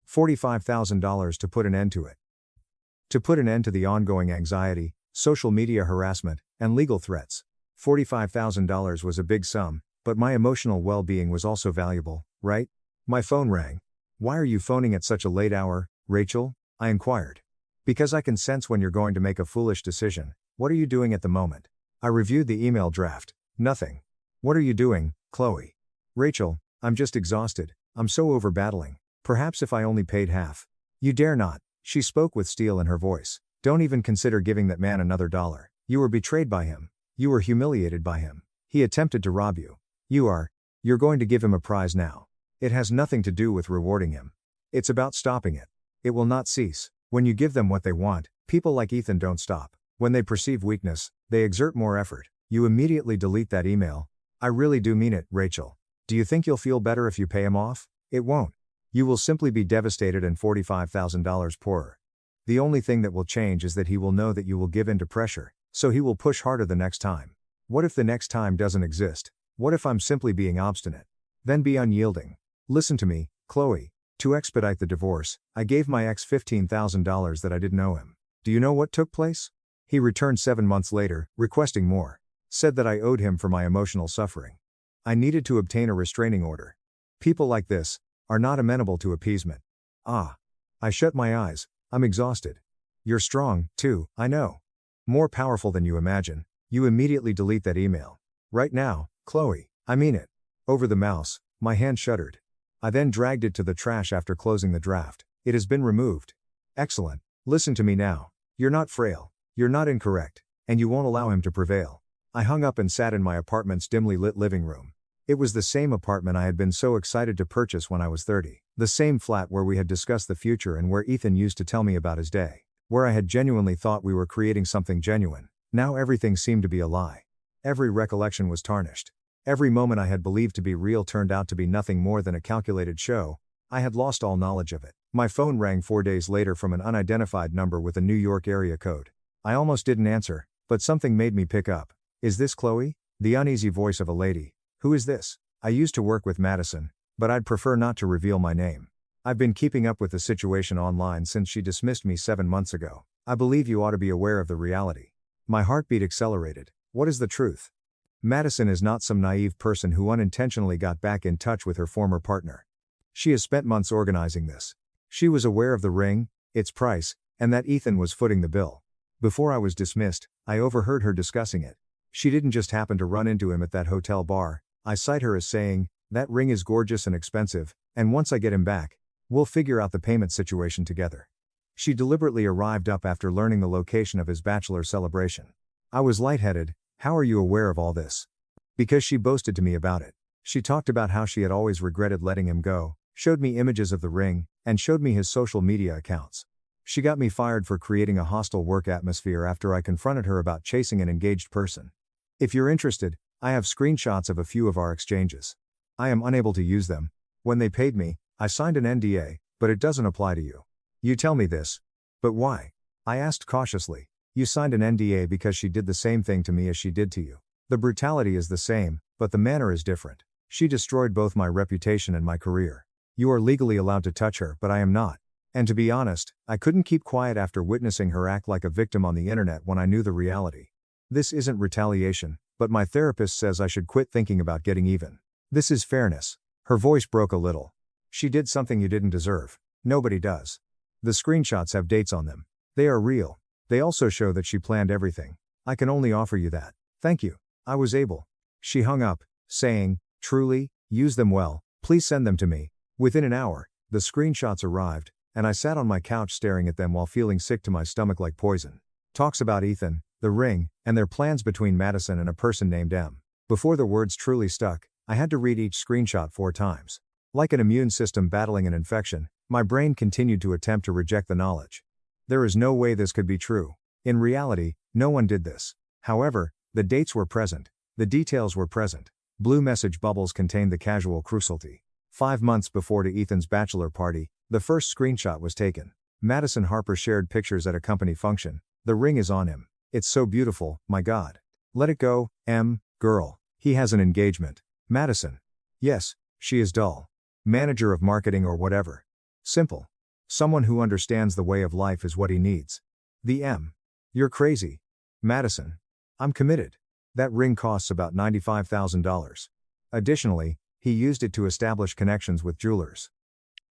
$45,000 to put an end to it. To put an end to the ongoing anxiety, social media harassment, and legal threats. $45,000 was a big sum, but my emotional well-being was also valuable, right? My phone rang. "Why are you phoning at such a late hour, Rachel?" I inquired. "Because I can sense when you're going to make a foolish decision. What are you doing at the moment?" I reviewed the email draft. "Nothing." "What are you doing, Chloe?" "Rachel, I'm just exhausted. I'm so over battling. Perhaps if I only paid half." "You dare not." She spoke with steel in her voice. "Don't even consider giving that man another dollar. You were betrayed by him. You were humiliated by him. He attempted to rob you. You're going to give him a prize now. It has nothing to do with rewarding him. It's about stopping it. It will not cease. When you give them what they want, people like Ethan don't stop. When they perceive weakness, they exert more effort. You immediately delete that email. I really do mean it, Rachel. Do you think you'll feel better if you pay him off? It won't. You will simply be devastated and $45,000 poorer. The only thing that will change is that he will know that you will give in to pressure, so he will push harder the next time. What if the next time doesn't exist? What if I'm simply being obstinate? Then be unyielding. Listen to me, Chloe. To expedite the divorce, I gave my ex $15,000 that I didn't owe him. Do you know what took place? He returned 7 months later, requesting more. Said that I owed him for my emotional suffering. I needed to obtain a restraining order. People like this are not amenable to appeasement. I shut my eyes. I'm exhausted. You're strong, too, I know. More powerful than you imagine. You immediately delete that email. Right now, Chloe. I mean it. Over the mouse, my hand shuddered. I then dragged it to the trash after closing the draft. It has been removed. Excellent. Listen to me now. You're not frail. You're not incorrect. And you won't allow him to prevail. I hung up and sat in my apartment's dimly lit living room. It was the same apartment I had been so excited to purchase when I was 30. The same flat where we had discussed the future and where Ethan used to tell me about his day. Where I had genuinely thought we were creating something genuine. Now everything seemed to be a lie. Every recollection was tarnished. Every moment I had believed to be real turned out to be nothing more than a calculated show. I had lost all knowledge of it. My phone rang 4 days later from an unidentified number with a New York area code. I almost didn't answer, but something made me pick up. Is this Chloe? The uneasy voice of a lady. Who is this? I used to work with Madison, but I'd prefer not to reveal my name. I've been keeping up with the situation online since she dismissed me 7 months ago. I believe you ought to be aware of the reality. My heartbeat accelerated. What is the truth? Madison is not some naive person who unintentionally got back in touch with her former partner. She has spent months organizing this. She was aware of the ring, its price, and that Ethan was footing the bill. Before I was dismissed, I overheard her discussing it. She didn't just happen to run into him at that hotel bar. I cite her as saying, "That ring is gorgeous and expensive, and once I get him back, we'll figure out the payment situation together." She deliberately arrived up after learning the location of his bachelor celebration. I was lightheaded. How are you aware of all this? Because she boasted to me about it. She talked about how she had always regretted letting him go, showed me images of the ring, and showed me his social media accounts. She got me fired for creating a hostile work atmosphere after I confronted her about chasing an engaged person. If you're interested, I have screenshots of a few of our exchanges. I am unable to use them. When they paid me, I signed an NDA, but it doesn't apply to you. You tell me this. But why? I asked cautiously. You signed an NDA because she did the same thing to me as she did to you. The brutality is the same, but the manner is different. She destroyed both my reputation and my career. You are legally allowed to touch her, but I am not. And to be honest, I couldn't keep quiet after witnessing her act like a victim on the internet when I knew the reality. This isn't retaliation, but my therapist says I should quit thinking about getting even. This is fairness. Her voice broke a little. She did something you didn't deserve. Nobody does. The screenshots have dates on them. They are real. They also show that she planned everything. I can only offer you that. Thank you. I was able. She hung up, saying, truly, use them well, please send them to me. Within an hour, the screenshots arrived, and I sat on my couch staring at them while feeling sick to my stomach like poison. Talks about Ethan, the ring, and their plans between Madison and a person named M. Before the words truly stuck, I had to read each screenshot 4 times. Like an immune system battling an infection, my brain continued to attempt to reject the knowledge. There is no way this could be true. In reality, no one did this. However, the dates were present. The details were present. Blue message bubbles contained the casual cruelty. 5 months before to Ethan's bachelor party, the first screenshot was taken. Madison Harper shared pictures at a company function. The ring is on him. It's so beautiful, my God. Let it go, M, girl. He has an engagement. Madison. Yes, she is dull. Manager of marketing or whatever. Simple. Someone who understands the way of life is what he needs. The M. You're crazy. Madison. I'm committed. That ring costs about $95,000. Additionally, he used it to establish connections with jewelers.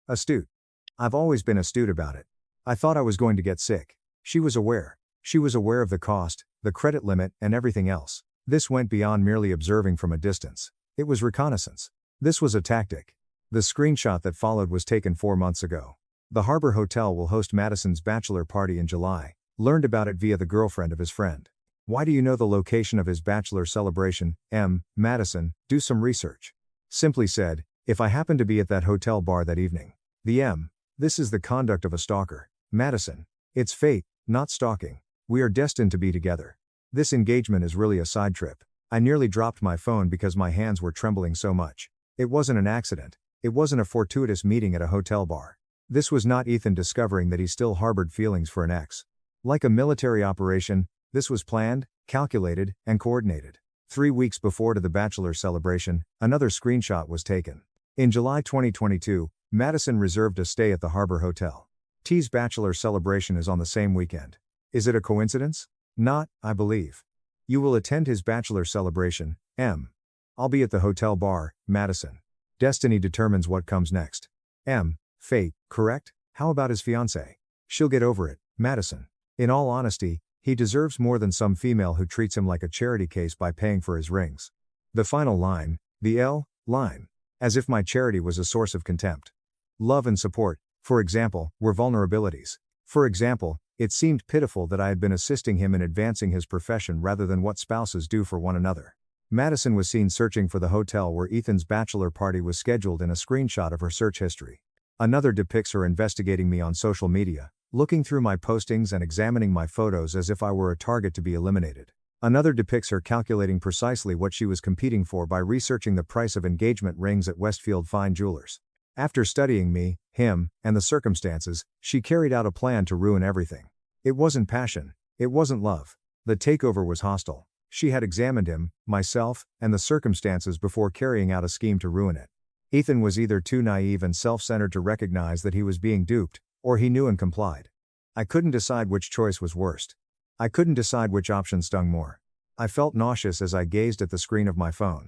Astute. I've always been astute about it. I thought I was going to get sick. She was aware. She was aware of the cost, the credit limit, and everything else. This went beyond merely observing from a distance. It was reconnaissance. This was a tactic. The screenshot that followed was taken 4 months ago. The Harbor Hotel will host Madison's bachelor party in July. Learned about it via the girlfriend of his friend. Why do you know the location of his bachelor celebration? M. Madison, do some research. Simply said, if I happen to be at that hotel bar that evening. The M. This is the conduct of a stalker. Madison. It's fate, not stalking. We are destined to be together. This engagement is really a side trip. I nearly dropped my phone because my hands were trembling so much. It wasn't an accident. It wasn't a fortuitous meeting at a hotel bar. This was not Ethan discovering that he still harbored feelings for an ex. Like a military operation, this was planned, calculated, and coordinated. 3 weeks before to the bachelor celebration, another screenshot was taken. In July 2022, Madison reserved a stay at the Harbor Hotel. T's bachelor celebration is on the same weekend. Is it a coincidence? Not, I believe. You will attend his bachelor celebration, M. I'll be at the hotel bar, Madison. Destiny determines what comes next. M. Fate, correct? How about his fiancée? She'll get over it, Madison. In all honesty, he deserves more than some female who treats him like a charity case by paying for his rings. The final line, the L line. As if my charity was a source of contempt. Love and support, for example, were vulnerabilities. For example, it seemed pitiful that I had been assisting him in advancing his profession rather than what spouses do for one another. Madison was seen searching for the hotel where Ethan's bachelor party was scheduled in a screenshot of her search history. Another depicts her investigating me on social media, looking through my postings and examining my photos as if I were a target to be eliminated. Another depicts her calculating precisely what she was competing for by researching the price of engagement rings at Westfield Fine Jewelers. After studying me, him, and the circumstances, she carried out a plan to ruin everything. It wasn't passion. It wasn't love. The takeover was hostile. She had examined him, myself, and the circumstances before carrying out a scheme to ruin it. Ethan was either too naive and self-centered to recognize that he was being duped, or he knew and complied. I couldn't decide which choice was worst. I couldn't decide which option stung more. I felt nauseous as I gazed at the screen of my phone.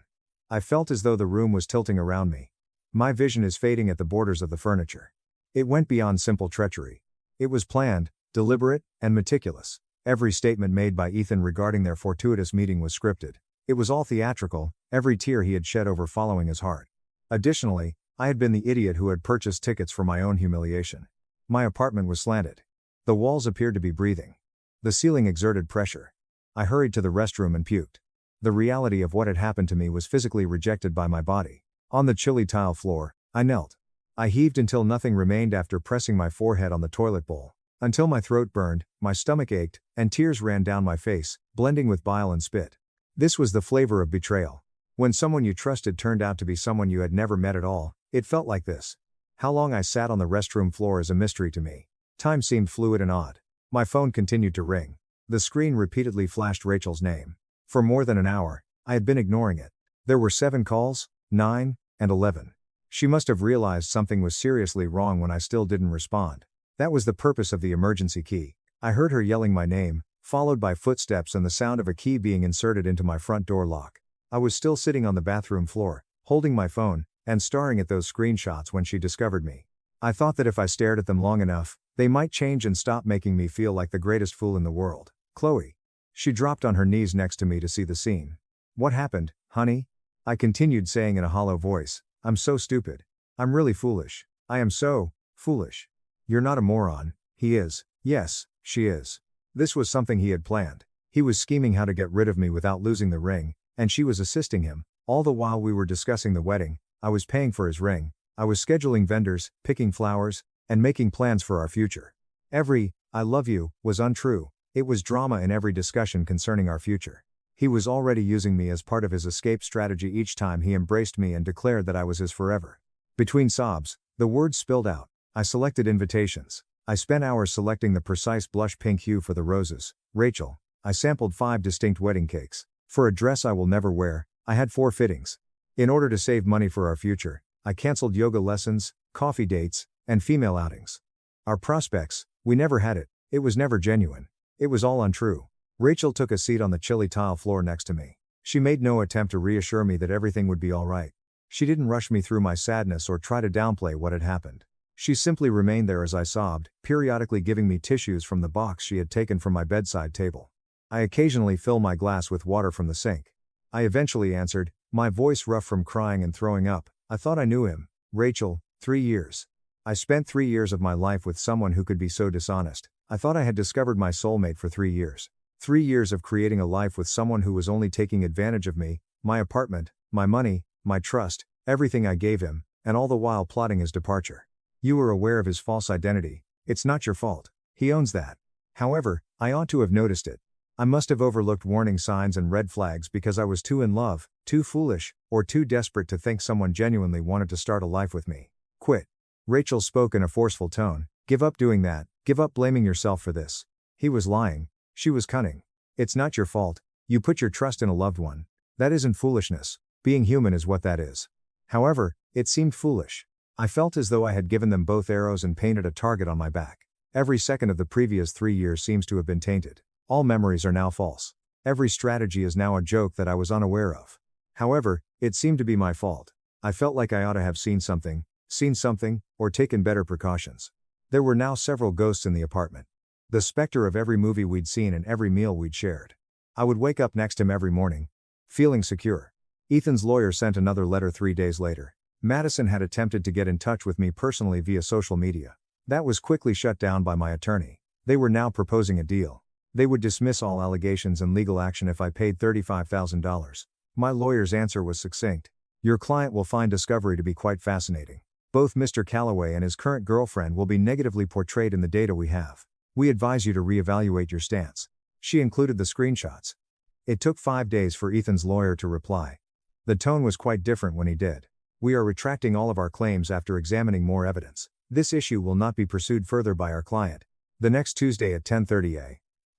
I felt as though the room was tilting around me. My vision is fading at the borders of the furniture. It went beyond simple treachery. It was planned, deliberate, and meticulous. Every statement made by Ethan regarding their fortuitous meeting was scripted. It was all theatrical, every tear he had shed over following his heart. Additionally, I had been the idiot who had purchased tickets for my own humiliation. My apartment was slanted. The walls appeared to be breathing. The ceiling exerted pressure. I hurried to the restroom and puked. The reality of what had happened to me was physically rejected by my body. On the chilly tile floor, I knelt. I heaved until nothing remained after pressing my forehead on the toilet bowl. Until my throat burned, my stomach ached, and tears ran down my face, blending with bile and spit. This was the flavor of betrayal. When someone you trusted turned out to be someone you had never met at all, it felt like this. How long I sat on the restroom floor is a mystery to me. Time seemed fluid and odd. My phone continued to ring. The screen repeatedly flashed Rachel's name. For more than an hour, I had been ignoring it. There were 7 calls, 9, and 11. She must have realized something was seriously wrong when I still didn't respond. That was the purpose of the emergency key. I heard her yelling my name, followed by footsteps and the sound of a key being inserted into my front door lock. I was still sitting on the bathroom floor, holding my phone, and staring at those screenshots when she discovered me. I thought that if I stared at them long enough, they might change and stop making me feel like the greatest fool in the world. Chloe. She dropped on her knees next to me to see the scene. What happened, honey? I continued saying in a hollow voice, I'm so stupid. I'm really foolish. I am so foolish. You're not a moron. He is. Yes, she is. This was something he had planned. He was scheming how to get rid of me without losing the ring, and she was assisting him. All the while we were discussing the wedding, I was paying for his ring, I was scheduling vendors, picking flowers, and making plans for our future. Every, I love you, was untrue. It was drama in every discussion concerning our future. He was already using me as part of his escape strategy each time he embraced me and declared that I was his forever. Between sobs, the words spilled out. I selected invitations. I spent hours selecting the precise blush pink hue for the roses. Rachel. I sampled 5 distinct wedding cakes. For a dress I will never wear, I had 4 fittings. In order to save money for our future, I canceled yoga lessons, coffee dates, and female outings. Our prospects, we never had it. It was never genuine. It was all untrue. Rachel took a seat on the chilly tile floor next to me. She made no attempt to reassure me that everything would be all right. She didn't rush me through my sadness or try to downplay what had happened. She simply remained there as I sobbed, periodically giving me tissues from the box she had taken from my bedside table. I occasionally fill my glass with water from the sink. I eventually answered, my voice rough from crying and throwing up, I thought I knew him. Rachel, 3 years. I spent 3 years of my life with someone who could be so dishonest. I thought I had discovered my soulmate for 3 years. 3 years of creating a life with someone who was only taking advantage of me, my apartment, my money, my trust, everything I gave him, and all the while plotting his departure. You were aware of his false identity. It's not your fault. He owns that. However, I ought to have noticed it. I must have overlooked warning signs and red flags because I was too in love, too foolish, or too desperate to think someone genuinely wanted to start a life with me. Quit. Rachel spoke in a forceful tone. Give up doing that. Give up blaming yourself for this. He was lying. She was cunning. It's not your fault. You put your trust in a loved one. That isn't foolishness. Being human is what that is. However, it seemed foolish. I felt as though I had given them both arrows and painted a target on my back. Every second of the previous 3 years seems to have been tainted. All memories are now false. Every strategy is now a joke that I was unaware of. However, it seemed to be my fault. I felt like I ought to have seen something, or taken better precautions. There were now several ghosts in the apartment. The specter of every movie we'd seen and every meal we'd shared. I would wake up next to him every morning, feeling secure. Ethan's lawyer sent another letter 3 days later. Madison had attempted to get in touch with me personally via social media. That was quickly shut down by my attorney. They were now proposing a deal. They would dismiss all allegations and legal action if I paid $35,000. My lawyer's answer was succinct. Your client will find discovery to be quite fascinating. Both Mr. Calloway and his current girlfriend will be negatively portrayed in the data we have. We advise you to reevaluate your stance. She included the screenshots. It took 5 days for Ethan's lawyer to reply. The tone was quite different when he did. We are retracting all of our claims after examining more evidence. This issue will not be pursued further by our client. The next Tuesday at 10:30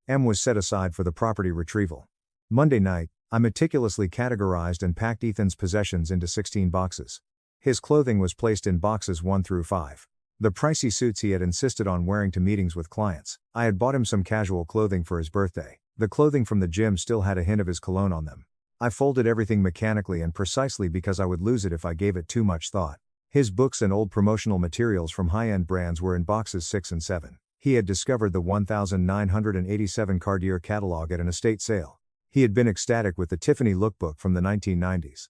a.m. was set aside for the property retrieval. Monday night, I meticulously categorized and packed Ethan's possessions into 16 boxes. His clothing was placed in boxes 1 through 5. The pricey suits he had insisted on wearing to meetings with clients. I had bought him some casual clothing for his birthday. The clothing from the gym still had a hint of his cologne on them. I folded everything mechanically and precisely because I would lose it if I gave it too much thought. His books and old promotional materials from high-end brands were in boxes 6 and 7. He had discovered the 1987 Cartier catalog at an estate sale. He had been ecstatic with the Tiffany lookbook from the 1990s.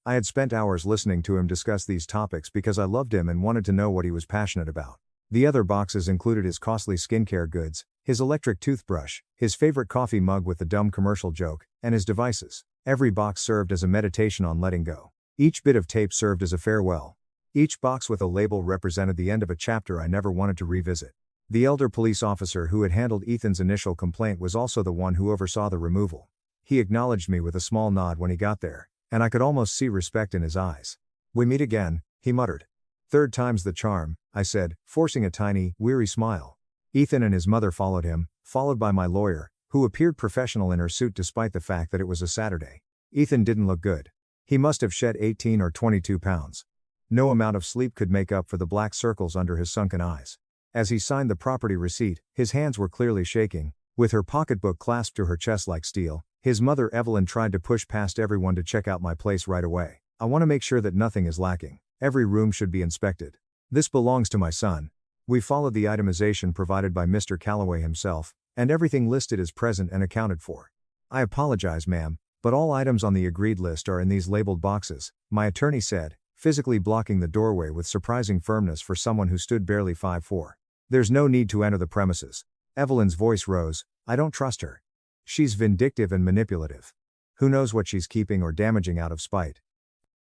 I had spent hours listening to him discuss these topics because I loved him and wanted to know what he was passionate about. The other boxes included his costly skincare goods, his electric toothbrush, his favorite coffee mug with the dumb commercial joke, and his devices. Every box served as a meditation on letting go. Each bit of tape served as a farewell. Each box with a label represented the end of a chapter I never wanted to revisit. The elder police officer who had handled Ethan's initial complaint was also the one who oversaw the removal. He acknowledged me with a small nod when he got there, and I could almost see respect in his eyes. "We meet again," he muttered. "Third time's the charm," I said, forcing a tiny, weary smile. Ethan and his mother followed him, followed by my lawyer, who appeared professional in her suit despite the fact that it was a Saturday. Ethan didn't look good. He must have shed 18 or 22 pounds. No amount of sleep could make up for the black circles under his sunken eyes. As he signed the property receipt, his hands were clearly shaking. With her pocketbook clasped to her chest like steel, his mother Evelyn tried to push past everyone to check out my place right away. "I want to make sure that nothing is lacking. Every room should be inspected. This belongs to my son." We followed the itemization provided by Mr. Calloway himself, and everything listed is present and accounted for. "I apologize, ma'am, but all items on the agreed list are in these labeled boxes," my attorney said, physically blocking the doorway with surprising firmness for someone who stood barely 5'4". "There's no need to enter the premises." Evelyn's voice rose. "I don't trust her. She's vindictive and manipulative. Who knows what she's keeping or damaging out of spite."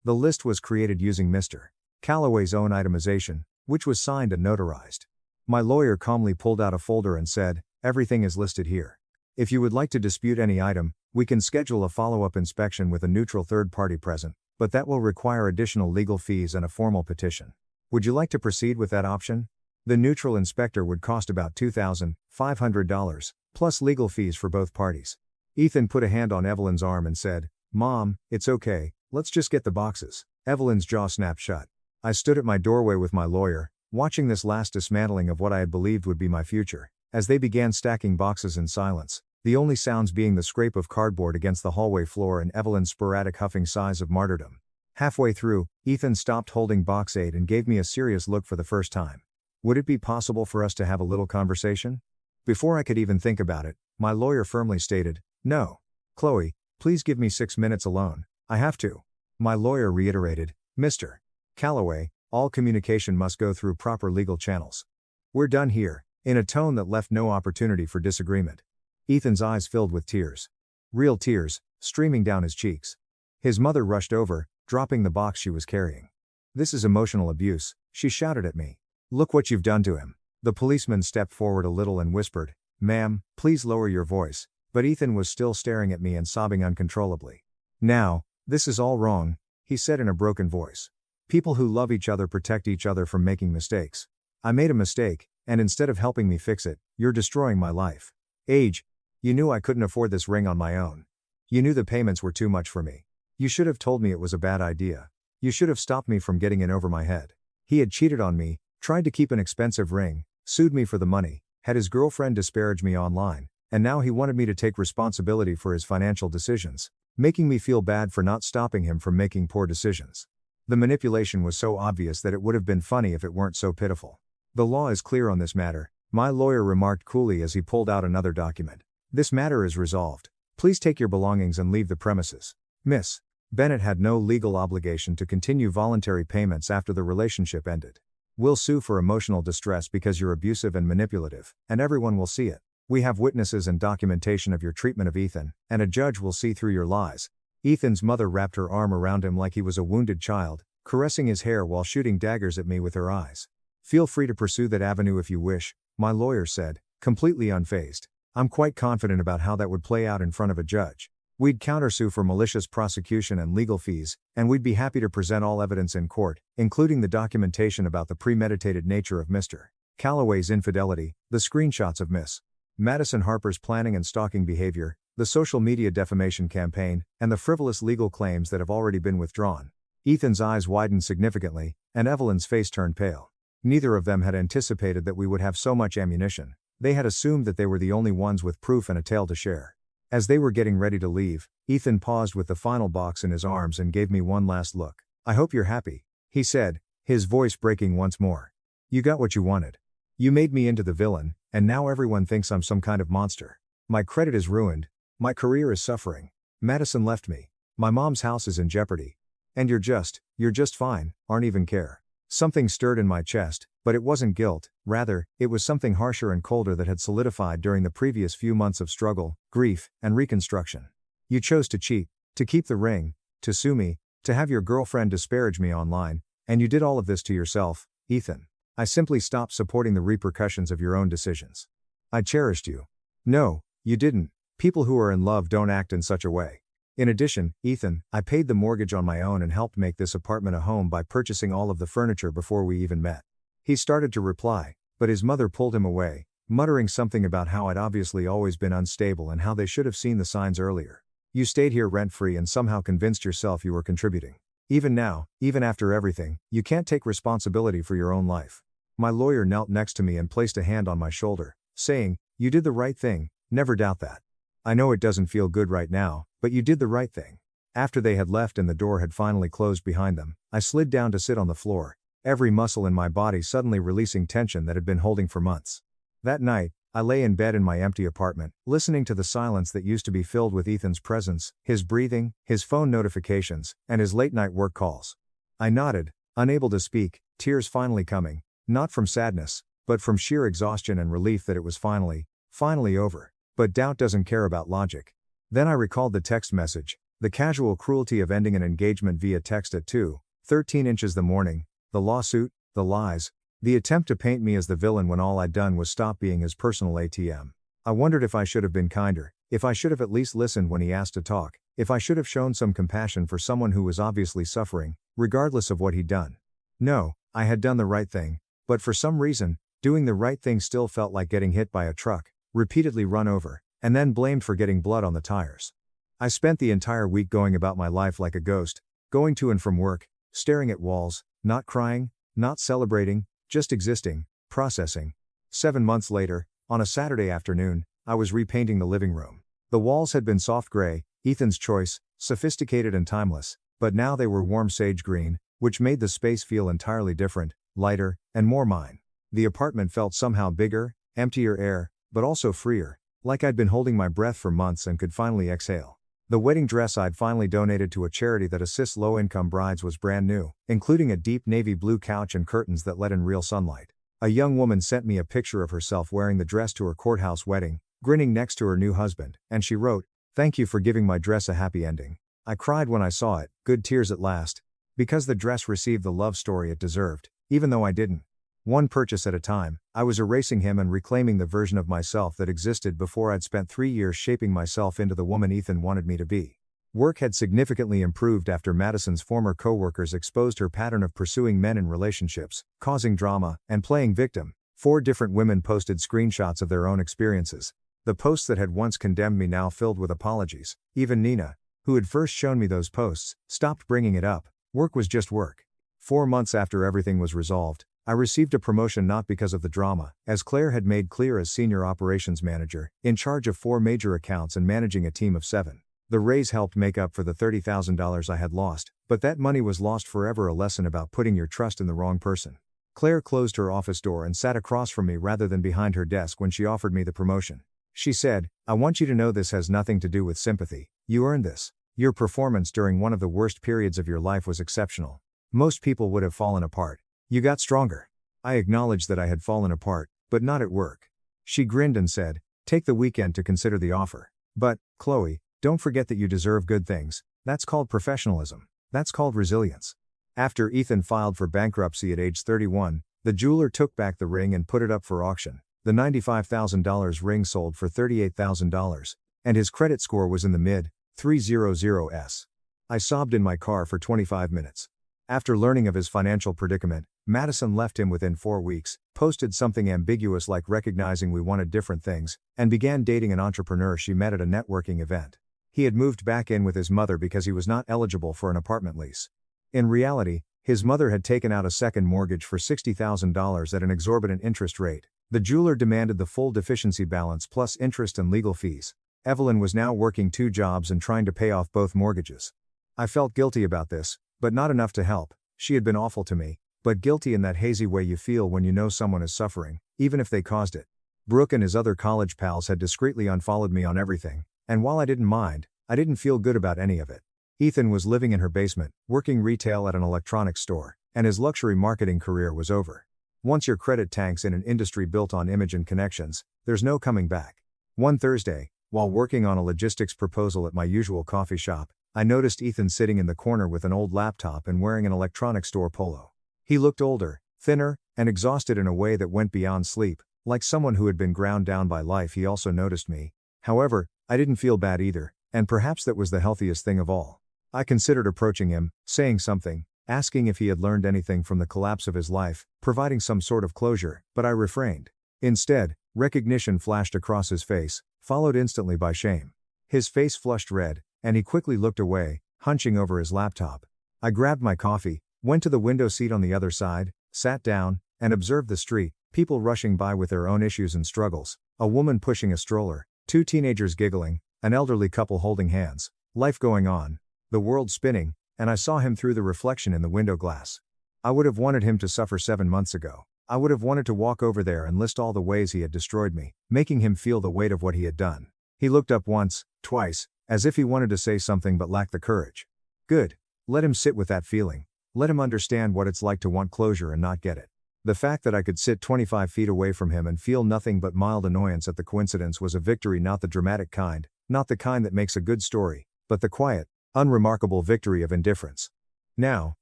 The list was created using Mr. Calloway's own itemization, which was signed and notarized. My lawyer calmly pulled out a folder and said, "Everything is listed here. If you would like to dispute any item, we can schedule a follow-up inspection with a neutral third party present, but that will require additional legal fees and a formal petition. Would you like to proceed with that option?" The neutral inspector would cost about $2,500, plus legal fees for both parties. Ethan put a hand on Evelyn's arm and said, "Mom, it's okay, let's just get the boxes." Evelyn's jaw snapped shut. I stood at my doorway with my lawyer, watching this last dismantling of what I had believed would be my future, as they began stacking boxes in silence, the only sounds being the scrape of cardboard against the hallway floor and Evelyn's sporadic huffing sighs of martyrdom. Halfway through, Ethan stopped holding box 8 and gave me a serious look for the first time. "Would it be possible for us to have a little conversation?" Before I could even think about it, my lawyer firmly stated, "No. Chloe, please give me 6 minutes alone, I have to." My lawyer reiterated, "Mr. Calloway, all communication must go through proper legal channels. We're done here," in a tone that left no opportunity for disagreement. Ethan's eyes filled with tears. Real tears, streaming down his cheeks. His mother rushed over, dropping the box she was carrying. "This is emotional abuse," she shouted at me. "Look what you've done to him." The policeman stepped forward a little and whispered, "Ma'am, please lower your voice," but Ethan was still staring at me and sobbing uncontrollably. "Now, this is all wrong," he said in a broken voice. "People who love each other protect each other from making mistakes. I made a mistake, and instead of helping me fix it, you're destroying my life. Age, you knew I couldn't afford this ring on my own. You knew the payments were too much for me. You should have told me it was a bad idea. You should have stopped me from getting in over my head." He had cheated on me, tried to keep an expensive ring, sued me for the money, had his girlfriend disparage me online, and now he wanted me to take responsibility for his financial decisions, making me feel bad for not stopping him from making poor decisions. The manipulation was so obvious that it would have been funny if it weren't so pitiful. "The law is clear on this matter," my lawyer remarked coolly as he pulled out another document. "This matter is resolved. Please take your belongings and leave the premises." Miss Bennett had no legal obligation to continue voluntary payments after the relationship ended. "We'll sue for emotional distress because you're abusive and manipulative, and everyone will see it. We have witnesses and documentation of your treatment of Ethan, and a judge will see through your lies." Ethan's mother wrapped her arm around him like he was a wounded child, caressing his hair while shooting daggers at me with her eyes. "Feel free to pursue that avenue if you wish," my lawyer said, completely unfazed. "I'm quite confident about how that would play out in front of a judge. We'd countersue for malicious prosecution and legal fees, and we'd be happy to present all evidence in court, including the documentation about the premeditated nature of Mr. Calloway's infidelity, the screenshots of Miss Madison Harper's planning and stalking behavior, the social media defamation campaign, and the frivolous legal claims that have already been withdrawn." Ethan's eyes widened significantly, and Evelyn's face turned pale. Neither of them had anticipated that we would have so much ammunition. They had assumed that they were the only ones with proof and a tale to share. As they were getting ready to leave, Ethan paused with the final box in his arms and gave me one last look. "I hope you're happy," he said, his voice breaking once more. "You got what you wanted. You made me into the villain, and now everyone thinks I'm some kind of monster. My credit is ruined. My career is suffering. Madison left me. My mom's house is in jeopardy. And you're just fine, aren't even care." Something stirred in my chest, but it wasn't guilt, rather, it was something harsher and colder that had solidified during the previous few months of struggle, grief, and reconstruction. "You chose to cheat, to keep the ring, to sue me, to have your girlfriend disparage me online, and you did all of this to yourself, Ethan. I simply stopped supporting the repercussions of your own decisions. I cherished you." "No, you didn't," People who are in love don't act in such a way. In addition, Ethan, I paid the mortgage on my own and helped make this apartment a home by purchasing all of the furniture before we even met. He started to reply, but his mother pulled him away, muttering something about how I'd obviously always been unstable and how they should have seen the signs earlier. You stayed here rent-free and somehow convinced yourself you were contributing. Even now, even after everything, you can't take responsibility for your own life. My lawyer knelt next to me and placed a hand on my shoulder, saying, "You did the right thing, never doubt that. I know it doesn't feel good right now, but you did the right thing." After they had left and the door had finally closed behind them, I slid down to sit on the floor, every muscle in my body suddenly releasing tension that had been holding for months. That night, I lay in bed in my empty apartment, listening to the silence that used to be filled with Ethan's presence, his breathing, his phone notifications, and his late-night work calls. I nodded, unable to speak, tears finally coming, not from sadness, but from sheer exhaustion and relief that it was finally over. But doubt doesn't care about logic. Then I recalled the text message, the casual cruelty of ending an engagement via text at 2:13 inches the morning, the lawsuit, the lies, the attempt to paint me as the villain when all I'd done was stop being his personal ATM. I wondered if I should have been kinder, if I should have at least listened when he asked to talk, if I should have shown some compassion for someone who was obviously suffering, regardless of what he'd done. No, I had done the right thing, but for some reason, doing the right thing still felt like getting hit by a truck, repeatedly run over, and then blamed for getting blood on the tires. I spent the entire week going about my life like a ghost, going to and from work, staring at walls, not crying, not celebrating, just existing, processing. 7 months later, on a Saturday afternoon, I was repainting the living room. The walls had been soft gray, Ethan's choice, sophisticated and timeless, but now they were warm sage green, which made the space feel entirely different, lighter, and more mine. The apartment felt somehow bigger, emptier air, but also freer, like I'd been holding my breath for months and could finally exhale. The wedding dress I'd finally donated to a charity that assists low-income brides was brand new, including a deep navy blue couch and curtains that let in real sunlight. A young woman sent me a picture of herself wearing the dress to her courthouse wedding, grinning next to her new husband, and she wrote, "Thank you for giving my dress a happy ending." I cried when I saw it, good tears at last, because the dress received the love story it deserved, even though I didn't. One purchase at a time, I was erasing him and reclaiming the version of myself that existed before I'd spent 3 years shaping myself into the woman Ethan wanted me to be. Work had significantly improved after Madison's former co-workers exposed her pattern of pursuing men in relationships, causing drama, and playing victim. 4 different women posted screenshots of their own experiences. The posts that had once condemned me now filled with apologies. Even Nina, who had first shown me those posts, stopped bringing it up. Work was just work. 4 months after everything was resolved, I received a promotion not because of the drama, as Claire had made clear, as senior operations manager, in charge of 4 major accounts and managing a team of 7. The raise helped make up for the $30,000 I had lost, but that money was lost forever, a lesson about putting your trust in the wrong person. Claire closed her office door and sat across from me rather than behind her desk when she offered me the promotion. She said, "I want you to know this has nothing to do with sympathy. You earned this. Your performance during one of the worst periods of your life was exceptional. Most people would have fallen apart. You got stronger." I acknowledged that I had fallen apart, but not at work. She grinned and said, "Take the weekend to consider the offer. But, Chloe, don't forget that you deserve good things. That's called professionalism. That's called resilience." After Ethan filed for bankruptcy at age 31, the jeweler took back the ring and put it up for auction. The $95,000 ring sold for $38,000, and his credit score was in the mid-300s. I sobbed in my car for 25 minutes. After learning of his financial predicament, Madison left him within 4 weeks, posted something ambiguous like recognizing we wanted different things, and began dating an entrepreneur she met at a networking event. He had moved back in with his mother because he was not eligible for an apartment lease. In reality, his mother had taken out a second mortgage for $60,000 at an exorbitant interest rate. The jeweler demanded the full deficiency balance plus interest and legal fees. Evelyn was now working 2 jobs and trying to pay off both mortgages. I felt guilty about this, but not enough to help. She had been awful to me, but guilty in that hazy way you feel when you know someone is suffering, even if they caused it. Brooke and his other college pals had discreetly unfollowed me on everything, and while I didn't mind, I didn't feel good about any of it. Ethan was living in her basement, working retail at an electronics store, and his luxury marketing career was over. Once your credit tanks in an industry built on image and connections, there's no coming back. One Thursday, while working on a logistics proposal at my usual coffee shop, I noticed Ethan sitting in the corner with an old laptop and wearing an electronics store polo. He looked older, thinner, and exhausted in a way that went beyond sleep, like someone who had been ground down by life. He also noticed me. However, I didn't feel bad either, and perhaps that was the healthiest thing of all. I considered approaching him, saying something, asking if he had learned anything from the collapse of his life, providing some sort of closure, but I refrained. Instead, recognition flashed across his face, followed instantly by shame. His face flushed red, and he quickly looked away, hunching over his laptop. I grabbed my coffee, went to the window seat on the other side, sat down, and observed the street, people rushing by with their own issues and struggles, a woman pushing a stroller, two teenagers giggling, an elderly couple holding hands, life going on, the world spinning, and I saw him through the reflection in the window glass. I would have wanted him to suffer 7 months ago. I would have wanted to walk over there and list all the ways he had destroyed me, making him feel the weight of what he had done. He looked up once, twice, as if he wanted to say something but lacked the courage. Good. Let him sit with that feeling. Let him understand what it's like to want closure and not get it. The fact that I could sit 25 feet away from him and feel nothing but mild annoyance at the coincidence was a victory, not the dramatic kind, not the kind that makes a good story, but the quiet, unremarkable victory of indifference. Now,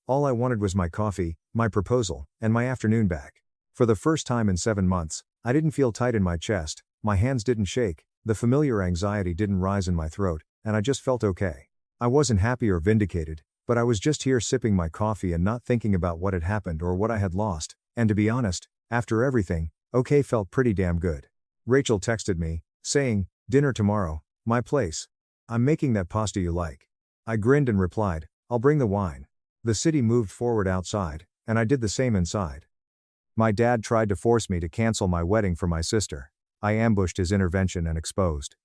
all I wanted was my coffee, my proposal, and my afternoon back. For the first time in 7 months, I didn't feel tight in my chest, my hands didn't shake, the familiar anxiety didn't rise in my throat, and I just felt okay. I wasn't happy or vindicated, but I was just here sipping my coffee and not thinking about what had happened or what I had lost, and to be honest, after everything, okay felt pretty damn good. Rachel texted me, saying, "Dinner tomorrow, my place. I'm making that pasta you like." I grinned and replied, "I'll bring the wine." The city moved forward outside, and I did the same inside. My dad tried to force me to cancel my wedding for my sister. I ambushed his intervention and exposed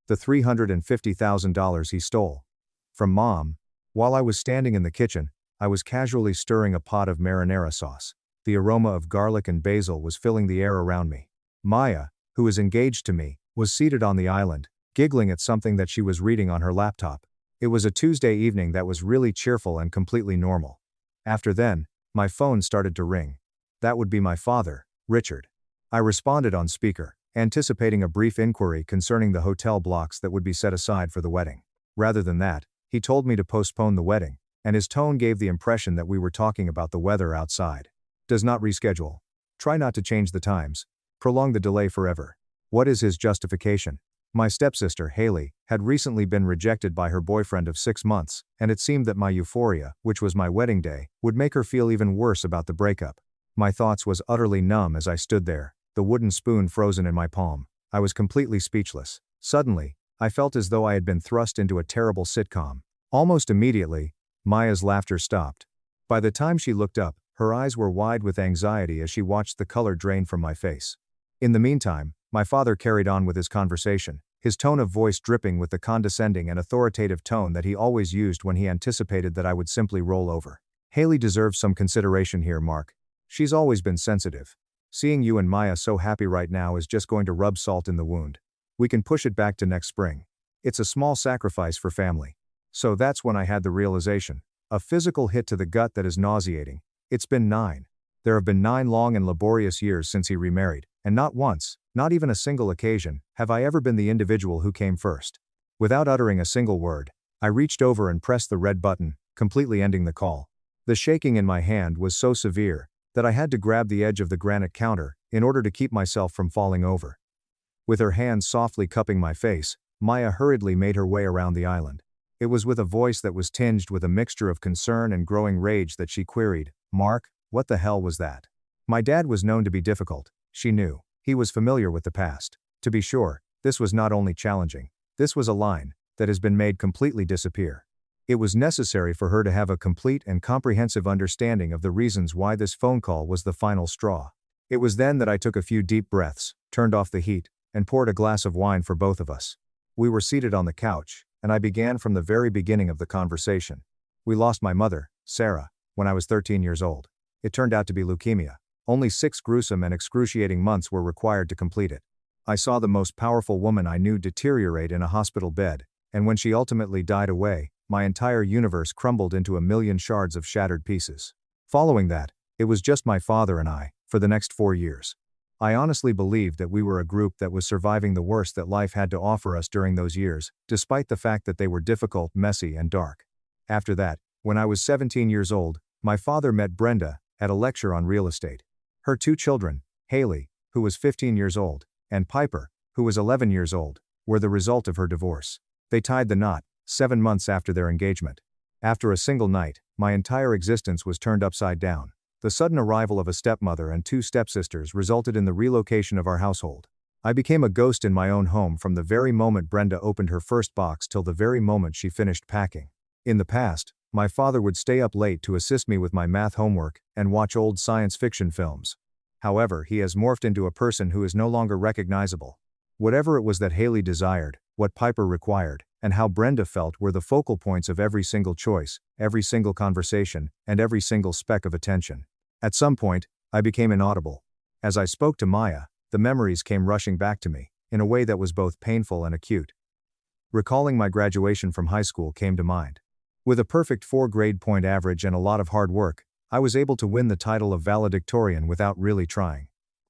the $350,000 he stole from Mom. While I was standing in the kitchen, I was casually stirring a pot of marinara sauce. The aroma of garlic and basil was filling the air around me. Maya, who is engaged to me, was seated on the island, giggling at something that she was reading on her laptop. It was a Tuesday evening that was really cheerful and completely normal. After then, my phone started to ring. That would be my father, Richard. I responded on speaker, anticipating a brief inquiry concerning the hotel blocks that would be set aside for the wedding. Rather than that, he told me to postpone the wedding, and his tone gave the impression that we were talking about the weather outside. Does not reschedule. Try not to change the times. Prolong the delay forever. What is his justification? My stepsister, Haley, had recently been rejected by her boyfriend of 6 months, and it seemed that my euphoria, which was my wedding day, would make her feel even worse about the breakup. My thoughts was utterly numb as I stood there, the wooden spoon frozen in my palm. I was completely speechless. Suddenly, I felt as though I had been thrust into a terrible sitcom. Almost immediately, Maya's laughter stopped. By the time she looked up, her eyes were wide with anxiety as she watched the color drain from my face. In the meantime, my father carried on with his conversation, his tone of voice dripping with the condescending and authoritative tone that he always used when he anticipated that I would simply roll over. "Haley deserves some consideration here, Mark. She's always been sensitive. Seeing you and Maya so happy right now is just going to rub salt in the wound. We can push it back to next spring. It's a small sacrifice for family." So that's when I had the realization. A physical hit to the gut that is nauseating. It's been 9. There have been 9 long and laborious years since he remarried, and not once, not even a single occasion, have I ever been the individual who came first. Without uttering a single word, I reached over and pressed the red button, completely ending the call. The shaking in my hand was so severe that I had to grab the edge of the granite counter in order to keep myself from falling over. With her hands softly cupping my face, Maya hurriedly made her way around the island. It was with a voice that was tinged with a mixture of concern and growing rage that she queried, "Mark, what the hell was that?" My dad was known to be difficult, she knew. He was familiar with the past. To be sure, this was not only challenging, this was a line that has been made completely disappear. It was necessary for her to have a complete and comprehensive understanding of the reasons why this phone call was the final straw. It was then that I took a few deep breaths, turned off the heat, and poured a glass of wine for both of us. We were seated on the couch, and I began from the very beginning of the conversation. We lost my mother, Sarah, when I was 13 years old. It turned out to be leukemia. Only 6 gruesome and excruciating months were required to complete it. I saw the most powerful woman I knew deteriorate in a hospital bed, and when she ultimately died away, my entire universe crumbled into a million shards of shattered pieces. Following that, it was just my father and I, for the next 4 years. I honestly believed that we were a group that was surviving the worst that life had to offer us during those years, despite the fact that they were difficult, messy, and dark. After that, when I was 17 years old, my father met Brenda at a lecture on real estate. Her 2 children, Haley, who was 15 years old, and Piper, who was 11 years old, were the result of her divorce. They tied the knot, 7 months after their engagement. After a single night, my entire existence was turned upside down. The sudden arrival of a stepmother and 2 stepsisters resulted in the relocation of our household. I became a ghost in my own home from the very moment Brenda opened her first box till the very moment she finished packing. In the past, my father would stay up late to assist me with my math homework and watch old science fiction films. However, he has morphed into a person who is no longer recognizable. Whatever it was that Haley desired, what Piper required, and how Brenda felt were the focal points of every single choice, every single conversation, and every single speck of attention. At some point, I became inaudible. As I spoke to Maya, the memories came rushing back to me, in a way that was both painful and acute. Recalling my graduation from high school came to mind. With a perfect 4 grade point average and a lot of hard work, I was able to win the title of valedictorian without really trying.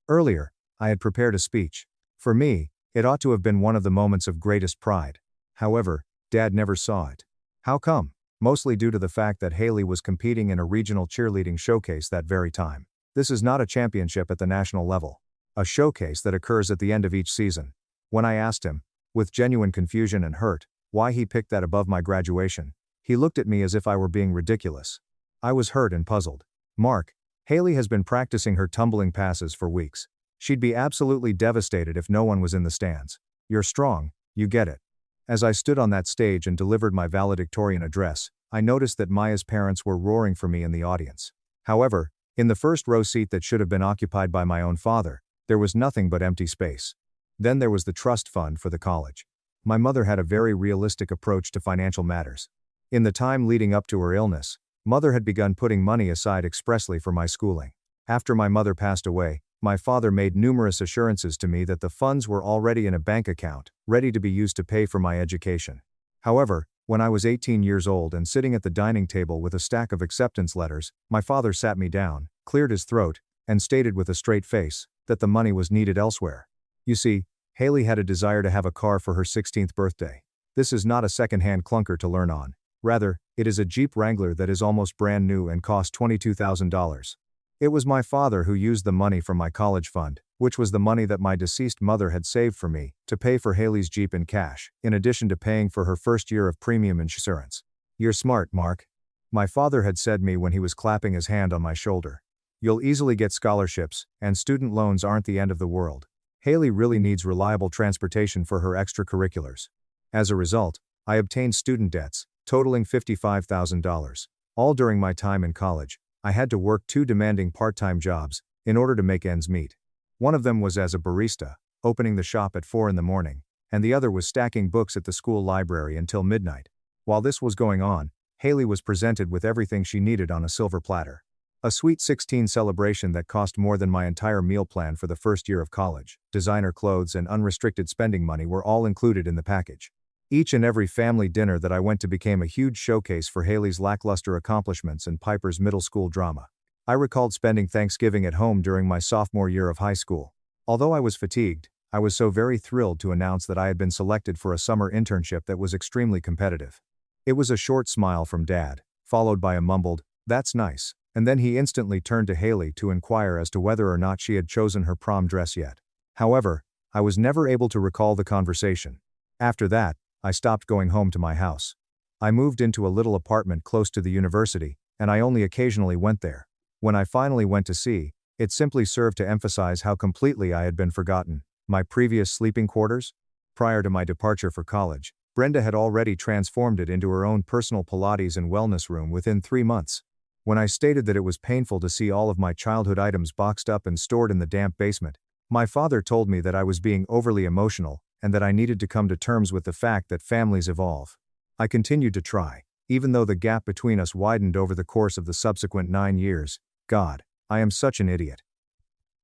Earlier, I had prepared a speech. For me, it ought to have been one of the moments of greatest pride. However, Dad never saw it. How come? Mostly due to the fact that Haley was competing in a regional cheerleading showcase that very time. This is not a championship at the national level. A showcase that occurs at the end of each season. When I asked him, with genuine confusion and hurt, why he picked that above my graduation, he looked at me as if I were being ridiculous. I was hurt and puzzled. Mark, Haley has been practicing her tumbling passes for weeks. She'd be absolutely devastated if no one was in the stands. You're strong, you get it. As I stood on that stage and delivered my valedictorian address, I noticed that Maya's parents were roaring for me in the audience. However, in the first row seat that should have been occupied by my own father, there was nothing but empty space. Then there was the trust fund for the college. My mother had a very realistic approach to financial matters. In the time leading up to her illness, Mother had begun putting money aside expressly for my schooling. After my mother passed away, my father made numerous assurances to me that the funds were already in a bank account, ready to be used to pay for my education. However, when I was 18 years old and sitting at the dining table with a stack of acceptance letters, my father sat me down, cleared his throat, and stated with a straight face that the money was needed elsewhere. You see, Haley had a desire to have a car for her 16th birthday. This is not a second-hand clunker to learn on. Rather, it is a Jeep Wrangler that is almost brand new and cost $22,000. It was my father who used the money from my college fund, which was the money that my deceased mother had saved for me, to pay for Haley's Jeep in cash, in addition to paying for her first year of premium insurance. You're smart, Mark. My father had said me when he was clapping his hand on my shoulder. You'll easily get scholarships, and student loans aren't the end of the world. Haley really needs reliable transportation for her extracurriculars. As a result, I obtained student debts, totaling $55,000. All during my time in college, I had to work 2 demanding part-time jobs, in order to make ends meet. One of them was as a barista, opening the shop at 4 in the morning, and the other was stacking books at the school library until midnight. While this was going on, Haley was presented with everything she needed on a silver platter. A sweet 16 celebration that cost more than my entire meal plan for the first year of college. Designer clothes and unrestricted spending money were all included in the package. Each and every family dinner that I went to became a huge showcase for Haley's lackluster accomplishments and Piper's middle school drama. I recalled spending Thanksgiving at home during my sophomore year of high school. Although I was fatigued, I was so very thrilled to announce that I had been selected for a summer internship that was extremely competitive. It was a short smile from Dad, followed by a mumbled, "That's nice," and then he instantly turned to Haley to inquire as to whether or not she had chosen her prom dress yet. However, I was never able to recall the conversation. After that, I stopped going home to my house. I moved into a little apartment close to the university, and I only occasionally went there. When I finally went to see, it simply served to emphasize how completely I had been forgotten. My previous sleeping quarters? Prior to my departure for college, Brenda had already transformed it into her own personal Pilates and wellness room within 3 months. When I stated that it was painful to see all of my childhood items boxed up and stored in the damp basement, my father told me that I was being overly emotional, and that I needed to come to terms with the fact that families evolve. I continued to try, even though the gap between us widened over the course of the subsequent 9 years. God, I am such an idiot.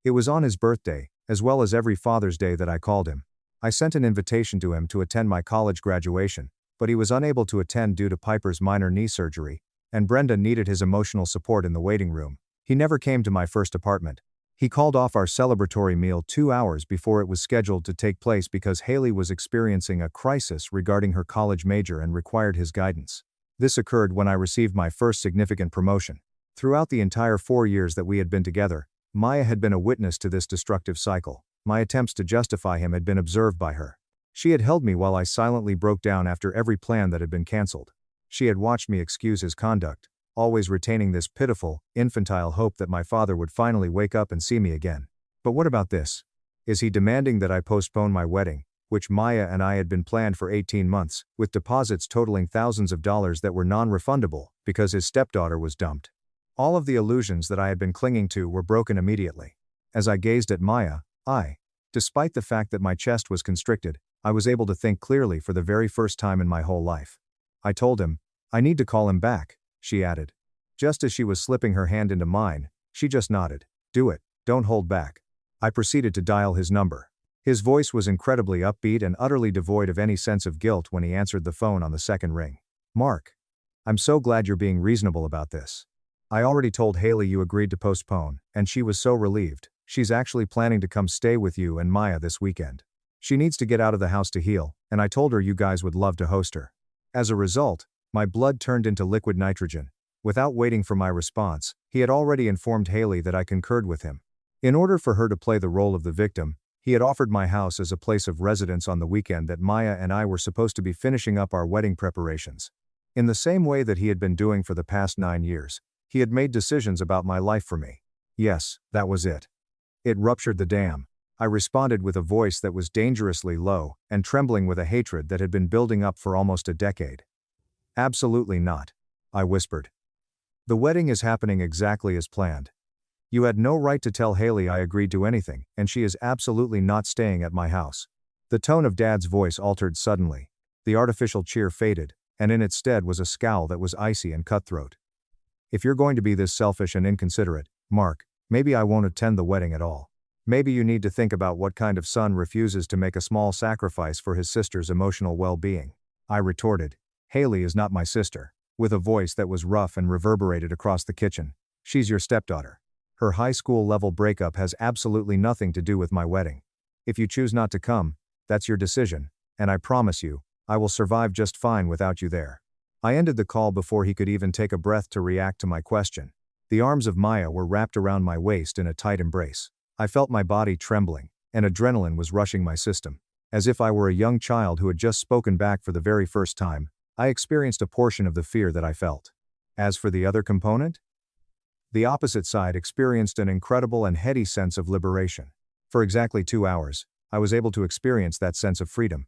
It was on his birthday, as well as every Father's Day, that I called him. I sent an invitation to him to attend my college graduation, but he was unable to attend due to Piper's minor knee surgery, and Brenda needed his emotional support in the waiting room. He never came to my first apartment. He called off our celebratory meal 2 hours before it was scheduled to take place because Haley was experiencing a crisis regarding her college major and required his guidance. This occurred when I received my first significant promotion. Throughout the entire 4 years that we had been together, Maya had been a witness to this destructive cycle. My attempts to justify him had been observed by her. She had held me while I silently broke down after every plan that had been cancelled. She had watched me excuse his conduct, always retaining this pitiful, infantile hope that my father would finally wake up and see me again. But what about this? Is he demanding that I postpone my wedding, which Maya and I had been planned for 18 months, with deposits totaling thousands of dollars that were non-refundable, because his stepdaughter was dumped? All of the illusions that I had been clinging to were broken immediately. As I gazed at Maya, despite the fact that my chest was constricted, I was able to think clearly for the very first time in my whole life. I told him, "I need to call him back," she added. Just as she was slipping her hand into mine, she just nodded. "Do it, don't hold back." I proceeded to dial his number. His voice was incredibly upbeat and utterly devoid of any sense of guilt when he answered the phone on the second ring. "Mark, I'm so glad you're being reasonable about this. I already told Haley you agreed to postpone, and she was so relieved. She's actually planning to come stay with you and Maya this weekend. She needs to get out of the house to heal, and I told her you guys would love to host her." As a result, my blood turned into liquid nitrogen. Without waiting for my response, he had already informed Haley that I concurred with him. In order for her to play the role of the victim, he had offered my house as a place of residence on the weekend that Maya and I were supposed to be finishing up our wedding preparations. In the same way that he had been doing for the past 9 years, he had made decisions about my life for me. Yes, that was it. It ruptured the dam. I responded with a voice that was dangerously low, and trembling with a hatred that had been building up for almost a decade. "Absolutely not," I whispered. "The wedding is happening exactly as planned. You had no right to tell Haley I agreed to anything, and she is absolutely not staying at my house." The tone of Dad's voice altered suddenly. The artificial cheer faded, and in its stead was a scowl that was icy and cutthroat. "If you're going to be this selfish and inconsiderate, Mark, maybe I won't attend the wedding at all. Maybe you need to think about what kind of son refuses to make a small sacrifice for his sister's emotional well-being," I retorted. "Haley is not my sister," with a voice that was rough and reverberated across the kitchen. "She's your stepdaughter. Her high school level breakup has absolutely nothing to do with my wedding. If you choose not to come, that's your decision, and I promise you, I will survive just fine without you there." I ended the call before he could even take a breath to react to my question. The arms of Maya were wrapped around my waist in a tight embrace. I felt my body trembling, and adrenaline was rushing my system. As if I were a young child who had just spoken back for the very first time, I experienced a portion of the fear that I felt. As for the other component, the opposite side experienced an incredible and heady sense of liberation. For exactly 2 hours, I was able to experience that sense of freedom.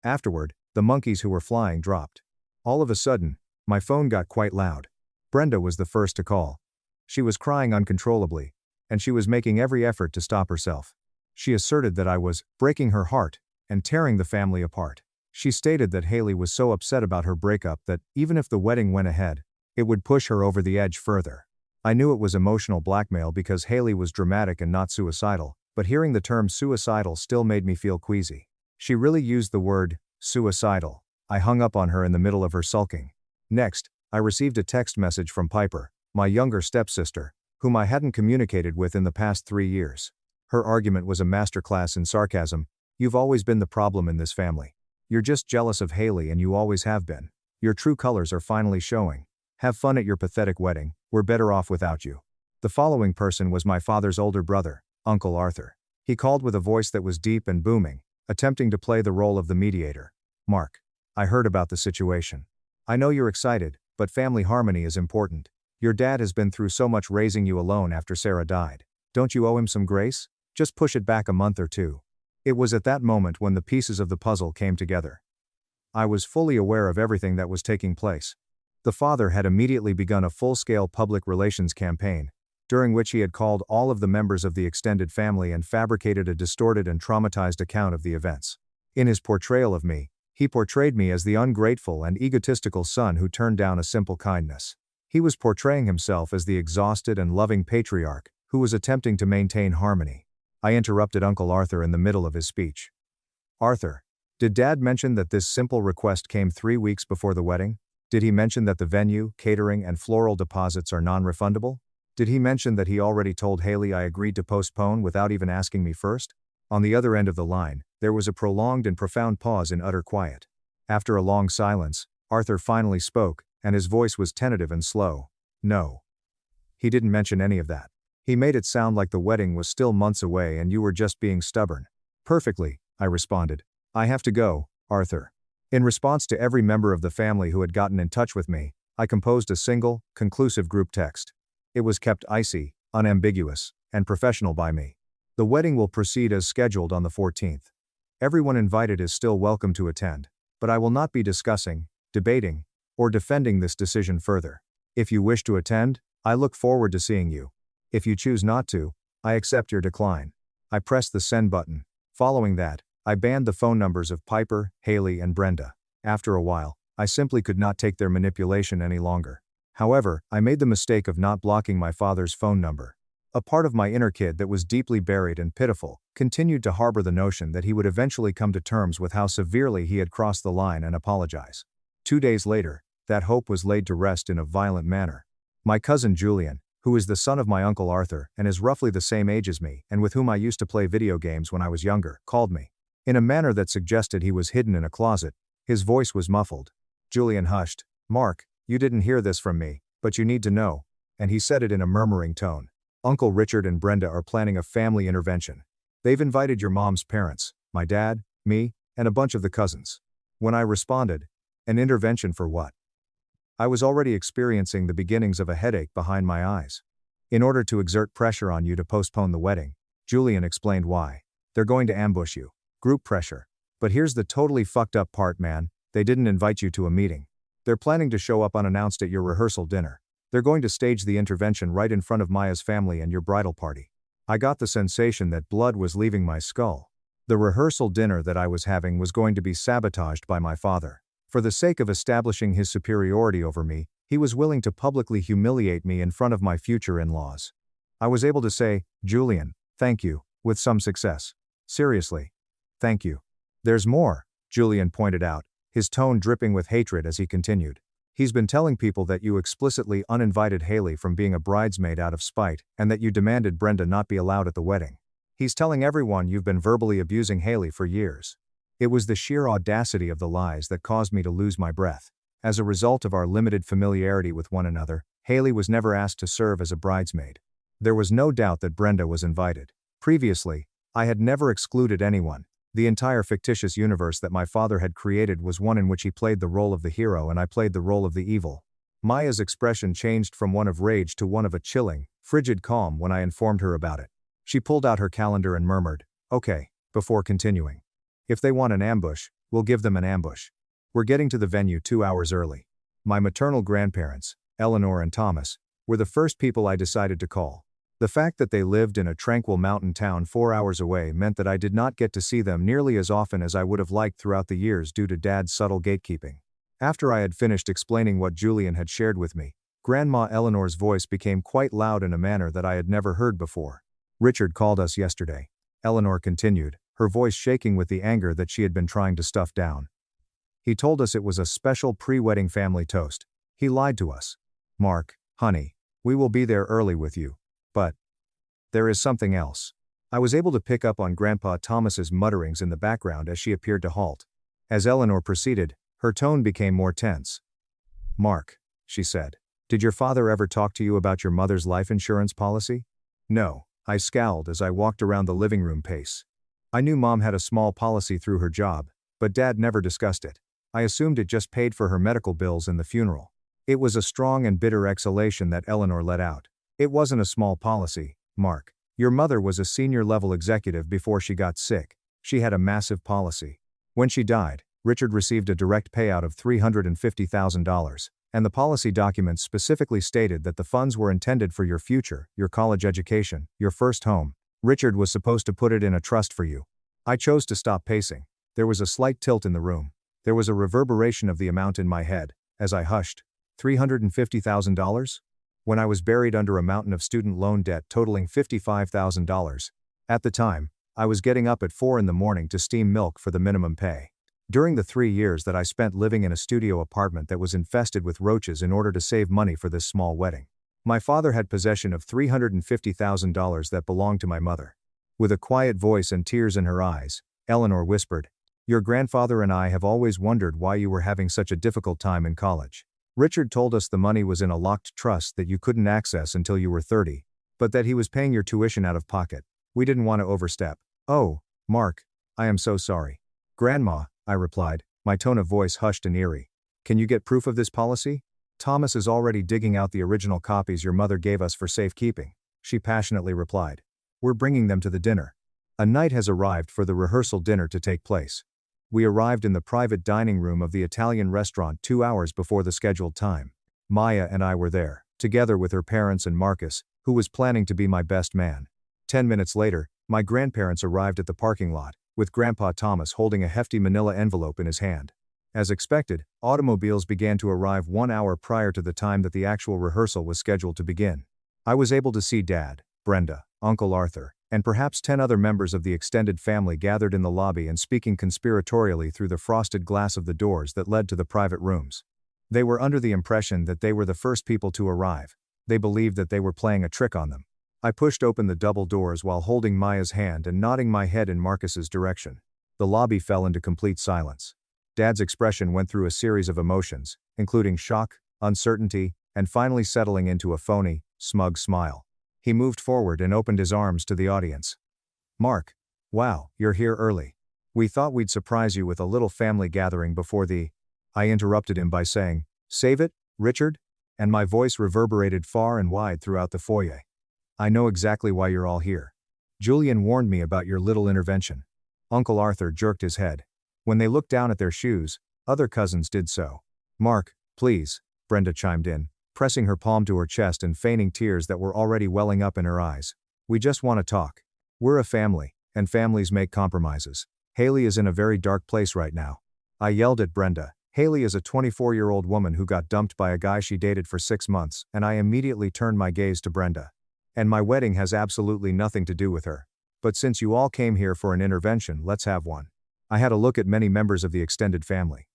Afterward, the monkeys who were flying dropped. All of a sudden, my phone got quite loud. Brenda was the first to call. She was crying uncontrollably, and she was making every effort to stop herself. She asserted that I was breaking her heart and tearing the family apart. She stated that Haley was so upset about her breakup that, even if the wedding went ahead, it would push her over the edge further. I knew it was emotional blackmail because Haley was dramatic and not suicidal, but hearing the term suicidal still made me feel queasy. She really used the word suicidal. I hung up on her in the middle of her sulking. Next, I received a text message from Piper, my younger stepsister, whom I hadn't communicated with in the past 3 years. Her argument was a masterclass in sarcasm. "You've always been the problem in this family. You're just jealous of Haley and you always have been. Your true colors are finally showing. Have fun at your pathetic wedding, we're better off without you." The following person was my father's older brother, Uncle Arthur. He called with a voice that was deep and booming, attempting to play the role of the mediator. "Mark, I heard about the situation. I know you're excited, but family harmony is important. Your dad has been through so much raising you alone after Sarah died. Don't you owe him some grace? Just push it back a month or two." It was at that moment when the pieces of the puzzle came together. I was fully aware of everything that was taking place. The father had immediately begun a full-scale public relations campaign, during which he had called all of the members of the extended family and fabricated a distorted and traumatized account of the events. In his portrayal of me, he portrayed me as the ungrateful and egotistical son who turned down a simple kindness. He was portraying himself as the exhausted and loving patriarch, who was attempting to maintain harmony. I interrupted Uncle Arthur in the middle of his speech. "Arthur, did Dad mention that this simple request came 3 weeks before the wedding? Did he mention that the venue, catering, and floral deposits are non-refundable? Did he mention that he already told Haley I agreed to postpone without even asking me first?" On the other end of the line, there was a prolonged and profound pause in utter quiet. After a long silence, Arthur finally spoke, and his voice was tentative and slow. "No. He didn't mention any of that. He made it sound like the wedding was still months away and you were just being stubborn." "Perfectly," I responded. I have to go, Arthur. In response to every member of the family who had gotten in touch with me, I composed a single, conclusive group text. It was kept icy, unambiguous, and professional by me. The wedding will proceed as scheduled on the 14th. Everyone invited is still welcome to attend, but I will not be discussing, debating, or defending this decision further. If you wish to attend, I look forward to seeing you. If you choose not to, I accept your decline. I pressed the send button. Following that, I banned the phone numbers of Piper, Haley, and Brenda. After a while, I simply could not take their manipulation any longer. However, I made the mistake of not blocking my father's phone number. A part of my inner kid that was deeply buried and pitiful continued to harbor the notion that he would eventually come to terms with how severely he had crossed the line and apologize. 2 days later, that hope was laid to rest in a violent manner. My cousin Julian, who is the son of my uncle Arthur and is roughly the same age as me and with whom I used to play video games when I was younger, called me. In a manner that suggested he was hidden in a closet, his voice was muffled. Julian hushed. "Mark, you didn't hear this from me, but you need to know," and he said it in a murmuring tone. "Uncle Richard and Brenda are planning a family intervention. They've invited your mom's parents, my dad, me, and a bunch of the cousins." When I responded, "An intervention for what?" I was already experiencing the beginnings of a headache behind my eyes. "In order to exert pressure on you to postpone the wedding," Julian explained why. "They're going to ambush you. Group pressure. But here's the totally fucked up part, man, they didn't invite you to a meeting. They're planning to show up unannounced at your rehearsal dinner. They're going to stage the intervention right in front of Maya's family and your bridal party." I got the sensation that blood was leaving my skull. The rehearsal dinner that I was having was going to be sabotaged by my father. For the sake of establishing his superiority over me, he was willing to publicly humiliate me in front of my future in-laws. I was able to say, "Julian, thank you," with some success. "Seriously. Thank you." "There's more," Julian pointed out, his tone dripping with hatred as he continued. "He's been telling people that you explicitly uninvited Haley from being a bridesmaid out of spite, and that you demanded Brenda not be allowed at the wedding. He's telling everyone you've been verbally abusing Haley for years." It was the sheer audacity of the lies that caused me to lose my breath. As a result of our limited familiarity with one another, Haley was never asked to serve as a bridesmaid. There was no doubt that Brenda was invited. Previously, I had never excluded anyone. The entire fictitious universe that my father had created was one in which he played the role of the hero and I played the role of the evil. Maya's expression changed from one of rage to one of a chilling, frigid calm when I informed her about it. She pulled out her calendar and murmured, "Okay," before continuing. "If they want an ambush, we'll give them an ambush. We're getting to the venue 2 hours early." My maternal grandparents, Eleanor and Thomas, were the first people I decided to call. The fact that they lived in a tranquil mountain town 4 hours away meant that I did not get to see them nearly as often as I would have liked throughout the years due to Dad's subtle gatekeeping. After I had finished explaining what Julian had shared with me, Grandma Eleanor's voice became quite loud in a manner that I had never heard before. "Richard called us yesterday," Eleanor continued, her voice shaking with the anger that she had been trying to stuff down. "He told us it was a special pre-wedding family toast. He lied to us. Mark, honey, we will be there early with you. But there is something else." I was able to pick up on Grandpa Thomas's mutterings in the background as she appeared to halt. As Eleanor proceeded, her tone became more tense. "Mark," she said, "did your father ever talk to you about your mother's life insurance policy?" "No," I scowled as I walked around the living room pace. I knew Mom had a small policy through her job, but Dad never discussed it. I assumed it just paid for her medical bills and the funeral. It was a strong and bitter exhalation that Eleanor let out. "It wasn't a small policy, Mark. Your mother was a senior-level executive before she got sick. She had a massive policy. When she died, Richard received a direct payout of $350,000, and the policy documents specifically stated that the funds were intended for your future, your college education, your first home. Richard was supposed to put it in a trust for you." I chose to stop pacing. There was a slight tilt in the room. There was a reverberation of the amount in my head, as I hushed. $350,000? When I was buried under a mountain of student loan debt totaling $55,000. At the time, I was getting up at 4 in the morning to steam milk for the minimum pay. During the 3 years that I spent living in a studio apartment that was infested with roaches in order to save money for this small wedding, my father had possession of $350,000 that belonged to my mother. With a quiet voice and tears in her eyes, Eleanor whispered, "Your grandfather and I have always wondered why you were having such a difficult time in college. Richard told us the money was in a locked trust that you couldn't access until you were 30, but that he was paying your tuition out of pocket. We didn't want to overstep." "Oh, Mark, I am so sorry." Grandma, I replied, my tone of voice hushed and eerie. Can you get proof of this policy? Thomas is already digging out the original copies your mother gave us for safekeeping, she passionately replied. We're bringing them to the dinner. A night has arrived for the rehearsal dinner to take place. We arrived in the private dining room of the Italian restaurant 2 hours before the scheduled time. Maya and I were there, together with her parents and Marcus, who was planning to be my best man. 10 minutes later, my grandparents arrived at the parking lot, with Grandpa Thomas holding a hefty manila envelope in his hand. As expected, automobiles began to arrive 1 hour prior to the time that the actual rehearsal was scheduled to begin. I was able to see Dad, Brenda, Uncle Arthur, and perhaps 10 other members of the extended family gathered in the lobby and speaking conspiratorially through the frosted glass of the doors that led to the private rooms. They were under the impression that they were the first people to arrive. They believed that they were playing a trick on them. I pushed open the double doors while holding Maya's hand and nodding my head in Marcus's direction. The lobby fell into complete silence. Dad's expression went through a series of emotions, including shock, uncertainty, and finally settling into a phony, smug smile. He moved forward and opened his arms to the audience. Mark. Wow, you're here early. We thought we'd surprise you with a little family gathering before the... I interrupted him by saying, Save it, Richard? And my voice reverberated far and wide throughout the foyer. I know exactly why you're all here. Julian warned me about your little intervention. Uncle Arthur jerked his head. When they looked down at their shoes, other cousins did so. Mark, please, Brenda chimed in, pressing her palm to her chest and feigning tears that were already welling up in her eyes. We just want to talk. We're a family, and families make compromises. Haley is in a very dark place right now. I yelled at Brenda. Haley is a 24-year-old woman who got dumped by a guy she dated for 6 months, and I immediately turned my gaze to Brenda. And my wedding has absolutely nothing to do with her. But since you all came here for an intervention, let's have one. I had a look at many members of the extended family.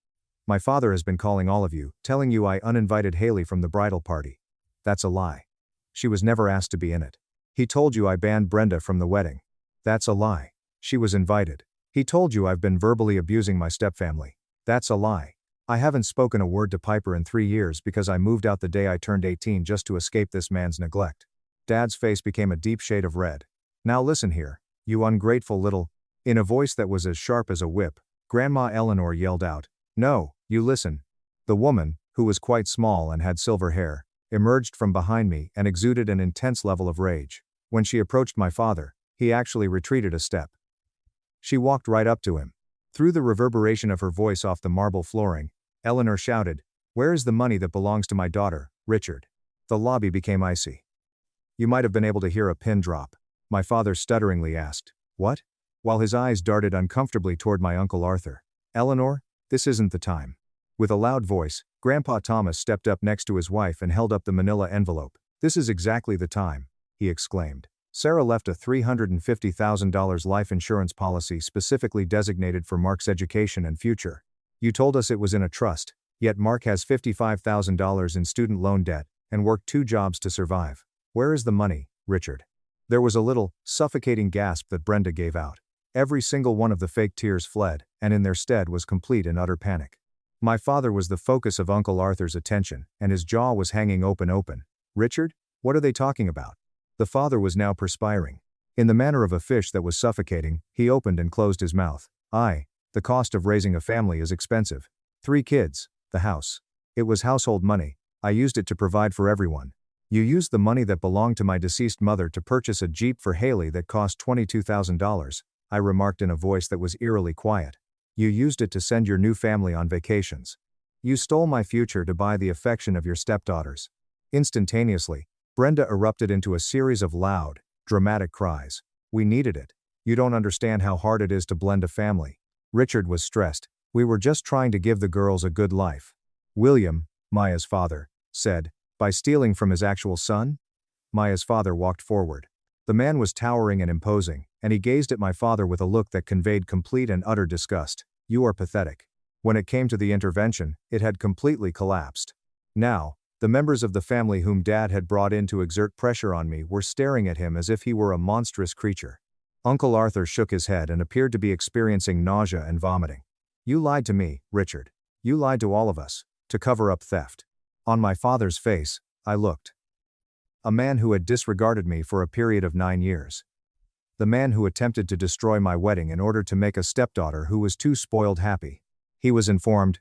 My father has been calling all of you, telling you I uninvited Haley from the bridal party. That's a lie. She was never asked to be in it. He told you I banned Brenda from the wedding. That's a lie. She was invited. He told you I've been verbally abusing my stepfamily. That's a lie. I haven't spoken a word to Piper in 3 years because I moved out the day I turned 18 just to escape this man's neglect. Dad's face became a deep shade of red. Now listen here, you ungrateful little... In a voice that was as sharp as a whip, Grandma Eleanor yelled out, No, you listen. The woman, who was quite small and had silver hair, emerged from behind me and exuded an intense level of rage. When she approached my father, he actually retreated a step. She walked right up to him. Through the reverberation of her voice off the marble flooring, Eleanor shouted, Where is the money that belongs to my daughter, Richard? The lobby became icy. You might have been able to hear a pin drop. My father stutteringly asked, What? While his eyes darted uncomfortably toward my Uncle Arthur. Eleanor, this isn't the time. With a loud voice, Grandpa Thomas stepped up next to his wife and held up the manila envelope. This is exactly the time, he exclaimed. Sarah left a $350,000 life insurance policy specifically designated for Mark's education and future. You told us it was in a trust, yet Mark has $55,000 in student loan debt and worked 2 jobs to survive. Where is the money, Richard? There was a little, suffocating gasp that Brenda gave out. Every single one of the fake tears fled, and in their stead was complete and utter panic. My father was the focus of Uncle Arthur's attention, and his jaw was hanging open. Richard? What are they talking about? The father was now perspiring. In the manner of a fish that was suffocating, he opened and closed his mouth. The cost of raising a family is expensive. 3 kids, the house. It was household money. I used it to provide for everyone. You used the money that belonged to my deceased mother to purchase a Jeep for Haley that cost $22,000, I remarked in a voice that was eerily quiet. You used it to send your new family on vacations. You stole my future to buy the affection of your stepdaughters. Instantaneously, Brenda erupted into a series of loud, dramatic cries. We needed it. You don't understand how hard it is to blend a family. Richard was stressed. We were just trying to give the girls a good life. William, Maya's father, said, by stealing from his actual son? Maya's father walked forward. The man was towering and imposing, and he gazed at my father with a look that conveyed complete and utter disgust. You are pathetic. When it came to the intervention, it had completely collapsed. Now, the members of the family whom Dad had brought in to exert pressure on me were staring at him as if he were a monstrous creature. Uncle Arthur shook his head and appeared to be experiencing nausea and vomiting. You lied to me, Richard. You lied to all of us, to cover up theft. On my father's face, I looked. A man who had disregarded me for a period of 9 years. The man who attempted to destroy my wedding in order to make a stepdaughter who was too spoiled happy. He was informed,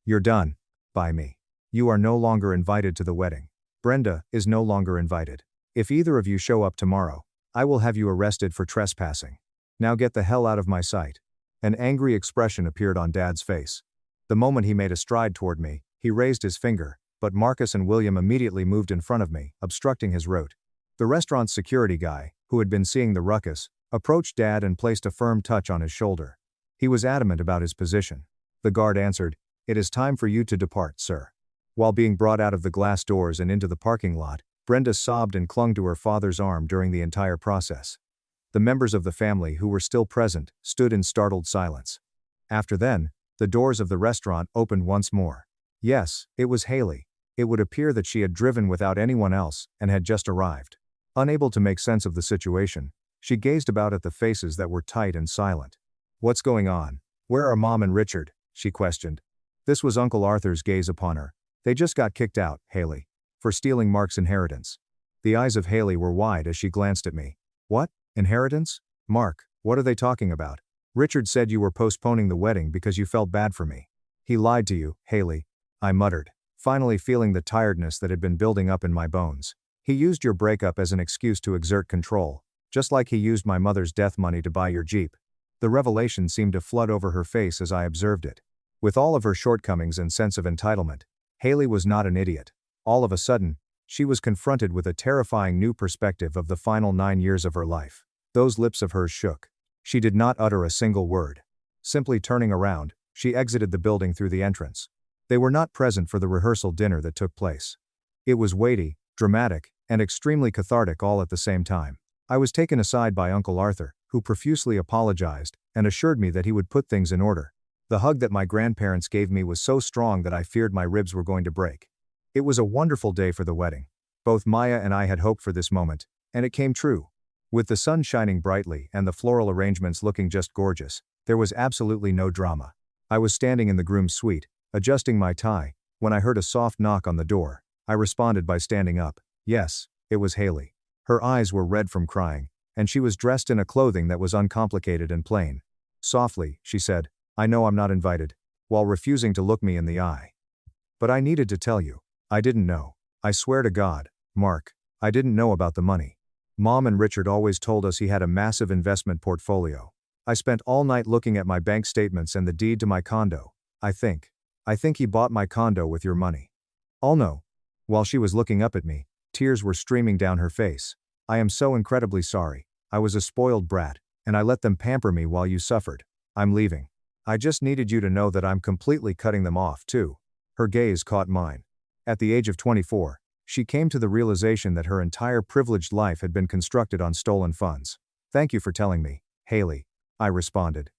"You're done," by me. "You are no longer invited to the wedding. Brenda is no longer invited. If either of you show up tomorrow, I will have you arrested for trespassing. Now get the hell out of my sight." An angry expression appeared on Dad's face. The moment he made a stride toward me, he raised his finger, but Marcus and William immediately moved in front of me, obstructing his route. The restaurant's security guy, who had been seeing the ruckus, approached Dad and placed a firm touch on his shoulder. He was adamant about his position. The guard answered, "It is time for you to depart, sir." While being brought out of the glass doors and into the parking lot, Brenda sobbed and clung to her father's arm during the entire process. The members of the family who were still present stood in startled silence. After then, the doors of the restaurant opened once more. Yes, it was Haley. It would appear that she had driven without anyone else and had just arrived. Unable to make sense of the situation, she gazed about at the faces that were tight and silent. "What's going on? Where are Mom and Richard?" she questioned. This was Uncle Arthur's gaze upon her. "They just got kicked out, Haley, for stealing Mark's inheritance." The eyes of Haley were wide as she glanced at me. "What? Inheritance? Mark, what are they talking about? Richard said you were postponing the wedding because you felt bad for me." "He lied to you, Haley," I muttered, finally feeling the tiredness that had been building up in my bones. "He used your breakup as an excuse to exert control, just like he used my mother's death money to buy your Jeep." The revelation seemed to flood over her face as I observed it. With all of her shortcomings and sense of entitlement, Haley was not an idiot. All of a sudden, she was confronted with a terrifying new perspective of the final 9 years of her life. Those lips of hers shook. She did not utter a single word. Simply turning around, she exited the building through the entrance. They were not present for the rehearsal dinner that took place. It was weighty, dramatic, and extremely cathartic all at the same time. I was taken aside by Uncle Arthur, who profusely apologized and assured me that he would put things in order. The hug that my grandparents gave me was so strong that I feared my ribs were going to break. It was a wonderful day for the wedding. Both Maya and I had hoped for this moment, and it came true. With the sun shining brightly and the floral arrangements looking just gorgeous, there was absolutely no drama. I was standing in the groom's suite, adjusting my tie, when I heard a soft knock on the door. I responded by standing up. Yes, it was Haley. Her eyes were red from crying, and she was dressed in a clothing that was uncomplicated and plain. Softly, she said, "I know I'm not invited," while refusing to look me in the eye. "But I needed to tell you. I didn't know. I swear to God, Mark, I didn't know about the money. Mom and Richard always told us he had a massive investment portfolio. I spent all night looking at my bank statements and the deed to my condo. I think he bought my condo with your money." "Oh no." While she was looking up at me, tears were streaming down her face. "I am so incredibly sorry. I was a spoiled brat, and I let them pamper me while you suffered. I'm leaving. I just needed you to know that I'm completely cutting them off, too." Her gaze caught mine. At the age of 24, she came to the realization that her entire privileged life had been constructed on stolen funds. "Thank you for telling me, Haley," I responded.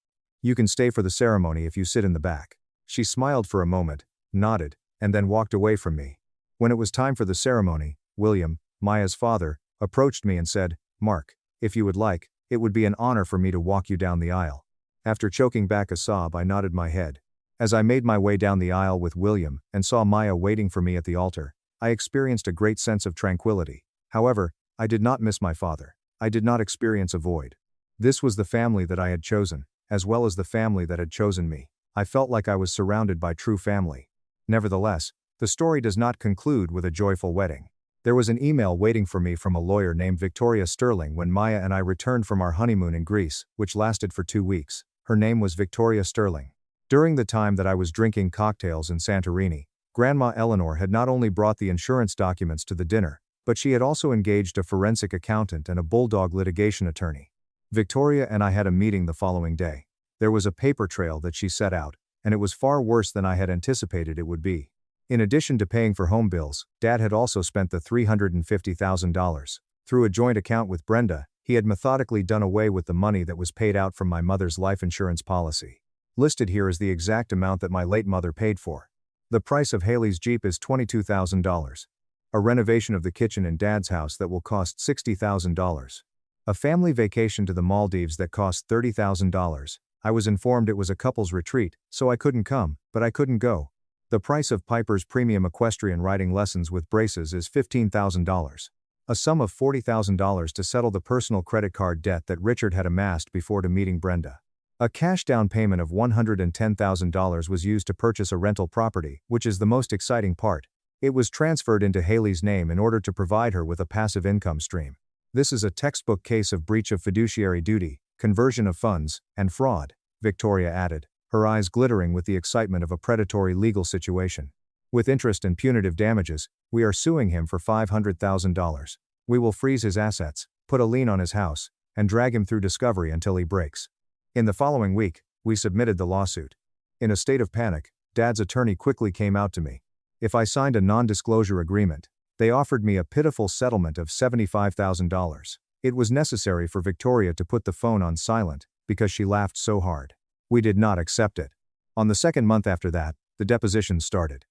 "You can stay for the ceremony if you sit in the back." She smiled for a moment, nodded, and then walked away from me. When it was time for the ceremony, William, Maya's father, approached me and said, "Mark, if you would like, it would be an honor for me to walk you down the aisle." After choking back a sob, I nodded my head. As I made my way down the aisle with William and saw Maya waiting for me at the altar, I experienced a great sense of tranquility. However, I did not miss my father. I did not experience a void. This was the family that I had chosen, as well as the family that had chosen me. I felt like I was surrounded by true family. Nevertheless, the story does not conclude with a joyful wedding. There was an email waiting for me from a lawyer named Victoria Sterling when Maya and I returned from our honeymoon in Greece, which lasted for 2 weeks. Her name was Victoria Sterling. During the time that I was drinking cocktails in Santorini, Grandma Eleanor had not only brought the insurance documents to the dinner, but she had also engaged a forensic accountant and a bulldog litigation attorney. Victoria and I had a meeting the following day. There was a paper trail that she set out, and it was far worse than I had anticipated it would be. In addition to paying for home bills, Dad had also spent the $350,000. Through a joint account with Brenda, he had methodically done away with the money that was paid out from my mother's life insurance policy. Listed here is the exact amount that my late mother paid for. The price of Haley's Jeep is $22,000. A renovation of the kitchen in Dad's house that will cost $60,000. A family vacation to the Maldives that cost $30,000. I was informed it was a couple's retreat, so I couldn't come, but I couldn't go. The price of Piper's premium equestrian riding lessons with braces is $15,000. A sum of $40,000 to settle the personal credit card debt that Richard had amassed before meeting Brenda. A cash down payment of $110,000 was used to purchase a rental property, which is the most exciting part. It was transferred into Haley's name in order to provide her with a passive income stream. This is a textbook case of breach of fiduciary duty, conversion of funds, and fraud, Victoria added, her eyes glittering with the excitement of a predatory legal situation. With interest and punitive damages, we are suing him for $500,000. We will freeze his assets, put a lien on his house, and drag him through discovery until he breaks. In the following week, we submitted the lawsuit. In a state of panic, Dad's attorney quickly came out to me. If I signed a non-disclosure agreement, they offered me a pitiful settlement of $75,000. It was necessary for Victoria to put the phone on silent, because she laughed so hard. We did not accept it. On the second month after that, the depositions started.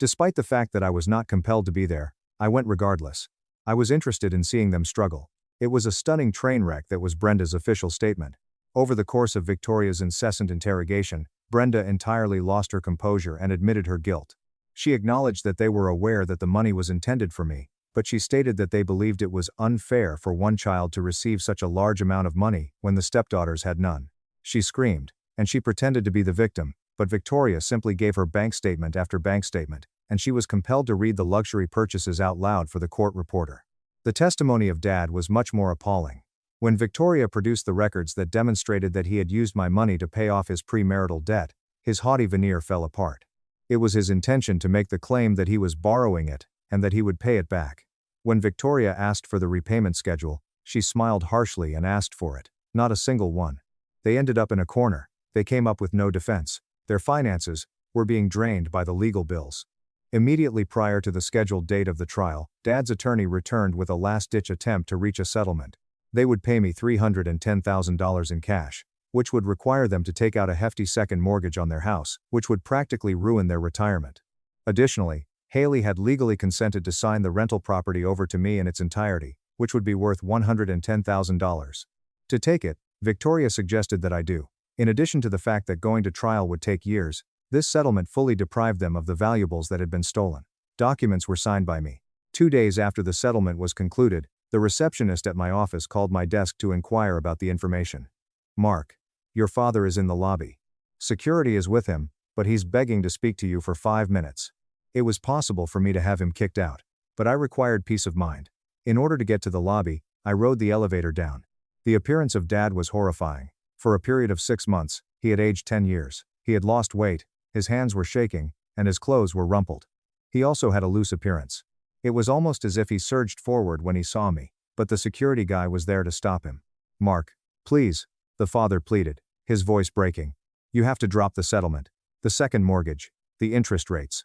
Despite the fact that I was not compelled to be there, I went regardless. I was interested in seeing them struggle. It was a stunning train wreck that was Brenda's official statement. Over the course of Victoria's incessant interrogation, Brenda entirely lost her composure and admitted her guilt. She acknowledged that they were aware that the money was intended for me, but she stated that they believed it was unfair for one child to receive such a large amount of money when the stepdaughters had none. She screamed, and she pretended to be the victim, but Victoria simply gave her bank statement after bank statement, and she was compelled to read the luxury purchases out loud for the court reporter. The testimony of Dad was much more appalling. When Victoria produced the records that demonstrated that he had used my money to pay off his premarital debt, his haughty veneer fell apart. It was his intention to make the claim that he was borrowing it, and that he would pay it back. When Victoria asked for the repayment schedule, she smiled harshly and asked for it. Not a single one. They ended up in a corner. They came up with no defense. Their finances were being drained by the legal bills. Immediately prior to the scheduled date of the trial, Dad's attorney returned with a last-ditch attempt to reach a settlement. They would pay me $310,000 in cash, which would require them to take out a hefty second mortgage on their house, which would practically ruin their retirement. Additionally, Haley had legally consented to sign the rental property over to me in its entirety, which would be worth $110,000. To take it, Victoria suggested that I do. In addition to the fact that going to trial would take years, this settlement fully deprived them of the valuables that had been stolen. Documents were signed by me. 2 days after the settlement was concluded, the receptionist at my office called my desk to inquire about the information. "Mark, your father is in the lobby. Security is with him, but he's begging to speak to you for 5 minutes." It was possible for me to have him kicked out, but I required peace of mind. In order to get to the lobby, I rode the elevator down. The appearance of Dad was horrifying. For a period of 6 months, he had aged 10 years. He had lost weight, his hands were shaking, and his clothes were rumpled. He also had a loose appearance. It was almost as if he surged forward when he saw me, but the security guy was there to stop him. "Mark, please," the father pleaded, his voice breaking. "You have to drop the settlement. The second mortgage. The interest rates.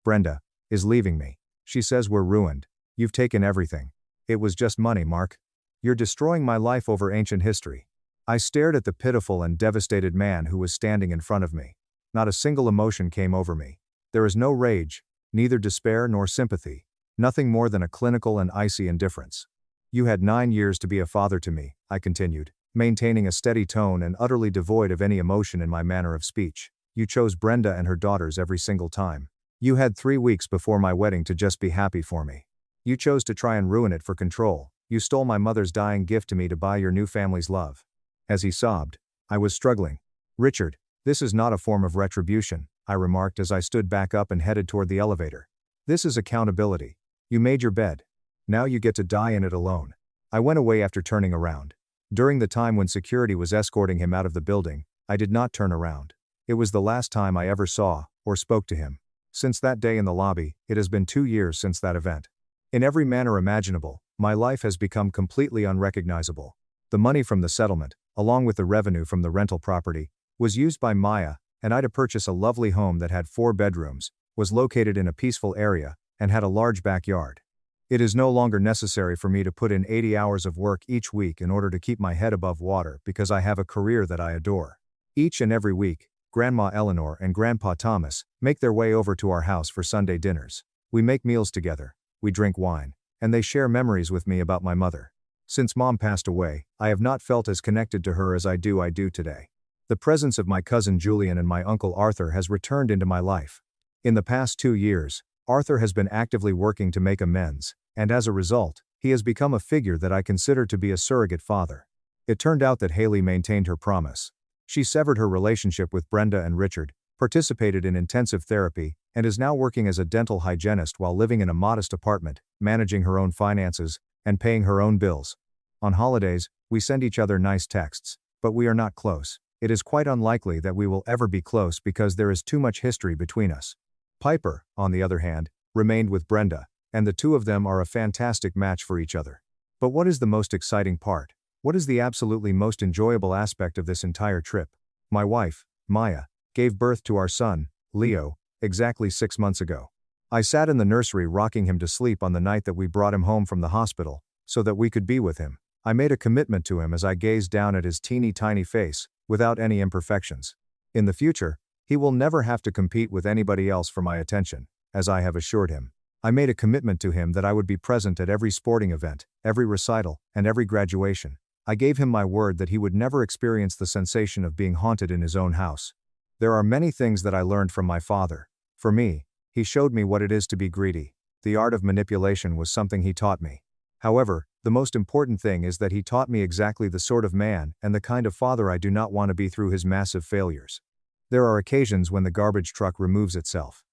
Brenda is leaving me. She says we're ruined. You've taken everything. It was just money, Mark. You're destroying my life over ancient history." I stared at the pitiful and devastated man who was standing in front of me. Not a single emotion came over me. There is no rage, neither despair nor sympathy, nothing more than a clinical and icy indifference. "You had 9 years to be a father to me," I continued, maintaining a steady tone and utterly devoid of any emotion in my manner of speech. "You chose Brenda and her daughters every single time. You had 3 weeks before my wedding to just be happy for me. You chose to try and ruin it for control. You stole my mother's dying gift to me to buy your new family's love." As he sobbed, I was struggling. "Richard, this is not a form of retribution," I remarked as I stood back up and headed toward the elevator. "This is accountability. You made your bed. Now you get to die in it alone." I went away after turning around. During the time when security was escorting him out of the building, I did not turn around. It was the last time I ever saw or spoke to him. Since that day in the lobby, it has been 2 years since that event. In every manner imaginable, my life has become completely unrecognizable. The money from the settlement, along with the revenue from the rental property, was used by Maya and I to purchase a lovely home that had 4 bedrooms, was located in a peaceful area, and had a large backyard. It is no longer necessary for me to put in 80 hours of work each week in order to keep my head above water because I have a career that I adore. Each and every week, Grandma Eleanor and Grandpa Thomas make their way over to our house for Sunday dinners. We make meals together, we drink wine, and they share memories with me about my mother. Since Mom passed away, I have not felt as connected to her as I do today. The presence of my cousin Julian and my uncle Arthur has returned into my life. In the past 2 years, Arthur has been actively working to make amends, And as a result, he has become a figure that I consider to be a surrogate father. It turned out that Haley maintained her promise. She severed her relationship with Brenda and Richard, participated in intensive therapy, and is now working as a dental hygienist while living in a modest apartment, managing her own finances, and paying her own bills. On holidays, we send each other nice texts, but we are not close. It is quite unlikely that we will ever be close because there is too much history between us. Piper, on the other hand, remained with Brenda, and the two of them are a fantastic match for each other. But what is the most exciting part? What is the absolutely most enjoyable aspect of this entire trip? My wife, Maya, gave birth to our son, Leo, exactly 6 months ago. I sat in the nursery rocking him to sleep on the night that we brought him home from the hospital, so that we could be with him. I made a commitment to him as I gazed down at his teeny tiny face, without any imperfections. In the future, he will never have to compete with anybody else for my attention, as I have assured him. I made a commitment to him that I would be present at every sporting event, every recital, and every graduation. I gave him my word that he would never experience the sensation of being haunted in his own house. There are many things that I learned from my father. For me, he showed me what it is to be greedy. The art of manipulation was something he taught me. However, the most important thing is that he taught me exactly the sort of man and the kind of father I do not want to be through his massive failures. There are occasions when the garbage truck removes itself.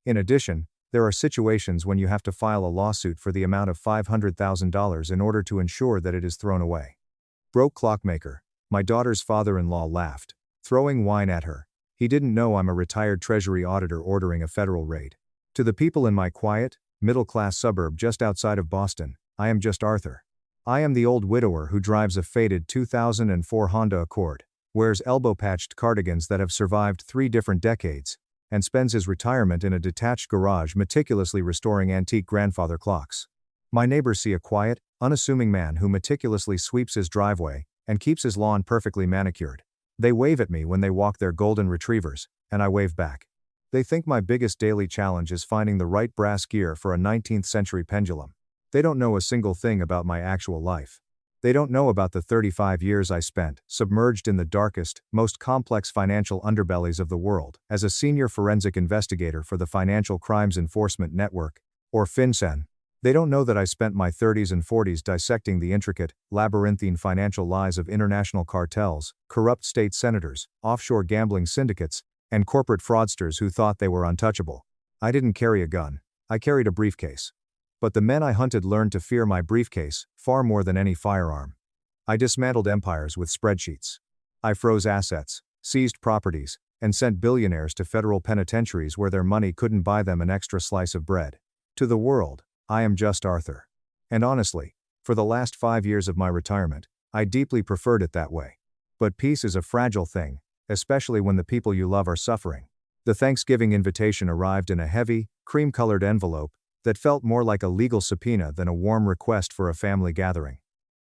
In addition, there are situations when you have to file a lawsuit for the amount of $500,000 in order to ensure that it is thrown away. Broke clockmaker. My daughter's father-in-law laughed, throwing wine at her. He didn't know I'm a retired Treasury auditor ordering a federal raid. To the people in my quiet, middle-class suburb just outside of Boston, I am just Arthur. I am the old widower who drives a faded 2004 Honda Accord, wears elbow-patched cardigans that have survived 3 different decades, and spends his retirement in a detached garage meticulously restoring antique grandfather clocks. My neighbors see a quiet, unassuming man who meticulously sweeps his driveway and keeps his lawn perfectly manicured. They wave at me when they walk their golden retrievers, and I wave back. They think my biggest daily challenge is finding the right brass gear for a 19th century pendulum. They don't know a single thing about my actual life. They don't know about the 35 years I spent, submerged in the darkest, most complex financial underbellies of the world, as a senior forensic investigator for the Financial Crimes Enforcement Network, or FinCEN. They don't know that I spent my 30s and 40s dissecting the intricate, labyrinthine financial lies of international cartels, corrupt state senators, offshore gambling syndicates, and corporate fraudsters who thought they were untouchable. I didn't carry a gun. I carried a briefcase. But the men I hunted learned to fear my briefcase far more than any firearm. I dismantled empires with spreadsheets. I froze assets, seized properties, and sent billionaires to federal penitentiaries where their money couldn't buy them an extra slice of bread. To the world, I am just Arthur. And honestly, for the last 5 years of my retirement, I deeply preferred it that way. But peace is a fragile thing, especially when the people you love are suffering. The Thanksgiving invitation arrived in a heavy, cream-colored envelope that felt more like a legal subpoena than a warm request for a family gathering.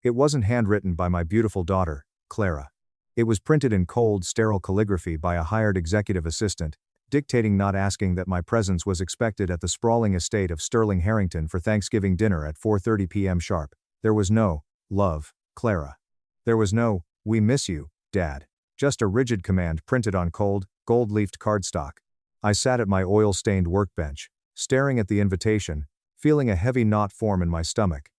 It wasn't handwritten by my beautiful daughter, Clara. It was printed in cold, sterile calligraphy by a hired executive assistant, dictating not asking that my presence was expected at the sprawling estate of Sterling Harrington for Thanksgiving dinner at 4:30 p.m. sharp. There was no, "Love, Clara." There was no, "We miss you, Dad." Just a rigid command printed on cold, gold-leafed cardstock. I sat at my oil-stained workbench, staring at the invitation, feeling a heavy knot form in my stomach.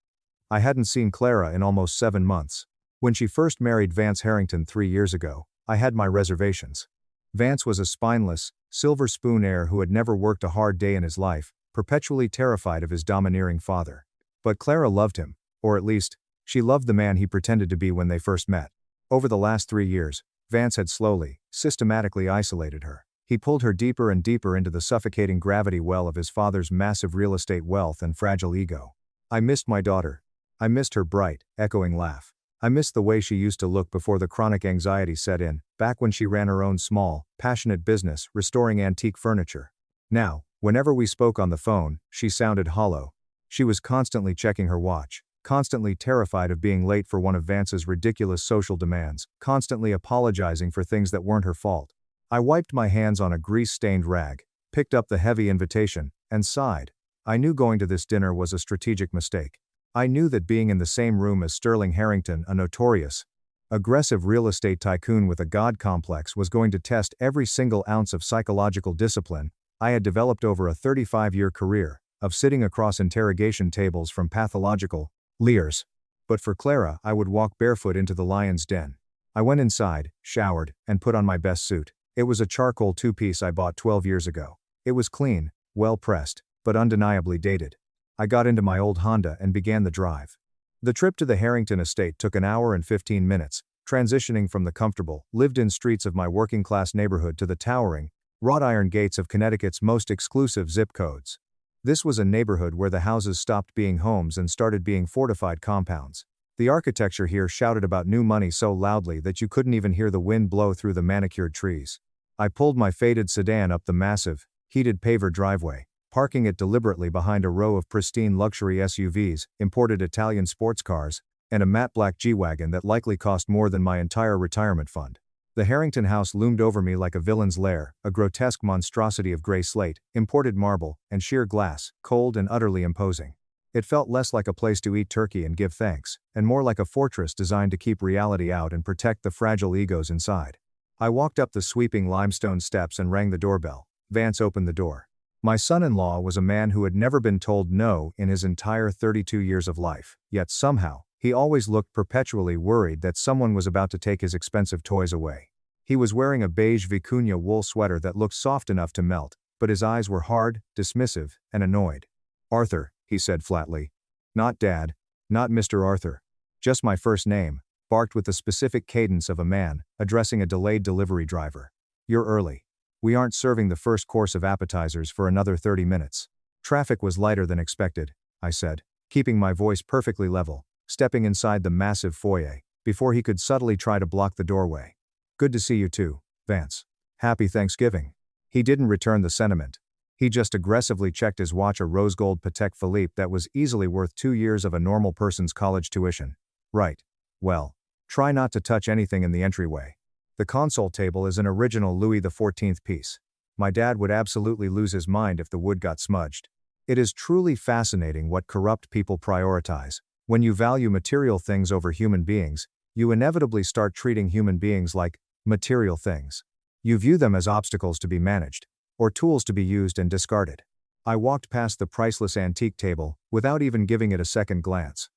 I hadn't seen Clara in almost 7 months. When she first married Vance Harrington 3 years ago, I had my reservations. Vance was a spineless, silver spoon heir who had never worked a hard day in his life, perpetually terrified of his domineering father. But Clara loved him, or at least, she loved the man he pretended to be when they first met. Over the last 3 years, Vance had slowly, systematically isolated her. He pulled her deeper and deeper into the suffocating gravity well of his father's massive real estate wealth and fragile ego. I missed my daughter. I missed her bright, echoing laugh. I missed the way she used to look before the chronic anxiety set in, back when she ran her own small, passionate business, restoring antique furniture. Now, whenever we spoke on the phone, she sounded hollow. She was constantly checking her watch, constantly terrified of being late for one of Vance's ridiculous social demands, constantly apologizing for things that weren't her fault. I wiped my hands on a grease-stained rag, picked up the heavy invitation, and sighed. I knew going to this dinner was a strategic mistake. I knew that being in the same room as Sterling Harrington, a notorious, aggressive real estate tycoon with a god complex, was going to test every single ounce of psychological discipline I had developed over a 35-year career, of sitting across interrogation tables from pathological leers. But for Clara, I would walk barefoot into the lion's den. I went inside, showered, and put on my best suit. It was a charcoal two-piece I bought 12 years ago. It was clean, well pressed, but undeniably dated. I got into my old Honda and began the drive. The trip to the Harrington estate took an hour and 15 minutes, transitioning from the comfortable, lived-in streets of my working-class neighborhood to the towering, wrought-iron gates of Connecticut's most exclusive zip codes. This was a neighborhood where the houses stopped being homes and started being fortified compounds. The architecture here shouted about new money so loudly that you couldn't even hear the wind blow through the manicured trees. I pulled my faded sedan up the massive, heated paver driveway, parking it deliberately behind a row of pristine luxury SUVs, imported Italian sports cars, and a matte black G-Wagon that likely cost more than my entire retirement fund. The Harrington house loomed over me like a villain's lair, a grotesque monstrosity of gray slate, imported marble, and sheer glass, cold and utterly imposing. It felt less like a place to eat turkey and give thanks, and more like a fortress designed to keep reality out and protect the fragile egos inside. I walked up the sweeping limestone steps and rang the doorbell. Vance opened the door. My son-in-law was a man who had never been told no in his entire 32 years of life, yet somehow, he always looked perpetually worried that someone was about to take his expensive toys away. He was wearing a beige vicuña wool sweater that looked soft enough to melt, but his eyes were hard, dismissive, and annoyed. "Arthur," he said flatly. "Not Dad, not Mr. Arthur. Just my first name," barked with the specific cadence of a man addressing a delayed delivery driver. "You're early. We aren't serving the first course of appetizers for another 30 minutes. Traffic was lighter than expected," I said, keeping my voice perfectly level, stepping inside the massive foyer, before he could subtly try to block the doorway. "Good to see you too, Vance. Happy Thanksgiving." He didn't return the sentiment. He just aggressively checked his watch, a rose gold Patek Philippe that was easily worth 2 years of a normal person's college tuition. "Right. Well, try not to touch anything in the entryway. The console table is an original Louis XIV piece. My dad would absolutely lose his mind if the wood got smudged. It is truly fascinating what corrupt people prioritize. When you value material things over human beings, you inevitably start treating human beings like material things. You view them as obstacles to be managed, or tools to be used and discarded." I walked past the priceless antique table, without even giving it a second glance.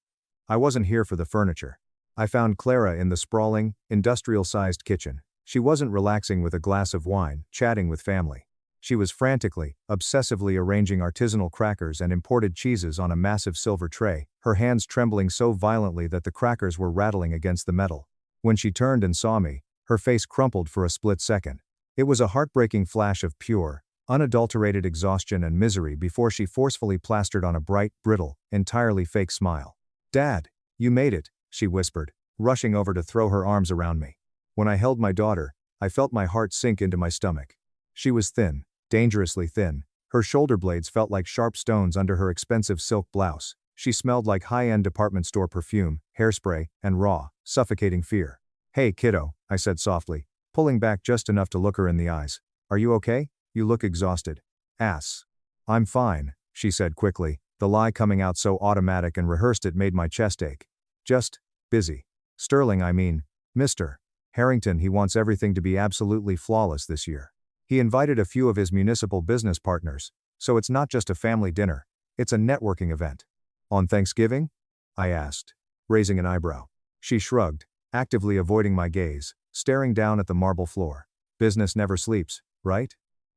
I wasn't here for the furniture. I found Clara in the sprawling, industrial-sized kitchen. She wasn't relaxing with a glass of wine, chatting with family. She was frantically, obsessively arranging artisanal crackers and imported cheeses on a massive silver tray, her hands trembling so violently that the crackers were rattling against the metal. When she turned and saw me, her face crumpled for a split second. It was a heartbreaking flash of pure, unadulterated exhaustion and misery before she forcefully plastered on a bright, brittle, entirely fake smile. "Dad, you made it," she whispered, rushing over to throw her arms around me. When I held my daughter, I felt my heart sink into my stomach. She was thin, dangerously thin. Her shoulder blades felt like sharp stones under her expensive silk blouse. She smelled like high-end department store perfume, hairspray, and raw, suffocating fear. "Hey kiddo," I said softly, pulling back just enough to look her in the eyes. "Are you okay? You look exhausted." "Ass. I'm fine," she said quickly, the lie coming out so automatic and rehearsed it made my chest ache. "Just busy. Sterling, I mean, Mr. Harrington, he wants everything to be absolutely flawless this year. He invited a few of his municipal business partners, so it's not just a family dinner, it's a networking event." "On Thanksgiving?" I asked, raising an eyebrow. She shrugged, actively avoiding my gaze, staring down at the marble floor. "Business never sleeps, right?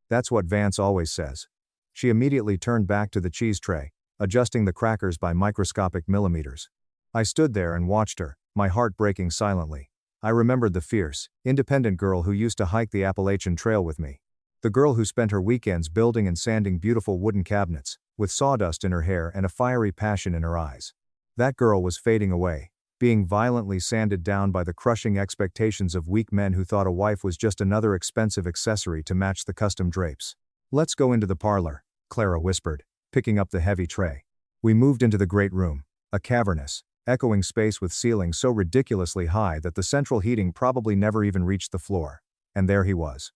That's what Vance always says." She immediately turned back to the cheese tray, adjusting the crackers by microscopic millimeters. I stood there and watched her, my heart breaking silently. I remembered the fierce, independent girl who used to hike the Appalachian Trail with me. The girl who spent her weekends building and sanding beautiful wooden cabinets, with sawdust in her hair and a fiery passion in her eyes. That girl was fading away, being violently sanded down by the crushing expectations of weak men who thought a wife was just another expensive accessory to match the custom drapes. "Let's go into the parlor," Clara whispered, picking up the heavy tray. We moved into the great room, a cavernous, echoing space with ceilings so ridiculously high that the central heating probably never even reached the floor. And there he was.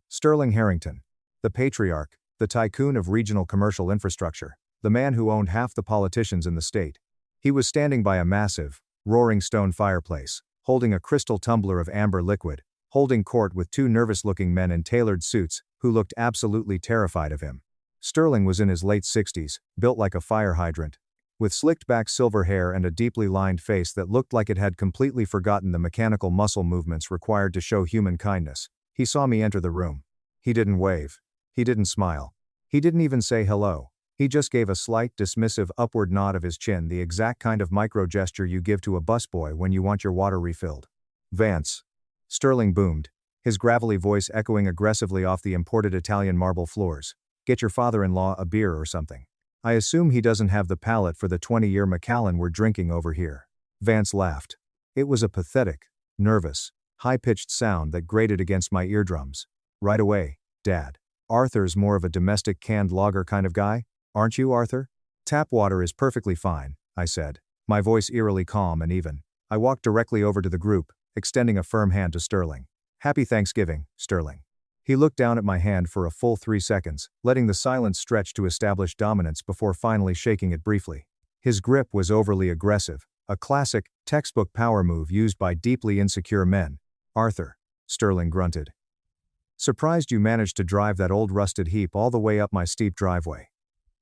Sterling Harrington. The patriarch, the tycoon of regional commercial infrastructure, the man who owned half the politicians in the state. He was standing by a massive, roaring stone fireplace, holding a crystal tumbler of amber liquid, holding court with two nervous-looking men in tailored suits, who looked absolutely terrified of him. Sterling was in his late 60s, built like a fire hydrant, with slicked-back silver hair and a deeply lined face that looked like it had completely forgotten the mechanical muscle movements required to show human kindness. He saw me enter the room. He didn't wave. He didn't smile. He didn't even say hello. He just gave a slight, dismissive upward nod of his chin, the exact kind of micro-gesture you give to a busboy when you want your water refilled. "Vance." Sterling boomed, his gravelly voice echoing aggressively off the imported Italian marble floors. "Get your father-in-law a beer or something. I assume he doesn't have the palate for the 20-year Macallan we're drinking over here." Vance laughed. It was a pathetic, nervous, high-pitched sound that grated against my eardrums. "Right away, Dad. Arthur's more of a domestic canned lager kind of guy, aren't you, Arthur?" "Tap water is perfectly fine," I said, my voice eerily calm and even. I walked directly over to the group, extending a firm hand to Sterling. "Happy Thanksgiving, Sterling." He looked down at my hand for a full 3 seconds, letting the silence stretch to establish dominance before finally shaking it briefly. His grip was overly aggressive, a classic, textbook power move used by deeply insecure men. "Arthur," Sterling grunted. "Surprised you managed to drive that old rusted heap all the way up my steep driveway.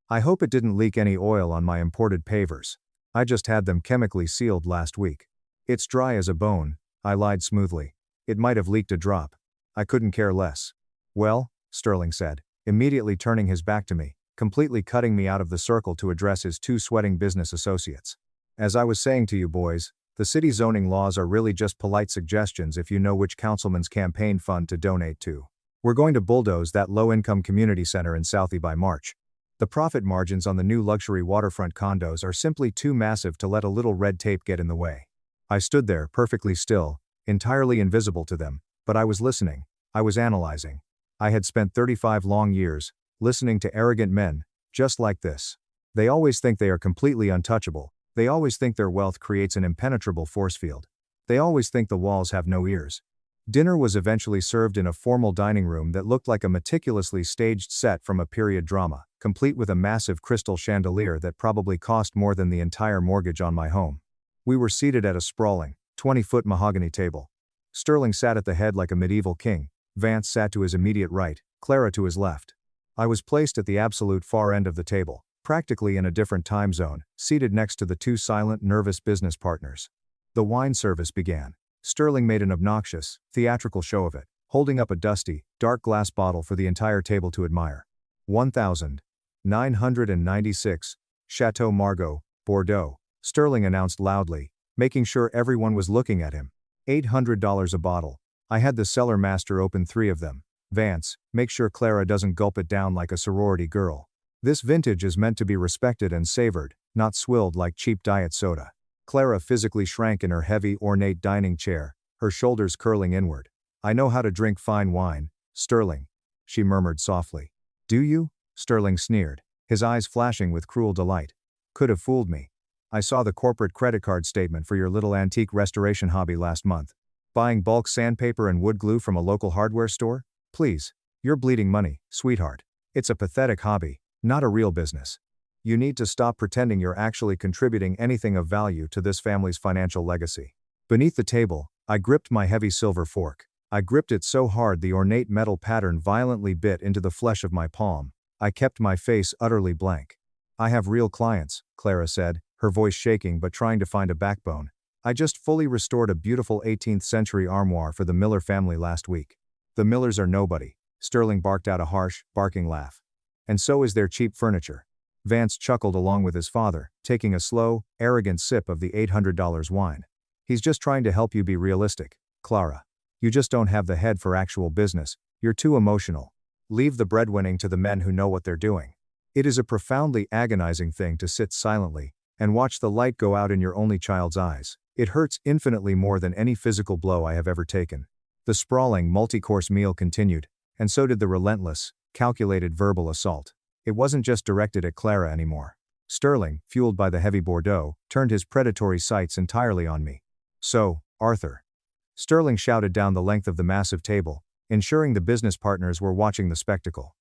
I hope it didn't leak any oil on my imported pavers. I just had them chemically sealed last week." "It's dry as a bone," I lied smoothly. "It might have leaked a drop. I couldn't care less." "Well," Sterling said, immediately turning his back to me, completely cutting me out of the circle to address his 2 sweating business associates. "As I was saying to you boys, the city zoning laws are really just polite suggestions if you know which councilman's campaign fund to donate to. We're going to bulldoze that low-income community center in Southie by March. The profit margins on the new luxury waterfront condos are simply too massive to let a little red tape get in the way." I stood there, perfectly still, entirely invisible to them, but I was listening. I was analyzing. I had spent 35 long years, listening to arrogant men, just like this. They always think they are completely untouchable. They always think their wealth creates an impenetrable force field. They always think the walls have no ears. Dinner was eventually served in a formal dining room that looked like a meticulously staged set from a period drama, complete with a massive crystal chandelier that probably cost more than the entire mortgage on my home. We were seated at a sprawling, 20-foot mahogany table. Sterling sat at the head like a medieval king. Vance sat to his immediate right, Clara to his left. I was placed at the absolute far end of the table, practically in a different time zone, seated next to the 2 silent, nervous business partners. The wine service began. Sterling made an obnoxious, theatrical show of it, holding up a dusty, dark glass bottle for the entire table to admire. 1,996, Chateau Margaux, Bordeaux, Sterling announced loudly, making sure everyone was looking at him. $800 a bottle. I had the cellar master open 3 of them. "Vance, make sure Clara doesn't gulp it down like a sorority girl. This vintage is meant to be respected and savored, not swilled like cheap diet soda." Clara physically shrank in her heavy, ornate dining chair, her shoulders curling inward. "I know how to drink fine wine, Sterling," she murmured softly. "Do you?" Sterling sneered, his eyes flashing with cruel delight. "Could have fooled me. I saw the corporate credit card statement for your little antique restoration hobby last month. Buying bulk sandpaper and wood glue from a local hardware store? Please. You're bleeding money, sweetheart. It's a pathetic hobby, not a real business. You need to stop pretending you're actually contributing anything of value to this family's financial legacy." Beneath the table, I gripped my heavy silver fork. I gripped it so hard the ornate metal pattern violently bit into the flesh of my palm. I kept my face utterly blank. "I have real clients," Clara said, her voice shaking but trying to find a backbone. "I just fully restored a beautiful 18th century armoire for the Miller family last week." "The Millers are nobody," Sterling barked out a harsh, barking laugh. "And so is their cheap furniture." Vance chuckled along with his father, taking a slow, arrogant sip of the $800 wine. "He's just trying to help you be realistic, Clara. You just don't have the head for actual business, you're too emotional. Leave the breadwinning to the men who know what they're doing." It is a profoundly agonizing thing to sit silently and watch the light go out in your only child's eyes. It hurts infinitely more than any physical blow I have ever taken. The sprawling, multi-course meal continued, and so did the relentless, calculated verbal assault. It wasn't just directed at Clara anymore. Sterling, fueled by the heavy Bordeaux, turned his predatory sights entirely on me. "So, Arthur." Sterling shouted down the length of the massive table, ensuring the business partners were watching the spectacle.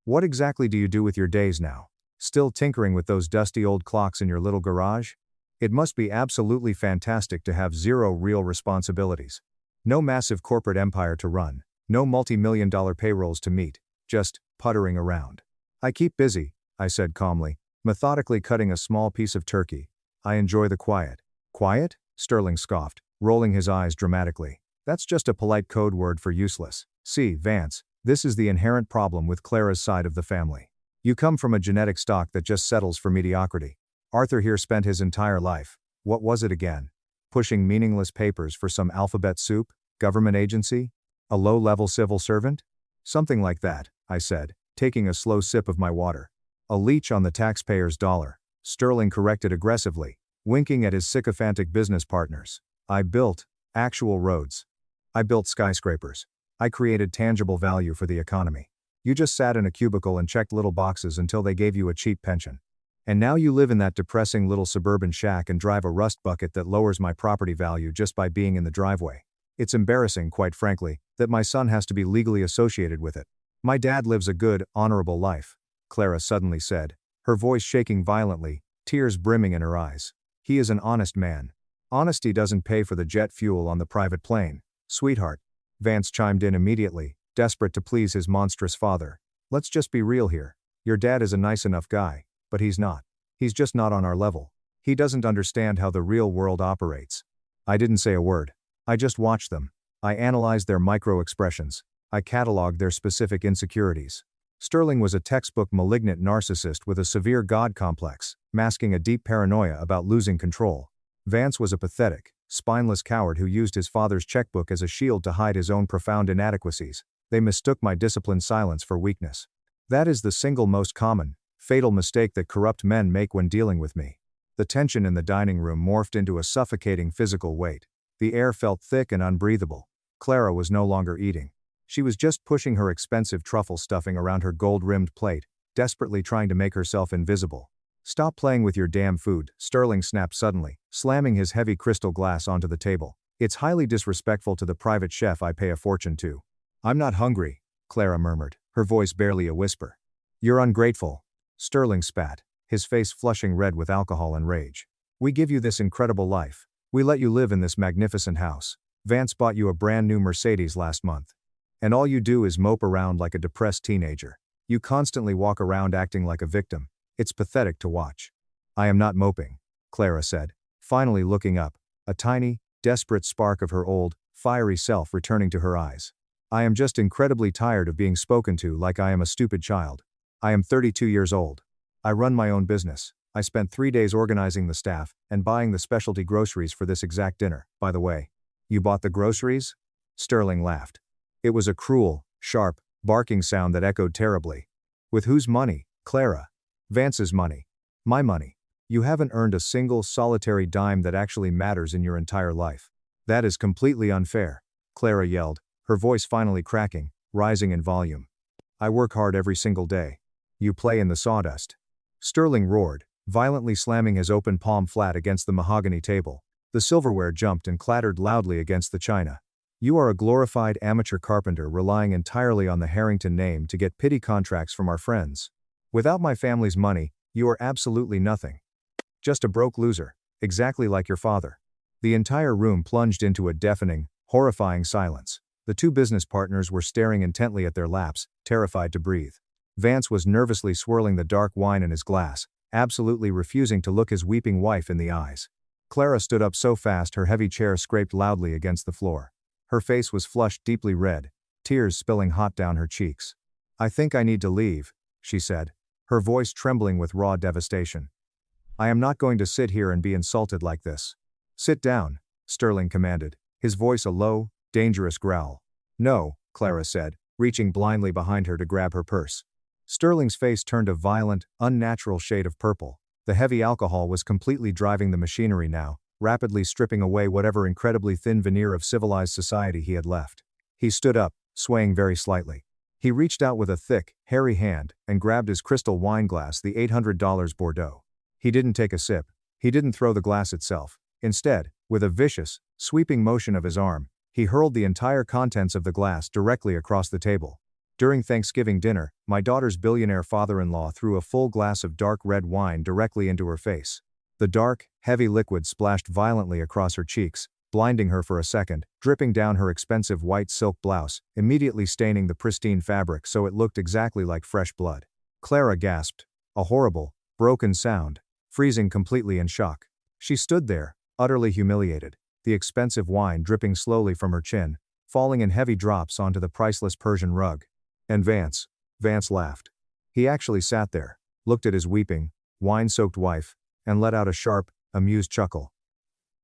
"What exactly do you do with your days now? Still tinkering with those dusty old clocks in your little garage? It must be absolutely fantastic to have 0 real responsibilities. No massive corporate empire to run, no multi-million-dollar payrolls to meet, just puttering around." I keep busy, I said calmly, methodically cutting a small piece of turkey. I enjoy the quiet. Quiet? Sterling scoffed, rolling his eyes dramatically. That's just a polite code word for useless. See, Vance, this is the inherent problem with Clara's side of the family. You come from a genetic stock that just settles for mediocrity. Arthur here spent his entire life, what was it again? Pushing meaningless papers for some alphabet soup, government agency? A low-level civil servant? Something like that, I said, taking a slow sip of my water. A leech on the taxpayer's dollar, Sterling corrected aggressively, winking at his sycophantic business partners. I built actual roads. I built skyscrapers. I created tangible value for the economy. You just sat in a cubicle and checked little boxes until they gave you a cheap pension. And now you live in that depressing little suburban shack and drive a rust bucket that lowers my property value just by being in the driveway. It's embarrassing, quite frankly, that my son has to be legally associated with it. My dad lives a good, honorable life, Clara suddenly said, her voice shaking violently, tears brimming in her eyes. He is an honest man. Honesty doesn't pay for the jet fuel on the private plane, sweetheart. Vance chimed in immediately, desperate to please his monstrous father. Let's just be real here. Your dad is a nice enough guy, but he's not. He's just not on our level. He doesn't understand how the real world operates. I didn't say a word. I just watched them. I analyzed their micro-expressions. I cataloged their specific insecurities. Sterling was a textbook malignant narcissist with a severe God complex, masking a deep paranoia about losing control. Vance was a pathetic, spineless coward who used his father's checkbook as a shield to hide his own profound inadequacies. They mistook my disciplined silence for weakness. That is the single most common, fatal mistake that corrupt men make when dealing with me. The tension in the dining room morphed into a suffocating physical weight. The air felt thick and unbreathable. Clara was no longer eating. She was just pushing her expensive truffle stuffing around her gold-rimmed plate, desperately trying to make herself invisible. Stop playing with your damn food, Sterling snapped suddenly, slamming his heavy crystal glass onto the table. It's highly disrespectful to the private chef I pay a fortune to. I'm not hungry, Clara murmured, her voice barely a whisper. You're ungrateful. Sterling spat, his face flushing red with alcohol and rage. We give you this incredible life. We let you live in this magnificent house. Vance bought you a brand new Mercedes last month. And all you do is mope around like a depressed teenager. You constantly walk around acting like a victim. It's pathetic to watch. I am not moping, Clara said, finally looking up, a tiny, desperate spark of her old, fiery self returning to her eyes. I am just incredibly tired of being spoken to like I am a stupid child. I am 32 years old. I run my own business. I spent 3 days organizing the staff and buying the specialty groceries for this exact dinner. By the way, you bought the groceries? Sterling laughed. It was a cruel, sharp, barking sound that echoed terribly. With whose money, Clara? Vance's money. My money. You haven't earned a single solitary dime that actually matters in your entire life. That is completely unfair, Clara yelled, her voice finally cracking, rising in volume. I work hard every single day. You play in the sawdust. Sterling roared, violently slamming his open palm flat against the mahogany table. The silverware jumped and clattered loudly against the china. You are a glorified amateur carpenter relying entirely on the Harrington name to get pity contracts from our friends. Without my family's money, you are absolutely nothing. Just a broke loser, exactly like your father. The entire room plunged into a deafening, horrifying silence. The two business partners were staring intently at their laps, terrified to breathe. Vance was nervously swirling the dark wine in his glass, absolutely refusing to look his weeping wife in the eyes. Clara stood up so fast her heavy chair scraped loudly against the floor. Her face was flushed deeply red, tears spilling hot down her cheeks. I think I need to leave, she said, her voice trembling with raw devastation. I am not going to sit here and be insulted like this. Sit down, Sterling commanded, his voice a low, dangerous growl. No, Clara said, reaching blindly behind her to grab her purse. Sterling's face turned a violent, unnatural shade of purple. The heavy alcohol was completely driving the machinery now, rapidly stripping away whatever incredibly thin veneer of civilized society he had left. He stood up, swaying very slightly. He reached out with a thick, hairy hand and grabbed his crystal wine glass, the $800 Bordeaux. He didn't take a sip. He didn't throw the glass itself. Instead, with a vicious, sweeping motion of his arm, he hurled the entire contents of the glass directly across the table. During Thanksgiving dinner, my daughter's billionaire father-in-law threw a full glass of dark red wine directly into her face. The dark, heavy liquid splashed violently across her cheeks, blinding her for a second, dripping down her expensive white silk blouse, immediately staining the pristine fabric so it looked exactly like fresh blood. Clara gasped. A horrible, broken sound, freezing completely in shock. She stood there, utterly humiliated, the expensive wine dripping slowly from her chin, falling in heavy drops onto the priceless Persian rug. And Vance laughed. He actually sat there, looked at his weeping, wine-soaked wife, and let out a sharp, amused chuckle.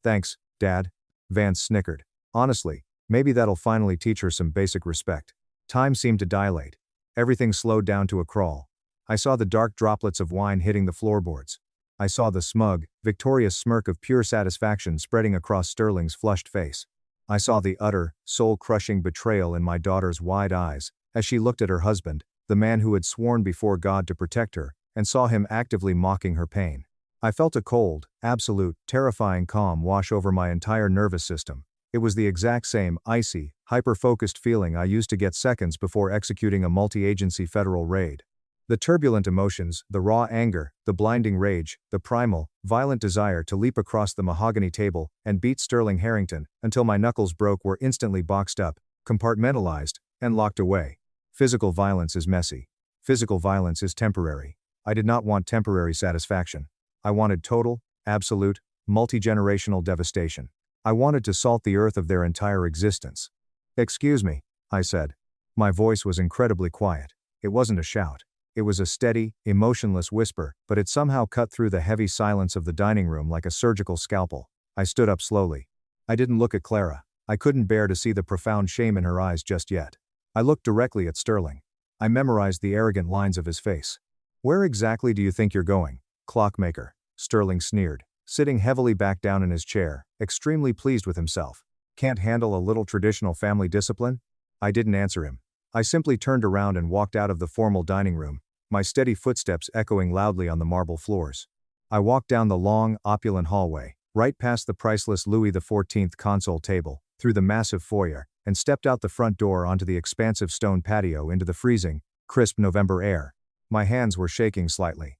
Thanks, Dad. Vance snickered. Honestly, maybe that'll finally teach her some basic respect. Time seemed to dilate. Everything slowed down to a crawl. I saw the dark droplets of wine hitting the floorboards. I saw the smug, victorious smirk of pure satisfaction spreading across Sterling's flushed face. I saw the utter, soul-crushing betrayal in my daughter's wide eyes, as she looked at her husband, the man who had sworn before God to protect her, and saw him actively mocking her pain. I felt a cold, absolute, terrifying calm wash over my entire nervous system. It was the exact same, icy, hyper-focused feeling I used to get seconds before executing a multi-agency federal raid. The turbulent emotions, the raw anger, the blinding rage, the primal, violent desire to leap across the mahogany table and beat Sterling Harrington until my knuckles broke were instantly boxed up, compartmentalized, and locked away. Physical violence is messy. Physical violence is temporary. I did not want temporary satisfaction. I wanted total, absolute, multi-generational devastation. I wanted to salt the earth of their entire existence. Excuse me, I said. My voice was incredibly quiet. It wasn't a shout. It was a steady, emotionless whisper, but it somehow cut through the heavy silence of the dining room like a surgical scalpel. I stood up slowly. I didn't look at Clara. I couldn't bear to see the profound shame in her eyes just yet. I looked directly at Sterling. I memorized the arrogant lines of his face. Where exactly do you think you're going, clockmaker? Sterling sneered, sitting heavily back down in his chair, extremely pleased with himself. Can't handle a little traditional family discipline? I didn't answer him. I simply turned around and walked out of the formal dining room, my steady footsteps echoing loudly on the marble floors. I walked down the long, opulent hallway, right past the priceless Louis XIV console table, through the massive foyer, and stepped out the front door onto the expansive stone patio into the freezing, crisp November air. My hands were shaking slightly.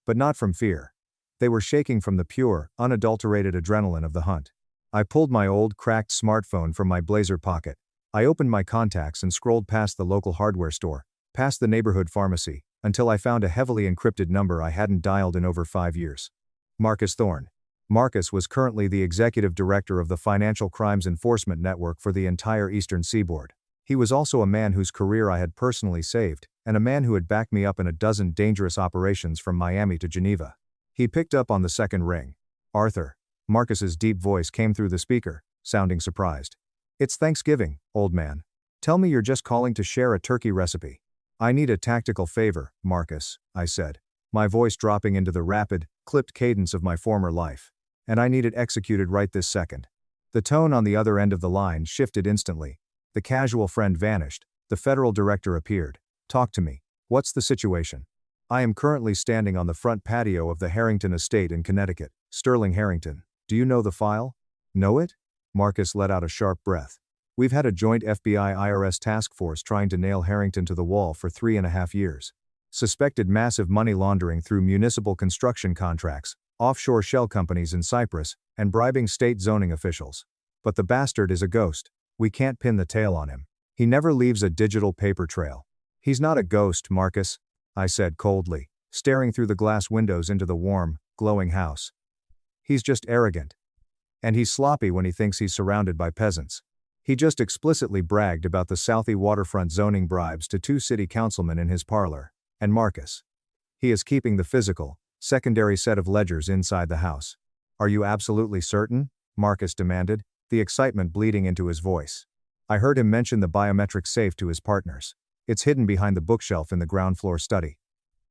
But not from fear. They were shaking from the pure, unadulterated adrenaline of the hunt. I pulled my old, cracked smartphone from my blazer pocket. I opened my contacts and scrolled past the local hardware store, past the neighborhood pharmacy, until I found a heavily encrypted number I hadn't dialed in over 5 years. Marcus Thorne. Marcus was currently the executive director of the Financial Crimes Enforcement Network for the entire Eastern Seaboard. He was also a man whose career I had personally saved, and a man who had backed me up in a dozen dangerous operations from Miami to Geneva. He picked up on the second ring. Arthur. Marcus's deep voice came through the speaker, sounding surprised. It's Thanksgiving, old man. Tell me you're just calling to share a turkey recipe. I need a tactical favor, Marcus, I said, my voice dropping into the rapid, clipped cadence of my former life. And I need it executed right this second. The tone on the other end of the line shifted instantly. The casual friend vanished. The federal director appeared. Talk to me. What's the situation? I am currently standing on the front patio of the Harrington estate in Connecticut. Sterling Harrington. Do you know the file? Know it? Marcus let out a sharp breath. We've had a joint FBI-IRS task force trying to nail Harrington to the wall for 3.5 years. Suspected massive money laundering through municipal construction contracts, offshore shell companies in Cyprus, and bribing state zoning officials. But the bastard is a ghost. We can't pin the tail on him. He never leaves a digital paper trail. He's not a ghost, Marcus, I said coldly, staring through the glass windows into the warm, glowing house. He's just arrogant. And he's sloppy when he thinks he's surrounded by peasants. He just explicitly bragged about the Southie waterfront zoning bribes to 2 city councilmen in his parlor. And Marcus. He is keeping the physical, secondary set of ledgers inside the house. Are you absolutely certain? Marcus demanded, the excitement bleeding into his voice. I heard him mention the biometric safe to his partners. It's hidden behind the bookshelf in the ground floor study.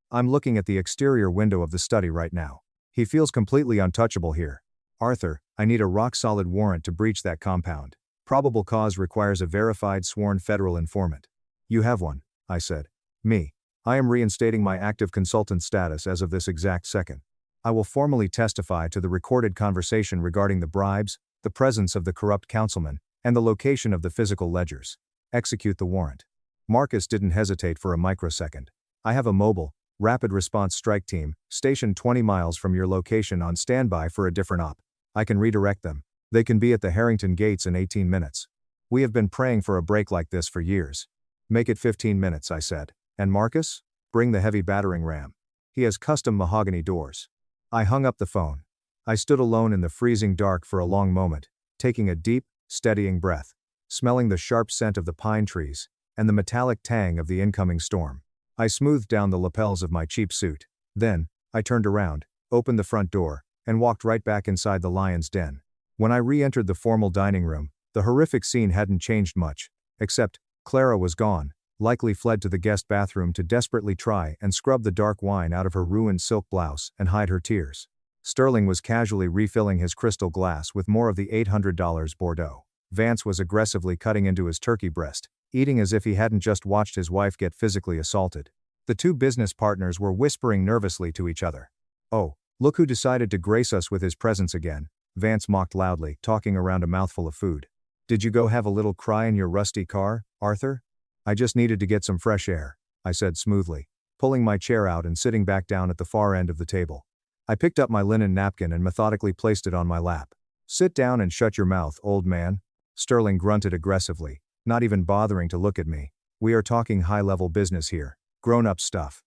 I'm looking at the exterior window of the study right now. He feels completely untouchable here. Arthur, I need a rock-solid warrant to breach that compound. Probable cause requires a verified sworn federal informant. You have one, I said. Me. I am reinstating my active consultant status as of this exact second. I will formally testify to the recorded conversation regarding the bribes, the presence of the corrupt councilman, and the location of the physical ledgers. Execute the warrant. Marcus didn't hesitate for a microsecond. I have a mobile, rapid response strike team, stationed 20 miles from your location on standby for a different op. I can redirect them. They can be at the Harrington gates in 18 minutes. We have been praying for a break like this for years. Make it 15 minutes, I said. And Marcus? Bring the heavy battering ram. He has custom mahogany doors. I hung up the phone. I stood alone in the freezing dark for a long moment, taking a deep, steadying breath, smelling the sharp scent of the pine trees, and the metallic tang of the incoming storm. I smoothed down the lapels of my cheap suit. Then, I turned around, opened the front door, and walked right back inside the lion's den. When I re-entered the formal dining room, the horrific scene hadn't changed much, except, Clara was gone, likely fled to the guest bathroom to desperately try and scrub the dark wine out of her ruined silk blouse and hide her tears. Sterling was casually refilling his crystal glass with more of the $800 Bordeaux. Vance was aggressively cutting into his turkey breast, eating as if he hadn't just watched his wife get physically assaulted. The two business partners were whispering nervously to each other. "Oh, look who decided to grace us with his presence again," Vance mocked loudly, talking around a mouthful of food. "Did you go have a little cry in your rusty car, Arthur?" "I just needed to get some fresh air," I said smoothly, pulling my chair out and sitting back down at the far end of the table. I picked up my linen napkin and methodically placed it on my lap. "Sit down and shut your mouth, old man." Sterling grunted aggressively, not even bothering to look at me. "We are talking high-level business here. Grown-up stuff."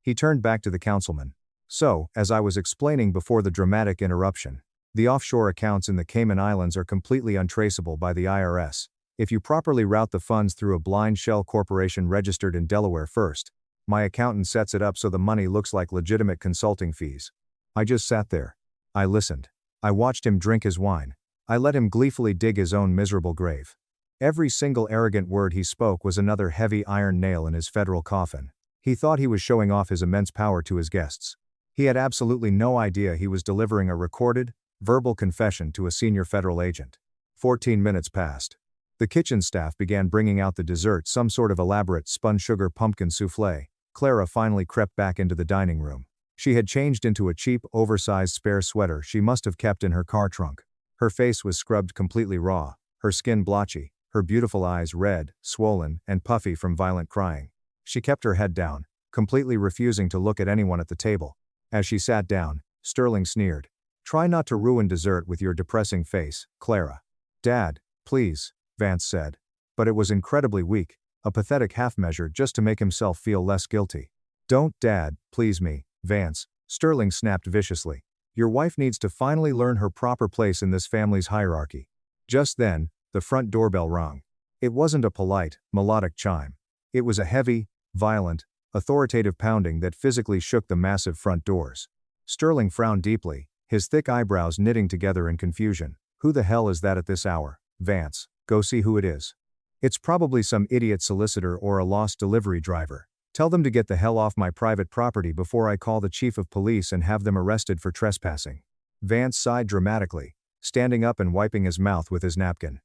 He turned back to the councilman. "So, as I was explaining before the dramatic interruption, the offshore accounts in the Cayman Islands are completely untraceable by the IRS. If you properly route the funds through a blind shell corporation registered in Delaware first, my accountant sets it up so the money looks like legitimate consulting fees." I just sat there. I listened. I watched him drink his wine. I let him gleefully dig his own miserable grave. Every single arrogant word he spoke was another heavy iron nail in his federal coffin. He thought he was showing off his immense power to his guests. He had absolutely no idea he was delivering a recorded, verbal confession to a senior federal agent. 14 minutes passed. The kitchen staff began bringing out the dessert, some sort of elaborate spun sugar pumpkin souffle. Clara finally crept back into the dining room. She had changed into a cheap, oversized spare sweater she must have kept in her car trunk. Her face was scrubbed completely raw, her skin blotchy, her beautiful eyes red, swollen, and puffy from violent crying. She kept her head down, completely refusing to look at anyone at the table. As she sat down, Sterling sneered. "Try not to ruin dessert with your depressing face, Clara." "Dad, please," Vance said. But it was incredibly weak, a pathetic half-measure just to make himself feel less guilty. "Don't, Dad, please me, Vance," Sterling snapped viciously. "Your wife needs to finally learn her proper place in this family's hierarchy." Just then, the front doorbell rang. It wasn't a polite, melodic chime. It was a heavy, violent, authoritative pounding that physically shook the massive front doors. Sterling frowned deeply, his thick eyebrows knitting together in confusion. "Who the hell is that at this hour, Vance? Go see who it is." "It's probably some idiot solicitor or a lost delivery driver. Tell them to get the hell off my private property before I call the chief of police and have them arrested for trespassing." Vance sighed dramatically, standing up and wiping his mouth with his napkin.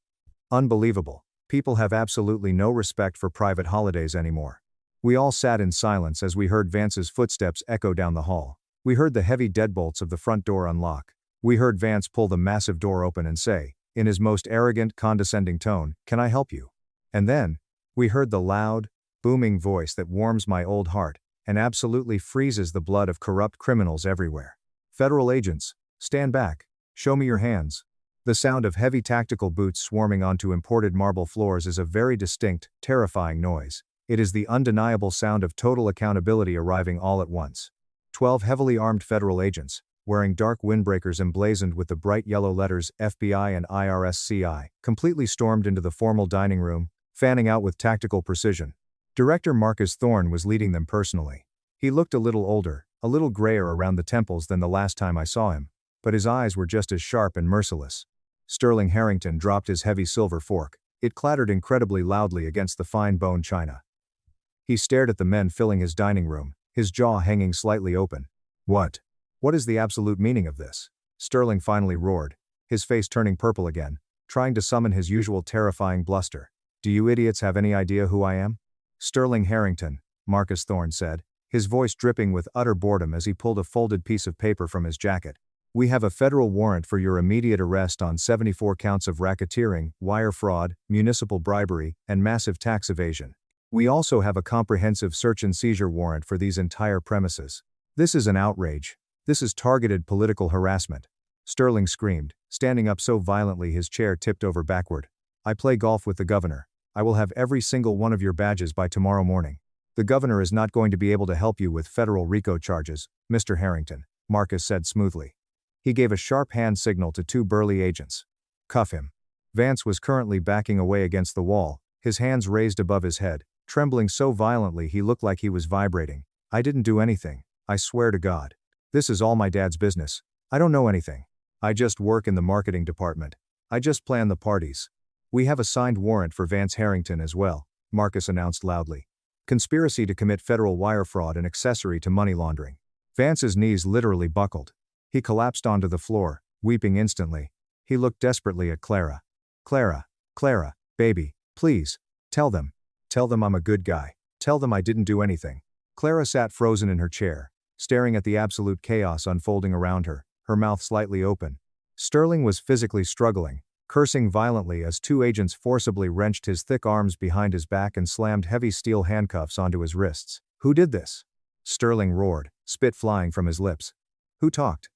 Unbelievable. People have absolutely no respect for private holidays anymore. We all sat in silence as we heard Vance's footsteps echo down the hall. We heard the heavy deadbolts of the front door unlock. We heard Vance pull the massive door open and say, in his most arrogant, condescending tone, "Can I help you?" And then, we heard the loud, booming voice that warms my old heart and absolutely freezes the blood of corrupt criminals everywhere. "Federal agents, stand back. Show me your hands." The sound of heavy tactical boots swarming onto imported marble floors is a very distinct, terrifying noise. It is the undeniable sound of total accountability arriving all at once. 12 heavily armed federal agents, wearing dark windbreakers emblazoned with the bright yellow letters FBI and IRSCI, completely stormed into the formal dining room, fanning out with tactical precision. Director Marcus Thorne was leading them personally. He looked a little older, a little grayer around the temples than the last time I saw him, but his eyes were just as sharp and merciless. Sterling Harrington dropped his heavy silver fork. It clattered incredibly loudly against the fine bone china. He stared at the men filling his dining room, his jaw hanging slightly open. What is the absolute meaning of this?" Sterling finally roared, his face turning purple again, trying to summon his usual terrifying bluster. "Do you idiots have any idea who I am?" "Sterling Harrington," Marcus Thorne said, his voice dripping with utter boredom as he pulled a folded piece of paper from his jacket. "We have a federal warrant for your immediate arrest on 74 counts of racketeering, wire fraud, municipal bribery, and massive tax evasion. We also have a comprehensive search and seizure warrant for these entire premises. This is an outrage. This is targeted political harassment." Sterling screamed, standing up so violently his chair tipped over backward. "I play golf with the governor. I will have every single one of your badges by tomorrow morning." The governor is not going to be able to help you with federal RICO charges, Mr. Harrington, Marcus said smoothly. He gave a sharp hand signal to two burly agents. Cuff him. Vance was currently backing away against the wall, his hands raised above his head, trembling so violently he looked like he was vibrating. I didn't do anything, I swear to God. This is all my dad's business. I don't know anything. I just work in the marketing department. I just plan the parties. We have a signed warrant for Vance Harrington as well, Marcus announced loudly. Conspiracy to commit federal wire fraud and accessory to money laundering. Vance's knees literally buckled. He collapsed onto the floor, weeping instantly. He looked desperately at Clara. Clara, baby, please, tell them I'm a good guy. Tell them I didn't do anything. Clara sat frozen in her chair, staring at the absolute chaos unfolding around her, her mouth slightly open. Sterling was physically struggling, cursing violently as two agents forcibly wrenched his thick arms behind his back and slammed heavy steel handcuffs onto his wrists. Who did this? Sterling roared, spit flying from his lips. Who talked?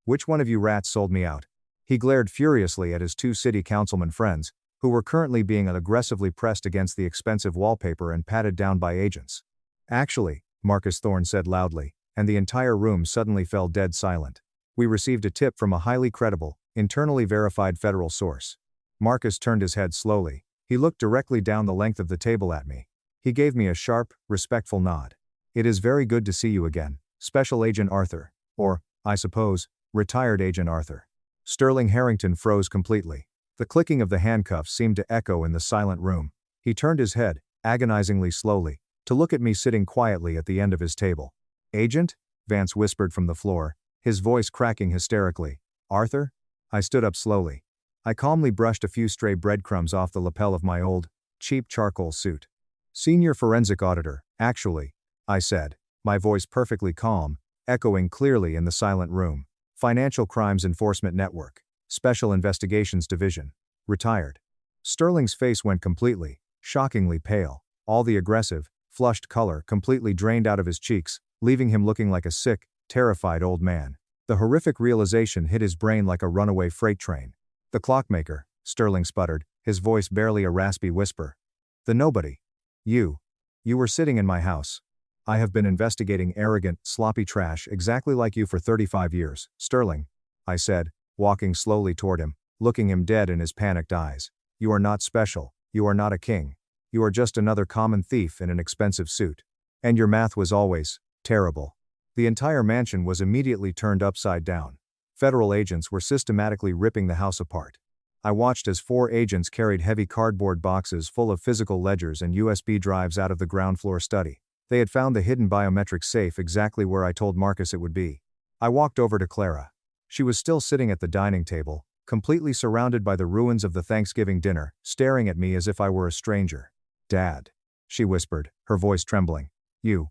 Which one of you rats sold me out? He glared furiously at his two city councilman friends, who were currently being aggressively pressed against the expensive wallpaper and patted down by agents. Actually, Marcus Thorne said loudly, and the entire room suddenly fell dead silent. We received a tip from a highly credible, internally verified federal source. Marcus turned his head slowly. He looked directly down the length of the table at me. He gave me a sharp, respectful nod. It is very good to see you again, Special Agent Arthur. Or, I suppose, Retired Agent Arthur. Sterling Harrington froze completely. The clicking of the handcuffs seemed to echo in the silent room. He turned his head, agonizingly slowly, to look at me sitting quietly at the end of his table. Agent? Vance whispered from the floor, his voice cracking hysterically. Arthur? I stood up slowly. I calmly brushed a few stray breadcrumbs off the lapel of my old, cheap charcoal suit. Senior forensic auditor, actually, I said, my voice perfectly calm, echoing clearly in the silent room. Financial Crimes Enforcement Network. Special Investigations Division. Retired. Sterling's face went completely, shockingly pale. All the aggressive, flushed color completely drained out of his cheeks, leaving him looking like a sick, terrified old man. The horrific realization hit his brain like a runaway freight train. The clockmaker, Sterling sputtered, his voice barely a raspy whisper. The nobody. You were sitting in my house. I have been investigating arrogant, sloppy trash exactly like you for 35 years, Sterling, I said, walking slowly toward him, looking him dead in his panicked eyes. You are not special, you are not a king. You are just another common thief in an expensive suit. And your math was always terrible. The entire mansion was immediately turned upside down. Federal agents were systematically ripping the house apart. I watched as 4 agents carried heavy cardboard boxes full of physical ledgers and USB drives out of the ground floor study. They had found the hidden biometric safe exactly where I told Marcus it would be. I walked over to Clara. She was still sitting at the dining table, completely surrounded by the ruins of the Thanksgiving dinner, staring at me as if I were a stranger. Dad, she whispered, her voice trembling. You're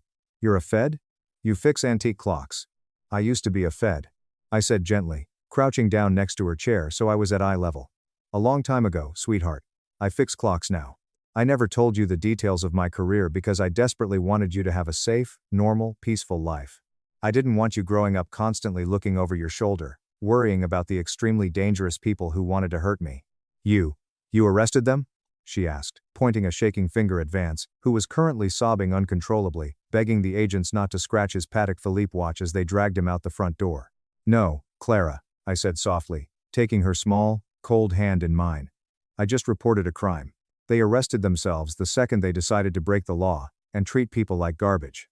a Fed? You fix antique clocks. I used to be a Fed, I said gently, crouching down next to her chair so I was at eye level. A long time ago, sweetheart. I fix clocks now. I never told you the details of my career because I desperately wanted you to have a safe, normal, peaceful life. I didn't want you growing up constantly looking over your shoulder, worrying about the extremely dangerous people who wanted to hurt me. You arrested them? She asked, pointing a shaking finger at Vance, who was currently sobbing uncontrollably, begging the agents not to scratch his Patek Philippe watch as they dragged him out the front door. No, Clara, I said softly, taking her small, cold hand in mine. I just reported a crime. They arrested themselves the second they decided to break the law and treat people like garbage.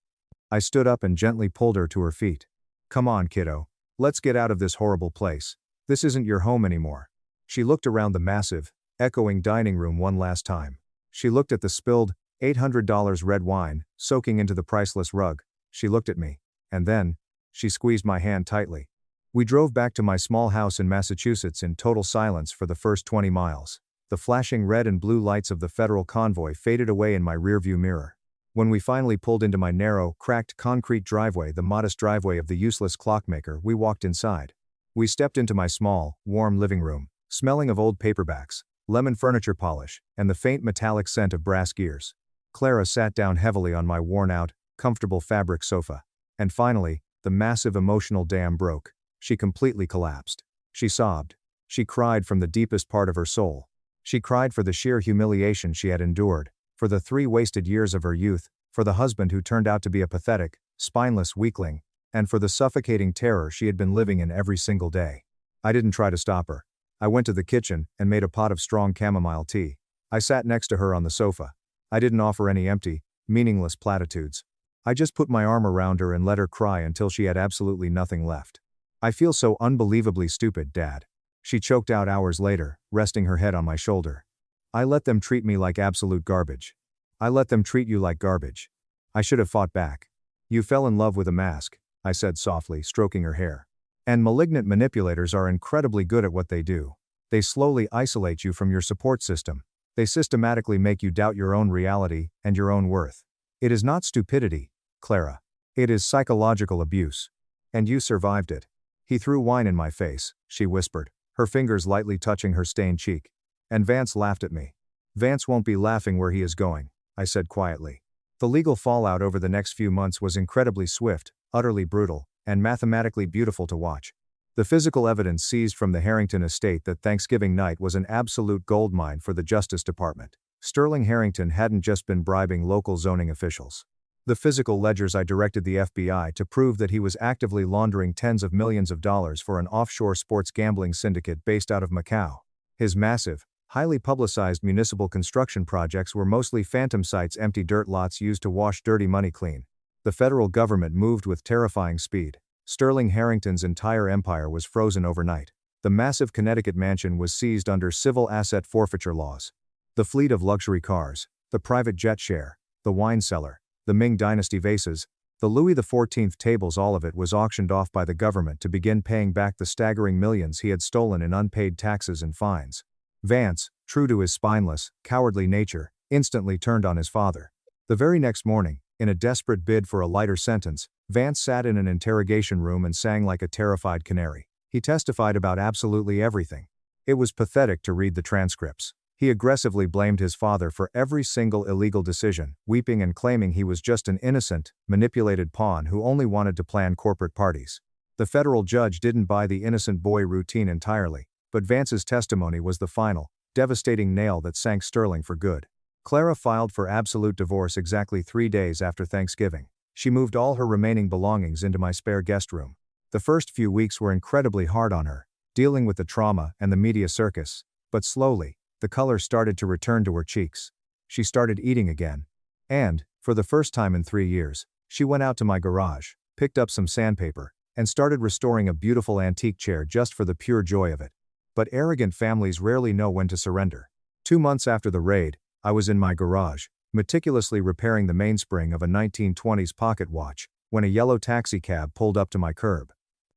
I stood up and gently pulled her to her feet. Come on, kiddo. Let's get out of this horrible place. This isn't your home anymore. She looked around the massive, echoing dining room one last time. She looked at the spilled, $800 red wine, soaking into the priceless rug. She looked at me. And then, she squeezed my hand tightly. We drove back to my small house in Massachusetts in total silence for the first 20 miles. The flashing red and blue lights of the federal convoy faded away in my rearview mirror. When we finally pulled into my narrow, cracked concrete driveway, the modest driveway of the useless clockmaker, we walked inside. We stepped into my small, warm living room, smelling of old paperbacks, lemon furniture polish, and the faint metallic scent of brass gears. Clara sat down heavily on my worn-out, comfortable fabric sofa. And finally, the massive emotional dam broke. She completely collapsed. She sobbed. She cried from the deepest part of her soul. She cried for the sheer humiliation she had endured, for the 3 wasted years of her youth, for the husband who turned out to be a pathetic, spineless weakling, and for the suffocating terror she had been living in every single day. I didn't try to stop her. I went to the kitchen and made a pot of strong chamomile tea. I sat next to her on the sofa. I didn't offer any empty, meaningless platitudes. I just put my arm around her and let her cry until she had absolutely nothing left. I feel so unbelievably stupid, Dad. She choked out hours later, resting her head on my shoulder. I let them treat me like absolute garbage. I let them treat you like garbage. I should have fought back. You fell in love with a mask, I said softly, stroking her hair. And malignant manipulators are incredibly good at what they do. They slowly isolate you from your support system. They systematically make you doubt your own reality and your own worth. It is not stupidity, Clara. It is psychological abuse. And you survived it. He threw wine in my face, she whispered, her fingers lightly touching her stained cheek. And Vance laughed at me. Vance won't be laughing where he is going, I said quietly. The legal fallout over the next few months was incredibly swift, utterly brutal, and mathematically beautiful to watch. The physical evidence seized from the Harrington estate that Thanksgiving night was an absolute goldmine for the Justice Department. Sterling Harrington hadn't just been bribing local zoning officials. The physical ledgers I directed the FBI to prove that he was actively laundering tens of millions of dollars for an offshore sports gambling syndicate based out of Macau. His massive, highly publicized municipal construction projects were mostly phantom sites, empty dirt lots used to wash dirty money clean. The federal government moved with terrifying speed. Sterling Harrington's entire empire was frozen overnight. The massive Connecticut mansion was seized under civil asset forfeiture laws. The fleet of luxury cars, the private jet share, the wine cellar, the Ming Dynasty vases, the Louis XIV tables, all of it was auctioned off by the government to begin paying back the staggering millions he had stolen in unpaid taxes and fines. Vance, true to his spineless, cowardly nature, instantly turned on his father. The very next morning, in a desperate bid for a lighter sentence, Vance sat in an interrogation room and sang like a terrified canary. He testified about absolutely everything. It was pathetic to read the transcripts. He aggressively blamed his father for every single illegal decision, weeping and claiming he was just an innocent, manipulated pawn who only wanted to plan corporate parties. The federal judge didn't buy the innocent boy routine entirely, but Vance's testimony was the final, devastating nail that sank Sterling for good. Clara filed for absolute divorce exactly 3 days after Thanksgiving. She moved all her remaining belongings into my spare guest room. The first few weeks were incredibly hard on her, dealing with the trauma and the media circus, but slowly, the color started to return to her cheeks. She started eating again. And, for the first time in 3 years, she went out to my garage, picked up some sandpaper, and started restoring a beautiful antique chair just for the pure joy of it. But arrogant families rarely know when to surrender. 2 months after the raid, I was in my garage, meticulously repairing the mainspring of a 1920s pocket watch, when a yellow taxicab pulled up to my curb.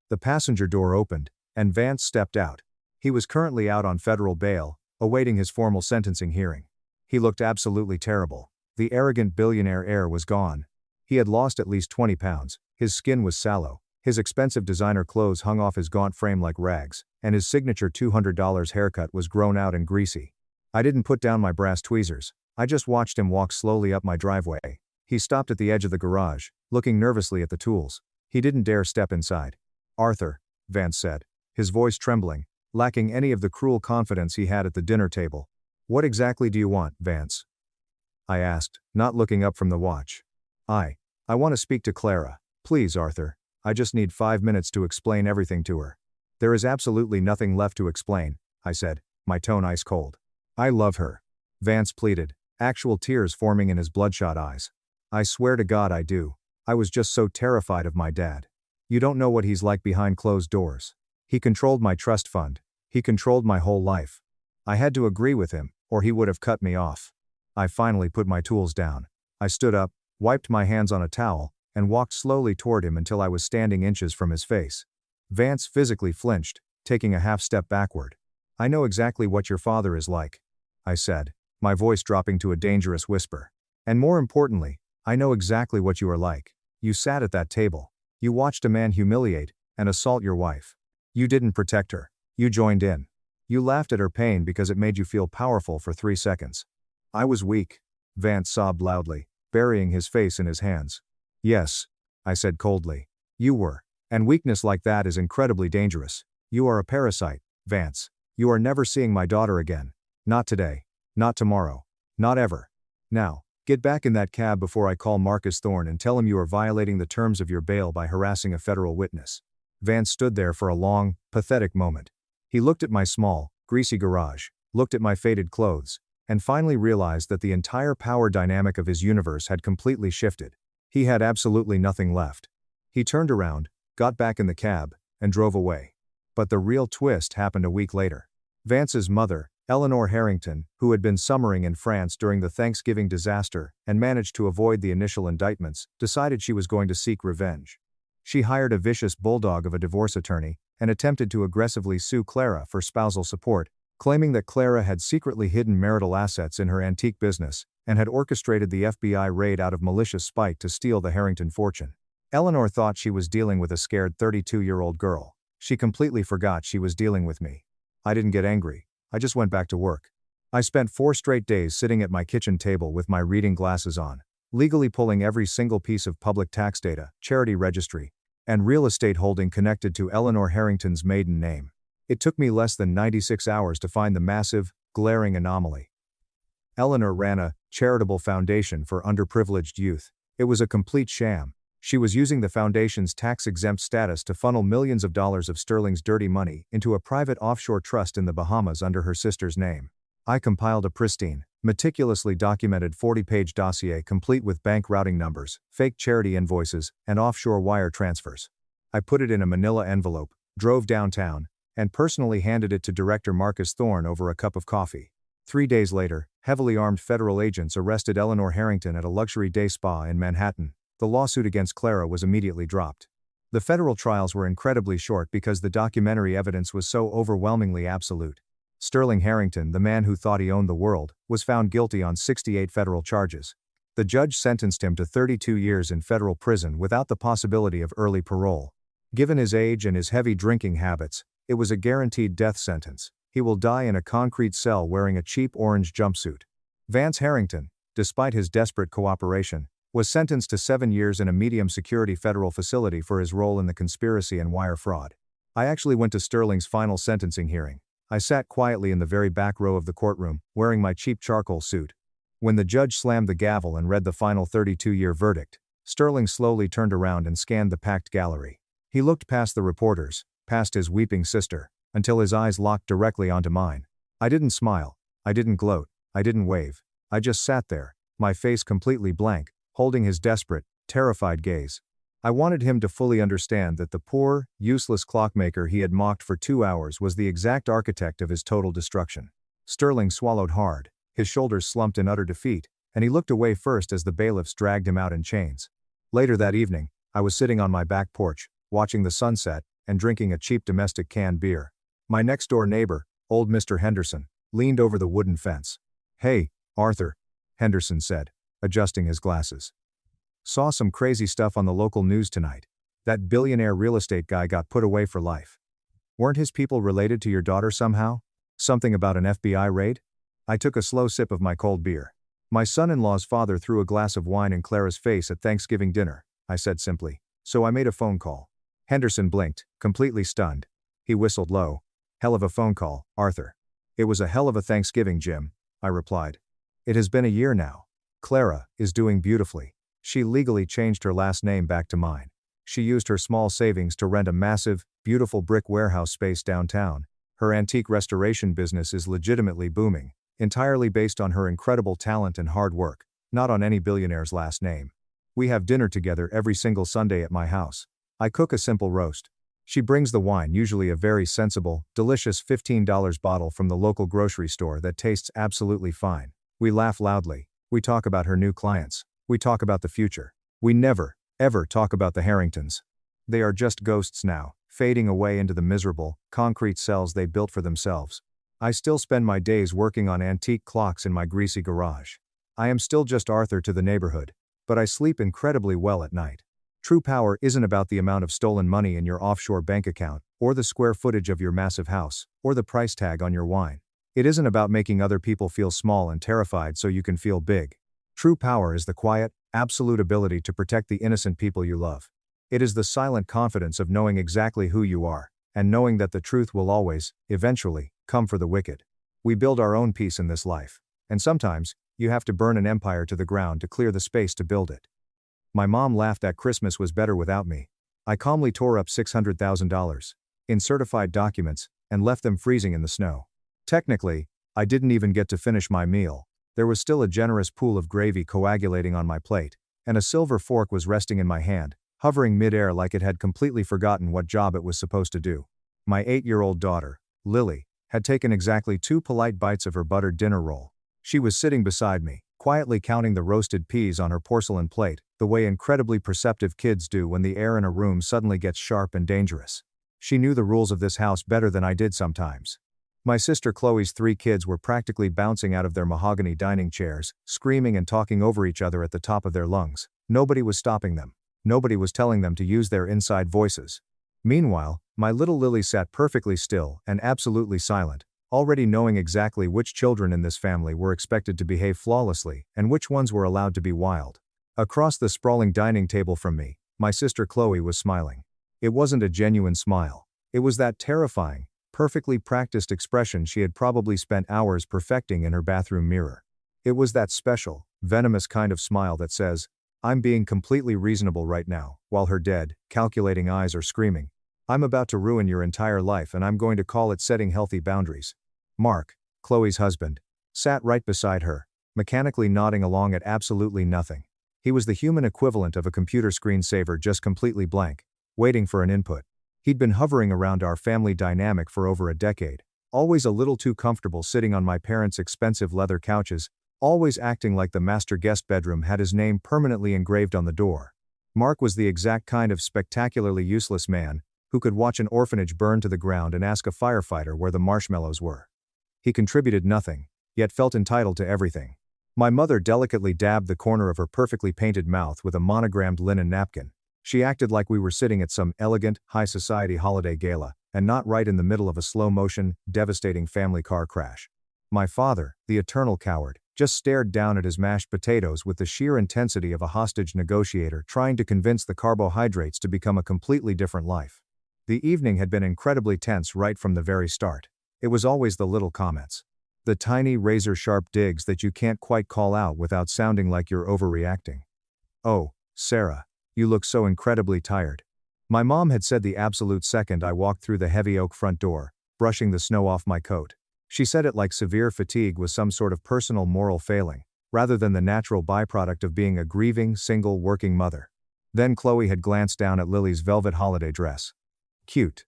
The passenger door opened, and Vance stepped out. He was currently out on federal bail, awaiting his formal sentencing hearing. He looked absolutely terrible. The arrogant billionaire heir was gone. He had lost at least 20 pounds, his skin was sallow, his expensive designer clothes hung off his gaunt frame like rags, and his signature $200 haircut was grown out and greasy. I didn't put down my brass tweezers. I just watched him walk slowly up my driveway. He stopped at the edge of the garage, looking nervously at the tools. He didn't dare step inside. "Arthur," Vance said, his voice trembling, lacking any of the cruel confidence he had at the dinner table. "What exactly do you want, Vance?" I asked, not looking up from the watch. I want to speak to Clara. Please, Arthur. I just need 5 minutes to explain everything to her." "There is absolutely nothing left to explain," I said, my tone ice cold. "I love her," Vance pleaded, actual tears forming in his bloodshot eyes. "I swear to God I do. I was just so terrified of my dad. You don't know what he's like behind closed doors. He controlled my trust fund. He controlled my whole life. I had to agree with him, or he would have cut me off." I finally put my tools down. I stood up, wiped my hands on a towel, and walked slowly toward him until I was standing inches from his face. Vance physically flinched, taking a half step backward. "I know exactly what your father is like," I said, my voice dropping to a dangerous whisper. "And more importantly, I know exactly what you are like. You sat at that table. You watched a man humiliate and assault your wife. You didn't protect her. You joined in. You laughed at her pain because it made you feel powerful for 3 seconds. I was weak," Vance sobbed loudly, burying his face in his hands. "Yes," I said coldly. "You were. And weakness like that is incredibly dangerous. You are a parasite, Vance. You are never seeing my daughter again. Not today. Not tomorrow. Not ever. Now, Get back in that cab before I call Marcus Thorne and tell him you are violating the terms of your bail by harassing a federal witness." Vance stood there for a long, pathetic moment. He looked at my small, greasy garage, looked at my faded clothes, and finally realized that the entire power dynamic of his universe had completely shifted. He had absolutely nothing left. He turned around, got back in the cab, and drove away. But the real twist happened a week later. Vance's mother, Eleanor Harrington, who had been summering in France during the Thanksgiving disaster and managed to avoid the initial indictments, decided she was going to seek revenge. She hired a vicious bulldog of a divorce attorney and attempted to aggressively sue Clara for spousal support, claiming that Clara had secretly hidden marital assets in her antique business and had orchestrated the FBI raid out of malicious spite to steal the Harrington fortune. Eleanor thought she was dealing with a scared 32-year-old girl. She completely forgot she was dealing with me. I didn't get angry. I just went back to work. I spent 4 straight days sitting at my kitchen table with my reading glasses on, legally pulling every single piece of public tax data, charity registry, and real estate holding connected to Eleanor Harrington's maiden name. It took me less than 96 hours to find the massive, glaring anomaly. Eleanor ran a charitable foundation for underprivileged youth. It was a complete sham. She was using the foundation's tax-exempt status to funnel millions of dollars of sterling's dirty money into a private offshore trust in the Bahamas under her sister's name. I compiled a pristine, meticulously documented 40-page dossier complete with bank routing numbers, fake charity invoices, and offshore wire transfers. I put it in a manila envelope, drove downtown, and personally handed it to Director Marcus Thorne over a cup of coffee. 3 days later, heavily armed federal agents arrested Eleanor Harrington at a luxury day spa in Manhattan. The lawsuit against Clara was immediately dropped. The federal trials were incredibly short because the documentary evidence was so overwhelmingly absolute. Sterling Harrington, the man who thought he owned the world, was found guilty on 68 federal charges. The judge sentenced him to 32 years in federal prison without the possibility of early parole. Given his age and his heavy drinking habits, it was a guaranteed death sentence. He will die in a concrete cell wearing a cheap orange jumpsuit. Vance Harrington, despite his desperate cooperation, was sentenced to 7 years in a medium-security federal facility for his role in the conspiracy and wire fraud. I actually went to Sterling's final sentencing hearing. I sat quietly in the very back row of the courtroom, wearing my cheap charcoal suit. When the judge slammed the gavel and read the final 32-year verdict, Sterling slowly turned around and scanned the packed gallery. He looked past the reporters, past his weeping sister, until his eyes locked directly onto mine. I didn't smile. I didn't gloat. I didn't wave. I just sat there, my face completely blank, holding his desperate, terrified gaze. I wanted him to fully understand that the poor, useless clockmaker he had mocked for 2 hours was the exact architect of his total destruction. Sterling swallowed hard, his shoulders slumped in utter defeat, and he looked away first as the bailiffs dragged him out in chains. Later that evening, I was sitting on my back porch, watching the sunset, and drinking a cheap domestic canned beer. My next-door neighbor, old Mr. Henderson, leaned over the wooden fence. "Hey, Arthur," Henderson said, adjusting his glasses. "Saw some crazy stuff on the local news tonight. That billionaire real estate guy got put away for life. Weren't his people related to your daughter somehow? Something about an FBI raid?" I took a slow sip of my cold beer. "My son-in-law's father threw a glass of wine in Clara's face at Thanksgiving dinner," I said simply. "So I made a phone call." Henderson blinked, completely stunned. He whistled low. "Hell of a phone call, Arthur." "It was a hell of a Thanksgiving, Jim," I replied. "It has been a year now. Clara is doing beautifully. She legally changed her last name back to mine. She used her small savings to rent a massive, beautiful brick warehouse space downtown. Her antique restoration business is legitimately booming, entirely based on her incredible talent and hard work, not on any billionaire's last name. We have dinner together every single Sunday at my house. I cook a simple roast. She brings the wine, usually a very sensible, delicious $15 bottle from the local grocery store that tastes absolutely fine. We laugh loudly. We talk about her new clients. We talk about the future. We never, ever talk about the Harringtons. They are just ghosts now, fading away into the miserable, concrete cells they built for themselves. I still spend my days working on antique clocks in my greasy garage. I am still just Arthur to the neighborhood, but I sleep incredibly well at night. True power isn't about the amount of stolen money in your offshore bank account, or the square footage of your massive house, or the price tag on your wine. It isn't about making other people feel small and terrified so you can feel big. True power is the quiet, absolute ability to protect the innocent people you love. It is the silent confidence of knowing exactly who you are, and knowing that the truth will always, eventually, come for the wicked. We build our own peace in this life. And sometimes, You have to burn an empire to the ground to clear the space to build it. My mom laughed that Christmas was better without me. I calmly tore up $600,000 in certified documents and left them freezing in the snow. Technically, I didn't even get to finish my meal. There was still a generous pool of gravy coagulating on my plate, and a silver fork was resting in my hand, hovering mid-air like it had completely forgotten what job it was supposed to do. My 8-year-old daughter, Lily, had taken exactly 2 polite bites of her buttered dinner roll. She was sitting beside me, quietly counting the roasted peas on her porcelain plate, the way incredibly perceptive kids do when the air in a room suddenly gets sharp and dangerous. She knew the rules of this house better than I did sometimes. My sister Chloe's 3 kids were practically bouncing out of their mahogany dining chairs, screaming and talking over each other at the top of their lungs. Nobody was stopping them. Nobody was telling them to use their inside voices. Meanwhile, my little Lily sat perfectly still and absolutely silent, already knowing exactly which children in this family were expected to behave flawlessly and which ones were allowed to be wild. Across the sprawling dining table from me, my sister Chloe was smiling. It wasn't a genuine smile. It was that terrifying, perfectly practiced expression she had probably spent hours perfecting in her bathroom mirror. It was that special, venomous kind of smile that says, "I'm being completely reasonable right now," while her dead, calculating eyes are screaming, "I'm about to ruin your entire life and I'm going to call it setting healthy boundaries." Mark, Chloe's husband, sat right beside her, mechanically nodding along at absolutely nothing. He was the human equivalent of a computer screensaver, just completely blank, waiting for an input. He'd been hovering around our family dynamic for over a decade, always a little too comfortable sitting on my parents' expensive leather couches, always acting like the master guest bedroom had his name permanently engraved on the door. Mark was the exact kind of spectacularly useless man who could watch an orphanage burn to the ground and ask a firefighter where the marshmallows were. He contributed nothing, yet felt entitled to everything. My mother delicately dabbed the corner of her perfectly painted mouth with a monogrammed linen napkin. She acted like we were sitting at some elegant, high-society holiday gala, and not right in the middle of a slow-motion, devastating family car crash. My father, the eternal coward, just stared down at his mashed potatoes with the sheer intensity of a hostage negotiator trying to convince the carbohydrates to become a completely different life. The evening had been incredibly tense right from the very start. It was always the little comments. The tiny razor-sharp digs that you can't quite call out without sounding like you're overreacting. "Oh, Sarah, you look so incredibly tired." My mom had said the absolute second I walked through the heavy oak front door, brushing the snow off my coat. She said it like severe fatigue was some sort of personal moral failing, rather than the natural byproduct of being a grieving, single, working mother. Then Chloe had glanced down at Lily's velvet holiday dress. "Cute.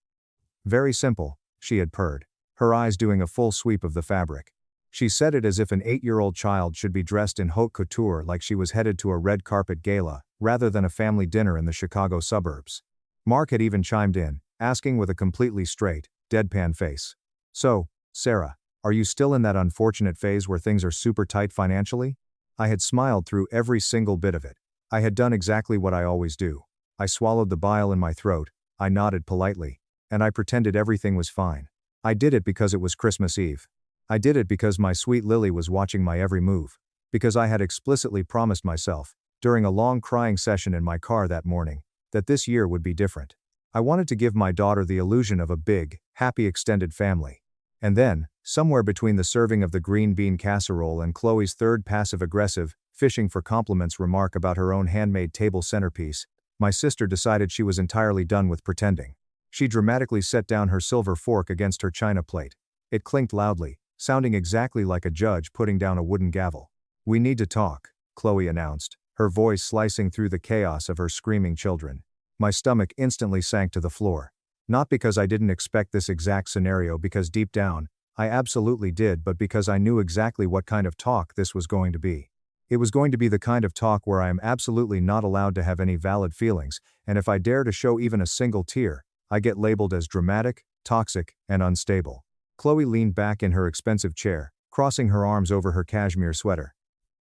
Very simple," she had purred, her eyes doing a full sweep of the fabric. She said it as if an 8-year-old child should be dressed in haute couture like she was headed to a red carpet gala, rather than a family dinner in the Chicago suburbs. Mark had even chimed in, asking with a completely straight, deadpan face, "So, Sarah, are you still in that unfortunate phase where things are super tight financially?" I had smiled through every single bit of it. I had done exactly what I always do. I swallowed the bile in my throat, I nodded politely, and I pretended everything was fine. I did it because it was Christmas Eve. I did it because my sweet Lily was watching my every move. Because I had explicitly promised myself, during a long crying session in my car that morning, that this year would be different. I wanted to give my daughter the illusion of a big, happy extended family. And then, somewhere between the serving of the green bean casserole and Chloe's third passive-aggressive, fishing for compliments remark about her own handmade table centerpiece, my sister decided she was entirely done with pretending. She dramatically set down her silver fork against her china plate. It clinked loudly, sounding exactly like a judge putting down a wooden gavel. "We need to talk," Chloe announced, her voice slicing through the chaos of her screaming children. My stomach instantly sank to the floor. Not because I didn't expect this exact scenario, because deep down, I absolutely did, but because I knew exactly what kind of talk this was going to be. It was going to be the kind of talk where I am absolutely not allowed to have any valid feelings, and if I dare to show even a single tear, I get labeled as dramatic, toxic, and unstable. Chloe leaned back in her expensive chair, crossing her arms over her cashmere sweater.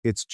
It's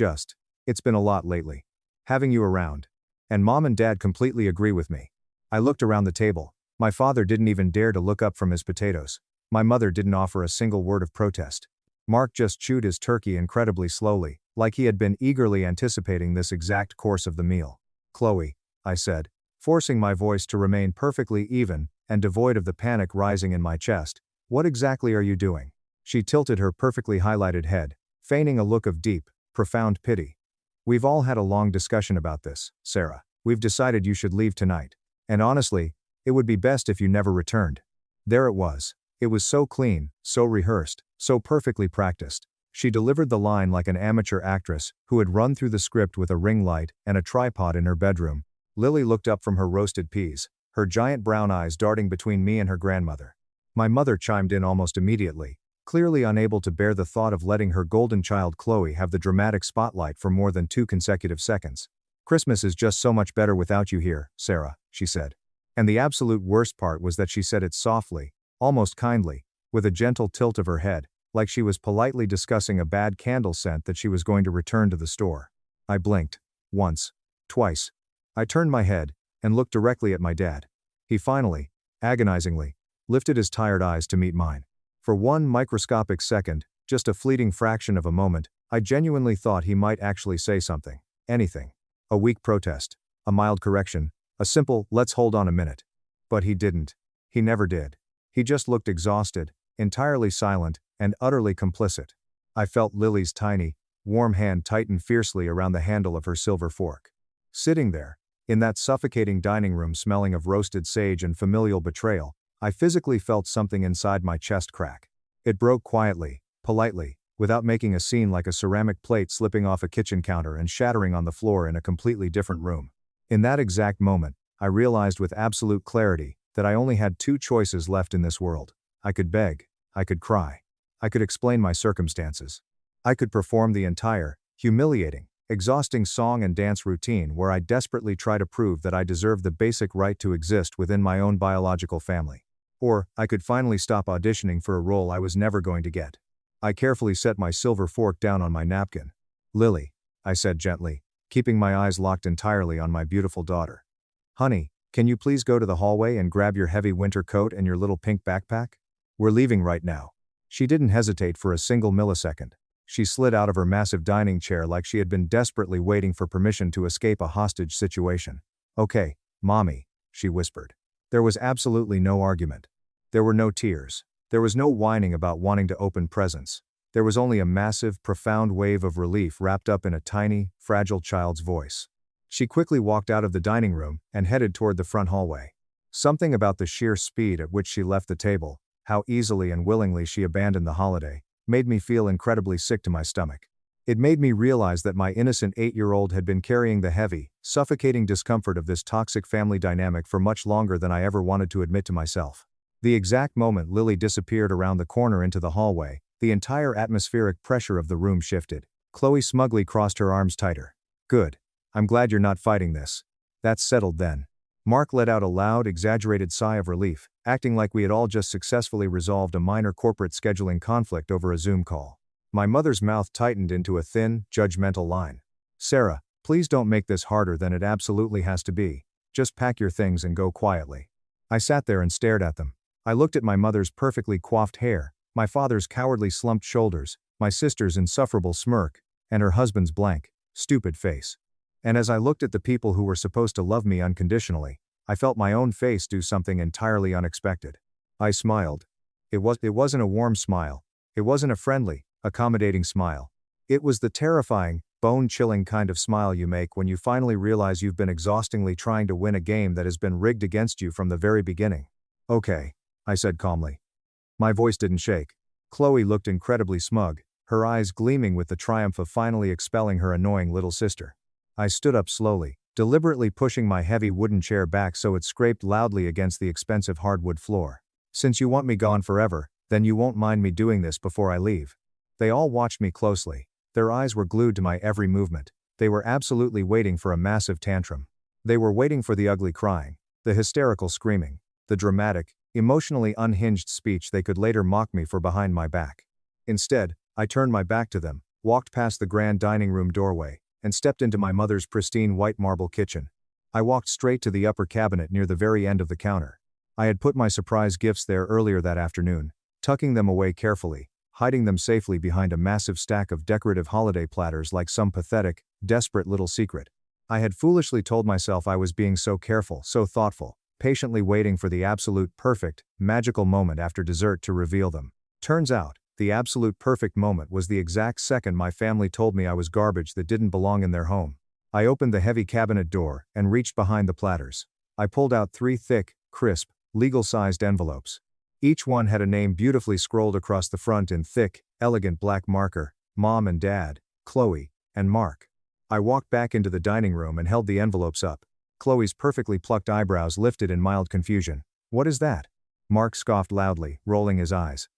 been a lot lately. Having you around. And Mom and Dad completely agree with me." I looked around the table. My father didn't even dare to look up from his potatoes. My mother didn't offer a single word of protest. Mark just chewed his turkey incredibly slowly, like he had been eagerly anticipating this exact course of the meal. "Chloe," I said, forcing my voice to remain perfectly even and devoid of the panic rising in my chest, "what exactly are you doing?" She tilted her perfectly highlighted head, feigning a look of deep, profound pity. "We've all had a long discussion about this, Sarah. We've decided you should leave tonight. And honestly, it would be best if you never returned." There it was. It was so clean, so rehearsed, so perfectly practiced. She delivered the line like an amateur actress who had run through the script with a ring light and a tripod in her bedroom. Lily looked up from her roasted peas, her giant brown eyes darting between me and her grandmother. My mother chimed in almost immediately, clearly unable to bear the thought of letting her golden child Chloe have the dramatic spotlight for more than 2 consecutive seconds. "Christmas is just so much better without you here, Sarah," she said. And the absolute worst part was that she said it softly, almost kindly, with a gentle tilt of her head, like she was politely discussing a bad candle scent that she was going to return to the store. I blinked. Once. Twice. I turned my head, and looked directly at my dad. He finally, agonizingly, lifted his tired eyes to meet mine. For one microscopic second, just a fleeting fraction of a moment, I genuinely thought he might actually say something. Anything. A weak protest. A mild correction. A simple, "let's hold on a minute." But he didn't. He never did. He just looked exhausted, entirely silent, and utterly complicit. I felt Lily's tiny, warm hand tighten fiercely around the handle of her silver fork. Sitting there, in that suffocating dining room smelling of roasted sage and familial betrayal, I physically felt something inside my chest crack. It broke quietly, politely, without making a scene, like a ceramic plate slipping off a kitchen counter and shattering on the floor in a completely different room. In that exact moment, I realized with absolute clarity that I only had 2 choices left in this world. I could beg, I could cry, I could explain my circumstances. I could perform the entire, humiliating, exhausting song and dance routine where I desperately try to prove that I deserve the basic right to exist within my own biological family. Or, I could finally stop auditioning for a role I was never going to get. I carefully set my silver fork down on my napkin. "Lily," I said gently, keeping my eyes locked entirely on my beautiful daughter. "Honey, can you please go to the hallway and grab your heavy winter coat and your little pink backpack? We're leaving right now." She didn't hesitate for a single millisecond. She slid out of her massive dining chair like she had been desperately waiting for permission to escape a hostage situation. "Okay, Mommy," she whispered. There was absolutely no argument. There were no tears. There was no whining about wanting to open presents. There was only a massive, profound wave of relief wrapped up in a tiny, fragile child's voice. She quickly walked out of the dining room and headed toward the front hallway. Something about the sheer speed at which she left the table, how easily and willingly she abandoned the holiday, made me feel incredibly sick to my stomach. It made me realize that my innocent 8-year-old had been carrying the heavy, suffocating discomfort of this toxic family dynamic for much longer than I ever wanted to admit to myself. The exact moment Lily disappeared around the corner into the hallway, the entire atmospheric pressure of the room shifted. Chloe smugly crossed her arms tighter. "Good. I'm glad you're not fighting this. That's settled then." Mark let out a loud, exaggerated sigh of relief, acting like we had all just successfully resolved a minor corporate scheduling conflict over a Zoom call. My mother's mouth tightened into a thin, judgmental line. "Sarah, please don't make this harder than it absolutely has to be. Just pack your things and go quietly." I sat there and stared at them. I looked at my mother's perfectly coiffed hair, my father's cowardly slumped shoulders, my sister's insufferable smirk, and her husband's blank, stupid face. And as I looked at the people who were supposed to love me unconditionally, I felt my own face do something entirely unexpected. I smiled. It wasn't a warm smile. It wasn't a friendly, accommodating smile. It was the terrifying, bone-chilling kind of smile you make when you finally realize you've been exhaustingly trying to win a game that has been rigged against you from the very beginning. "Okay," I said calmly. My voice didn't shake. Chloe looked incredibly smug, her eyes gleaming with the triumph of finally expelling her annoying little sister. I stood up slowly, deliberately pushing my heavy wooden chair back so it scraped loudly against the expensive hardwood floor. "Since you want me gone forever, then you won't mind me doing this before I leave." They all watched me closely. Their eyes were glued to my every movement. They were absolutely waiting for a massive tantrum. They were waiting for the ugly crying, the hysterical screaming, the dramatic, emotionally unhinged speech they could later mock me for behind my back. Instead, I turned my back to them, walked past the grand dining room doorway, and stepped into my mother's pristine white marble kitchen. I walked straight to the upper cabinet near the very end of the counter. I had put my surprise gifts there earlier that afternoon, tucking them away carefully, hiding them safely behind a massive stack of decorative holiday platters like some pathetic, desperate little secret. I had foolishly told myself I was being so careful, so thoughtful, patiently waiting for the absolute perfect, magical moment after dessert to reveal them. Turns out, The absolute perfect moment was the exact second my family told me I was garbage that didn't belong in their home. I opened the heavy cabinet door and reached behind the platters. I pulled out 3 thick, crisp, legal-sized envelopes. Each one had a name beautifully scrolled across the front in thick, elegant black marker: Mom and Dad, Chloe, and Mark. I walked back into the dining room and held the envelopes up. Chloe's perfectly plucked eyebrows lifted in mild confusion. "What is that?" Mark scoffed loudly, rolling his eyes.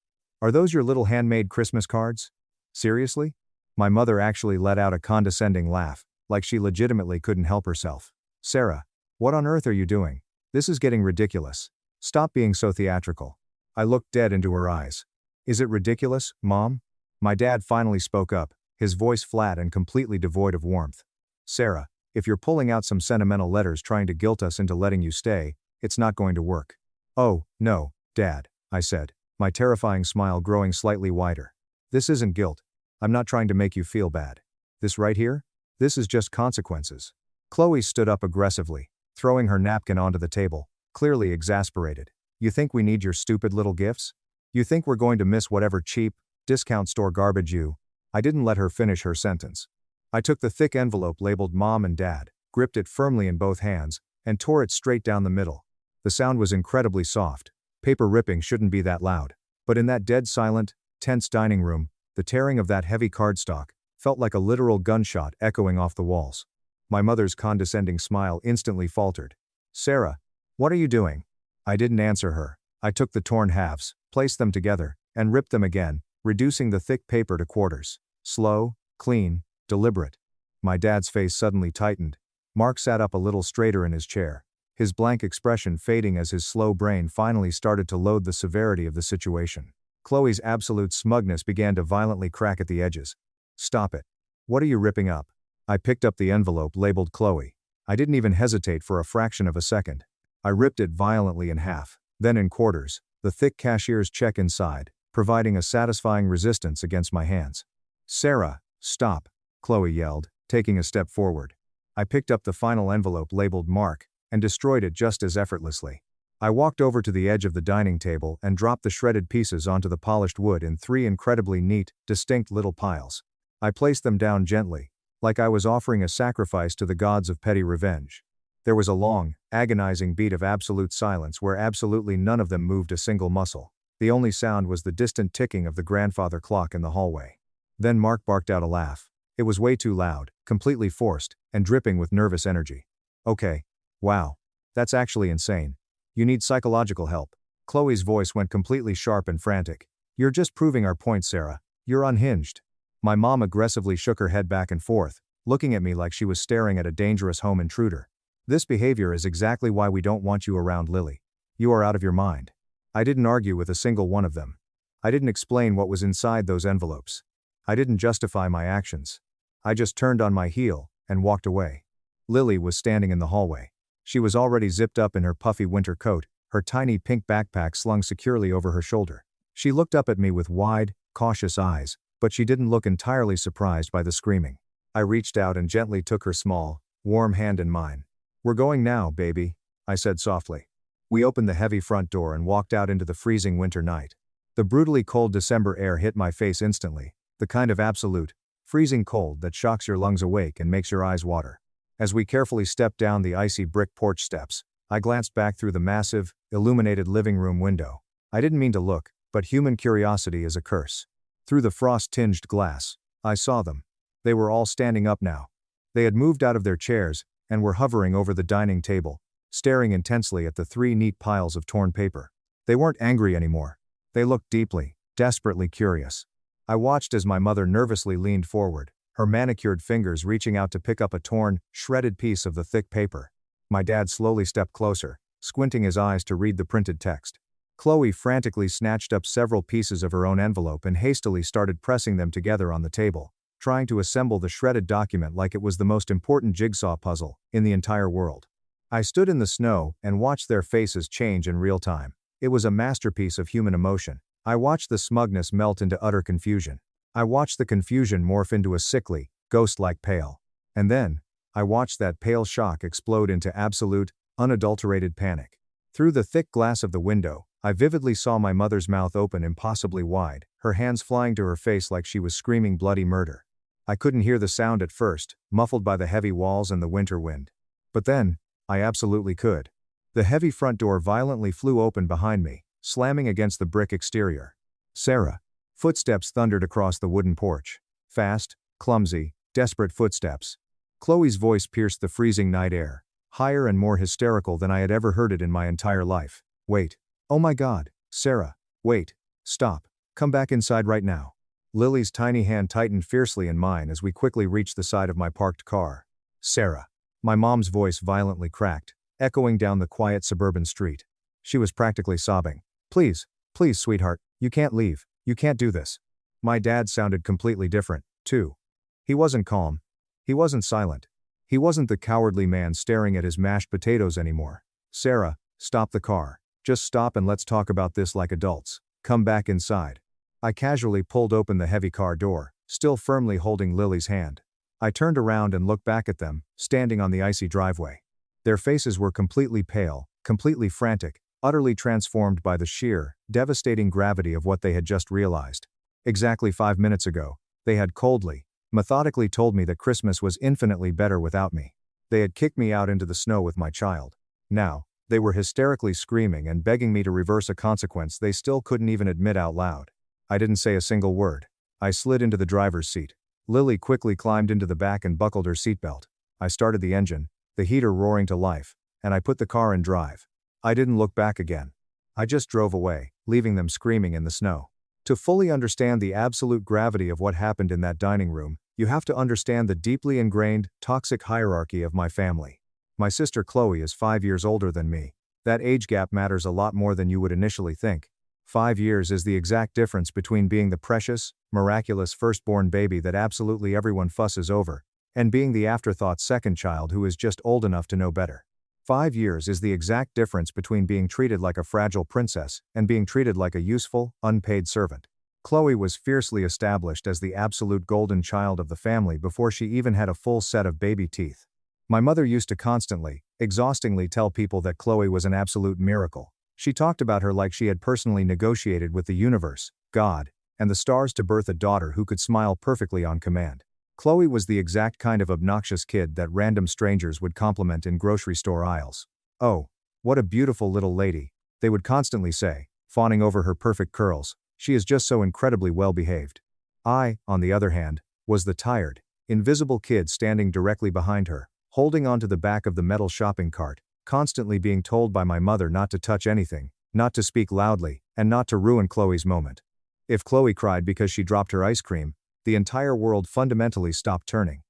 "Are those your little handmade Christmas cards? Seriously?" My mother actually let out a condescending laugh, like she legitimately couldn't help herself. "Sarah, what on earth are you doing? This is getting ridiculous. Stop being so theatrical." I looked dead into her eyes. "Is it ridiculous, Mom?" My dad finally spoke up, his voice flat and completely devoid of warmth. "Sarah, if you're pulling out some sentimental letters trying to guilt us into letting you stay, it's not going to work." "Oh, no, Dad," I said, my terrifying smile growing slightly wider. "This isn't guilt. I'm not trying to make you feel bad. This right here? This is just consequences." Chloe stood up aggressively, throwing her napkin onto the table, clearly exasperated. "You think we need your stupid little gifts? You think we're going to miss whatever cheap, discount store garbage you—" I didn't let her finish her sentence. I took the thick envelope labeled Mom and Dad, gripped it firmly in both hands, and tore it straight down the middle. The sound was incredibly soft. Paper ripping shouldn't be that loud. But in that dead silent, tense dining room, the tearing of that heavy cardstock felt like a literal gunshot echoing off the walls. My mother's condescending smile instantly faltered. "Sarah, what are you doing?" I didn't answer her. I took the torn halves, placed them together, and ripped them again, reducing the thick paper to quarters. Slow, clean, deliberate. My dad's face suddenly tightened. Mark sat up a little straighter in his chair, his blank expression fading as his slow brain finally started to load the severity of the situation. Chloe's absolute smugness began to violently crack at the edges. "Stop it. What are you ripping up?" I picked up the envelope labeled Chloe. I didn't even hesitate for a fraction of a second. I ripped it violently in half, then in quarters, the thick cashier's check inside, providing a satisfying resistance against my hands. "Sarah, stop," Chloe yelled, taking a step forward. I picked up the final envelope labeled Mark, and destroyed it just as effortlessly. I walked over to the edge of the dining table and dropped the shredded pieces onto the polished wood in 3 incredibly neat, distinct little piles. I placed them down gently, like I was offering a sacrifice to the gods of petty revenge. There was a long, agonizing beat of absolute silence where absolutely none of them moved a single muscle. The only sound was the distant ticking of the grandfather clock in the hallway. Then Mark barked out a laugh. It was way too loud, completely forced, and dripping with nervous energy. "Okay. Wow. That's actually insane. You need psychological help." Chloe's voice went completely sharp and frantic. "You're just proving our point, Sarah. You're unhinged." My mom aggressively shook her head back and forth, looking at me like she was staring at a dangerous home intruder. "This behavior is exactly why we don't want you around Lily. You are out of your mind." I didn't argue with a single one of them. I didn't explain what was inside those envelopes. I didn't justify my actions. I just turned on my heel and walked away. Lily was standing in the hallway. She was already zipped up in her puffy winter coat, her tiny pink backpack slung securely over her shoulder. She looked up at me with wide, cautious eyes, but she didn't look entirely surprised by the screaming. I reached out and gently took her small, warm hand in mine. "We're going now, baby," I said softly. We opened the heavy front door and walked out into the freezing winter night. The brutally cold December air hit my face instantly, the kind of absolute, freezing cold that shocks your lungs awake and makes your eyes water. As we carefully stepped down the icy brick porch steps, I glanced back through the massive, illuminated living room window. I didn't mean to look, but human curiosity is a curse. Through the frost-tinged glass, I saw them. They were all standing up now. They had moved out of their chairs and were hovering over the dining table, staring intensely at the 3 neat piles of torn paper. They weren't angry anymore. They looked deeply, desperately curious. I watched as my mother nervously leaned forward, her manicured fingers reaching out to pick up a torn, shredded piece of the thick paper. My dad slowly stepped closer, squinting his eyes to read the printed text. Chloe frantically snatched up several pieces of her own envelope and hastily started pressing them together on the table, trying to assemble the shredded document like it was the most important jigsaw puzzle in the entire world. I stood in the snow and watched their faces change in real time. It was a masterpiece of human emotion. I watched the smugness melt into utter confusion. I watched the confusion morph into a sickly, ghost-like pale. And then, I watched that pale shock explode into absolute, unadulterated panic. Through the thick glass of the window, I vividly saw my mother's mouth open impossibly wide, her hands flying to her face like she was screaming bloody murder. I couldn't hear the sound at first, muffled by the heavy walls and the winter wind. But then, I absolutely could. The heavy front door violently flew open behind me, slamming against the brick exterior. Sarah. Footsteps thundered across the wooden porch. Fast, clumsy, desperate footsteps. Chloe's voice pierced the freezing night air, higher and more hysterical than I had ever heard it in my entire life. Wait. Oh my God, Sarah. Wait. Stop. Come back inside right now. Lily's tiny hand tightened fiercely in mine as we quickly reached the side of my parked car. Sarah. My mom's voice violently cracked, echoing down the quiet suburban street. She was practically sobbing. Please, please, sweetheart, you can't leave. You can't do this. My dad sounded completely different, too. He wasn't calm. He wasn't silent. He wasn't the cowardly man staring at his mashed potatoes anymore. Sarah, stop the car. Just stop and let's talk about this like adults. Come back inside. I casually pulled open the heavy car door, still firmly holding Lily's hand. I turned around and looked back at them, standing on the icy driveway. Their faces were completely pale, completely frantic, utterly transformed by the sheer, devastating gravity of what they had just realized. Exactly 5 minutes ago, they had coldly, methodically told me that Christmas was infinitely better without me. They had kicked me out into the snow with my child. Now, they were hysterically screaming and begging me to reverse a consequence they still couldn't even admit out loud. I didn't say a single word. I slid into the driver's seat. Lily quickly climbed into the back and buckled her seatbelt. I started the engine, the heater roaring to life, and I put the car in drive. I didn't look back again. I just drove away, leaving them screaming in the snow. To fully understand the absolute gravity of what happened in that dining room, you have to understand the deeply ingrained, toxic hierarchy of my family. My sister Chloe is 5 years older than me. That age gap matters a lot more than you would initially think. 5 years is the exact difference between being the precious, miraculous firstborn baby that absolutely everyone fusses over, and being the afterthought second child who is just old enough to know better. 5 years is the exact difference between being treated like a fragile princess and being treated like a useful, unpaid servant. Chloe was fiercely established as the absolute golden child of the family before she even had a full set of baby teeth. My mother used to constantly, exhaustingly tell people that Chloe was an absolute miracle. She talked about her like she had personally negotiated with the universe, God, and the stars to birth a daughter who could smile perfectly on command. Chloe was the exact kind of obnoxious kid that random strangers would compliment in grocery store aisles. "Oh, what a beautiful little lady," they would constantly say, fawning over her perfect curls. "She is just so incredibly well behaved." I, on the other hand, was the tired, invisible kid standing directly behind her, holding onto the back of the metal shopping cart, constantly being told by my mother not to touch anything, not to speak loudly, and not to ruin Chloe's moment. If Chloe cried because she dropped her ice cream, the entire world fundamentally stopped turning.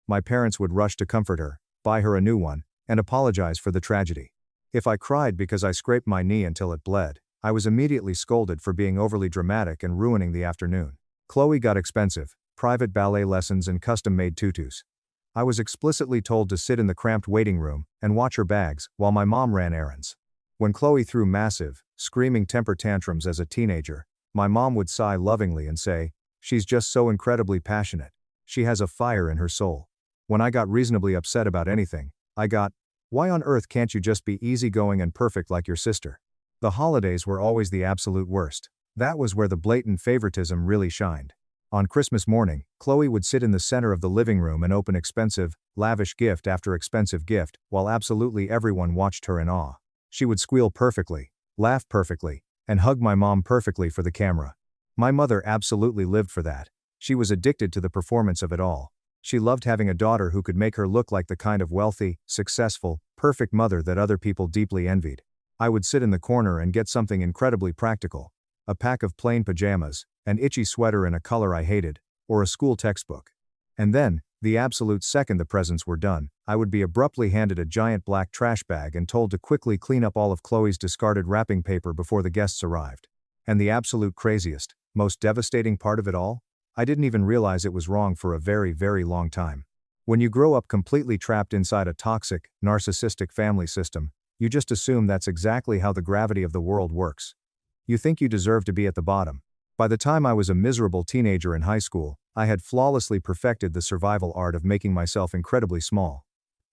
My parents would rush to comfort her, buy her a new one, and apologize for the tragedy. If I cried because I scraped my knee until it bled, I was immediately scolded for being overly dramatic and ruining the afternoon. Chloe got expensive, private ballet lessons and custom-made tutus. I was explicitly told to sit in the cramped waiting room and watch her bags while my mom ran errands. When Chloe threw massive, screaming temper tantrums as a teenager, my mom would sigh lovingly and say, "She's just so incredibly passionate. She has a fire in her soul." When I got reasonably upset about anything, I got, "Why on earth can't you just be easygoing and perfect like your sister?" The holidays were always the absolute worst. That was where the blatant favoritism really shined. On Christmas morning, Chloe would sit in the center of the living room and open expensive, lavish gift after expensive gift, while absolutely everyone watched her in awe. She would squeal perfectly, laugh perfectly, and hug my mom perfectly for the camera. My mother absolutely lived for that. She was addicted to the performance of it all. She loved having a daughter who could make her look like the kind of wealthy, successful, perfect mother that other people deeply envied. I would sit in the corner and get something incredibly practical. A pack of plain pajamas, an itchy sweater in a color I hated, or a school textbook. And then, the absolute second the presents were done, I would be abruptly handed a giant black trash bag and told to quickly clean up all of Chloe's discarded wrapping paper before the guests arrived. And the absolute craziest, most devastating part of it all? I didn't even realize it was wrong for a very, very long time. When you grow up completely trapped inside a toxic, narcissistic family system, you just assume that's exactly how the gravity of the world works. You think you deserve to be at the bottom. By the time I was a miserable teenager in high school, I had flawlessly perfected the survival art of making myself incredibly small.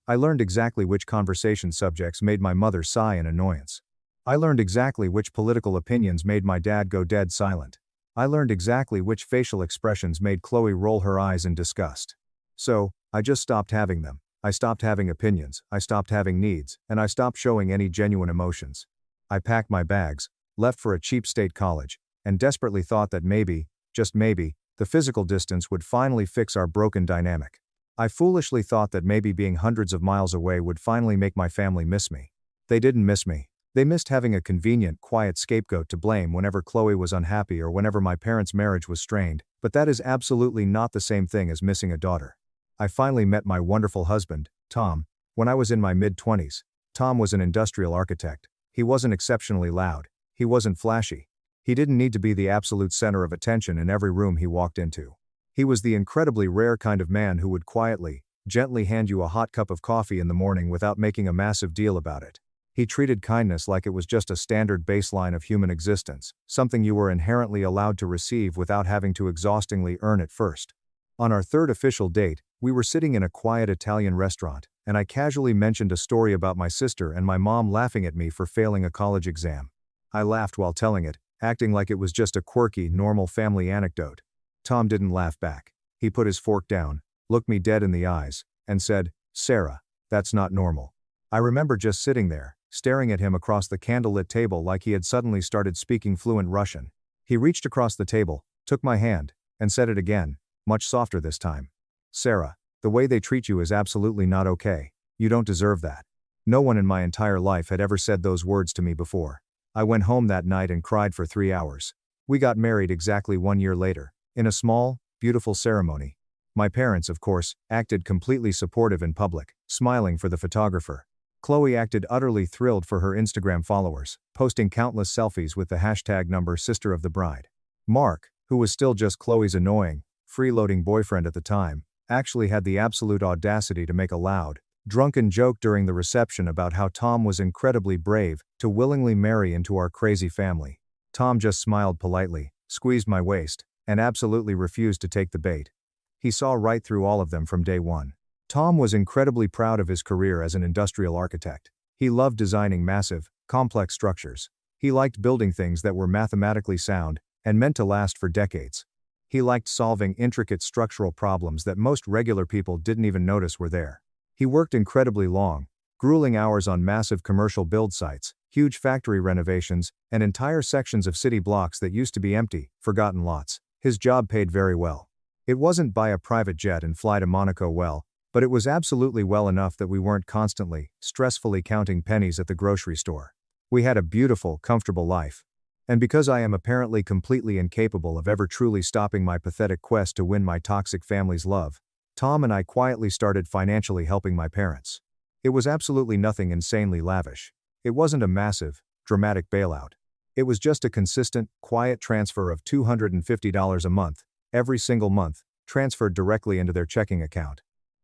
I learned exactly which conversation subjects made my mother sigh in annoyance. I learned exactly which political opinions made my dad go dead silent. I learned exactly which facial expressions made Chloe roll her eyes in disgust. So, I just stopped having them. I stopped having opinions, I stopped having needs, and I stopped showing any genuine emotions. I packed my bags, left for a cheap state college, and desperately thought that maybe, just maybe, the physical distance would finally fix our broken dynamic. I foolishly thought that maybe being hundreds of miles away would finally make my family miss me. They didn't miss me. They missed having a convenient, quiet scapegoat to blame whenever Chloe was unhappy or whenever my parents' marriage was strained, but that is absolutely not the same thing as missing a daughter. I finally met my wonderful husband, Tom, when I was in my mid-20s. Tom was an industrial architect. He wasn't exceptionally loud. He wasn't flashy. He didn't need to be the absolute center of attention in every room he walked into. He was the incredibly rare kind of man who would quietly, gently hand you a hot cup of coffee in the morning without making a massive deal about it. He treated kindness like it was just a standard baseline of human existence, something you were inherently allowed to receive without having to exhaustingly earn it first. On our third official date, we were sitting in a quiet Italian restaurant, and I casually mentioned a story about my sister and my mom laughing at me for failing a college exam. I laughed while telling it, acting like it was just a quirky, normal family anecdote. Tom didn't laugh back. He put his fork down, looked me dead in the eyes, and said, "Sarah, that's not normal." I remember just sitting there, staring at him across the candlelit table like he had suddenly started speaking fluent Russian. He reached across the table, took my hand, and said it again, much softer this time. "Sarah, the way they treat you is absolutely not okay. You don't deserve that." No one in my entire life had ever said those words to me before. I went home that night and cried for 3 hours. We got married exactly 1 year later, in a small, beautiful ceremony. My parents, of course, acted completely supportive in public, smiling for the photographer. Chloe acted utterly thrilled for her Instagram followers, posting countless selfies with the hashtag number sister of the bride. Mark, who was still just Chloe's annoying, freeloading boyfriend at the time, actually had the absolute audacity to make a loud, drunken joke during the reception about how Tom was incredibly brave to willingly marry into our crazy family. Tom just smiled politely, squeezed my waist, and absolutely refused to take the bait. He saw right through all of them from day one. Tom was incredibly proud of his career as an industrial architect. He loved designing massive, complex structures. He liked building things that were mathematically sound and meant to last for decades. He liked solving intricate structural problems that most regular people didn't even notice were there. He worked incredibly long, grueling hours on massive commercial build sites, huge factory renovations, and entire sections of city blocks that used to be empty, forgotten lots. His job paid very well. It wasn't buy a private jet and fly to Monaco well, but it was absolutely well enough that we weren't constantly, stressfully counting pennies at the grocery store. We had a beautiful, comfortable life. And because I am apparently completely incapable of ever truly stopping my pathetic quest to win my toxic family's love, Tom and I quietly started financially helping my parents. It was absolutely nothing insanely lavish. It wasn't a massive, dramatic bailout. It was just a consistent, quiet transfer of $250 a month, every single month, transferred directly into their checking account.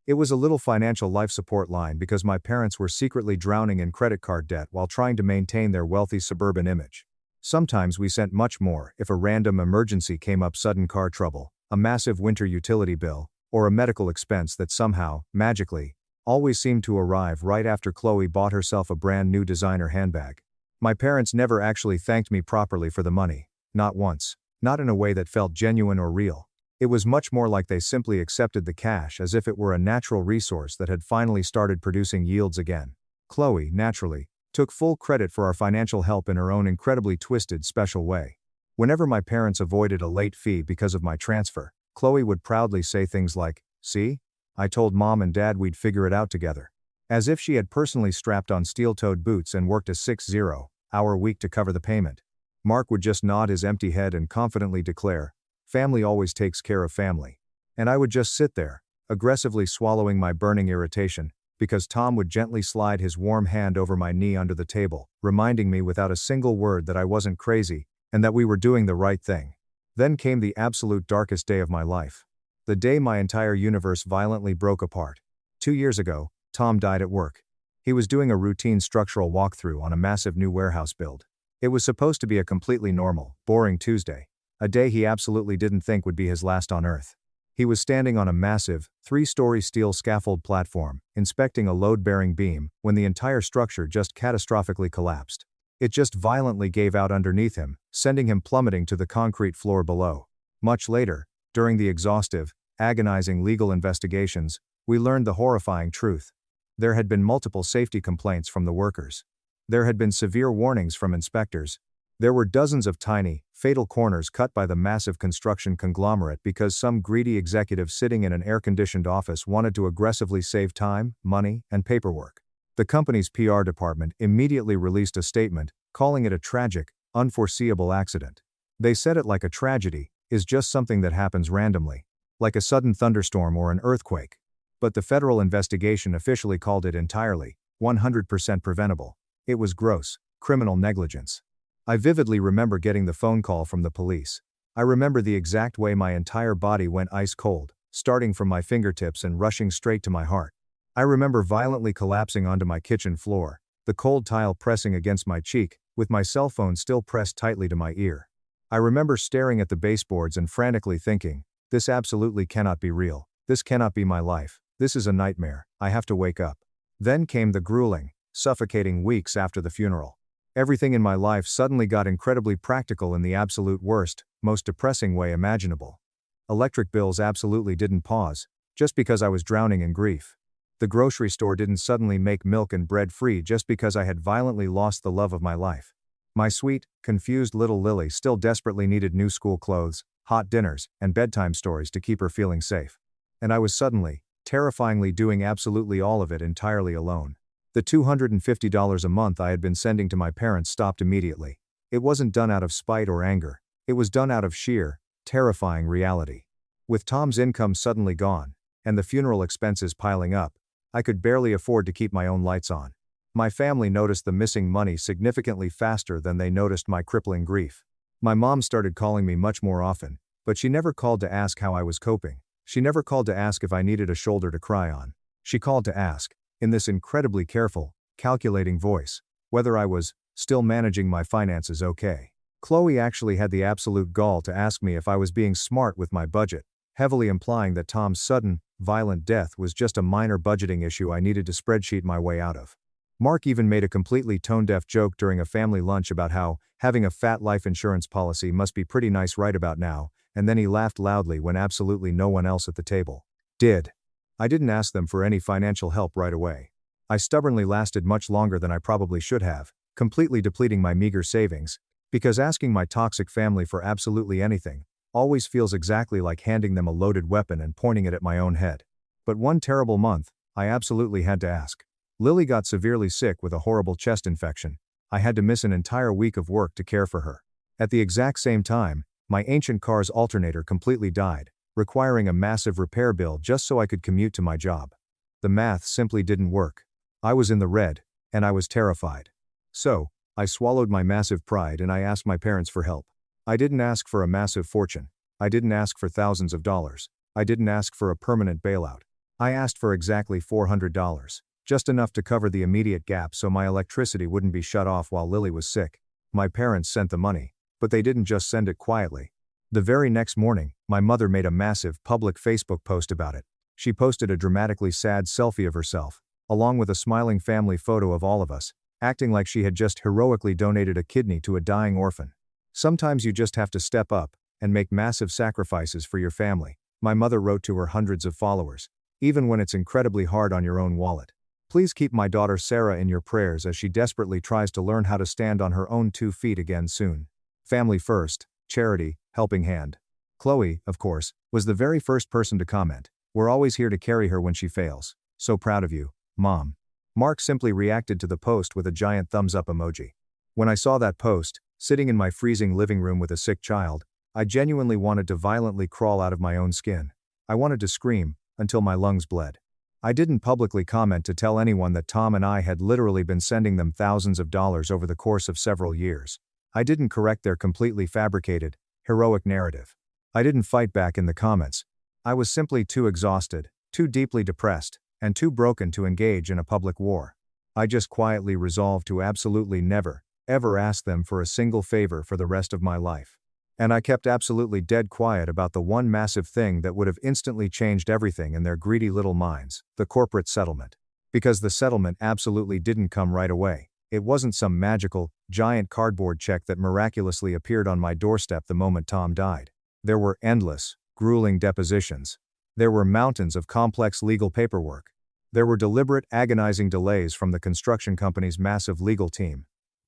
It was a little financial life support line because my parents were secretly drowning in credit card debt while trying to maintain their wealthy suburban image. Sometimes we sent much more if a random emergency came up: sudden car trouble, a massive winter utility bill, or a medical expense that somehow, magically, always seemed to arrive right after Chloe bought herself a brand new designer handbag. My parents never actually thanked me properly for the money, not once, not in a way that felt genuine or real. It was much more like they simply accepted the cash as if it were a natural resource that had finally started producing yields again. Chloe, naturally, took full credit for our financial help in her own incredibly twisted, special way. Whenever my parents avoided a late fee because of my transfer, Chloe would proudly say things like, "See? I told Mom and Dad we'd figure it out together." As if she had personally strapped on steel-toed boots and worked a 6-hour week to cover the payment. Mark would just nod his empty head and confidently declare, "Family always takes care of family." And I would just sit there, aggressively swallowing my burning irritation, because Tom would gently slide his warm hand over my knee under the table, reminding me without a single word that I wasn't crazy, and that we were doing the right thing. Then came the absolute darkest day of my life. The day my entire universe violently broke apart. 2 years ago, Tom died at work. He was doing a routine structural walkthrough on a massive new warehouse build. It was supposed to be a completely normal, boring Tuesday, a day he absolutely didn't think would be his last on Earth. He was standing on a massive, 3-story steel scaffold platform, inspecting a load-bearing beam, when the entire structure just catastrophically collapsed. It just violently gave out underneath him, sending him plummeting to the concrete floor below. Much later, during the exhaustive, agonizing legal investigations, we learned the horrifying truth. There had been multiple safety complaints from the workers. There had been severe warnings from inspectors. There were dozens of tiny, fatal corners cut by the massive construction conglomerate because some greedy executive sitting in an air-conditioned office wanted to aggressively save time, money, and paperwork. The company's PR department immediately released a statement, calling it a tragic, unforeseeable accident. They said it like a tragedy is just something that happens randomly, like a sudden thunderstorm or an earthquake. But the federal investigation officially called it entirely, 100% preventable. It was gross, criminal negligence. I vividly remember getting the phone call from the police. I remember the exact way my entire body went ice cold, starting from my fingertips and rushing straight to my heart. I remember violently collapsing onto my kitchen floor, the cold tile pressing against my cheek, with my cell phone still pressed tightly to my ear. I remember staring at the baseboards and frantically thinking, this absolutely cannot be real, this cannot be my life, this is a nightmare, I have to wake up. Then came the grueling, suffocating weeks after the funeral. Everything in my life suddenly got incredibly practical in the absolute worst, most depressing way imaginable. Electric bills absolutely didn't pause, just because I was drowning in grief. The grocery store didn't suddenly make milk and bread free just because I had violently lost the love of my life. My sweet, confused little Lily still desperately needed new school clothes, hot dinners, and bedtime stories to keep her feeling safe. And I was suddenly, terrifyingly doing absolutely all of it entirely alone. The $250 a month I had been sending to my parents stopped immediately. It wasn't done out of spite or anger. It was done out of sheer, terrifying reality. With Tom's income suddenly gone, and the funeral expenses piling up, I could barely afford to keep my own lights on. My family noticed the missing money significantly faster than they noticed my crippling grief. My mom started calling me much more often, but she never called to ask how I was coping. She never called to ask if I needed a shoulder to cry on. She called to ask, in this incredibly careful, calculating voice, whether I was still managing my finances okay. Chloe actually had the absolute gall to ask me if I was being smart with my budget, heavily implying that Tom's sudden, violent death was just a minor budgeting issue I needed to spreadsheet my way out of. Mark even made a completely tone-deaf joke during a family lunch about how having a fat life insurance policy must be pretty nice right about now, and then he laughed loudly when absolutely no one else at the table did. I didn't ask them for any financial help right away. I stubbornly lasted much longer than I probably should have, completely depleting my meager savings, because asking my toxic family for absolutely anything always feels exactly like handing them a loaded weapon and pointing it at my own head. But one terrible month, I absolutely had to ask. Lily got severely sick with a horrible chest infection. I had to miss an entire week of work to care for her. At the exact same time, my ancient car's alternator completely died, requiring a massive repair bill just so I could commute to my job. The math simply didn't work. I was in the red, and I was terrified. So, I swallowed my massive pride and I asked my parents for help. I didn't ask for a massive fortune. I didn't ask for thousands of dollars. I didn't ask for a permanent bailout. I asked for exactly $400, just enough to cover the immediate gap so my electricity wouldn't be shut off while Lily was sick. My parents sent the money, but they didn't just send it quietly. The very next morning, my mother made a massive public Facebook post about it. She posted a dramatically sad selfie of herself, along with a smiling family photo of all of us, acting like she had just heroically donated a kidney to a dying orphan. Sometimes you just have to step up and make massive sacrifices for your family, my mother wrote to her hundreds of followers, even when it's incredibly hard on your own wallet. Please keep my daughter Sarah in your prayers as she desperately tries to learn how to stand on her own 2 feet again soon. Family first, charity, helping hand. Chloe, of course, was the very first person to comment. We're always here to carry her when she fails. So proud of you, Mom. Mark simply reacted to the post with a giant thumbs up emoji. When I saw that post, sitting in my freezing living room with a sick child, I genuinely wanted to violently crawl out of my own skin. I wanted to scream, until my lungs bled. I didn't publicly comment to tell anyone that Tom and I had literally been sending them thousands of dollars over the course of several years. I didn't correct their completely fabricated, heroic narrative. I didn't fight back in the comments. I was simply too exhausted, too deeply depressed, and too broken to engage in a public war. I just quietly resolved to absolutely never, ever ask them for a single favor for the rest of my life. And I kept absolutely dead quiet about the one massive thing that would have instantly changed everything in their greedy little minds, the corporate settlement. Because the settlement absolutely didn't come right away. It wasn't some magical, giant cardboard check that miraculously appeared on my doorstep the moment Tom died. There were endless, grueling depositions. There were mountains of complex legal paperwork. There were deliberate, agonizing delays from the construction company's massive legal team.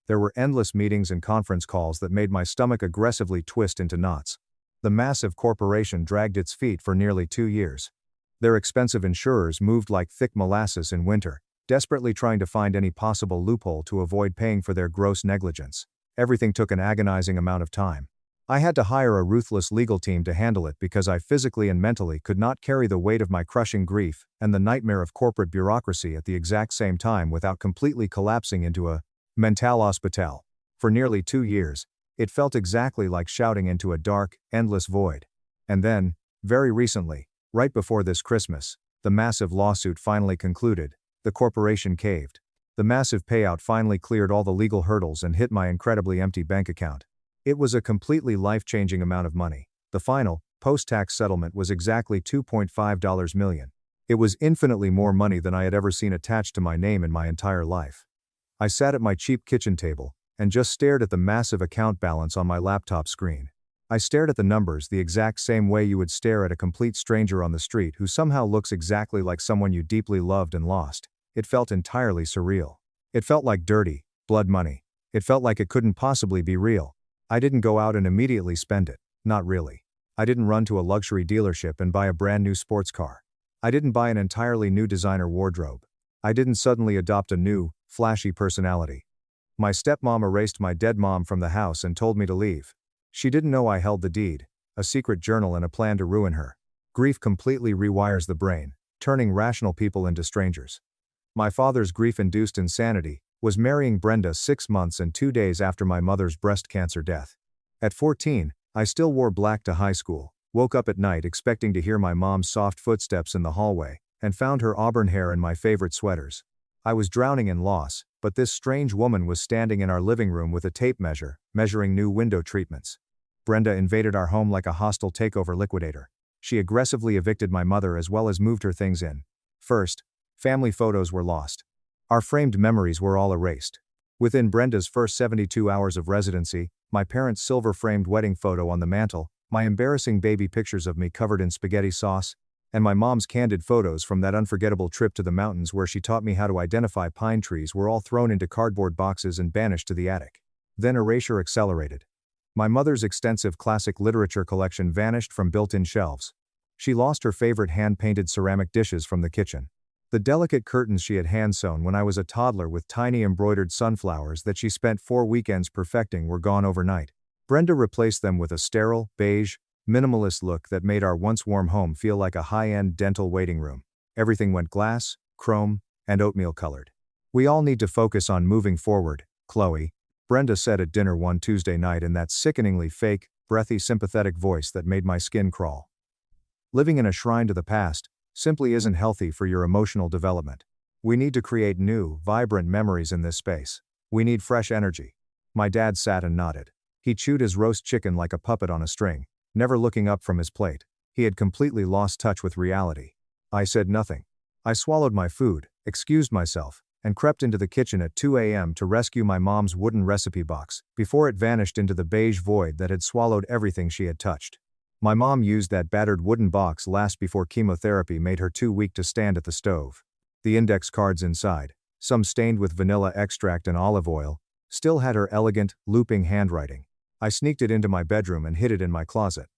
There were endless meetings and conference calls that made my stomach aggressively twist into knots. The massive corporation dragged its feet for nearly 2 years. Their expensive insurers moved like thick molasses in winter, desperately trying to find any possible loophole to avoid paying for their gross negligence. Everything took an agonizing amount of time. I had to hire a ruthless legal team to handle it because I physically and mentally could not carry the weight of my crushing grief and the nightmare of corporate bureaucracy at the exact same time without completely collapsing into a mental hospital. For nearly 2 years, it felt exactly like shouting into a dark, endless void. And then, very recently, right before this Christmas, the massive lawsuit finally concluded. The corporation caved. The massive payout finally cleared all the legal hurdles and hit my incredibly empty bank account. It was a completely life-changing amount of money. The final, post-tax settlement was exactly $2.5 million. It was infinitely more money than I had ever seen attached to my name in my entire life. I sat at my cheap kitchen table and just stared at the massive account balance on my laptop screen. I stared at the numbers the exact same way you would stare at a complete stranger on the street who somehow looks exactly like someone you deeply loved and lost. It felt entirely surreal. It felt like dirty, blood money. It felt like it couldn't possibly be real. I didn't go out and immediately spend it, not really. I didn't run to a luxury dealership and buy a brand new sports car. I didn't buy an entirely new designer wardrobe. I didn't suddenly adopt a new, flashy personality. My stepmom erased my dead mom from the house and told me to leave. She didn't know I held the deed, a secret journal and a plan to ruin her. Grief completely rewires the brain, turning rational people into strangers. My father's grief-induced insanity was marrying Brenda 6 months and 2 days after my mother's breast cancer death. At 14, I still wore black to high school, woke up at night expecting to hear my mom's soft footsteps in the hallway, and found her auburn hair in my favorite sweaters. I was drowning in loss, but this strange woman was standing in our living room with a tape measure, measuring new window treatments. Brenda invaded our home like a hostile takeover liquidator. She aggressively evicted my mother as well as moved her things in. First, family photos were lost. Our framed memories were all erased. Within Brenda's first 72 hours of residency, my parents' silver-framed wedding photo on the mantle, my embarrassing baby pictures of me covered in spaghetti sauce, and my mom's candid photos from that unforgettable trip to the mountains where she taught me how to identify pine trees were all thrown into cardboard boxes and banished to the attic. Then erasure accelerated. My mother's extensive classic literature collection vanished from built-in shelves. She lost her favorite hand-painted ceramic dishes from the kitchen. The delicate curtains she had hand-sewn when I was a toddler with tiny embroidered sunflowers that she spent 4 weekends perfecting were gone overnight. Brenda replaced them with a sterile, beige, minimalist look that made our once warm home feel like a high-end dental waiting room. Everything went glass, chrome, and oatmeal colored. "We all need to focus on moving forward, Chloe," Brenda said at dinner one Tuesday night in that sickeningly fake, breathy sympathetic voice that made my skin crawl. "Living in a shrine to the past simply isn't healthy for your emotional development. We need to create new, vibrant memories in this space. We need fresh energy." My dad sat and nodded. He chewed his roast chicken like a puppet on a string, never looking up from his plate. He had completely lost touch with reality. I said nothing. I swallowed my food, excused myself, and crept into the kitchen at 2 a.m. to rescue my mom's wooden recipe box, before it vanished into the beige void that had swallowed everything she had touched. My mom used that battered wooden box last before chemotherapy made her too weak to stand at the stove. The index cards inside, some stained with vanilla extract and olive oil, still had her elegant, looping handwriting. I sneaked it into my bedroom and hid it in my closet.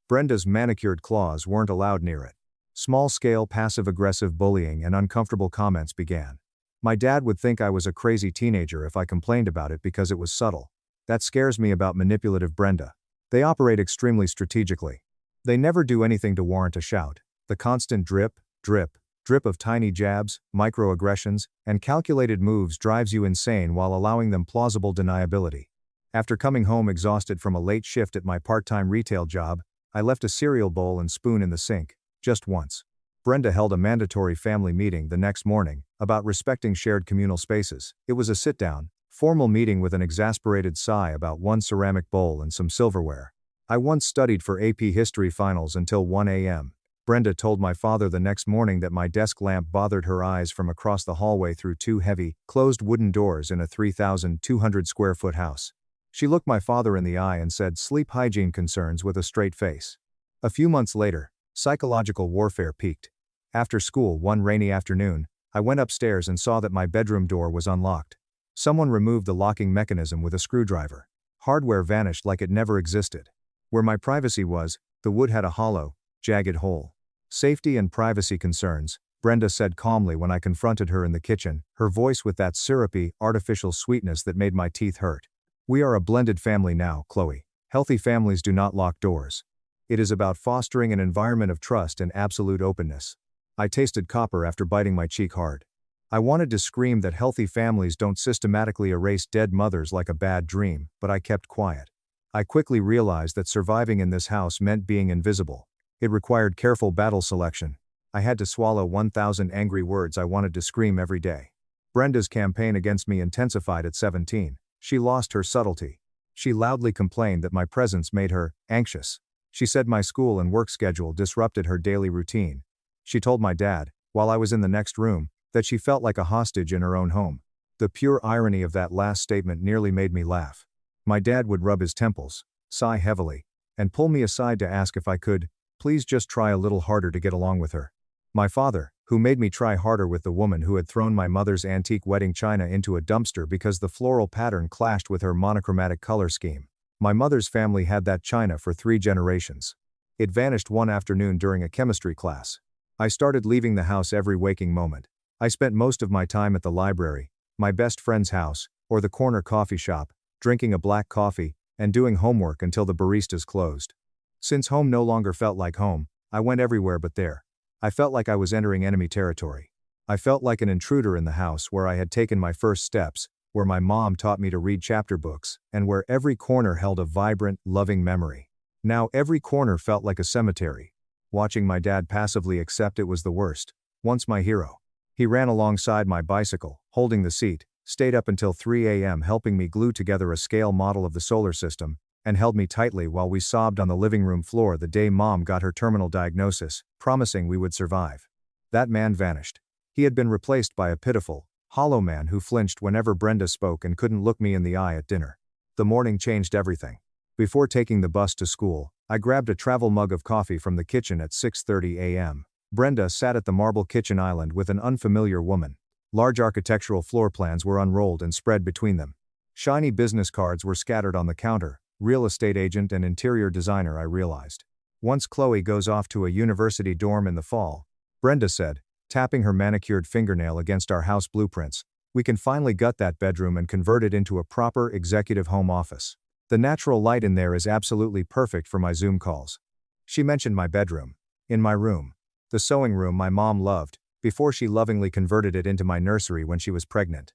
Brenda's manicured claws weren't allowed near it. Small-scale passive-aggressive bullying and uncomfortable comments began. My dad would think I was a crazy teenager if I complained about it because it was subtle. That scares me about manipulative Brenda. They operate extremely strategically. They never do anything to warrant a shout. The constant drip, drip, drip of tiny jabs, microaggressions, and calculated moves drives you insane while allowing them plausible deniability. After coming home exhausted from a late shift at my part-time retail job, I left a cereal bowl and spoon in the sink, just once. Brenda held a mandatory family meeting the next morning about respecting shared communal spaces. It was a sit-down, formal meeting with an exasperated sigh about one ceramic bowl and some silverware. I once studied for AP History finals until 1 a.m. Brenda told my father the next morning that my desk lamp bothered her eyes from across the hallway through two heavy, closed wooden doors in a 3,200 square foot house. She looked my father in the eye and said sleep hygiene concerns with a straight face. A few months later, psychological warfare peaked. After school one rainy afternoon, I went upstairs and saw that my bedroom door was unlocked. Someone removed the locking mechanism with a screwdriver. Hardware vanished like it never existed. Where my privacy was, the wood had a hollow, jagged hole. Safety and privacy concerns, Brenda said calmly when I confronted her in the kitchen, her voice with that syrupy, artificial sweetness that made my teeth hurt. We are a blended family now, Chloe. Healthy families do not lock doors. It is about fostering an environment of trust and absolute openness. I tasted copper after biting my cheek hard. I wanted to scream that healthy families don't systematically erase dead mothers like a bad dream, but I kept quiet. I quickly realized that surviving in this house meant being invisible. It required careful battle selection. I had to swallow 1,000 angry words I wanted to scream every day. Brenda's campaign against me intensified at 17. She lost her subtlety. She loudly complained that my presence made her anxious. She said my school and work schedule disrupted her daily routine. She told my dad, while I was in the next room, that she felt like a hostage in her own home. The pure irony of that last statement nearly made me laugh. My dad would rub his temples, sigh heavily, and pull me aside to ask if I could, please just try a little harder to get along with her. My father, who made me try harder with the woman who had thrown my mother's antique wedding china into a dumpster because the floral pattern clashed with her monochromatic color scheme. My mother's family had that china for 3 generations. It vanished one afternoon during a chemistry class. I started leaving the house every waking moment. I spent most of my time at the library, my best friend's house, or the corner coffee shop, drinking a black coffee, and doing homework until the baristas closed. Since home no longer felt like home, I went everywhere but there. I felt like I was entering enemy territory. I felt like an intruder in the house where I had taken my first steps, where my mom taught me to read chapter books, and where every corner held a vibrant, loving memory. Now every corner felt like a cemetery. Watching my dad passively accept it was the worst. Once my hero. He ran alongside my bicycle, holding the seat, stayed up until 3 a.m. helping me glue together a scale model of the solar system, and held me tightly while we sobbed on the living room floor the day Mom got her terminal diagnosis, promising we would survive. That man vanished. He had been replaced by a pitiful, hollow man who flinched whenever Brenda spoke and couldn't look me in the eye at dinner. The morning changed everything. Before taking the bus to school, I grabbed a travel mug of coffee from the kitchen at 6:30 a.m. Brenda sat at the marble kitchen island with an unfamiliar woman. Large architectural floor plans were unrolled and spread between them. Shiny business cards were scattered on the counter. Real estate agent and interior designer, I realized. Once Chloe goes off to a university dorm in the fall, Brenda said, tapping her manicured fingernail against our house blueprints, we can finally gut that bedroom and convert it into a proper executive home office. The natural light in there is absolutely perfect for my Zoom calls. She mentioned my bedroom. In my room. The sewing room my mom loved, before she lovingly converted it into my nursery when she was pregnant.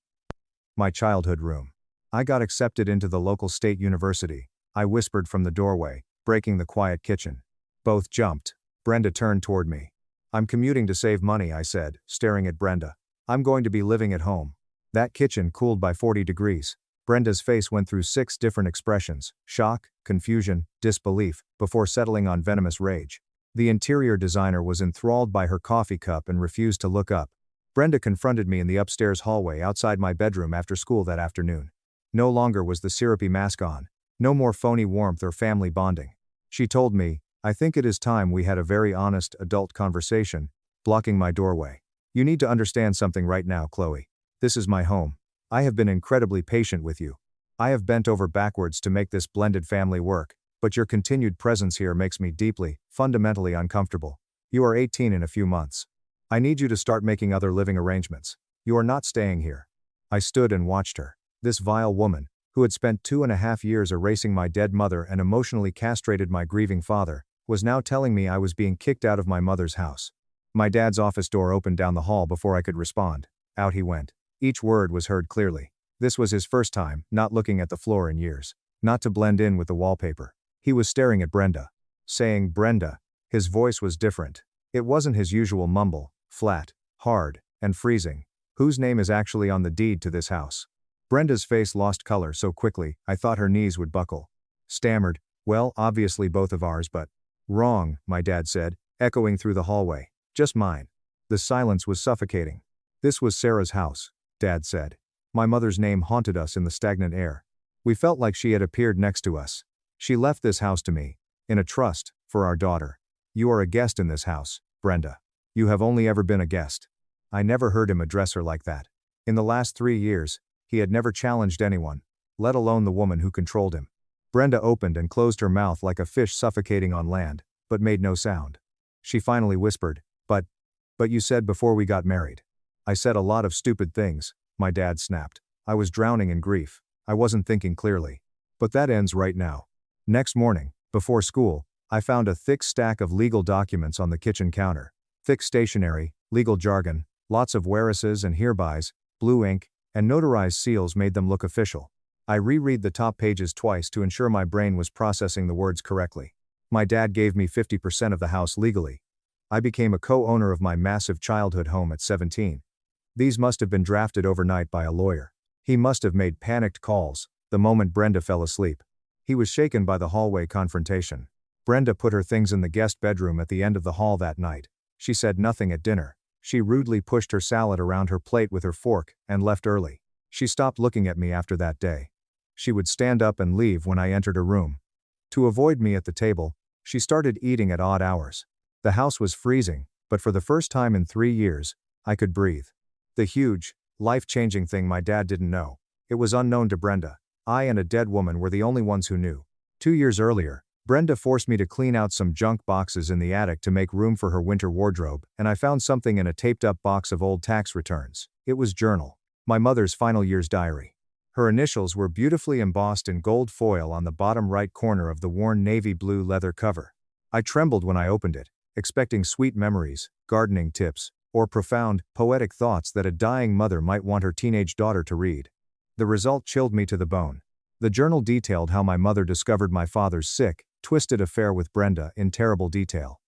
My childhood room. I got accepted into the local state university, I whispered from the doorway, breaking the quiet kitchen. Both jumped. Brenda turned toward me. I'm commuting to save money, I said, staring at Brenda. I'm going to be living at home. That kitchen cooled by 40 degrees. Brenda's face went through 6 different expressions: shock, confusion, disbelief, before settling on venomous rage. The interior designer was enthralled by her coffee cup and refused to look up. Brenda confronted me in the upstairs hallway outside my bedroom after school that afternoon. No longer was the syrupy mask on. No more phony warmth or family bonding. She told me, I think it is time we had a very honest, adult conversation, blocking my doorway. You need to understand something right now, Chloe. This is my home. I have been incredibly patient with you. I have bent over backwards to make this blended family work, but your continued presence here makes me deeply, fundamentally uncomfortable. You are 18 in a few months. I need you to start making other living arrangements. You are not staying here. I stood and watched her. This vile woman, who had spent 2.5 years erasing my dead mother and emotionally castrated my grieving father, was now telling me I was being kicked out of my mother's house. My dad's office door opened down the hall before I could respond. Out he went. Each word was heard clearly. This was his first time not looking at the floor in years. Not to blend in with the wallpaper. He was staring at Brenda. Saying Brenda. His voice was different. It wasn't his usual mumble, flat, hard, and freezing. Whose name is actually on the deed to this house? Brenda's face lost color so quickly, I thought her knees would buckle. Stammered, well, obviously both of ours, but. Wrong, my dad said, echoing through the hallway. Just mine. The silence was suffocating. This was Sarah's house, Dad said. My mother's name haunted us in the stagnant air. We felt like she had appeared next to us. She left this house to me, in a trust, for our daughter. You are a guest in this house, Brenda. You have only ever been a guest. I never heard him address her like that. In the last 3 years, he had never challenged anyone, let alone the woman who controlled him. Brenda opened and closed her mouth like a fish suffocating on land, but made no sound. She finally whispered, But you said before we got married. I said a lot of stupid things, my dad snapped. I was drowning in grief. I wasn't thinking clearly. But that ends right now. Next morning, before school, I found a thick stack of legal documents on the kitchen counter. Thick stationery, legal jargon, lots of whereases and herebys, blue ink, and notarized seals made them look official. I reread the top pages twice to ensure my brain was processing the words correctly. My dad gave me 50% of the house legally. I became a co-owner of my massive childhood home at 17. These must have been drafted overnight by a lawyer. He must have made panicked calls, the moment Brenda fell asleep. He was shaken by the hallway confrontation. Brenda put her things in the guest bedroom at the end of the hall that night. She said nothing at dinner. She rudely pushed her salad around her plate with her fork, and left early. She stopped looking at me after that day. She would stand up and leave when I entered her room. To avoid me at the table, she started eating at odd hours. The house was freezing, but for the first time in 3 years, I could breathe. The huge, life-changing thing my dad didn't know. It was unknown to Brenda. I and a dead woman were the only ones who knew. 2 years earlier, Brenda forced me to clean out some junk boxes in the attic to make room for her winter wardrobe, and I found something in a taped-up box of old tax returns. It was journal. My mother's final year's diary. Her initials were beautifully embossed in gold foil on the bottom right corner of the worn navy blue leather cover. I trembled when I opened it, expecting sweet memories, gardening tips, or profound, poetic thoughts that a dying mother might want her teenage daughter to read. The result chilled me to the bone. The journal detailed how my mother discovered my father's sick, twisted affair with Brenda in terrible detail.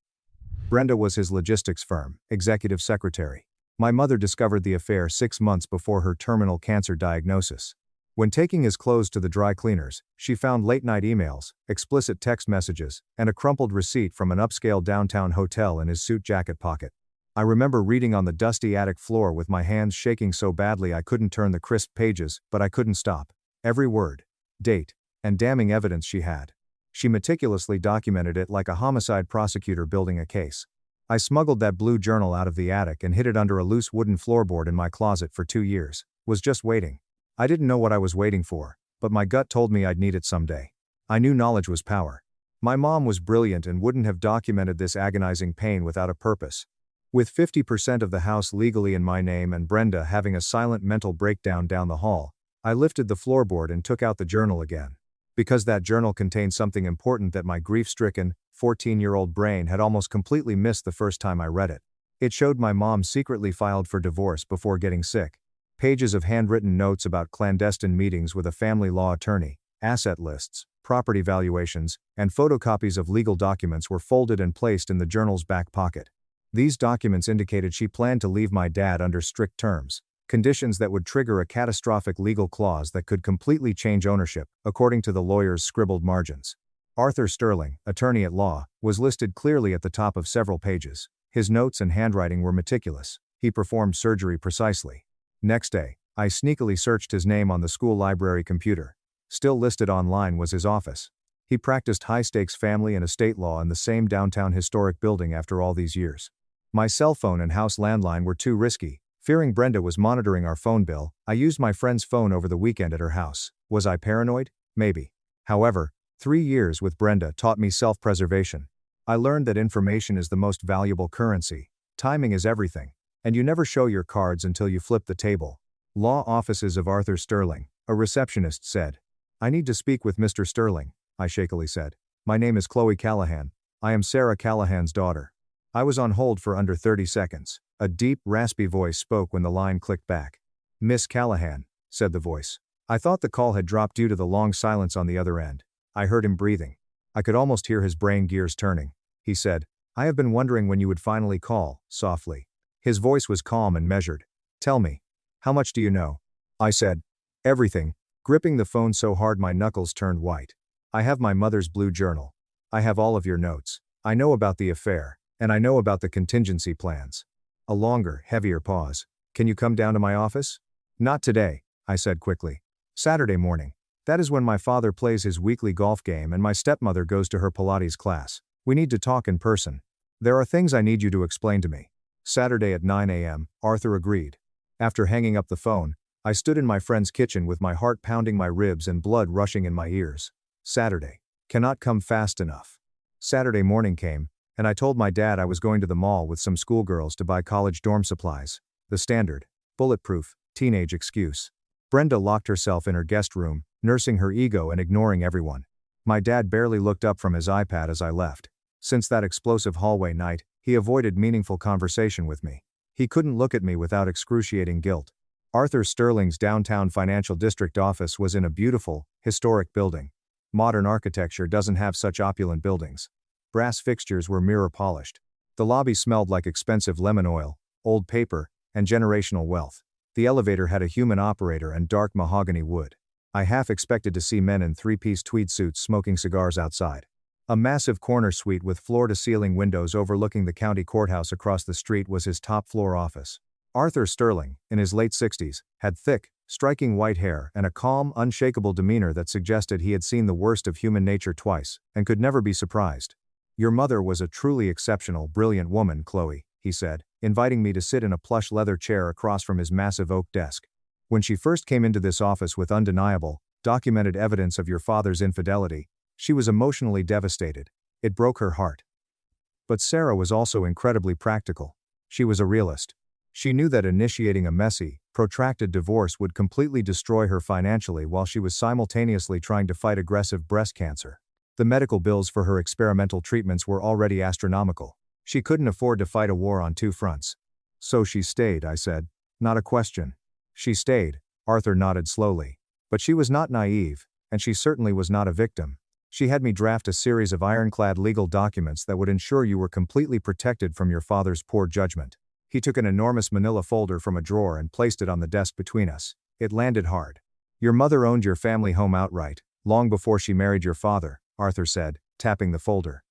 Brenda was his logistics firm, executive secretary. My mother discovered the affair 6 months before her terminal cancer diagnosis. When taking his clothes to the dry cleaners, she found late-night emails, explicit text messages, and a crumpled receipt from an upscale downtown hotel in his suit jacket pocket. I remember reading on the dusty attic floor with my hands shaking so badly I couldn't turn the crisp pages, but I couldn't stop. Every word, date, and damning evidence she had. She meticulously documented it like a homicide prosecutor building a case. I smuggled that blue journal out of the attic and hid it under a loose wooden floorboard in my closet for 2 years. Was just waiting. I didn't know what I was waiting for, but my gut told me I'd need it someday. I knew knowledge was power. My mom was brilliant and wouldn't have documented this agonizing pain without a purpose. With 50% of the house legally in my name and Brenda having a silent mental breakdown down the hall, I lifted the floorboard and took out the journal again. Because that journal contained something important that my grief-stricken, 14-year-old brain had almost completely missed the first time I read it. It showed my mom secretly filed for divorce before getting sick. Pages of handwritten notes about clandestine meetings with a family law attorney, asset lists, property valuations, and photocopies of legal documents were folded and placed in the journal's back pocket. These documents indicated she planned to leave my dad under strict terms, conditions that would trigger a catastrophic legal clause that could completely change ownership, according to the lawyer's scribbled margins. Arthur Sterling, attorney at law, was listed clearly at the top of several pages. His notes and handwriting were meticulous. He performed surgery precisely. Next day, I sneakily searched his name on the school library computer. Still listed online was his office. He practiced high-stakes family and estate law in the same downtown historic building after all these years. My cell phone and house landline were too risky. Fearing Brenda was monitoring our phone bill, I used my friend's phone over the weekend at her house. Was I paranoid? Maybe. However, 3 years with Brenda taught me self-preservation. I learned that information is the most valuable currency. Timing is everything. And you never show your cards until you flip the table. Law offices of Arthur Sterling, a receptionist said. I need to speak with Mr. Sterling, I shakily said. My name is Chloe Callahan. I am Sarah Callahan's daughter. I was on hold for under 30 seconds. A deep, raspy voice spoke when the line clicked back. Miss Callahan, said the voice. I thought the call had dropped due to the long silence on the other end. I heard him breathing. I could almost hear his brain gears turning. He said, I have been wondering when you would finally call, softly. His voice was calm and measured. Tell me. How much do you know? I said. Everything, gripping the phone so hard my knuckles turned white. I have my mother's blue journal. I have all of your notes. I know about the affair, And I know about the contingency plans. A longer, heavier pause. Can you come down to my office? Not today, I said quickly. Saturday morning. That is when my father plays his weekly golf game and my stepmother goes to her Pilates class. We need to talk in person. There are things I need you to explain to me. Saturday at 9 a.m., Arthur agreed. After hanging up the phone, I stood in my friend's kitchen with my heart pounding my ribs and blood rushing in my ears. Saturday. Cannot come fast enough. Saturday morning came, and I told my dad I was going to the mall with some schoolgirls to buy college dorm supplies. The standard, bulletproof, teenage excuse. Brenda locked herself in her guest room, nursing her ego and ignoring everyone. My dad barely looked up from his iPad as I left. Since that explosive hallway night, he avoided meaningful conversation with me. He couldn't look at me without excruciating guilt. Arthur Sterling's downtown financial district office was in a beautiful, historic building. Modern architecture doesn't have such opulent buildings. Brass fixtures were mirror polished. The lobby smelled like expensive lemon oil, old paper, and generational wealth. The elevator had a human operator and dark mahogany wood. I half expected to see men in three-piece tweed suits smoking cigars outside. A massive corner suite with floor-to-ceiling windows overlooking the county courthouse across the street was his top-floor office. Arthur Sterling, in his late 60s, had thick, striking white hair and a calm, unshakable demeanor that suggested he had seen the worst of human nature twice, and could never be surprised. Your mother was a truly exceptional, brilliant woman, Chloe, he said, inviting me to sit in a plush leather chair across from his massive oak desk. When she first came into this office with undeniable, documented evidence of your father's infidelity, she was emotionally devastated. It broke her heart. But Sarah was also incredibly practical. She was a realist. She knew that initiating a messy, protracted divorce would completely destroy her financially while she was simultaneously trying to fight aggressive breast cancer. The medical bills for her experimental treatments were already astronomical. She couldn't afford to fight a war on two fronts. So she stayed, I said. Not a question. She stayed, Arthur nodded slowly. But she was not naive, and she certainly was not a victim. She had me draft a series of ironclad legal documents that would ensure you were completely protected from your father's poor judgment. He took an enormous manila folder from a drawer and placed it on the desk between us. It landed hard. Your mother owned your family home outright, long before she married your father, Arthur said, tapping the folder.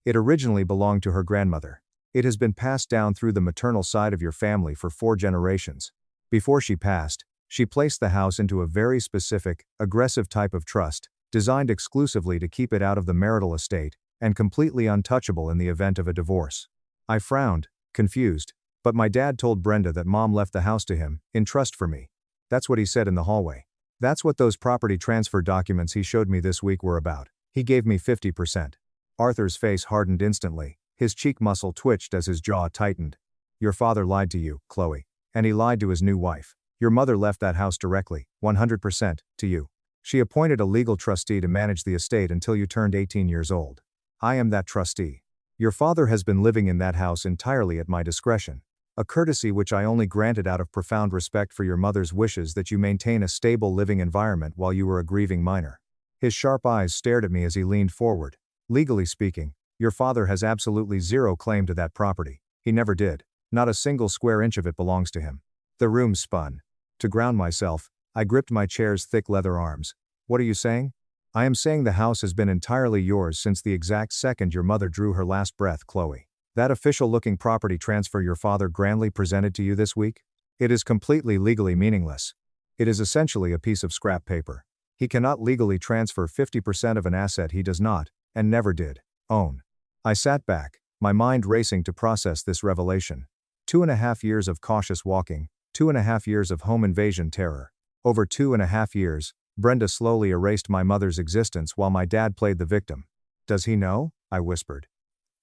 It originally belonged to her grandmother. It has been passed down through the maternal side of your family for 4 generations. Before she passed, she placed the house into a very specific, aggressive type of trust, designed exclusively to keep it out of the marital estate, and completely untouchable in the event of a divorce. I frowned, confused, but my dad told Brenda that Mom left the house to him, in trust for me. That's what he said in the hallway. That's what those property transfer documents he showed me this week were about. He gave me 50%. Arthur's face hardened instantly, his cheek muscle twitched as his jaw tightened. Your father lied to you, Chloe. And he lied to his new wife. Your mother left that house directly, 100%, to you. She appointed a legal trustee to manage the estate until you turned 18 years old. I am that trustee. Your father has been living in that house entirely at my discretion. A courtesy which I only granted out of profound respect for your mother's wishes that you maintain a stable living environment while you were a grieving minor. His sharp eyes stared at me as he leaned forward. Legally speaking, your father has absolutely zero claim to that property. He never did. Not a single square inch of it belongs to him. The room spun. To ground myself, I gripped my chair's thick leather arms. What are you saying? I am saying the house has been entirely yours since the exact second your mother drew her last breath, Chloe. That official-looking property transfer your father grandly presented to you this week? It is completely legally meaningless. It is essentially a piece of scrap paper. He cannot legally transfer 50% of an asset he does not, and never did, own. I sat back, my mind racing to process this revelation. 2.5 years of cautious walking, 2.5 years of home invasion terror. Over 2.5 years, Brenda slowly erased my mother's existence while my dad played the victim. Does he know? I whispered.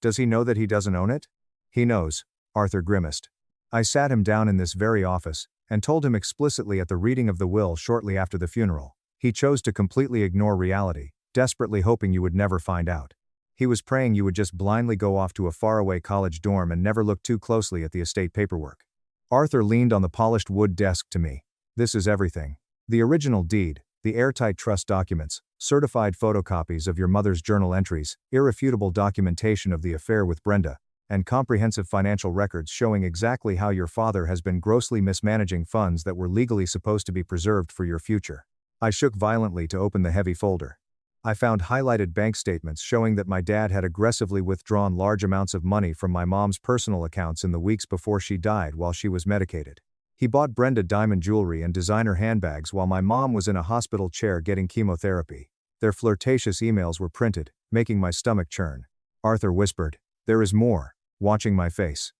Does he know that he doesn't own it? He knows, Arthur grimaced. I sat him down in this very office, and told him explicitly at the reading of the will shortly after the funeral. He chose to completely ignore reality, desperately hoping you would never find out. He was praying you would just blindly go off to a faraway college dorm and never look too closely at the estate paperwork. Arthur leaned on the polished wood desk to me. This is everything. The original deed, the airtight trust documents, certified photocopies of your mother's journal entries, irrefutable documentation of the affair with Brenda, and comprehensive financial records showing exactly how your father has been grossly mismanaging funds that were legally supposed to be preserved for your future. I shook violently to open the heavy folder. I found highlighted bank statements showing that my dad had aggressively withdrawn large amounts of money from my mom's personal accounts in the weeks before she died while she was medicated. He bought Brenda diamond jewelry and designer handbags while my mom was in a hospital chair getting chemotherapy. Their flirtatious emails were printed, making my stomach churn. Arthur whispered, "There is more," watching my face.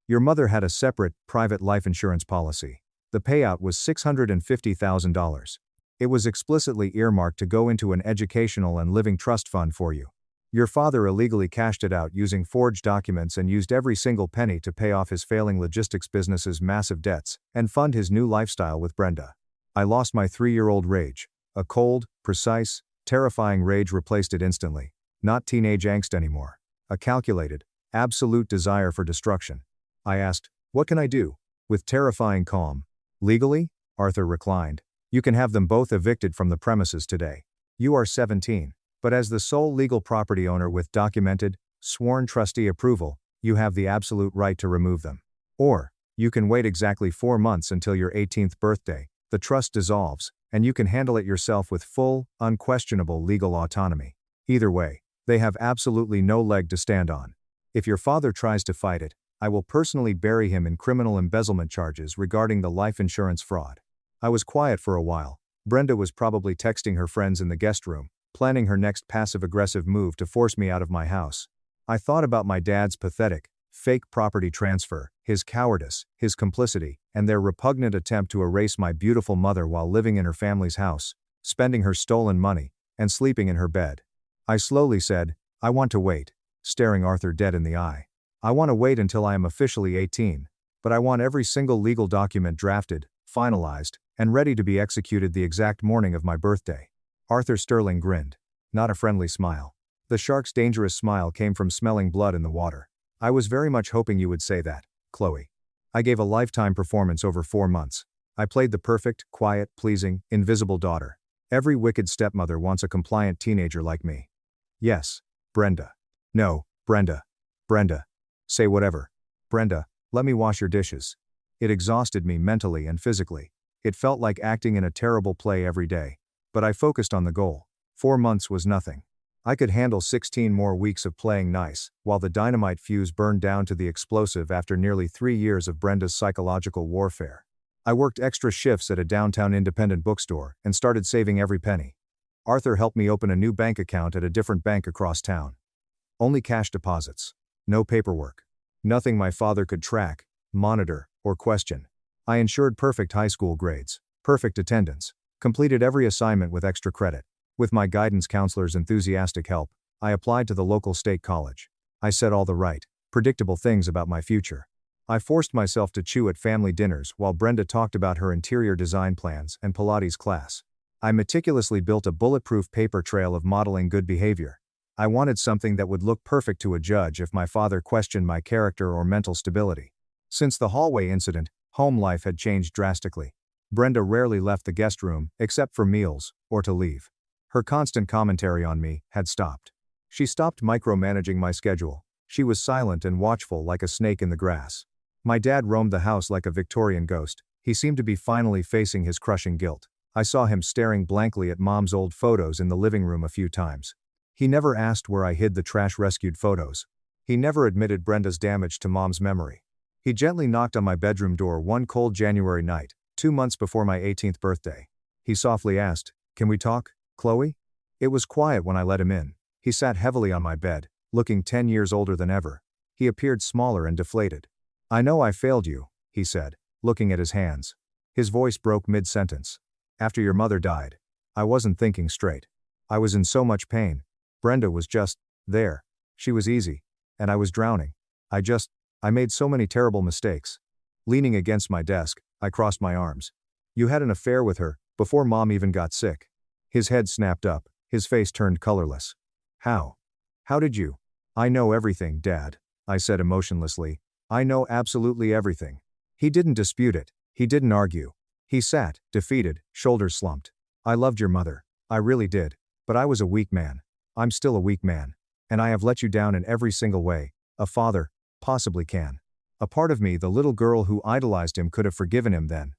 "Your mother had a separate, private life insurance policy. The payout was $650,000. It was explicitly earmarked to go into an educational and living trust fund for you. Your father illegally cashed it out using forged documents and used every single penny to pay off his failing logistics business's massive debts and fund his new lifestyle with Brenda." I lost my 3-year-old rage. A cold, precise, terrifying rage replaced it instantly. Not teenage angst anymore. A calculated, absolute desire for destruction. I asked, "What can I do?" With terrifying calm. "Legally?" Arthur reclined. "You can have them both evicted from the premises today. You are 17. But as the sole legal property owner with documented, sworn trustee approval, you have the absolute right to remove them. Or, you can wait exactly 4 months until your 18th birthday, the trust dissolves, and you can handle it yourself with full, unquestionable legal autonomy. Either way, they have absolutely no leg to stand on. If your father tries to fight it, I will personally bury him in criminal embezzlement charges regarding the life insurance fraud." I was quiet for a while. Brenda was probably texting her friends in the guest room, planning her next passive-aggressive move to force me out of my house. I thought about my dad's pathetic, fake property transfer, his cowardice, his complicity, and their repugnant attempt to erase my beautiful mother while living in her family's house, spending her stolen money, and sleeping in her bed. I slowly said, "I want to wait," staring Arthur dead in the eye. "I want to wait until I am officially 18, but I want every single legal document drafted, finalized, and ready to be executed the exact morning of my birthday." Arthur Sterling grinned. Not a friendly smile. The shark's dangerous smile came from smelling blood in the water. "I was very much hoping you would say that, Chloe. I gave a lifetime performance over 4 months. I played the perfect, quiet, pleasing, invisible daughter. Every wicked stepmother wants a compliant teenager like me." "Yes, Brenda." "No, Brenda. Brenda. Say whatever. Brenda, let me wash your dishes." It exhausted me mentally and physically. It felt like acting in a terrible play every day. But I focused on the goal. 4 months was nothing. I could handle 16 more weeks of playing nice, while the dynamite fuse burned down to the explosive after nearly 3 years of Brenda's psychological warfare. I worked extra shifts at a downtown independent bookstore and started saving every penny. Arthur helped me open a new bank account at a different bank across town. Only cash deposits. No paperwork. Nothing my father could track, monitor, or question. I ensured perfect high school grades, perfect attendance, completed every assignment with extra credit. With my guidance counselor's enthusiastic help, I applied to the local state college. I said all the right, predictable things about my future. I forced myself to chew at family dinners while Brenda talked about her interior design plans and Pilates class. I meticulously built a bulletproof paper trail of modeling good behavior. I wanted something that would look perfect to a judge if my father questioned my character or mental stability. Since the hallway incident, home life had changed drastically. Brenda rarely left the guest room, except for meals, or to leave. Her constant commentary on me had stopped. She stopped micromanaging my schedule. She was silent and watchful like a snake in the grass. My dad roamed the house like a Victorian ghost. He seemed to be finally facing his crushing guilt. I saw him staring blankly at Mom's old photos in the living room a few times. He never asked where I hid the trash-rescued photos. He never admitted Brenda's damage to Mom's memory. He gently knocked on my bedroom door one cold January night, 2 months before my 18th birthday. He softly asked, "Can we talk, Chloe?" It was quiet when I let him in. He sat heavily on my bed, looking 10 years older than ever. He appeared smaller and deflated. "I know I failed you," he said, looking at his hands. His voice broke mid-sentence. "After your mother died, I wasn't thinking straight. I was in so much pain. Brenda was just there. She was easy. And I was drowning. I made so many terrible mistakes." Leaning against my desk, I crossed my arms. "You had an affair with her, before Mom even got sick." His head snapped up, his face turned colorless. "How? How did you?" "I know everything, Dad," I said emotionlessly. "I know absolutely everything." He didn't dispute it. He didn't argue. He sat, defeated, shoulders slumped. "I loved your mother. I really did. But I was a weak man. I'm still a weak man. And I have let you down in every single way a father possibly can. A part of me, the little girl who idolized him, could have forgiven him then.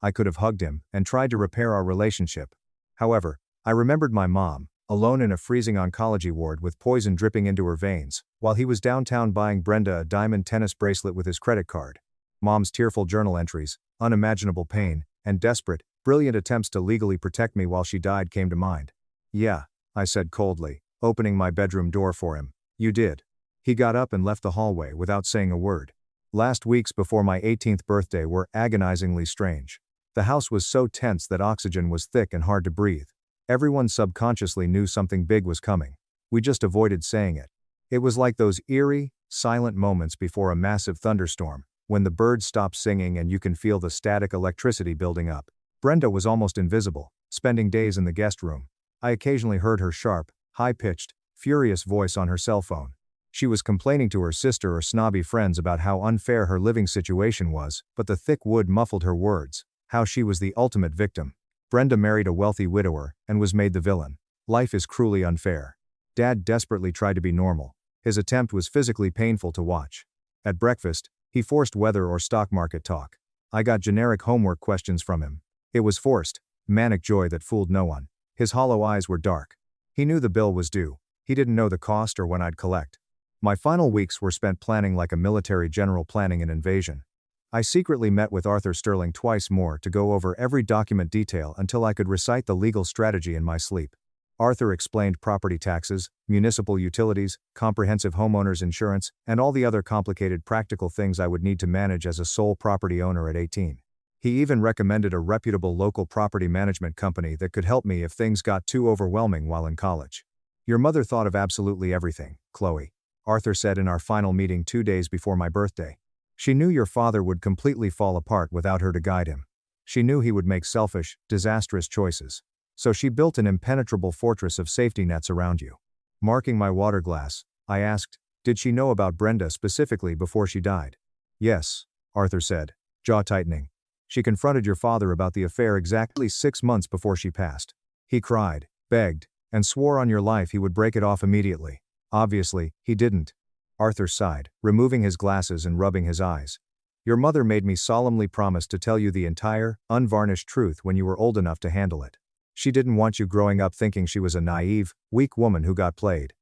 I could have hugged him and tried to repair our relationship. However, I remembered my mom, alone in a freezing oncology ward with poison dripping into her veins, while he was downtown buying Brenda a diamond tennis bracelet with his credit card. Mom's tearful journal entries, unimaginable pain, and desperate, brilliant attempts to legally protect me while she died came to mind. "Yeah," I said coldly, opening my bedroom door for him. "You did." He got up and left the hallway without saying a word. Last weeks before my 18th birthday were agonizingly strange. The house was so tense that oxygen was thick and hard to breathe. Everyone subconsciously knew something big was coming. We just avoided saying it. It was like those eerie, silent moments before a massive thunderstorm, when the birds stop singing and you can feel the static electricity building up. Brenda was almost invisible, spending days in the guest room. I occasionally heard her sharp, high-pitched, furious voice on her cell phone. She was complaining to her sister or snobby friends about how unfair her living situation was, but the thick wood muffled her words, how she was the ultimate victim. Brenda married a wealthy widower and was made the villain. Life is cruelly unfair. Dad desperately tried to be normal. His attempt was physically painful to watch. At breakfast, he forced weather or stock market talk. I got generic homework questions from him. It was forced, manic joy that fooled no one. His hollow eyes were dark. He knew the bill was due. He didn't know the cost or when I'd collect. My final weeks were spent planning like a military general planning an invasion. I secretly met with Arthur Sterling twice more to go over every document detail until I could recite the legal strategy in my sleep. Arthur explained property taxes, municipal utilities, comprehensive homeowners insurance, and all the other complicated practical things I would need to manage as a sole property owner at 18. He even recommended a reputable local property management company that could help me if things got too overwhelming while in college. "Your mother thought of absolutely everything, Chloe," Arthur said in our final meeting 2 days before my birthday. "She knew your father would completely fall apart without her to guide him. She knew he would make selfish, disastrous choices. So she built an impenetrable fortress of safety nets around you." Marking my water glass, I asked, "Did she know about Brenda specifically before she died?" "Yes," Arthur said, jaw tightening. "She confronted your father about the affair exactly 6 months before she passed. He cried, begged, and swore on your life he would break it off immediately. Obviously, he didn't." Arthur sighed, removing his glasses and rubbing his eyes. "Your mother made me solemnly promise to tell you the entire, unvarnished truth when you were old enough to handle it. She didn't want you growing up thinking she was a naive, weak woman who got played."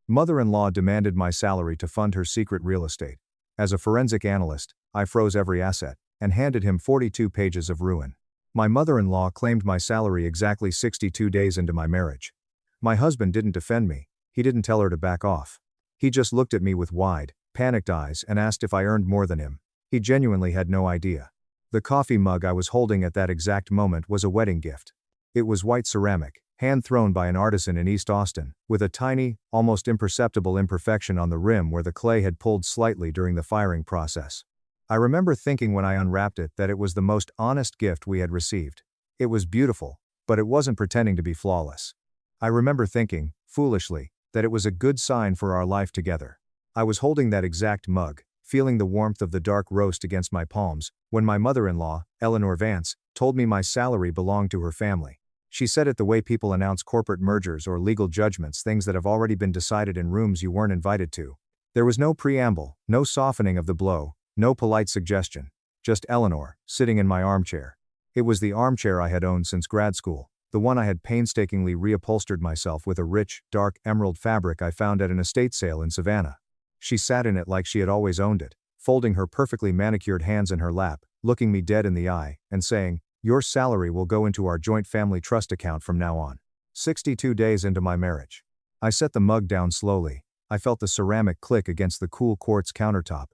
Mother-in-law demanded my salary to fund her secret real estate. As a forensic analyst, I froze every asset, and handed him 42 pages of ruin. My mother-in-law claimed my salary exactly 62 days into my marriage. My husband didn't defend me. He didn't tell her to back off. He just looked at me with wide, panicked eyes and asked if I earned more than him. He genuinely had no idea. The coffee mug I was holding at that exact moment was a wedding gift. It was white ceramic, hand-thrown by an artisan in East Austin, with a tiny, almost imperceptible imperfection on the rim where the clay had pulled slightly during the firing process. I remember thinking when I unwrapped it that it was the most honest gift we had received. It was beautiful, but it wasn't pretending to be flawless. I remember thinking, foolishly, that it was a good sign for our life together. I was holding that exact mug, feeling the warmth of the dark roast against my palms, when my mother-in-law, Eleanor Vance, told me my salary belonged to her family. She said it the way people announce corporate mergers or legal judgments, things that have already been decided in rooms you weren't invited to. There was no preamble, no softening of the blow, no polite suggestion. Just Eleanor, sitting in my armchair. It was the armchair I had owned since grad school, the one I had painstakingly reupholstered myself with a rich, dark emerald fabric I found at an estate sale in Savannah. She sat in it like she had always owned it, folding her perfectly manicured hands in her lap, looking me dead in the eye, and saying, "Your salary will go into our joint family trust account from now on." 62 days into my marriage. I set the mug down slowly. I felt the ceramic click against the cool quartz countertop.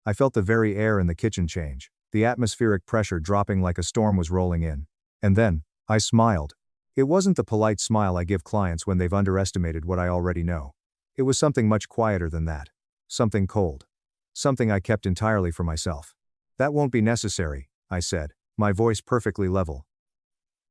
I felt the very air in the kitchen change, the atmospheric pressure dropping like a storm was rolling in. And then, I smiled. It wasn't the polite smile I give clients when they've underestimated what I already know. It was something much quieter than that. Something cold. Something I kept entirely for myself. "That won't be necessary," I said, my voice perfectly level.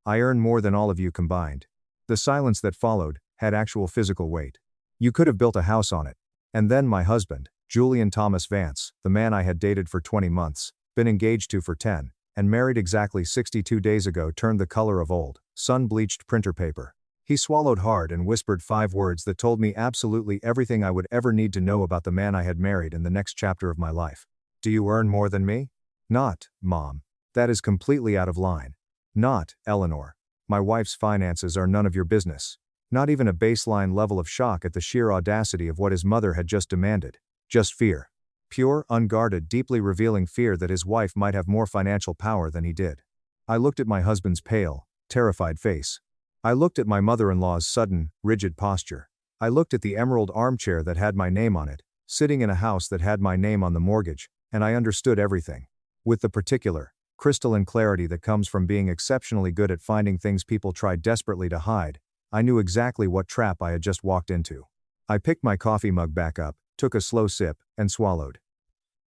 "I earn more than all of you combined." The silence that followed had actual physical weight. "You could have built a house on it." And then my husband, Julian Thomas Vance, the man I had dated for 20 months, been engaged to for 10, and married exactly 62 days ago, turned the color of old, sun-bleached printer paper. He swallowed hard and whispered 5 words that told me absolutely everything I would ever need to know about the man I had married in the next chapter of my life. "Do you earn more than me?" "Not, Mom. That is completely out of line." "Not, Eleanor. My wife's finances are none of your business." Not even a baseline level of shock at the sheer audacity of what his mother had just demanded. Just fear. Pure, unguarded, deeply revealing fear that his wife might have more financial power than he did. I looked at my husband's pale, terrified face. I looked at my mother-in-law's sudden, rigid posture. I looked at the emerald armchair that had my name on it, sitting in a house that had my name on the mortgage, and I understood everything. With the particular, crystalline clarity that comes from being exceptionally good at finding things people try desperately to hide, I knew exactly what trap I had just walked into. I picked my coffee mug back up, took a slow sip, and swallowed.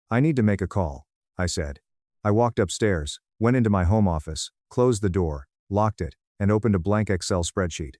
"I need to make a call," I said. I walked upstairs, went into my home office, closed the door, locked it, and opened a blank Excel spreadsheet.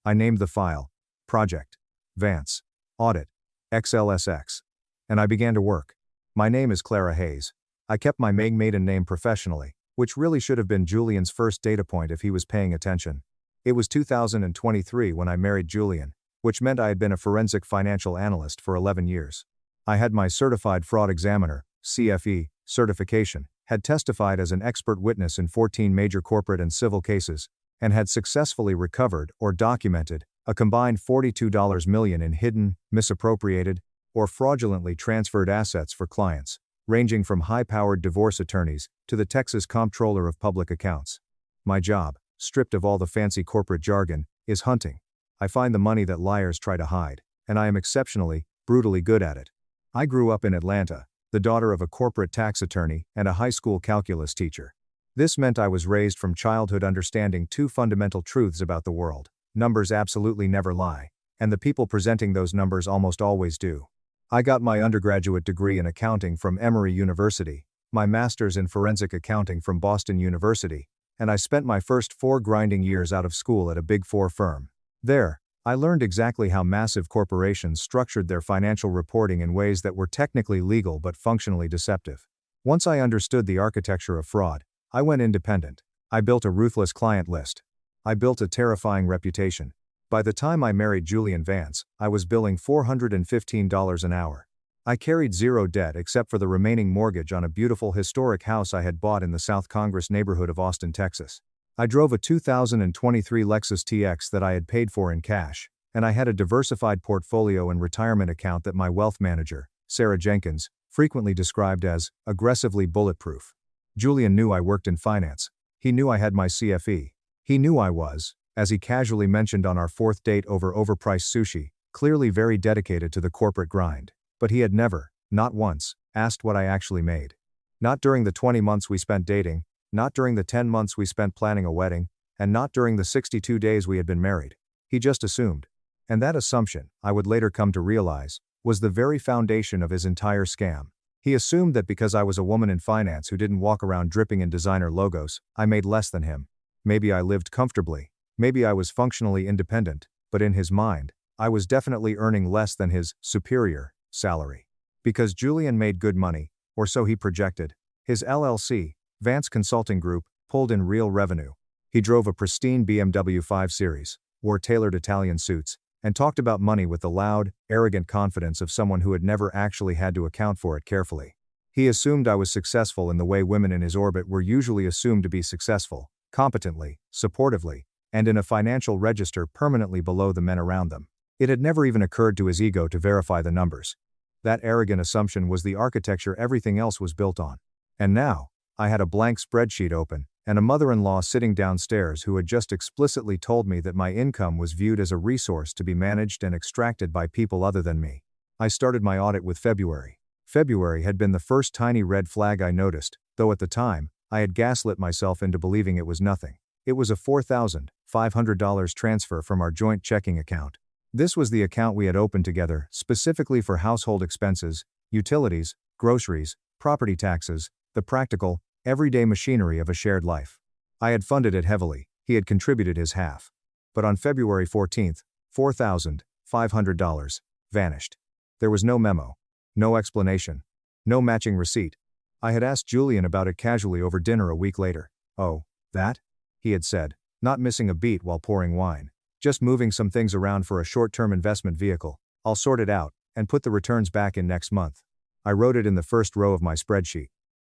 I named the file, Project, Vance, Audit, XLSX. And I began to work. My name is Clara Hayes. I kept my maiden name professionally, which really should have been Julian's first data point if he was paying attention. It was 2023 when I married Julian, which meant I had been a forensic financial analyst for 11 years. I had my Certified Fraud Examiner, CFE, certification, had testified as an expert witness in 14 major corporate and civil cases, and had successfully recovered or documented a combined $42 million in hidden, misappropriated, or fraudulently transferred assets for clients, ranging from high-powered divorce attorneys to the Texas Comptroller of Public Accounts. My job, stripped of all the fancy corporate jargon, is hunting. I find the money that liars try to hide, and I am exceptionally, brutally good at it. I grew up in Atlanta, the daughter of a corporate tax attorney and a high school calculus teacher. This meant I was raised from childhood understanding two fundamental truths about the world: numbers absolutely never lie, and the people presenting those numbers almost always do. I got my undergraduate degree in accounting from Emory University, my master's in forensic accounting from Boston University, and I spent my first 4 grinding years out of school at a Big Four firm. There, I learned exactly how massive corporations structured their financial reporting in ways that were technically legal but functionally deceptive. Once I understood the architecture of fraud, I went independent. I built a ruthless client list. I built a terrifying reputation. By the time I married Julian Vance, I was billing $415 an hour. I carried zero debt except for the remaining mortgage on a beautiful historic house I had bought in the South Congress neighborhood of Austin, Texas. I drove a 2023 Lexus TX that I had paid for in cash, and I had a diversified portfolio and retirement account that my wealth manager, Sarah Jenkins, frequently described as aggressively bulletproof. Julian knew I worked in finance. He knew I had my CFE. He knew I was, as he casually mentioned on our 4th date over overpriced sushi, clearly very dedicated to the corporate grind. But he had never, not once, asked what I actually made. Not during the 20 months we spent dating, not during the 10 months we spent planning a wedding, and not during the 62 days we had been married. He just assumed. And that assumption, I would later come to realize, was the very foundation of his entire scam. He assumed that because I was a woman in finance who didn't walk around dripping in designer logos, I made less than him. Maybe I lived comfortably, maybe I was functionally independent, but in his mind, I was definitely earning less than his superior salary. Because Julian made good money, or so he projected, his LLC, Vance Consulting Group, pulled in real revenue. He drove a pristine BMW 5 Series, wore tailored Italian suits, and talked about money with the loud, arrogant confidence of someone who had never actually had to account for it carefully. He assumed I was successful in the way women in his orbit were usually assumed to be successful, competently, supportively, and in a financial register permanently below the men around them. It had never even occurred to his ego to verify the numbers. That arrogant assumption was the architecture everything else was built on. And now, I had a blank spreadsheet open, and a mother-in-law sitting downstairs who had just explicitly told me that my income was viewed as a resource to be managed and extracted by people other than me. I started my audit with February. February had been the first tiny red flag I noticed, though at the time, I had gaslit myself into believing it was nothing. It was a $4,500 transfer from our joint checking account. This was the account we had opened together, specifically for household expenses, utilities, groceries, property taxes, the practical, everyday machinery of a shared life. I had funded it heavily, he had contributed his half. But on February 14th, $4,500 vanished. There was no memo, no explanation, no matching receipt. I had asked Julian about it casually over dinner a week later. "Oh, that?" he had said, not missing a beat while pouring wine. "Just moving some things around for a short-term investment vehicle. I'll sort it out, and put the returns back in next month." I wrote it in the first row of my spreadsheet.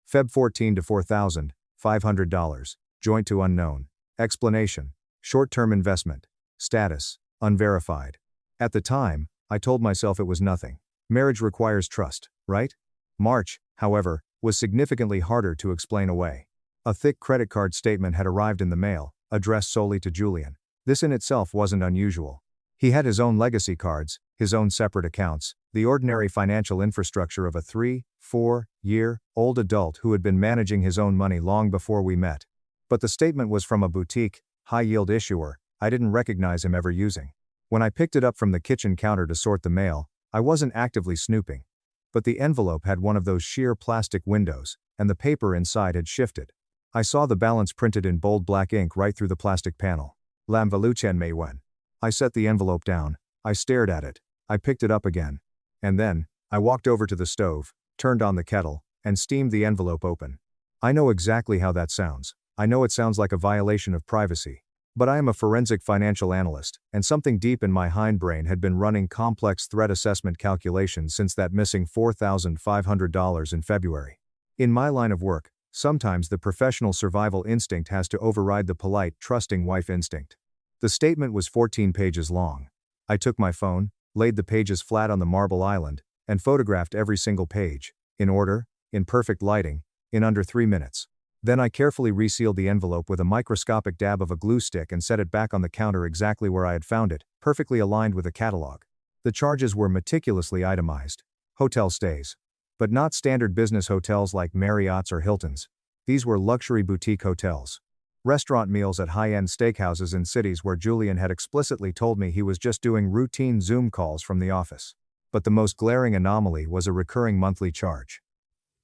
Feb 14 to $4,500, joint to unknown. Explanation: short-term investment. Status: Unverified. At the time, I told myself it was nothing. Marriage requires trust, right? March, however, was significantly harder to explain away. A thick credit card statement had arrived in the mail, addressed solely to Julian. This in itself wasn't unusual. He had his own legacy cards, his own separate accounts, the ordinary financial infrastructure of a 3-4-year-old adult who had been managing his own money long before we met. But the statement was from a boutique, high-yield issuer I didn't recognize him ever using. When I picked it up from the kitchen counter to sort the mail, I wasn't actively snooping. But the envelope had one of those sheer plastic windows, and the paper inside had shifted. I saw the balance printed in bold black ink right through the plastic panel. Lam Valuchen Maywen. I set the envelope down, I stared at it, I picked it up again. And then, I walked over to the stove, turned on the kettle, and steamed the envelope open. I know exactly how that sounds. I know it sounds like a violation of privacy. But I am a forensic financial analyst, and something deep in my hindbrain had been running complex threat assessment calculations since that missing $4,500 in February. In my line of work, sometimes the professional survival instinct has to override the polite, trusting wife instinct. The statement was 14 pages long. I took my phone, laid the pages flat on the marble island, and photographed every single page, in order, in perfect lighting, in under 3 minutes. Then I carefully resealed the envelope with a microscopic dab of a glue stick and set it back on the counter exactly where I had found it, perfectly aligned with the catalog. The charges were meticulously itemized. Hotel stays. But not standard business hotels like Marriott's or Hilton's. These were luxury boutique hotels. Restaurant meals at high-end steakhouses in cities where Julian had explicitly told me he was just doing routine Zoom calls from the office. But the most glaring anomaly was a recurring monthly charge.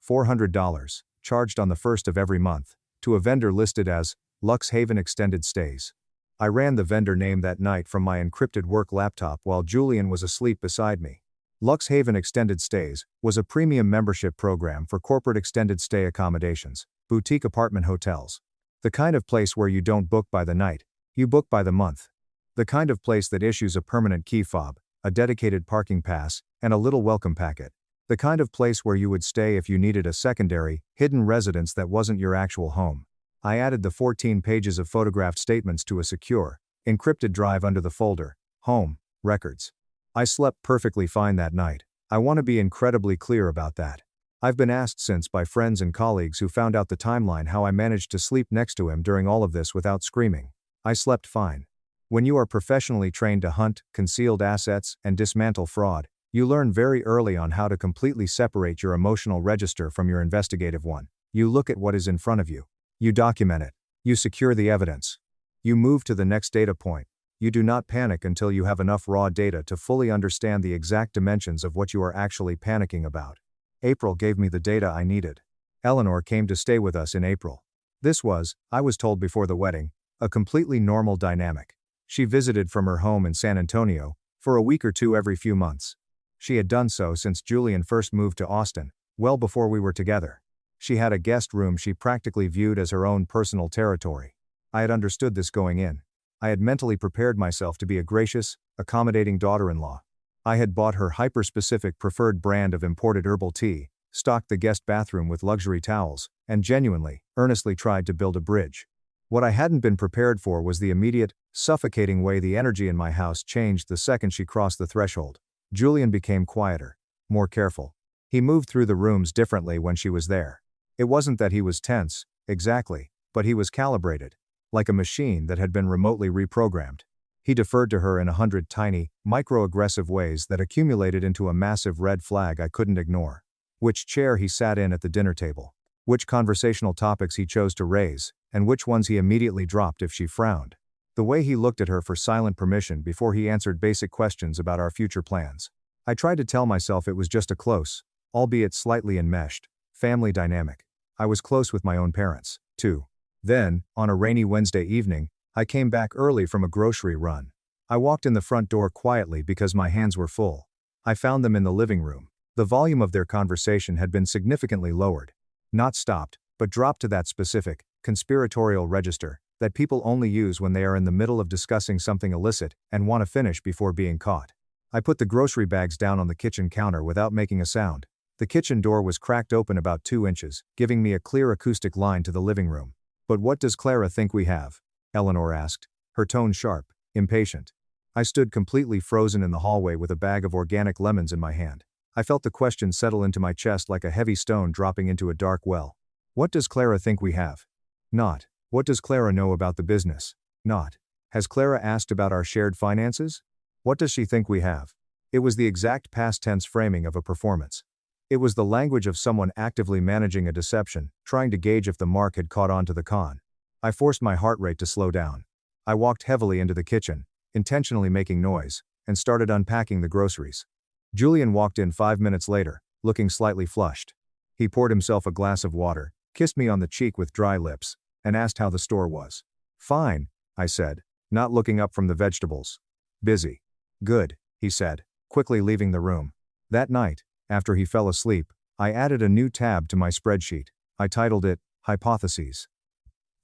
$400, charged on the first of every month, to a vendor listed as Lux Haven Extended Stays. I ran the vendor name that night from my encrypted work laptop while Julian was asleep beside me. Lux Haven Extended Stays was a premium membership program for corporate extended stay accommodations, boutique apartment hotels. The kind of place where you don't book by the night, you book by the month. The kind of place that issues a permanent key fob, a dedicated parking pass, and a little welcome packet. The kind of place where you would stay if you needed a secondary, hidden residence that wasn't your actual home. I added the 14 pages of photographed statements to a secure, encrypted drive under the folder, Home, Records. I slept perfectly fine that night. I want to be incredibly clear about that. I've been asked since by friends and colleagues who found out the timeline how I managed to sleep next to him during all of this without screaming. I slept fine. When you are professionally trained to hunt concealed assets and dismantle fraud, you learn very early on how to completely separate your emotional register from your investigative one. You look at what is in front of you. You document it. You secure the evidence. You move to the next data point. You do not panic until you have enough raw data to fully understand the exact dimensions of what you are actually panicking about. April gave me the data I needed. Eleanor came to stay with us in April. This was, I was told before the wedding, a completely normal dynamic. She visited from her home in San Antonio, for a week or two every few months. She had done so since Julian first moved to Austin, well before we were together. She had a guest room she practically viewed as her own personal territory. I had understood this going in. I had mentally prepared myself to be a gracious, accommodating daughter-in-law. I had bought her hyper-specific preferred brand of imported herbal tea, stocked the guest bathroom with luxury towels, and genuinely, earnestly tried to build a bridge. What I hadn't been prepared for was the immediate, suffocating way the energy in my house changed the second she crossed the threshold. Julian became quieter, more careful. He moved through the rooms differently when she was there. It wasn't that he was tense, exactly, but he was calibrated, like a machine that had been remotely reprogrammed. He deferred to her in 100 tiny, microaggressive ways that accumulated into a massive red flag I couldn't ignore. Which chair he sat in at the dinner table, which conversational topics he chose to raise, and which ones he immediately dropped if she frowned. The way he looked at her for silent permission before he answered basic questions about our future plans. I tried to tell myself it was just a close, albeit slightly enmeshed, family dynamic. I was close with my own parents, too. Then, on a rainy Wednesday evening, I came back early from a grocery run. I walked in the front door quietly because my hands were full. I found them in the living room. The volume of their conversation had been significantly lowered. Not stopped, but dropped to that specific, conspiratorial register that people only use when they are in the middle of discussing something illicit and want to finish before being caught. I put the grocery bags down on the kitchen counter without making a sound. The kitchen door was cracked open about 2 inches, giving me a clear acoustic line to the living room. "But what does Clara think we have?" Eleanor asked, her tone sharp, impatient. I stood completely frozen in the hallway with a bag of organic lemons in my hand. I felt the question settle into my chest like a heavy stone dropping into a dark well. What does Clara think we have? Not. What does Clara know about the business? Not. Has Clara asked about our shared finances? What does she think we have? It was the exact past tense framing of a performance. It was the language of someone actively managing a deception, trying to gauge if the mark had caught on to the con. I forced my heart rate to slow down. I walked heavily into the kitchen, intentionally making noise, and started unpacking the groceries. Julian walked in 5 minutes later, looking slightly flushed. He poured himself a glass of water, kissed me on the cheek with dry lips, and asked how the store was. Fine, I said, not looking up from the vegetables. Busy. Good, he said, quickly leaving the room. That night, after he fell asleep, I added a new tab to my spreadsheet. I titled it, Hypotheses.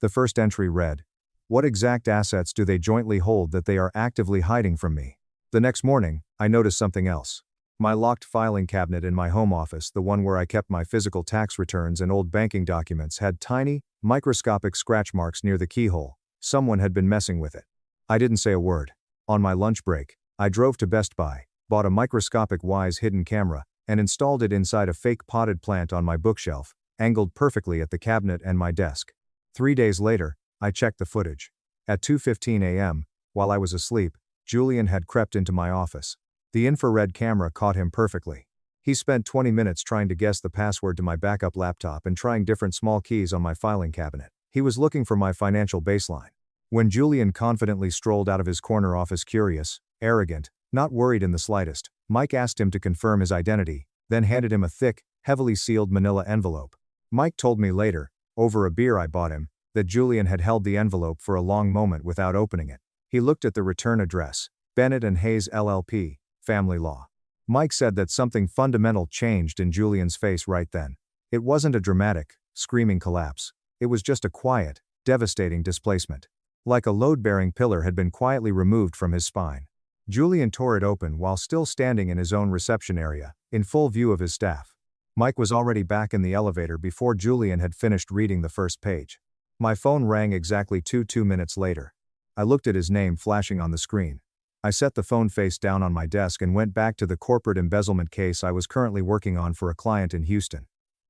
The first entry read, what exact assets do they jointly hold that they are actively hiding from me? The next morning, I noticed something else. My locked filing cabinet in my home office, the one where I kept my physical tax returns and old banking documents, had tiny, microscopic scratch marks near the keyhole. Someone had been messing with it. I didn't say a word. On my lunch break, I drove to Best Buy, bought a microscopic Wyze hidden camera, and installed it inside a fake potted plant on my bookshelf, angled perfectly at the cabinet and my desk. 3 days later, I checked the footage. At 2:15 a.m., while I was asleep, Julian had crept into my office. The infrared camera caught him perfectly. He spent 20 minutes trying to guess the password to my backup laptop and trying different small keys on my filing cabinet. He was looking for my financial baseline. When Julian confidently strolled out of his corner office, curious, arrogant, not worried in the slightest, Mike asked him to confirm his identity, then handed him a thick, heavily sealed manila envelope. Mike told me later, over a beer I bought him, that Julian had held the envelope for a long moment without opening it. He looked at the return address, Bennett and Hayes LLP, Family Law. Mike said that something fundamental changed in Julian's face right then. It wasn't a dramatic, screaming collapse. It was just a quiet, devastating displacement. Like a load-bearing pillar had been quietly removed from his spine. Julian tore it open while still standing in his own reception area, in full view of his staff. Mike was already back in the elevator before Julian had finished reading the first page. My phone rang exactly 2 minutes later. I looked at his name flashing on the screen. I set the phone face down on my desk and went back to the corporate embezzlement case I was currently working on for a client in Houston.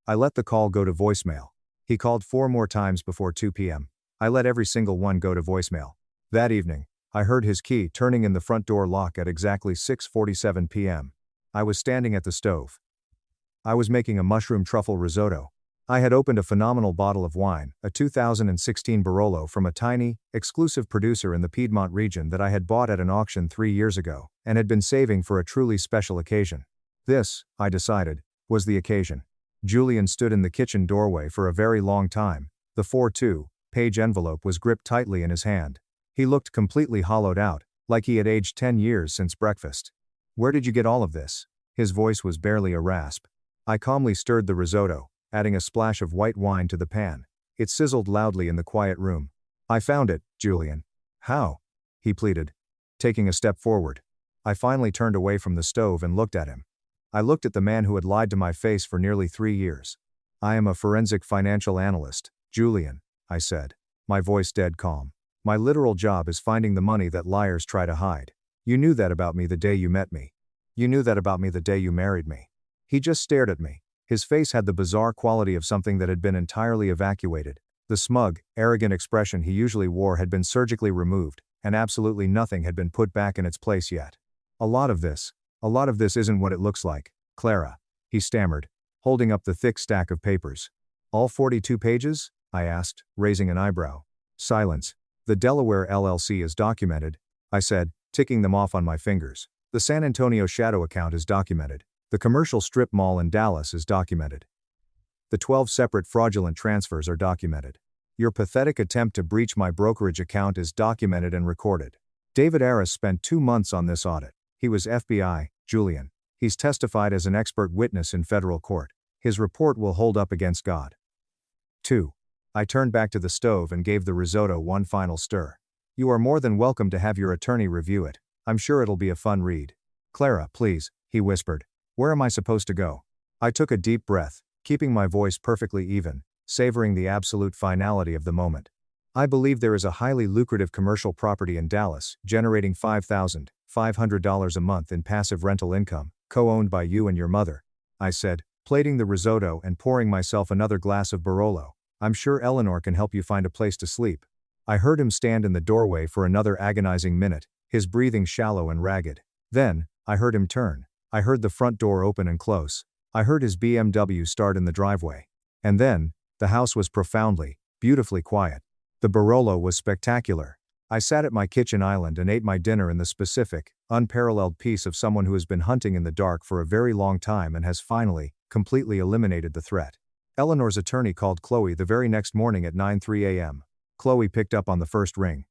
I let the call go to voicemail. He called 4 more times before 2 p.m. I let every single one go to voicemail. That evening, I heard his key turning in the front door lock at exactly 6:47 p.m. I was standing at the stove. I was making a mushroom truffle risotto. I had opened a phenomenal bottle of wine, a 2016 Barolo from a tiny, exclusive producer in the Piedmont region that I had bought at an auction 3 years ago, and had been saving for a truly special occasion. This, I decided, was the occasion. Julian stood in the kitchen doorway for a very long time. The 4-2-page envelope was gripped tightly in his hand. He looked completely hollowed out, like he had aged 10 years since breakfast. Where did you get all of this? His voice was barely a rasp. I calmly stirred the risotto, adding a splash of white wine to the pan. It sizzled loudly in the quiet room. I found it, Julian. How? He pleaded, taking a step forward. I finally turned away from the stove and looked at him. I looked at the man who had lied to my face for nearly 3 years. I am a forensic financial analyst, Julian, I said, my voice dead calm. My literal job is finding the money that liars try to hide. You knew that about me the day you met me. You knew that about me the day you married me. He just stared at me. His face had the bizarre quality of something that had been entirely evacuated. The smug, arrogant expression he usually wore had been surgically removed, and absolutely nothing had been put back in its place yet. A lot of this isn't what it looks like, Clara, he stammered, holding up the thick stack of papers. All 42 pages? I asked, raising an eyebrow. Silence. The Delaware LLC is documented, I said, ticking them off on my fingers. The San Antonio Shadow account is documented. The commercial strip mall in Dallas is documented. The 12 separate fraudulent transfers are documented. Your pathetic attempt to breach my brokerage account is documented and recorded. David Aris spent 2 months on this audit. He was FBI, Julian. He's testified as an expert witness in federal court. His report will hold up against God. 2. I turned back to the stove and gave the risotto one final stir. You are more than welcome to have your attorney review it. I'm sure it'll be a fun read. Clara, please, he whispered. Where am I supposed to go? I took a deep breath, keeping my voice perfectly even, savoring the absolute finality of the moment. I believe there is a highly lucrative commercial property in Dallas, generating $5,500 a month in passive rental income, co-owned by you and your mother," I said, plating the risotto and pouring myself another glass of Barolo. "I'm sure Eleanor can help you find a place to sleep." I heard him stand in the doorway for another agonizing minute, his breathing shallow and ragged. Then, I heard him turn. I heard the front door open and close. I heard his BMW start in the driveway. And then, the house was profoundly, beautifully quiet. The Barolo was spectacular. I sat at my kitchen island and ate my dinner in the specific, unparalleled peace of someone who has been hunting in the dark for a very long time and has finally, completely eliminated the threat. Eleanor's attorney called Chloe the very next morning at 9:03 a.m. Chloe picked up on the first ring.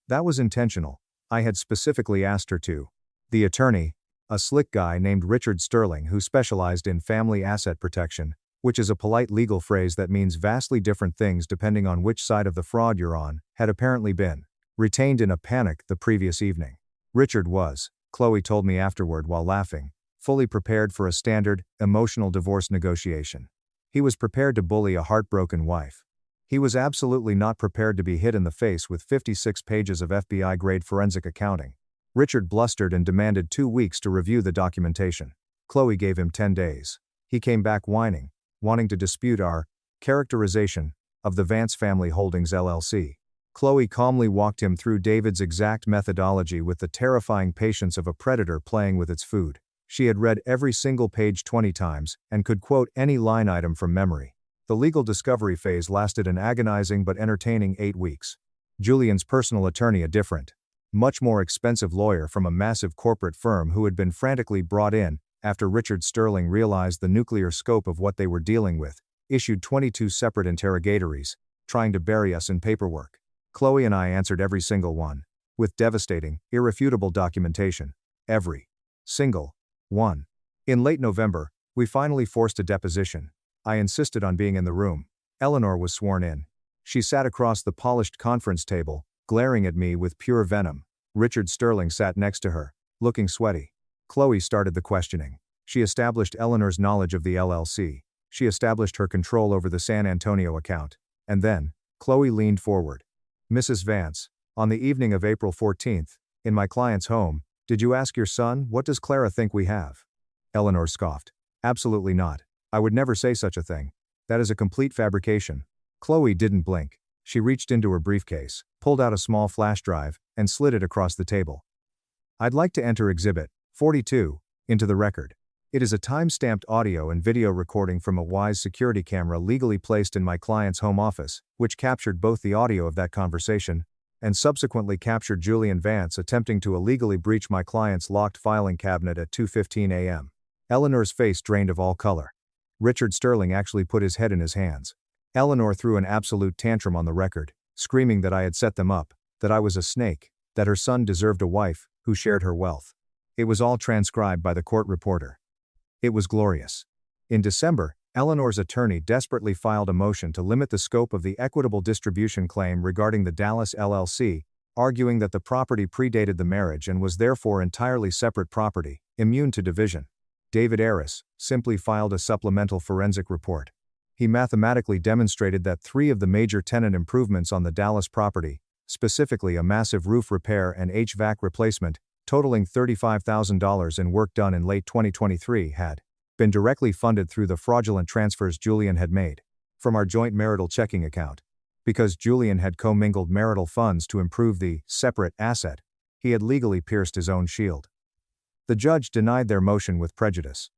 That was intentional. I had specifically asked her to. The attorney, a slick guy named Richard Sterling who specialized in family asset protection, which is a polite legal phrase that means vastly different things depending on which side of the fraud you're on, had apparently been retained in a panic the previous evening. Richard was, Chloe told me afterward while laughing, fully prepared for a standard, emotional divorce negotiation. He was prepared to bully a heartbroken wife. He was absolutely not prepared to be hit in the face with 56 pages of FBI-grade forensic accounting. Richard blustered and demanded 2 weeks to review the documentation. Chloe gave him 10 days. He came back whining, wanting to dispute our characterization of the Vance Family Holdings LLC. Chloe calmly walked him through David's exact methodology with the terrifying patience of a predator playing with its food. She had read every single page 20 times and could quote any line item from memory. The legal discovery phase lasted an agonizing but entertaining 8 weeks. Julian's personal attorney, a different, much more expensive lawyer from a massive corporate firm who had been frantically brought in after Richard Sterling realized the nuclear scope of what they were dealing with, issued 22 separate interrogatories, trying to bury us in paperwork. Chloe and I answered every single one, with devastating, irrefutable documentation. Every single one. In late November, we finally forced a deposition. I insisted on being in the room. Eleanor was sworn in. She sat across the polished conference table, glaring at me with pure venom. Richard Sterling sat next to her, looking sweaty. Chloe started the questioning. She established Eleanor's knowledge of the LLC. She established her control over the San Antonio account. And then, Chloe leaned forward. "Mrs. Vance, on the evening of April 14th, in my client's home, did you ask your son, what does Clara think we have?" Eleanor scoffed. "Absolutely not. I would never say such a thing. That is a complete fabrication." Chloe didn't blink. She reached into her briefcase, pulled out a small flash drive, and slid it across the table. "I'd like to enter Exhibit 42 into the record. It is a time-stamped audio and video recording from a Wise security camera legally placed in my client's home office, which captured both the audio of that conversation and subsequently captured Julian Vance attempting to illegally breach my client's locked filing cabinet at 2:15 a.m. Eleanor's face drained of all color. Richard Sterling actually put his head in his hands. Eleanor threw an absolute tantrum on the record, screaming that I had set them up, that I was a snake, that her son deserved a wife who shared her wealth. It was all transcribed by the court reporter. It was glorious. In December, Eleanor's attorney desperately filed a motion to limit the scope of the equitable distribution claim regarding the Dallas LLC, arguing that the property predated the marriage and was therefore entirely separate property, immune to division. David Aris simply filed a supplemental forensic report. He mathematically demonstrated that 3 of the major tenant improvements on the Dallas property, specifically a massive roof repair and HVAC replacement, totaling $35,000 in work done in late 2023, had been directly funded through the fraudulent transfers Julian had made from our joint marital checking account. Because Julian had commingled marital funds to improve the separate asset, he had legally pierced his own shield. The judge denied their motion with prejudice.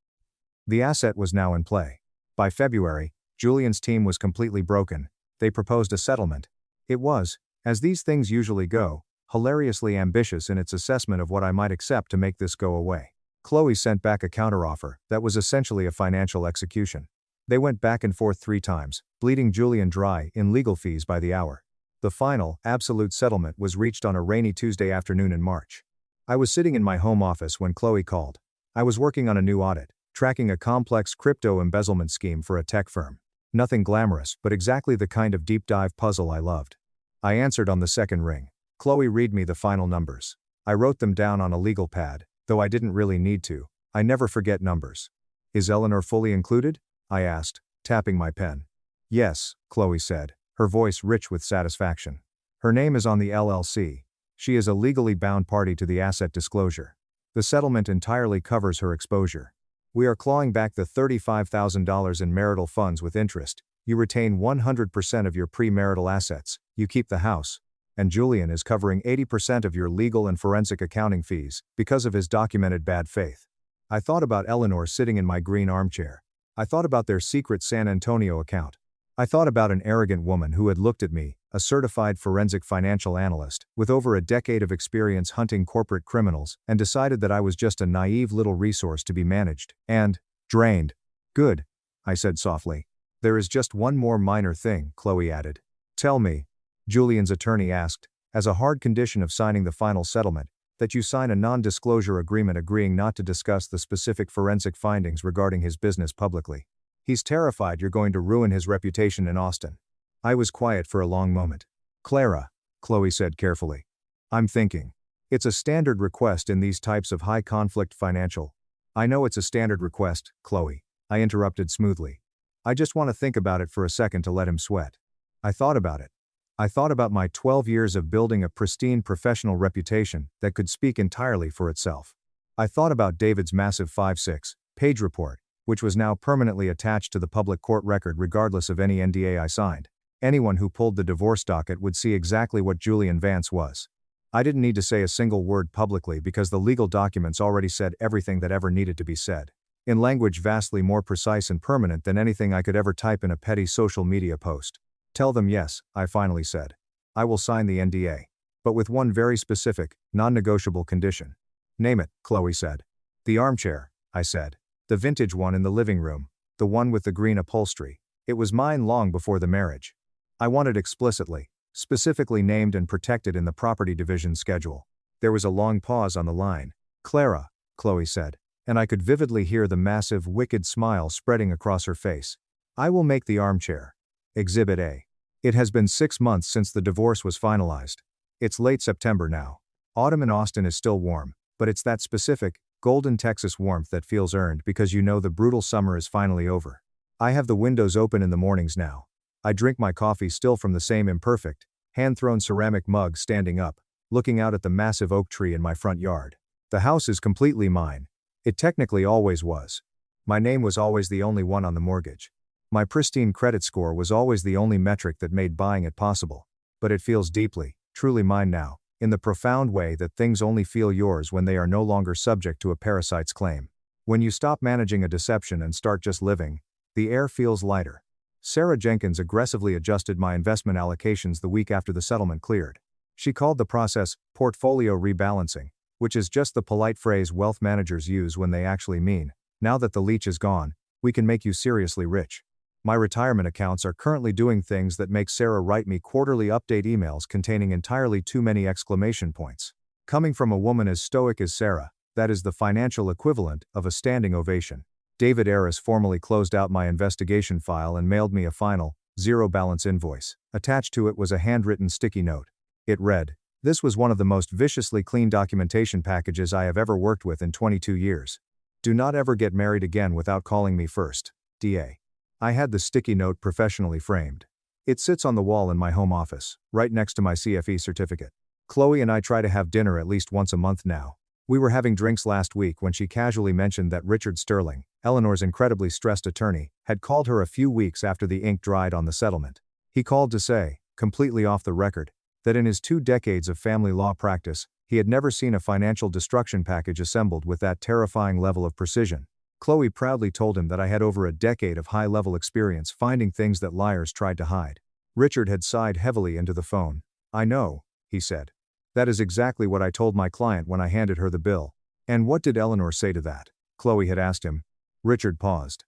The asset was now in play. By February, Julian's team was completely broken. They proposed a settlement. It was, as these things usually go, hilariously ambitious in its assessment of what I might accept to make this go away. Chloe sent back a counteroffer that was essentially a financial execution. They went back and forth 3 times, bleeding Julian dry in legal fees by the hour. The final, absolute settlement was reached on a rainy Tuesday afternoon in March. I was sitting in my home office when Chloe called. I was working on a new audit, tracking a complex crypto embezzlement scheme for a tech firm. Nothing glamorous, but exactly the kind of deep dive puzzle I loved. I answered on the second ring. "Chloe, read me the final numbers." I wrote them down on a legal pad, though I didn't really need to. I never forget numbers. "Is Eleanor fully included?" I asked, tapping my pen. "Yes," Chloe said, her voice rich with satisfaction. Her name is on the LLC. She is a legally bound party to the asset disclosure. The settlement entirely covers her exposure. We are clawing back the $35,000 in marital funds with interest. You retain 100% of your premarital assets, you keep the house. And Julian is covering 80% of your legal and forensic accounting fees, because of his documented bad faith. I thought about Eleanor sitting in my green armchair. I thought about their secret San Antonio account. I thought about an arrogant woman who had looked at me, a certified forensic financial analyst, with over a decade of experience hunting corporate criminals, and decided that I was just a naive little resource to be managed, and drained. Good, I said softly. There is just one more minor thing, Chloe added. Tell me, Julian's attorney asked, as a hard condition of signing the final settlement, that you sign a non-disclosure agreement agreeing not to discuss the specific forensic findings regarding his business publicly. He's terrified you're going to ruin his reputation in Austin. I was quiet for a long moment. Clara, Chloe said carefully. I'm thinking. It's a standard request in these types of high-conflict financial. I know it's a standard request, Chloe, I interrupted smoothly. I just want to think about it for a second to let him sweat. I thought about it. I thought about my 12 years of building a pristine professional reputation that could speak entirely for itself. I thought about David's massive 5-6-page report, which was now permanently attached to the public court record regardless of any NDA I signed. Anyone who pulled the divorce docket would see exactly what Julian Vance was. I didn't need to say a single word publicly because the legal documents already said everything that ever needed to be said, in language vastly more precise and permanent than anything I could ever type in a petty social media post. Tell them yes, I finally said. I will sign the NDA. But with one very specific, non-negotiable condition. Name it, Chloe said. The armchair, I said. The vintage one in the living room. The one with the green upholstery. It was mine long before the marriage. I want it explicitly, specifically named and protected in the property division schedule. There was a long pause on the line. Clara, Chloe said, and I could vividly hear the massive, wicked smile spreading across her face. I will make the armchair. Exhibit A. It has been 6 months since the divorce was finalized. It's late September now. Autumn in Austin is still warm, but it's that specific, golden Texas warmth that feels earned because you know the brutal summer is finally over. I have the windows open in the mornings now. I drink my coffee still from the same imperfect, hand-thrown ceramic mug standing up, looking out at the massive oak tree in my front yard. The house is completely mine. It technically always was. My name was always the only one on the mortgage. My pristine credit score was always the only metric that made buying it possible. But it feels deeply, truly mine now, in the profound way that things only feel yours when they are no longer subject to a parasite's claim. When you stop managing a deception and start just living, the air feels lighter. Sarah Jenkins aggressively adjusted my investment allocations the week after the settlement cleared. She called the process portfolio rebalancing, which is just the polite phrase wealth managers use when they actually mean, now that the leech is gone, we can make you seriously rich. My retirement accounts are currently doing things that make Sarah write me quarterly update emails containing entirely too many exclamation points. Coming from a woman as stoic as Sarah, that is the financial equivalent of a standing ovation. David Aris formally closed out my investigation file and mailed me a final, zero-balance invoice. Attached to it was a handwritten sticky note. It read, "This was one of the most viciously clean documentation packages I have ever worked with in 22 years. Do not ever get married again without calling me first. D.A." I had the sticky note professionally framed. It sits on the wall in my home office, right next to my CFE certificate. Chloe and I try to have dinner at least once a month now. We were having drinks last week when she casually mentioned that Richard Sterling, Eleanor's incredibly stressed attorney, had called her a few weeks after the ink dried on the settlement. He called to say, completely off the record, that in his 2 decades of family law practice, he had never seen a financial destruction package assembled with that terrifying level of precision. Chloe proudly told him that I had over a decade of high-level experience finding things that liars tried to hide. Richard had sighed heavily into the phone. I know, he said. That is exactly what I told my client when I handed her the bill. And what did Eleanor say to that? Chloe had asked him. Richard paused.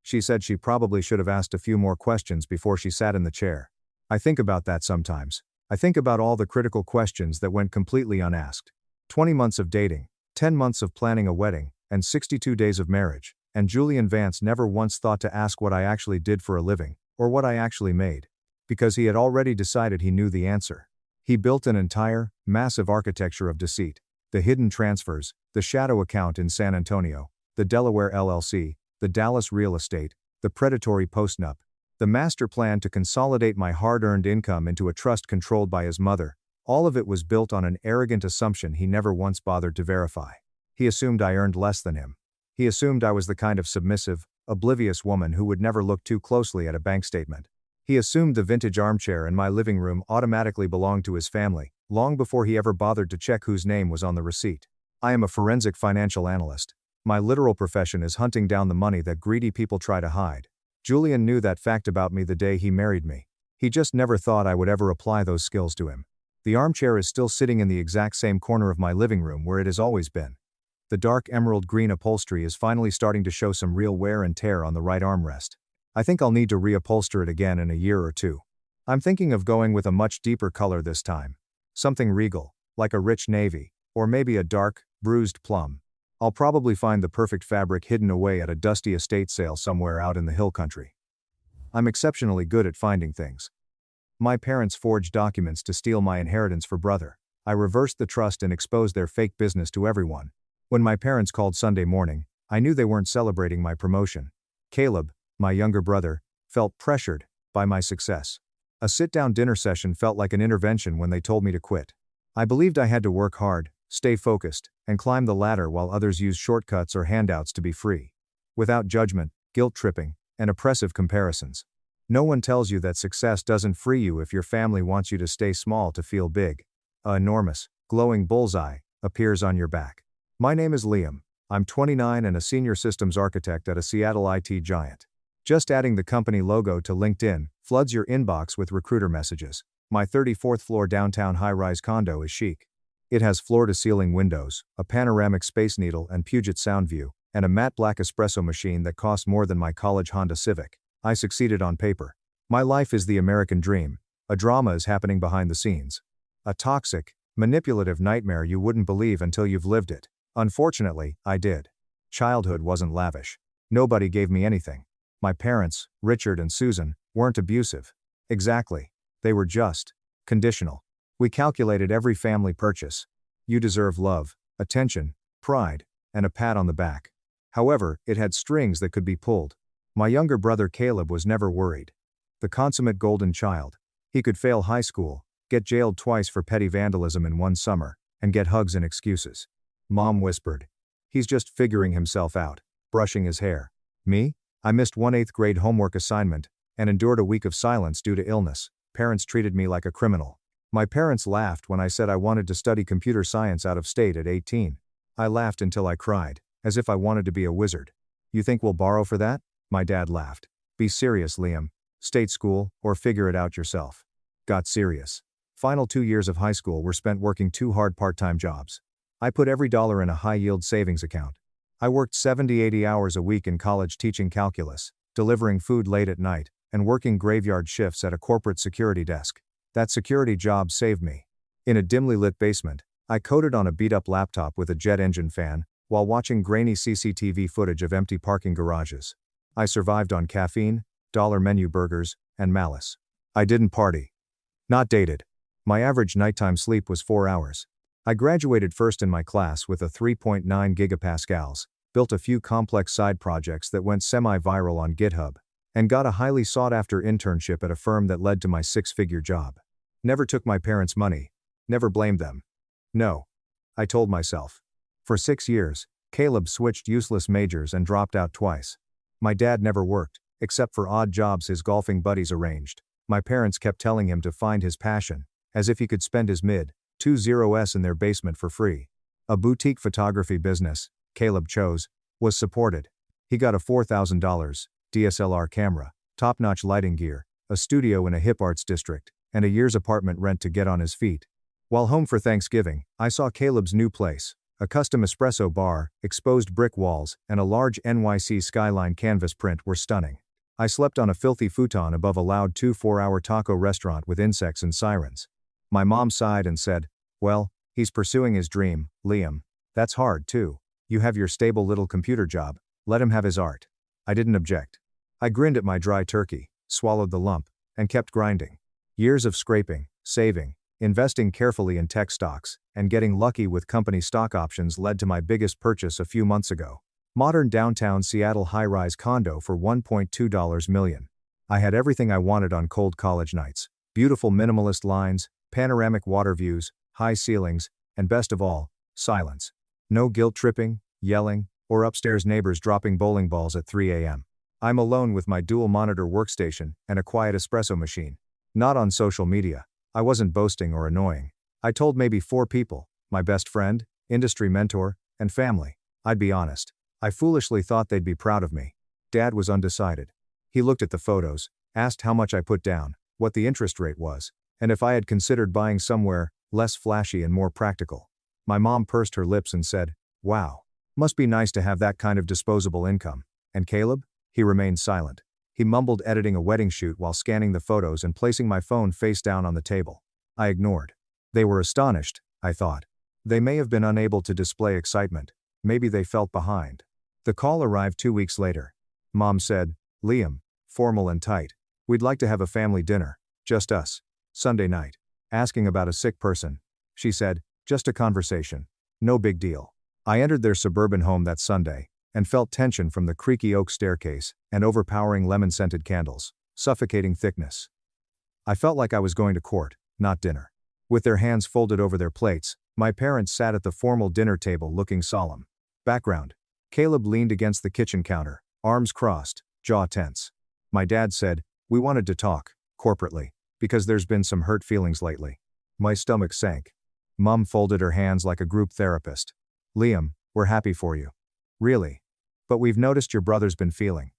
She said she probably should have asked a few more questions before she sat in the chair. I think about that sometimes. I think about all the critical questions that went completely unasked. 20 months of dating, 10 months of planning a wedding, and 62 days of marriage, and Julian Vance never once thought to ask what I actually did for a living, or what I actually made. Because he had already decided he knew the answer. He built an entire, massive architecture of deceit. The hidden transfers, the shadow account in San Antonio, the Delaware LLC, the Dallas real estate, the predatory postnup, The master plan to consolidate my hard-earned income into a trust controlled by his mother, all of it was built on an arrogant assumption he never once bothered to verify. He assumed I earned less than him. He assumed I was the kind of submissive, oblivious woman who would never look too closely at a bank statement. He assumed the vintage armchair in my living room automatically belonged to his family, long before he ever bothered to check whose name was on the receipt. I am a forensic financial analyst. My literal profession is hunting down the money that greedy people try to hide. Julian knew that fact about me the day he married me. He just never thought I would ever apply those skills to him. The armchair is still sitting in the exact same corner of my living room where it has always been. The dark emerald green upholstery is finally starting to show some real wear and tear on the right armrest. I think I'll need to reupholster it again in a year or two. I'm thinking of going with a much deeper color this time. Something regal, like a rich navy, or maybe a dark, bruised plum. I'll probably find the perfect fabric hidden away at a dusty estate sale somewhere out in the hill country. I'm exceptionally good at finding things. My parents forged documents to steal my inheritance for brother. I reversed the trust and exposed their fake business to everyone. When my parents called Sunday morning, I knew they weren't celebrating my promotion. Caleb, my younger brother, felt pressured by my success. A sit-down dinner session felt like an intervention when they told me to quit. I believed I had to work hard, stay focused, and climb the ladder while others used shortcuts or handouts to be free. Without judgment, guilt-tripping, and oppressive comparisons. No one tells you that success doesn't free you if your family wants you to stay small to feel big. An enormous, glowing bullseye appears on your back. My name is Liam. I'm 29 and a senior systems architect at a Seattle IT giant. Just adding the company logo to LinkedIn floods your inbox with recruiter messages. My 34th floor downtown high-rise condo is chic. It has floor-to-ceiling windows, a panoramic Space Needle and Puget Sound view, and a matte black espresso machine that cost more than my college Honda Civic. I succeeded on paper. My life is the American dream. A drama is happening behind the scenes. A toxic, manipulative nightmare you wouldn't believe until you've lived it. Unfortunately, I did. Childhood wasn't lavish. Nobody gave me anything. My parents, Richard and Susan, weren't abusive. Exactly. They were just conditional. We calculated every family purchase. You deserve love, attention, pride, and a pat on the back. However, it had strings that could be pulled. My younger brother Caleb was never worried. The consummate golden child. He could fail high school, get jailed twice for petty vandalism in one summer, and get hugs and excuses. Mom whispered. He's just figuring himself out, brushing his hair. Me? I missed one 8th grade homework assignment, and endured a week of silence due to illness. Parents treated me like a criminal. My parents laughed when I said I wanted to study computer science out of state at 18. I laughed until I cried, as if I wanted to be a wizard. You think we'll borrow for that? My dad laughed. Be serious, Liam. State school, or figure it out yourself. Got serious. Final 2 years of high school were spent working 2 hard part-time jobs. I put every dollar in a high-yield savings account. I worked 70-80 hours a week in college teaching calculus, delivering food late at night, and working graveyard shifts at a corporate security desk. That security job saved me. In a dimly lit basement, I coded on a beat-up laptop with a jet engine fan, while watching grainy CCTV footage of empty parking garages. I survived on caffeine, dollar menu burgers, and malice. I didn't party. Not dated. My average nighttime sleep was 4 hours. I graduated first in my class with a 3.9 gigapascals, built a few complex side projects that went semi-viral on GitHub, and got a highly sought-after internship at a firm that led to my 6-figure job. Never took my parents' money. Never blamed them. No. I told myself. For 6 years, Caleb switched useless majors and dropped out twice. My dad never worked, except for odd jobs his golfing buddies arranged. My parents kept telling him to find his passion, as if he could spend his mid-20s in their basement for free. A boutique photography business, Caleb chose, was supported. He got a $4,000 DSLR camera, top-notch lighting gear, a studio in a hip arts district, and a year's apartment rent to get on his feet. While home for Thanksgiving, I saw Caleb's new place, a custom espresso bar, exposed brick walls, and a large NYC skyline canvas print were stunning. I slept on a filthy futon above a loud 2-4-hour taco restaurant with insects and sirens. My mom sighed and said, "Well, he's pursuing his dream, Liam. That's hard too. You have your stable little computer job, let him have his art." I didn't object. I grinned at my dry turkey, swallowed the lump, and kept grinding. Years of scraping, saving, investing carefully in tech stocks, and getting lucky with company stock options led to my biggest purchase a few months ago. Modern downtown Seattle high-rise condo for $1.2 million. I had everything I wanted on cold college nights. Beautiful minimalist lines, panoramic water views, high ceilings, and best of all, silence. No guilt tripping, yelling, or upstairs neighbors dropping bowling balls at 3 a.m. I'm alone with my dual monitor workstation and a quiet espresso machine. Not on social media. I wasn't boasting or annoying. I told maybe 4 people, my best friend, industry mentor, and family. I'd be honest. I foolishly thought they'd be proud of me. Dad was undecided. He looked at the photos, asked how much I put down, what the interest rate was, and if I had considered buying somewhere less flashy and more practical. My mom pursed her lips and said, "Wow. Must be nice to have that kind of disposable income." And Caleb? He remained silent. He mumbled editing a wedding shoot while scanning the photos and placing my phone face down on the table. I ignored. They were astonished, I thought. They may have been unable to display excitement. Maybe they felt behind. The call arrived 2 weeks later. Mom said, "Liam," formal and tight, "we'd like to have a family dinner. Just us. Sunday night. Asking about a sick person." She said, "Just a conversation. No big deal." I entered their suburban home that Sunday, and felt tension from the creaky oak staircase and overpowering lemon-scented candles, suffocating thickness. I felt like I was going to court, not dinner. With their hands folded over their plates, my parents sat at the formal dinner table looking solemn. Background. Caleb leaned against the kitchen counter, arms crossed, jaw tense. My dad said, "We wanted to talk, corporately, because there's been some hurt feelings lately." My stomach sank. Mom folded her hands like a group therapist. "Liam, we're happy for you. Really. But we've noticed your brother's been feeling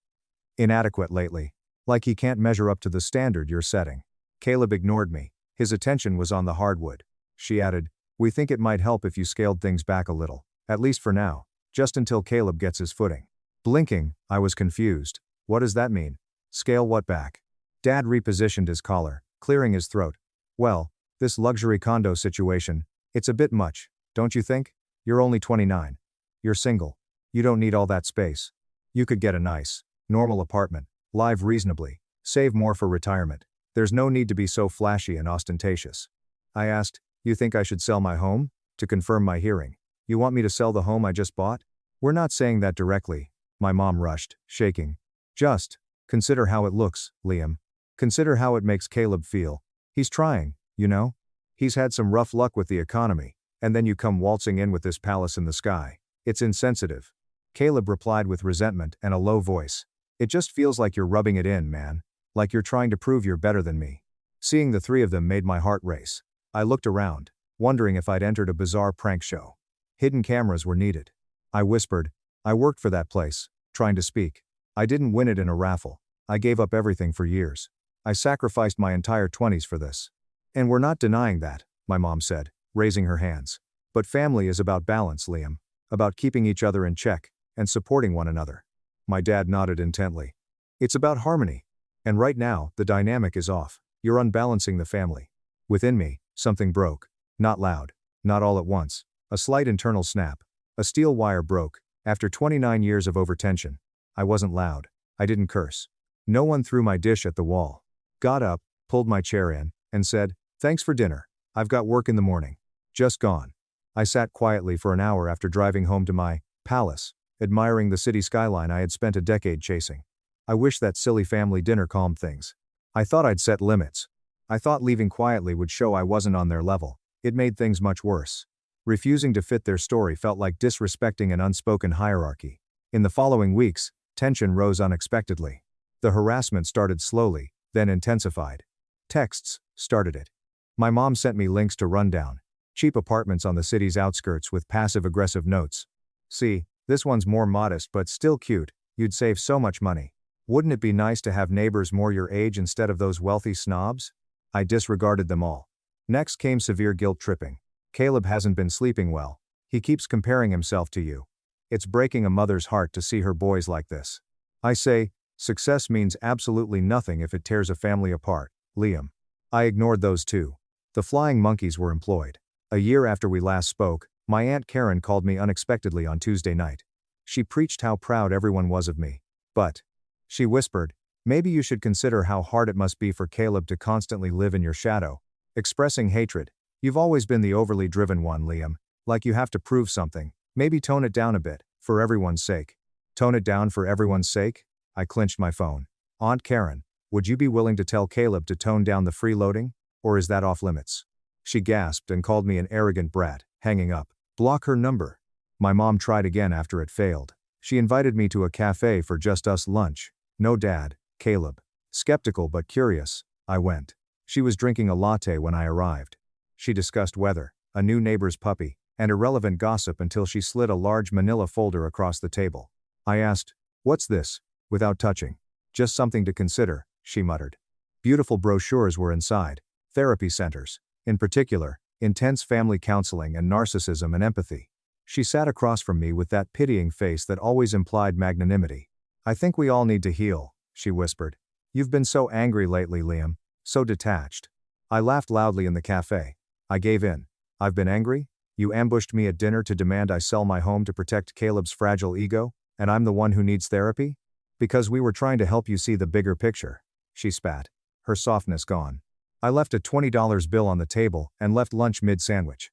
inadequate lately, like he can't measure up to the standard you're setting." Caleb ignored me. His attention was on the hardwood. She added, "We think it might help if you scaled things back a little, at least for now, just until Caleb gets his footing." Blinking, I was confused. What does that mean? Scale what back? Dad repositioned his collar, clearing his throat. "Well, this luxury condo situation, it's a bit much, don't you think? You're only 29. You're single. You don't need all that space. You could get a nice, normal apartment, live reasonably, save more for retirement. There's no need to be so flashy and ostentatious." I asked, "You think I should sell my home?" To confirm my hearing. "You want me to sell the home I just bought?" "We're not saying that directly," my mom rushed, shaking. "Just consider how it looks, Liam. Consider how it makes Caleb feel. He's trying, you know? He's had some rough luck with the economy, and then you come waltzing in with this palace in the sky. It's insensitive." Caleb replied with resentment and a low voice. "It just feels like you're rubbing it in, man. Like you're trying to prove you're better than me." Seeing the 3 of them made my heart race. I looked around, wondering if I'd entered a bizarre prank show. Hidden cameras were needed. I whispered, "I worked for that place," trying to speak. "I didn't win it in a raffle. I gave up everything for years. I sacrificed my entire 20s for this." "And we're not denying that," my mom said, raising her hands. "But family is about balance, Liam. About keeping each other in check, and supporting one another." My dad nodded intently. "It's about harmony. And right now, the dynamic is off. You're unbalancing the family." Within me, something broke. Not loud. Not all at once. A slight internal snap. A steel wire broke. After 29 years of overtension. I wasn't loud. I didn't curse. No one threw my dish at the wall. Got up, pulled my chair in, and said, "Thanks for dinner. I've got work in the morning." Just gone. I sat quietly for an hour after driving home to my palace, admiring the city skyline I had spent a decade chasing. I wish that silly family dinner calmed things. I thought I'd set limits. I thought leaving quietly would show I wasn't on their level. It made things much worse. Refusing to fit their story felt like disrespecting an unspoken hierarchy. In the following weeks, tension rose unexpectedly. The harassment started slowly, then intensified. Texts started it. My mom sent me links to rundown, cheap apartments on the city's outskirts with passive-aggressive notes. "See, this one's more modest but still cute. You'd save so much money. Wouldn't it be nice to have neighbors more your age instead of those wealthy snobs?" I disregarded them all. Next came severe guilt tripping. "Caleb hasn't been sleeping well. He keeps comparing himself to you. It's breaking a mother's heart to see her boys like this." I say, success means absolutely nothing if it tears a family apart, Liam. I ignored those too. The flying monkeys were employed. A year after we last spoke, my Aunt Karen called me unexpectedly on Tuesday night. She preached how proud everyone was of me. "But," she whispered, "maybe you should consider how hard it must be for Caleb to constantly live in your shadow." Expressing hatred. "You've always been the overly driven one, Liam. Like you have to prove something. Maybe tone it down a bit, for everyone's sake." Tone it down for everyone's sake? I clinched my phone. "Aunt Karen, Would you be willing to tell Caleb to tone down the freeloading? Or is that off limits? She gasped and called me an arrogant brat, hanging up. Block her number. My mom tried again after it failed. She invited me to a cafe for just us lunch. No dad, Caleb. Skeptical but curious, I went. She was drinking a latte when I arrived. She discussed weather, a new neighbor's puppy, and irrelevant gossip until she slid a large manila folder across the table. I asked, "What's this?" without touching. "Just something to consider," she muttered. Beautiful brochures were inside. Therapy centers. In particular, intense family counseling and narcissism and empathy. She sat across from me with that pitying face that always implied magnanimity. "I think we all need to heal," she whispered. "You've been so angry lately, Liam. So detached." I laughed loudly in the cafe. I gave in. "I've been angry? You ambushed me at dinner to demand I sell my home to protect Caleb's fragile ego, and I'm the one who needs therapy? Because we were trying to help you see the bigger picture." She spat, her softness gone. I left a $20 bill on the table and left lunch mid-sandwich.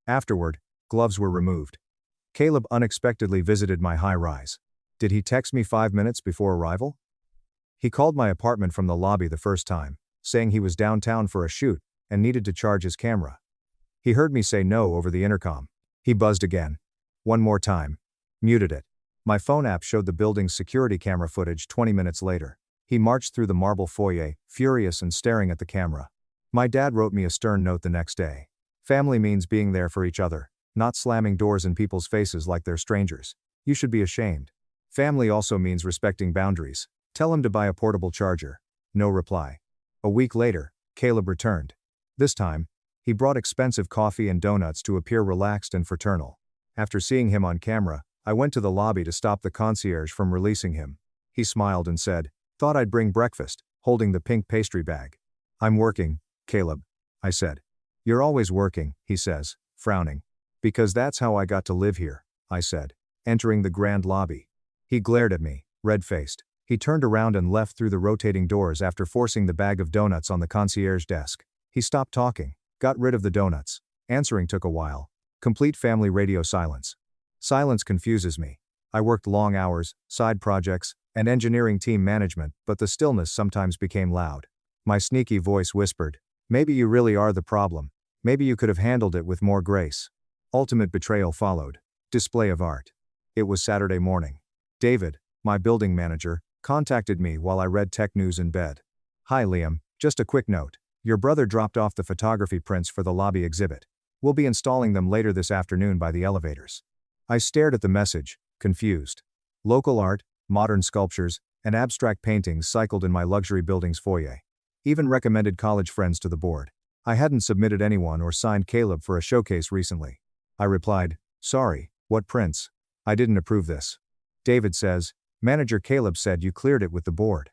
Afterward, gloves were removed. Caleb unexpectedly visited my high-rise. Did he text me 5 minutes before arrival? He called my apartment from the lobby the first time, saying he was downtown for a shoot and needed to charge his camera. He heard me say no over the intercom. He buzzed again. One more time. Muted it. My phone app showed the building's security camera footage 20 minutes later. He marched through the marble foyer, furious and staring at the camera. My dad wrote me a stern note the next day. "Family means being there for each other, not slamming doors in people's faces like they're strangers. You should be ashamed. Family also means respecting boundaries. Tell him to buy a portable charger." No reply. A week later, Caleb returned. This time, he brought expensive coffee and donuts to appear relaxed and fraternal. After seeing him on camera, I went to the lobby to stop the concierge from releasing him. He smiled and said, "Thought I'd bring breakfast," holding the pink pastry bag. "I'm working, Caleb," I said. "You're always working," he says, frowning. "Because that's how I got to live here," I said, entering the grand lobby. He glared at me, red-faced. He turned around and left through the rotating doors after forcing the bag of donuts on the concierge desk. He stopped talking, got rid of the donuts. Answering took a while. Complete family radio silence. Silence confuses me. I worked long hours, side projects, and engineering team management, but the stillness sometimes became loud. My sneaky voice whispered, "Maybe you really are the problem. Maybe you could have handled it with more grace." Ultimate betrayal followed. Display of art. It was Saturday morning. David, my building manager, contacted me while I read tech news in bed. "Hi Liam, just a quick note. Your brother dropped off the photography prints for the lobby exhibit. We'll be installing them later this afternoon by the elevators." I stared at the message, confused. Local art, modern sculptures, and abstract paintings cycled in my luxury building's foyer. Even recommended college friends to the board. I hadn't submitted anyone or signed Caleb for a showcase recently. I replied, "Sorry, what prints? I didn't approve this." David says, "Manager Caleb said you cleared it with the board.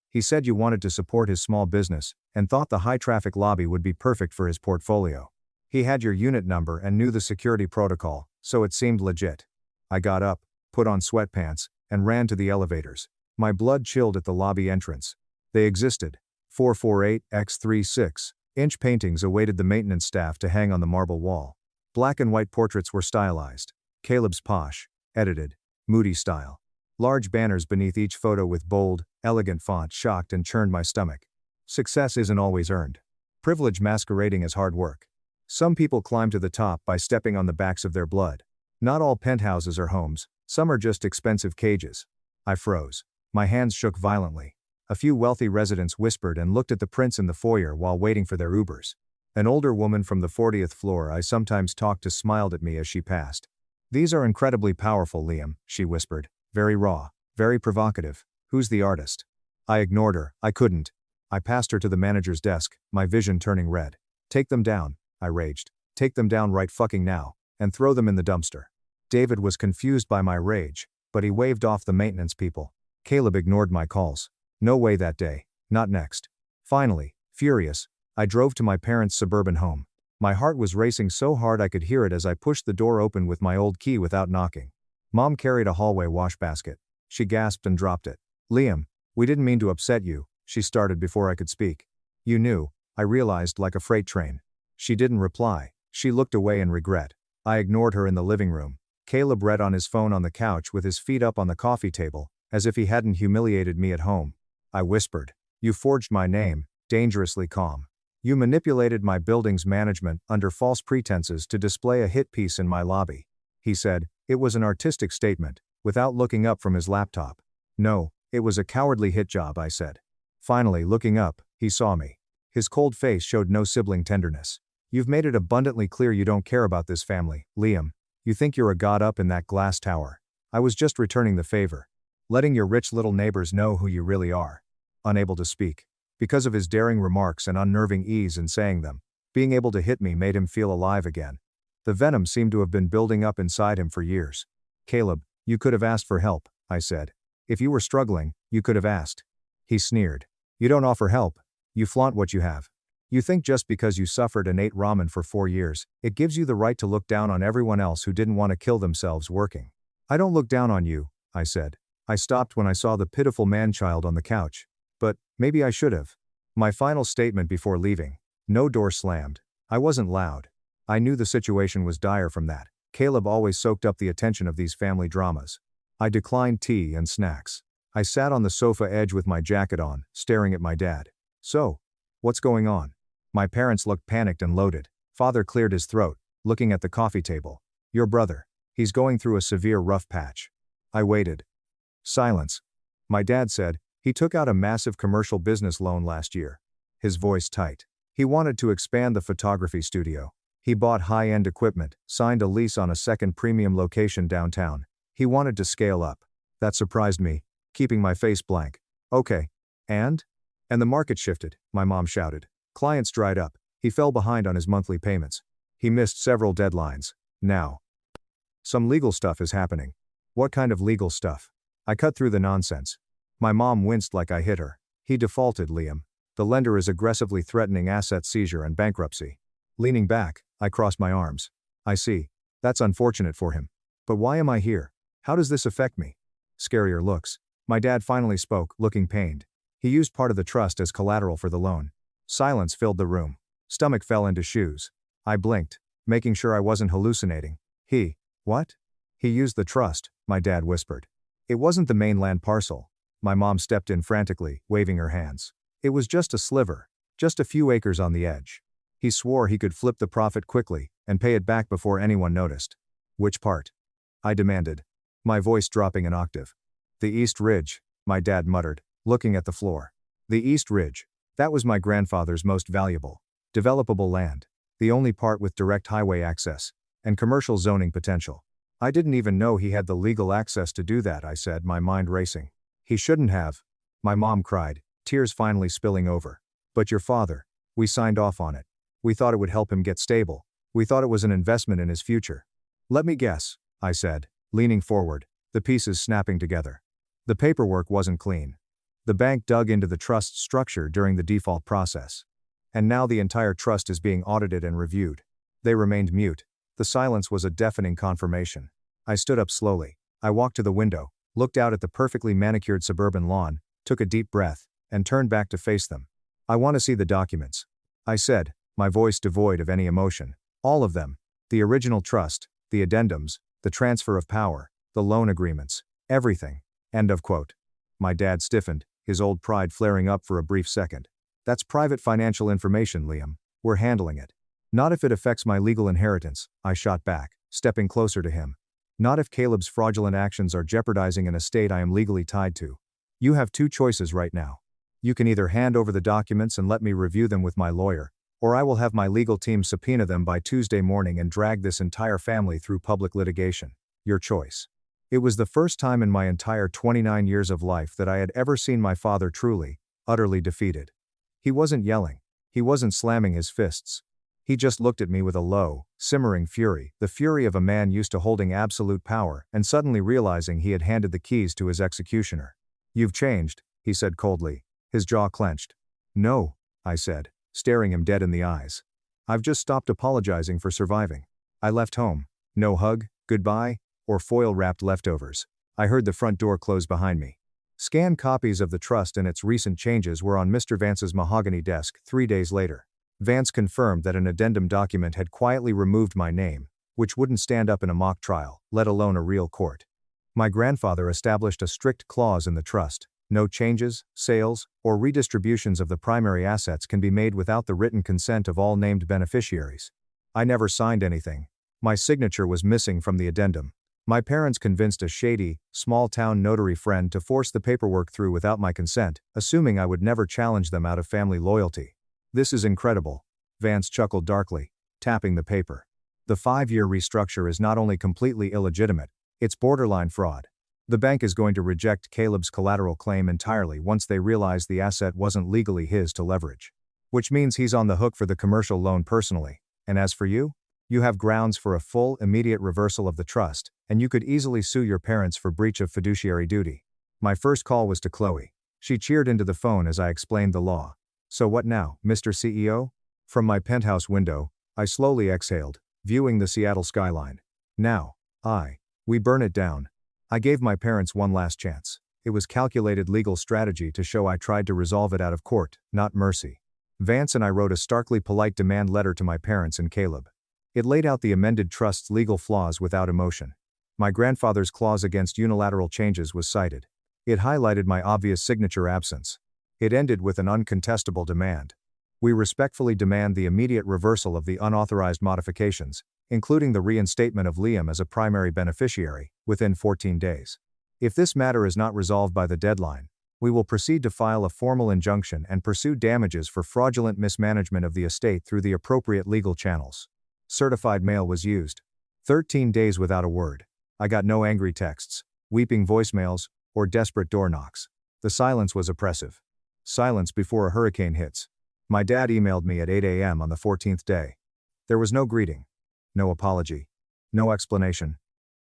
He said you wanted to support his small business and thought the high-traffic lobby would be perfect for his portfolio. He had your unit number and knew the security protocol, so it seemed legit." I got up, put on sweatpants, and ran to the elevators. My blood chilled at the lobby entrance. They existed. 448x36-inch paintings awaited the maintenance staff to hang on the marble wall. Black and white portraits were stylized. Caleb's posh, edited, moody style. Large banners beneath each photo with bold, elegant font shocked and churned my stomach. Success isn't always earned. Privilege masquerading as hard work. Some people climb to the top by stepping on the backs of their blood. Not all penthouses are homes, some are just expensive cages. I froze. My hands shook violently. A few wealthy residents whispered and looked at the prints in the foyer while waiting for their Ubers. An older woman from the 40th floor I sometimes talked to smiled at me as she passed. "These are incredibly powerful, Liam," she whispered. "Very raw, very provocative. Who's the artist?" I ignored her. I couldn't. I passed her to the manager's desk, my vision turning red. "Take them down," I raged. "Take them down right fucking now, and throw them in the dumpster." David was confused by my rage, but he waved off the maintenance people. Caleb ignored my calls. No way that day, not next. Finally, furious, I drove to my parents' suburban home. My heart was racing so hard I could hear it as I pushed the door open with my old key without knocking. Mom carried a hallway wash basket. She gasped and dropped it. "Liam, we didn't mean to upset you," she started before I could speak. "You knew," I realized like a freight train. She didn't reply. She looked away in regret. I ignored her in the living room. Caleb read on his phone on the couch with his feet up on the coffee table, as if he hadn't humiliated me at home. I whispered, You forged my name, dangerously calm. You manipulated my building's management under false pretenses to display a hit piece in my lobby. He said, it was an artistic statement, without looking up from his laptop. No, it was a cowardly hit job, I said. Finally, looking up, he saw me. His cold face showed no sibling tenderness. You've made it abundantly clear you don't care about this family, Liam. You think you're a god up in that glass tower. I was just returning the favor. Letting your rich little neighbors know who you really are. Unable to speak. Because of his daring remarks and unnerving ease in saying them, being able to hit me made him feel alive again. The venom seemed to have been building up inside him for years. Caleb, you could have asked for help, I said. If you were struggling, you could have asked. He sneered. You don't offer help. You flaunt what you have. You think just because you suffered and ate ramen for 4 years, it gives you the right to look down on everyone else who didn't want to kill themselves working. I don't look down on you, I said. I stopped when I saw the pitiful man-child on the couch. But, maybe I should have. My final statement before leaving. No door slammed. I wasn't loud. I knew the situation was dire from that. Caleb always soaked up the attention of these family dramas. I declined tea and snacks. I sat on the sofa edge with my jacket on, staring at my dad. So, what's going on? My parents looked panicked and loaded. Father cleared his throat, looking at the coffee table. Your brother. He's going through a severe rough patch. I waited. Silence. My dad said, he took out a massive commercial business loan last year. His voice tight. He wanted to expand the photography studio. He bought high-end equipment, signed a lease on a second premium location downtown. He wanted to scale up. That surprised me, keeping my face blank. Okay. And? And the market shifted, my mom shouted. Clients dried up. He fell behind on his monthly payments. He missed several deadlines. Now. Some legal stuff is happening. What kind of legal stuff? I cut through the nonsense. My mom winced like I hit her. He defaulted, Liam. The lender is aggressively threatening asset seizure and bankruptcy. Leaning back, I crossed my arms. I see. That's unfortunate for him. But why am I here? How does this affect me? Scarier looks. My dad finally spoke, looking pained. He used part of the trust as collateral for the loan. Silence filled the room. Stomach fell into shoes. I blinked, making sure I wasn't hallucinating. What? He used the trust, my dad whispered. It wasn't the mainland parcel. My mom stepped in frantically, waving her hands. It was just a sliver, just a few acres on the edge. He swore he could flip the profit quickly and pay it back before anyone noticed. Which part? I demanded, my voice dropping an octave. The East Ridge, my dad muttered, looking at the floor. The East Ridge. That was my grandfather's most valuable, developable land, the only part with direct highway access and commercial zoning potential. I didn't even know he had the legal access to do that, I said, my mind racing. He shouldn't have. My mom cried, tears finally spilling over. But your father, we signed off on it. We thought it would help him get stable. We thought it was an investment in his future. Let me guess, I said, leaning forward, the pieces snapping together. The paperwork wasn't clean. The bank dug into the trust's structure during the default process. And now the entire trust is being audited and reviewed. They remained mute. The silence was a deafening confirmation. I stood up slowly. I walked to the window, looked out at the perfectly manicured suburban lawn, took a deep breath, and turned back to face them. I want to see the documents. I said, my voice devoid of any emotion. All of them. The original trust, the addendums, the transfer of power, the loan agreements, everything. End of quote. My dad stiffened, his old pride flaring up for a brief second. That's private financial information, Liam. We're handling it. Not if it affects my legal inheritance, I shot back, stepping closer to him. Not if Caleb's fraudulent actions are jeopardizing an estate I am legally tied to. You have two choices right now. You can either hand over the documents and let me review them with my lawyer, or I will have my legal team subpoena them by Tuesday morning and drag this entire family through public litigation. Your choice. It was the first time in my entire 29 years of life that I had ever seen my father truly, utterly defeated. He wasn't yelling. He wasn't slamming his fists. He just looked at me with a low, simmering fury, the fury of a man used to holding absolute power and suddenly realizing he had handed the keys to his executioner. You've changed, he said coldly, his jaw clenched. No, I said, staring him dead in the eyes. I've just stopped apologizing for surviving. I left home. No hug, goodbye, or foil-wrapped leftovers. I heard the front door close behind me. Scanned copies of the trust and its recent changes were on Mr. Vance's mahogany desk 3 days later. Vance confirmed that an addendum document had quietly removed my name, which wouldn't stand up in a mock trial, let alone a real court. My grandfather established a strict clause in the trust. No changes, sales, or redistributions of the primary assets can be made without the written consent of all named beneficiaries. I never signed anything. My signature was missing from the addendum. My parents convinced a shady, small-town notary friend to force the paperwork through without my consent, assuming I would never challenge them out of family loyalty. This is incredible. Vance chuckled darkly, tapping the paper. The 5-year restructure is not only completely illegitimate, it's borderline fraud. The bank is going to reject Caleb's collateral claim entirely once they realize the asset wasn't legally his to leverage. Which means he's on the hook for the commercial loan personally. And as for you? You have grounds for a full, immediate reversal of the trust, and you could easily sue your parents for breach of fiduciary duty. My first call was to Chloe. She cheered into the phone as I explained the law. So what now, Mr. CEO? From my penthouse window, I slowly exhaled, viewing the Seattle skyline. Now, we burn it down. I gave my parents one last chance. It was calculated legal strategy to show I tried to resolve it out of court, not mercy. Vance and I wrote a starkly polite demand letter to my parents and Caleb. It laid out the amended trust's legal flaws without emotion. My grandfather's clause against unilateral changes was cited. It highlighted my obvious signature absence. It ended with an uncontestable demand. We respectfully demand the immediate reversal of the unauthorized modifications, including the reinstatement of Liam as a primary beneficiary, within 14 days. If this matter is not resolved by the deadline, we will proceed to file a formal injunction and pursue damages for fraudulent mismanagement of the estate through the appropriate legal channels. Certified mail was used. 13 days without a word. I got no angry texts, weeping voicemails, or desperate door knocks. The silence was oppressive. Silence before a hurricane hits. My dad emailed me at 8 a.m. on the 14th day. There was no greeting. No apology. No explanation.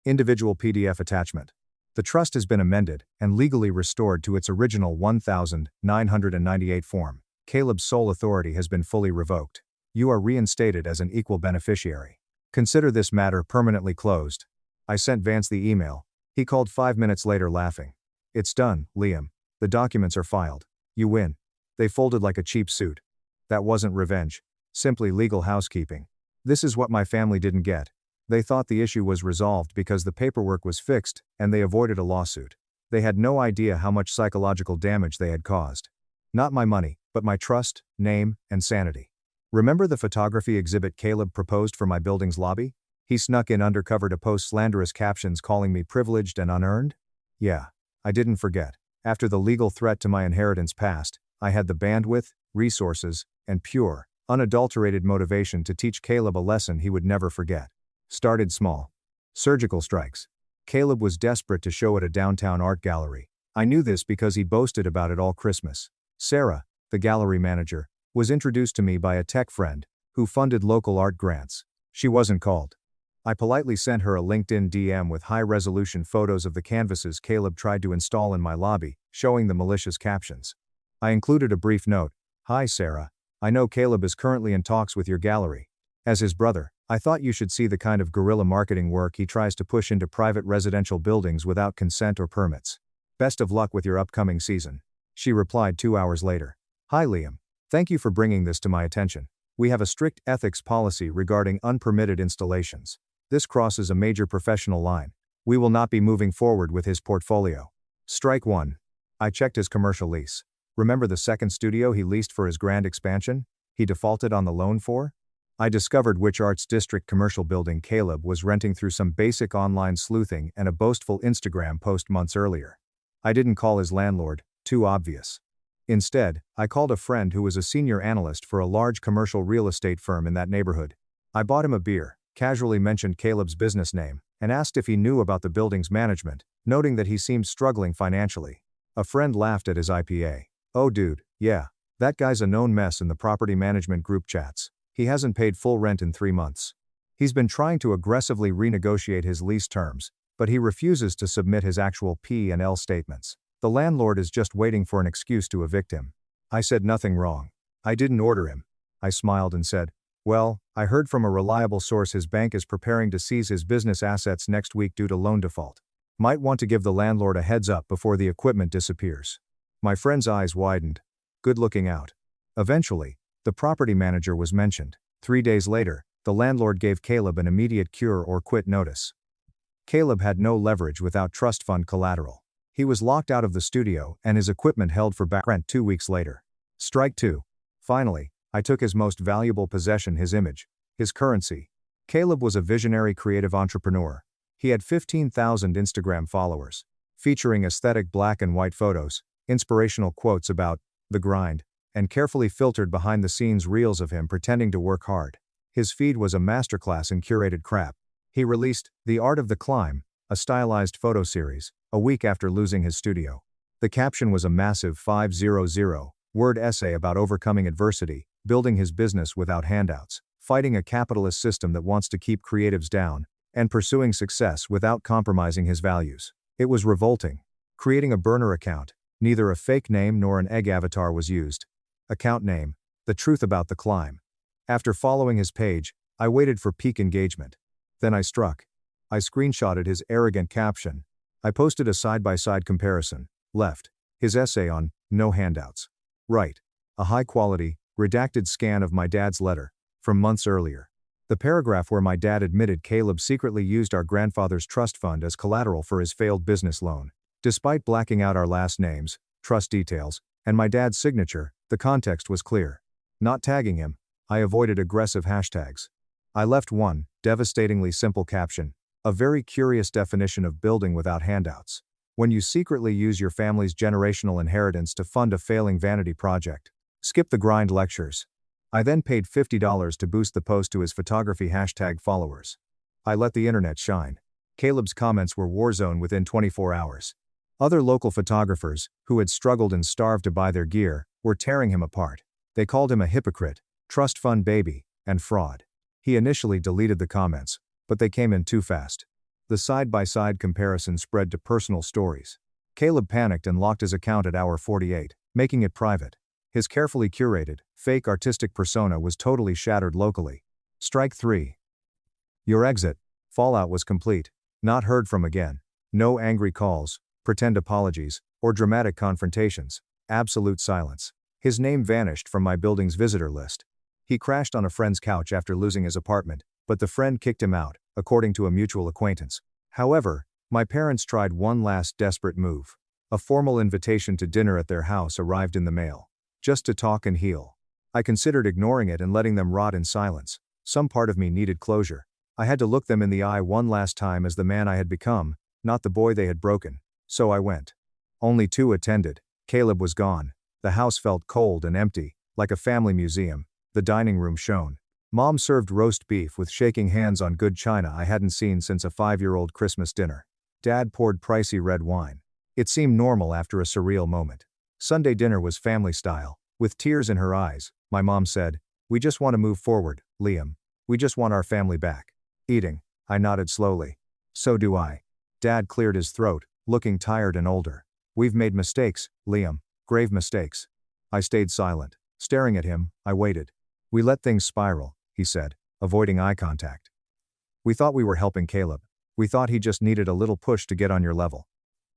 Individual PDF attachment. The trust has been amended and legally restored to its original 1998 form. Caleb's sole authority has been fully revoked. You are reinstated as an equal beneficiary. Consider this matter permanently closed. I sent Vance the email. He called 5 minutes later laughing. It's done, Liam. The documents are filed. You win. They folded like a cheap suit. That wasn't revenge. Simply legal housekeeping. This is what my family didn't get. They thought the issue was resolved because the paperwork was fixed, and they avoided a lawsuit. They had no idea how much psychological damage they had caused. Not my money, but my trust, name, and sanity. Remember the photography exhibit Caleb proposed for my building's lobby? He snuck in undercover to post slanderous captions calling me privileged and unearned? Yeah, I didn't forget. After the legal threat to my inheritance passed, I had the bandwidth, resources, and pure, unadulterated motivation to teach Caleb a lesson he would never forget. Started small. Surgical strikes. Caleb was desperate to show at a downtown art gallery. I knew this because he boasted about it all Christmas. Sarah, the gallery manager, was introduced to me by a tech friend, who funded local art grants. She wasn't called. I politely sent her a LinkedIn DM with high-resolution photos of the canvases Caleb tried to install in my lobby, showing the malicious captions. I included a brief note. Hi Sarah. I know Caleb is currently in talks with your gallery. As his brother, I thought you should see the kind of guerrilla marketing work he tries to push into private residential buildings without consent or permits. Best of luck with your upcoming season. She replied 2 hours later. Hi Liam. Thank you for bringing this to my attention. We have a strict ethics policy regarding unpermitted installations. This crosses a major professional line. We will not be moving forward with his portfolio. Strike 1. I checked his commercial lease. Remember the second studio he leased for his grand expansion? He defaulted on the loan for? I discovered which Arts District commercial building Caleb was renting through some basic online sleuthing and a boastful Instagram post months earlier. I didn't call his landlord, too obvious. Instead, I called a friend who was a senior analyst for a large commercial real estate firm in that neighborhood. I bought him a beer, casually mentioned Caleb's business name, and asked if he knew about the building's management, noting that he seemed struggling financially. A friend laughed at his IPA. Oh dude, yeah. That guy's a known mess in the property management group chats. He hasn't paid full rent in 3 months. He's been trying to aggressively renegotiate his lease terms, but he refuses to submit his actual P&L statements. The landlord is just waiting for an excuse to evict him. I said nothing wrong. I didn't order him. I smiled and said, well, I heard from a reliable source his bank is preparing to seize his business assets next week due to loan default. Might want to give the landlord a heads up before the equipment disappears. My friend's eyes widened. Good looking out. Eventually, the property manager was mentioned. 3 days later, the landlord gave Caleb an immediate cure or quit notice. Caleb had no leverage without trust fund collateral. He was locked out of the studio and his equipment held for back rent 2 weeks later. Strike 2. Finally, I took his most valuable possession, his image, his currency. Caleb was a visionary creative entrepreneur. He had 15,000 Instagram followers, featuring aesthetic black and white photos, inspirational quotes about the grind, and carefully filtered behind-the-scenes reels of him pretending to work hard. His feed was a masterclass in curated crap. He released The Art of the Climb, a stylized photo series, a week after losing his studio. The caption was a massive 500-word essay about overcoming adversity, building his business without handouts, fighting a capitalist system that wants to keep creatives down, and pursuing success without compromising his values. It was revolting. Creating a burner account, neither a fake name nor an egg avatar was used. Account name, The Truth About the Climb. After following his page, I waited for peak engagement. Then I struck. I screenshotted his arrogant caption. I posted a side-by-side comparison. Left. His essay on no handouts. Right. A high-quality, redacted scan of my dad's letter, from months earlier. The paragraph where my dad admitted Caleb secretly used our grandfather's trust fund as collateral for his failed business loan. Despite blacking out our last names, trust details, and my dad's signature, the context was clear. Not tagging him, I avoided aggressive hashtags. I left one, devastatingly simple caption, a very curious definition of building without handouts. When you secretly use your family's generational inheritance to fund a failing vanity project. Skip the grind lectures. I then paid $50 to boost the post to his photography hashtag followers. I let the internet shine. Caleb's comments were war zone within 24 hours. Other local photographers, who had struggled and starved to buy their gear, were tearing him apart. They called him a hypocrite, trust fund baby, and fraud. He initially deleted the comments, but they came in too fast. The side-by-side comparison spread to personal stories. Caleb panicked and locked his account at hour 48, making it private. His carefully curated, fake artistic persona was totally shattered locally. Strike 3. Your exit. Fallout was complete. Not heard from again. No angry calls, pretend apologies, or dramatic confrontations. Absolute silence. His name vanished from my building's visitor list. He crashed on a friend's couch after losing his apartment, but the friend kicked him out, according to a mutual acquaintance. However, my parents tried one last desperate move. A formal invitation to dinner at their house arrived in the mail. Just to talk and heal. I considered ignoring it and letting them rot in silence. Some part of me needed closure. I had to look them in the eye one last time as the man I had become, not the boy they had broken. So I went. Only 2 attended. Caleb was gone. The house felt cold and empty, like a family museum. The dining room shone. Mom served roast beef with shaking hands on good china I hadn't seen since a 5-year-old Christmas dinner. Dad poured pricey red wine. It seemed normal after a surreal moment. Sunday dinner was family style. With tears in her eyes, my mom said, "We just want to move forward, Liam. We just want our family back." Eating. I nodded slowly. "So do I." Dad cleared his throat, looking tired and older. "We've made mistakes, Liam. Grave mistakes." I stayed silent. Staring at him, I waited. "We let things spiral," he said, avoiding eye contact. "We thought we were helping Caleb. We thought he just needed a little push to get on your level.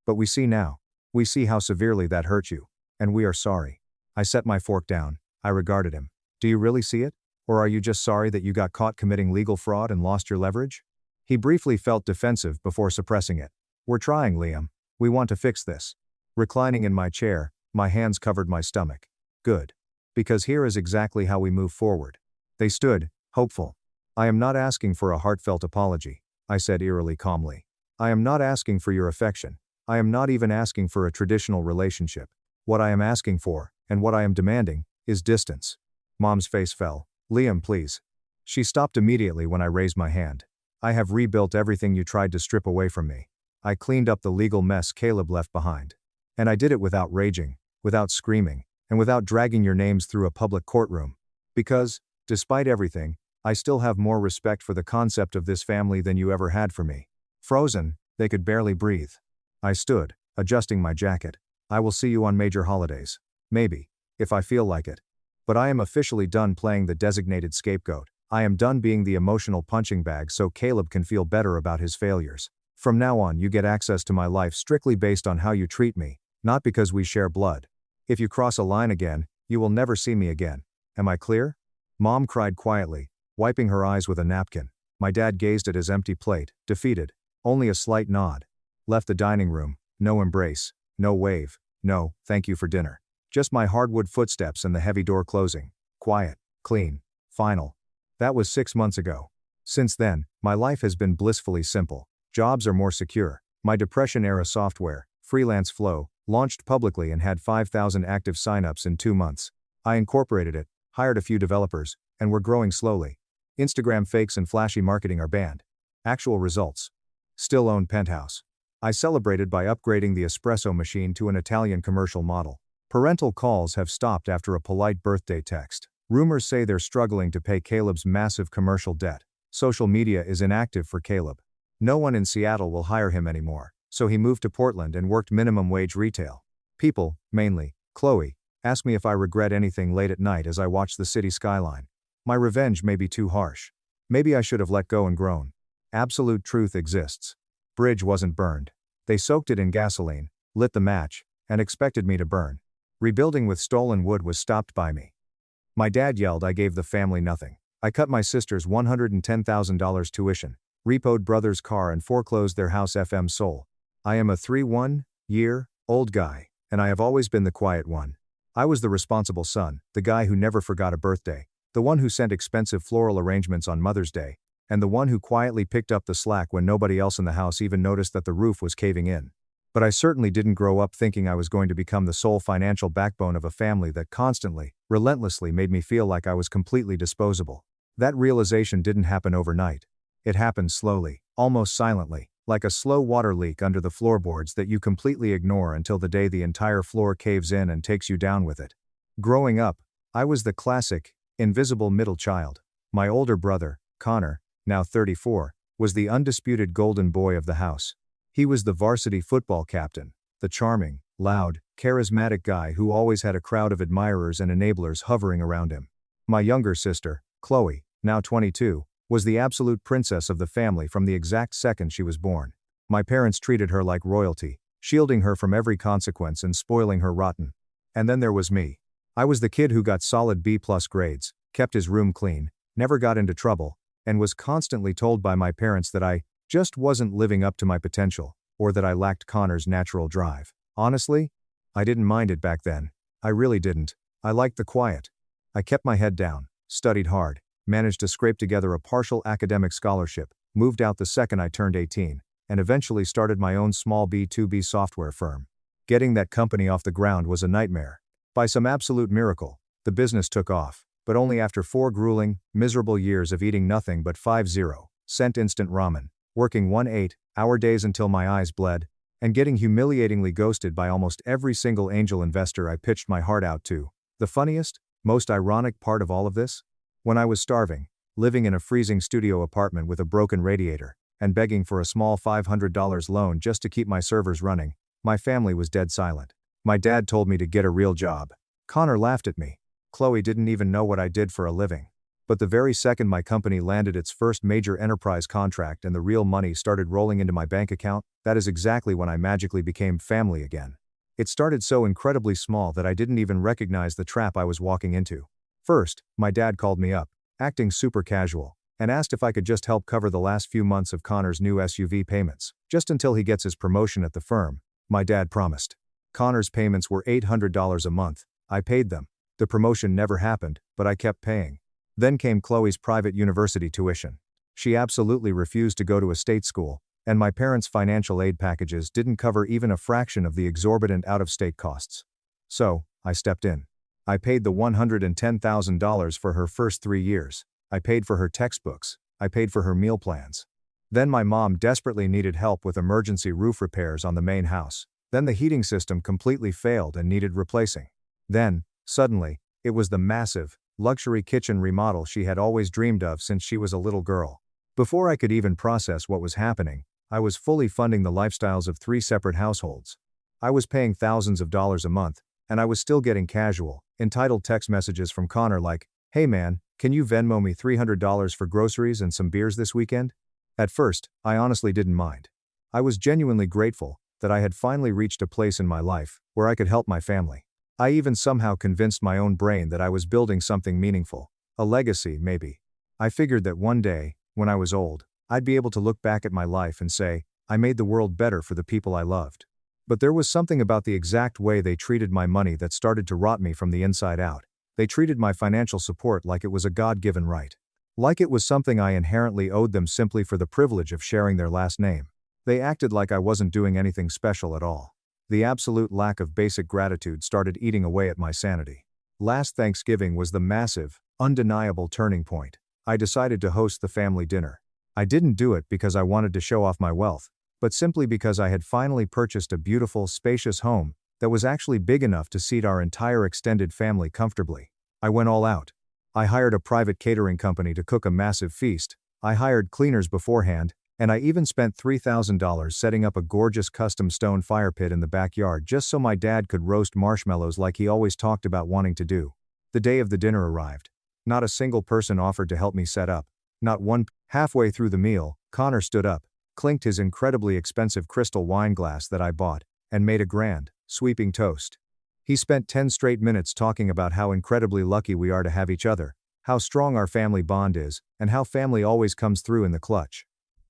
But we see now. We see how severely that hurt you. And we are sorry." I set my fork down. I regarded him. "Do you really see it? Or are you just sorry that you got caught committing legal fraud and lost your leverage?" He briefly felt defensive before suppressing it. "We're trying, Liam. We want to fix this." Reclining in my chair, my hands covered my stomach. "Good. Because here is exactly how we move forward." They stood, hopeful. "I am not asking for a heartfelt apology," I said eerily calmly. "I am not asking for your affection. I am not even asking for a traditional relationship. What I am asking for, and what I am demanding, is distance." Mom's face fell. "Liam, please." She stopped immediately when I raised my hand. "I have rebuilt everything you tried to strip away from me. I cleaned up the legal mess Caleb left behind. And I did it without raging, without screaming, and without dragging your names through a public courtroom. Because, despite everything, I still have more respect for the concept of this family than you ever had for me." Frozen, they could barely breathe. I stood, adjusting my jacket. "I will see you on major holidays. Maybe, if I feel like it. But I am officially done playing the designated scapegoat. I am done being the emotional punching bag so Caleb can feel better about his failures. From now on you get access to my life strictly based on how you treat me, not because we share blood. If you cross a line again, you will never see me again. Am I clear?" Mom cried quietly, wiping her eyes with a napkin. My dad gazed at his empty plate, defeated. Only a slight nod. Left the dining room, No embrace, no wave, no, thank you for dinner. Just my hardwood footsteps and the heavy door closing. Quiet, clean, final. That was 6 months ago. Since then, my life has been blissfully simple. Jobs are more secure. My depression-era software, Freelance Flow, launched publicly and had 5,000 active signups in 2 months. I incorporated it, hired a few developers, and we're growing slowly. Instagram fakes and flashy marketing are banned. Actual results. Still own penthouse. I celebrated by upgrading the espresso machine to an Italian commercial model. Parental calls have stopped after a polite birthday text. Rumors say they're struggling to pay Caleb's massive commercial debt. Social media is inactive for Caleb. No one in Seattle will hire him anymore, so he moved to Portland and worked minimum wage retail. People, mainly Chloe, ask me if I regret anything late at night as I watch the city skyline. My revenge may be too harsh. Maybe I should have let go and grown. Absolute truth exists. Bridge wasn't burned. They soaked it in gasoline, lit the match, and expected me to burn. Rebuilding with stolen wood was stopped by me. My dad yelled I gave the family nothing. I cut my sister's $110,000 tuition, repoed brother's car and foreclosed their house. FM soul. I am a 31-year-old guy, and I have always been the quiet one. I was the responsible son, the guy who never forgot a birthday, the one who sent expensive floral arrangements on Mother's Day, and the one who quietly picked up the slack when nobody else in the house even noticed that the roof was caving in. But I certainly didn't grow up thinking I was going to become the sole financial backbone of a family that constantly, relentlessly made me feel like I was completely disposable. That realization didn't happen overnight. It happened slowly, almost silently, like a slow water leak under the floorboards that you completely ignore until the day the entire floor caves in and takes you down with it. Growing up, I was the classic, invisible middle child. My older brother, Connor, now 34, was the undisputed golden boy of the house. He was the varsity football captain, the charming, loud, charismatic guy who always had a crowd of admirers and enablers hovering around him. My younger sister, Chloe, now 22, was the absolute princess of the family from the exact second she was born. My parents treated her like royalty, shielding her from every consequence and spoiling her rotten. And then there was me. I was the kid who got solid B+ grades, kept his room clean, never got into trouble, and was constantly told by my parents that I just wasn't living up to my potential, or that I lacked Connor's natural drive. Honestly, I didn't mind it back then. I really didn't. I liked the quiet. I kept my head down, studied hard, managed to scrape together a partial academic scholarship, moved out the second I turned 18, and eventually started my own small B2B software firm. Getting that company off the ground was a nightmare. By some absolute miracle, the business took off, but only after 4 grueling, miserable years of eating nothing but 50-cent instant ramen, working 18-hour days until my eyes bled, and getting humiliatingly ghosted by almost every single angel investor I pitched my heart out to. The funniest, most ironic part of all of this? When I was starving, living in a freezing studio apartment with a broken radiator, and begging for a small $500 loan just to keep my servers running, my family was dead silent. My dad told me to get a real job. Connor laughed at me. Chloe didn't even know what I did for a living. But the very second my company landed its first major enterprise contract and the real money started rolling into my bank account, that is exactly when I magically became family again. It started so incredibly small that I didn't even recognize the trap I was walking into. First, my dad called me up, acting super casual, and asked if I could just help cover the last few months of Connor's new SUV payments, just until he gets his promotion at the firm, my dad promised. Connor's payments were $800 a month. I paid them. The promotion never happened, but I kept paying. Then came Chloe's private university tuition. She absolutely refused to go to a state school, and my parents' financial aid packages didn't cover even a fraction of the exorbitant out-of-state costs. So, I stepped in. I paid the $110,000 for her first 3 years. I paid for her textbooks. I paid for her meal plans. Then my mom desperately needed help with emergency roof repairs on the main house. Then the heating system completely failed and needed replacing. Then, suddenly, it was the massive, luxury kitchen remodel she had always dreamed of since she was a little girl. Before I could even process what was happening, I was fully funding the lifestyles of 3 separate households. I was paying thousands of dollars a month, and I was still getting casual, entitled text messages from Connor like, "Hey man, can you Venmo me $300 for groceries and some beers this weekend?" At first, I honestly didn't mind. I was genuinely grateful that I had finally reached a place in my life where I could help my family. I even somehow convinced my own brain that I was building something meaningful. A legacy, maybe. I figured that one day, when I was old, I'd be able to look back at my life and say, I made the world better for the people I loved. But there was something about the exact way they treated my money that started to rot me from the inside out. They treated my financial support like it was a God-given right. Like it was something I inherently owed them simply for the privilege of sharing their last name. They acted like I wasn't doing anything special at all. The absolute lack of basic gratitude started eating away at my sanity. Last Thanksgiving was the massive, undeniable turning point. I decided to host the family dinner. I didn't do it because I wanted to show off my wealth, but simply because I had finally purchased a beautiful, spacious home that was actually big enough to seat our entire extended family comfortably. I went all out. I hired a private catering company to cook a massive feast, I hired cleaners beforehand, and I even spent $3,000 setting up a gorgeous custom stone fire pit in the backyard just so my dad could roast marshmallows like he always talked about wanting to do. The day of the dinner arrived. Not a single person offered to help me set up. Not one. Halfway through the meal, Connor stood up, clinked his incredibly expensive crystal wine glass that I bought, and made a grand, sweeping toast. He spent 10 straight minutes talking about how incredibly lucky we are to have each other, how strong our family bond is, and how family always comes through in the clutch.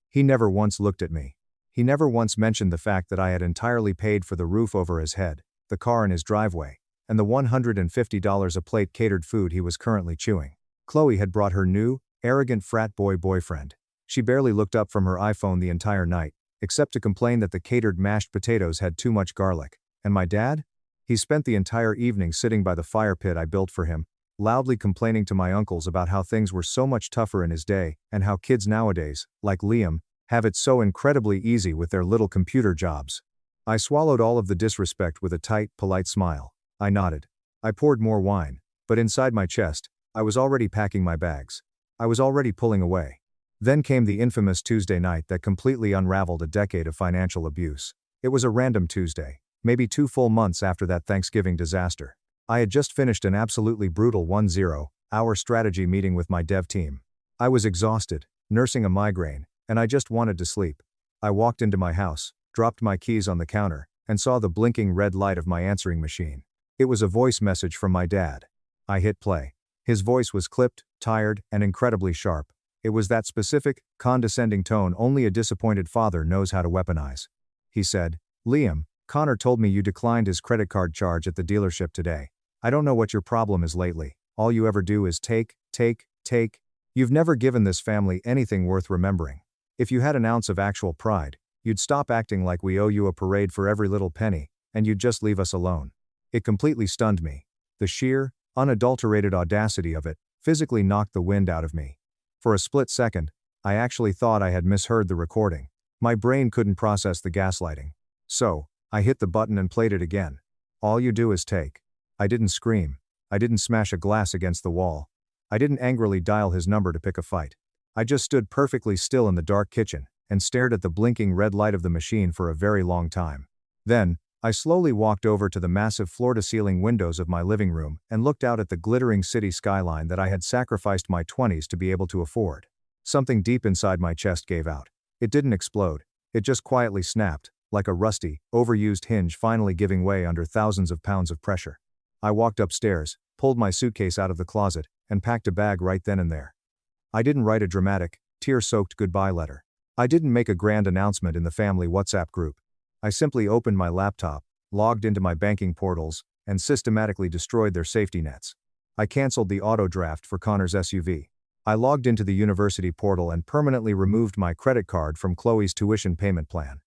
He never once looked at me. He never once mentioned the fact that I had entirely paid for the roof over his head, the car in his driveway, and the $150 a plate catered food he was currently chewing. Chloe had brought her new, arrogant frat boy boyfriend. She barely looked up from her iPhone the entire night, except to complain that the catered mashed potatoes had too much garlic. And my dad? He spent the entire evening sitting by the fire pit I built for him, loudly complaining to my uncles about how things were so much tougher in his day, and how kids nowadays, like Liam, have it so incredibly easy with their little computer jobs. I swallowed all of the disrespect with a tight, polite smile. I nodded. I poured more wine, but inside my chest, I was already packing my bags. I was already pulling away. Then came the infamous Tuesday night that completely unraveled a decade of financial abuse. It was a random Tuesday, maybe 2 full months after that Thanksgiving disaster. I had just finished an absolutely brutal 10-hour strategy meeting with my dev team. I was exhausted, nursing a migraine, and I just wanted to sleep. I walked into my house, dropped my keys on the counter, and saw the blinking red light of my answering machine. It was a voice message from my dad. I hit play. His voice was clipped, tired, and incredibly sharp. It was that specific, condescending tone only a disappointed father knows how to weaponize. He said, "Liam, Connor told me you declined his credit card charge at the dealership today. I don't know what your problem is lately. All you ever do is take. You've never given this family anything worth remembering. If you had an ounce of actual pride, you'd stop acting like we owe you a parade for every little penny, and you'd just leave us alone." It completely stunned me. The sheer, unadulterated audacity of it physically knocked the wind out of me. For a split second, I actually thought I had misheard the recording. My brain couldn't process the gaslighting. So, I hit the button and played it again. All you do is take. I didn't scream. I didn't smash a glass against the wall. I didn't angrily dial his number to pick a fight. I just stood perfectly still in the dark kitchen and stared at the blinking red light of the machine for a very long time. Then, I slowly walked over to the massive floor-to-ceiling windows of my living room and looked out at the glittering city skyline that I had sacrificed my 20s to be able to afford. Something deep inside my chest gave out. It didn't explode. It just quietly snapped, like a rusty, overused hinge finally giving way under thousands of pounds of pressure. I walked upstairs, pulled my suitcase out of the closet, and packed a bag right then and there. I didn't write a dramatic, tear-soaked goodbye letter. I didn't make a grand announcement in the family WhatsApp group. I simply opened my laptop, logged into my banking portals, and systematically destroyed their safety nets. I canceled the auto draft for Connor's SUV. I logged into the university portal and permanently removed my credit card from Chloe's tuition payment plan.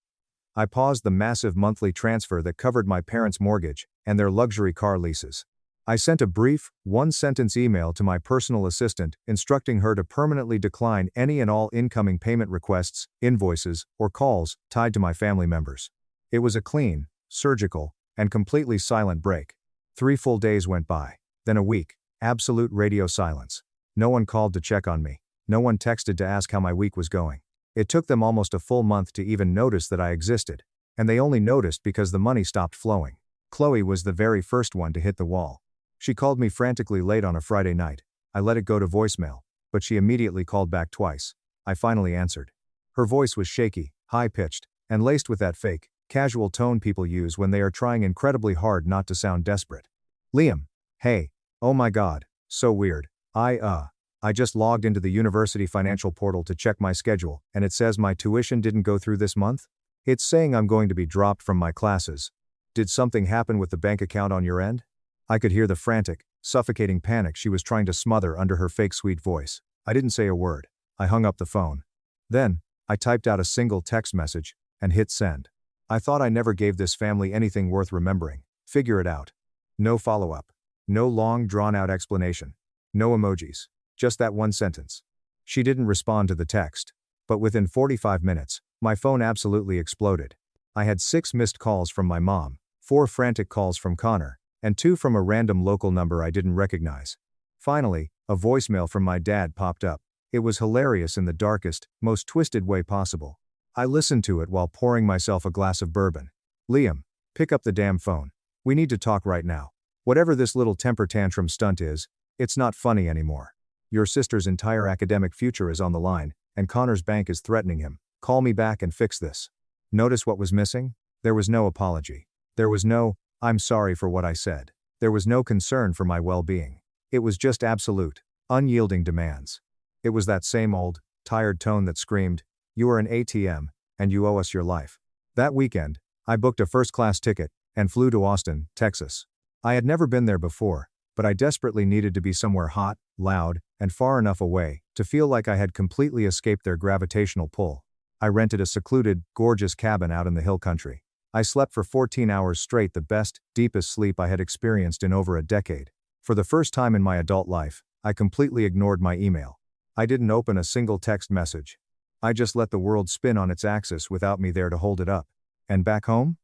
I paused the massive monthly transfer that covered my parents' mortgage and their luxury car leases. I sent a brief, one-sentence email to my personal assistant instructing her to permanently decline any and all incoming payment requests, invoices, or calls tied to my family members. It was a clean, surgical, and completely silent break. 3 full days went by. Then a week. Absolute radio silence. No one called to check on me. No one texted to ask how my week was going. It took them almost a full month to even notice that I existed. And they only noticed because the money stopped flowing. Chloe was the very first one to hit the wall. She called me frantically late on a Friday night. I let it go to voicemail, but she immediately called back twice. I finally answered. Her voice was shaky, high-pitched, and laced with that fake, casual tone people use when they are trying incredibly hard not to sound desperate. "Liam. Hey. Oh my God, so weird. I just logged into the university financial portal to check my schedule, and it says my tuition didn't go through this month? It's saying I'm going to be dropped from my classes. Did something happen with the bank account on your end? I could hear the frantic, suffocating panic she was trying to smother under her fake sweet voice. I didn't say a word. I hung up the phone. Then, I typed out a single text message and hit send. I thought I never gave this family anything worth remembering. Figure it out. No follow-up. No long drawn-out explanation. No emojis. Just that one sentence. She didn't respond to the text. But within 45 minutes, my phone absolutely exploded. I had 6 missed calls from my mom, 4 frantic calls from Connor, and 2 from a random local number I didn't recognize. Finally, a voicemail from my dad popped up. It was hilarious in the darkest, most twisted way possible. I listened to it while pouring myself a glass of bourbon. Liam, pick up the damn phone. We need to talk right now. Whatever this little temper tantrum stunt is, it's not funny anymore. Your sister's entire academic future is on the line, and Connor's bank is threatening him. Call me back and fix this. Notice what was missing? There was no apology. There was no, I'm sorry for what I said. There was no concern for my well-being. It was just absolute, unyielding demands. It was that same old, tired tone that screamed, you are an ATM, and you owe us your life. That weekend, I booked a first-class ticket and flew to Austin, Texas. I had never been there before, but I desperately needed to be somewhere hot, loud, and far enough away to feel like I had completely escaped their gravitational pull. I rented a secluded, gorgeous cabin out in the hill country. I slept for 14 hours straight, the best, deepest sleep I had experienced in over a decade. For the first time in my adult life, I completely ignored my email. I didn't open a single text message. I just let the world spin on its axis without me there to hold it up. And back home?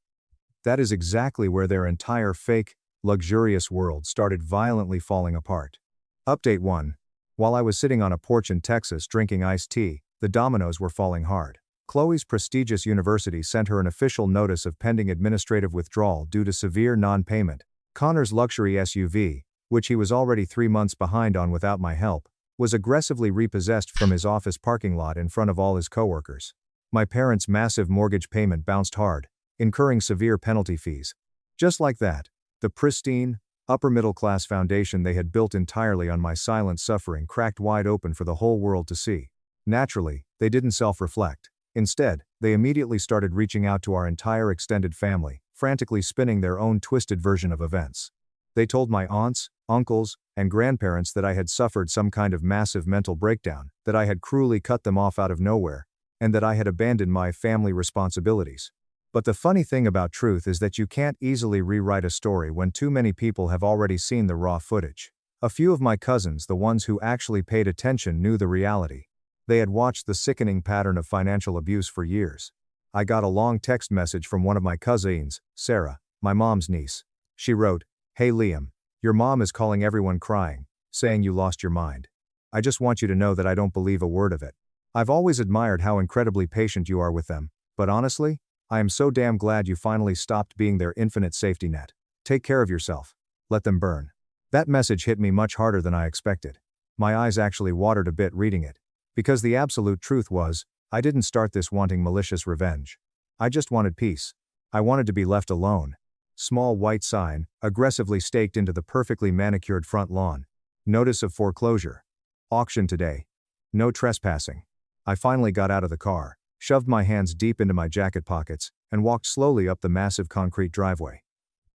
That is exactly where their entire fake, luxurious world started violently falling apart. Update 1. While I was sitting on a porch in Texas drinking iced tea, the dominoes were falling hard. Chloe's prestigious university sent her an official notice of pending administrative withdrawal due to severe non-payment. Connor's luxury SUV, which he was already 3 months behind on without my help, was aggressively repossessed from his office parking lot in front of all his coworkers. My parents' massive mortgage payment bounced hard, incurring severe penalty fees. Just like that, the pristine, upper-middle-class foundation they had built entirely on my silent suffering cracked wide open for the whole world to see. Naturally, they didn't self-reflect. Instead, they immediately started reaching out to our entire extended family, frantically spinning their own twisted version of events. They told my aunts, uncles, and grandparents that I had suffered some kind of massive mental breakdown, that I had cruelly cut them off out of nowhere, and that I had abandoned my family responsibilities. But the funny thing about truth is that you can't easily rewrite a story when too many people have already seen the raw footage. A few of my cousins, the ones who actually paid attention, knew the reality. They had watched the sickening pattern of financial abuse for years. I got a long text message from one of my cousins, Sarah, my mom's niece. She wrote, "Hey Liam, your mom is calling everyone crying, saying you lost your mind. I just want you to know that I don't believe a word of it. I've always admired how incredibly patient you are with them, but honestly, I am so damn glad you finally stopped being their infinite safety net. Take care of yourself. Let them burn." That message hit me much harder than I expected. My eyes actually watered a bit reading it. Because the absolute truth was, I didn't start this wanting malicious revenge. I just wanted peace. I wanted to be left alone. Small white sign, aggressively staked into the perfectly manicured front lawn. Notice of foreclosure. Auction today. No trespassing. I finally got out of the car, shoved my hands deep into my jacket pockets, and walked slowly up the massive concrete driveway.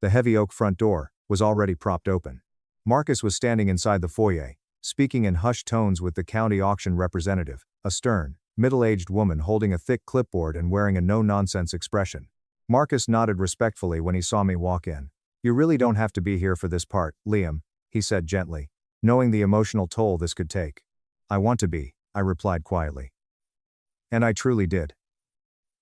The heavy oak front door was already propped open. Marcus was standing inside the foyer, speaking in hushed tones with the county auction representative, a stern, middle-aged woman holding a thick clipboard and wearing a no-nonsense expression. Marcus nodded respectfully when he saw me walk in. "You really don't have to be here for this part, Liam," he said gently, knowing the emotional toll this could take. "I want to be," I replied quietly. And I truly did.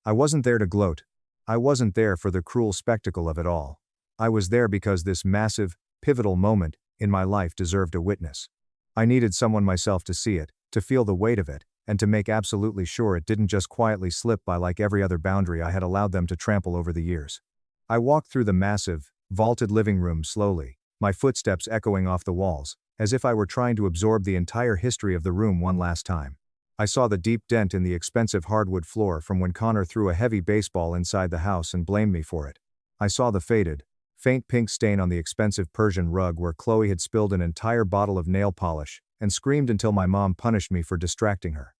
I wasn't there to gloat. I wasn't there for the cruel spectacle of it all. I was there because this massive, pivotal moment in my life deserved a witness. I needed someone myself to see it, to feel the weight of it, and to make absolutely sure it didn't just quietly slip by like every other boundary I had allowed them to trample over the years. I walked through the massive, vaulted living room slowly, my footsteps echoing off the walls, as if I were trying to absorb the entire history of the room one last time. I saw the deep dent in the expensive hardwood floor from when Connor threw a heavy baseball inside the house and blamed me for it. I saw the faded, faint pink stain on the expensive Persian rug where Chloe had spilled an entire bottle of nail polish and screamed until my mom punished me for distracting her.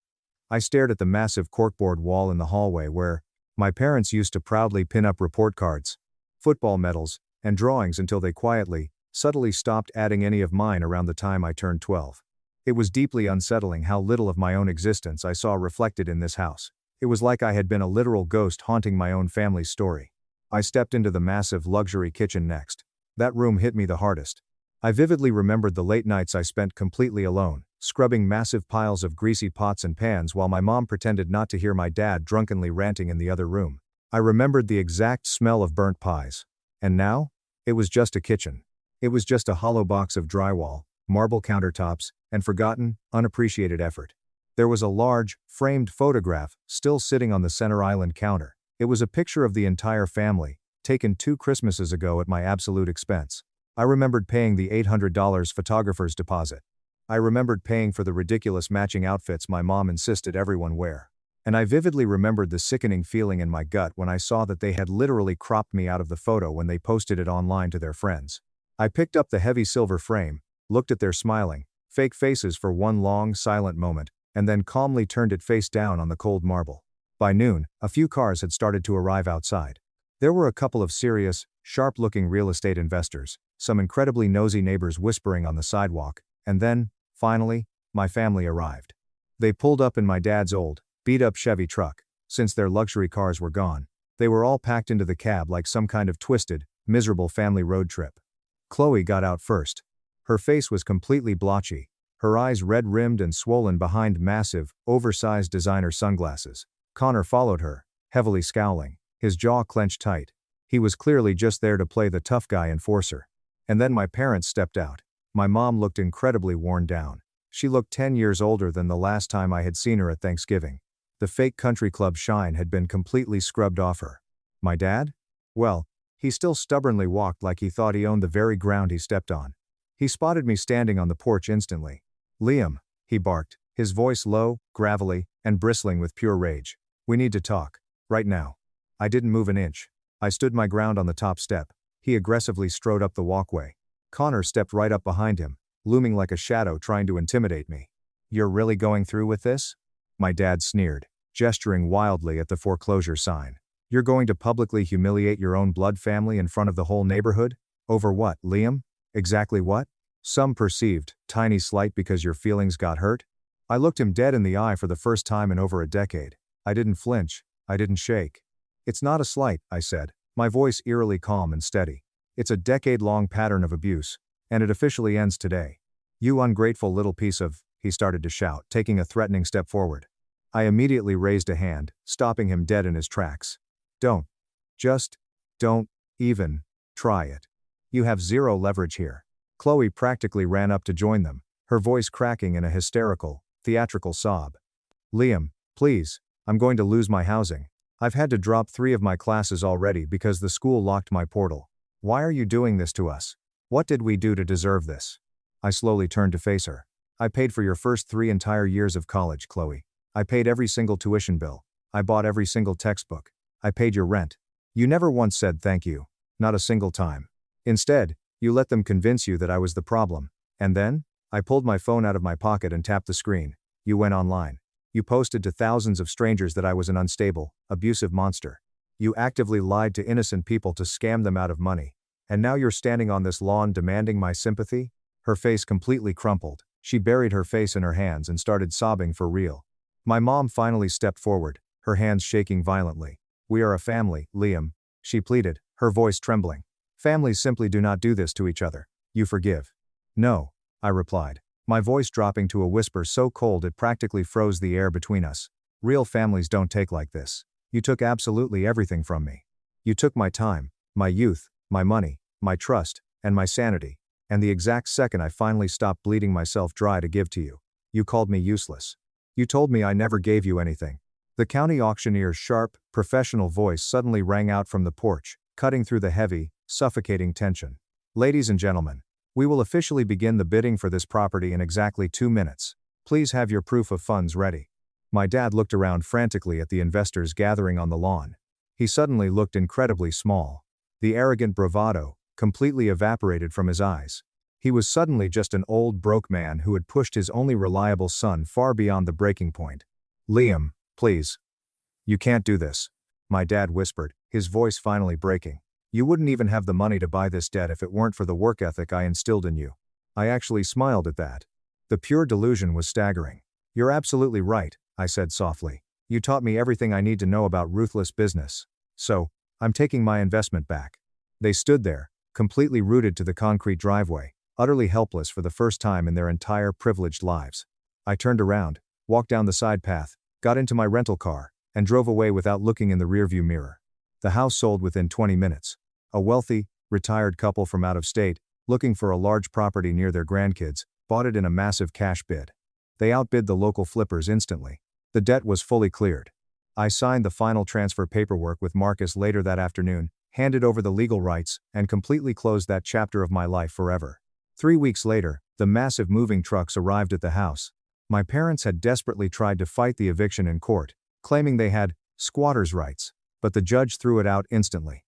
I stared at the massive corkboard wall in the hallway where, My parents used to proudly pin up report cards, football medals, and drawings until they quietly, subtly stopped adding any of mine around the time I turned 12. It was deeply unsettling how little of my own existence I saw reflected in this house. It was like I had been a literal ghost haunting my own family's story. I stepped into the massive luxury kitchen next. That room hit me the hardest. I vividly remembered the late nights I spent completely alone, scrubbing massive piles of greasy pots and pans while my mom pretended not to hear my dad drunkenly ranting in the other room. I remembered the exact smell of burnt pies. And now? It was just a kitchen. It was just a hollow box of drywall, marble countertops, and forgotten, unappreciated effort. There was a large, framed photograph still sitting on the center island counter. It was a picture of the entire family, taken 2 Christmases ago at my absolute expense. I remembered paying the $800 photographer's deposit. I remembered paying for the ridiculous matching outfits my mom insisted everyone wear. And I vividly remembered the sickening feeling in my gut when I saw that they had literally cropped me out of the photo when they posted it online to their friends. I picked up the heavy silver frame, looked at their smiling, fake faces for one long, silent moment, and then calmly turned it face down on the cold marble. By noon, a few cars had started to arrive outside. There were a couple of serious, sharp-looking real estate investors, some incredibly nosy neighbors whispering on the sidewalk, and then, finally, my family arrived. They pulled up in my dad's old, beat-up Chevy truck. Since their luxury cars were gone, they were all packed into the cab like some kind of twisted, miserable family road trip. Chloe got out first. Her face was completely blotchy, her eyes red-rimmed and swollen behind massive, oversized designer sunglasses. Connor followed her, heavily scowling, his jaw clenched tight. He was clearly just there to play the tough guy enforcer. And then my parents stepped out. My mom looked incredibly worn down. She looked 10 years older than the last time I had seen her at Thanksgiving. The fake country club shine had been completely scrubbed off her. My dad? Well, he still stubbornly walked like he thought he owned the very ground he stepped on. He spotted me standing on the porch instantly. "Liam," he barked, his voice low, gravelly, and bristling with pure rage. "We need to talk. Right now." I didn't move an inch. I stood my ground on the top step. He aggressively strode up the walkway. Connor stepped right up behind him, looming like a shadow trying to intimidate me. "You're really going through with this?" My dad sneered, gesturing wildly at the foreclosure sign. "You're going to publicly humiliate your own blood family in front of the whole neighborhood? Over what, Liam? Exactly what? Some perceived, tiny slight because your feelings got hurt?" I looked him dead in the eye for the first time in over a decade. I didn't flinch. I didn't shake. "It's not a slight," I said, my voice eerily calm and steady. "It's a decade-long pattern of abuse, and it officially ends today. You ungrateful little piece of," he started to shout, taking a threatening step forward. I immediately raised a hand, stopping him dead in his tracks. "Don't. Just don't even try it. You have zero leverage here." Chloe practically ran up to join them, her voice cracking in a hysterical, theatrical sob. "Liam, please, I'm going to lose my housing. I've had to drop 3 of my classes already because the school locked my portal. Why are you doing this to us? What did we do to deserve this?" I slowly turned to face her. "I paid for your first 3 entire years of college, Chloe. I paid every single tuition bill. I bought every single textbook. I paid your rent. You never once said thank you. Not a single time. Instead, you let them convince you that I was the problem. And then?" I pulled my phone out of my pocket and tapped the screen. "You went online. You posted to thousands of strangers that I was an unstable, abusive monster. You actively lied to innocent people to scam them out of money. And now you're standing on this lawn demanding my sympathy?" Her face completely crumpled. She buried her face in her hands and started sobbing for real. My mom finally stepped forward, her hands shaking violently. "We are a family, Liam," she pleaded, her voice trembling. "Families simply do not do this to each other. You forgive." "No," I replied, my voice dropping to a whisper so cold it practically froze the air between us. "Real families don't take like this. You took absolutely everything from me. You took my time, my youth, my money, my trust, and my sanity. And the exact second I finally stopped bleeding myself dry to give to you, you called me useless. You told me I never gave you anything." The county auctioneer's sharp, professional voice suddenly rang out from the porch, cutting through the heavy, suffocating tension. "Ladies and gentlemen, we will officially begin the bidding for this property in exactly 2 minutes. Please have your proof of funds ready." My dad looked around frantically at the investors gathering on the lawn. He suddenly looked incredibly small. The arrogant bravado completely evaporated from his eyes. He was suddenly just an old broke man who had pushed his only reliable son far beyond the breaking point. "Liam, please. You can't do this." my dad whispered, his voice finally breaking. You wouldn't even have the money to buy this debt if it weren't for the work ethic I instilled in you. I actually smiled at that. The pure delusion was staggering. You're absolutely right, I said softly. You taught me everything I need to know about ruthless business. So, I'm taking my investment back. They stood there, completely rooted to the concrete driveway, utterly helpless for the first time in their entire privileged lives. I turned around, walked down the side path, got into my rental car, and drove away without looking in the rearview mirror. The house sold within 20 minutes. A wealthy, retired couple from out of state, looking for a large property near their grandkids, bought it in a massive cash bid. They outbid the local flippers instantly. The debt was fully cleared. I signed the final transfer paperwork with Marcus later that afternoon, handed over the legal rights, and completely closed that chapter of my life forever. 3 weeks later, the massive moving trucks arrived at the house. My parents had desperately tried to fight the eviction in court, claiming they had squatters' rights, but the judge threw it out instantly.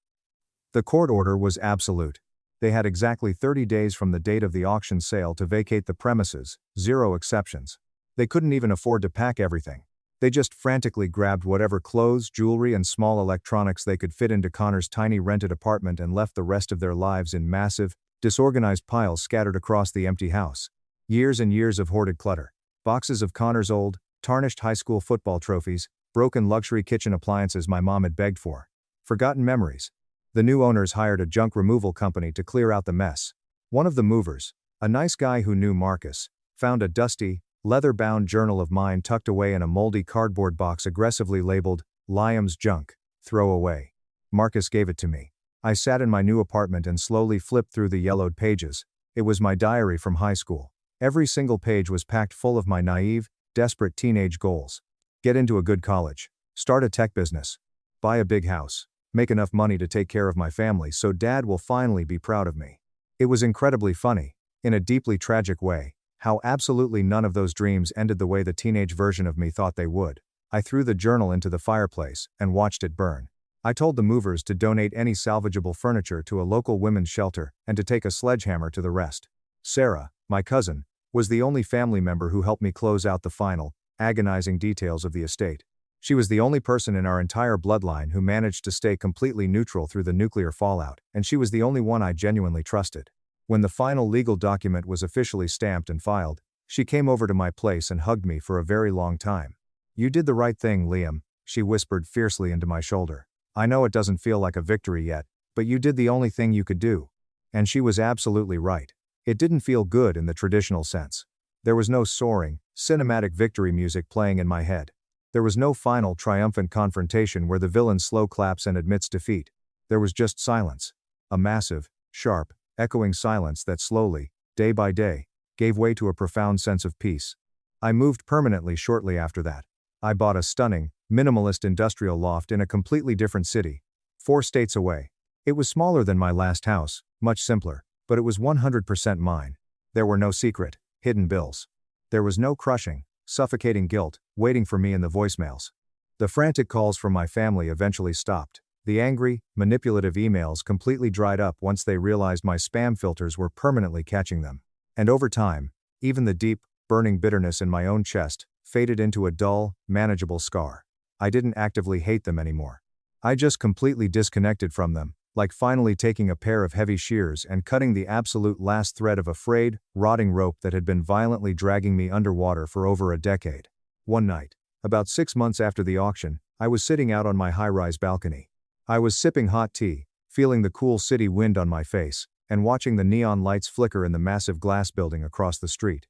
The court order was absolute. They had exactly 30 days from the date of the auction sale to vacate the premises, 0 exceptions. They couldn't even afford to pack everything. They just frantically grabbed whatever clothes, jewelry, and small electronics they could fit into Connor's tiny rented apartment and left the rest of their lives in massive, disorganized piles scattered across the empty house. Years and years of hoarded clutter. Boxes of Connor's old, tarnished high school football trophies, broken luxury kitchen appliances my mom had begged for. Forgotten memories. The new owners hired a junk removal company to clear out the mess. One of the movers, a nice guy who knew Marcus, found a dusty, leather-bound journal of mine tucked away in a moldy cardboard box aggressively labeled, Liam's junk, throw away. Marcus gave it to me. I sat in my new apartment and slowly flipped through the yellowed pages. It was my diary from high school. Every single page was packed full of my naive, desperate teenage goals. Get into a good college. Start a tech business. Buy a big house. Make enough money to take care of my family so Dad will finally be proud of me. It was incredibly funny, in a deeply tragic way, how absolutely none of those dreams ended the way the teenage version of me thought they would. I threw the journal into the fireplace and watched it burn. I told the movers to donate any salvageable furniture to a local women's shelter and to take a sledgehammer to the rest. Sarah, my cousin, was the only family member who helped me close out the final, agonizing details of the estate. She was the only person in our entire bloodline who managed to stay completely neutral through the nuclear fallout, and she was the only one I genuinely trusted. When the final legal document was officially stamped and filed, she came over to my place and hugged me for a very long time. You did the right thing, Liam, she whispered fiercely into my shoulder. I know it doesn't feel like a victory yet, but you did the only thing you could do. And she was absolutely right. It didn't feel good in the traditional sense. There was no soaring, cinematic victory music playing in my head. There was no final triumphant confrontation where the villain slow claps and admits defeat. There was just silence. A massive, sharp, echoing silence that slowly, day by day, gave way to a profound sense of peace. I moved permanently shortly after that. I bought a stunning, minimalist industrial loft in a completely different city, 4 states away. It was smaller than my last house, much simpler, but it was 100% mine. There were no secret, hidden bills. There was no crushing, suffocating guilt waiting for me in the voicemails. The frantic calls from my family eventually stopped. The angry, manipulative emails completely dried up once they realized my spam filters were permanently catching them. And over time, even the deep, burning bitterness in my own chest faded into a dull, manageable scar. I didn't actively hate them anymore. I just completely disconnected from them, like finally taking a pair of heavy shears and cutting the absolute last thread of a frayed, rotting rope that had been violently dragging me underwater for over a decade. One night, about 6 months after the auction, I was sitting out on my high-rise balcony. I was sipping hot tea, feeling the cool city wind on my face, and watching the neon lights flicker in the massive glass building across the street.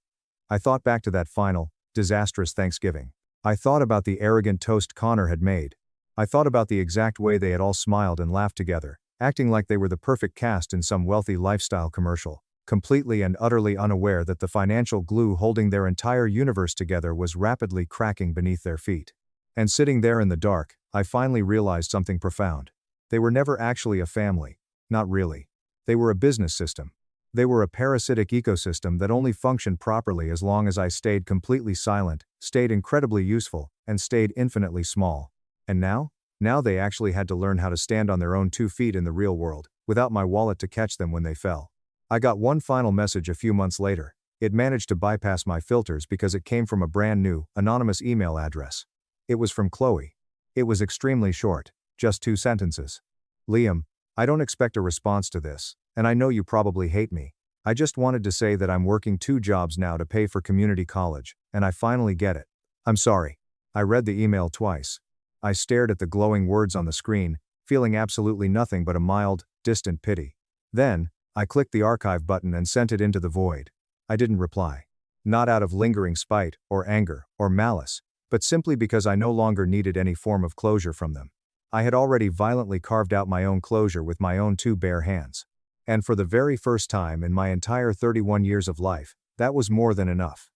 I thought back to that final, disastrous Thanksgiving. I thought about the arrogant toast Connor had made. I thought about the exact way they had all smiled and laughed together, acting like they were the perfect cast in some wealthy lifestyle commercial, completely and utterly unaware that the financial glue holding their entire universe together was rapidly cracking beneath their feet. And sitting there in the dark, I finally realized something profound. They were never actually a family. Not really. They were a business system. They were a parasitic ecosystem that only functioned properly as long as I stayed completely silent, stayed incredibly useful, and stayed infinitely small. And now? Now they actually had to learn how to stand on their own 2 feet in the real world, without my wallet to catch them when they fell. I got one final message a few months later. It managed to bypass my filters because it came from a brand new, anonymous email address. It was from Chloe. It was extremely short, just 2 sentences. Liam, I don't expect a response to this, and I know you probably hate me. I just wanted to say that I'm working 2 jobs now to pay for community college, and I finally get it. I'm sorry. I read the email twice. I stared at the glowing words on the screen, feeling absolutely nothing but a mild, distant pity. Then, I clicked the archive button and sent it into the void. I didn't reply. Not out of lingering spite, or anger, or malice, but simply because I no longer needed any form of closure from them. I had already violently carved out my own closure with my own 2 bare hands. And for the very first time in my entire 31 years of life, that was more than enough.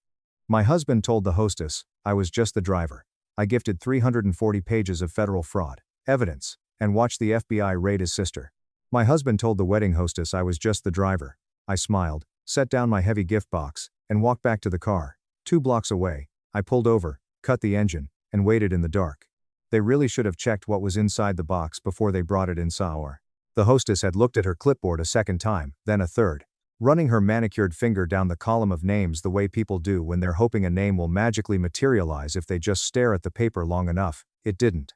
My husband told the hostess, I was just the driver. I gifted 340 pages of federal fraud evidence, and watched the FBI raid his sister. My husband told the wedding hostess I was just the driver. I smiled, set down my heavy gift box, and walked back to the car. 2 blocks away, I pulled over, cut the engine, and waited in the dark. They really should have checked what was inside the box before they brought it inside. The hostess had looked at her clipboard a second time, then a third, running her manicured finger down the column of names the way people do when they're hoping a name will magically materialize if they just stare at the paper long enough. It didn't.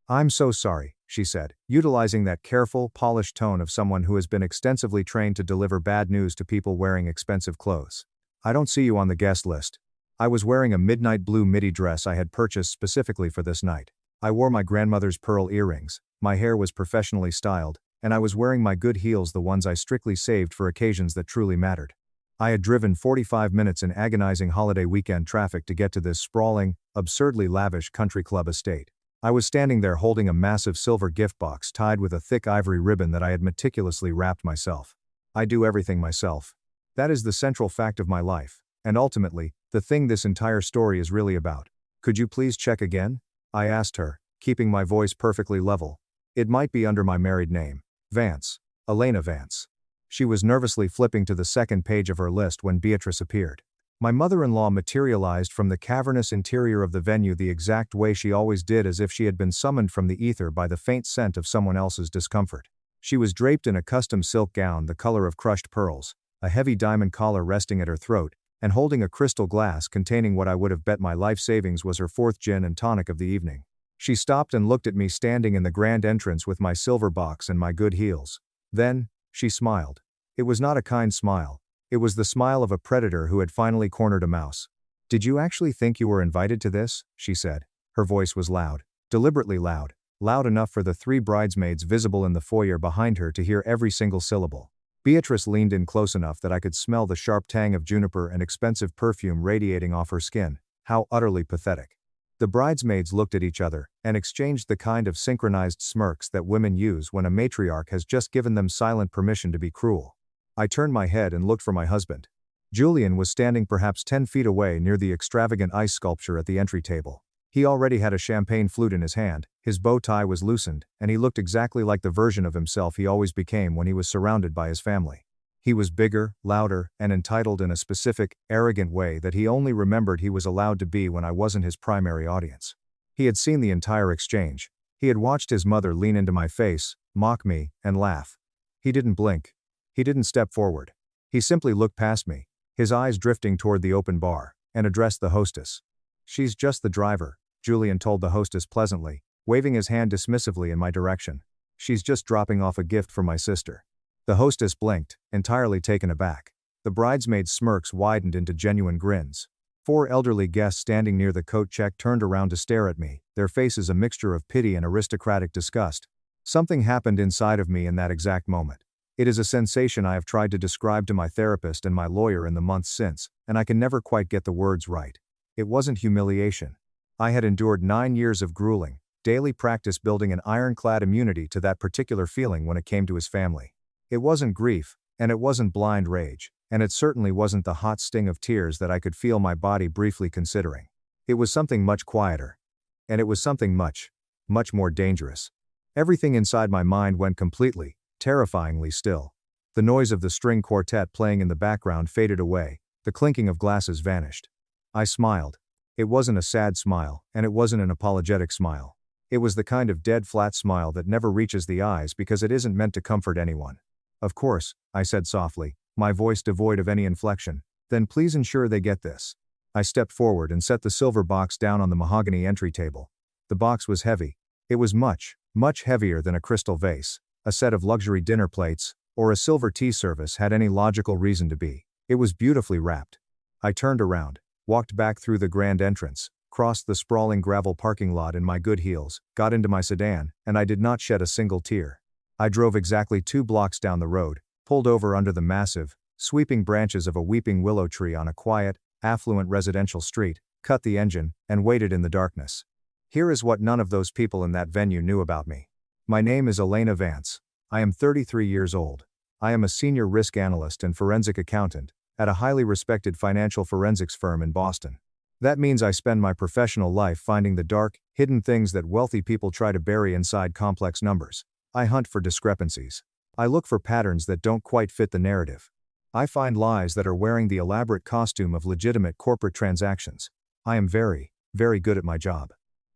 I'm so sorry, she said, utilizing that careful, polished tone of someone who has been extensively trained to deliver bad news to people wearing expensive clothes. I don't see you on the guest list. I was wearing a midnight blue midi dress I had purchased specifically for this night. I wore my grandmother's pearl earrings, my hair was professionally styled, and I was wearing my good heels, the ones I strictly saved for occasions that truly mattered. I had driven 45 minutes in agonizing holiday weekend traffic to get to this sprawling, absurdly lavish country club estate. I was standing there holding a massive silver gift box tied with a thick ivory ribbon that I had meticulously wrapped myself. I do everything myself. That is the central fact of my life, and ultimately, the thing this entire story is really about. Could you please check again? I asked her, keeping my voice perfectly level. It might be under my married name. Vance. Elena Vance. She was nervously flipping to the second page of her list when Beatrice appeared. My mother-in-law materialized from the cavernous interior of the venue the exact way she always did, as if she had been summoned from the ether by the faint scent of someone else's discomfort. She was draped in a custom silk gown the color of crushed pearls, a heavy diamond collar resting at her throat, and holding a crystal glass containing what I would have bet my life savings was her 4th gin and tonic of the evening. She stopped and looked at me standing in the grand entrance with my silver box and my good heels. Then, she smiled. It was not a kind smile. It was the smile of a predator who had finally cornered a mouse. Did you actually think you were invited to this? She said. Her voice was loud. Deliberately loud. Loud enough for the 3 bridesmaids visible in the foyer behind her to hear every single syllable. Beatrice leaned in close enough that I could smell the sharp tang of juniper and expensive perfume radiating off her skin. How utterly pathetic. The bridesmaids looked at each other and exchanged the kind of synchronized smirks that women use when a matriarch has just given them silent permission to be cruel. I turned my head and looked for my husband. Julian was standing perhaps 10 feet away near the extravagant ice sculpture at the entry table. He already had a champagne flute in his hand, his bow tie was loosened, and he looked exactly like the version of himself he always became when he was surrounded by his family. He was bigger, louder, and entitled in a specific, arrogant way that he only remembered he was allowed to be when I wasn't his primary audience. He had seen the entire exchange. He had watched his mother lean into my face, mock me, and laugh. He didn't blink. He didn't step forward. He simply looked past me, his eyes drifting toward the open bar, and addressed the hostess. She's just the driver, Julian told the hostess pleasantly, waving his hand dismissively in my direction. She's just dropping off a gift for my sister. The hostess blinked, entirely taken aback. The bridesmaids' smirks widened into genuine grins. 4 elderly guests standing near the coat check turned around to stare at me, their faces a mixture of pity and aristocratic disgust. Something happened inside of me in that exact moment. It is a sensation I have tried to describe to my therapist and my lawyer in the months since, and I can never quite get the words right. It wasn't humiliation. I had endured 9 years of grueling, daily practice building an ironclad immunity to that particular feeling when it came to his family. It wasn't grief, and it wasn't blind rage, and it certainly wasn't the hot sting of tears that I could feel my body briefly considering. It was something much quieter. And it was something much, much more dangerous. Everything inside my mind went completely, terrifyingly still. The noise of the string quartet playing in the background faded away, the clinking of glasses vanished. I smiled. It wasn't a sad smile, and it wasn't an apologetic smile. It was the kind of dead flat smile that never reaches the eyes because it isn't meant to comfort anyone. Of course, I said softly, my voice devoid of any inflection, then please ensure they get this. I stepped forward and set the silver box down on the mahogany entry table. The box was heavy. It was much, Much heavier than a crystal vase, a set of luxury dinner plates, or a silver tea service had any logical reason to be. It was beautifully wrapped. I turned around, walked back through the grand entrance, crossed the sprawling gravel parking lot in my good heels, got into my sedan, and I did not shed a single tear. I drove exactly 2 blocks down the road, pulled over under the massive, sweeping branches of a weeping willow tree on a quiet, affluent residential street, cut the engine, and waited in the darkness. Here is what none of those people in that venue knew about me. My name is Elena Vance. I am 33 years old. I am a senior risk analyst and forensic accountant at a highly respected financial forensics firm in Boston. That means I spend my professional life finding the dark, hidden things that wealthy people try to bury inside complex numbers. I hunt for discrepancies. I look for patterns that don't quite fit the narrative. I find lies that are wearing the elaborate costume of legitimate corporate transactions. I am very, very good at my job.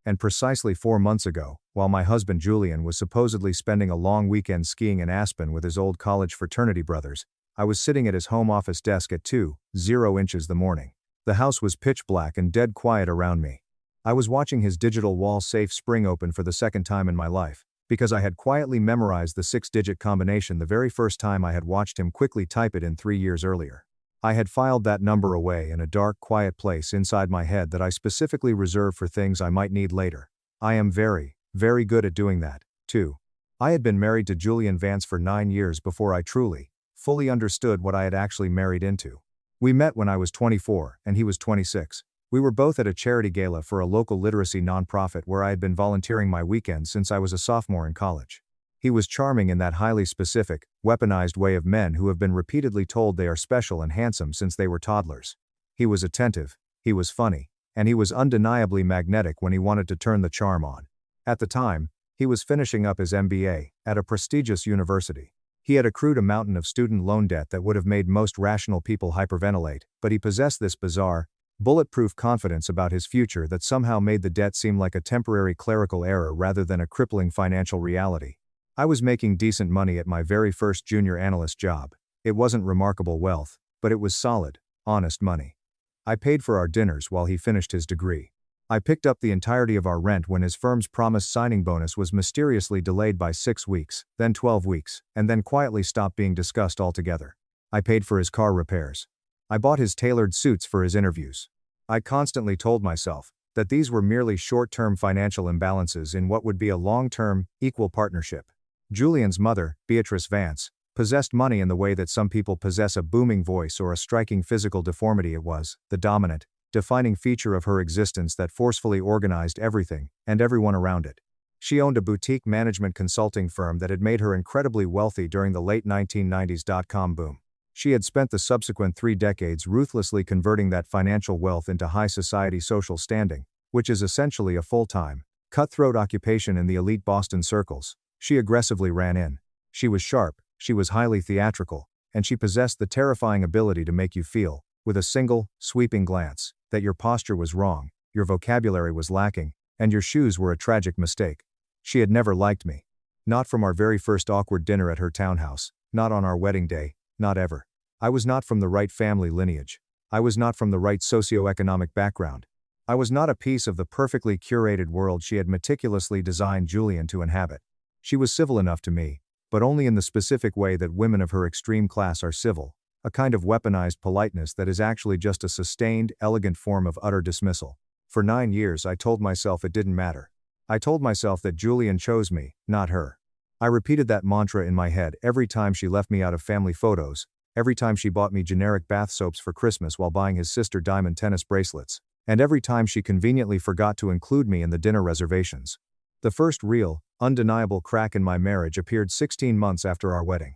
And precisely 4 months ago, while my husband Julian was supposedly spending a long weekend skiing in Aspen with his old college fraternity brothers, I was sitting at his home office desk at 2:00 inches the morning. The house was pitch black and dead quiet around me. I was watching his digital wall safe spring open for the second time in my life, because I had quietly memorized the 6-digit combination the very first time I had watched him quickly type it in 3 years earlier. I had filed that number away in a dark, quiet place inside my head that I specifically reserved for things I might need later. I am very, very good at doing that, too. I had been married to Julian Vance for 9 years before I truly, fully understood what I had actually married into. We met when I was 24 and he was 26. We were both at a charity gala for a local literacy nonprofit where I had been volunteering my weekends since I was a sophomore in college. He was charming in that highly specific, weaponized way of men who have been repeatedly told they are special and handsome since they were toddlers. He was attentive, he was funny, and he was undeniably magnetic when he wanted to turn the charm on. At the time, he was finishing up his MBA at a prestigious university. He had accrued a mountain of student loan debt that would have made most rational people hyperventilate, but he possessed this bizarre, bulletproof confidence about his future that somehow made the debt seem like a temporary clerical error rather than a crippling financial reality. I was making decent money at my very first junior analyst job. It wasn't remarkable wealth, but it was solid, honest money. I paid for our dinners while he finished his degree. I picked up the entirety of our rent when his firm's promised signing bonus was mysteriously delayed by 6 weeks, then 12 weeks, and then quietly stopped being discussed altogether. I paid for his car repairs. I bought his tailored suits for his interviews. I constantly told myself that these were merely short-term financial imbalances in what would be a long-term, equal partnership. Julian's mother, Beatrice Vance, possessed money in the way that some people possess a booming voice or a striking physical deformity. It was the dominant, defining feature of her existence that forcefully organized everything and everyone around it. She owned a boutique management consulting firm that had made her incredibly wealthy during the late 1990s dot-com boom. She had spent the subsequent 3 decades ruthlessly converting that financial wealth into high society social standing, which is essentially a full-time, cutthroat occupation in the elite Boston circles. She aggressively ran in. She was sharp, she was highly theatrical, and she possessed the terrifying ability to make you feel, with a single, sweeping glance, that your posture was wrong, your vocabulary was lacking, and your shoes were a tragic mistake. She had never liked me. Not from our very first awkward dinner at her townhouse, not on our wedding day, not ever. I was not from the right family lineage. I was not from the right socioeconomic background. I was not a piece of the perfectly curated world she had meticulously designed Julian to inhabit. She was civil enough to me, but only in the specific way that women of her extreme class are civil, a kind of weaponized politeness that is actually just a sustained, elegant form of utter dismissal. For 9 years I told myself it didn't matter. I told myself that Julian chose me, not her. I repeated that mantra in my head every time she left me out of family photos, every time she bought me generic bath soaps for Christmas while buying his sister diamond tennis bracelets, and every time she conveniently forgot to include me in the dinner reservations. The first real, undeniable crack in my marriage appeared 16 months after our wedding.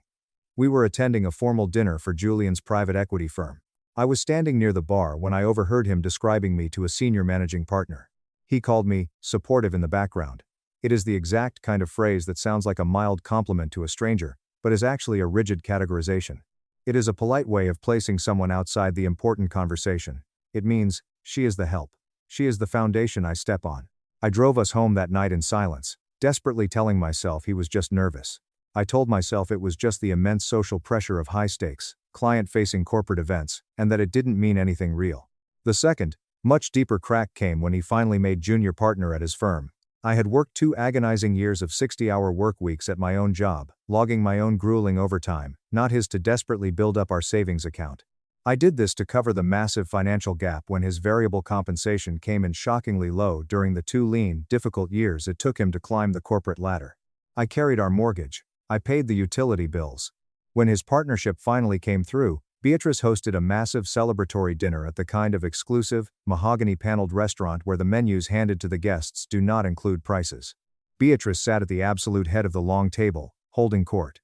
We were attending a formal dinner for Julian's private equity firm. I was standing near the bar when I overheard him describing me to a senior managing partner. He called me supportive in the background. It is the exact kind of phrase that sounds like a mild compliment to a stranger, but is actually a rigid categorization. It is a polite way of placing someone outside the important conversation. It means, she is the help. She is the foundation I step on. I drove us home that night in silence, desperately telling myself he was just nervous. I told myself it was just the immense social pressure of high-stakes, client-facing corporate events, and that it didn't mean anything real. The second, much deeper crack came when he finally made junior partner at his firm. I had worked 2 agonizing years of 60-hour work weeks at my own job, logging my own grueling overtime, not his, to desperately build up our savings account. I did this to cover the massive financial gap when his variable compensation came in shockingly low during the 2 lean, difficult years it took him to climb the corporate ladder. I carried our mortgage. I paid the utility bills. When his partnership finally came through, Beatrice hosted a massive celebratory dinner at the kind of exclusive, mahogany-paneled restaurant where the menus handed to the guests do not include prices. Beatrice sat at the absolute head of the long table, holding court.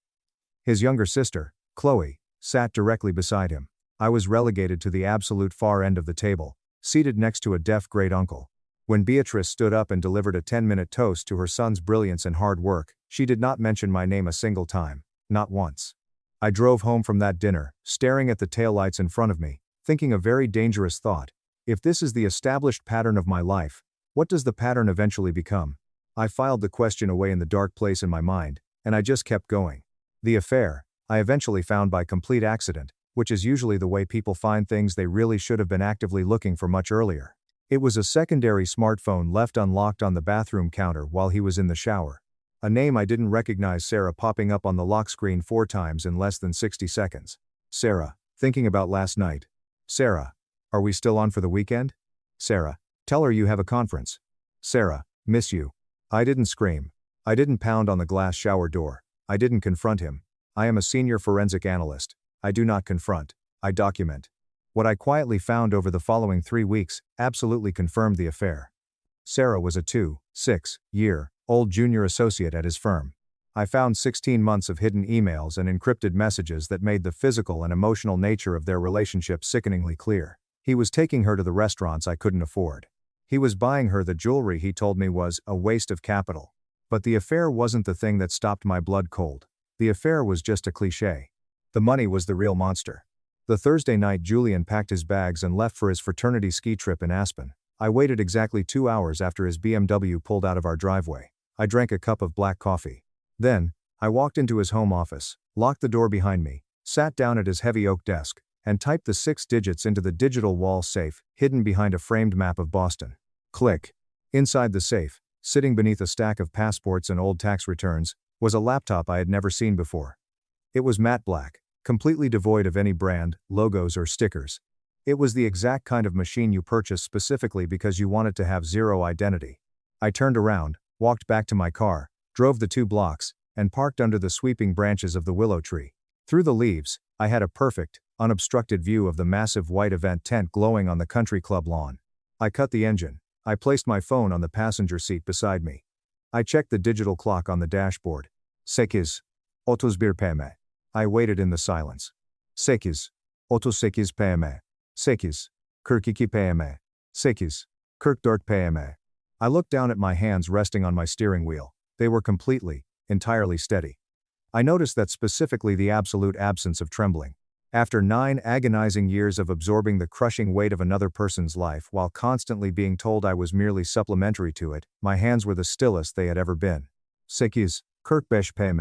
His younger sister, Chloe, sat directly beside him. I was relegated to the absolute far end of the table, seated next to a deaf great-uncle. When Beatrice stood up and delivered a 10-minute toast to her son's brilliance and hard work, she did not mention my name a single time, not once. I drove home from that dinner, staring at the taillights in front of me, thinking a very dangerous thought. If this is the established pattern of my life, what does the pattern eventually become? I filed the question away in the dark place in my mind, and I just kept going. The affair, I eventually found by complete accident, which is usually the way people find things they really should have been actively looking for much earlier. It was a secondary smartphone left unlocked on the bathroom counter while he was in the shower. A name I didn't recognize, Sarah, popping up on the lock screen 4 times in less than 60 seconds. Sarah, thinking about last night. Sarah, are we still on for the weekend? Sarah, tell her you have a conference. Sarah, miss you. I didn't scream. I didn't pound on the glass shower door. I didn't confront him. I am a senior forensic analyst. I do not confront. I document. What I quietly found over the following 3 weeks absolutely confirmed the affair. Sarah was a 6-year-old junior associate at his firm. I found 16 months of hidden emails and encrypted messages that made the physical and emotional nature of their relationship sickeningly clear. He was taking her to the restaurants I couldn't afford. He was buying her the jewelry he told me was a waste of capital. But the affair wasn't the thing that stopped my blood cold. The affair was just a cliché. The money was the real monster. The Thursday night Julian packed his bags and left for his fraternity ski trip in Aspen. I waited exactly 2 hours after his BMW pulled out of our driveway. I drank a cup of black coffee. Then, I walked into his home office, locked the door behind me, sat down at his heavy oak desk, and typed the 6 digits into the digital wall safe, hidden behind a framed map of Boston. Click. Inside the safe, sitting beneath a stack of passports and old tax returns, was a laptop I had never seen before. It was matte black, completely devoid of any brand, logos or stickers. It was the exact kind of machine you purchase specifically because you want it to have zero identity. I turned around, walked back to my car, drove the 2 blocks, and parked under the sweeping branches of the willow tree. Through the leaves, I had a perfect, unobstructed view of the massive white event tent glowing on the country club lawn. I cut the engine. I placed my phone on the passenger seat beside me. I checked the digital clock on the dashboard. 8:31 p.m. I waited in the silence. 8:38 p.m. 8:42 p.m. 8:44 p.m. I looked down at my hands resting on my steering wheel. They were completely, entirely steady. I noticed that specifically the absolute absence of trembling. After 9 agonizing years of absorbing the crushing weight of another person's life while constantly being told I was merely supplementary to it, my hands were the stillest they had ever been. 8:45 p.m.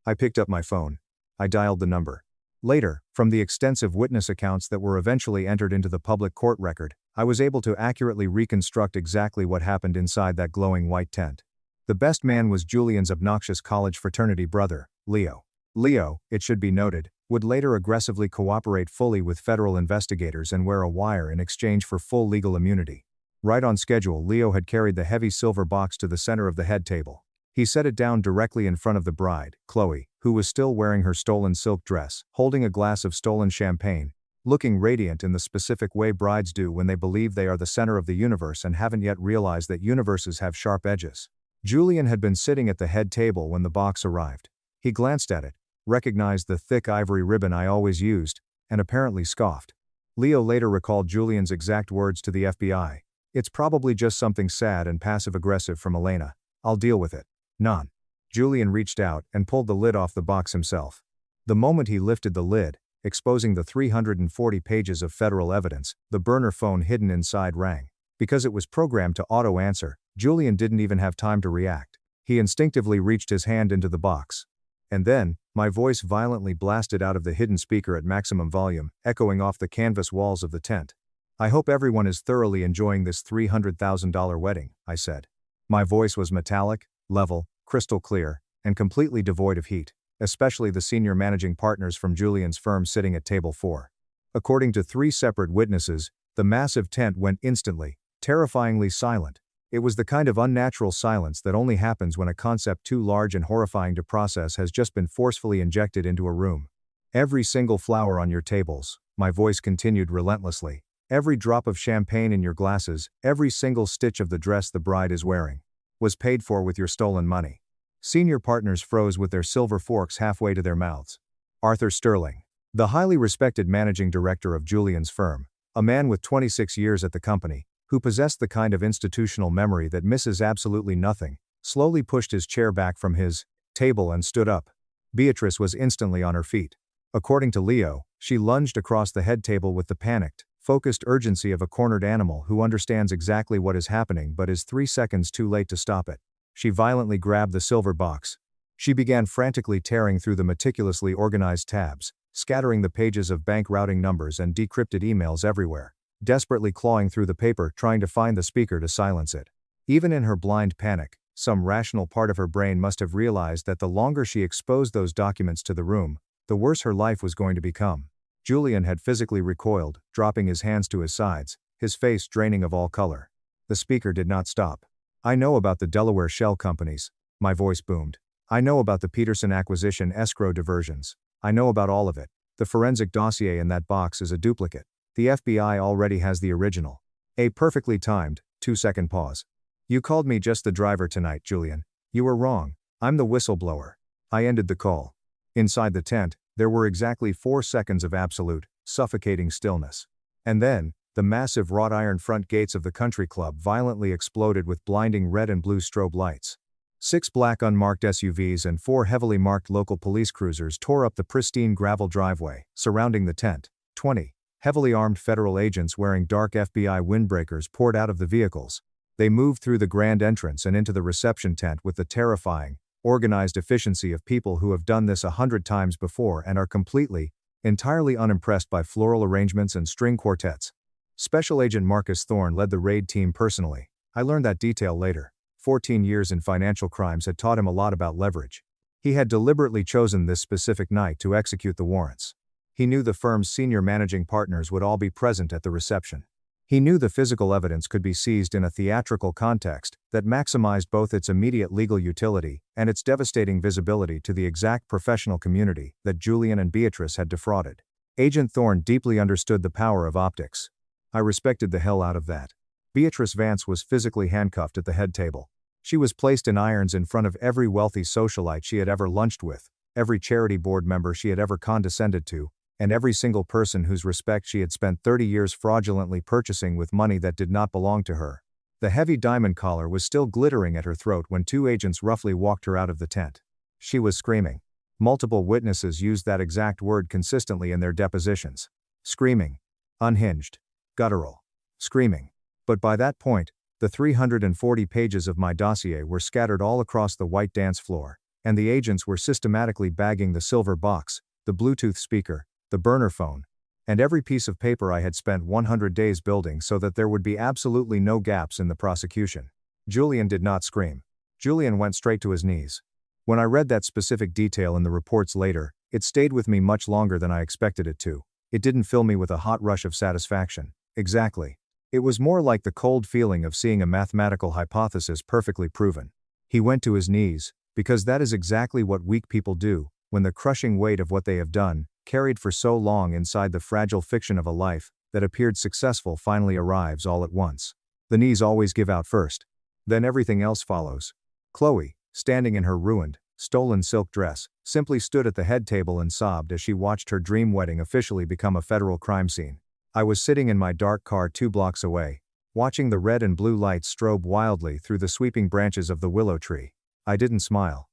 I picked up my phone. I dialed the number. Later, from the extensive witness accounts that were eventually entered into the public court record, I was able to accurately reconstruct exactly what happened inside that glowing white tent. The best man was Julian's obnoxious college fraternity brother, Leo. Leo, it should be noted, would later aggressively cooperate fully with federal investigators and wear a wire in exchange for full legal immunity. Right on schedule, Leo had carried the heavy silver box to the center of the head table. He set it down directly in front of the bride, Chloe, who was still wearing her stolen silk dress, holding a glass of stolen champagne, looking radiant in the specific way brides do when they believe they are the center of the universe and haven't yet realized that universes have sharp edges. Julian had been sitting at the head table when the box arrived. He glanced at it, recognized the thick ivory ribbon I always used, and apparently scoffed. Leo later recalled Julian's exact words to the FBI. "It's probably just something sad and passive-aggressive from Elena. I'll deal with it." None. Julian reached out and pulled the lid off the box himself. The moment he lifted the lid, exposing the 340 pages of federal evidence, the burner phone hidden inside rang. Because it was programmed to auto-answer, Julian didn't even have time to react. He instinctively reached his hand into the box. And then, my voice violently blasted out of the hidden speaker at maximum volume, echoing off the canvas walls of the tent. "I hope everyone is thoroughly enjoying this $300,000 wedding," I said. My voice was metallic, level, crystal clear, and completely devoid of heat, especially the senior managing partners from Julian's firm sitting at table 4. According to 3 separate witnesses, the massive tent went instantly, terrifyingly silent. It was the kind of unnatural silence that only happens when a concept too large and horrifying to process has just been forcefully injected into a room. Every single flower on your tables, my voice continued relentlessly. Every drop of champagne in your glasses, every single stitch of the dress the bride is wearing, was paid for with your stolen money. Senior partners froze with their silver forks halfway to their mouths. Arthur Sterling, the highly respected managing director of Julian's firm, a man with 26 years at the company, who possessed the kind of institutional memory that misses absolutely nothing, slowly pushed his chair back from his table and stood up. Beatrice was instantly on her feet. According to Leo, she lunged across the head table with the panicked, focused urgency of a cornered animal who understands exactly what is happening but is 3 seconds too late to stop it. She violently grabbed the silver box. She began frantically tearing through the meticulously organized tabs, scattering the pages of bank routing numbers and decrypted emails everywhere, desperately clawing through the paper trying to find the speaker to silence it. Even in her blind panic, some rational part of her brain must have realized that the longer she exposed those documents to the room, the worse her life was going to become. Julian had physically recoiled, dropping his hands to his sides, his face draining of all color. The speaker did not stop. I know about the Delaware shell companies, my voice boomed. I know about the Peterson acquisition escrow diversions. I know about all of it. The forensic dossier in that box is a duplicate. The FBI already has the original. A perfectly timed, 2-second pause. You called me just the driver tonight, Julian. You were wrong. I'm the whistleblower. I ended the call. Inside the tent, there were exactly 4 seconds of absolute, suffocating stillness. And then, the massive wrought iron front gates of the country club violently exploded with blinding red and blue strobe lights. 6 black unmarked SUVs and 4 heavily marked local police cruisers tore up the pristine gravel driveway surrounding the tent. 20 heavily armed federal agents wearing dark FBI windbreakers poured out of the vehicles. They moved through the grand entrance and into the reception tent with the terrifying, organized efficiency of people who have done this 100 times before and are completely, entirely unimpressed by floral arrangements and string quartets. Special Agent Marcus Thorne led the raid team personally. I learned that detail later. 14 years in financial crimes had taught him a lot about leverage. He had deliberately chosen this specific night to execute the warrants. He knew the firm's senior managing partners would all be present at the reception. He knew the physical evidence could be seized in a theatrical context that maximized both its immediate legal utility and its devastating visibility to the exact professional community that Julian and Beatrice had defrauded. Agent Thorne deeply understood the power of optics. I respected the hell out of that. Beatrice Vance was physically handcuffed at the head table. She was placed in irons in front of every wealthy socialite she had ever lunched with, every charity board member she had ever condescended to, and every single person whose respect she had spent 30 years fraudulently purchasing with money that did not belong to her. The heavy diamond collar was still glittering at her throat when 2 agents roughly walked her out of the tent. She was screaming. Multiple witnesses used that exact word consistently in their depositions. Screaming. Unhinged. Guttural. Screaming. But by that point, the 340 pages of my dossier were scattered all across the white dance floor, and the agents were systematically bagging the silver box, the Bluetooth speaker, the burner phone, and every piece of paper I had spent 100 days building so that there would be absolutely no gaps in the prosecution. Julian did not scream. Julian went straight to his knees. When I read that specific detail in the reports later, it stayed with me much longer than I expected it to. It didn't fill me with a hot rush of satisfaction. Exactly. It was more like the cold feeling of seeing a mathematical hypothesis perfectly proven. He went to his knees, because that is exactly what weak people do, when the crushing weight of what they have done, carried for so long inside the fragile fiction of a life that appeared successful, finally arrives all at once. The knees always give out first. Then everything else follows. Chloe, standing in her ruined, stolen silk dress, simply stood at the head table and sobbed as she watched her dream wedding officially become a federal crime scene. I was sitting in my dark car 2 blocks away, watching the red and blue lights strobe wildly through the sweeping branches of the willow tree. I didn't smile.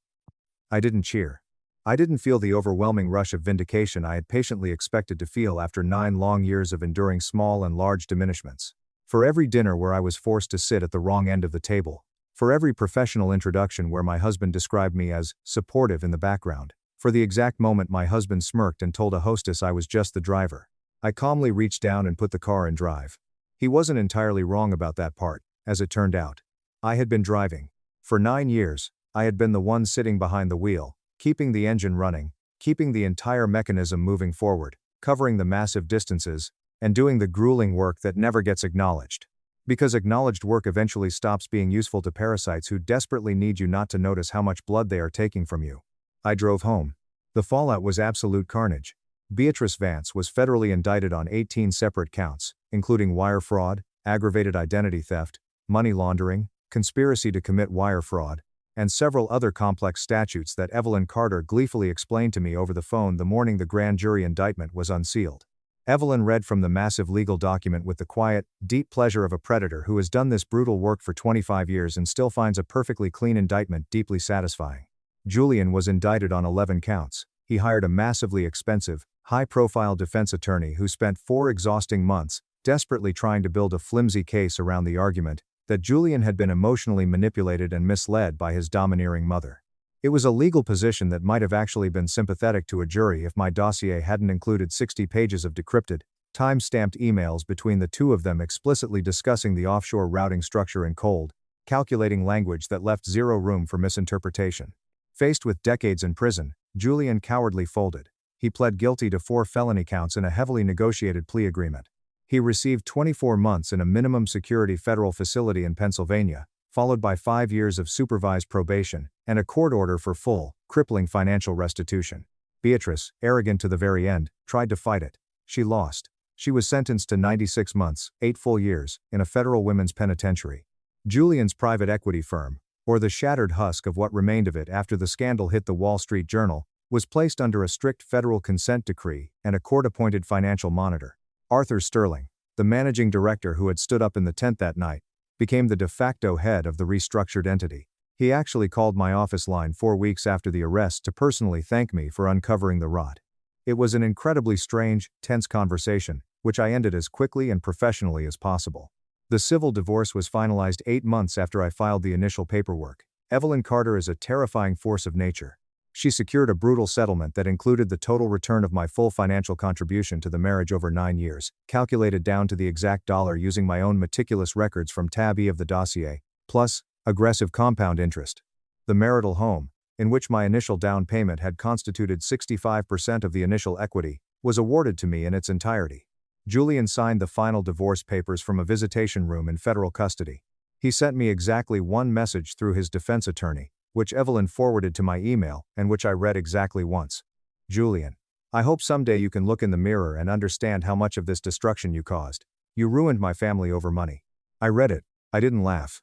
I didn't cheer. I didn't feel the overwhelming rush of vindication I had patiently expected to feel after 9 long years of enduring small and large diminishments. For every dinner where I was forced to sit at the wrong end of the table, for every professional introduction where my husband described me as supportive in the background, for the exact moment my husband smirked and told a hostess I was just the driver, I calmly reached down and put the car in drive. He wasn't entirely wrong about that part, as it turned out. I had been driving. For 9 years, I had been the one sitting behind the wheel, keeping the engine running, keeping the entire mechanism moving forward, covering the massive distances, and doing the grueling work that never gets acknowledged. Because acknowledged work eventually stops being useful to parasites who desperately need you not to notice how much blood they are taking from you. I drove home. The fallout was absolute carnage. Beatrice Vance was federally indicted on 18 separate counts, including wire fraud, aggravated identity theft, money laundering, conspiracy to commit wire fraud, and several other complex statutes that Evelyn Carter gleefully explained to me over the phone the morning the grand jury indictment was unsealed. Evelyn read from the massive legal document with the quiet, deep pleasure of a predator who has done this brutal work for 25 years and still finds a perfectly clean indictment deeply satisfying. Julian was indicted on 11 counts. He hired a massively expensive, high-profile defense attorney who spent 4 exhausting months desperately trying to build a flimsy case around the argument that Julian had been emotionally manipulated and misled by his domineering mother. It was a legal position that might have actually been sympathetic to a jury if my dossier hadn't included 60 pages of decrypted, time-stamped emails between the two of them explicitly discussing the offshore routing structure in cold, calculating language that left zero room for misinterpretation. Faced with decades in prison, Julian cowardly folded. He pled guilty to 4 felony counts in a heavily negotiated plea agreement. He received 24 months in a minimum security federal facility in Pennsylvania, followed by 5 years of supervised probation, and a court order for full, crippling financial restitution. Beatrice, arrogant to the very end, tried to fight it. She lost. She was sentenced to 96 months, 8 full years, in a federal women's penitentiary. Julian's private equity firm, or the shattered husk of what remained of it after the scandal hit the Wall Street Journal, was placed under a strict federal consent decree and a court-appointed financial monitor. Arthur Sterling, the managing director who had stood up in the tent that night, became the de facto head of the restructured entity. He actually called my office line 4 weeks after the arrest to personally thank me for uncovering the rot. It was an incredibly strange, tense conversation, which I ended as quickly and professionally as possible. The civil divorce was finalized 8 months after I filed the initial paperwork. Evelyn Carter is a terrifying force of nature. She secured a brutal settlement that included the total return of my full financial contribution to the marriage over 9 years, calculated down to the exact dollar using my own meticulous records from tab E of the dossier, plus aggressive compound interest. The marital home, in which my initial down payment had constituted 65% of the initial equity, was awarded to me in its entirety. Julian signed the final divorce papers from a visitation room in federal custody. He sent me exactly one message through his defense attorney, which Evelyn forwarded to my email and which I read exactly once. Julian, I hope someday you can look in the mirror and understand how much of this destruction you caused. You ruined my family over money. I read it. I didn't laugh.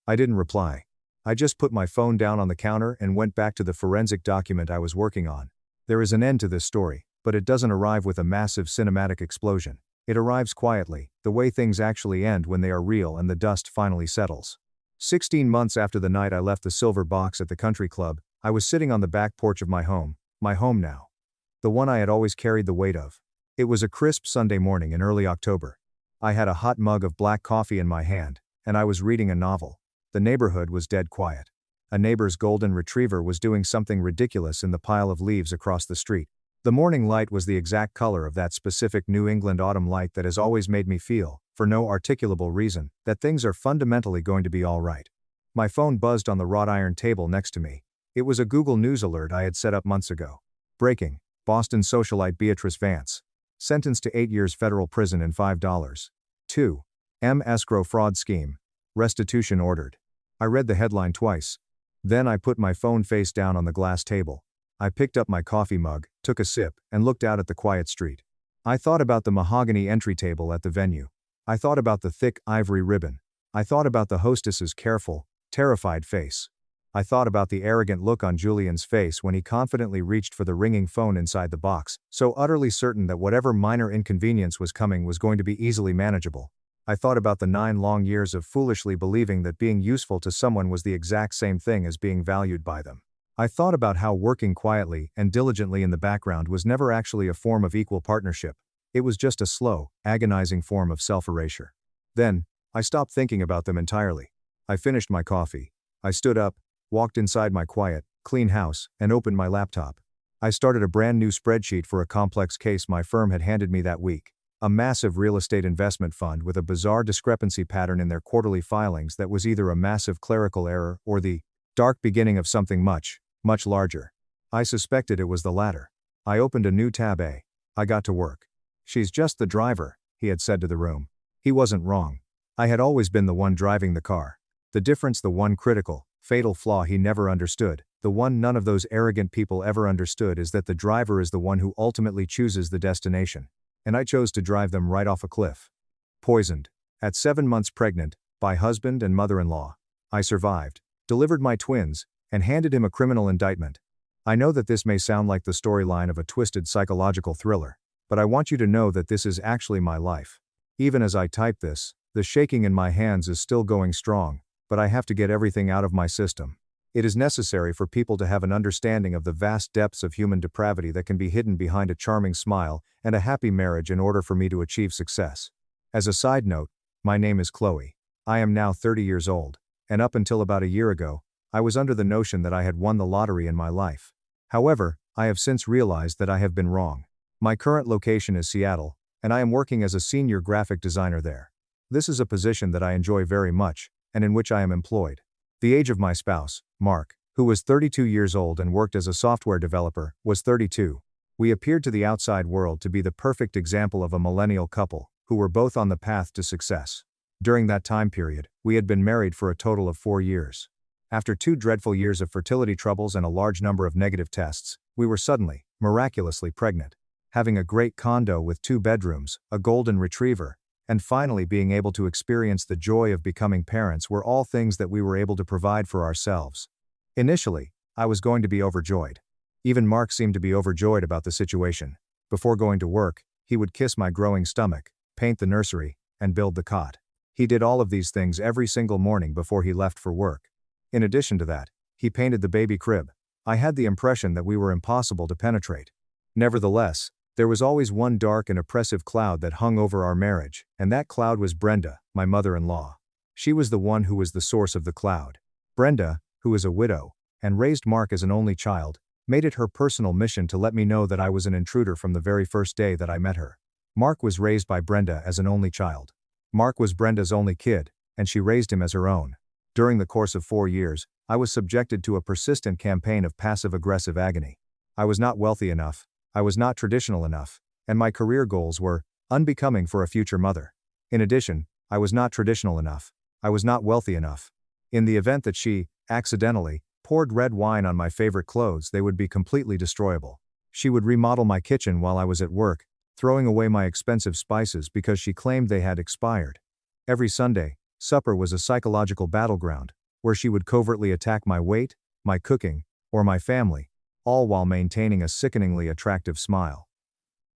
I didn't reply. I just put my phone down on the counter and went back to the forensic document I was working on. There is an end to this story, but it doesn't arrive with a massive cinematic explosion. It arrives quietly, the way things actually end when they are real and the dust finally settles. 16 months after the night I left the silver box at the country club, I was sitting on the back porch of my home now. The one I had always carried the weight of. It was a crisp Sunday morning in early October. I had a hot mug of black coffee in my hand, and I was reading a novel. The neighborhood was dead quiet. A neighbor's golden retriever was doing something ridiculous in the pile of leaves across the street. The morning light was the exact color of that specific New England autumn light that has always made me feel, for no articulable reason, that things are fundamentally going to be all right. My phone buzzed on the wrought iron table next to me. It was a Google News alert I had set up months ago. Breaking: Boston socialite Beatrice Vance, sentenced to 8 years federal prison and $5.2 million escrow fraud scheme. Restitution ordered. I read the headline twice. Then I put my phone face down on the glass table. I picked up my coffee mug, took a sip, and looked out at the quiet street. I thought about the mahogany entry table at the venue. I thought about the thick, ivory ribbon. I thought about the hostess's careful, terrified face. I thought about the arrogant look on Julian's face when he confidently reached for the ringing phone inside the box, so utterly certain that whatever minor inconvenience was coming was going to be easily manageable. I thought about the 9 long years of foolishly believing that being useful to someone was the exact same thing as being valued by them. I thought about how working quietly and diligently in the background was never actually a form of equal partnership. It was just a slow, agonizing form of self-erasure. Then, I stopped thinking about them entirely. I finished my coffee. I stood up, walked inside my quiet, clean house, and opened my laptop. I started a brand new spreadsheet for a complex case my firm had handed me that week. A massive real estate investment fund with a bizarre discrepancy pattern in their quarterly filings that was either a massive clerical error or the dark beginning of something much, much larger. I suspected it was the latter. I opened a new tab. I got to work. "She's just the driver," he had said to the room. He wasn't wrong. I had always been the one driving the car. The difference, the one critical, fatal flaw he never understood, the one none of those arrogant people ever understood, is that the driver is the one who ultimately chooses the destination. And I chose to drive them right off a cliff. Poisoned. At 7 months pregnant, by husband and mother-in-law. I survived, delivered my twins, and handed him a criminal indictment. I know that this may sound like the storyline of a twisted psychological thriller, but I want you to know that this is actually my life. Even as I type this, the shaking in my hands is still going strong, but I have to get everything out of my system. It is necessary for people to have an understanding of the vast depths of human depravity that can be hidden behind a charming smile and a happy marriage in order for me to achieve success. As a side note, my name is Chloe. I am now 30 years old, and up until about a year ago, I was under the notion that I had won the lottery in my life. However, I have since realized that I have been wrong. My current location is Seattle, and I am working as a senior graphic designer there. This is a position that I enjoy very much, and in which I am employed. The age of my spouse, Mark, who was 32 years old and worked as a software developer, was 32. We appeared to the outside world to be the perfect example of a millennial couple, who were both on the path to success. During that time period, we had been married for a total of 4 years. After 2 dreadful years of fertility troubles and a large number of negative tests, we were suddenly, miraculously pregnant. Having a great condo with 2 bedrooms, a golden retriever, and finally being able to experience the joy of becoming parents were all things that we were able to provide for ourselves. Initially, I was going to be overjoyed. Even Mark seemed to be overjoyed about the situation. Before going to work, he would kiss my growing stomach, paint the nursery, and build the cot. He did all of these things every single morning before he left for work. In addition to that, he painted the baby crib. I had the impression that we were impossible to penetrate. Nevertheless, there was always one dark and oppressive cloud that hung over our marriage, and that cloud was Brenda, my mother-in-law. She was the one who was the source of the cloud. Brenda, who is a widow, and raised Mark as an only child, made it her personal mission to let me know that I was an intruder from the very first day that I met her. Mark was raised by Brenda as an only child. Mark was Brenda's only kid, and she raised him as her own. During the course of 4 years, I was subjected to a persistent campaign of passive-aggressive agony. I was not wealthy enough, I was not traditional enough, and my career goals were unbecoming for a future mother. In addition, I was not traditional enough, I was not wealthy enough. In the event that she, accidentally, poured red wine on my favorite clothes, they would be completely destroyable. She would remodel my kitchen while I was at work, throwing away my expensive spices because she claimed they had expired. Every Sunday, supper was a psychological battleground, where she would covertly attack my weight, my cooking, or my family, all while maintaining a sickeningly attractive smile.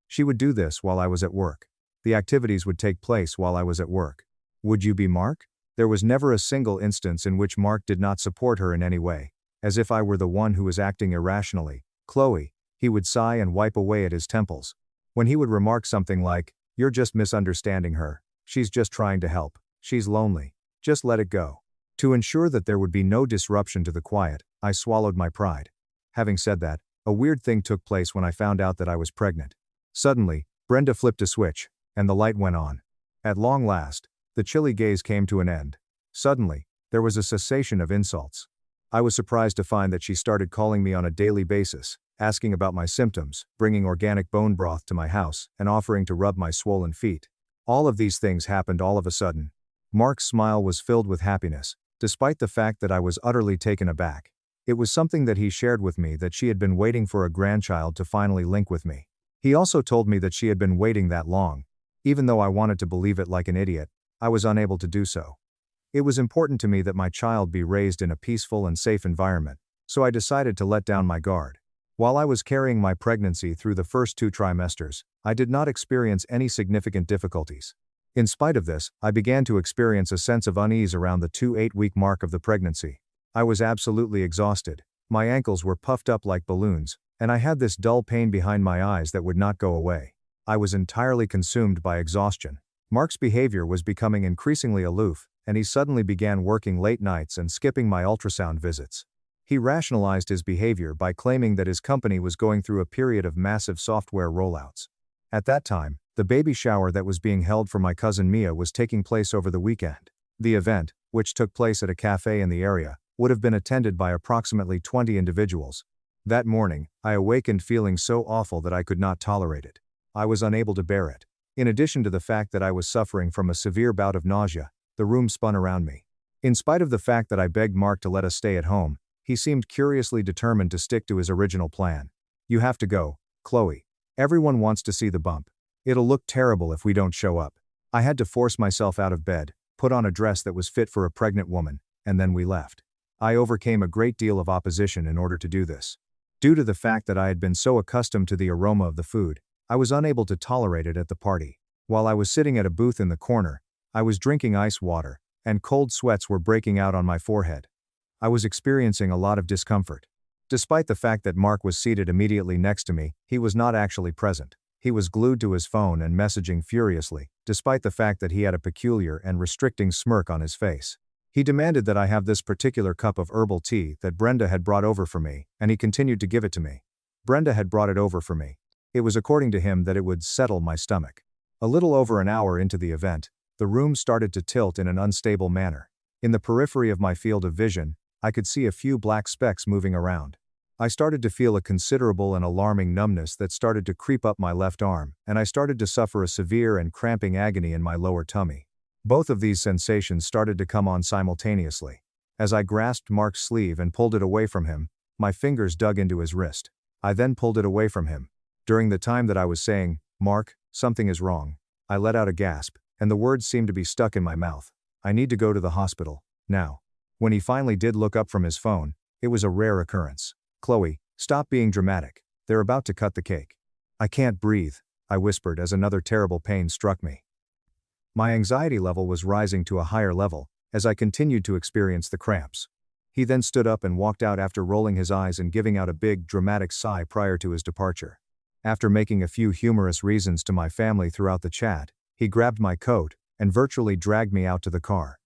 She would do this while I was at work. The activities would take place while I was at work. Would you be Mark? There was never a single instance in which Mark did not support her in any way, as if I were the one who was acting irrationally. "Chloe," he would sigh and wipe away at his temples. When he would remark something like, "You're just misunderstanding her. She's just trying to help. She's lonely. Just let it go." To ensure that there would be no disruption to the quiet, I swallowed my pride. Having said that, a weird thing took place when I found out that I was pregnant. Suddenly, Brenda flipped a switch, and the light went on. At long last, the chilly gaze came to an end. Suddenly, there was a cessation of insults. I was surprised to find that she started calling me on a daily basis, asking about my symptoms, bringing organic bone broth to my house, and offering to rub my swollen feet. All of these things happened all of a sudden. Mark's smile was filled with happiness, despite the fact that I was utterly taken aback. It was something that he shared with me, that she had been waiting for a grandchild to finally link with me. He also told me that she had been waiting that long. Even though I wanted to believe it like an idiot, I was unable to do so. It was important to me that my child be raised in a peaceful and safe environment, so I decided to let down my guard. While I was carrying my pregnancy through the first 2 trimesters, I did not experience any significant difficulties. In spite of this, I began to experience a sense of unease around the 8-week mark of the pregnancy. I was absolutely exhausted, my ankles were puffed up like balloons, and I had this dull pain behind my eyes that would not go away. I was entirely consumed by exhaustion. Mark's behavior was becoming increasingly aloof, and he suddenly began working late nights and skipping my ultrasound visits. He rationalized his behavior by claiming that his company was going through a period of massive software rollouts. At that time, The baby shower that was being held for my cousin Mia was taking place over the weekend. The event, which took place at a cafe in the area, would have been attended by approximately 20 individuals. That morning, I awakened feeling so awful that I could not tolerate it. I was unable to bear it. In addition to the fact that I was suffering from a severe bout of nausea, the room spun around me. In spite of the fact that I begged Mark to let us stay at home, he seemed curiously determined to stick to his original plan. "You have to go, Chloe. Everyone wants to see the bump. It'll look terrible if we don't show up." I had to force myself out of bed, put on a dress that was fit for a pregnant woman, and then we left. I overcame a great deal of opposition in order to do this. Due to the fact that I had been so accustomed to the aroma of the food, I was unable to tolerate it at the party. While I was sitting at a booth in the corner, I was drinking ice water, and cold sweats were breaking out on my forehead. I was experiencing a lot of discomfort. Despite the fact that Mark was seated immediately next to me, he was not actually present. He was glued to his phone and messaging furiously, despite the fact that he had a peculiar and restricting smirk on his face. He demanded that I have this particular cup of herbal tea that Brenda had brought over for me, and he continued to give it to me. Brenda had brought it over for me. It was according to him that it would settle my stomach. A little over an hour into the event, the room started to tilt in an unstable manner. In the periphery of my field of vision, I could see a few black specks moving around. I started to feel a considerable and alarming numbness that started to creep up my left arm, and I started to suffer a severe and cramping agony in my lower tummy. Both of these sensations started to come on simultaneously. As I grasped Mark's sleeve and pulled it away from him, my fingers dug into his wrist. I then pulled it away from him. During the time that I was saying, "Mark, something is wrong," I let out a gasp, and the words seemed to be stuck in my mouth. "I need to go to the hospital, now." When he finally did look up from his phone, it was a rare occurrence. "Chloe, stop being dramatic. They're about to cut the cake." "I can't breathe," I whispered as another terrible pain struck me. My anxiety level was rising to a higher level, as I continued to experience the cramps. He then stood up and walked out after rolling his eyes and giving out a big, dramatic sigh prior to his departure. After making a few humorous reasons to my family throughout the chat, he grabbed my coat and virtually dragged me out to the car.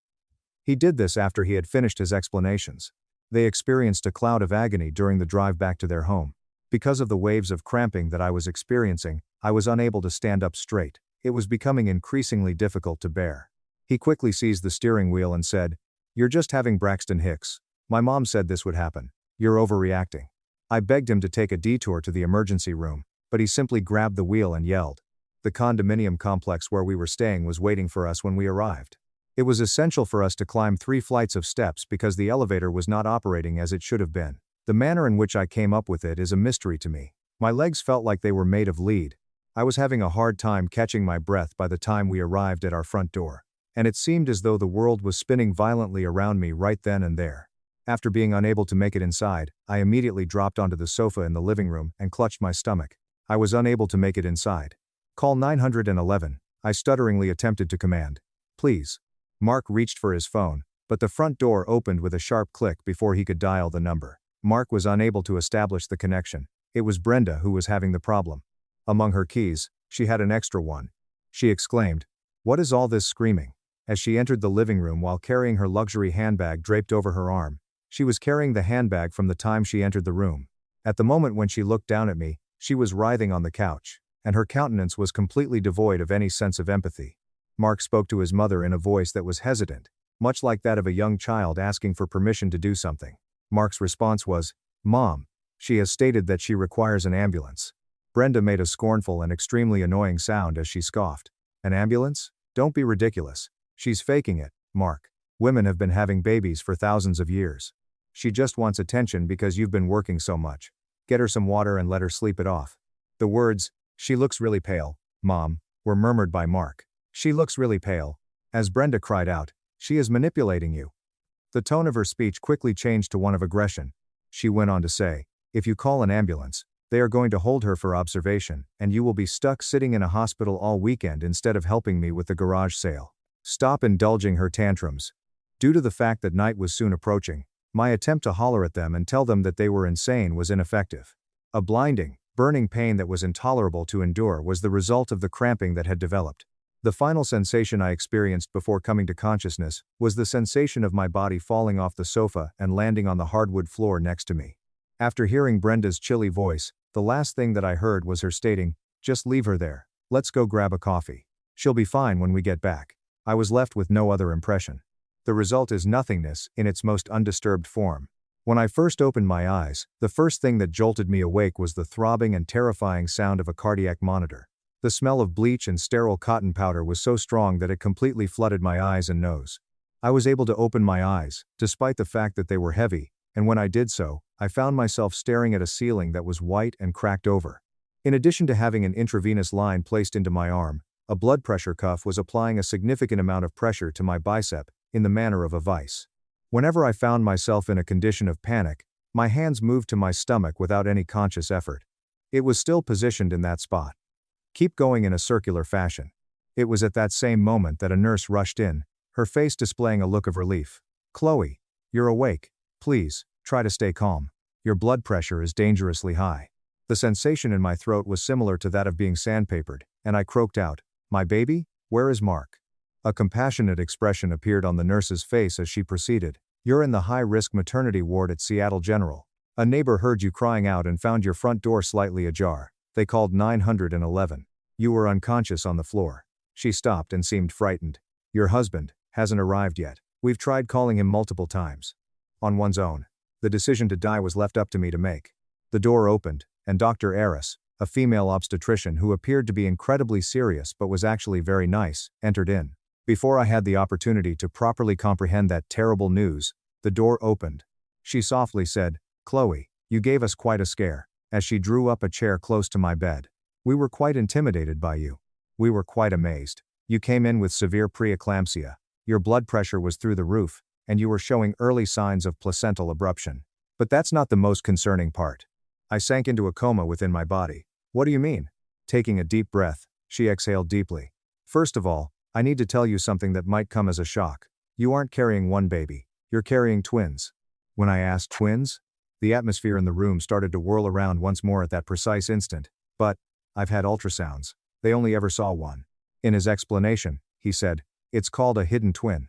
He did this after he had finished his explanations. They experienced a cloud of agony during the drive back to their home. Because of the waves of cramping that I was experiencing, I was unable to stand up straight. It was becoming increasingly difficult to bear. He quickly seized the steering wheel and said, "You're just having Braxton Hicks. My mom said this would happen. You're overreacting." I begged him to take a detour to the emergency room, but he simply grabbed the wheel and yelled. The condominium complex where we were staying was waiting for us when we arrived. It was essential for us to climb 3 flights of steps because the elevator was not operating as it should have been. The manner in which I came up with it is a mystery to me. My legs felt like they were made of lead. I was having a hard time catching my breath by the time we arrived at our front door, and it seemed as though the world was spinning violently around me right then and there. After being unable to make it inside, I immediately dropped onto the sofa in the living room and clutched my stomach. I was unable to make it inside. "Call 911, I stutteringly attempted to command. "Please." Mark reached for his phone, but the front door opened with a sharp click before he could dial the number. Mark was unable to establish the connection. It was Brenda who was having the problem. Among her keys, she had an extra one. She exclaimed, "What is all this screaming?" as she entered the living room while carrying her luxury handbag draped over her arm. She was carrying the handbag from the time she entered the room. At the moment when she looked down at me, she was writhing on the couch, and her countenance was completely devoid of any sense of empathy. Mark spoke to his mother in a voice that was hesitant, much like that of a young child asking for permission to do something. Mark's response was, "Mom, she has stated that she requires an ambulance." Brenda made a scornful and extremely annoying sound as she scoffed. "An ambulance? Don't be ridiculous. She's faking it, Mark. Women have been having babies for thousands of years. She just wants attention because you've been working so much. Get her some water and let her sleep it off." The words, "She looks really pale, Mom," were murmured by Mark. "She looks really pale." As Brenda cried out, "She is manipulating you." The tone of her speech quickly changed to one of aggression. She went on to say, "If you call an ambulance, they are going to hold her for observation, and you will be stuck sitting in a hospital all weekend instead of helping me with the garage sale. Stop indulging her tantrums." Due to the fact that night was soon approaching, my attempt to holler at them and tell them that they were insane was ineffective. A blinding, burning pain that was intolerable to endure was the result of the cramping that had developed. The final sensation I experienced before coming to consciousness was the sensation of my body falling off the sofa and landing on the hardwood floor next to me. After hearing Brenda's chilly voice, the last thing that I heard was her stating, "Just leave her there. Let's go grab a coffee. She'll be fine when we get back. I was left with no other impression. The result is nothingness in its most undisturbed form. When I first opened my eyes, the first thing that jolted me awake was the throbbing and terrifying sound of a cardiac monitor. The smell of bleach and sterile cotton powder was so strong that it completely flooded my eyes and nose. I was able to open my eyes, despite the fact that they were heavy, and when I did so, I found myself staring at a ceiling that was white and cracked over. In addition to having an intravenous line placed into my arm, a blood pressure cuff was applying a significant amount of pressure to my bicep, in the manner of a vice. Whenever I found myself in a condition of panic, my hands moved to my stomach without any conscious effort. It was still positioned in that spot. Keep going in a circular fashion. It was at that same moment that a nurse rushed in, her face displaying a look of relief. "Chloe, you're awake. Please, try to stay calm. Your blood pressure is dangerously high." The sensation in my throat was similar to that of being sandpapered, and I croaked out, "My baby, where is Mark?" A compassionate expression appeared on the nurse's face as she proceeded, "You're in the high-risk maternity ward at Seattle General. A neighbor heard you crying out and found your front door slightly ajar. They called 911. You were unconscious on the floor." She stopped and seemed frightened. "Your husband hasn't arrived yet. We've tried calling him multiple times." On one's own. The decision to die was left up to me to make. The door opened, and Dr. Aris, a female obstetrician who appeared to be incredibly serious but was actually very nice, entered in. Before I had the opportunity to properly comprehend that terrible news, the door opened. She softly said, "Chloe, you gave us quite a scare," as she drew up a chair close to my bed. "We were quite intimidated by you. We were quite amazed. You came in with severe preeclampsia, your blood pressure was through the roof, and you were showing early signs of placental abruption. But that's not the most concerning part. I sank into a coma within my body." "What do you mean?" Taking a deep breath, she exhaled deeply. "First of all, I need to tell you something that might come as a shock. You aren't carrying one baby, you're carrying twins." When I asked twins, the atmosphere in the room started to whirl around once more at that precise instant. "But I've had ultrasounds. They only ever saw one." In his explanation, he said, "It's called a hidden twin.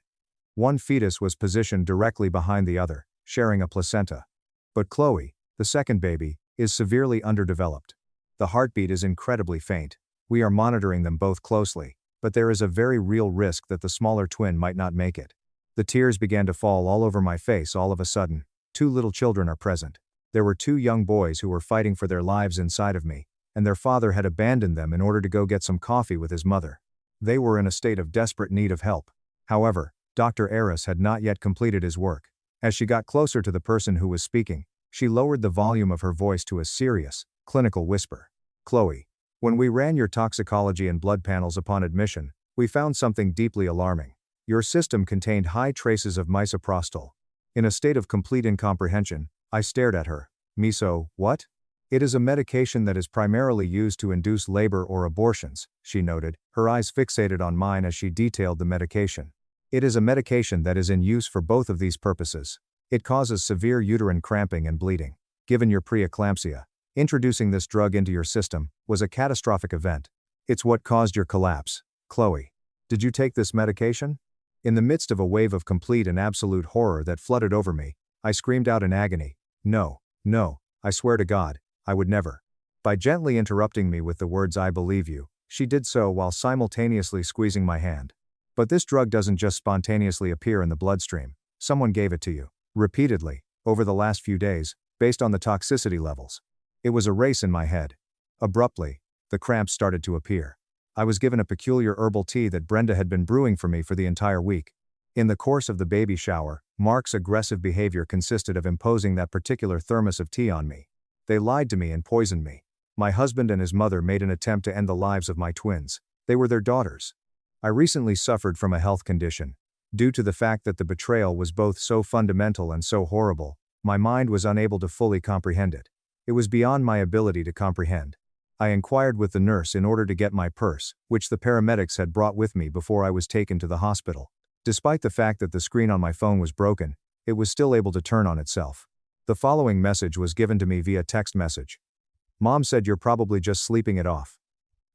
One fetus was positioned directly behind the other, sharing a placenta. But Chloe, the second baby, is severely underdeveloped. The heartbeat is incredibly faint. We are monitoring them both closely, but there is a very real risk that the smaller twin might not make it." The tears began to fall all over my face all of a sudden. 2 little children are present. There were 2 young boys who were fighting for their lives inside of me, and their father had abandoned them in order to go get some coffee with his mother. They were in a state of desperate need of help. However, Dr. Aris had not yet completed his work. As she got closer to the person who was speaking, she lowered the volume of her voice to a serious, clinical whisper. "Chloe, when we ran your toxicology and blood panels upon admission, we found something deeply alarming. Your system contained high traces of misoprostol." In a state of complete incomprehension, I stared at her. "Miso, what?" "It is a medication that is primarily used to induce labor or abortions," she noted, her eyes fixated on mine as she detailed the medication. "It is a medication that is in use for both of these purposes. It causes severe uterine cramping and bleeding. Given your preeclampsia, introducing this drug into your system was a catastrophic event. It's what caused your collapse. Chloe, did you take this medication?" In the midst of a wave of complete and absolute horror that flooded over me, I screamed out in agony, "No, no, I swear to God, I would never." By gently interrupting me with the words "I believe you," she did so while simultaneously squeezing my hand. "But this drug doesn't just spontaneously appear in the bloodstream. Someone gave it to you. Repeatedly, over the last few days, based on the toxicity levels." It was a race in my head. Abruptly, the cramps started to appear. I was given a peculiar herbal tea that Brenda had been brewing for me for the entire week. In the course of the baby shower, Mark's aggressive behavior consisted of imposing that particular thermos of tea on me. They lied to me and poisoned me. My husband and his mother made an attempt to end the lives of my twins. They were their daughters. I recently suffered from a health condition. Due to the fact that the betrayal was both so fundamental and so horrible, my mind was unable to fully comprehend it. It was beyond my ability to comprehend. I inquired with the nurse in order to get my purse, which the paramedics had brought with me before I was taken to the hospital. Despite the fact that the screen on my phone was broken, it was still able to turn on itself. The following message was given to me via text message. "Mom said you're probably just sleeping it off.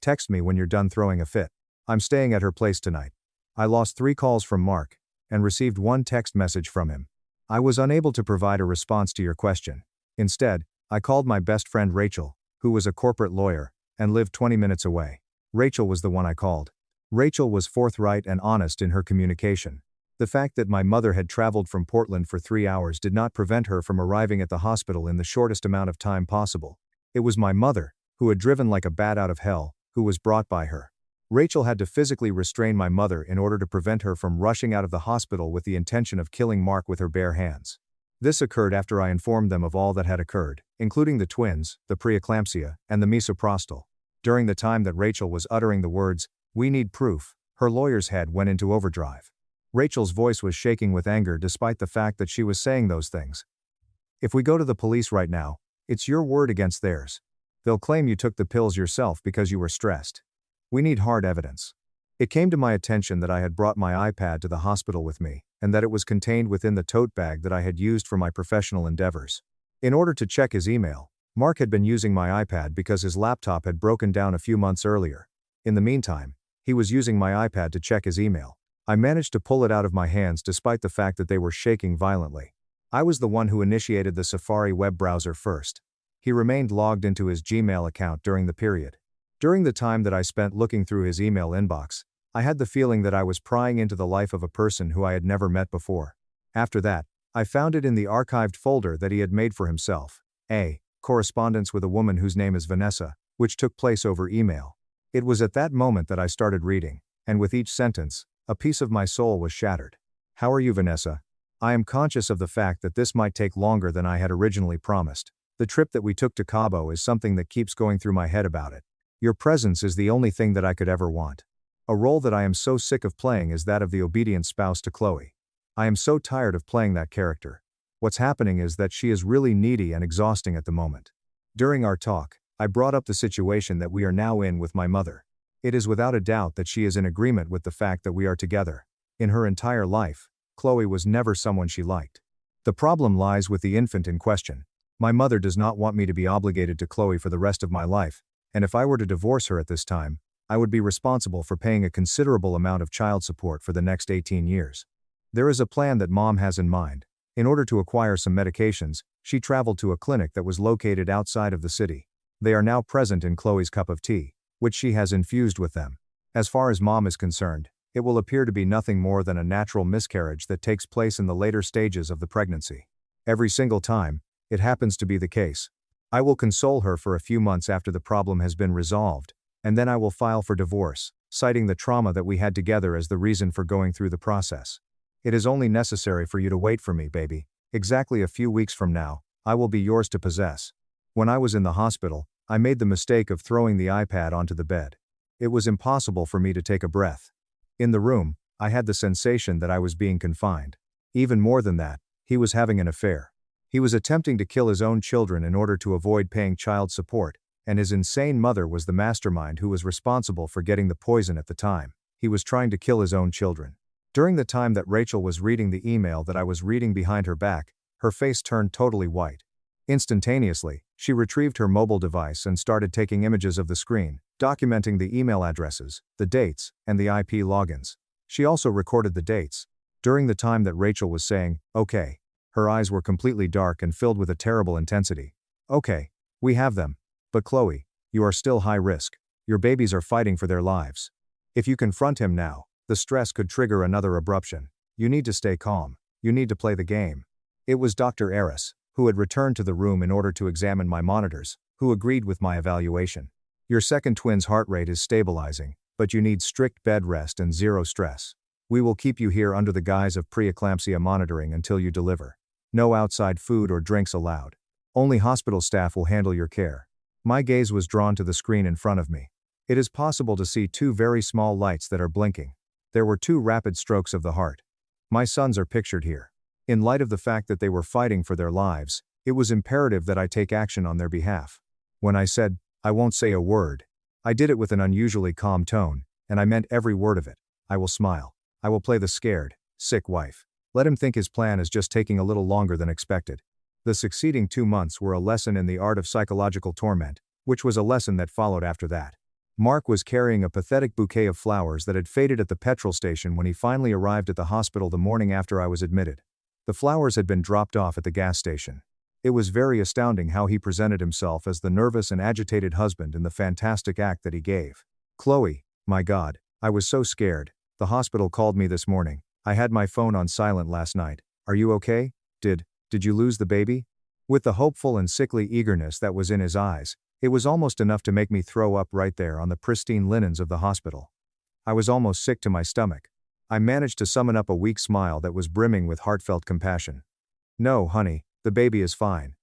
Text me when you're done throwing a fit. I'm staying at her place tonight." I lost 3 calls from Mark, and received 1 text message from him. I was unable to provide a response to your question. Instead, I called my best friend Rachel, who was a corporate lawyer, and lived 20 minutes away. Rachel was the one I called. Rachel was forthright and honest in her communication. The fact that my mother had traveled from Portland for 3 hours did not prevent her from arriving at the hospital in the shortest amount of time possible. It was my mother, who had driven like a bat out of hell, who was brought by her. Rachel had to physically restrain my mother in order to prevent her from rushing out of the hospital with the intention of killing Mark with her bare hands. This occurred after I informed them of all that had occurred, including the twins, the preeclampsia, and the misoprostol. During the time that Rachel was uttering the words, "We need proof," her lawyer's head went into overdrive. Rachel's voice was shaking with anger despite the fact that she was saying those things. "If we go to the police right now, it's your word against theirs. They'll claim you took the pills yourself because you were stressed. We need hard evidence." It came to my attention that I had brought my iPad to the hospital with me, and that it was contained within the tote bag that I had used for my professional endeavors. In order to check his email, Mark had been using my iPad because his laptop had broken down a few months earlier. In the meantime, he was using my iPad to check his email. I managed to pull it out of my hands despite the fact that they were shaking violently. I was the one who initiated the Safari web browser first. He remained logged into his Gmail account during the period. During the time that I spent looking through his email inbox, I had the feeling that I was prying into the life of a person who I had never met before. After that, I found it in the archived folder that he had made for himself. Correspondence with a woman whose name is Vanessa, which took place over email. It was at that moment that I started reading, and with each sentence, a piece of my soul was shattered. "How are you, Vanessa? I am conscious of the fact that this might take longer than I had originally promised. The trip that we took to Cabo is something that keeps going through my head about it. Your presence is the only thing that I could ever want. A role that I am so sick of playing is that of the obedient spouse to Chloe. I am so tired of playing that character. What's happening is that she is really needy and exhausting at the moment." During our talk, I brought up the situation that we are now in with my mother. It is without a doubt that she is in agreement with the fact that we are together. In her entire life, Chloe was never someone she liked. The problem lies with the infant in question. My mother does not want me to be obligated to Chloe for the rest of my life, and if I were to divorce her at this time, I would be responsible for paying a considerable amount of child support for the next 18 years. There is a plan that Mom has in mind. In order to acquire some medications, she traveled to a clinic that was located outside of the city. They are now present in Chloe's cup of tea, which she has infused with them. As far as Mom is concerned, it will appear to be nothing more than a natural miscarriage that takes place in the later stages of the pregnancy. Every single time, it happens to be the case. I will console her for a few months after the problem has been resolved, and then I will file for divorce, citing the trauma that we had together as the reason for going through the process. It is only necessary for you to wait for me, baby. Exactly a few weeks from now, I will be yours to possess. When I was in the hospital, I made the mistake of throwing the iPad onto the bed. It was impossible for me to take a breath. In the room, I had the sensation that I was being confined. Even more than that, he was having an affair. He was attempting to kill his own children in order to avoid paying child support, and his insane mother was the mastermind who was responsible for getting the poison at the time. He was trying to kill his own children. During the time that Rachel was reading the email that I was reading behind her back, her face turned totally white. Instantaneously, she retrieved her mobile device and started taking images of the screen, documenting the email addresses, the dates, and the IP logins. She also recorded the dates. During the time that Rachel was saying, "Okay," her eyes were completely dark and filled with a terrible intensity. "Okay, we have them. But Chloe, you are still high risk. Your babies are fighting for their lives. If you confront him now, the stress could trigger another abruption. You need to stay calm. You need to play the game." It was Dr. Eris, who had returned to the room in order to examine my monitors, who agreed with my evaluation. "Your second twin's heart rate is stabilizing, but you need strict bed rest and zero stress. We will keep you here under the guise of preeclampsia monitoring until you deliver. No outside food or drinks allowed. Only hospital staff will handle your care." My gaze was drawn to the screen in front of me. It is possible to see two very small lights that are blinking. There were two rapid strokes of the heart. My sons are pictured here. In light of the fact that they were fighting for their lives, it was imperative that I take action on their behalf. When I said, "I won't say a word," I did it with an unusually calm tone, and I meant every word of it. I will smile. I will play the scared, sick wife. Let him think his plan is just taking a little longer than expected. The succeeding 2 months were a lesson in the art of psychological torment, which was a lesson that followed after that. Mark was carrying a pathetic bouquet of flowers that had faded at the petrol station when he finally arrived at the hospital the morning after I was admitted. The flowers had been dropped off at the gas station. It was very astounding how he presented himself as the nervous and agitated husband in the fantastic act that he gave. Chloe, my God, I was so scared. The hospital called me this morning. I had my phone on silent last night. Are you okay? Did you lose the baby? With the hopeful and sickly eagerness that was in his eyes, it was almost enough to make me throw up right there on the pristine linens of the hospital. I was almost sick to my stomach. I managed to summon up a weak smile that was brimming with heartfelt compassion. No, honey, the baby is fine.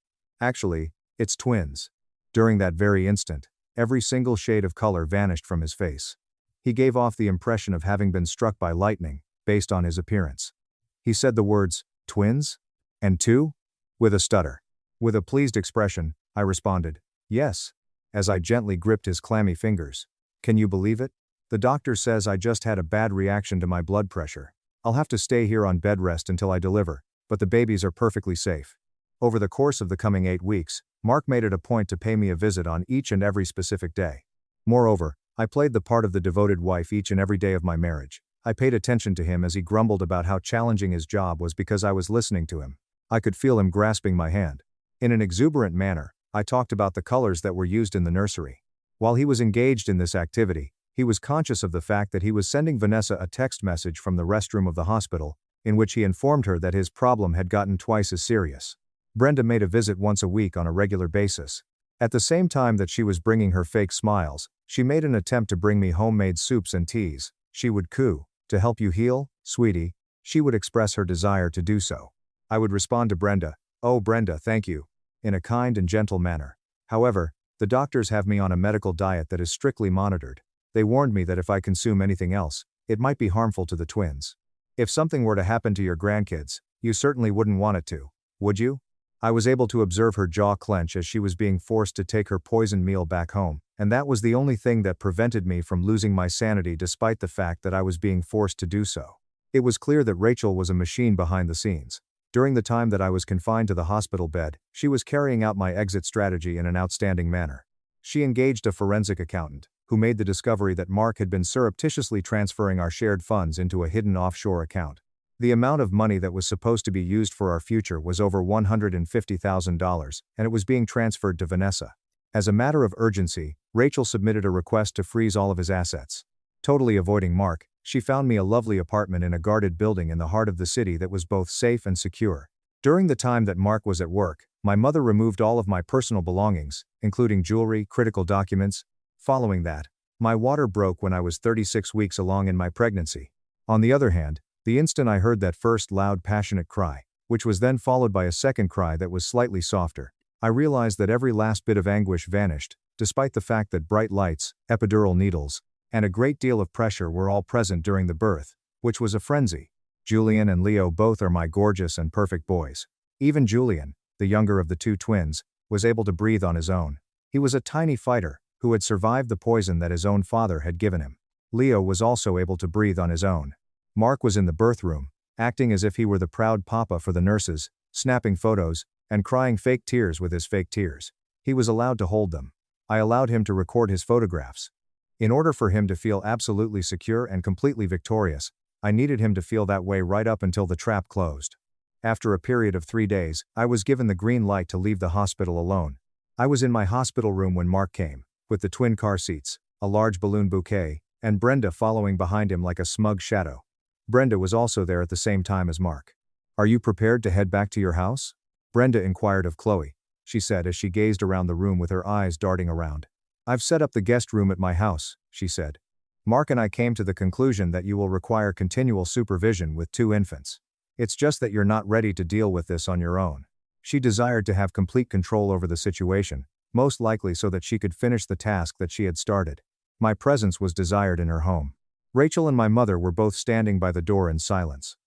Actually, it's twins. During that very instant, every single shade of color vanished from his face. He gave off the impression of having been struck by lightning, based on his appearance. He said the words, "Twins? And two?" with a stutter. With a pleased expression, I responded, "Yes," as I gently gripped his clammy fingers. "Can you believe it? The doctor says I just had a bad reaction to my blood pressure. I'll have to stay here on bed rest until I deliver, but the babies are perfectly safe." Over the course of the coming 8 weeks, Mark made it a point to pay me a visit on each and every specific day. Moreover, I played the part of the devoted wife each and every day of my marriage. I paid attention to him as he grumbled about how challenging his job was because I was listening to him. I could feel him grasping my hand. In an exuberant manner, I talked about the colors that were used in the nursery. While he was engaged in this activity, he was conscious of the fact that he was sending Vanessa a text message from the restroom of the hospital, in which he informed her that his problem had gotten twice as serious. Brenda made a visit once a week on a regular basis. At the same time that she was bringing her fake smiles, she made an attempt to bring me homemade soups and teas. She would coo, "To help you heal, sweetie." She would express her desire to do so. I would respond to Brenda, "Oh Brenda, thank you," in a kind and gentle manner. However, the doctors have me on a medical diet that is strictly monitored. They warned me that if I consume anything else, it might be harmful to the twins. If something were to happen to your grandkids, you certainly wouldn't want it to, would you? I was able to observe her jaw clench as she was being forced to take her poisoned meal back home, and that was the only thing that prevented me from losing my sanity despite the fact that I was being forced to do so. It was clear that Rachel was a machine behind the scenes. During the time that I was confined to the hospital bed, she was carrying out my exit strategy in an outstanding manner. She engaged a forensic accountant, who made the discovery that Mark had been surreptitiously transferring our shared funds into a hidden offshore account. The amount of money that was supposed to be used for our future was over $150,000, and it was being transferred to Vanessa. As a matter of urgency, Rachel submitted a request to freeze all of his assets. Totally avoiding Mark, she found me a lovely apartment in a guarded building in the heart of the city that was both safe and secure. During the time that Mark was at work, my mother removed all of my personal belongings, including jewelry, critical documents. Following that, my water broke when I was 36 weeks along in my pregnancy. On the other hand, the instant I heard that first loud passionate cry, which was then followed by a second cry that was slightly softer, I realized that every last bit of anguish vanished, despite the fact that bright lights, epidural needles, and a great deal of pressure were all present during the birth, which was a frenzy. Julian and Leo both are my gorgeous and perfect boys. Even Julian, the younger of the two twins, was able to breathe on his own. He was a tiny fighter, who had survived the poison that his own father had given him. Leo was also able to breathe on his own. Mark was in the birth room, acting as if he were the proud papa for the nurses, snapping photos, and crying fake tears with his fake tears. He was allowed to hold them. I allowed him to record his photographs. In order for him to feel absolutely secure and completely victorious, I needed him to feel that way right up until the trap closed. After a period of 3 days, I was given the green light to leave the hospital alone. I was in my hospital room when Mark came, with the twin car seats, a large balloon bouquet, and Brenda following behind him like a smug shadow. Brenda was also there at the same time as Mark. "Are you prepared to head back to your house?" Brenda inquired of Chloe, she said as she gazed around the room with her eyes darting around. "I've set up the guest room at my house," she said. "Mark and I came to the conclusion that you will require continual supervision with 2 infants. It's just that you're not ready to deal with this on your own." She desired to have complete control over the situation, most likely so that she could finish the task that she had started. My presence was desired in her home. Rachel and my mother were both standing by the door in silence.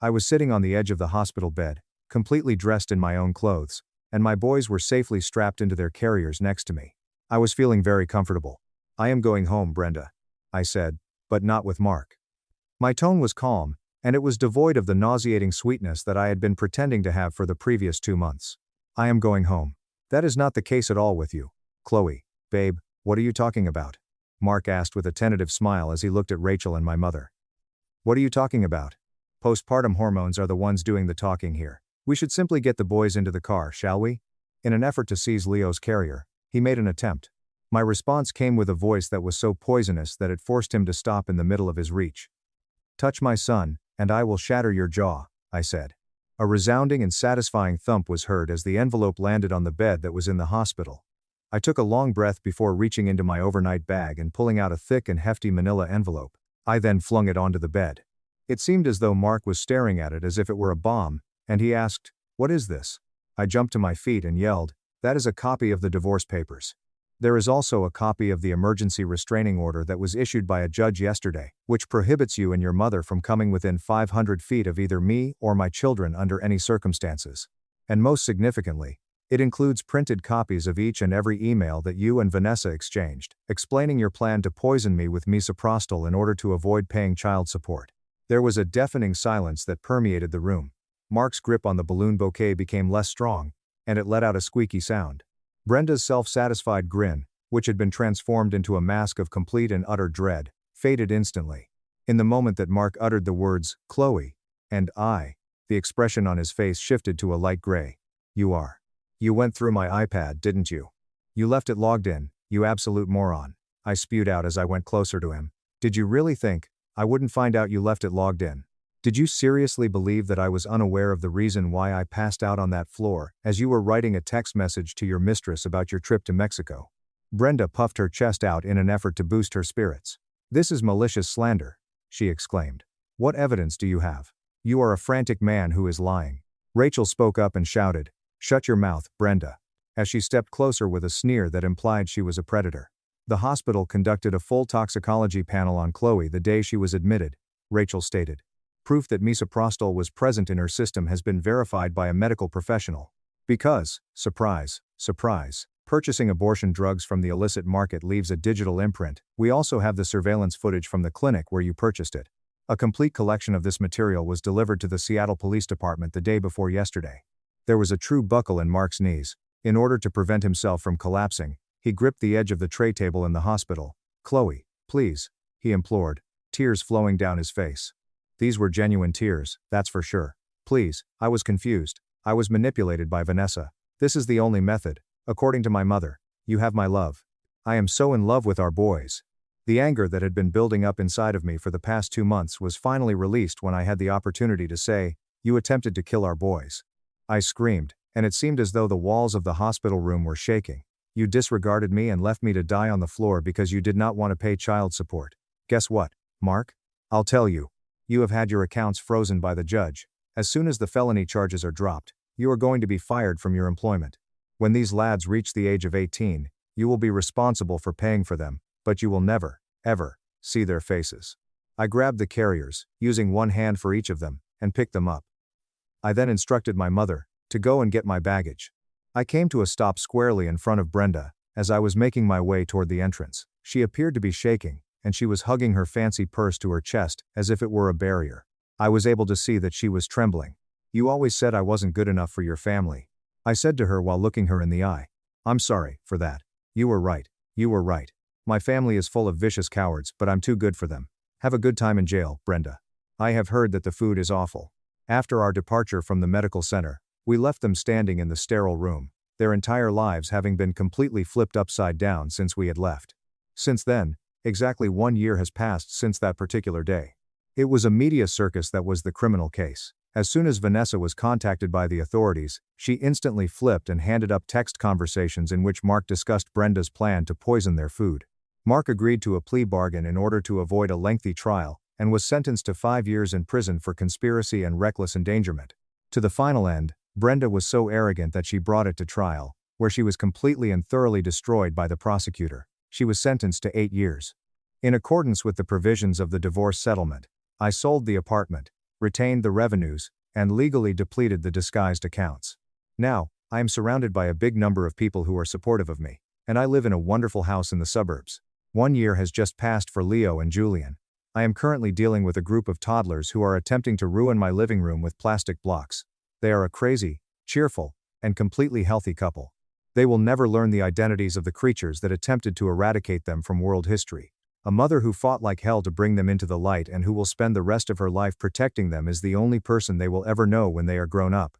I was sitting on the edge of the hospital bed, completely dressed in my own clothes, and my boys were safely strapped into their carriers next to me. I was feeling very comfortable. "I am going home, Brenda," I said, but not with Mark. My tone was calm, and it was devoid of the nauseating sweetness that I had been pretending to have for the previous 2 months. "I am going home. That is not the case at all with you, Chloe." "Babe, what are you talking about?" Mark asked with a tentative smile as he looked at Rachel and my mother. "What are you talking about? Postpartum hormones are the ones doing the talking here. We should simply get the boys into the car, shall we?" In an effort to seize Leo's carrier, he made an attempt. My response came with a voice that was so poisonous that it forced him to stop in the middle of his reach. "Touch my son, and I will shatter your jaw," I said. A resounding and satisfying thump was heard as the envelope landed on the bed that was in the hospital. I took a long breath before reaching into my overnight bag and pulling out a thick and hefty manila envelope. I then flung it onto the bed. It seemed as though Mark was staring at it as if it were a bomb, and he asked, "What is this?" I jumped to my feet and yelled, "That is a copy of the divorce papers. There is also a copy of the emergency restraining order that was issued by a judge yesterday, which prohibits you and your mother from coming within 500 feet of either me or my children under any circumstances. And most significantly, it includes printed copies of each and every email that you and Vanessa exchanged, explaining your plan to poison me with misoprostol in order to avoid paying child support." There was a deafening silence that permeated the room. Mark's grip on the balloon bouquet became less strong, and it let out a squeaky sound. Brenda's self-satisfied grin, which had been transformed into a mask of complete and utter dread, faded instantly. In the moment that Mark uttered the words, "Chloe," and "I," the expression on his face shifted to a light gray. You went through my iPad, didn't you? You left it logged in, you absolute moron," I spewed out as I went closer to him. "Did you really think I wouldn't find out you left it logged in? Did you seriously believe that I was unaware of the reason why I passed out on that floor as you were writing a text message to your mistress about your trip to Mexico?" Brenda puffed her chest out in an effort to boost her spirits. "This is malicious slander," she exclaimed. "What evidence do you have? You are a frantic man who is lying." Rachel spoke up and shouted, "Shut your mouth, Brenda," as she stepped closer with a sneer that implied she was a predator. "The hospital conducted a full toxicology panel on Chloe the day she was admitted," Rachel stated. "Proof that misoprostol was present in her system has been verified by a medical professional. Because, surprise, surprise, purchasing abortion drugs from the illicit market leaves a digital imprint, we also have the surveillance footage from the clinic where you purchased it. A complete collection of this material was delivered to the Seattle Police Department the day before yesterday." There was a true buckle in Mark's knees. In order to prevent himself from collapsing, he gripped the edge of the tray table in the hospital. "Chloe, please," he implored, tears flowing down his face. These were genuine tears, that's for sure. "Please, I was confused. I was manipulated by Vanessa. This is the only method. According to my mother, you have my love. I am so in love with our boys." The anger that had been building up inside of me for the past 2 months was finally released when I had the opportunity to say, "You attempted to kill our boys." I screamed, and it seemed as though the walls of the hospital room were shaking. "You disregarded me and left me to die on the floor because you did not want to pay child support. Guess what, Mark? I'll tell you. You have had your accounts frozen by the judge. As soon as the felony charges are dropped, you are going to be fired from your employment. When these lads reach the age of 18, you will be responsible for paying for them, but you will never, ever, see their faces." I grabbed the carriers, using one hand for each of them, and picked them up. I then instructed my mother to go and get my baggage. I came to a stop squarely in front of Brenda as I was making my way toward the entrance. She appeared to be shaking, and she was hugging her fancy purse to her chest as if it were a barrier. I was able to see that she was trembling. "You always said I wasn't good enough for your family," I said to her while looking her in the eye. "I'm sorry for that. You were right. You were right. My family is full of vicious cowards, but I'm too good for them. Have a good time in jail, Brenda. I have heard that the food is awful." After our departure from the medical center, we left them standing in the sterile room, their entire lives having been completely flipped upside down since we had left. Since then, exactly 1 year has passed since that particular day. It was a media circus that was the criminal case. As soon as Vanessa was contacted by the authorities, she instantly flipped and handed up text conversations in which Mark discussed Brenda's plan to poison their food. Mark agreed to a plea bargain in order to avoid a lengthy trial, and was sentenced to 5 years in prison for conspiracy and reckless endangerment. To the final end, Brenda was so arrogant that she brought it to trial, where she was completely and thoroughly destroyed by the prosecutor. She was sentenced to 8 years. In accordance with the provisions of the divorce settlement, I sold the apartment, retained the revenues, and legally depleted the disguised accounts. Now, I am surrounded by a big number of people who are supportive of me, and I live in a wonderful house in the suburbs. 1 year has just passed for Leo and Julian. I am currently dealing with a group of toddlers who are attempting to ruin my living room with plastic blocks. They are a crazy, cheerful, and completely healthy couple. They will never learn the identities of the creatures that attempted to eradicate them from world history. A mother who fought like hell to bring them into the light and who will spend the rest of her life protecting them is the only person they will ever know when they are grown up.